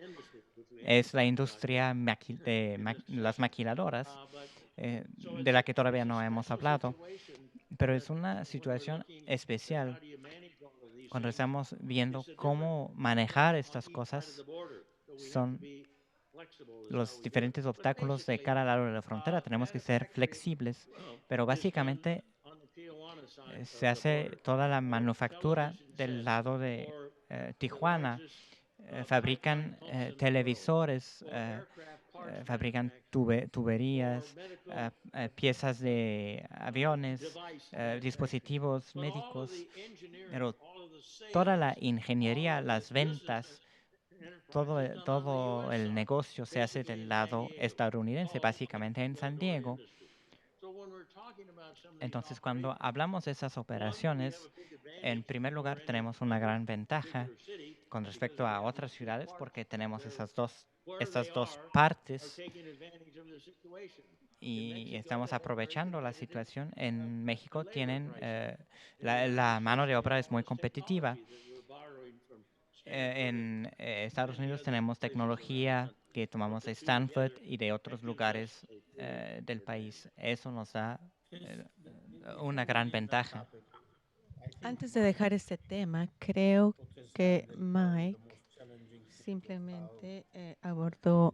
S20: es la industria de las maquiladoras, de la que todavía no hemos hablado. Pero es una situación especial cuando estamos viendo cómo manejar estas cosas. Son los diferentes obstáculos de cada lado de la frontera. Tenemos que ser flexibles, pero básicamente se hace toda la manufactura del lado de Tijuana. Fabrican televisores, fabrican tuberías, piezas de aviones, dispositivos médicos, pero toda la ingeniería, las ventas, todo el negocio se hace del lado estadounidense, básicamente en San Diego. Entonces, cuando hablamos de esas operaciones, en primer lugar tenemos una gran ventaja con respecto a otras ciudades porque tenemos estas dos partes y estamos aprovechando la situación. En México tienen la mano de obra es muy competitiva. En Estados Unidos tenemos tecnología que tomamos de Stanford y de otros lugares del país. Eso nos da una gran ventaja.
S8: Antes de dejar este tema, creo que Mike simplemente abordó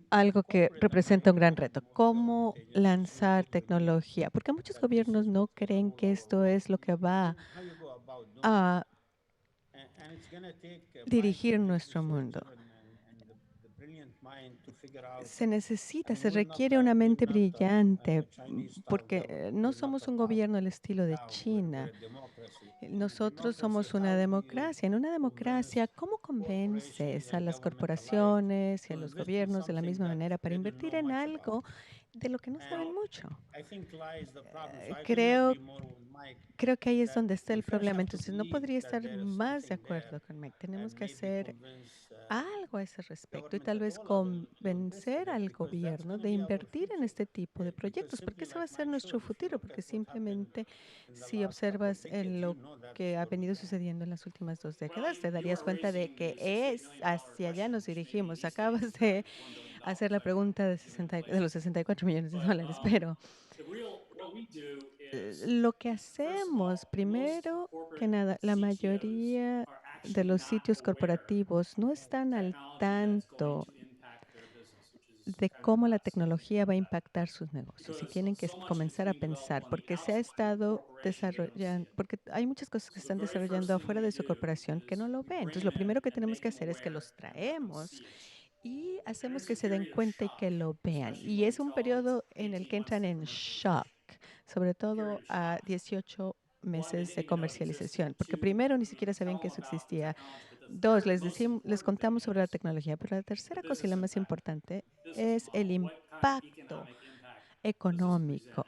S8: algo que representa un gran reto. ¿Cómo lanzar tecnología? Porque muchos gobiernos no creen que esto es lo que va a dirigir nuestro mundo. Se requiere una mente brillante, porque no somos un gobierno al estilo de China. Nosotros somos una democracia. En una democracia, ¿cómo convences a las corporaciones y a los gobiernos de la misma manera para invertir en algo de lo que no saben mucho? Creo que ahí es donde está el problema. Entonces, no podría estar más de acuerdo con Mike. Tenemos que hacer algo a ese respecto y tal vez convencer al gobierno de invertir en este tipo de proyectos, porque ese va a ser nuestro futuro, porque simplemente si observas en lo que ha venido sucediendo en las últimas 2 décadas, te darías cuenta de que es hacia allá nos dirigimos. Acabas de hacer la pregunta de los 64 millones de dólares, pero lo que hacemos, primero que nada, la mayoría de los sitios corporativos no están al tanto de cómo la tecnología va a impactar sus negocios y tienen que comenzar a pensar, porque se ha estado desarrollando, porque hay muchas cosas que se están desarrollando afuera de su corporación que no lo ven. Entonces, lo primero que tenemos que hacer es que los traemos y hacemos que se den cuenta y que lo vean. Y es un periodo en el que entran en shock, sobre todo a 18 meses de comercialización, porque primero ni siquiera sabían que eso existía. Dos, les contamos sobre la tecnología, pero la tercera cosa y la más importante es el impacto económico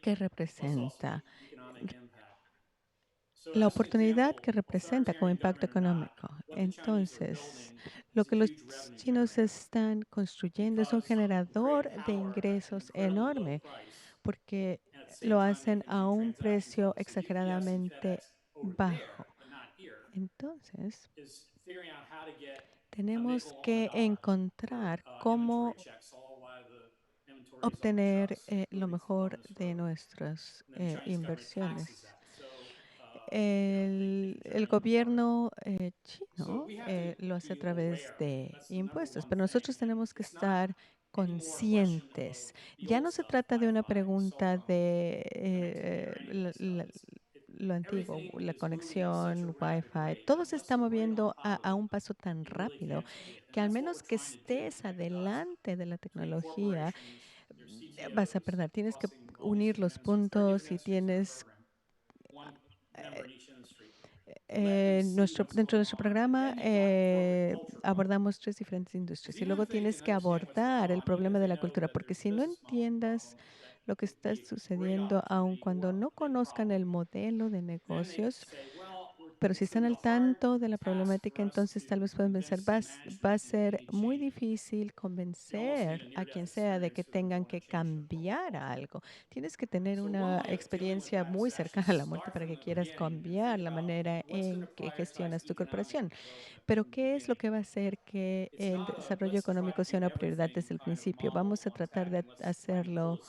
S8: que representa, la oportunidad que representa como impacto económico. Entonces, lo que los chinos están construyendo es un generador de ingresos enorme porque lo hacen a un precio exageradamente bajo. Entonces, tenemos que encontrar cómo obtener lo mejor de nuestras inversiones. El gobierno chino lo hace a través de impuestos, pero nosotros tenemos que estar conscientes. Ya no se trata de una pregunta de lo antiguo, la conexión, Wi-Fi, todo se está moviendo a un paso tan rápido que al menos que estés adelante de la tecnología, vas a perder. Tienes que unir los puntos y tienes dentro de nuestro programa abordamos 3 diferentes industrias y luego tienes que abordar el problema de la cultura, porque si no entiendas lo que está sucediendo, aun cuando no conozcan el modelo de negocios, pero si están al tanto de la problemática, entonces tal vez pueden pensar, va a ser muy difícil convencer a quien sea de que tengan que cambiar algo. Tienes que tener una experiencia muy cercana a la muerte para que quieras cambiar la manera en que gestionas tu corporación. Pero ¿qué es lo que va a hacer que el desarrollo económico sea una prioridad desde el principio? Vamos a tratar de hacerlo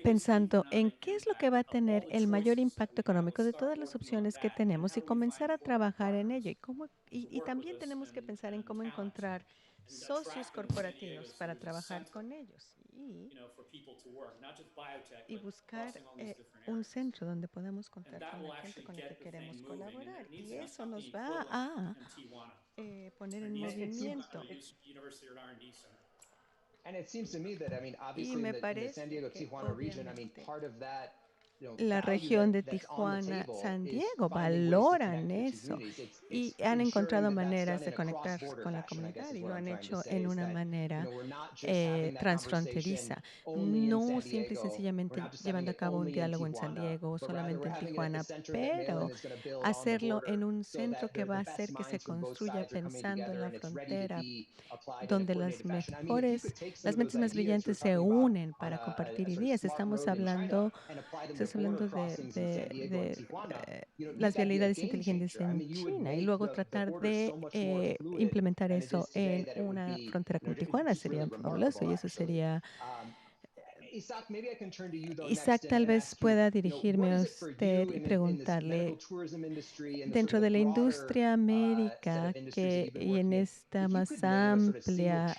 S8: pensando en qué es lo que va a tener el mayor impacto económico de todas las opciones que tenemos y comenzar a trabajar en ello. Y también tenemos que pensar en cómo encontrar socios corporativos para trabajar con ellos y buscar un centro donde podamos contar con la gente con la que queremos colaborar. Y eso nos va a poner en movimiento. Y me parece que obviamente la región de Tijuana, San Diego, valoran eso y han encontrado maneras de conectar con la comunidad y lo han hecho en una manera transfronteriza, no simple y sencillamente llevando a cabo un diálogo en San Diego o solamente en Tijuana, pero hacerlo en un centro que va a hacer que se construya pensando en la frontera, donde las mentes más brillantes se unen para compartir ideas. Estás hablando de las vialidades inteligentes en China y luego tratar de implementar eso en una frontera como Tijuana sería fabuloso y eso sería. Isaac, tal vez pueda dirigirme a usted y preguntarle, dentro de la industria médica y en esta más amplia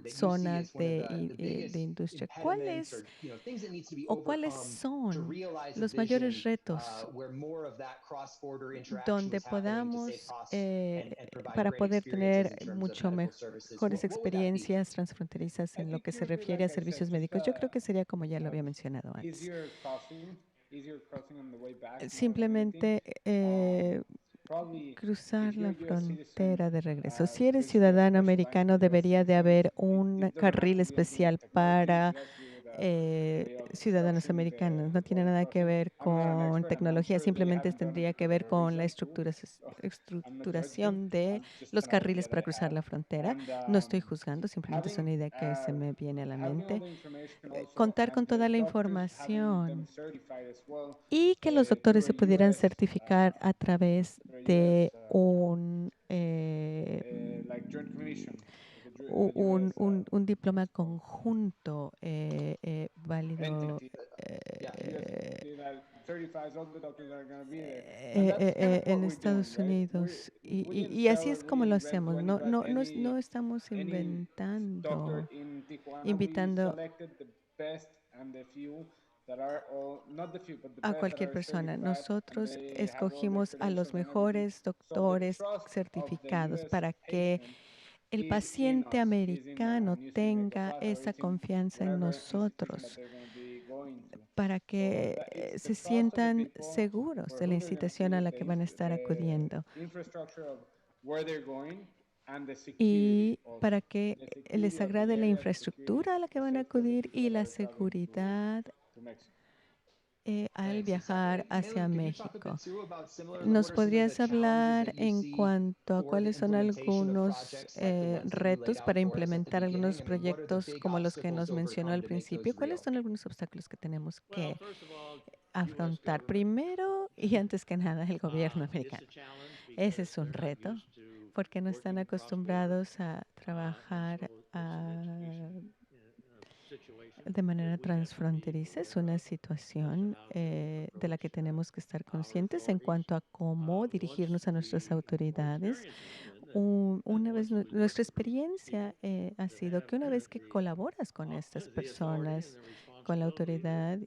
S8: zona de industria, ¿cuáles son los mayores retos donde podamos, para poder tener mucho mejores experiencias transfronterizas en lo que se refiere a servicios médicos? Yo creo que sería como ya lo había mencionado antes. Simplemente cruzar la frontera de regreso. Si eres ciudadano americano, debería de haber un carril especial para ciudadanos americanos. No tiene nada que ver con tecnología, simplemente tendría que ver con la estructuración de los carriles para cruzar la frontera. No estoy juzgando, simplemente es una idea que se me viene a la mente. Contar con toda la información y que los doctores se pudieran certificar a través de un diploma conjunto válido en Estados Unidos. Y así es como lo hacemos. No estamos invitando a cualquier persona. Nosotros escogimos a los mejores doctores certificados para que el paciente americano tenga esa confianza en nosotros, para que se sientan seguros de la institución a la que van a estar acudiendo y para que les agrade la infraestructura a la que van a acudir y la seguridad al viajar hacia México. ¿Nos podrías hablar en cuanto a cuáles son algunos retos para implementar algunos proyectos como los que nos mencionó al principio? ¿Cuáles son algunos obstáculos que tenemos que afrontar? Primero y antes que nada, el gobierno americano. Ese es un reto porque no están acostumbrados a trabajar de manera transfronteriza. Es una situación de la que tenemos que estar conscientes en cuanto a cómo dirigirnos a nuestras autoridades. Nuestra experiencia ha sido que una vez que colaboras con estas personas, con la autoridad,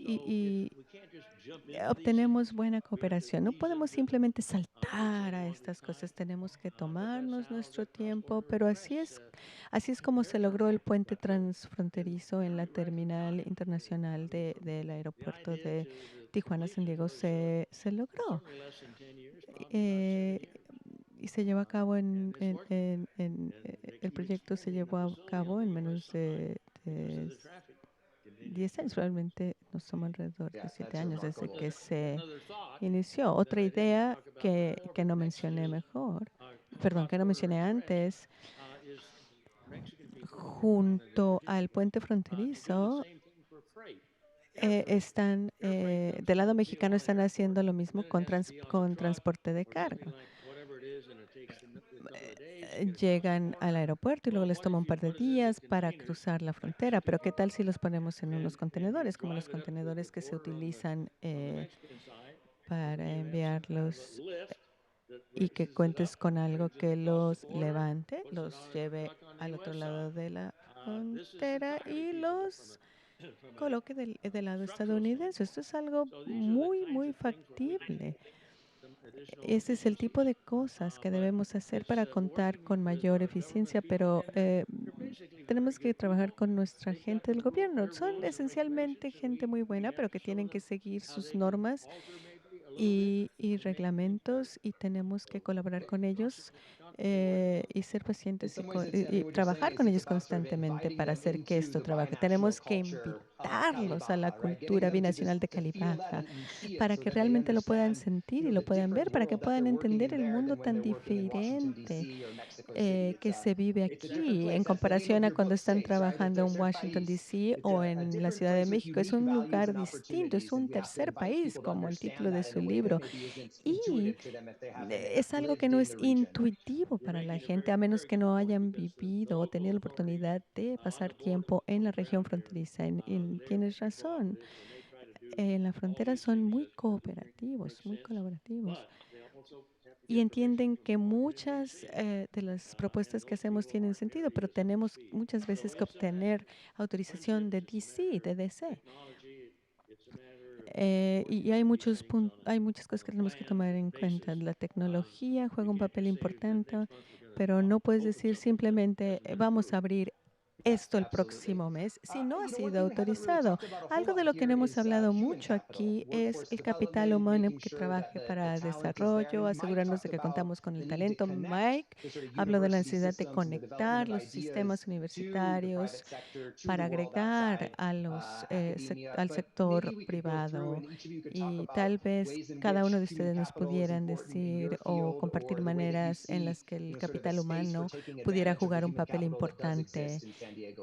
S8: y obtenemos buena cooperación. No podemos simplemente saltar a estas cosas, tenemos que tomarnos nuestro tiempo, pero así es como se logró el puente transfronterizo en la terminal internacional del aeropuerto de Tijuana, San Diego, se logró. Y se llevó a cabo el proyecto se llevó a cabo en menos de 10 años, realmente nos tomó alrededor de 7 años desde que se inició. Otra idea que no mencioné que no mencioné antes, junto al puente fronterizo, del lado mexicano están haciendo lo mismo con transporte de carga. llegan al aeropuerto y luego les toma un par de días para cruzar la frontera. Pero ¿qué tal si los ponemos en unos contenedores, como los contenedores que se utilizan para enviarlos y que cuentes con algo que los levante, los lleve al otro lado de la frontera y los coloque del lado estadounidense? Esto es algo muy, muy factible. Ese es el tipo de cosas que debemos hacer para contar con mayor eficiencia, pero tenemos que trabajar con nuestra gente del gobierno. Son esencialmente gente muy buena, pero que tienen que seguir sus normas y reglamentos y tenemos que colaborar con ellos y ser pacientes y trabajar con ellos constantemente para hacer que esto trabaje. Tenemos que invitarlos a la cultura binacional de Calibaja para que realmente lo puedan sentir y lo puedan ver, para que puedan entender el mundo tan diferente que se vive aquí en comparación a cuando están trabajando en Washington, D.C. o en la Ciudad de México. Es un lugar distinto, es un tercer país, como el título de su libro. Y es algo que no es intuitivo para la gente, a menos que no hayan vivido o tenido la oportunidad de pasar tiempo en la región fronteriza. Tienes razón. En la frontera son muy cooperativos, muy colaborativos y entienden que muchas de las propuestas que hacemos tienen sentido, pero tenemos muchas veces que obtener autorización de DC. Y hay muchas cosas que tenemos que tomar en cuenta. La tecnología juega un papel importante, pero no puedes decir simplemente vamos a abrir esto el próximo mes si no ha sido autorizado. Algo de lo que no hemos hablado mucho aquí es el capital humano que trabaje para desarrollo, asegurarnos de que contamos con el talento. Mike habló de la necesidad de conectar los sistemas universitarios para agregar al sector privado y tal vez cada uno de ustedes nos pudieran decir o compartir maneras en las que el capital humano pudiera jugar un papel importante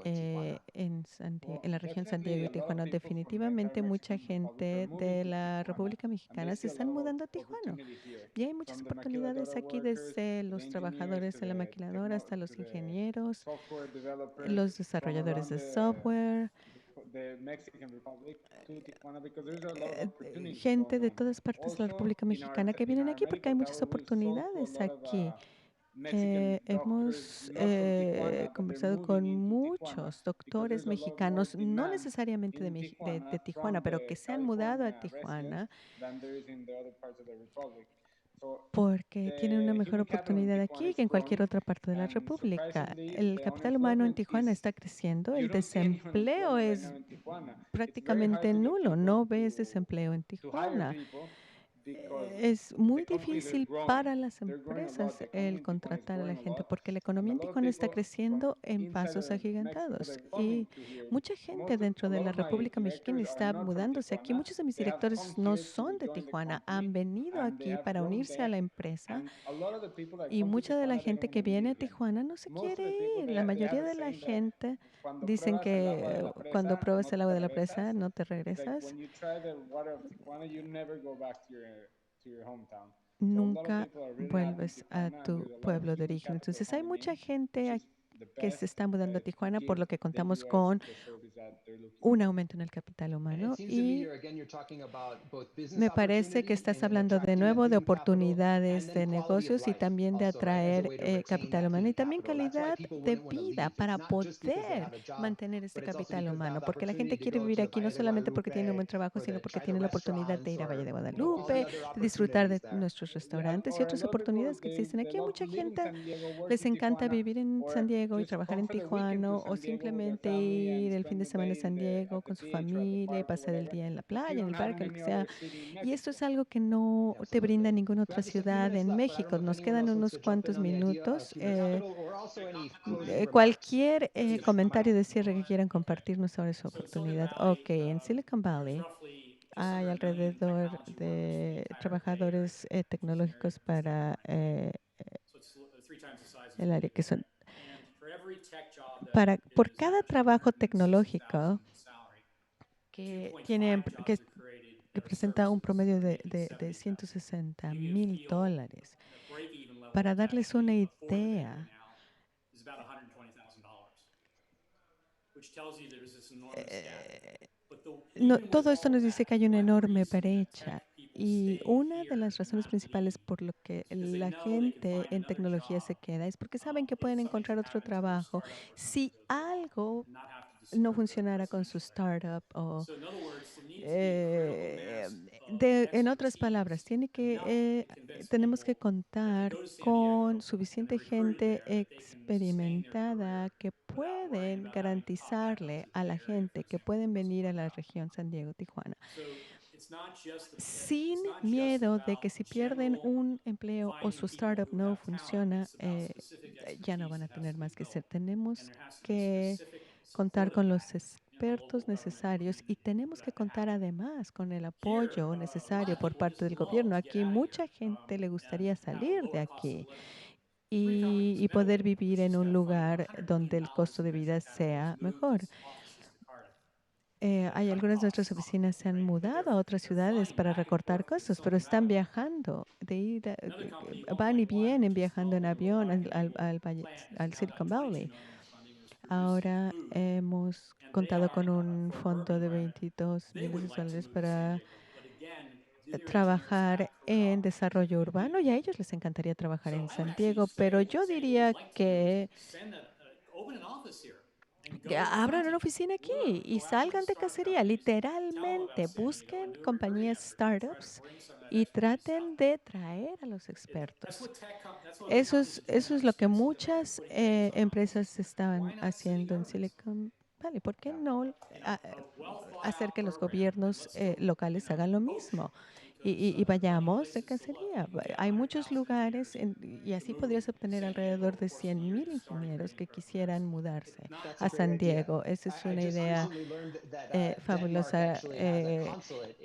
S8: en la región San Diego y Tijuana. Definitivamente mucha gente de la República Mexicana se están mudando a Tijuana y hay muchas oportunidades aquí desde los trabajadores de la maquiladora hasta los ingenieros, los desarrolladores de software, gente de todas partes de la República Mexicana que vienen aquí porque hay muchas oportunidades aquí. Hemos conversado con muchos doctores mexicanos, no necesariamente de Tijuana, pero que se han mudado a Tijuana porque tienen una mejor oportunidad aquí que en cualquier otra parte de la República. El capital humano en Tijuana está creciendo, el desempleo es prácticamente nulo, no ves desempleo en Tijuana. Es muy difícil para las empresas el contratar a la gente porque la economía en Tijuana está creciendo en pasos agigantados y mucha gente dentro de la República Mexicana está mudándose aquí. Muchos de mis directores no son de Tijuana, han venido aquí para unirse a la empresa y mucha de la gente que viene a Tijuana no se quiere ir. La mayoría de la gente dicen que cuando pruebas el agua de la presa no te regresas. Nunca vuelves a tu pueblo de origen. Entonces hay mucha gente que se está mudando a Tijuana, por lo que contamos con un aumento en el capital humano y me parece que estás hablando de nuevo de oportunidades de negocios y también de atraer capital humano y también calidad de vida para poder mantener este capital humano, porque la gente quiere vivir aquí no solamente porque tiene un buen trabajo, sino porque tiene la oportunidad de ir a Valle de Guadalupe, de disfrutar de nuestros restaurantes y otras oportunidades que existen aquí. Hay mucha gente les encanta vivir en San Diego y trabajar en Tijuana o simplemente ir el fin de semana a San Diego con su familia y pasar el día en la playa, en el parque, lo que sea. Y esto es algo que no te brinda ninguna otra ciudad en México. Nos quedan unos cuantos minutos. Cualquier comentario de cierre que quieran compartirnos sobre su oportunidad. Ok, en Silicon Valley hay alrededor de trabajadores tecnológicos para el área que son por cada trabajo tecnológico que presenta un promedio de $160,000. Para darles una idea, No, todo esto nos dice que hay una enorme brecha y una de las razones principales por lo que la gente en tecnología se queda es porque saben que pueden encontrar otro trabajo si algo no funcionara con su startup o en otras palabras, tenemos que contar con suficiente gente experimentada que pueden garantizarle a la gente que pueden venir a la región San Diego, Tijuana, sin miedo de que si pierden un empleo o su startup no funciona, ya no van a tener más que hacer. Tenemos que contar con los expertos necesarios y tenemos que contar además con el apoyo necesario por parte del gobierno. Aquí mucha gente le gustaría salir de aquí y poder vivir en un lugar donde el costo de vida sea mejor. Hay algunas de nuestras oficinas se han mudado a otras ciudades para recortar costos, pero están viajando, van y vienen viajando en avión al Silicon Valley. Ahora hemos contado con un fondo de 22 millones de dólares para trabajar en desarrollo urbano y a ellos les encantaría trabajar en San Diego, pero yo diría que abran una oficina aquí y salgan de cacería, literalmente busquen compañías startups y traten de traer a los expertos. Eso es lo que muchas empresas estaban haciendo en Silicon Valley. ¿Por qué no ah, hacer que los gobiernos locales hagan lo mismo? Y vayamos de cacería. Hay muchos lugares y así podrías obtener alrededor de 100,000 ingenieros que quisieran mudarse a San Diego. Esa es una idea fabulosa.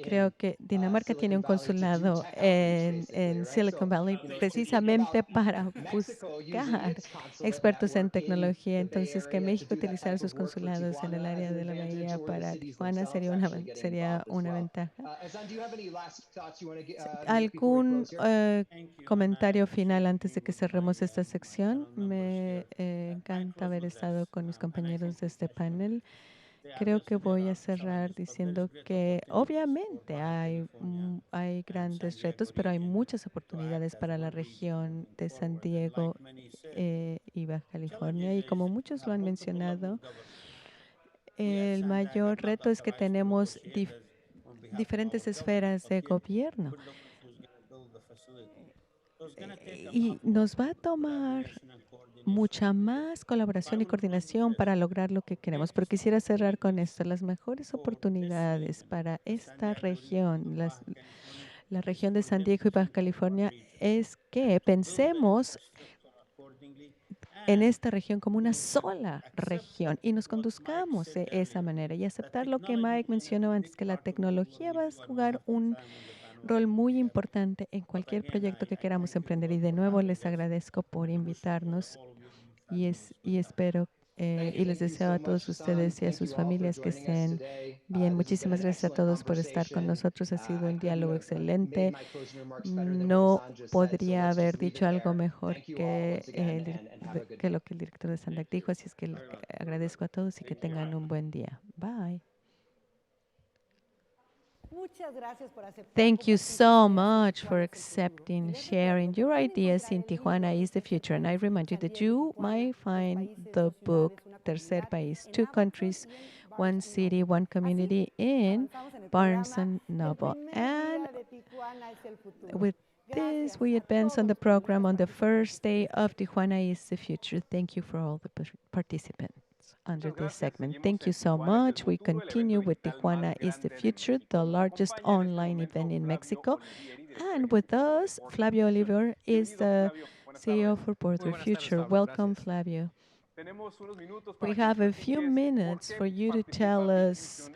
S8: Creo que Dinamarca tiene un consulado en Silicon Valley precisamente para buscar expertos en tecnología. Entonces, que México utilizara sus consulados en el área de la bahía para Tijuana sería una ventaja. ¿Algún comentario final antes de que cerremos esta sección? Me encanta haber estado con mis compañeros de este panel. Creo que voy a cerrar diciendo que obviamente hay grandes retos, pero hay muchas oportunidades para la región de San Diego y Baja California. Y como muchos lo han mencionado, el mayor reto es que tenemos diferentes esferas de gobierno. Y nos va a tomar mucha más colaboración y coordinación para lograr lo que queremos. Pero quisiera cerrar con esto. Las mejores oportunidades para esta región, la región de San Diego y Baja California, es que pensemos en esta región como una sola región y nos conduzcamos de esa manera y aceptar lo que Mike mencionó antes, que la tecnología va a jugar un rol muy importante en cualquier proyecto que queramos emprender. Y de nuevo les agradezco por invitarnos y espero y les deseo a todos ustedes y a sus familias que estén bien. Muchísimas gracias a todos por estar con nosotros. Ha sido un diálogo excelente. No podría haber dicho algo mejor que lo que el director de Sandac dijo, así es que agradezco a todos y que tengan un buen día. Bye. Thank you so much for accepting, sharing your ideas in Tijuana is the Future. And I remind you that you might find the book Tercer País, Two Countries, One City, One Community in Barnes & Noble. And with this, we advance on the program on the first day of Tijuana is the Future. Thank you for all the participants under this segment. Thank you so much. We continue with Tijuana is the Future, the largest online event in Mexico. And with us, Flavio Oliver is the CEO for Border Future. Welcome, Flavio. We have a few minutes for you to tell us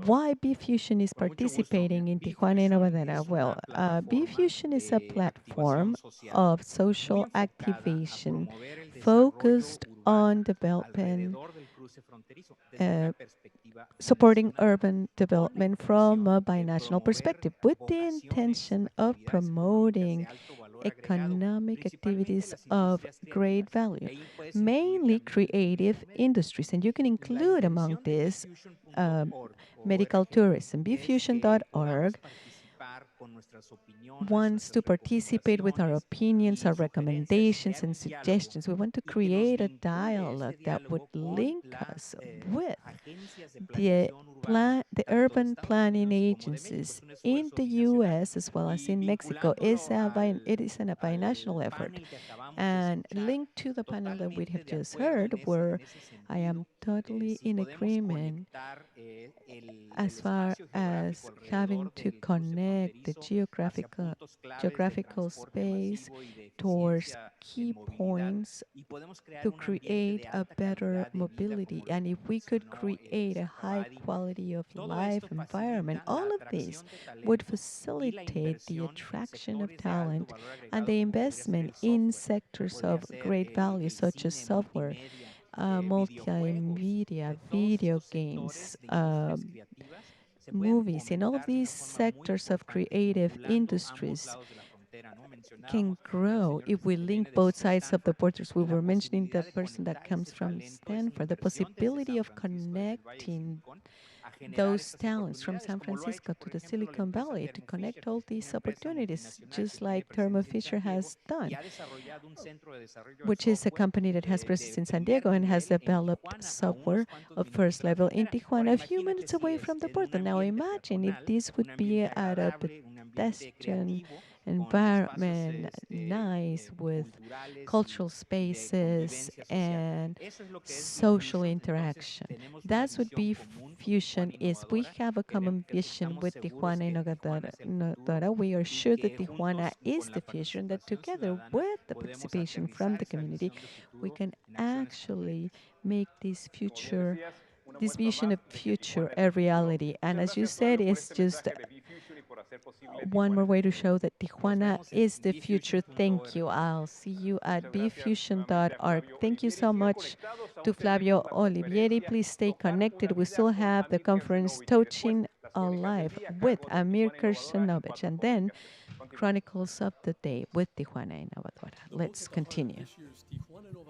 S8: why B-Fusion is participating in Tijuana Innovadora. Well, B-Fusion is a platform of social activation focused on developing, supporting urban development from a binational perspective with the intention of promoting economic activities of great value, mainly creative industries. And you can include among this medical tourism. BeFusion.org wants to participate with our opinions, our recommendations, and suggestions. We want to create a dialogue that would link us with the urban planning agencies in the U.S. as well as in Mexico. It is a binational effort. And linked to the panel that we have just heard, where I am totally in agreement as far as having to connect the geographical space towards key points to create a better mobility. And if we could create a high quality of life environment, all of this would facilitate the attraction of talent and the investment in sectors of great value, such as software, multimedia, video games, movies. In all of these sectors of creative industries can grow if we link both sides of the borders. We were mentioning the person that comes from Stanford, the possibility of connecting those talents from San Francisco to the Silicon Valley to connect all these opportunities, just like Thermo Fisher has done, which is a company that has presence in San Diego and has developed software of first level in Tijuana, a few minutes away from the border. Now imagine if this would be at a pedestrian environment, nice, with cultural spaces and social interaction. That's what Fusion is. We have a common vision with Tijuana Innovadora. We are sure that Tijuana is the future, and that together with the participation from the community, we can actually make this vision of future a reality. And as you said, it's just one more way to show that Tijuana is the future. Thank you. I'll see you at bfusion.org. Thank you so much to Flavio Olivieri. Please stay connected. We still have the conference Touching Alive with Amir Kirshanovich, and then Chronicles of the Day with Tijuana Innovadora. Let's continue.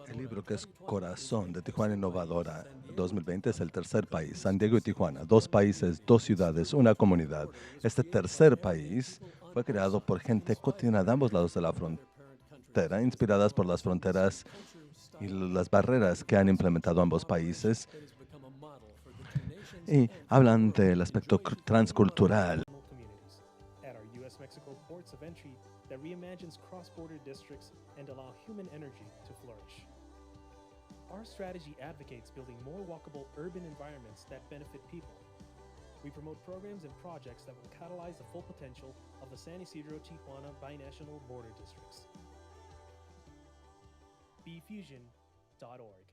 S2: El libro que es Corazón de Tijuana Innovadora 2020 es el tercer país, San Diego y Tijuana, dos países, dos ciudades, una comunidad. Este tercer país fue creado por gente cotidiana de ambos lados de la frontera, inspiradas por las fronteras y las barreras que han implementado ambos países. Y hablan del aspecto transcultural.
S6: That reimagines cross-border districts and allow human energy to flourish. Our strategy advocates building more walkable urban environments that benefit people. We promote programs and projects that will catalyze the full potential of the San Isidro-Tijuana binational border districts. bfusion.org.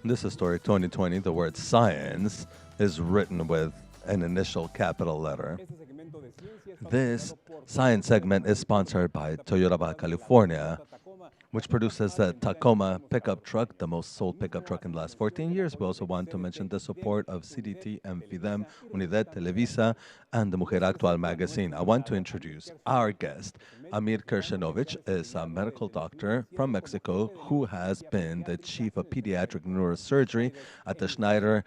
S2: This is Story 2020. The word science is written with an initial capital letter. This science segment is sponsored by Toyota Baja California, which produces the Tacoma pickup truck, the most sold pickup truck in the last 14 years. We also want to mention the support of CDT, Fidem, Unidad, Televisa, and the Mujer Actual magazine. I want to introduce our guest. Amir Kirshanovich is a medical doctor from Mexico who has been the chief of pediatric neurosurgery at the Schneider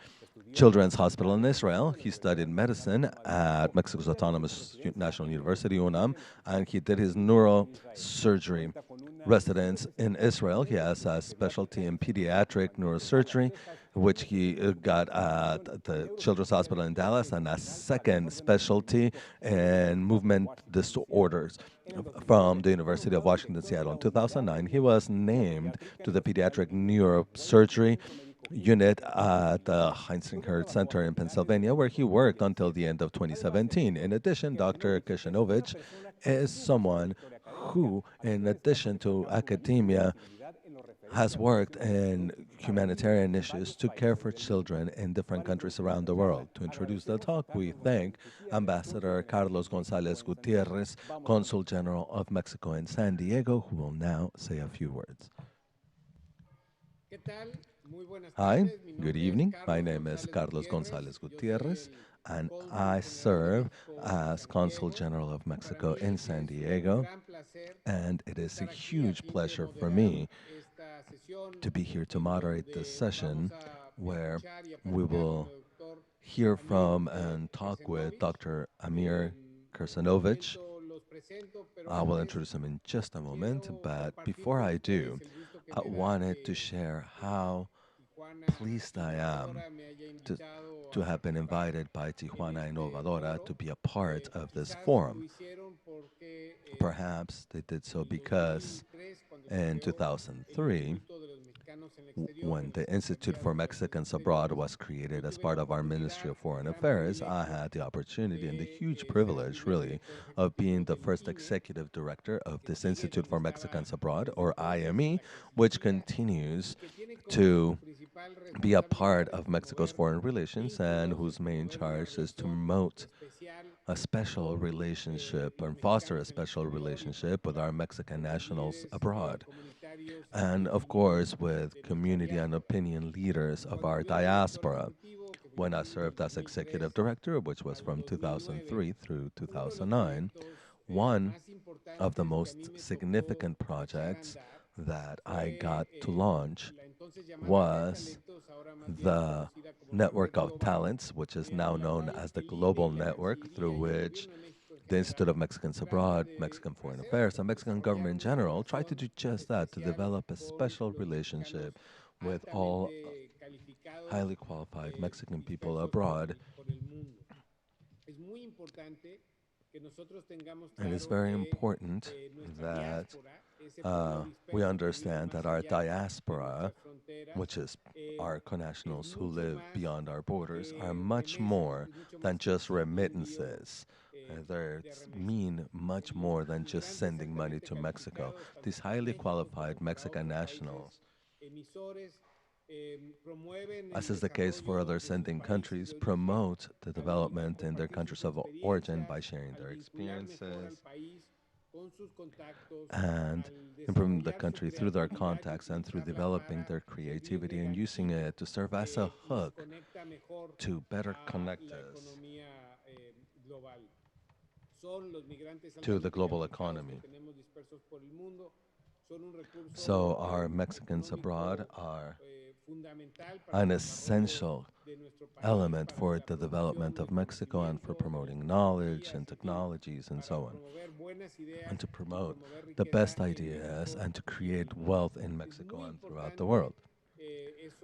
S2: Children's Hospital in Israel. He studied medicine at Mexico's Autonomous National University, UNAM, and he did his neurosurgery residence in Israel. He has a specialty in pediatric neurosurgery, which he got at the Children's Hospital in Dallas, and a second specialty in movement disorders from the University of Washington, Seattle. In 2009, he was named to the pediatric neurosurgery unit at the Heinsinger Center in Pennsylvania, where he worked until the end of 2017. In addition, Dr. Kirshanovich is someone who, in addition to academia, has worked in humanitarian issues to care for children in different countries around the world. To introduce the talk, we thank Ambassador Carlos González Gutiérrez, Consul General of Mexico in San Diego, who will now say a few words. Hi, good evening. My name is Carlos Gonzalez Gutierrez, and I serve as Consul General of Mexico in San Diego. And it is a huge pleasure for me to be here to moderate this session where we will hear from and talk with Dr. Amir Kirsanovich. I will introduce him in just a moment, but before I do, I wanted to share how pleased I am to, to have been invited by Tijuana Innovadora to be a part of this forum. Perhaps they did so because in 2003, when the Institute for Mexicans Abroad was created as part of our Ministry of Foreign Affairs, I had the opportunity and the huge privilege, really, of being the first executive director of this Institute for Mexicans Abroad, or IME, which continues to be a part of Mexico's foreign relations and whose main charge is to promote a special relationship and foster a special relationship with our Mexican nationals abroad. And of course, with community and opinion leaders of our diaspora. When I served as executive director, which was from 2003 through 2009, one of the most significant projects that I got to launch was the Network of Talents, which is now known as the Global Network, through which the Institute of Mexicans Abroad, Mexican Foreign Affairs, and Mexican government in general try to do just that, to develop a special relationship with all highly qualified Mexican people abroad. And it's very important that we understand that our diaspora, which is our connationals who live beyond our borders, are much more than just remittances. They mean much more than just sending money to Mexico. These highly qualified Mexican nationals, as is the case for other sending countries, promote the development in their countries of origin by sharing their experiences and improving the country through their contacts and through developing their creativity and using it to serve as a hook to better connect us to the global economy. So our Mexicans abroad are an essential element for the development of Mexico and for promoting knowledge and technologies and so on, and to promote the best ideas and to create wealth in Mexico and throughout the world.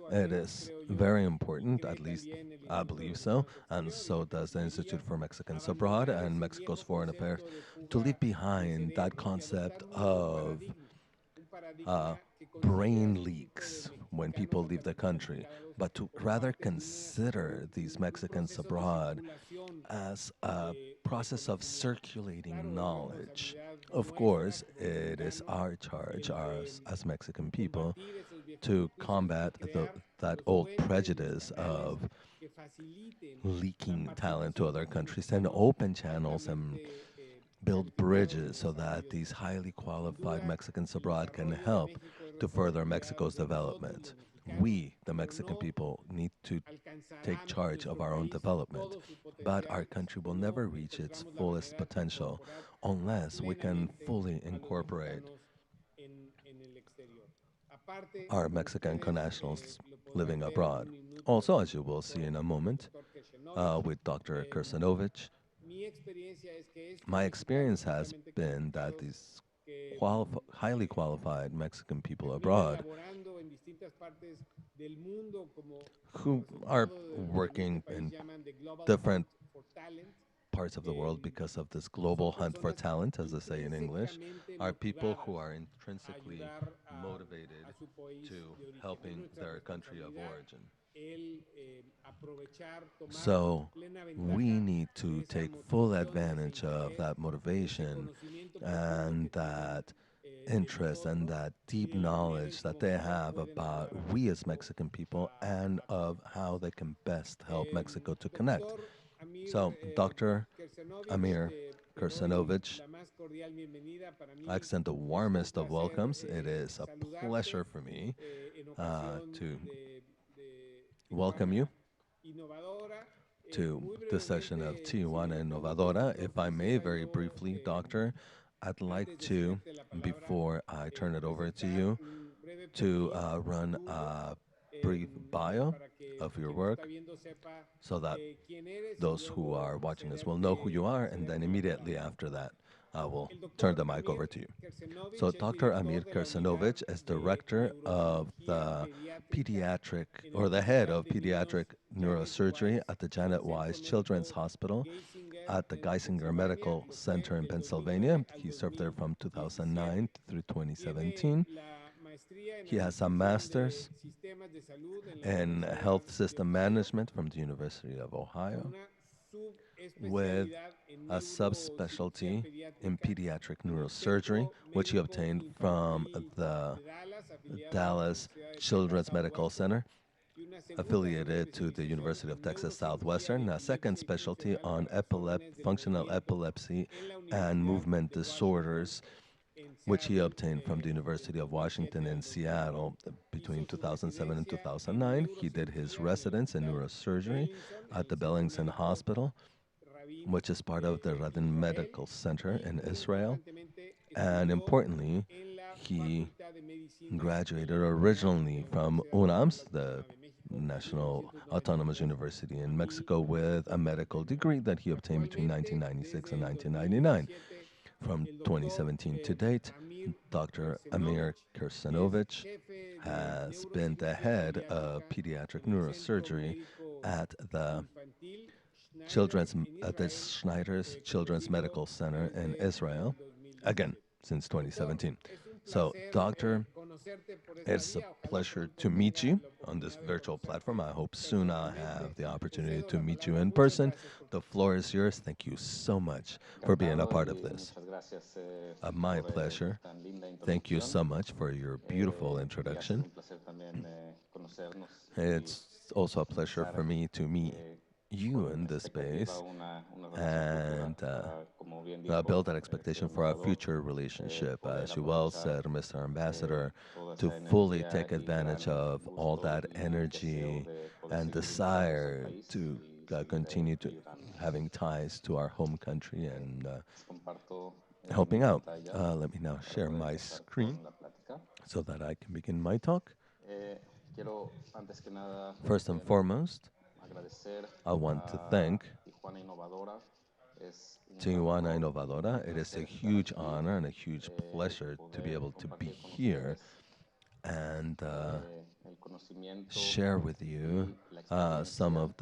S2: It is very important, at least I believe so, and so does the Institute for Mexicans Abroad and Mexico's Foreign Affairs, to leave behind that concept of brain leaks when people leave the country, but to rather consider these Mexicans abroad as a process of circulating knowledge. Of course, it is our charge, ours as Mexican people, to combat that old prejudice of leaking talent to other countries and open channels and build bridges so that these highly qualified Mexicans abroad can help to further Mexico's development. We, the Mexican people, need to take charge of our own development, but our country will never reach its fullest potential unless we can fully incorporate our Mexican connationals living abroad. Also, as you will see in a moment, with Dr. Kirsanovich, my experience has been that these highly qualified Mexican people abroad who are working in different parts of the world because of this global hunt for talent, as they say in English, are people who are intrinsically motivated to helping their country of origin. So we need to take full advantage of that motivation and that interest and that deep knowledge that they have about we as Mexican people and of how they can best help Mexico to connect. So, Dr. Amir Kirsanovich. I extend the warmest of welcomes. It is a pleasure for me to welcome you to the session of Tijuana Innovadora. If I may, very briefly, Doctor, I'd like to, before I turn it over to you, to run a brief bio of your work so that those who are watching us will know who you are, and then immediately after that, I will turn the mic over to you. So Dr. Amir Kirsanovich is director of the pediatric, or the head of pediatric neurosurgery at the Janet Wise Children's Hospital at the Geisinger Medical Center in Pennsylvania. He served there from 2009 through 2017. He has a master's in health system management from the University of Ohio with a subspecialty in pediatric neurosurgery, which he obtained from the Dallas Children's Medical Center, affiliated to the University of Texas Southwestern, a second specialty on functional epilepsy and movement disorders, which he obtained from the University of Washington in Seattle between 2007 and 2009. He did his residence in neurosurgery at the Bellingson Hospital, which is part of the Radin Medical Center in Israel. And importantly, he graduated originally from UNAMS, the National Autonomous University in Mexico, with a medical degree that he obtained between 1996 and 1999. From 2017 to date, Dr. Amir Kirsanovich has been the head of pediatric neurosurgery at the Schneider's Children's Medical Center in Israel, again, since 2017. So, Doctor, it's a pleasure to meet you on this virtual platform. I hope soon I'll have the opportunity to meet you in person. The floor is yours. Thank you so much for being a part of this. My pleasure. Thank you so much for your beautiful introduction. It's also a pleasure for me to meet you in this space and build that expectation for our future relationship. As you well said, Mr. Ambassador, to fully take advantage of all that energy and desire to continue to having ties to our home country and helping out. Let me now share my screen so that I can begin my talk. First and foremost, I want to thank Tijuana Innovadora. It is a huge honor and a huge pleasure to be able to be here and share with you some of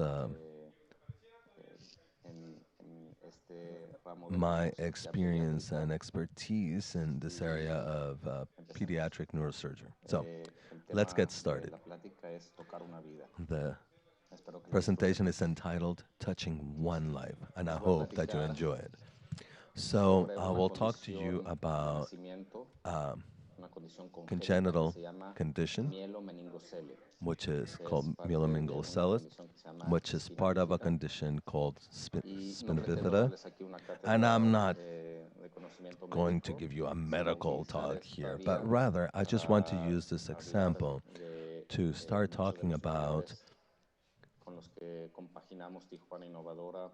S2: my experience and expertise in this area of pediatric neurosurgery. So, let's get started. The presentation is entitled Touching One Life, and I hope that you enjoy it. So I will talk to you about congenital condition, which is called myelomeningocele, which is part of a condition called spina bifida. And I'm not going to give you a medical talk here, but rather I just want to use this example to start talking about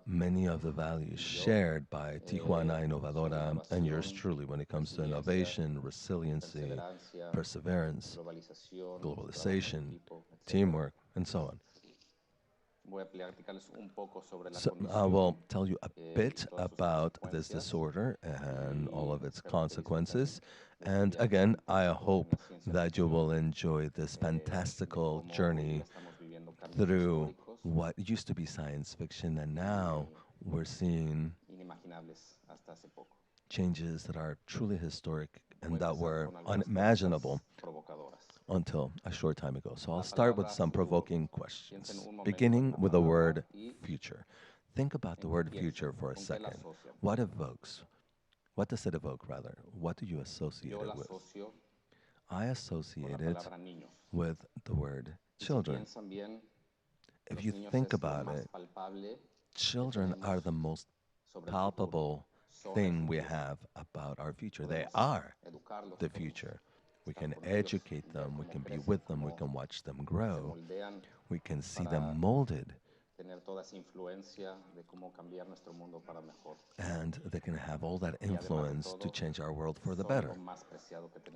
S2: many of the values shared by Tijuana Innovadora and yours truly when it comes to innovation, resiliency, perseverance, globalization, teamwork, and so on. So I will tell you a bit about this disorder and all of its consequences. And again, I hope that you will enjoy this fantastical journey through what used to be science fiction, and now we're seeing changes that are truly historic and that were unimaginable until a short time ago. So I'll start with some provoking questions, beginning with the word future. Think about the word future for a second. What does it evoke, rather? What do you associate it with? I associate it with the word children. If you think about it, children are the most palpable thing we have about our future. They are the future. We can educate them, we can be with them, we can watch them grow, we can see them molded, and they can have all that influence to change our world for the better.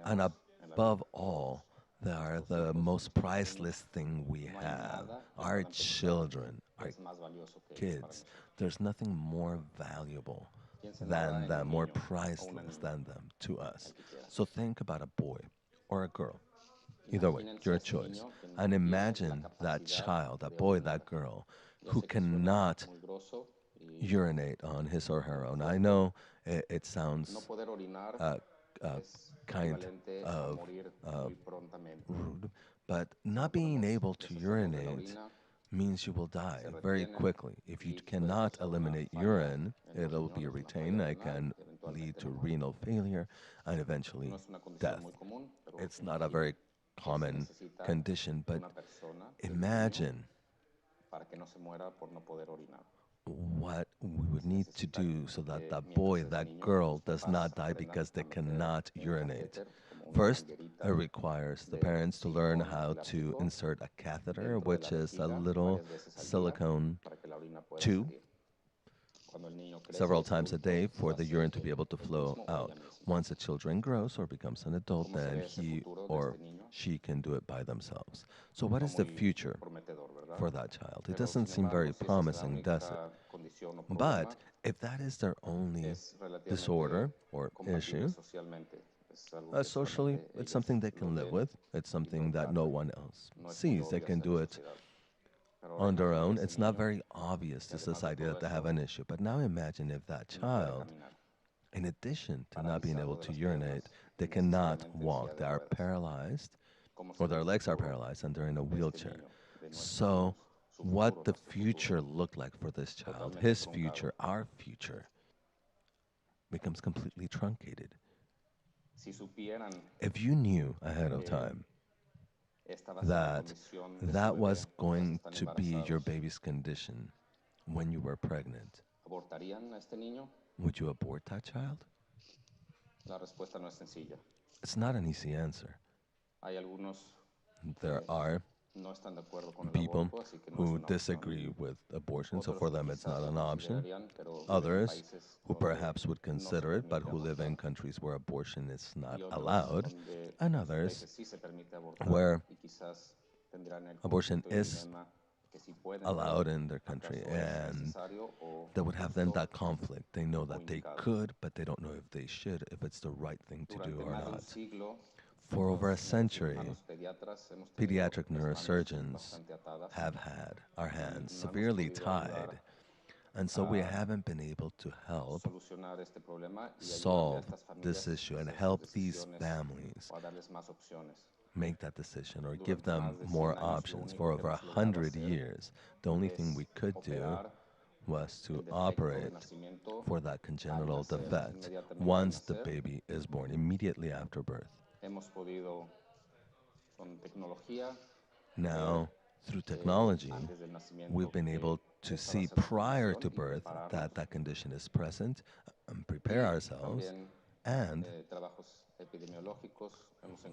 S2: And above all, they are the most priceless thing we have. Our children, our kids. There's nothing more valuable than them, more priceless than them to us. So think about a boy or a girl. Either way, your choice. And imagine that child, that boy, that girl, who cannot urinate on his or her own. I know it sounds kind of rude, but not being able to urinate means you will die very quickly. If you cannot eliminate urine, it'll be retained. It can lead to renal failure and eventually death. It's not a very common condition, but imagine what we would need to do so that that boy, that girl does not die because they cannot urinate. First, it requires the parents to learn how to insert a catheter, which is a little silicone tube, several times a day for the urine to be able to flow out. Once a children grows or becomes an adult, then he or she can do it by themselves. So what is the future for that child? It doesn't seem very promising, does it? But if that is their only disorder or issue, socially, it's something they can live with. It's something that no one else sees. They can do it on their own. It's not very obvious to society that they have an issue. But now imagine if that child, in addition to not being able to urinate, they cannot walk. They are paralyzed, or their legs are paralyzed, and they're in a wheelchair. So what the future looked like for this child, his future, our future, becomes completely truncated. If you knew ahead of time that that was going to be your baby's condition when you were pregnant, would you abort that child? It's not an easy answer. There are people who disagree with abortion, so for them it's not an option. Others who perhaps would consider it, but who live in countries where abortion is not allowed, and others where abortion is allowed in their country, and they would have then that conflict. They know that they could, but they don't know if they should, if it's the right thing to do or not. For over a century, pediatric neurosurgeons have had our hands severely tied, and so we haven't been able to help solve this issue and help these families make that decision or give them more options. For over 100 years, the only thing we could do was to operate for that congenital defect once the baby is born, immediately after birth. Now, through technology, we've been able to see prior to birth that that condition is present and prepare ourselves. And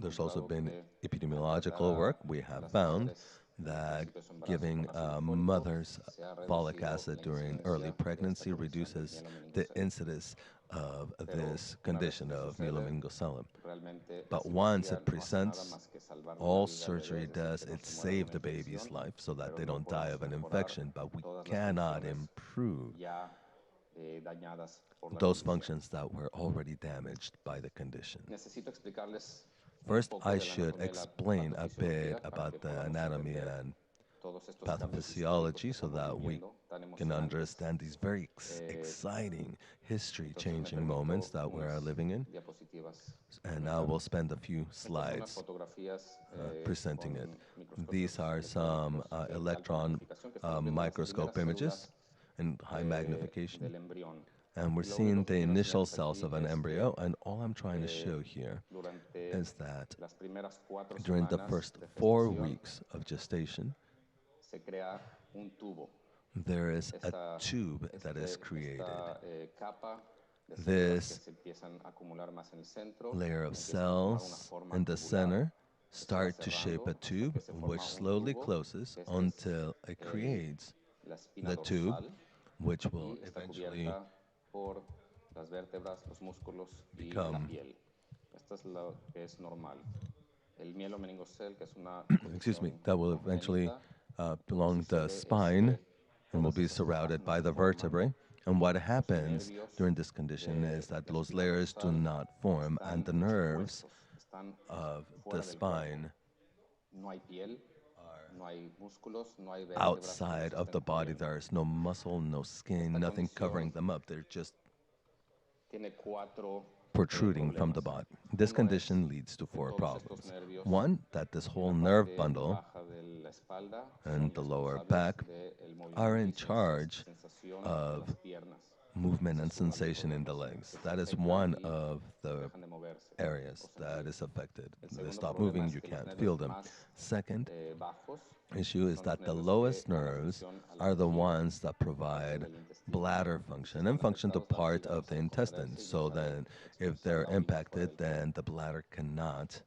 S2: there's also been epidemiological work. We have found that giving mothers folic acid during early pregnancy reduces the incidence of this condition of myelomeningocele. But once it presents, all surgery does is save the baby's life so that they don't die of an infection, but we cannot improve those functions that were already damaged by the condition. First, I should explain a bit about the anatomy and pathophysiology so that we can understand these very exciting, history-changing moments that we are living in. And now we'll spend a few slides presenting it. These are some electron microscope images in high magnification. And we're seeing the initial cells of an embryo, and all I'm trying to show here is that during the first 4 weeks of gestation, there is a tube that is created. this layer of cells in the center start to shape a tube, which slowly closes until it creates the tube, which will eventually become excuse me, that will eventually belong the spine and will be surrounded by the vertebrae. And what happens during this condition is that those layers do not form, and the nerves of the spine are outside of the body. There's no muscle, no skin, nothing covering them up. They're just protruding from the body. This condition leads to four problems. One, that this whole nerve bundle and the lower back are in charge of movement and sensation in the legs. That is one of the areas that is affected. They stop moving, you can't feel them. Second issue is that the lowest nerves are the ones that provide bladder function and function to part of the intestine. So then if they're impacted, then the bladder cannot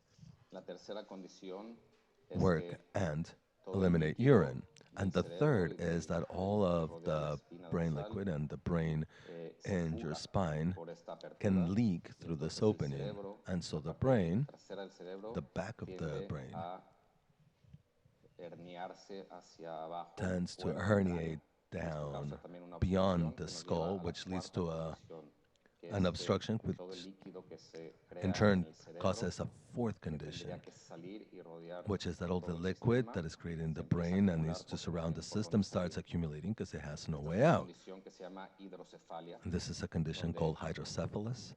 S2: work and eliminate urine. And the third is that all of the brain liquid and the brain in your spine can leak through this opening. And so the brain, the back of the brain, tends to herniate down beyond the skull, which leads to an obstruction, which in turn causes a fourth condition, which is that all the liquid that is created in the brain and needs to surround the system starts accumulating because it has no way out. And this is a condition called hydrocephalus,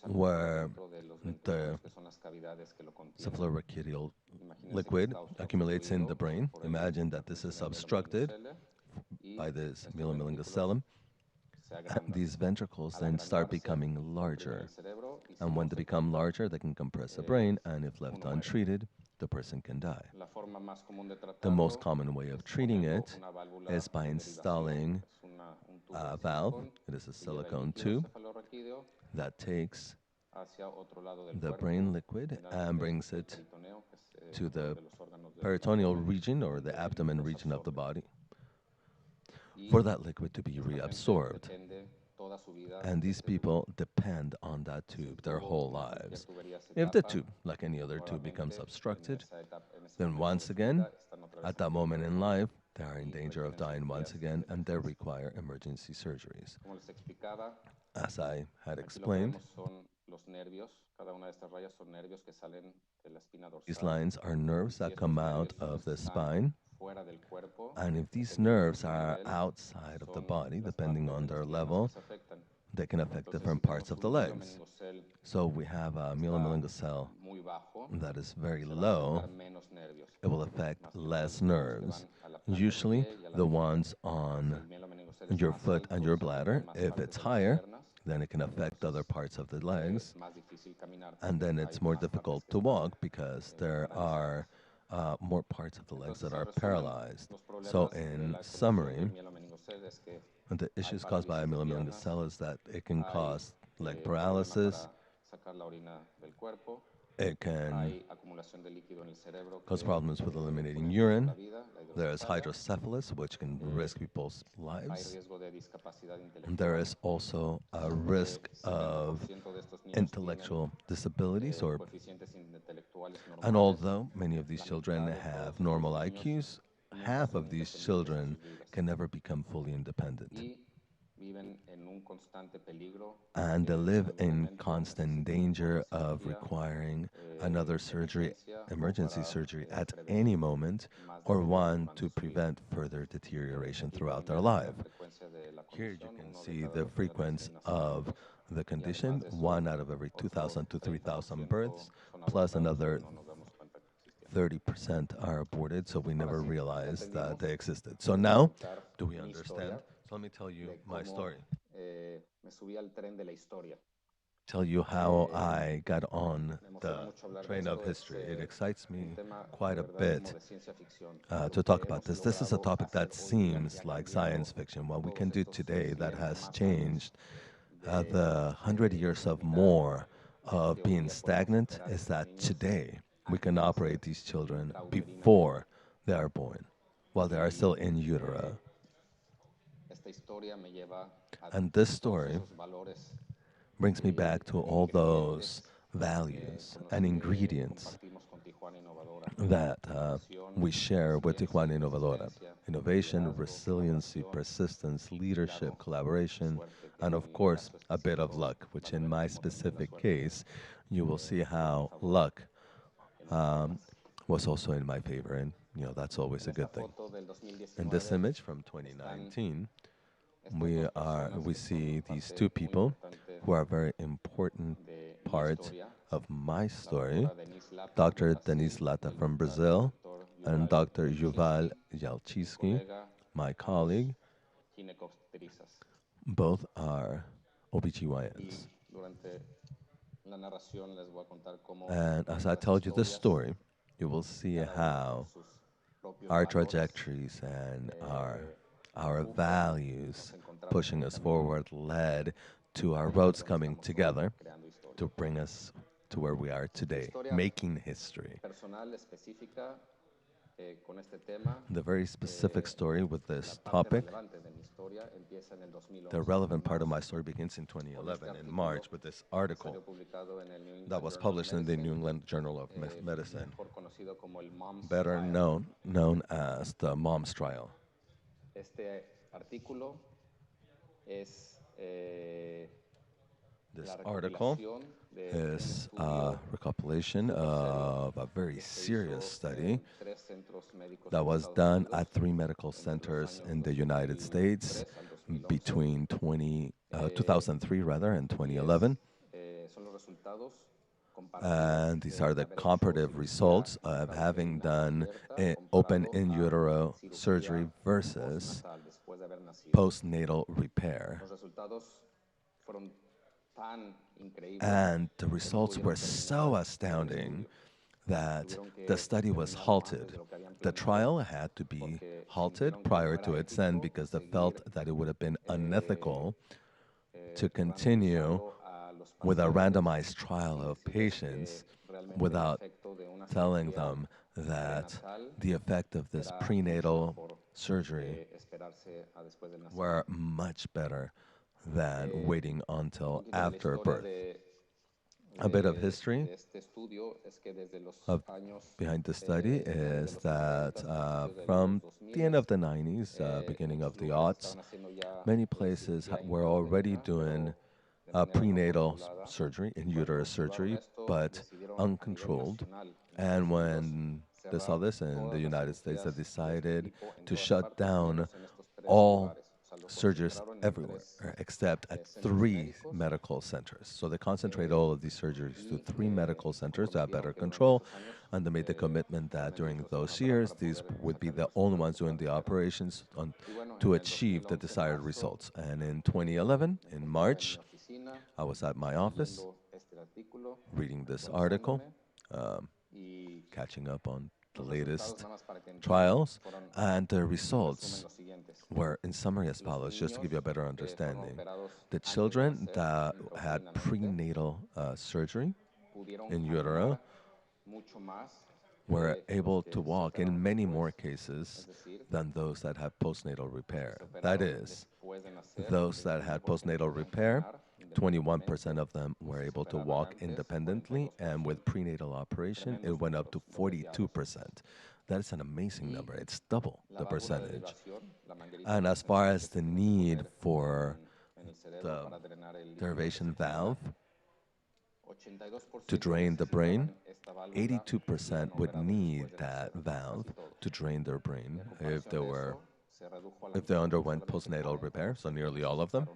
S2: where the cephalorachidal liquid accumulates in the brain. Imagine that this is obstructed by this myelomeningocele. These ventricles then start becoming larger. And when they become larger, they can compress the brain, and if left untreated, the person can die. The most common way of treating it is by installing a valve. It is a silicone tube that takes the brain liquid and brings it to the peritoneal region or the abdomen region of the body for that liquid to be reabsorbed. And these people depend on that tube their whole lives. If the tube, like any other tube, becomes obstructed, then once again, at that moment in life, they are in danger of dying once again, and they require emergency surgeries. As I had explained, these lines are nerves that come out of the spine, and if these nerves are outside of the body, depending on their level, they can affect different parts of the legs. So we have a myelomeningocele that is very low. It will affect less nerves, usually the ones on your foot and your bladder. If it's higher, then it can affect other parts of the legs, and then it's more difficult to walk because there are more parts of the legs that are paralyzed. So in summary, the issues caused by myelomeningocele is that it can cause leg paralysis, it can cause problems with eliminating urine. There is hydrocephalus, which can risk people's lives. And there is also a risk of intellectual disabilities, and although many of these children have normal IQs, half of these children can never become fully independent. And they live in constant danger of requiring another surgery, emergency surgery, at any moment, or one to prevent further deterioration throughout their life. Here you can see the frequency of the condition. 1 out of every 2,000 to 3,000 births, plus another 30% are aborted, so we never realized that they existed. So now, do we understand? So let me tell you my story. tell you how I got on the train of history. It excites me quite a bit to talk about this. This is a topic that seems like science fiction. What we can do today that has changed the 100 years of more of being stagnant is that today we can operate these children before they are born, while they are still in utero. And this story brings me back to all those values and ingredients that we share with Tijuana Innovadora. Innovation, resiliency, persistence, leadership, collaboration, and of course, a bit of luck, which in my specific case, you will see how luck was also in my favor, and that's always a good thing. In this image from 2019, we see these two people who are very important part of my story, Dr. Denise Lata from Brazil and Dr. Yuval Yalchinsky, my colleague. Both are OBGYNs. And as I told you this story, you will see how our trajectories and our values pushing us forward led to our roads coming together to bring us to where we are today, making history. The very specific story with this topic, the relevant part of my story begins in 2011, in March, with this article that was published in the New England Journal of Medicine, better known as the Mom's Trial. This article is a recopilation of a very serious study that was done at 3 medical centers in the United States between 2003 and 2011. And these are the comparative results of having done open in utero surgery versus postnatal repair. And the results were so astounding that the study was halted. The trial had to be halted prior to its end because they felt that it would have been unethical to continue with a randomized trial of patients without telling them that the effect of this prenatal surgery were much better than waiting until after birth. A bit of history behind the study is that from the end of the 90s, beginning of the aughts, many places were already doing prenatal surgery, in utero surgery, but uncontrolled. And when they saw this in the United States, they decided to shut down all surgeries everywhere, except at 3 medical centers. So they concentrated all of these surgeries to 3 medical centers to have better control, and they made the commitment that during those years, these would be the only ones doing the operations to achieve the desired results. And in 2011, in March, I was at my office reading this article, catching up on the latest trials, and the results were in summary as follows, just to give you a better understanding. The children that had prenatal surgery in utero were able to walk in many more cases than those that had postnatal repair. That is, those that had postnatal repair, 21% of them were able to walk independently, and with prenatal operation, it went up to 42%. That is an amazing number. It's double the percentage. And as far as the need for the derivation valve to drain the brain, 82% would need that valve to drain their brain if they underwent postnatal repair, so nearly all of them.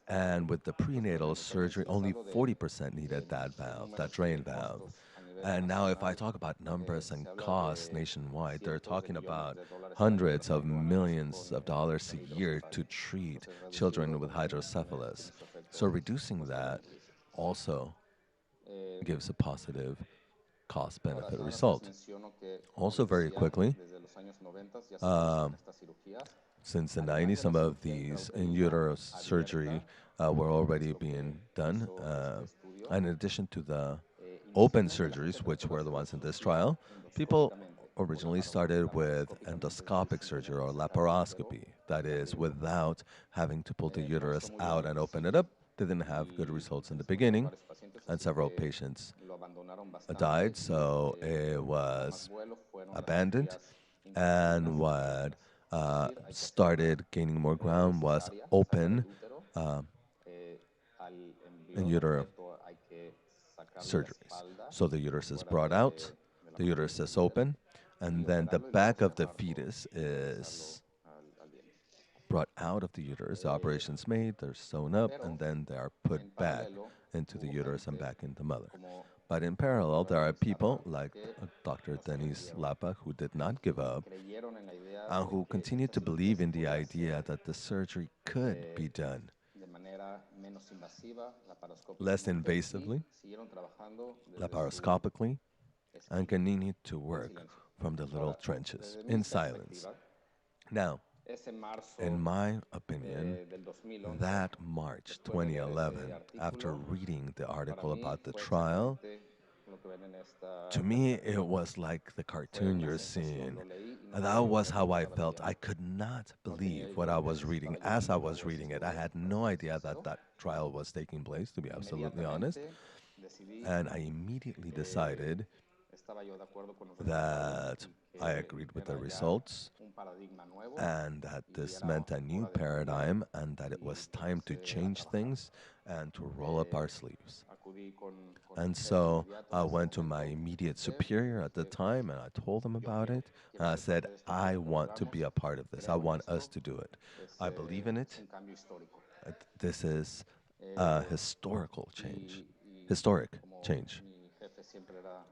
S2: And with the prenatal surgery, only 40% needed that valve, that drain valve. And now if I talk about numbers and costs nationwide, they're talking about hundreds of millions of dollars a year to treat children with hydrocephalus. So reducing that also gives a positive cost-benefit result. Also, very quickly, since the 90s, some of these in utero surgery were already being done. And in addition to the open surgeries, which were the ones in this trial, people originally started with endoscopic surgery or laparoscopy, that is, without having to pull the uterus out and open it up. They didn't have good results in the beginning, and several patients died, so it was abandoned. And what started gaining more ground was open in utero surgeries. So the uterus is brought out, the uterus is open, and then the back of the fetus is brought out of the uterus. The operation's made, they're sewn up, and then they are put back into the uterus and back in the mother. But in parallel, there are people like Dr. Denise Lapa who did not give up and who continued to believe in the idea that the surgery could be done less invasively, laparoscopically, and continued to work from the little trenches in silence. Now, in my opinion, that March 2011, after reading the article about the trial, to me, it was like the cartoon you're seeing. That was how I felt. I could not believe what I was reading as I was reading it. I had no idea that that trial was taking place, to be absolutely honest. And I immediately decided that I agreed with the results and that this meant a new paradigm and that it was time to change things and to roll up our sleeves. And so I went to my immediate superior at the time and I told him about it. And I said, I want to be a part of this. I want us to do it. I believe in it. This is a historic change.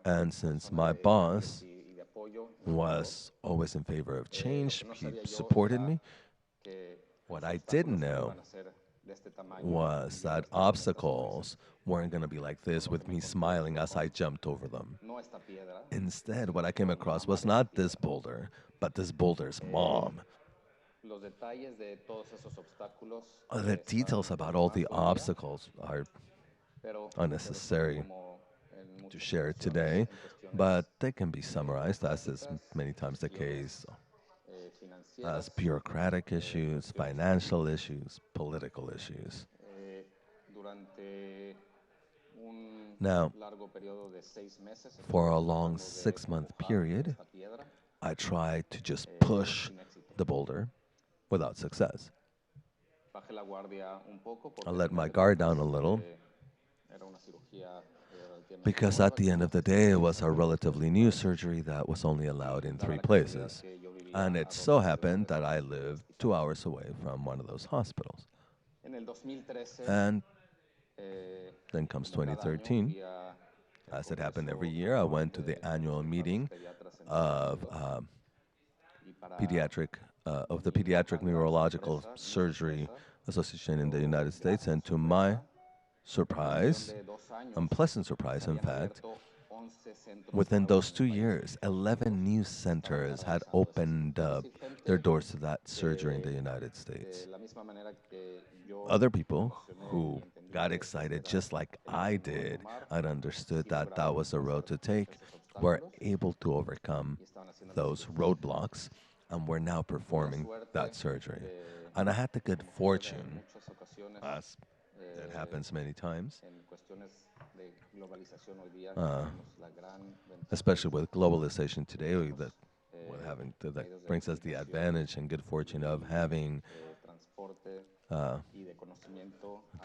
S2: And since my boss was always in favor of change, he supported me. What I didn't know was that obstacles weren't going to be like this with me smiling as I jumped over them. Instead, what I came across was not this boulder, but this boulder's mom. The details about all the obstacles are unnecessary to share today, but they can be summarized, as is many times the case, as bureaucratic issues, financial issues, political issues. Now, for a long 6-month period, I tried to just push the boulder without success. I let my guard down a little because at the end of the day, it was a relatively new surgery that was only allowed in 3 places. And it so happened that I lived 2 hours away from one of those hospitals. And then comes 2013. As it happened every year, I went to the annual meeting of the Pediatric Neurological Surgery Association in the United States, and to my surprise, unpleasant surprise in fact, within those 2 years, 11 new centers had opened up their doors to that surgery in the United States. Other people who got excited just like I did and understood that that was a road to take were able to overcome those roadblocks and were now performing that surgery. And I had the good fortune, as it happens many times, especially with globalization today, that brings us the advantage and good fortune of having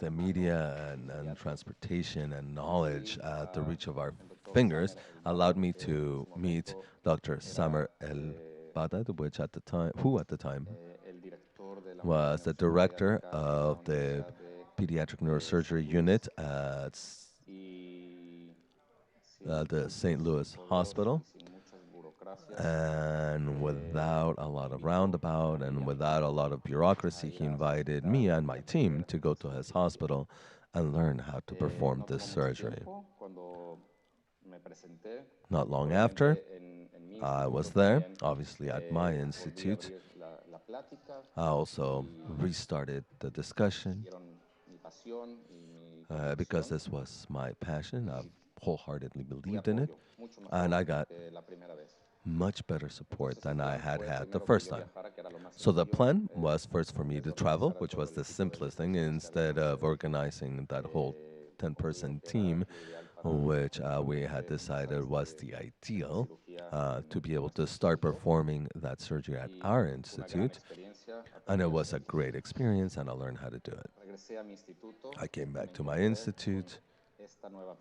S2: the media and transportation and knowledge at the reach of our fingers allowed me to meet Dr. Samer El-Badad, who at the time was the director of the pediatric neurosurgery unit at the St. Louis Hospital. And without a lot of roundabout and without a lot of bureaucracy, he invited me and my team to go to his hospital and learn how to perform this surgery. Not long after, I was there, obviously at my institute. I also restarted the discussion because this was my passion. I wholeheartedly believed in it, and I got much better support than I had had the first time. So the plan was first for me to travel, which was the simplest thing, instead of organizing that whole 10-person team, which we had decided was the ideal, to be able to start performing that surgery at our institute. And it was a great experience, and I learned how to do it. I came back to my institute,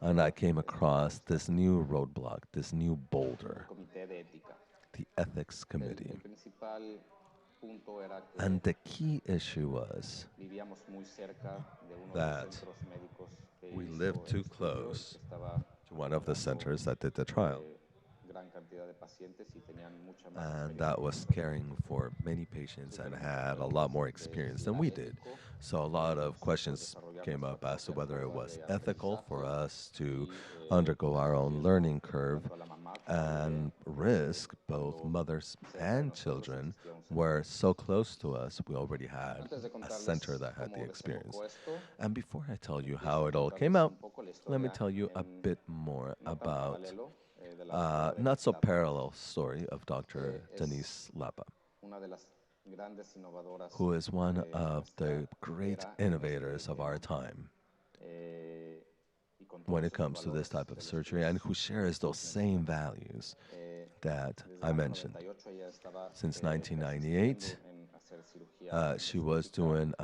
S2: and I came across this new roadblock, this new boulder, the ethics committee. And the key issue was that we lived too close to one of the centers that did the trial. And that was caring for many patients and had a lot more experience than we did. So a lot of questions came up as to whether it was ethical for us to undergo our own learning curve and risk both mothers and children were so close to us. We already had a center that had the experience. And before I tell you how it all came out, let me tell you a bit more about not so parallel story of Dr. Denise Lapa, who is one of the great innovators of our time when it comes to this type of surgery, and who shares those same values that I mentioned. Since 1998, she was doing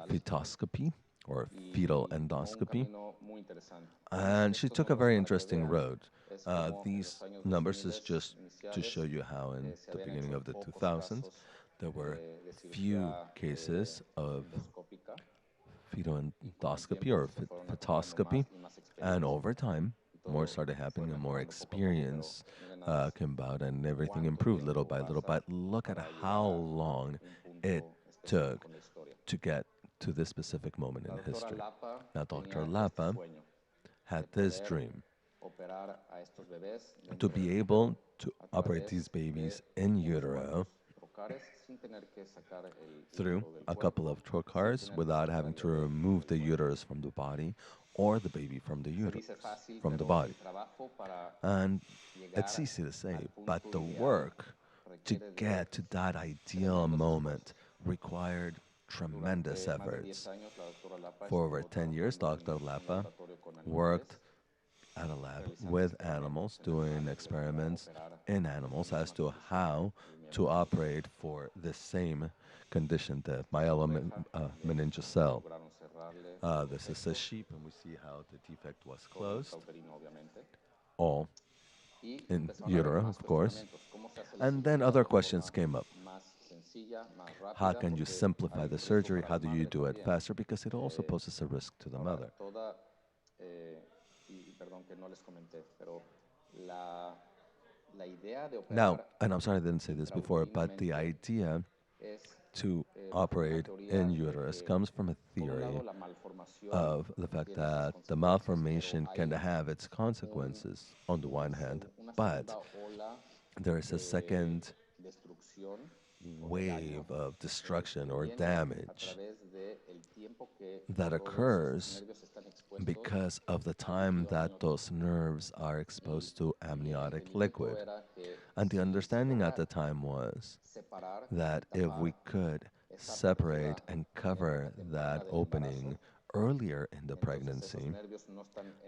S2: fetoscopy, or fetal endoscopy, and she took a very interesting road. These numbers is just to show you how in the beginning of the 2000s, there were few cases of fetal endoscopy or fetoscopy, and over time, more started happening and more experience came about, and everything improved little by little. But look at how long it took to get to this specific moment in history. Now, Dr. Lapa had this dream to be able to operate these babies in utero through a couple of trocars without having to remove the uterus from the body or the baby from the uterus, from the body. And it's easy to say, but the work to get to that ideal moment required tremendous efforts. For over 10 years, Dr. Lapa worked at a lab with animals, doing experiments in animals as to how to operate for the same condition, the myelomeningocele. This is a sheep, and we see how the defect was closed, all in utero, of course. And then other questions came up. How can you simplify the surgery? How do you do it faster? Because it also poses a risk to the mother. Now, and I'm sorry I didn't say this before, but the idea to operate in uterus comes from a theory of the fact that the malformation can have its consequences on the one hand, but there is a second wave of destruction or damage that occurs because of the time that those nerves are exposed to amniotic liquid. And the understanding at the time was that if we could separate and cover that opening earlier in the pregnancy,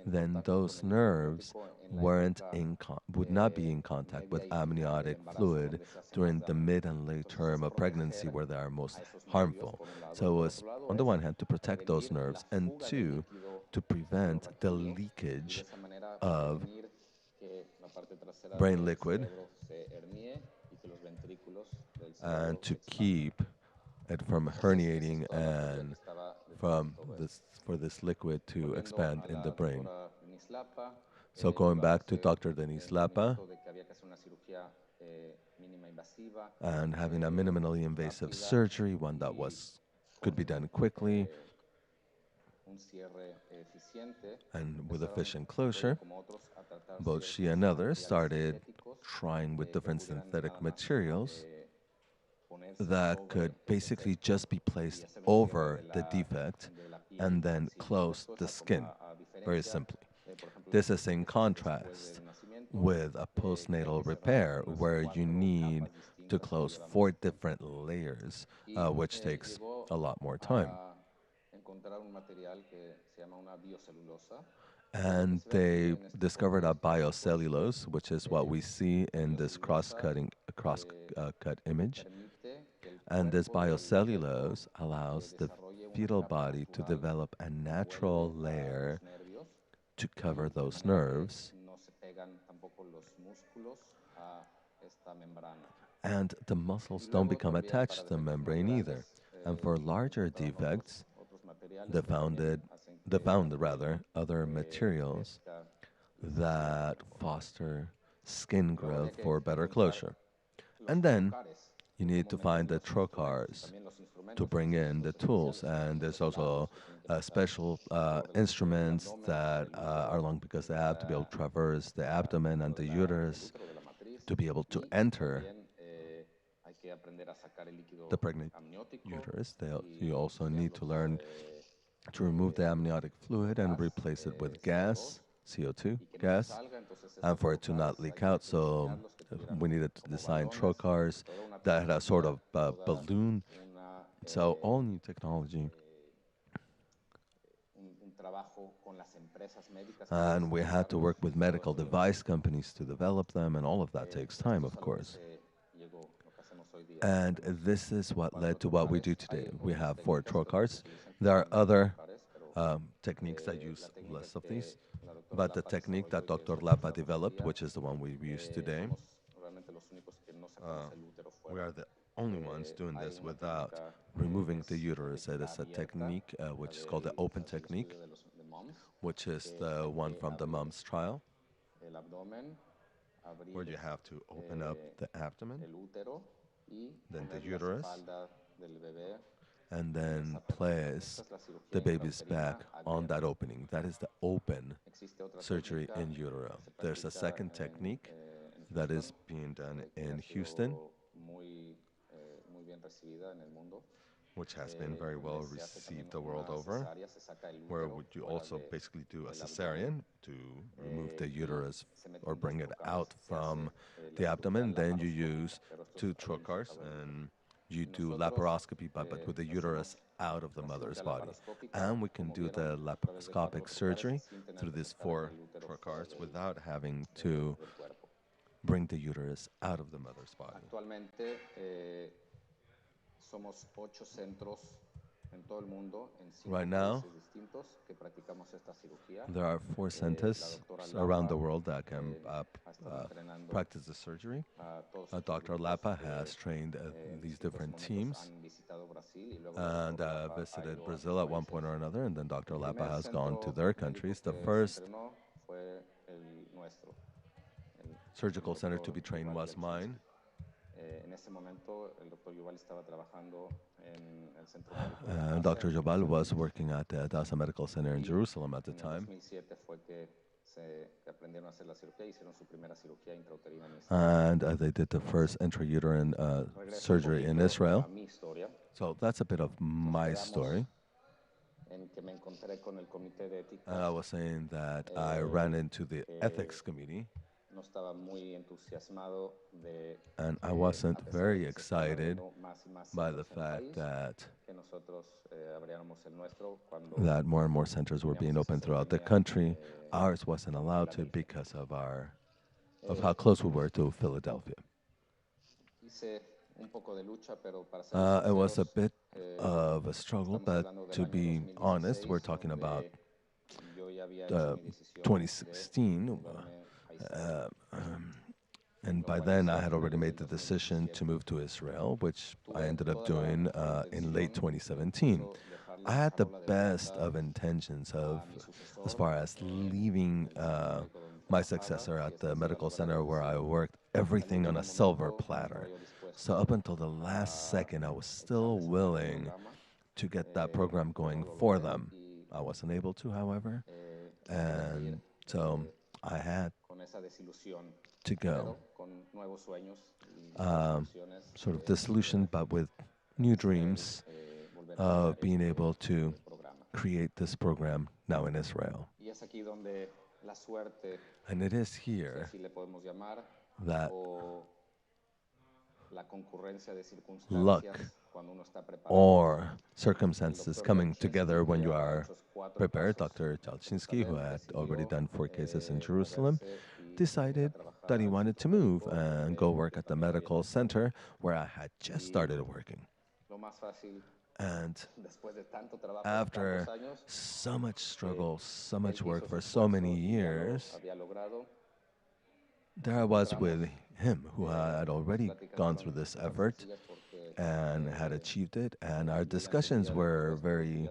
S2: then those nerves would not be in contact with amniotic fluid during the mid and late term of pregnancy, where they are most harmful. So it was, on the one hand, to protect those nerves, and two, to prevent the leakage of brain liquid and to keep it from herniating and for this liquid to expand in the brain. So going back to Dr. Denise Lapa and having a minimally invasive surgery, one that could be done quickly, And with efficient closure, both she and others started trying with different synthetic materials that could basically just be placed over the defect and then close the skin, very simply. This is in contrast with a postnatal repair where you need to close 4 different layers, which takes a lot more time. And they discovered a biocellulose, which is what we see in this cut image. And this biocellulose allows the fetal body to develop a natural layer to cover those nerves. And the muscles don't become attached to the membrane either. And for larger defects, they found other materials that foster skin growth for better closure. And then you need to find the trocars to bring in the tools. And there's also special instruments that are long because they have to be able to traverse the abdomen and the uterus to be able to enter the pregnant uterus. You also need to learn to remove the amniotic fluid and replace it with gas, CO2 gas, and for it to not leak out. So we needed to design trocars that had a sort of balloon. So all new technology. And we had to work with medical device companies to develop them, and all of that takes time, of course. And this is what led to what we do today. We have 4 trocars. There are other techniques that use less of these, but the technique that Dr. Lapa developed, which is the one we use today, we are the only ones doing this without removing the uterus. It is a technique which is called the open technique, which is the one from the mom's trial, where you have to open up the abdomen, then the uterus, and then place the baby's back on that opening. That is the open surgery in utero. There's a second technique that is being done in Houston, which has been very well received the world over, where would you also basically do a cesarean to remove the uterus or bring it out from the abdomen. Then you use 2 trocars and you do laparoscopy, but with the uterus out of the mother's body. And we can do the laparoscopic surgery through these 4 trocars without having to bring the uterus out of the mother's body. Right now, there are 4 centers around the world that can practice the surgery. Dr. Lapa has trained these different teams and visited Brazil at one point or another, and then Dr. Lapa has gone to their countries. The first surgical center to be trained was mine. Dr. Jobal was working at the Dasa Medical Center in Jerusalem at the time. And they did the first intrauterine surgery in Israel. So that's a bit of my story. And I was saying that I ran into the ethics committee, and I wasn't very excited by the fact that more and more centers were being opened throughout the country. Ours wasn't allowed to because of how close we were to Philadelphia. It was a bit of a struggle, but to be honest, we're talking about 2016. And by then, I had already made the decision to move to Israel, which I ended up doing in late 2017. I had the best of intentions as far as leaving my successor at the medical center where I worked, everything on a silver platter. So up until the last second, I was still willing to get that program going for them. I wasn't able to, however, and so I had to go. Sort of disillusioned, but with new dreams of being able to create this program now in Israel. And it is here that luck or circumstances coming together when you are prepared. Dr. Chalchinsky, who had already done 4 cases in Jerusalem, decided that he wanted to move and go work at the medical center where I had just started working. And after so much struggle, so much work for so many years, there I was with him, who had already gone through this effort and had achieved it. And our discussions were very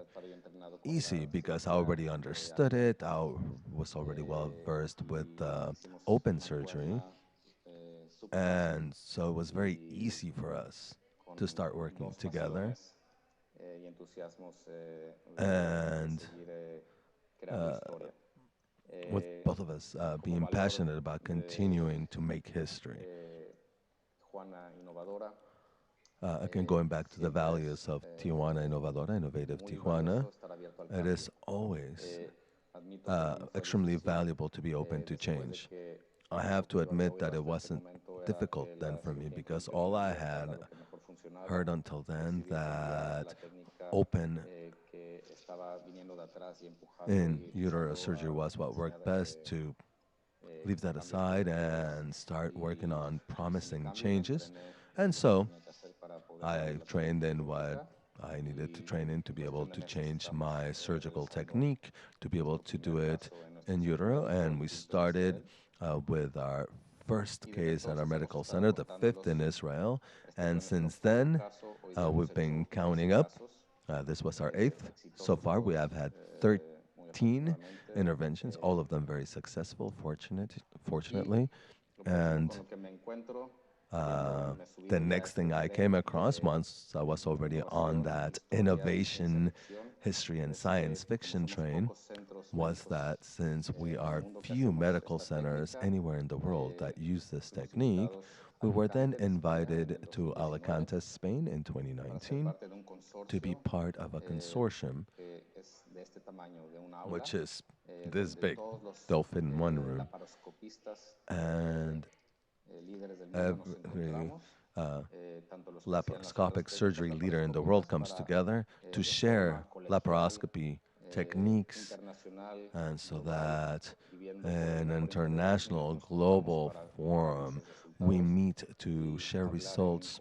S2: easy because I already understood it. I was already well versed with open surgery. And so it was very easy for us to start working together. And with both of us being passionate about continuing to make history. Again, going back to the values of Tijuana Innovadora, Innovative Tijuana, it is always extremely valuable to be open to change. I have to admit that it wasn't difficult then for me because all I had heard until then that open in utero surgery was what worked best, to leave that aside and start working on promising changes. And so I trained in what I needed to train in to be able to change my surgical technique, to be able to do it in utero. And we started with our first case at our medical center, the 5th in Israel. And since then, we've been counting up. This was our 8th. So far, we have had 13 interventions, all of them very successful, fortunately. And the next thing I came across, once I was already on that innovation, history, and science fiction train, was that since we are few medical centers anywhere in the world that use this technique, we were then invited to Alicante, Spain in 2019 to be part of a consortium which is this big. They'll fit in one room. And every laparoscopic surgery leader in the world comes together to share laparoscopy techniques, and so that in an international global forum we meet to share results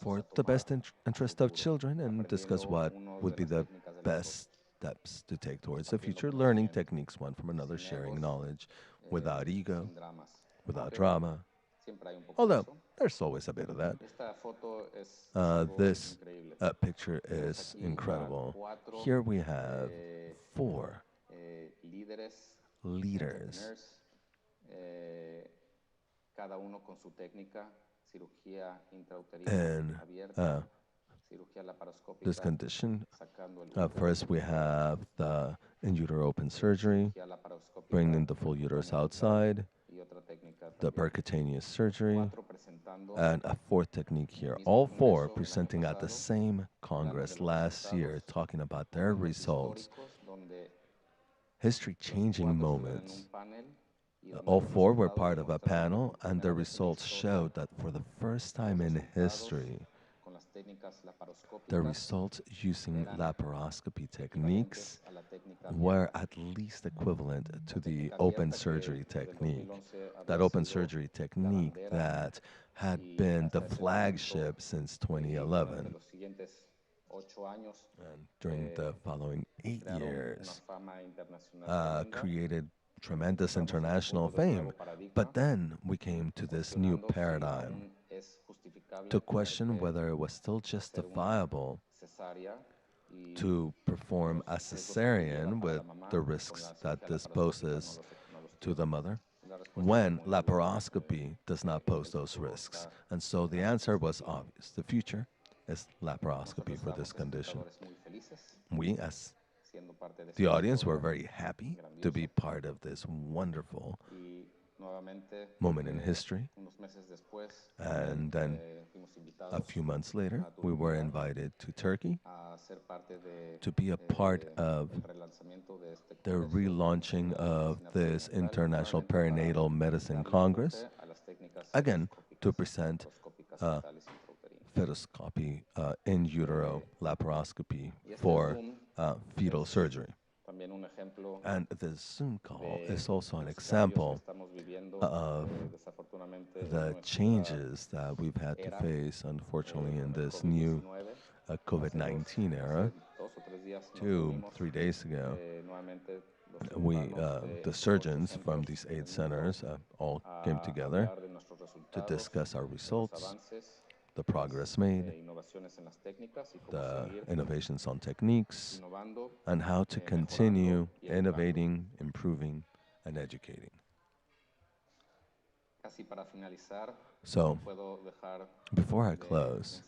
S2: for the best interest of children and discuss what would be the best steps to take towards the future, learning techniques one from another, sharing knowledge without ego, without drama, although there's always a bit of that. This picture is incredible. Here we have 4 leaders, in this condition. First, we have the in utero open surgery, bringing the full uterus outside, the percutaneous surgery, and a 4th technique here. All 4 presenting at the same Congress last year, talking about their results, history-changing moments. All 4 were part of a panel, and their results showed that for the first time in history, the results using laparoscopy techniques were at least equivalent to the open surgery technique. That open surgery technique that had been the flagship since 2011. And during the following 8 years, created tremendous international fame. But then we came to this new paradigm to question whether it was still justifiable to perform a cesarean with the risks that this poses to the mother, when laparoscopy does not pose those risks. And so the answer was obvious. The future is laparoscopy for this condition. We, as the audience, were very happy to be part of this wonderful moment in history. And then a few months later, we were invited to Turkey to be a part of the relaunching of this International Perinatal Medicine Congress, again, to present fetoscopy in utero laparoscopy for fetal surgery. And the Zoom call is also an example of the changes that we've had to face, unfortunately, in this new COVID-19 era. 3 days ago, the surgeons from these 8 centers all came together to discuss our results, the progress made, the innovations on techniques, and how to continue innovating, improving, and educating. So, before I close,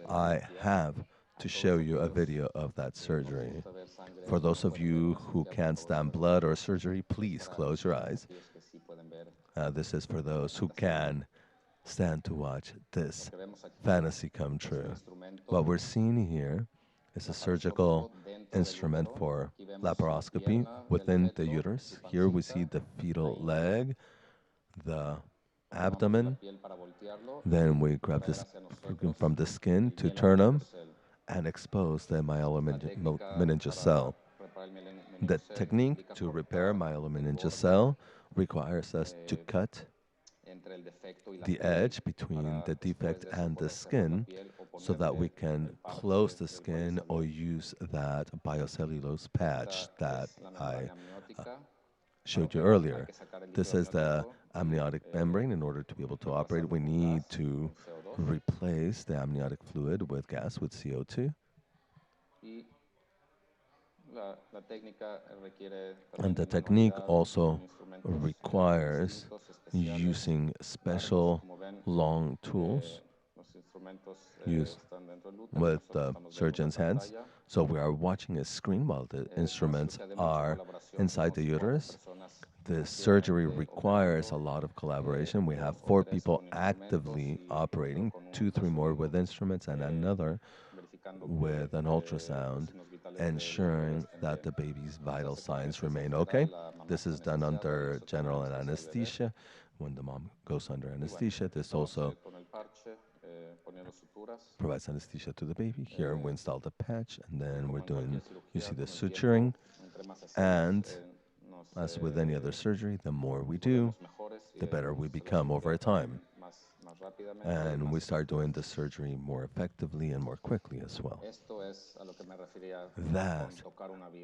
S2: I have to show you a video of that surgery. For those of you who can't stand blood or surgery, please close your eyes. This is for those who can stand to watch this fantasy come true. What we're seeing here is a surgical instrument for laparoscopy within the uterus. Here we see the fetal leg, the abdomen. Then we grab this from the skin to turn them and expose the myelomeningous cell. The technique to repair myelomeningous cell requires us to cut the edge between the defect and the skin so that we can close the skin or use that biocellulose patch that I showed you earlier. This is the amniotic membrane. In order to be able to operate, we need to replace the amniotic fluid with gas, with CO2. And the technique also requires using special long tools used with the surgeon's hands. So we are watching a screen while the instruments are inside the uterus. This surgery requires a lot of collaboration. We have 4 people actively operating, 2, 3 more with instruments, and another with an ultrasound, ensuring that the baby's vital signs remain okay. This is done under general anesthesia. When the mom goes under anesthesia, this also provides anesthesia to the baby. Here we install the patch, and then we're doing, you see the suturing. And as with any other surgery, the more we do, the better we become over time. And we start doing the surgery more effectively and more quickly as well. That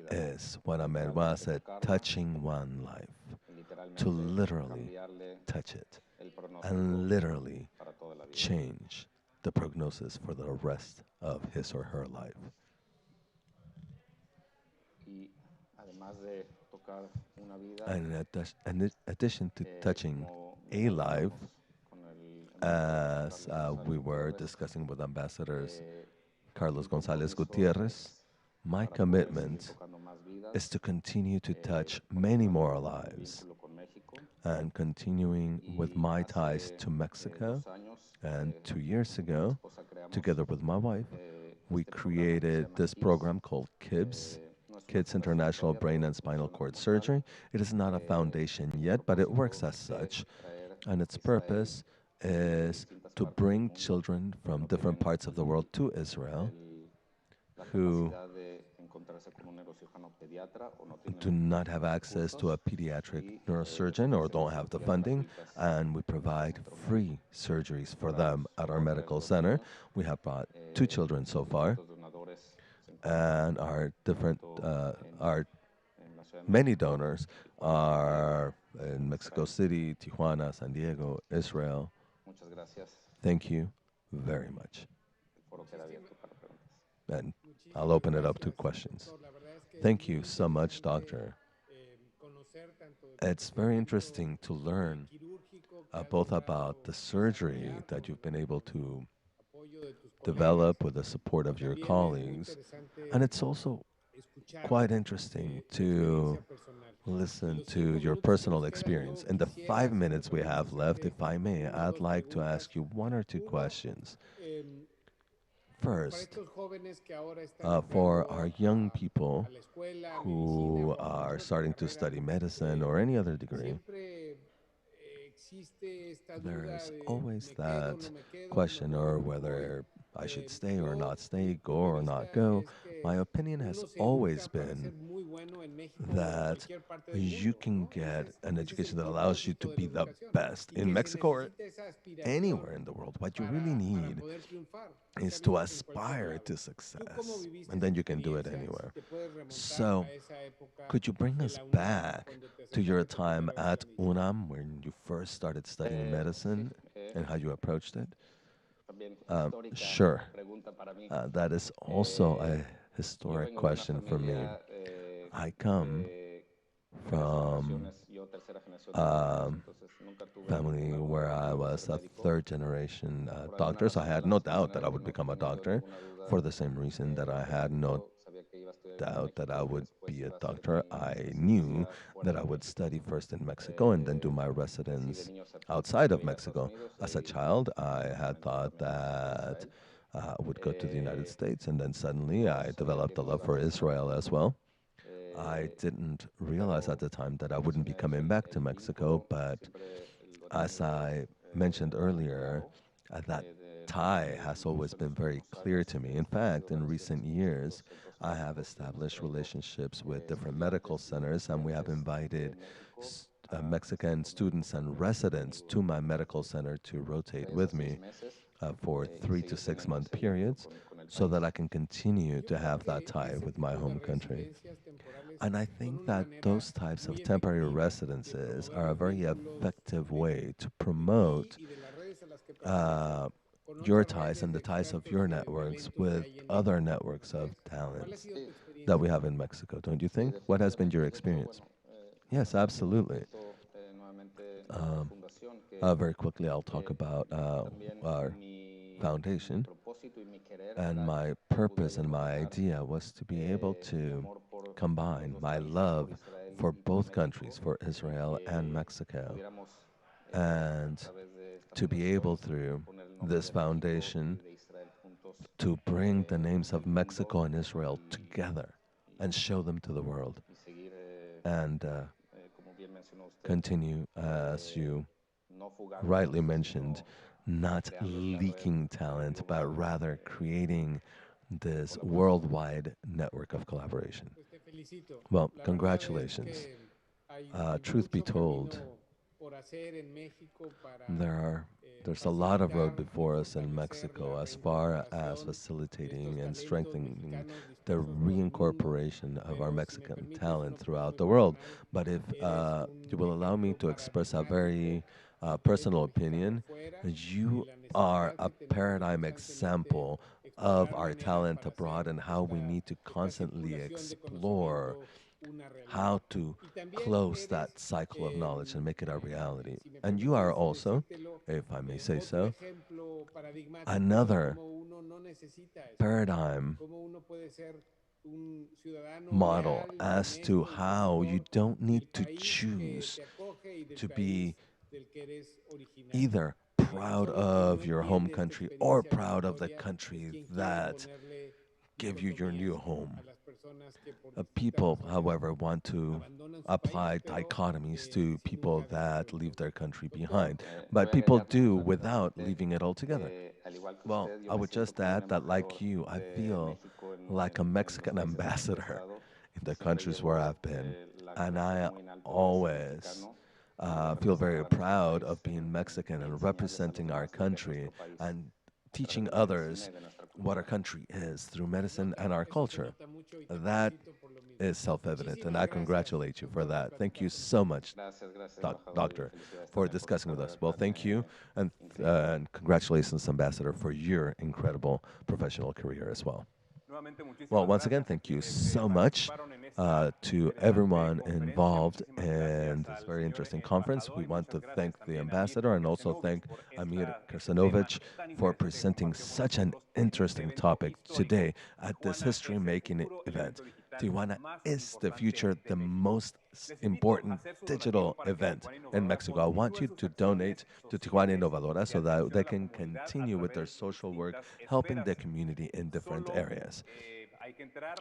S2: is what I meant when I said touching one life, to literally touch it and literally change the prognosis for the rest of his or her life. And in addition to touching a life, as we were discussing with Ambassadors Carlos González Gutierrez, my commitment is to continue to touch many more lives, and continuing with my ties to Mexico. And 2 years ago, together with my wife, we created this program called KIBS, Kids International Brain and Spinal Cord Surgery. It is not a foundation yet, but it works as such. And its purpose is to bring children from different parts of the world to Israel who do not have access to a pediatric neurosurgeon or don't have the funding, and we provide free surgeries for them at our medical center. We have brought 2 children so far, and our many donors are in Mexico City, Tijuana, San Diego, Israel. Thank you very much. And I'll open it up to questions. Thank you so much, Doctor. It's very interesting to learn both about the surgery that you've been able to develop with the support of your colleagues. And it's also quite interesting to listen to your personal experience. In the 5 minutes we have left, if I may, I'd like to ask you one or two questions. First, for our young people who are starting to study medicine or any other degree, there is always that question or whether I should stay or not stay, go or not go. My opinion has always been that you can get an education that allows you to be the best in Mexico or anywhere in the world. What you really need is to aspire to success, and then you can do it anywhere. So, could you bring us back to your time at UNAM when you first started studying medicine and how you approached it? Sure. That is also a historic question for me. I come from a family where I was a third generation doctor, so I had no doubt that I would become a doctor for the same reason that I had no doubt that I would be a doctor. I knew that I would study first in Mexico and then do my residence outside of Mexico. As a child, I had thought that I would go to the United States, and then suddenly I developed a love for Israel as well. I didn't realize at the time that I wouldn't be coming back to Mexico, but as I mentioned earlier, that tie has always been very clear to me. In fact, in recent years, I have established relationships with different medical centers, and we have invited Mexican students and residents to my medical center to rotate with me for 3 to 6 month periods so that I can continue to have that tie with my home country. And I think that those types of temporary residences are a very effective way to promote your ties and the ties of your networks with other networks of talents that we have in Mexico, don't you think? What has been your experience? Yes, absolutely. Very quickly, I'll talk about our foundation. And my purpose and my idea was to be able to combine my love for both countries, for Israel and Mexico, and to be able through this foundation to bring the names of Mexico and Israel together and show them to the world. And continue, as you rightly mentioned, not leaking talent, but rather creating this worldwide network of collaboration. Well, congratulations. Truth be told, there's a lot of road before us in Mexico as far as facilitating and strengthening the reincorporation of our Mexican talent throughout the world. But if you will allow me to express a very personal opinion, you are a paradigm example of our talent abroad and how we need to constantly explore how to close that cycle of knowledge and make it a reality. And you are also, if I may say so, another paradigm model as to how you don't need to choose to be either proud of your home country or proud of the country that gave you your new home. People, however, want to apply dichotomies to people that leave their country behind, but people do without leaving it altogether. Well, I would just add that, like you, I feel like a Mexican ambassador in the countries where I've been, and I always feel very proud of being Mexican and representing our country and teaching others what our country is through medicine and our culture. That is self-evident, and I congratulate you for that. Thank you so much, Doctor, for discussing with us. Well, thank you, and congratulations, Ambassador, for your incredible professional career as well. Well, once again, thank you so much to everyone involved in this very interesting conference. We want to thank the ambassador and also thank Amir Krsanovich for presenting such an interesting topic today at this history-making event. Tijuana is the future, the most important digital event in Mexico. I want you to donate to Tijuana Innovadora so that they can continue with their social work, helping the community in different areas.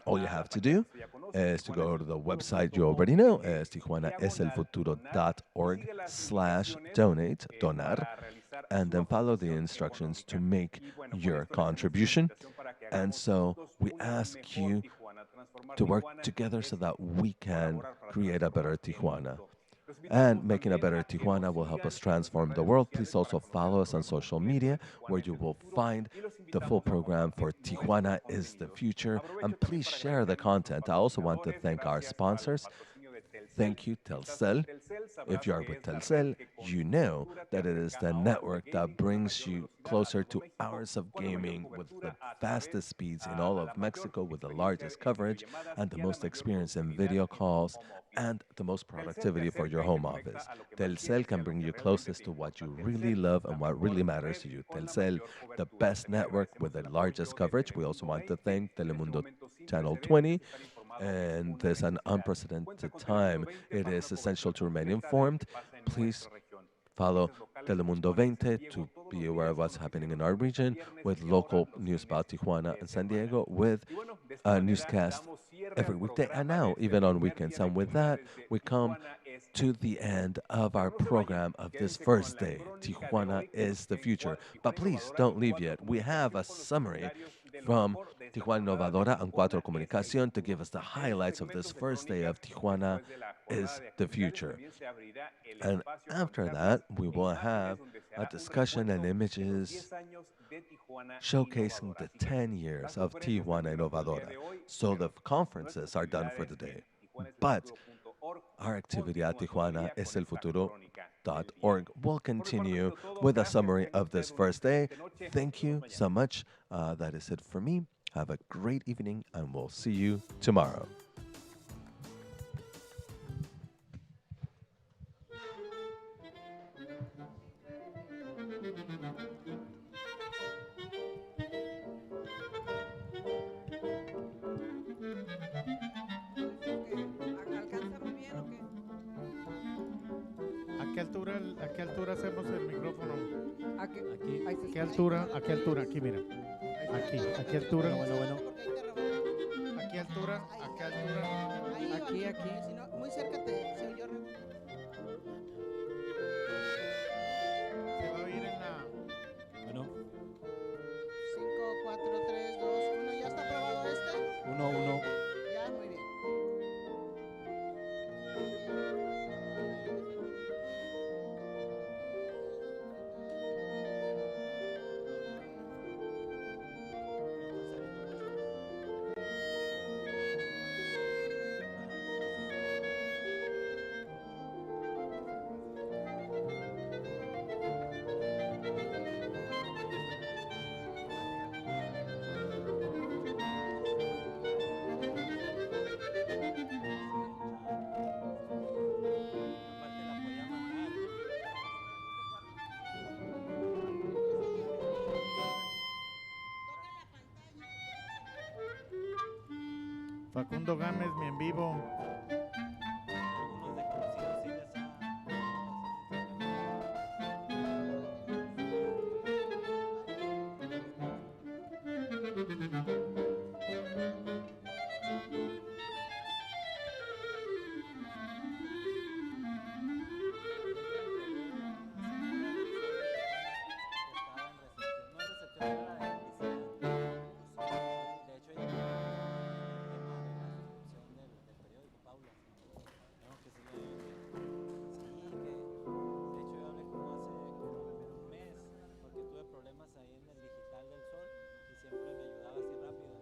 S2: All you have to do is to go to the website you already know, is tijuanaeselfuturo.org/donate, donar, and then follow the instructions to make your contribution. And so we ask you to work together so that we can create a better Tijuana. And making a better Tijuana will help us transform the world. Please also follow us on social media, where you will find the full program for Tijuana is the Future. And please share the content. I also want to thank our sponsors. Thank you, Telcel. If you are with Telcel, you know that it is the network that brings you closer to hours of gaming with the fastest speeds in all of Mexico, with the largest coverage and the most experience in video calls and the most productivity for your home office. Telcel can bring you closest to what you really love and what really matters to you. Telcel, the best network with the largest coverage. We also want to thank Telemundo Channel 20. And there's an unprecedented time. It is essential to remain informed. Please follow Telemundo 20 to be aware of what's happening in our region, with local news about Tijuana and San Diego, with a newscast every weekday and now even on weekends. And with that, we come to the end of our program of this first day. Tijuana is the future. But please don't leave yet. We have a summary from Tijuana Innovadora and Cuatro Comunicación to give us the highlights of this first day of Tijuana is the future. And after that, we will have a discussion and images showcasing the 10 years of Tijuana Innovadora. So the conferences are done for the day. But our activity at TijuanaEsElFuturo.org will continue with a summary of this first day. Thank you so much. That is it for me. Have a great evening, and we'll see you tomorrow.
S12: ¿A qué altura hacemos el micrófono?
S4: Aquí.
S12: ¿A qué altura? ¿A qué altura? Aquí, mira. Aquí. ¿A qué altura?
S4: Bueno.
S12: ¿A qué altura? ¿A qué altura?
S4: Aquí.
S18: Si no, muy cerca se oyó.
S12: Se va a oír en la...
S4: Bueno.
S18: 5, 4, 3, 2, 1. ¿Ya está aprobado este?
S4: 1.
S18: Ya, muy bien.
S12: Facundo Gámez, mi en vivo.
S22: problemas ahí en el digital del sol y siempre me ayudaba así rápido.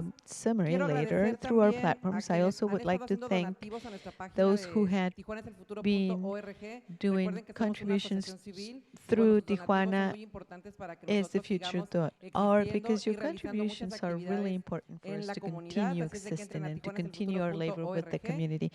S8: summary later through our platforms. I also would like to thank those who had been doing contributions through Tijuana is the future.org, because your contributions are really important for
S22: en
S8: us
S22: la
S8: to
S22: comunidad,
S8: continue
S22: así es de que entren
S8: existing
S22: a
S8: and to continue our labor with the
S22: tijuanaesefuturo.org,
S8: community.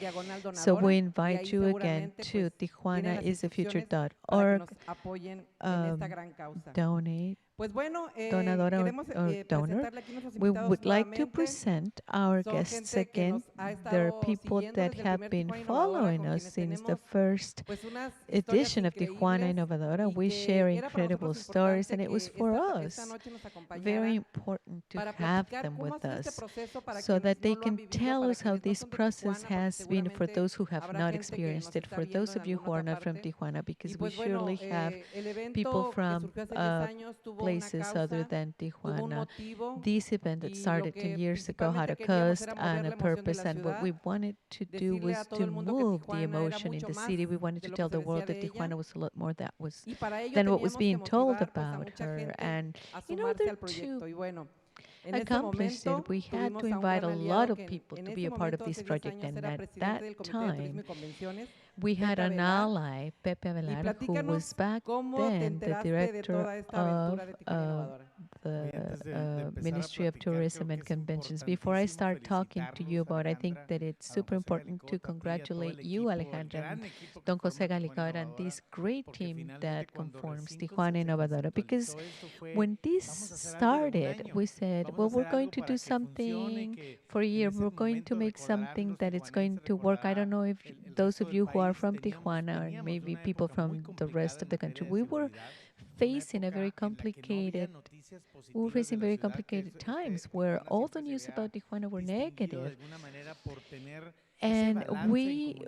S8: So
S22: /donadora,
S8: we
S22: y
S8: invite
S22: ahí
S8: you again
S22: seguramente
S8: to
S22: pues tienen las instrucciones para que
S8: tijuanaisthefuture.org,
S22: nos apoyen en esta gran causa.
S8: donate,
S22: Pues bueno,
S8: donadora
S22: queremos
S8: or donor.
S22: presentarle aquí nuestros
S8: We
S22: invitados
S8: would like to
S22: nuevamente.
S8: present our
S22: Son
S8: guests
S22: gente que
S8: again.
S22: nos ha
S8: There are
S22: estado
S8: people
S22: siguiendo
S8: that
S22: desde el
S8: have
S22: primer
S8: been
S22: Tijuana Innovadora,
S8: following
S22: con
S8: us
S22: quienes
S8: since the
S22: tenemos
S8: first
S22: pues unas historias
S8: edition of Tijuana
S22: increíbles
S8: Innovadora.
S22: y
S8: We
S22: que
S8: share
S22: era para
S8: incredible
S22: nosotros
S8: stories,
S22: importante
S8: and it was
S22: que
S8: for
S22: esta
S8: us
S22: noche nos
S8: very
S22: acompañaran
S8: important to
S22: para
S8: have
S22: platicar
S8: them
S22: cómo ha
S8: with
S22: sido este
S8: us
S22: proceso para
S8: so
S22: quienes
S8: that they
S22: no lo han
S8: can
S22: vivido,
S8: tell
S22: para
S8: us how
S22: quienes no
S8: this
S22: son de
S8: process
S22: Tijuana, porque
S8: has been for
S22: seguramente
S8: those who have
S22: habrá
S8: not
S22: gente que
S8: experienced
S22: nos
S8: it,
S22: está
S8: for
S22: viendo
S8: those
S22: en
S8: of you
S22: alguna
S8: who are
S22: otra
S8: not from
S22: parte.
S8: Tijuana,
S22: Y
S8: because we
S22: pues bueno,
S8: surely have
S22: el
S8: people
S22: evento que
S8: from
S22: surgió hace 10 años tuvo una
S8: places other
S22: causa,
S8: than
S22: tuvo un
S8: Tijuana.
S22: motivo
S8: This event that
S22: y lo
S8: started 10
S22: que
S8: years ago had a
S22: principalmente queríamos
S8: cause
S22: era mover
S8: and a
S22: la emoción de
S8: purpose,
S22: la
S8: and what we
S22: ciudad,
S8: wanted to do
S22: decirle a
S8: was
S22: todo
S8: to
S22: el mundo que
S8: move the
S22: Tijuana era
S8: emotion in
S22: mucho
S8: the
S22: más
S8: city. We wanted
S22: de
S8: to
S22: lo
S8: tell
S22: que se
S8: the world
S22: decía
S8: that
S22: de ella.
S8: Tijuana was a lot more that was
S22: Y para ello
S8: than what was
S22: teníamos que
S8: being told
S22: motivar pues, a
S8: about
S22: mucha
S8: her.
S22: gente
S8: And
S22: a
S8: in
S22: sumarse
S8: order
S22: al proyecto.
S8: to
S22: Y bueno, en este
S8: accomplish
S22: momento
S8: it, we had
S22: tuvimos
S8: to
S22: a un
S8: invite
S22: gran
S8: a lot
S22: aliado
S8: of
S22: que
S8: people
S22: en
S8: to
S22: ese
S8: be a part of
S22: momento,
S8: this
S22: hace 10
S8: project.
S22: años,
S8: And
S22: era
S8: at
S22: presidente
S8: that
S22: del Comité de Turismo
S8: time,
S22: y Convenciones,
S8: we had
S22: Pepe
S8: an
S22: Avelar.
S8: ally, Pepe
S22: Y
S8: Avelar, who
S22: platícanos
S8: was back
S22: cómo te
S8: then the
S22: enteraste de
S8: director
S22: toda esta
S8: of
S22: aventura de Tijuana Innovadora.
S8: the Ministry of Tourism and Conventions. Before I start talking to you about, I think that it's super important to congratulate you, Alejandra, and Don Jose Galicor, and this great team that conforms Tijuana Innovadora, because when this started, we said, well, we're going to do something for a year. We're going to make something that it's going to work. I don't know if those of you who are from Tijuana and maybe people from the rest of the country, we were facing very complicated times where all the news about Tijuana were negative. And we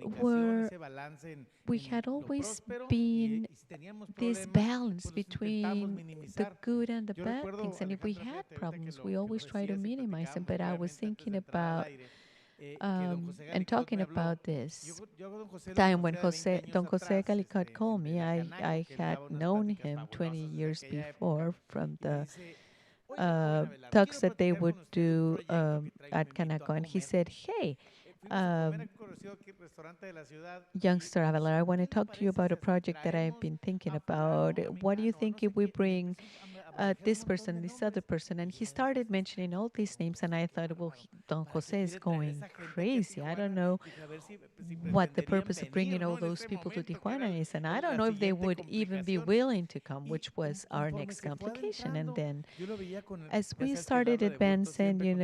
S8: had always been this balance between the good and the bad things. And if we had problems, we always try to minimize them. But I was thinking about and talking about this time when Don Jose Calicot called me. I had known him 20 years before from the talks that they would do at Canaco. And he said, hey, youngster Avelar, I want to talk to you about a project that I've been thinking about. What do you think if we bring this person, this other person? And he started mentioning all these names, and I thought, well, Don Jose is going crazy. I don't know what the purpose of bringing all those people to Tijuana is, and I don't know if they would even be willing to come, which was our next complication. And then as we started advancing, he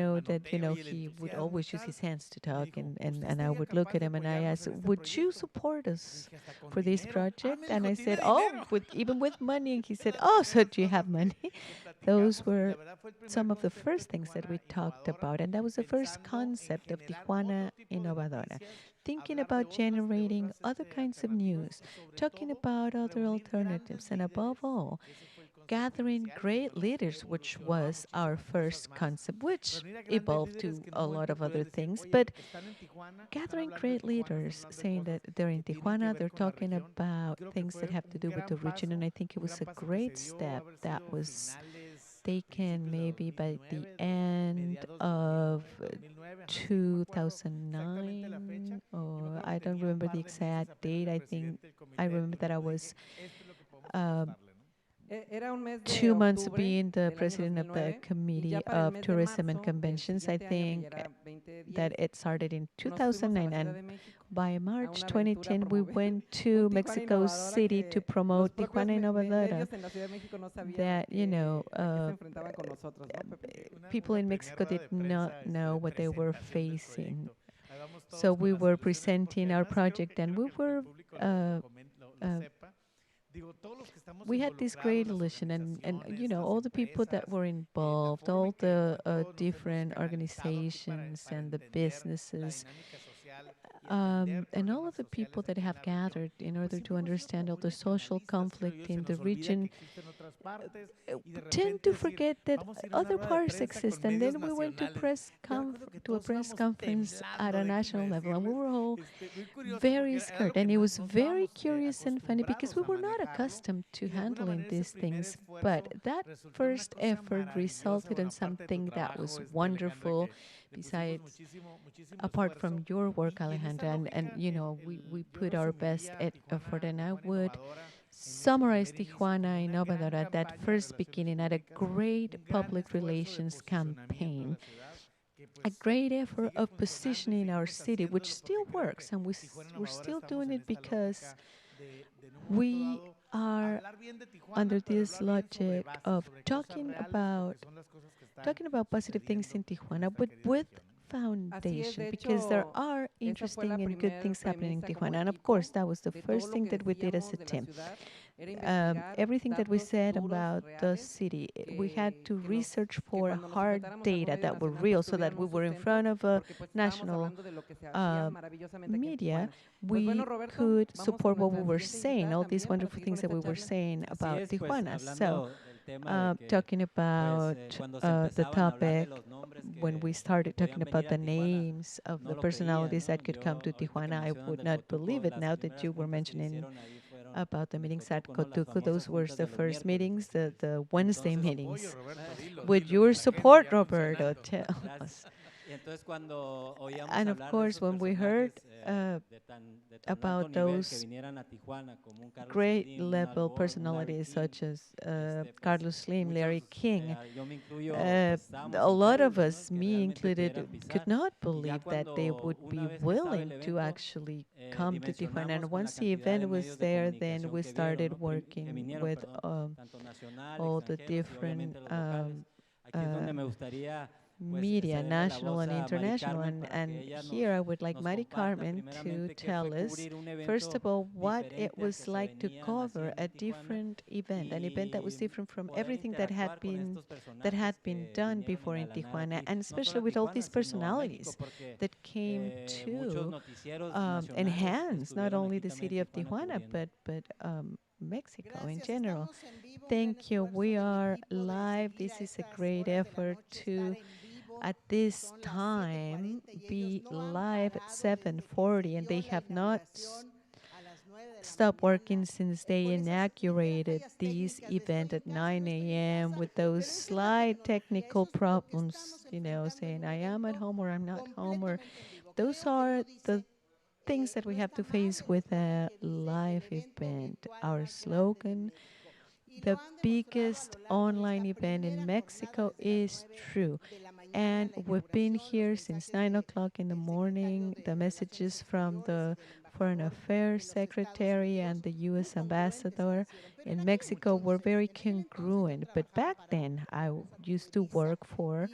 S8: would always use his hands to talk, and I would look at him and I asked, would you support us for this project? And I said, oh, even with money. And he said, oh, so do you have money? Those were some of the first things that we talked about, and that was the first concept of Tijuana Innovadora. Thinking about generating other kinds of news, talking about other alternatives, and above all, gathering great leaders, which was our first concept, which evolved to a lot of other things. But gathering great leaders, saying that they're in Tijuana, they're talking about things that have to do with the region, and I think it was a great step that was taken maybe by the end of 2009, or I don't remember the exact date. I think I remember that I was 2 months being the president of the Committee of Tourism and Conventions. I think that it started in 2009, and by March 2010, we went to Mexico City to promote Tijuana Innovadora. That, people in Mexico did not know what they were facing. So we were presenting our project, and we had this great illusion, and all the people that were involved, all the different organizations and the businesses, and all of the people that have gathered in order to understand all the social conflict in the region tend to forget that other parts exist. And then we went to a press conference at a national level, and we were all very scared. And it was very curious and funny because we were not accustomed to handling these things. But that first effort resulted in something that was wonderful. Besides, apart from your work, Alejandra, and we put our best effort, and I would summarize Tijuana Innovadora, that first beginning at a great public relations campaign, a great effort of positioning our city, which still works, and we're still doing it because we are under this logic of talking about positive things in Tijuana, but with foundation, because there are interesting and good things happening in Tijuana. And of course, that was the first thing that we did as a team. Everything that we said about the city, we had to research for hard data that were real, so that we were in front of a national media, we could support what we were saying, all these wonderful things that we were saying about Tijuana. So, talking about the topic, when we started talking about the names of the personalities that could come to Tijuana, I would not believe it now that you were mentioning about the meetings at Cotuco. Those were the first meetings, the Wednesday meetings. With your support, Roberto, tell us. And of course, when we heard about those great level personalities such as Carlos Slim, Larry King, a lot of us, me included, could not believe that they would be willing to actually come to Tijuana. And once the event was there, then we started working with all the different media, national and international. And here I would like Mari Carmen to tell us, first of all, what it was like to cover a different event, an event that was different from everything that had been done before in Tijuana, and especially with all these personalities that came to enhance not only the city of Tijuana, but Mexico in general. Thank you. We are live. This is a great effort to, at this time, be live at 7:40, and they have not stopped working since they inaugurated this event at 9 a.m. with those slight technical problems, saying I am at home or I'm not home, or those are the things that we have to face with a live event. Our slogan, the biggest online event in Mexico, is true. And we've been here since 9 o'clock in the morning. The messages from the Foreign Affairs Secretary and the U.S. Ambassador in Mexico were very congruent. But back then, I used to work for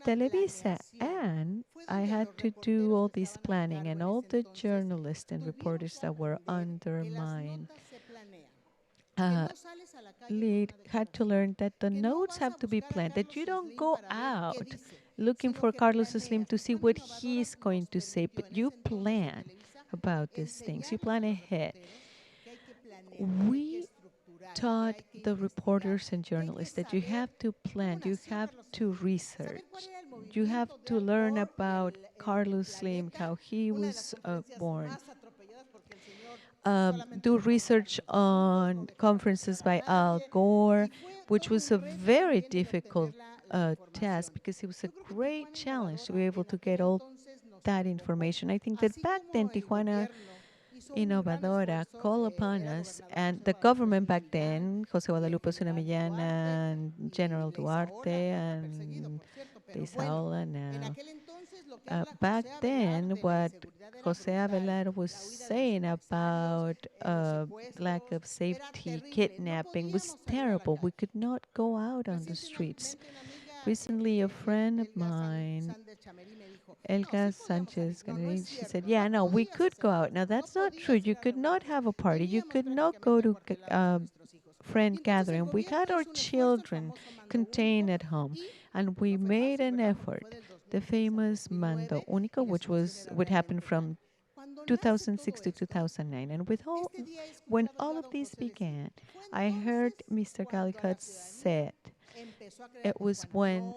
S8: Televisa, and I had to do all this planning, and all the journalists and reporters that were under mine lead had to learn that the notes have to be planned, that you don't go out looking for Carlos Slim to see what he's going to say, but you plan about these things. You plan ahead. We taught the reporters and journalists that you have to plan, you have to research, you have to learn about Carlos Slim, how he was born. Do research on conferences by Al Gore, which was a very difficult task because it was a great challenge to be able to get all that information. I think that back then Tijuana Innovadora called upon us, and the government back then, José Guadalupe Osuna Millana and General Duarte and de Isaola now. Back then, what Jose Avelar was saying about lack of safety, kidnapping, was terrible. We could not go out on the streets. Recently, a friend of mine, Elga Sanchez, she said, yeah, no, we could go out. Now, that's not true. You could not have a party. You could not go to friend gathering. We had our children contained at home, and we made an effort. The famous Mando Único, which would happen from 2006 to 2009. And when all of this began, I heard Mr. Calicott said it was when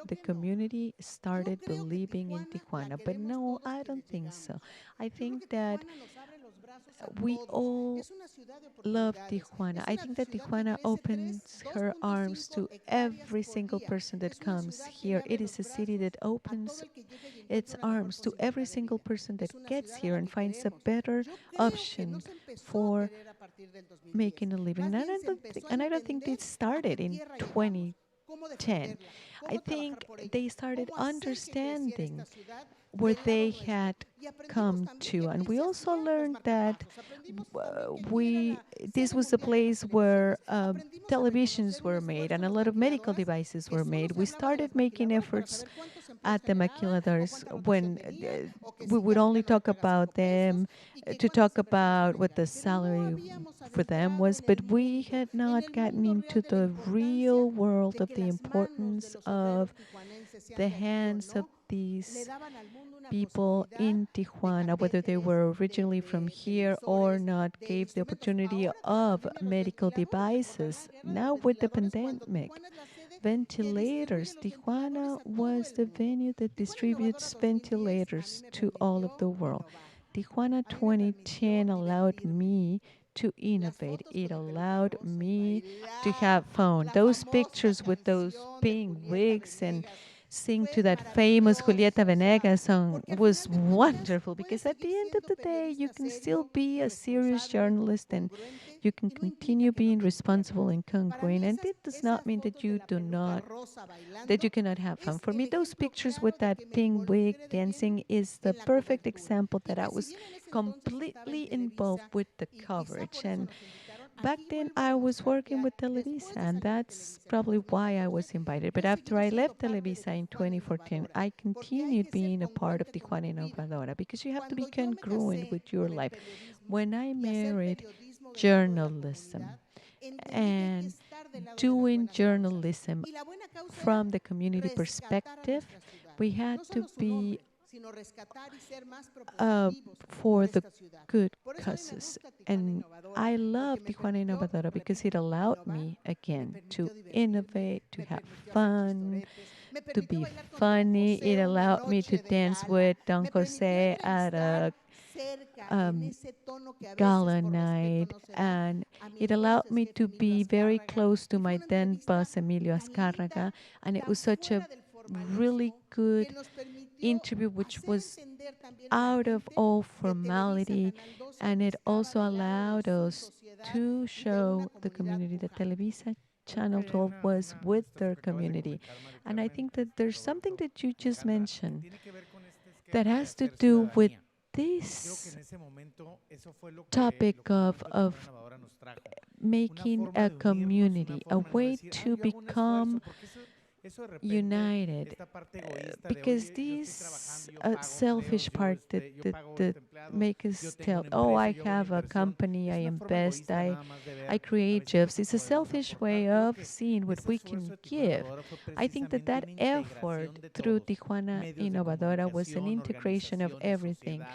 S8: the community started believing in Tijuana. But no, I don't think so. I think that we all love Tijuana. I think that Tijuana opens her arms to every single person that comes here. It is a city that opens its arms to every single person that gets here and finds a better option for making a living. And I don't think they started in 2010. I think they started understanding where they had come to. And we also learned that this was a place where televisions were made and a lot of medical devices were made. We started making efforts at the maquiladores when we would only talk about them, to talk about what the salary for them was, but we had not gotten into the real world of the importance of the hands of these people in Tijuana, whether they were originally from here or not, gave the opportunity of medical devices. Now with the pandemic, ventilators. Tijuana was the venue that distributes ventilators to all of the world. Tijuana 2010 allowed me to innovate. It allowed me to have fun. Those pictures with those pink wigs and sing to that famous Julieta Venegas song was wonderful, because at the end of the day, you can still be a serious journalist and you can continue being responsible and congruent. And it does not mean that you cannot have fun. For me, those pictures with that pink wig dancing is the perfect example that I was completely involved with the coverage. And back then, I was working with Televisa, and that's probably why I was invited. But after I left Televisa in 2014, I continued being a part of Tijuana Innovadora, because you have to be congruent with your life. When I married journalism and doing journalism from the community perspective, we had to be for the good causes. And I love Tijuana Innovadora because it allowed me, again, to innovate, to have fun, to be funny. It allowed me to dance with Don Jose at a gala night, and it allowed me to be very close to my then boss, Emilio Azcárraga, and it was such a really good interview, which was out of all formality, and it also allowed us to show the community that Televisa Channel 12 was with their community. And I think that there's something that you just mentioned that has to do with this topic of making a community, a way to become united, because this selfish part that make us tell, oh, I have a company, I invest, I create jobs. It's a selfish way of seeing what we can give. I think that effort through Tijuana Innovadora was an integration of everything.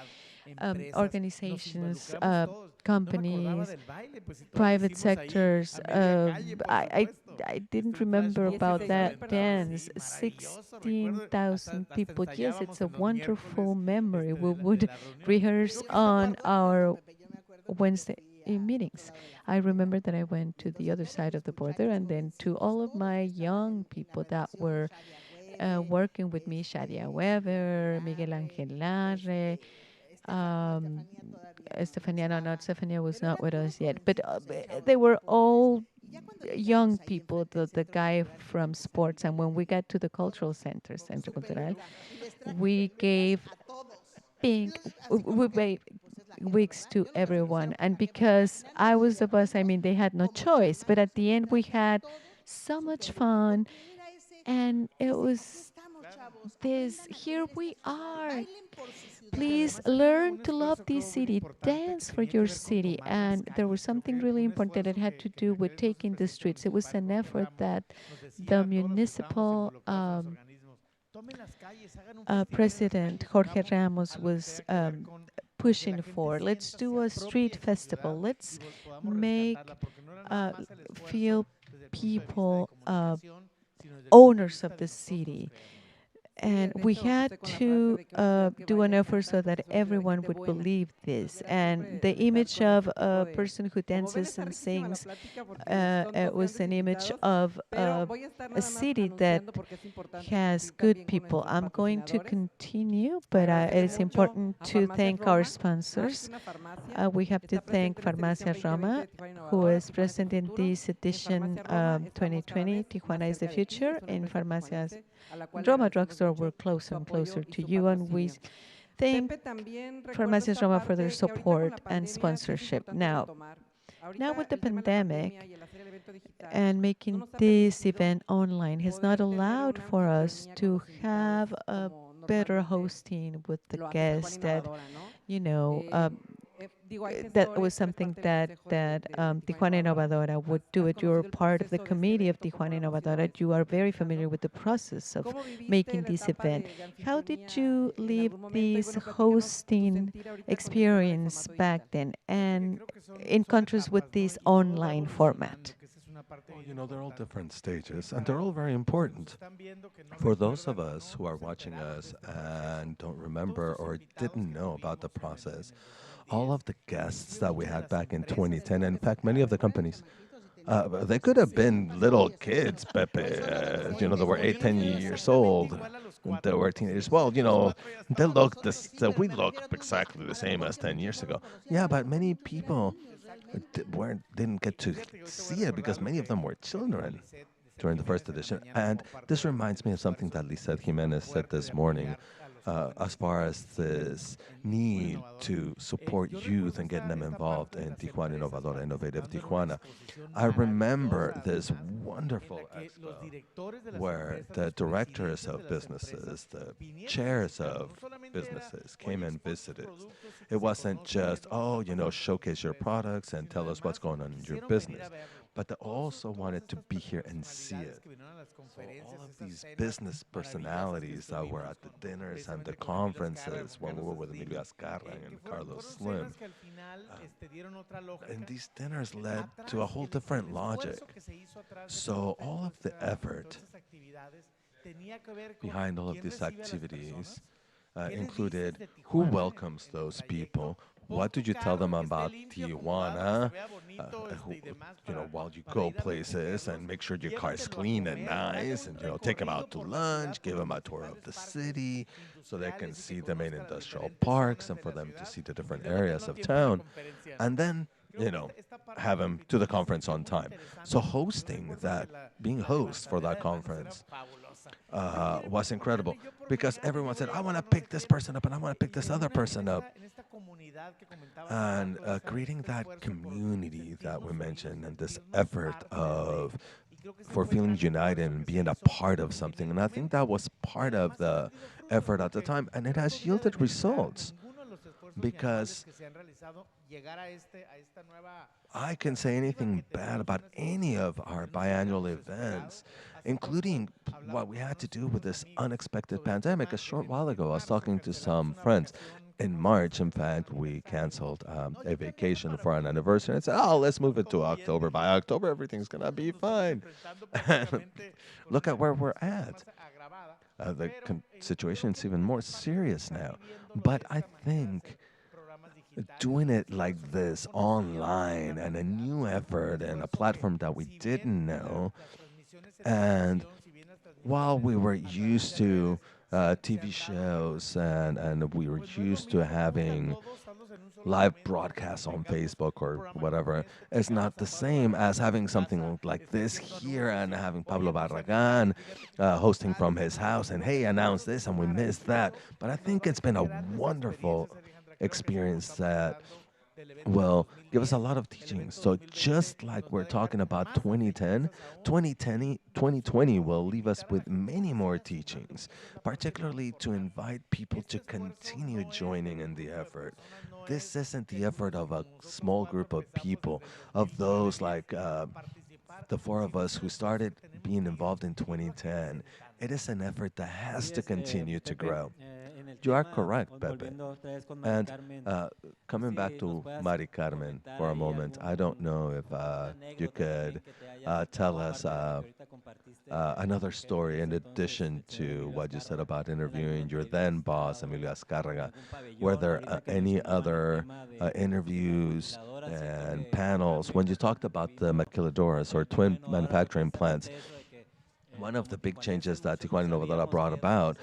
S8: Organizations, companies, private sectors. I didn't remember about that dance. 16,000 people. Yes, it's a wonderful memory. We would rehearse on our Wednesday meetings. I remember that I went to the other side of the border, and then to all of my young people that were working with me, Shadia Weber, Miguel Angel Larre, Estefania, no, not Estefania was not with us yet, but they were all young people, the guy from sports. And when we got to the cultural center, Centro Cultural, we gave pink, we gave wigs to everyone. And because I was the boss, I mean, they had no choice. But at the end, we had so much fun. And it was this, here we are. Please learn to love this city, dance for your city. And there was something really important that had to do with taking the streets. It was an effort that the municipal president, Jorge Ramos, was pushing for. Let's do a street festival. Let's make feel people owners of the city. And we had to do an effort so that everyone would believe this. And the image of a person who dances and sings was an image of a city that has good people. I'm going to continue, but it is important to thank our sponsors. We have to thank Farmacia Roma, who is present in this edition 2020. Tijuana is the future, and Farmacias Roma Drugstore, we're closer and closer to you, and we thank Farmacias Roma for their support and sponsorship. Now with the pandemic and making this event online has not allowed for us to have a better hosting with the guests that, that was something that Tijuana Innovadora would do it. You're part of the committee of Tijuana Innovadora. You are very familiar with the process of making this event. How did you live this hosting experience back then, and in contrast with this online format?
S2: Well, they're all different stages, and they're all very important. For those of us who are watching us and don't remember or didn't know about the process, all of the guests that we had back in 2010, in fact, many of the companies, they could have been little kids, Pepe, they were 8, 10 years old. They were teenagers. Well, they look we look exactly the same as 10 years ago. Yeah, but many people didn't get to see it because many of them were children during the first edition. And this reminds me of something that Lizeth Jimenez said this morning, as far as this need to support youth and getting them involved in Tijuana Innovadora, Innovative Tijuana. I remember this wonderful expo where the directors of businesses, the chairs of businesses came and visited. It wasn't just, showcase your products and tell us what's going on in your business, but they also wanted to be here and see it. So all of these business personalities that were at the dinners and the conferences when we were with Emilio Azcarra and Carlos Slim, and these dinners led to a whole different logic. So all of the effort behind all of these activities included who welcomes those people. What did you tell them about Tijuana? While you go places, and make sure your car is clean and nice, and take them out to lunch, give them a tour of the city, so they can see the main industrial parks, and for them to see the different areas of town, and then have them to the conference on time. So being host for that conference was incredible, because everyone said, I want to pick this person up and I want to pick this other person up. And creating that community that we mentioned, and this effort for feeling united and being a part of something. And I think that was part of the effort at the time, and it has yielded results, because I can say anything bad about any of our biannual events, including what we had to do with this unexpected pandemic. A short while ago, I was talking to some friends. In March, in fact, we canceled a vacation for an anniversary and said, let's move it to October. By October, everything's going to be fine. Look at where we're at. The situation is even more serious now. But I think doing it like this online, and a new effort and a platform that we didn't know, and while we were used to TV shows and we were used to having live broadcasts on Facebook or whatever, it's not the same as having something like this here and having Pablo Barragan hosting from his house and, hey, announce this and we missed that. But I think it's been a wonderful experience that will give us a lot of teachings. So just like we're talking about 2010, 2020 will leave us with many more teachings, particularly to invite people to continue joining in the effort. This isn't the effort of a small group of people, of those like the four of us who started being involved in 2010. It is an effort that has to continue to grow. You are correct, Pepe. And coming back to Mari Carmen for a moment, I don't know if you could tell us another story in addition to what you said about interviewing your then boss, Emilio Azcárraga. Were there any other interviews and panels when you talked about the maquiladoras or twin manufacturing plants? One of the big changes that Tijuana Innovadora brought about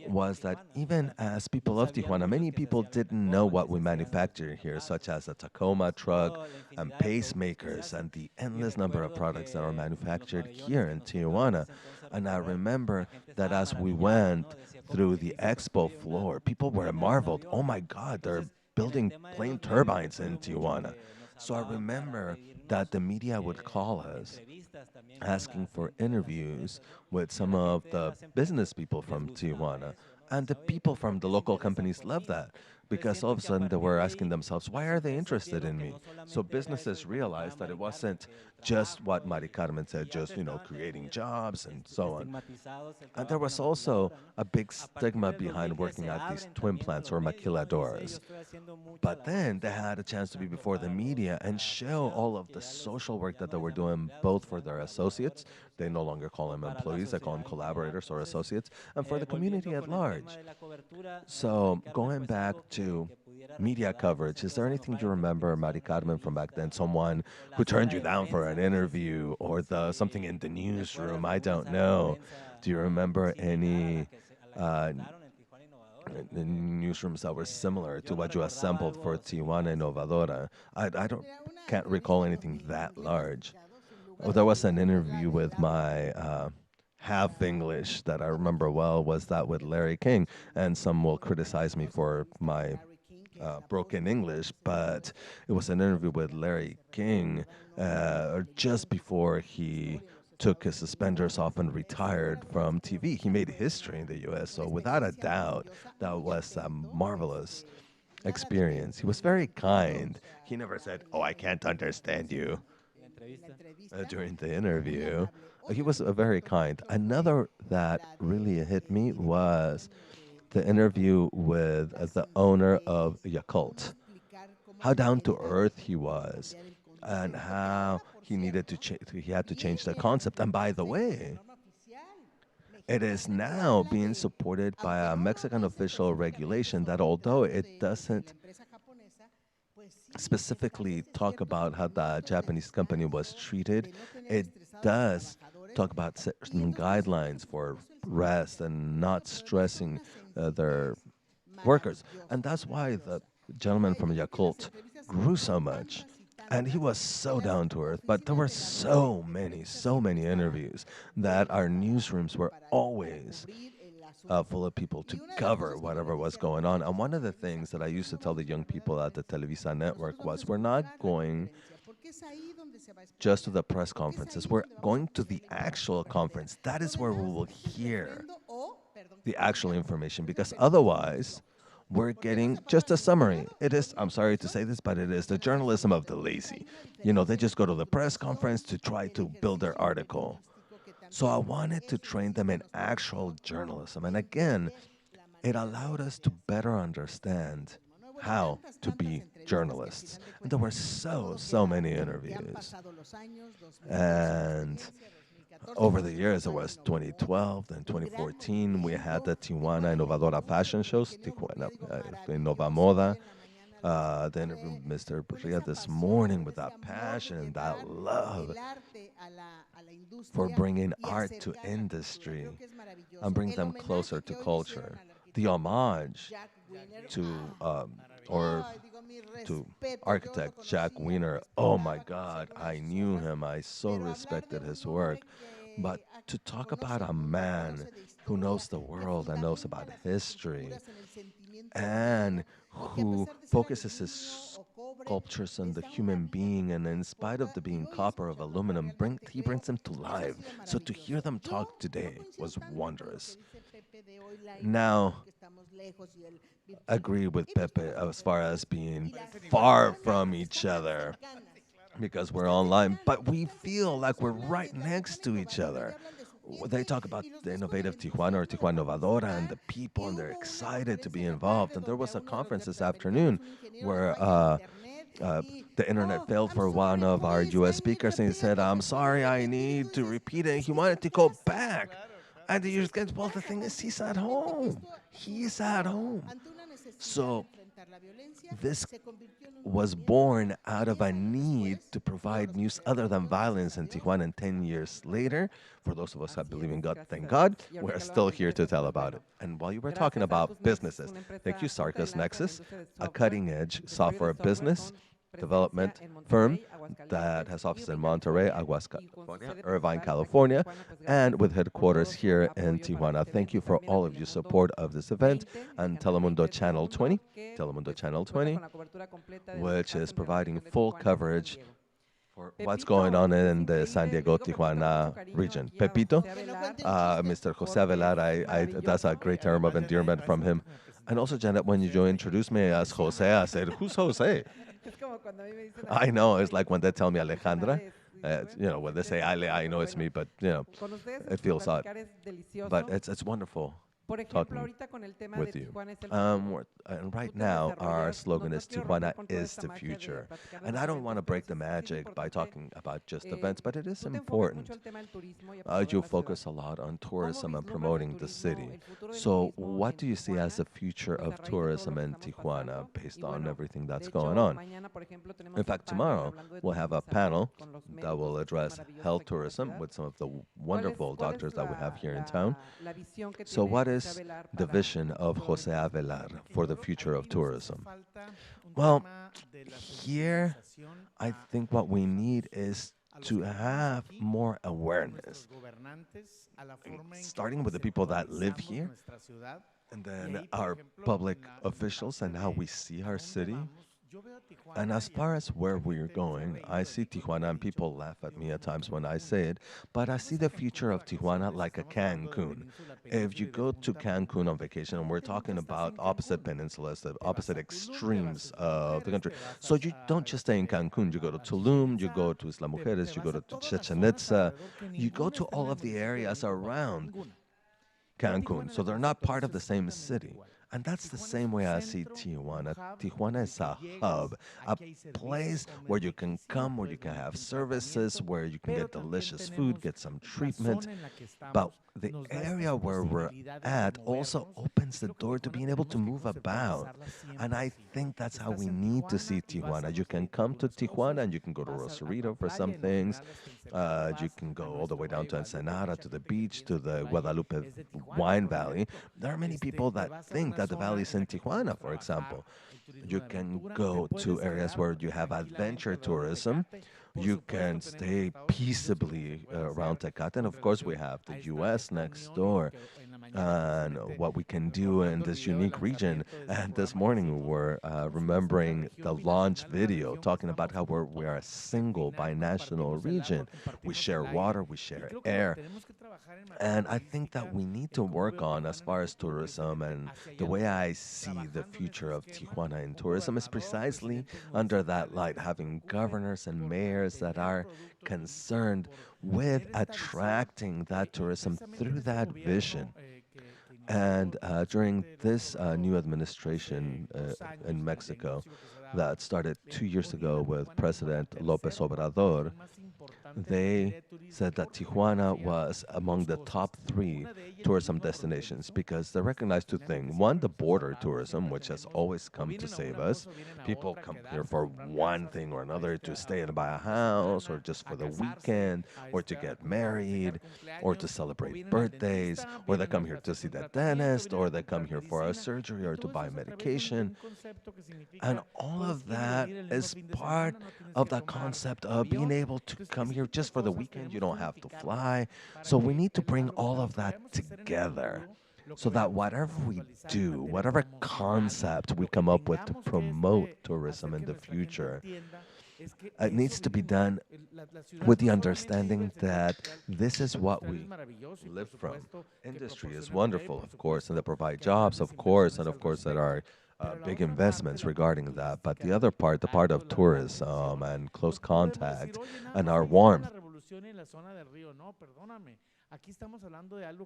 S2: was that even as people of Tijuana, many people didn't know what we manufacture here, such as a Tacoma truck and pacemakers and the endless number of products that are manufactured here in Tijuana. And I remember that as we went through the expo floor, people were marveled, oh my God, they're building plane turbines in Tijuana. So I remember that the media would call us asking for interviews with some of the business people from Tijuana. And the people from the local companies loved that because all of a sudden they were asking themselves, why are they interested in me? So businesses realized that it wasn't just what Mari Carmen said, just, creating jobs and so on. And there was also a big stigma behind working at these twin plants or maquiladoras. But then they had a chance to be before the media and show all of the social work that they were doing, both for their associates. They no longer call them employees, they call them collaborators or associates, and for the community at large. So going back to media coverage, is there anything you remember, Mari Carmen, from back then? Someone who turned you down for an interview or something in the newsroom? I don't know. Do you remember any newsrooms that were similar to what you assembled for Tijuana Innovadora? Can't recall anything that large. Oh, there was an interview with my half English that I remember well, was that with Larry King, and some will criticize me for my broken English, but it was an interview with Larry King just before he took his suspenders off and retired from TV. He made history in the U.S., so without a doubt, that was a marvelous experience. He was very kind. He never said, "Oh, I can't understand you," during the interview. He was very kind. Another that really hit me was the interview with the owner of Yakult. How down to earth he was, and how he had to change the concept. And by the way, it is now being supported by a Mexican official regulation that, although it doesn't specifically talk about how the Japanese company was treated, it does talk about certain guidelines for rest and not stressing their workers. And that's why the gentleman from Yakult grew so much. And he was so down to earth, but there were so many interviews that our newsrooms were always full of people to cover whatever was going on. And one of the things that I used to tell the young people at the Televisa network was, we're not going just to the press conferences, we're going to the actual conference. That is where we will hear the actual information, because otherwise we're getting just a summary. It is, I'm sorry to say this, but it is the journalism of the lazy. They just go to the press conference to try to build their article. So I wanted to train them in actual journalism. And again, it allowed us to better understand how to be journalists. And there were so many interviews. And over the years, it was 2012, then 2014, we had the Tijuana Innovadora fashion shows, Tijuana Innova Moda. The interview with Mr. Barria this morning with that passion and that love for bringing art to industry and bring them closer to culture. The homage to architect Jack Wiener. Oh my God, I knew him. I so respected his work. But to talk about a man who knows the world and knows about history and who focuses his sculptures on the human being, and in spite of the being copper of aluminum, he brings them to life. So to hear them talk today was wondrous. Now, agree with Pepe as far as being far from each other because we're online, but we feel like we're right next to each other. They talk about the innovative Tijuana or Tijuana Innovadora and the people, and they're excited to be involved. And there was a conference this afternoon where the internet failed for one of our U.S. speakers, and he said, "I'm sorry, I need to repeat it." He wanted to go back. And the U.S. guys, well, the thing is, he's at home. He's at home. So this was born out of a need to provide news other than violence in Tijuana. And 10 years later, for those of us that believe in God, thank God, we're still here to tell about it. And while you were talking about businesses, thank you, Sarcas Nexus, a cutting-edge software business development firm that has offices in Monterrey, California, Irvine, California, and with headquarters here in Tijuana. Thank you for all of your support of this event and Telemundo Channel 20, which is providing full coverage for what's going on in the San Diego, Tijuana region. Pepito, Mr. Jose Avelar, that's a great term of endearment from him. And also, Janet, when you introduced me as Jose, I said, "Who's Jose?" I know, it's like when they tell me Alejandra, when they say Ale, I know it's me, but, it feels odd. But it's wonderful talking with you. And right now, our slogan is Tijuana is the future. And I don't want to break the magic by talking about just events, but it is important. You focus a lot on tourism and promoting the city. So what do you see as the future of tourism in Tijuana based on everything that's going on? In fact, tomorrow, we'll have a panel that will address health tourism with some of the wonderful doctors that we have here in town. So what is the vision of Jose Avelar for the future of tourism? Well, here, I think what we need is to have more awareness, starting with the people that live here, and then our public officials and how we see our city. And as far as where we're going, I see Tijuana, and people laugh at me at times when I say it, but I see the future of Tijuana like a Cancun. If you go to Cancun on vacation, and we're talking about opposite peninsulas, the opposite extremes of the country. So you don't just stay in Cancun, you go to Tulum, you go to Isla Mujeres, you go to Chichen Itza, you go to all of the areas around Cancun. So they're not part of the same city. And that's the same way I see Tijuana. Tijuana is a hub, a place where you can come, where you can have services, where you can get delicious food, get some treatment. But the area where we're at also opens the door to being able to move about. And I think that's how we need to see Tijuana. You can come to Tijuana and you can go to Rosarito for some things. You can go all the way down to Ensenada, to the beach, to the Guadalupe Wine Valley. There are many people that think that the valley is in Tijuana, for example. You can go to areas where you have adventure tourism. You can stay peaceably around Tecate. And of course, we have the U.S. next door. And what we can do in this unique region. And this morning, we're remembering the launch video, talking about how we are a single binational region. We share water, we share air. And I think that we need to work on, as far as tourism, and the way I see the future of Tijuana in tourism is precisely under that light, having governors and mayors that are concerned with attracting that tourism through that vision. And during this new administration in Mexico that started 2 years ago with President López Obrador, they said that Tijuana was among the top 3 tourism destinations because they recognized 2 things. One, the border tourism, which has always come to save us. People come here for one thing or another, to stay and buy a house, or just for the weekend, or to get married, or to celebrate birthdays, or they come here to see the dentist, or they come here for a surgery or to buy medication. And all of that is part of the concept of being able to come here just for the weekend. You don't have to fly. So we need to bring all of that together so that whatever we do, whatever concept we come up with to promote tourism in the future, it needs to be done with the understanding that this is what we live from. Industry is wonderful, of course, and they provide jobs, of course, and of course there are big investments regarding that. But the other part, the part of tourism and close contact and our warmth,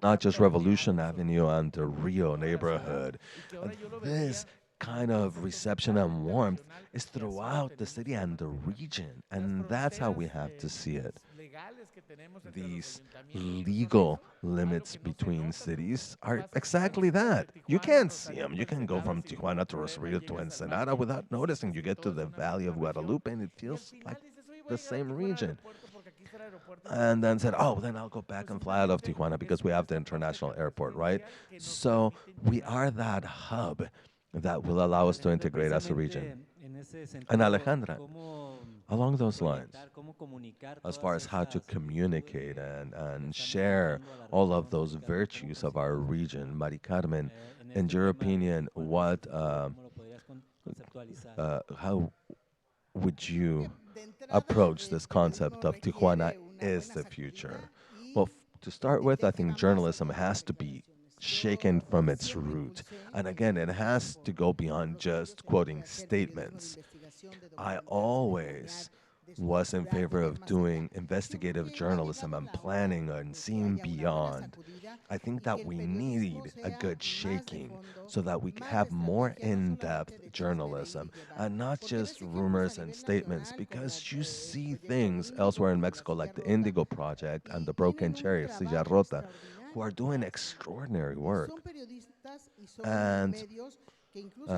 S2: not just Revolution Avenue and the Rio neighborhood. This kind of reception and warmth is throughout the city and the region. And that's how we have to see it. These legal limits between cities are exactly that. You can't see them. You can go from Tijuana to Rosarito to Ensenada without noticing. You get to the Valley of Guadalupe and it feels like the same region. And then said, oh, then I'll go back and fly out of Tijuana because we have the international airport, right? So we are that hub that will allow us to integrate as a region. And Alejandra, along those lines, as far as how to communicate and share all of those virtues of our region, Mari Carmen, in your opinion, how would you approach this concept of Tijuana is the future? Well, to start with, I think journalism has to be shaken from its root. And again, it has to go beyond just quoting statements. I always was in favor of doing investigative journalism and planning and seeing beyond. I think that we need a good shaking so that we have more in-depth journalism and not just rumors and statements, because you see things elsewhere in Mexico like the Indigo Project and the Broken Cherry of Silla Rota who are doing extraordinary work. And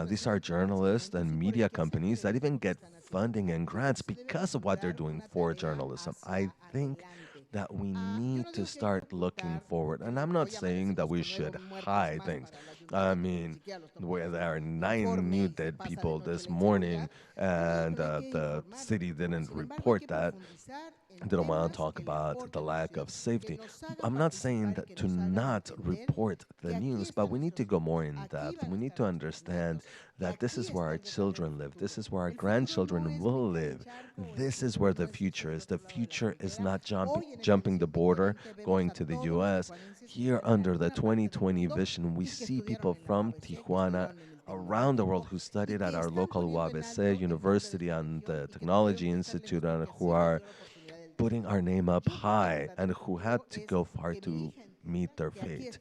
S2: these are journalists and media companies that even get funding and grants because of what they're doing for journalism. I think that we need to start looking forward. And I'm not saying that we should hide things. I mean, where there are 9 new dead people this morning and the city didn't report that. I didn't want to talk about the lack of safety. I'm not saying that to not report the news, but we need to go more in depth. We need to understand that this is where our children live. This is where our grandchildren will live. This is where the future is. The future is not jumping the border, going to the U.S. Here under the 2020 vision, we see people from Tijuana around the world who studied at our local UABC University and the Technology Institute and who are putting our name up high and who had to go far to meet their fate.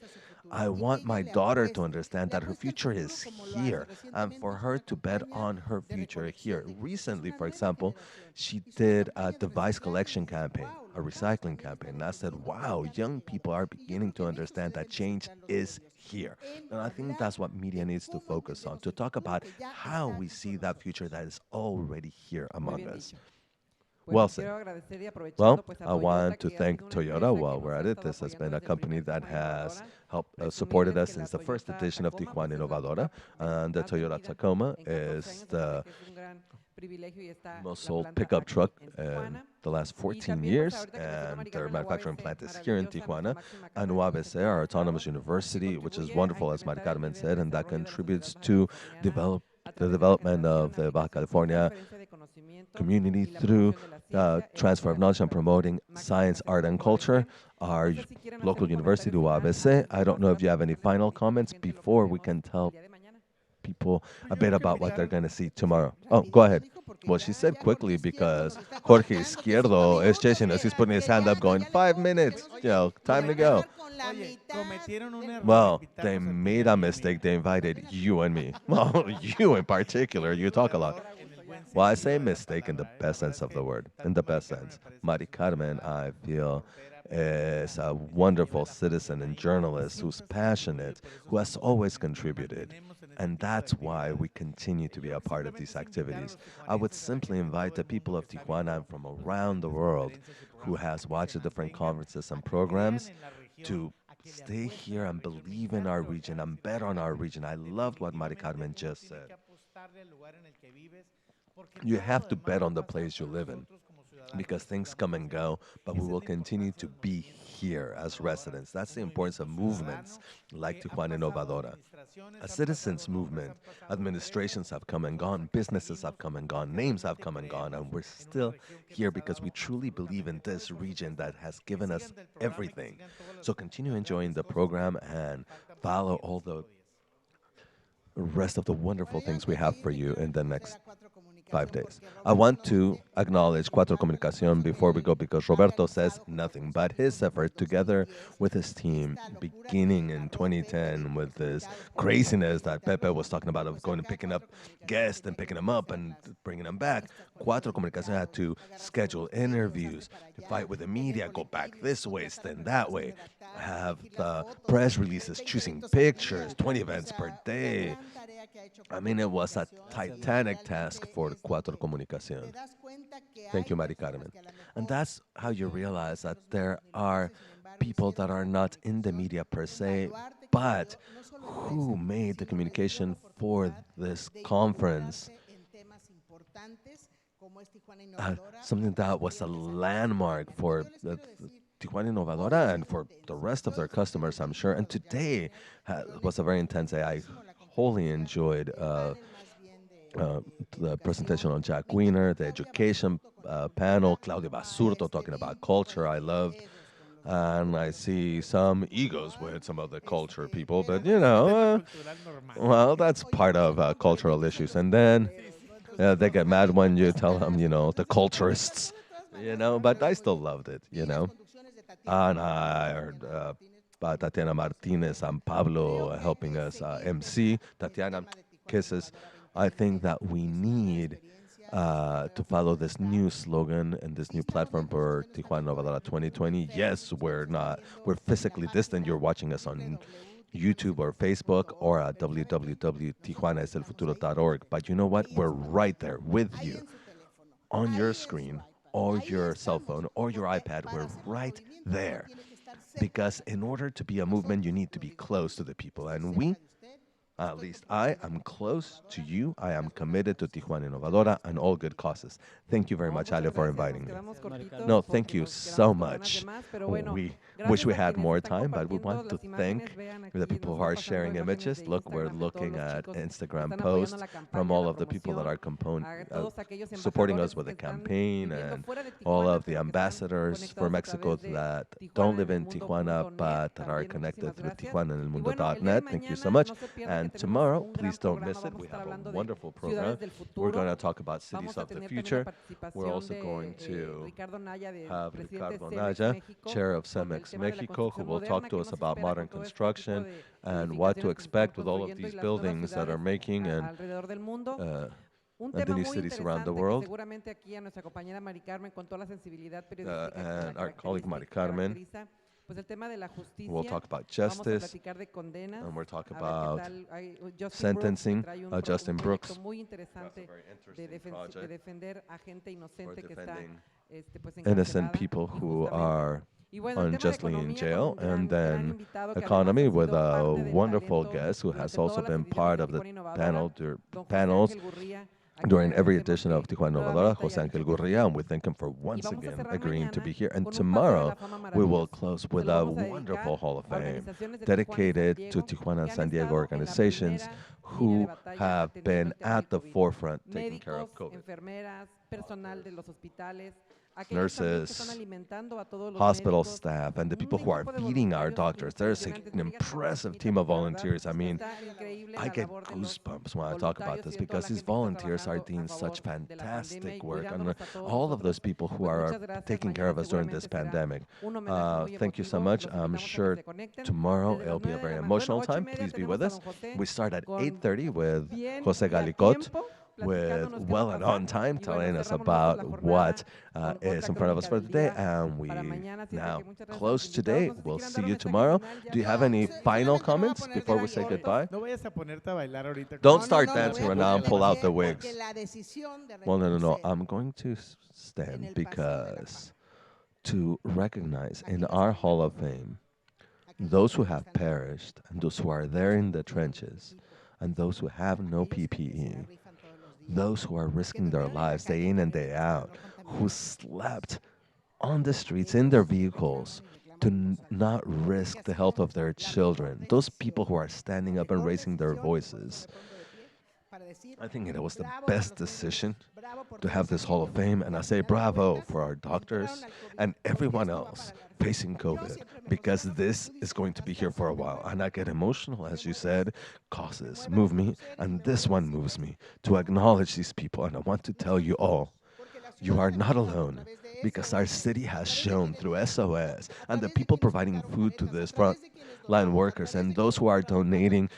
S2: I want my daughter to understand that her future is here and for her to bet on her future here. Recently, for example, she did a device collection campaign, a recycling campaign. And I said, wow, young people are beginning to understand that change is here. And I think that's what media needs to focus on, to talk about how we see that future that is already here among us. Well said. Well, I want to thank Toyota while we're at it. This has been a company that has helped supported us since the first edition of Tijuana Innovadora. And the Toyota Tacoma is the most sold pickup truck in the last 14 years, and their manufacturing plant is here in Tijuana. And UABC, our autonomous university, which is wonderful, as Mari Carmen said, and that contributes to the development of the Baja California community through transfer of knowledge and promoting science, art, and culture. Our local university, UABC. I don't know if you have any final comments before we can tell people a bit about what they're going to see tomorrow. Oh, go ahead. Well, she said quickly because Jorge Izquierdo is chasing us. He's putting his hand up going, 5 minutes, time to go. Well, they made a mistake. They invited you and me. Well, you in particular. You talk a lot. Well, I say mistake in the best sense of the word, in the best sense. Mari Carmen, I feel, is a wonderful citizen and journalist who's passionate, who has always contributed. And that's why we continue to be a part of these activities. I would simply invite the people of Tijuana and from around the world who has watched the different conferences and programs to stay here and believe in our region and bet on our region. I loved what Mari Carmen just said. You have to bet on the place you live in, because things come and go, but we will continue to be here as residents. That's the importance of movements like Tijuana Innovadora. A citizens movement, administrations have come and gone, businesses have come and gone, names have come and gone, and we're still here because we truly believe in this region that has given us everything. So continue enjoying the program and follow all the rest of the wonderful things we have for you in the next 5 days. I want to acknowledge Cuatro Comunicación before we go because Roberto says nothing but his effort together with his team beginning in 2010 with this craziness that Pepe was talking about of going and picking up guests and picking them up and bringing them back. Cuatro Comunicación had to schedule interviews, to fight with the media, go back this way, stand that way, have the press releases, choosing pictures, 20 events per day. I mean, it was a titanic task for Cuatro Comunicación. Thank you, Mari Carmen. And that's how you realize that there are people that are not in the media per se, but who made the communication for this conference. Something that was a landmark for the Tijuana Innovadora and for the rest of their customers, I'm sure. And today was a very intense day. I wholly enjoyed the presentation on Jack Wiener, the education panel, Claudia Basurto talking about culture I loved. And I see some egos with some of the culture people, but well, that's part of cultural issues. And then they get mad when you tell them, the culturists, but I still loved it, And I heard Tatiana Martinez and Pablo helping us MC. Tatiana, kisses. I think that we need to follow this new slogan and this new platform for Tijuana Innovadora 2020. Yes, we're physically distant. You're watching us on YouTube or Facebook or at www.tijuanaeselfuturo.org. But you know what? We're right there with you on your screen or your cell phone or your iPad. We're right there. Because in order to be a movement, you need to be close to the people. And we, at least I am close to you. I am committed to Tijuana Innovadora and all good causes. Thank you very much, Ale, for inviting me. No, thank you so much. We wish we had more time, but we want to thank the people who are sharing images. Look, we're looking at Instagram posts from all of the people that are supporting us with the campaign and all of the ambassadors for Mexico that don't live in Tijuana but that are connected through TijuanaEnElMundo.net. Thank you so much. And tomorrow, please don't miss it. We have a wonderful program. We're going to talk about cities of the future. We're also going to have Ricardo Naya, chair of CEMEX Mexico, who will talk to us about modern construction and what to expect with all of these buildings that are making and the new cities around the world. And our colleague Mari Carmen we'll talk about justice, and we'll talk about sentencing. Justin Brooks, that's a very interesting project for defending innocent people who are unjustly in jail. And then economy with a wonderful guest who has also been part of the panels during every edition of Tijuana Innovadora, Jose Angel Gurria, and we thank him for once again agreeing to be here. And tomorrow, we will close with a wonderful Hall of Fame dedicated to Tijuana and San Diego organizations who have been at the forefront taking care of COVID. Nurses, hospital staff, and the people who are feeding our doctors. There's an impressive team of volunteers. I mean, I get goosebumps when I talk about this because these volunteers are doing such fantastic work. And all of those people who are taking care of us during this pandemic. Thank you so much. I'm sure tomorrow it'll be a very emotional time. Please be with us. We start at 8:30 with Jose Galicot, with well and on time, telling us about what is in front of us for the day. And we now close today. We'll see you tomorrow. Do you have any final comments before we say goodbye? Don't start dancing right now and pull out the wigs. Well, no. I'm going to stand because to recognize in our Hall of Fame those who have perished and those who are there in the trenches and those who have no PPE. Those who are risking their lives day in and day out, who slept on the streets in their vehicles to not risk the health of their children. Those people who are standing up and raising their voices. I think it was the best decision to have this Hall of Fame, and I say bravo for our doctors and everyone else facing COVID, because this is going to be here for a while. And I get emotional, as you said, causes move me, and this one moves me to acknowledge these people. And I want to tell you all, you are not alone, because our city has shown through SOS and the people providing food to this frontline workers and those who are donating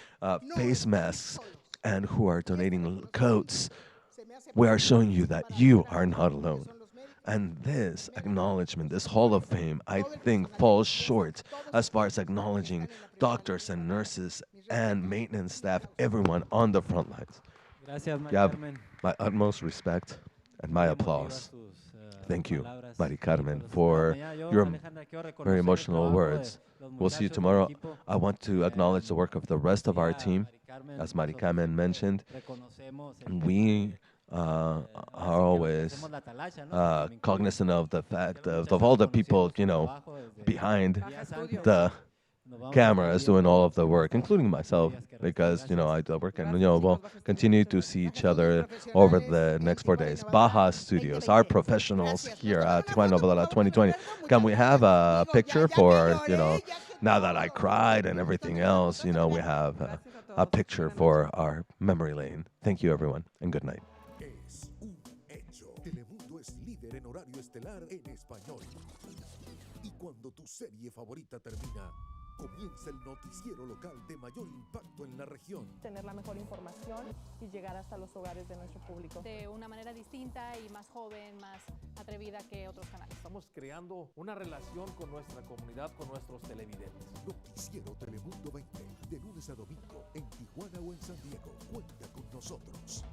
S2: face masks and who are donating coats, we are showing you that you are not alone. And this acknowledgement, this Hall of Fame, I think falls short as far as acknowledging doctors and nurses and maintenance staff, everyone on the front lines.
S23: Gracias, Mari
S2: You have
S23: Carmen.
S2: my utmost respect and my applause. Thank you, Mari Carmen, for your very emotional words. We'll see you tomorrow. I want to acknowledge the work of the rest of our team. As Mari Carmen mentioned, we are always cognizant of the fact of all the people, behind the cameras doing all of the work, including myself, because, I do work, and, we'll continue to see each other over the next 4 days. Baja Studios, our professionals here at Tijuana Innovadora 2020. Can we have a picture for, now that I cried and everything else, we have a picture for our memory lane. Thank you, everyone, and good night.
S5: Es un hecho. Telemundo es líder en horario estelar en español. Y cuando tu serie favorita termina, comienza el noticiero local de mayor impacto en la región.
S17: Tener la mejor información y llegar hasta los hogares de nuestro público.
S7: De una manera distinta y más joven, más atrevida que otros canales.
S11: Estamos creando una relación con nuestra comunidad, con nuestros televidentes.
S5: Noticiero Telemundo 20, de lunes a domingo, en Tijuana o en San Diego. Cuenta con nosotros.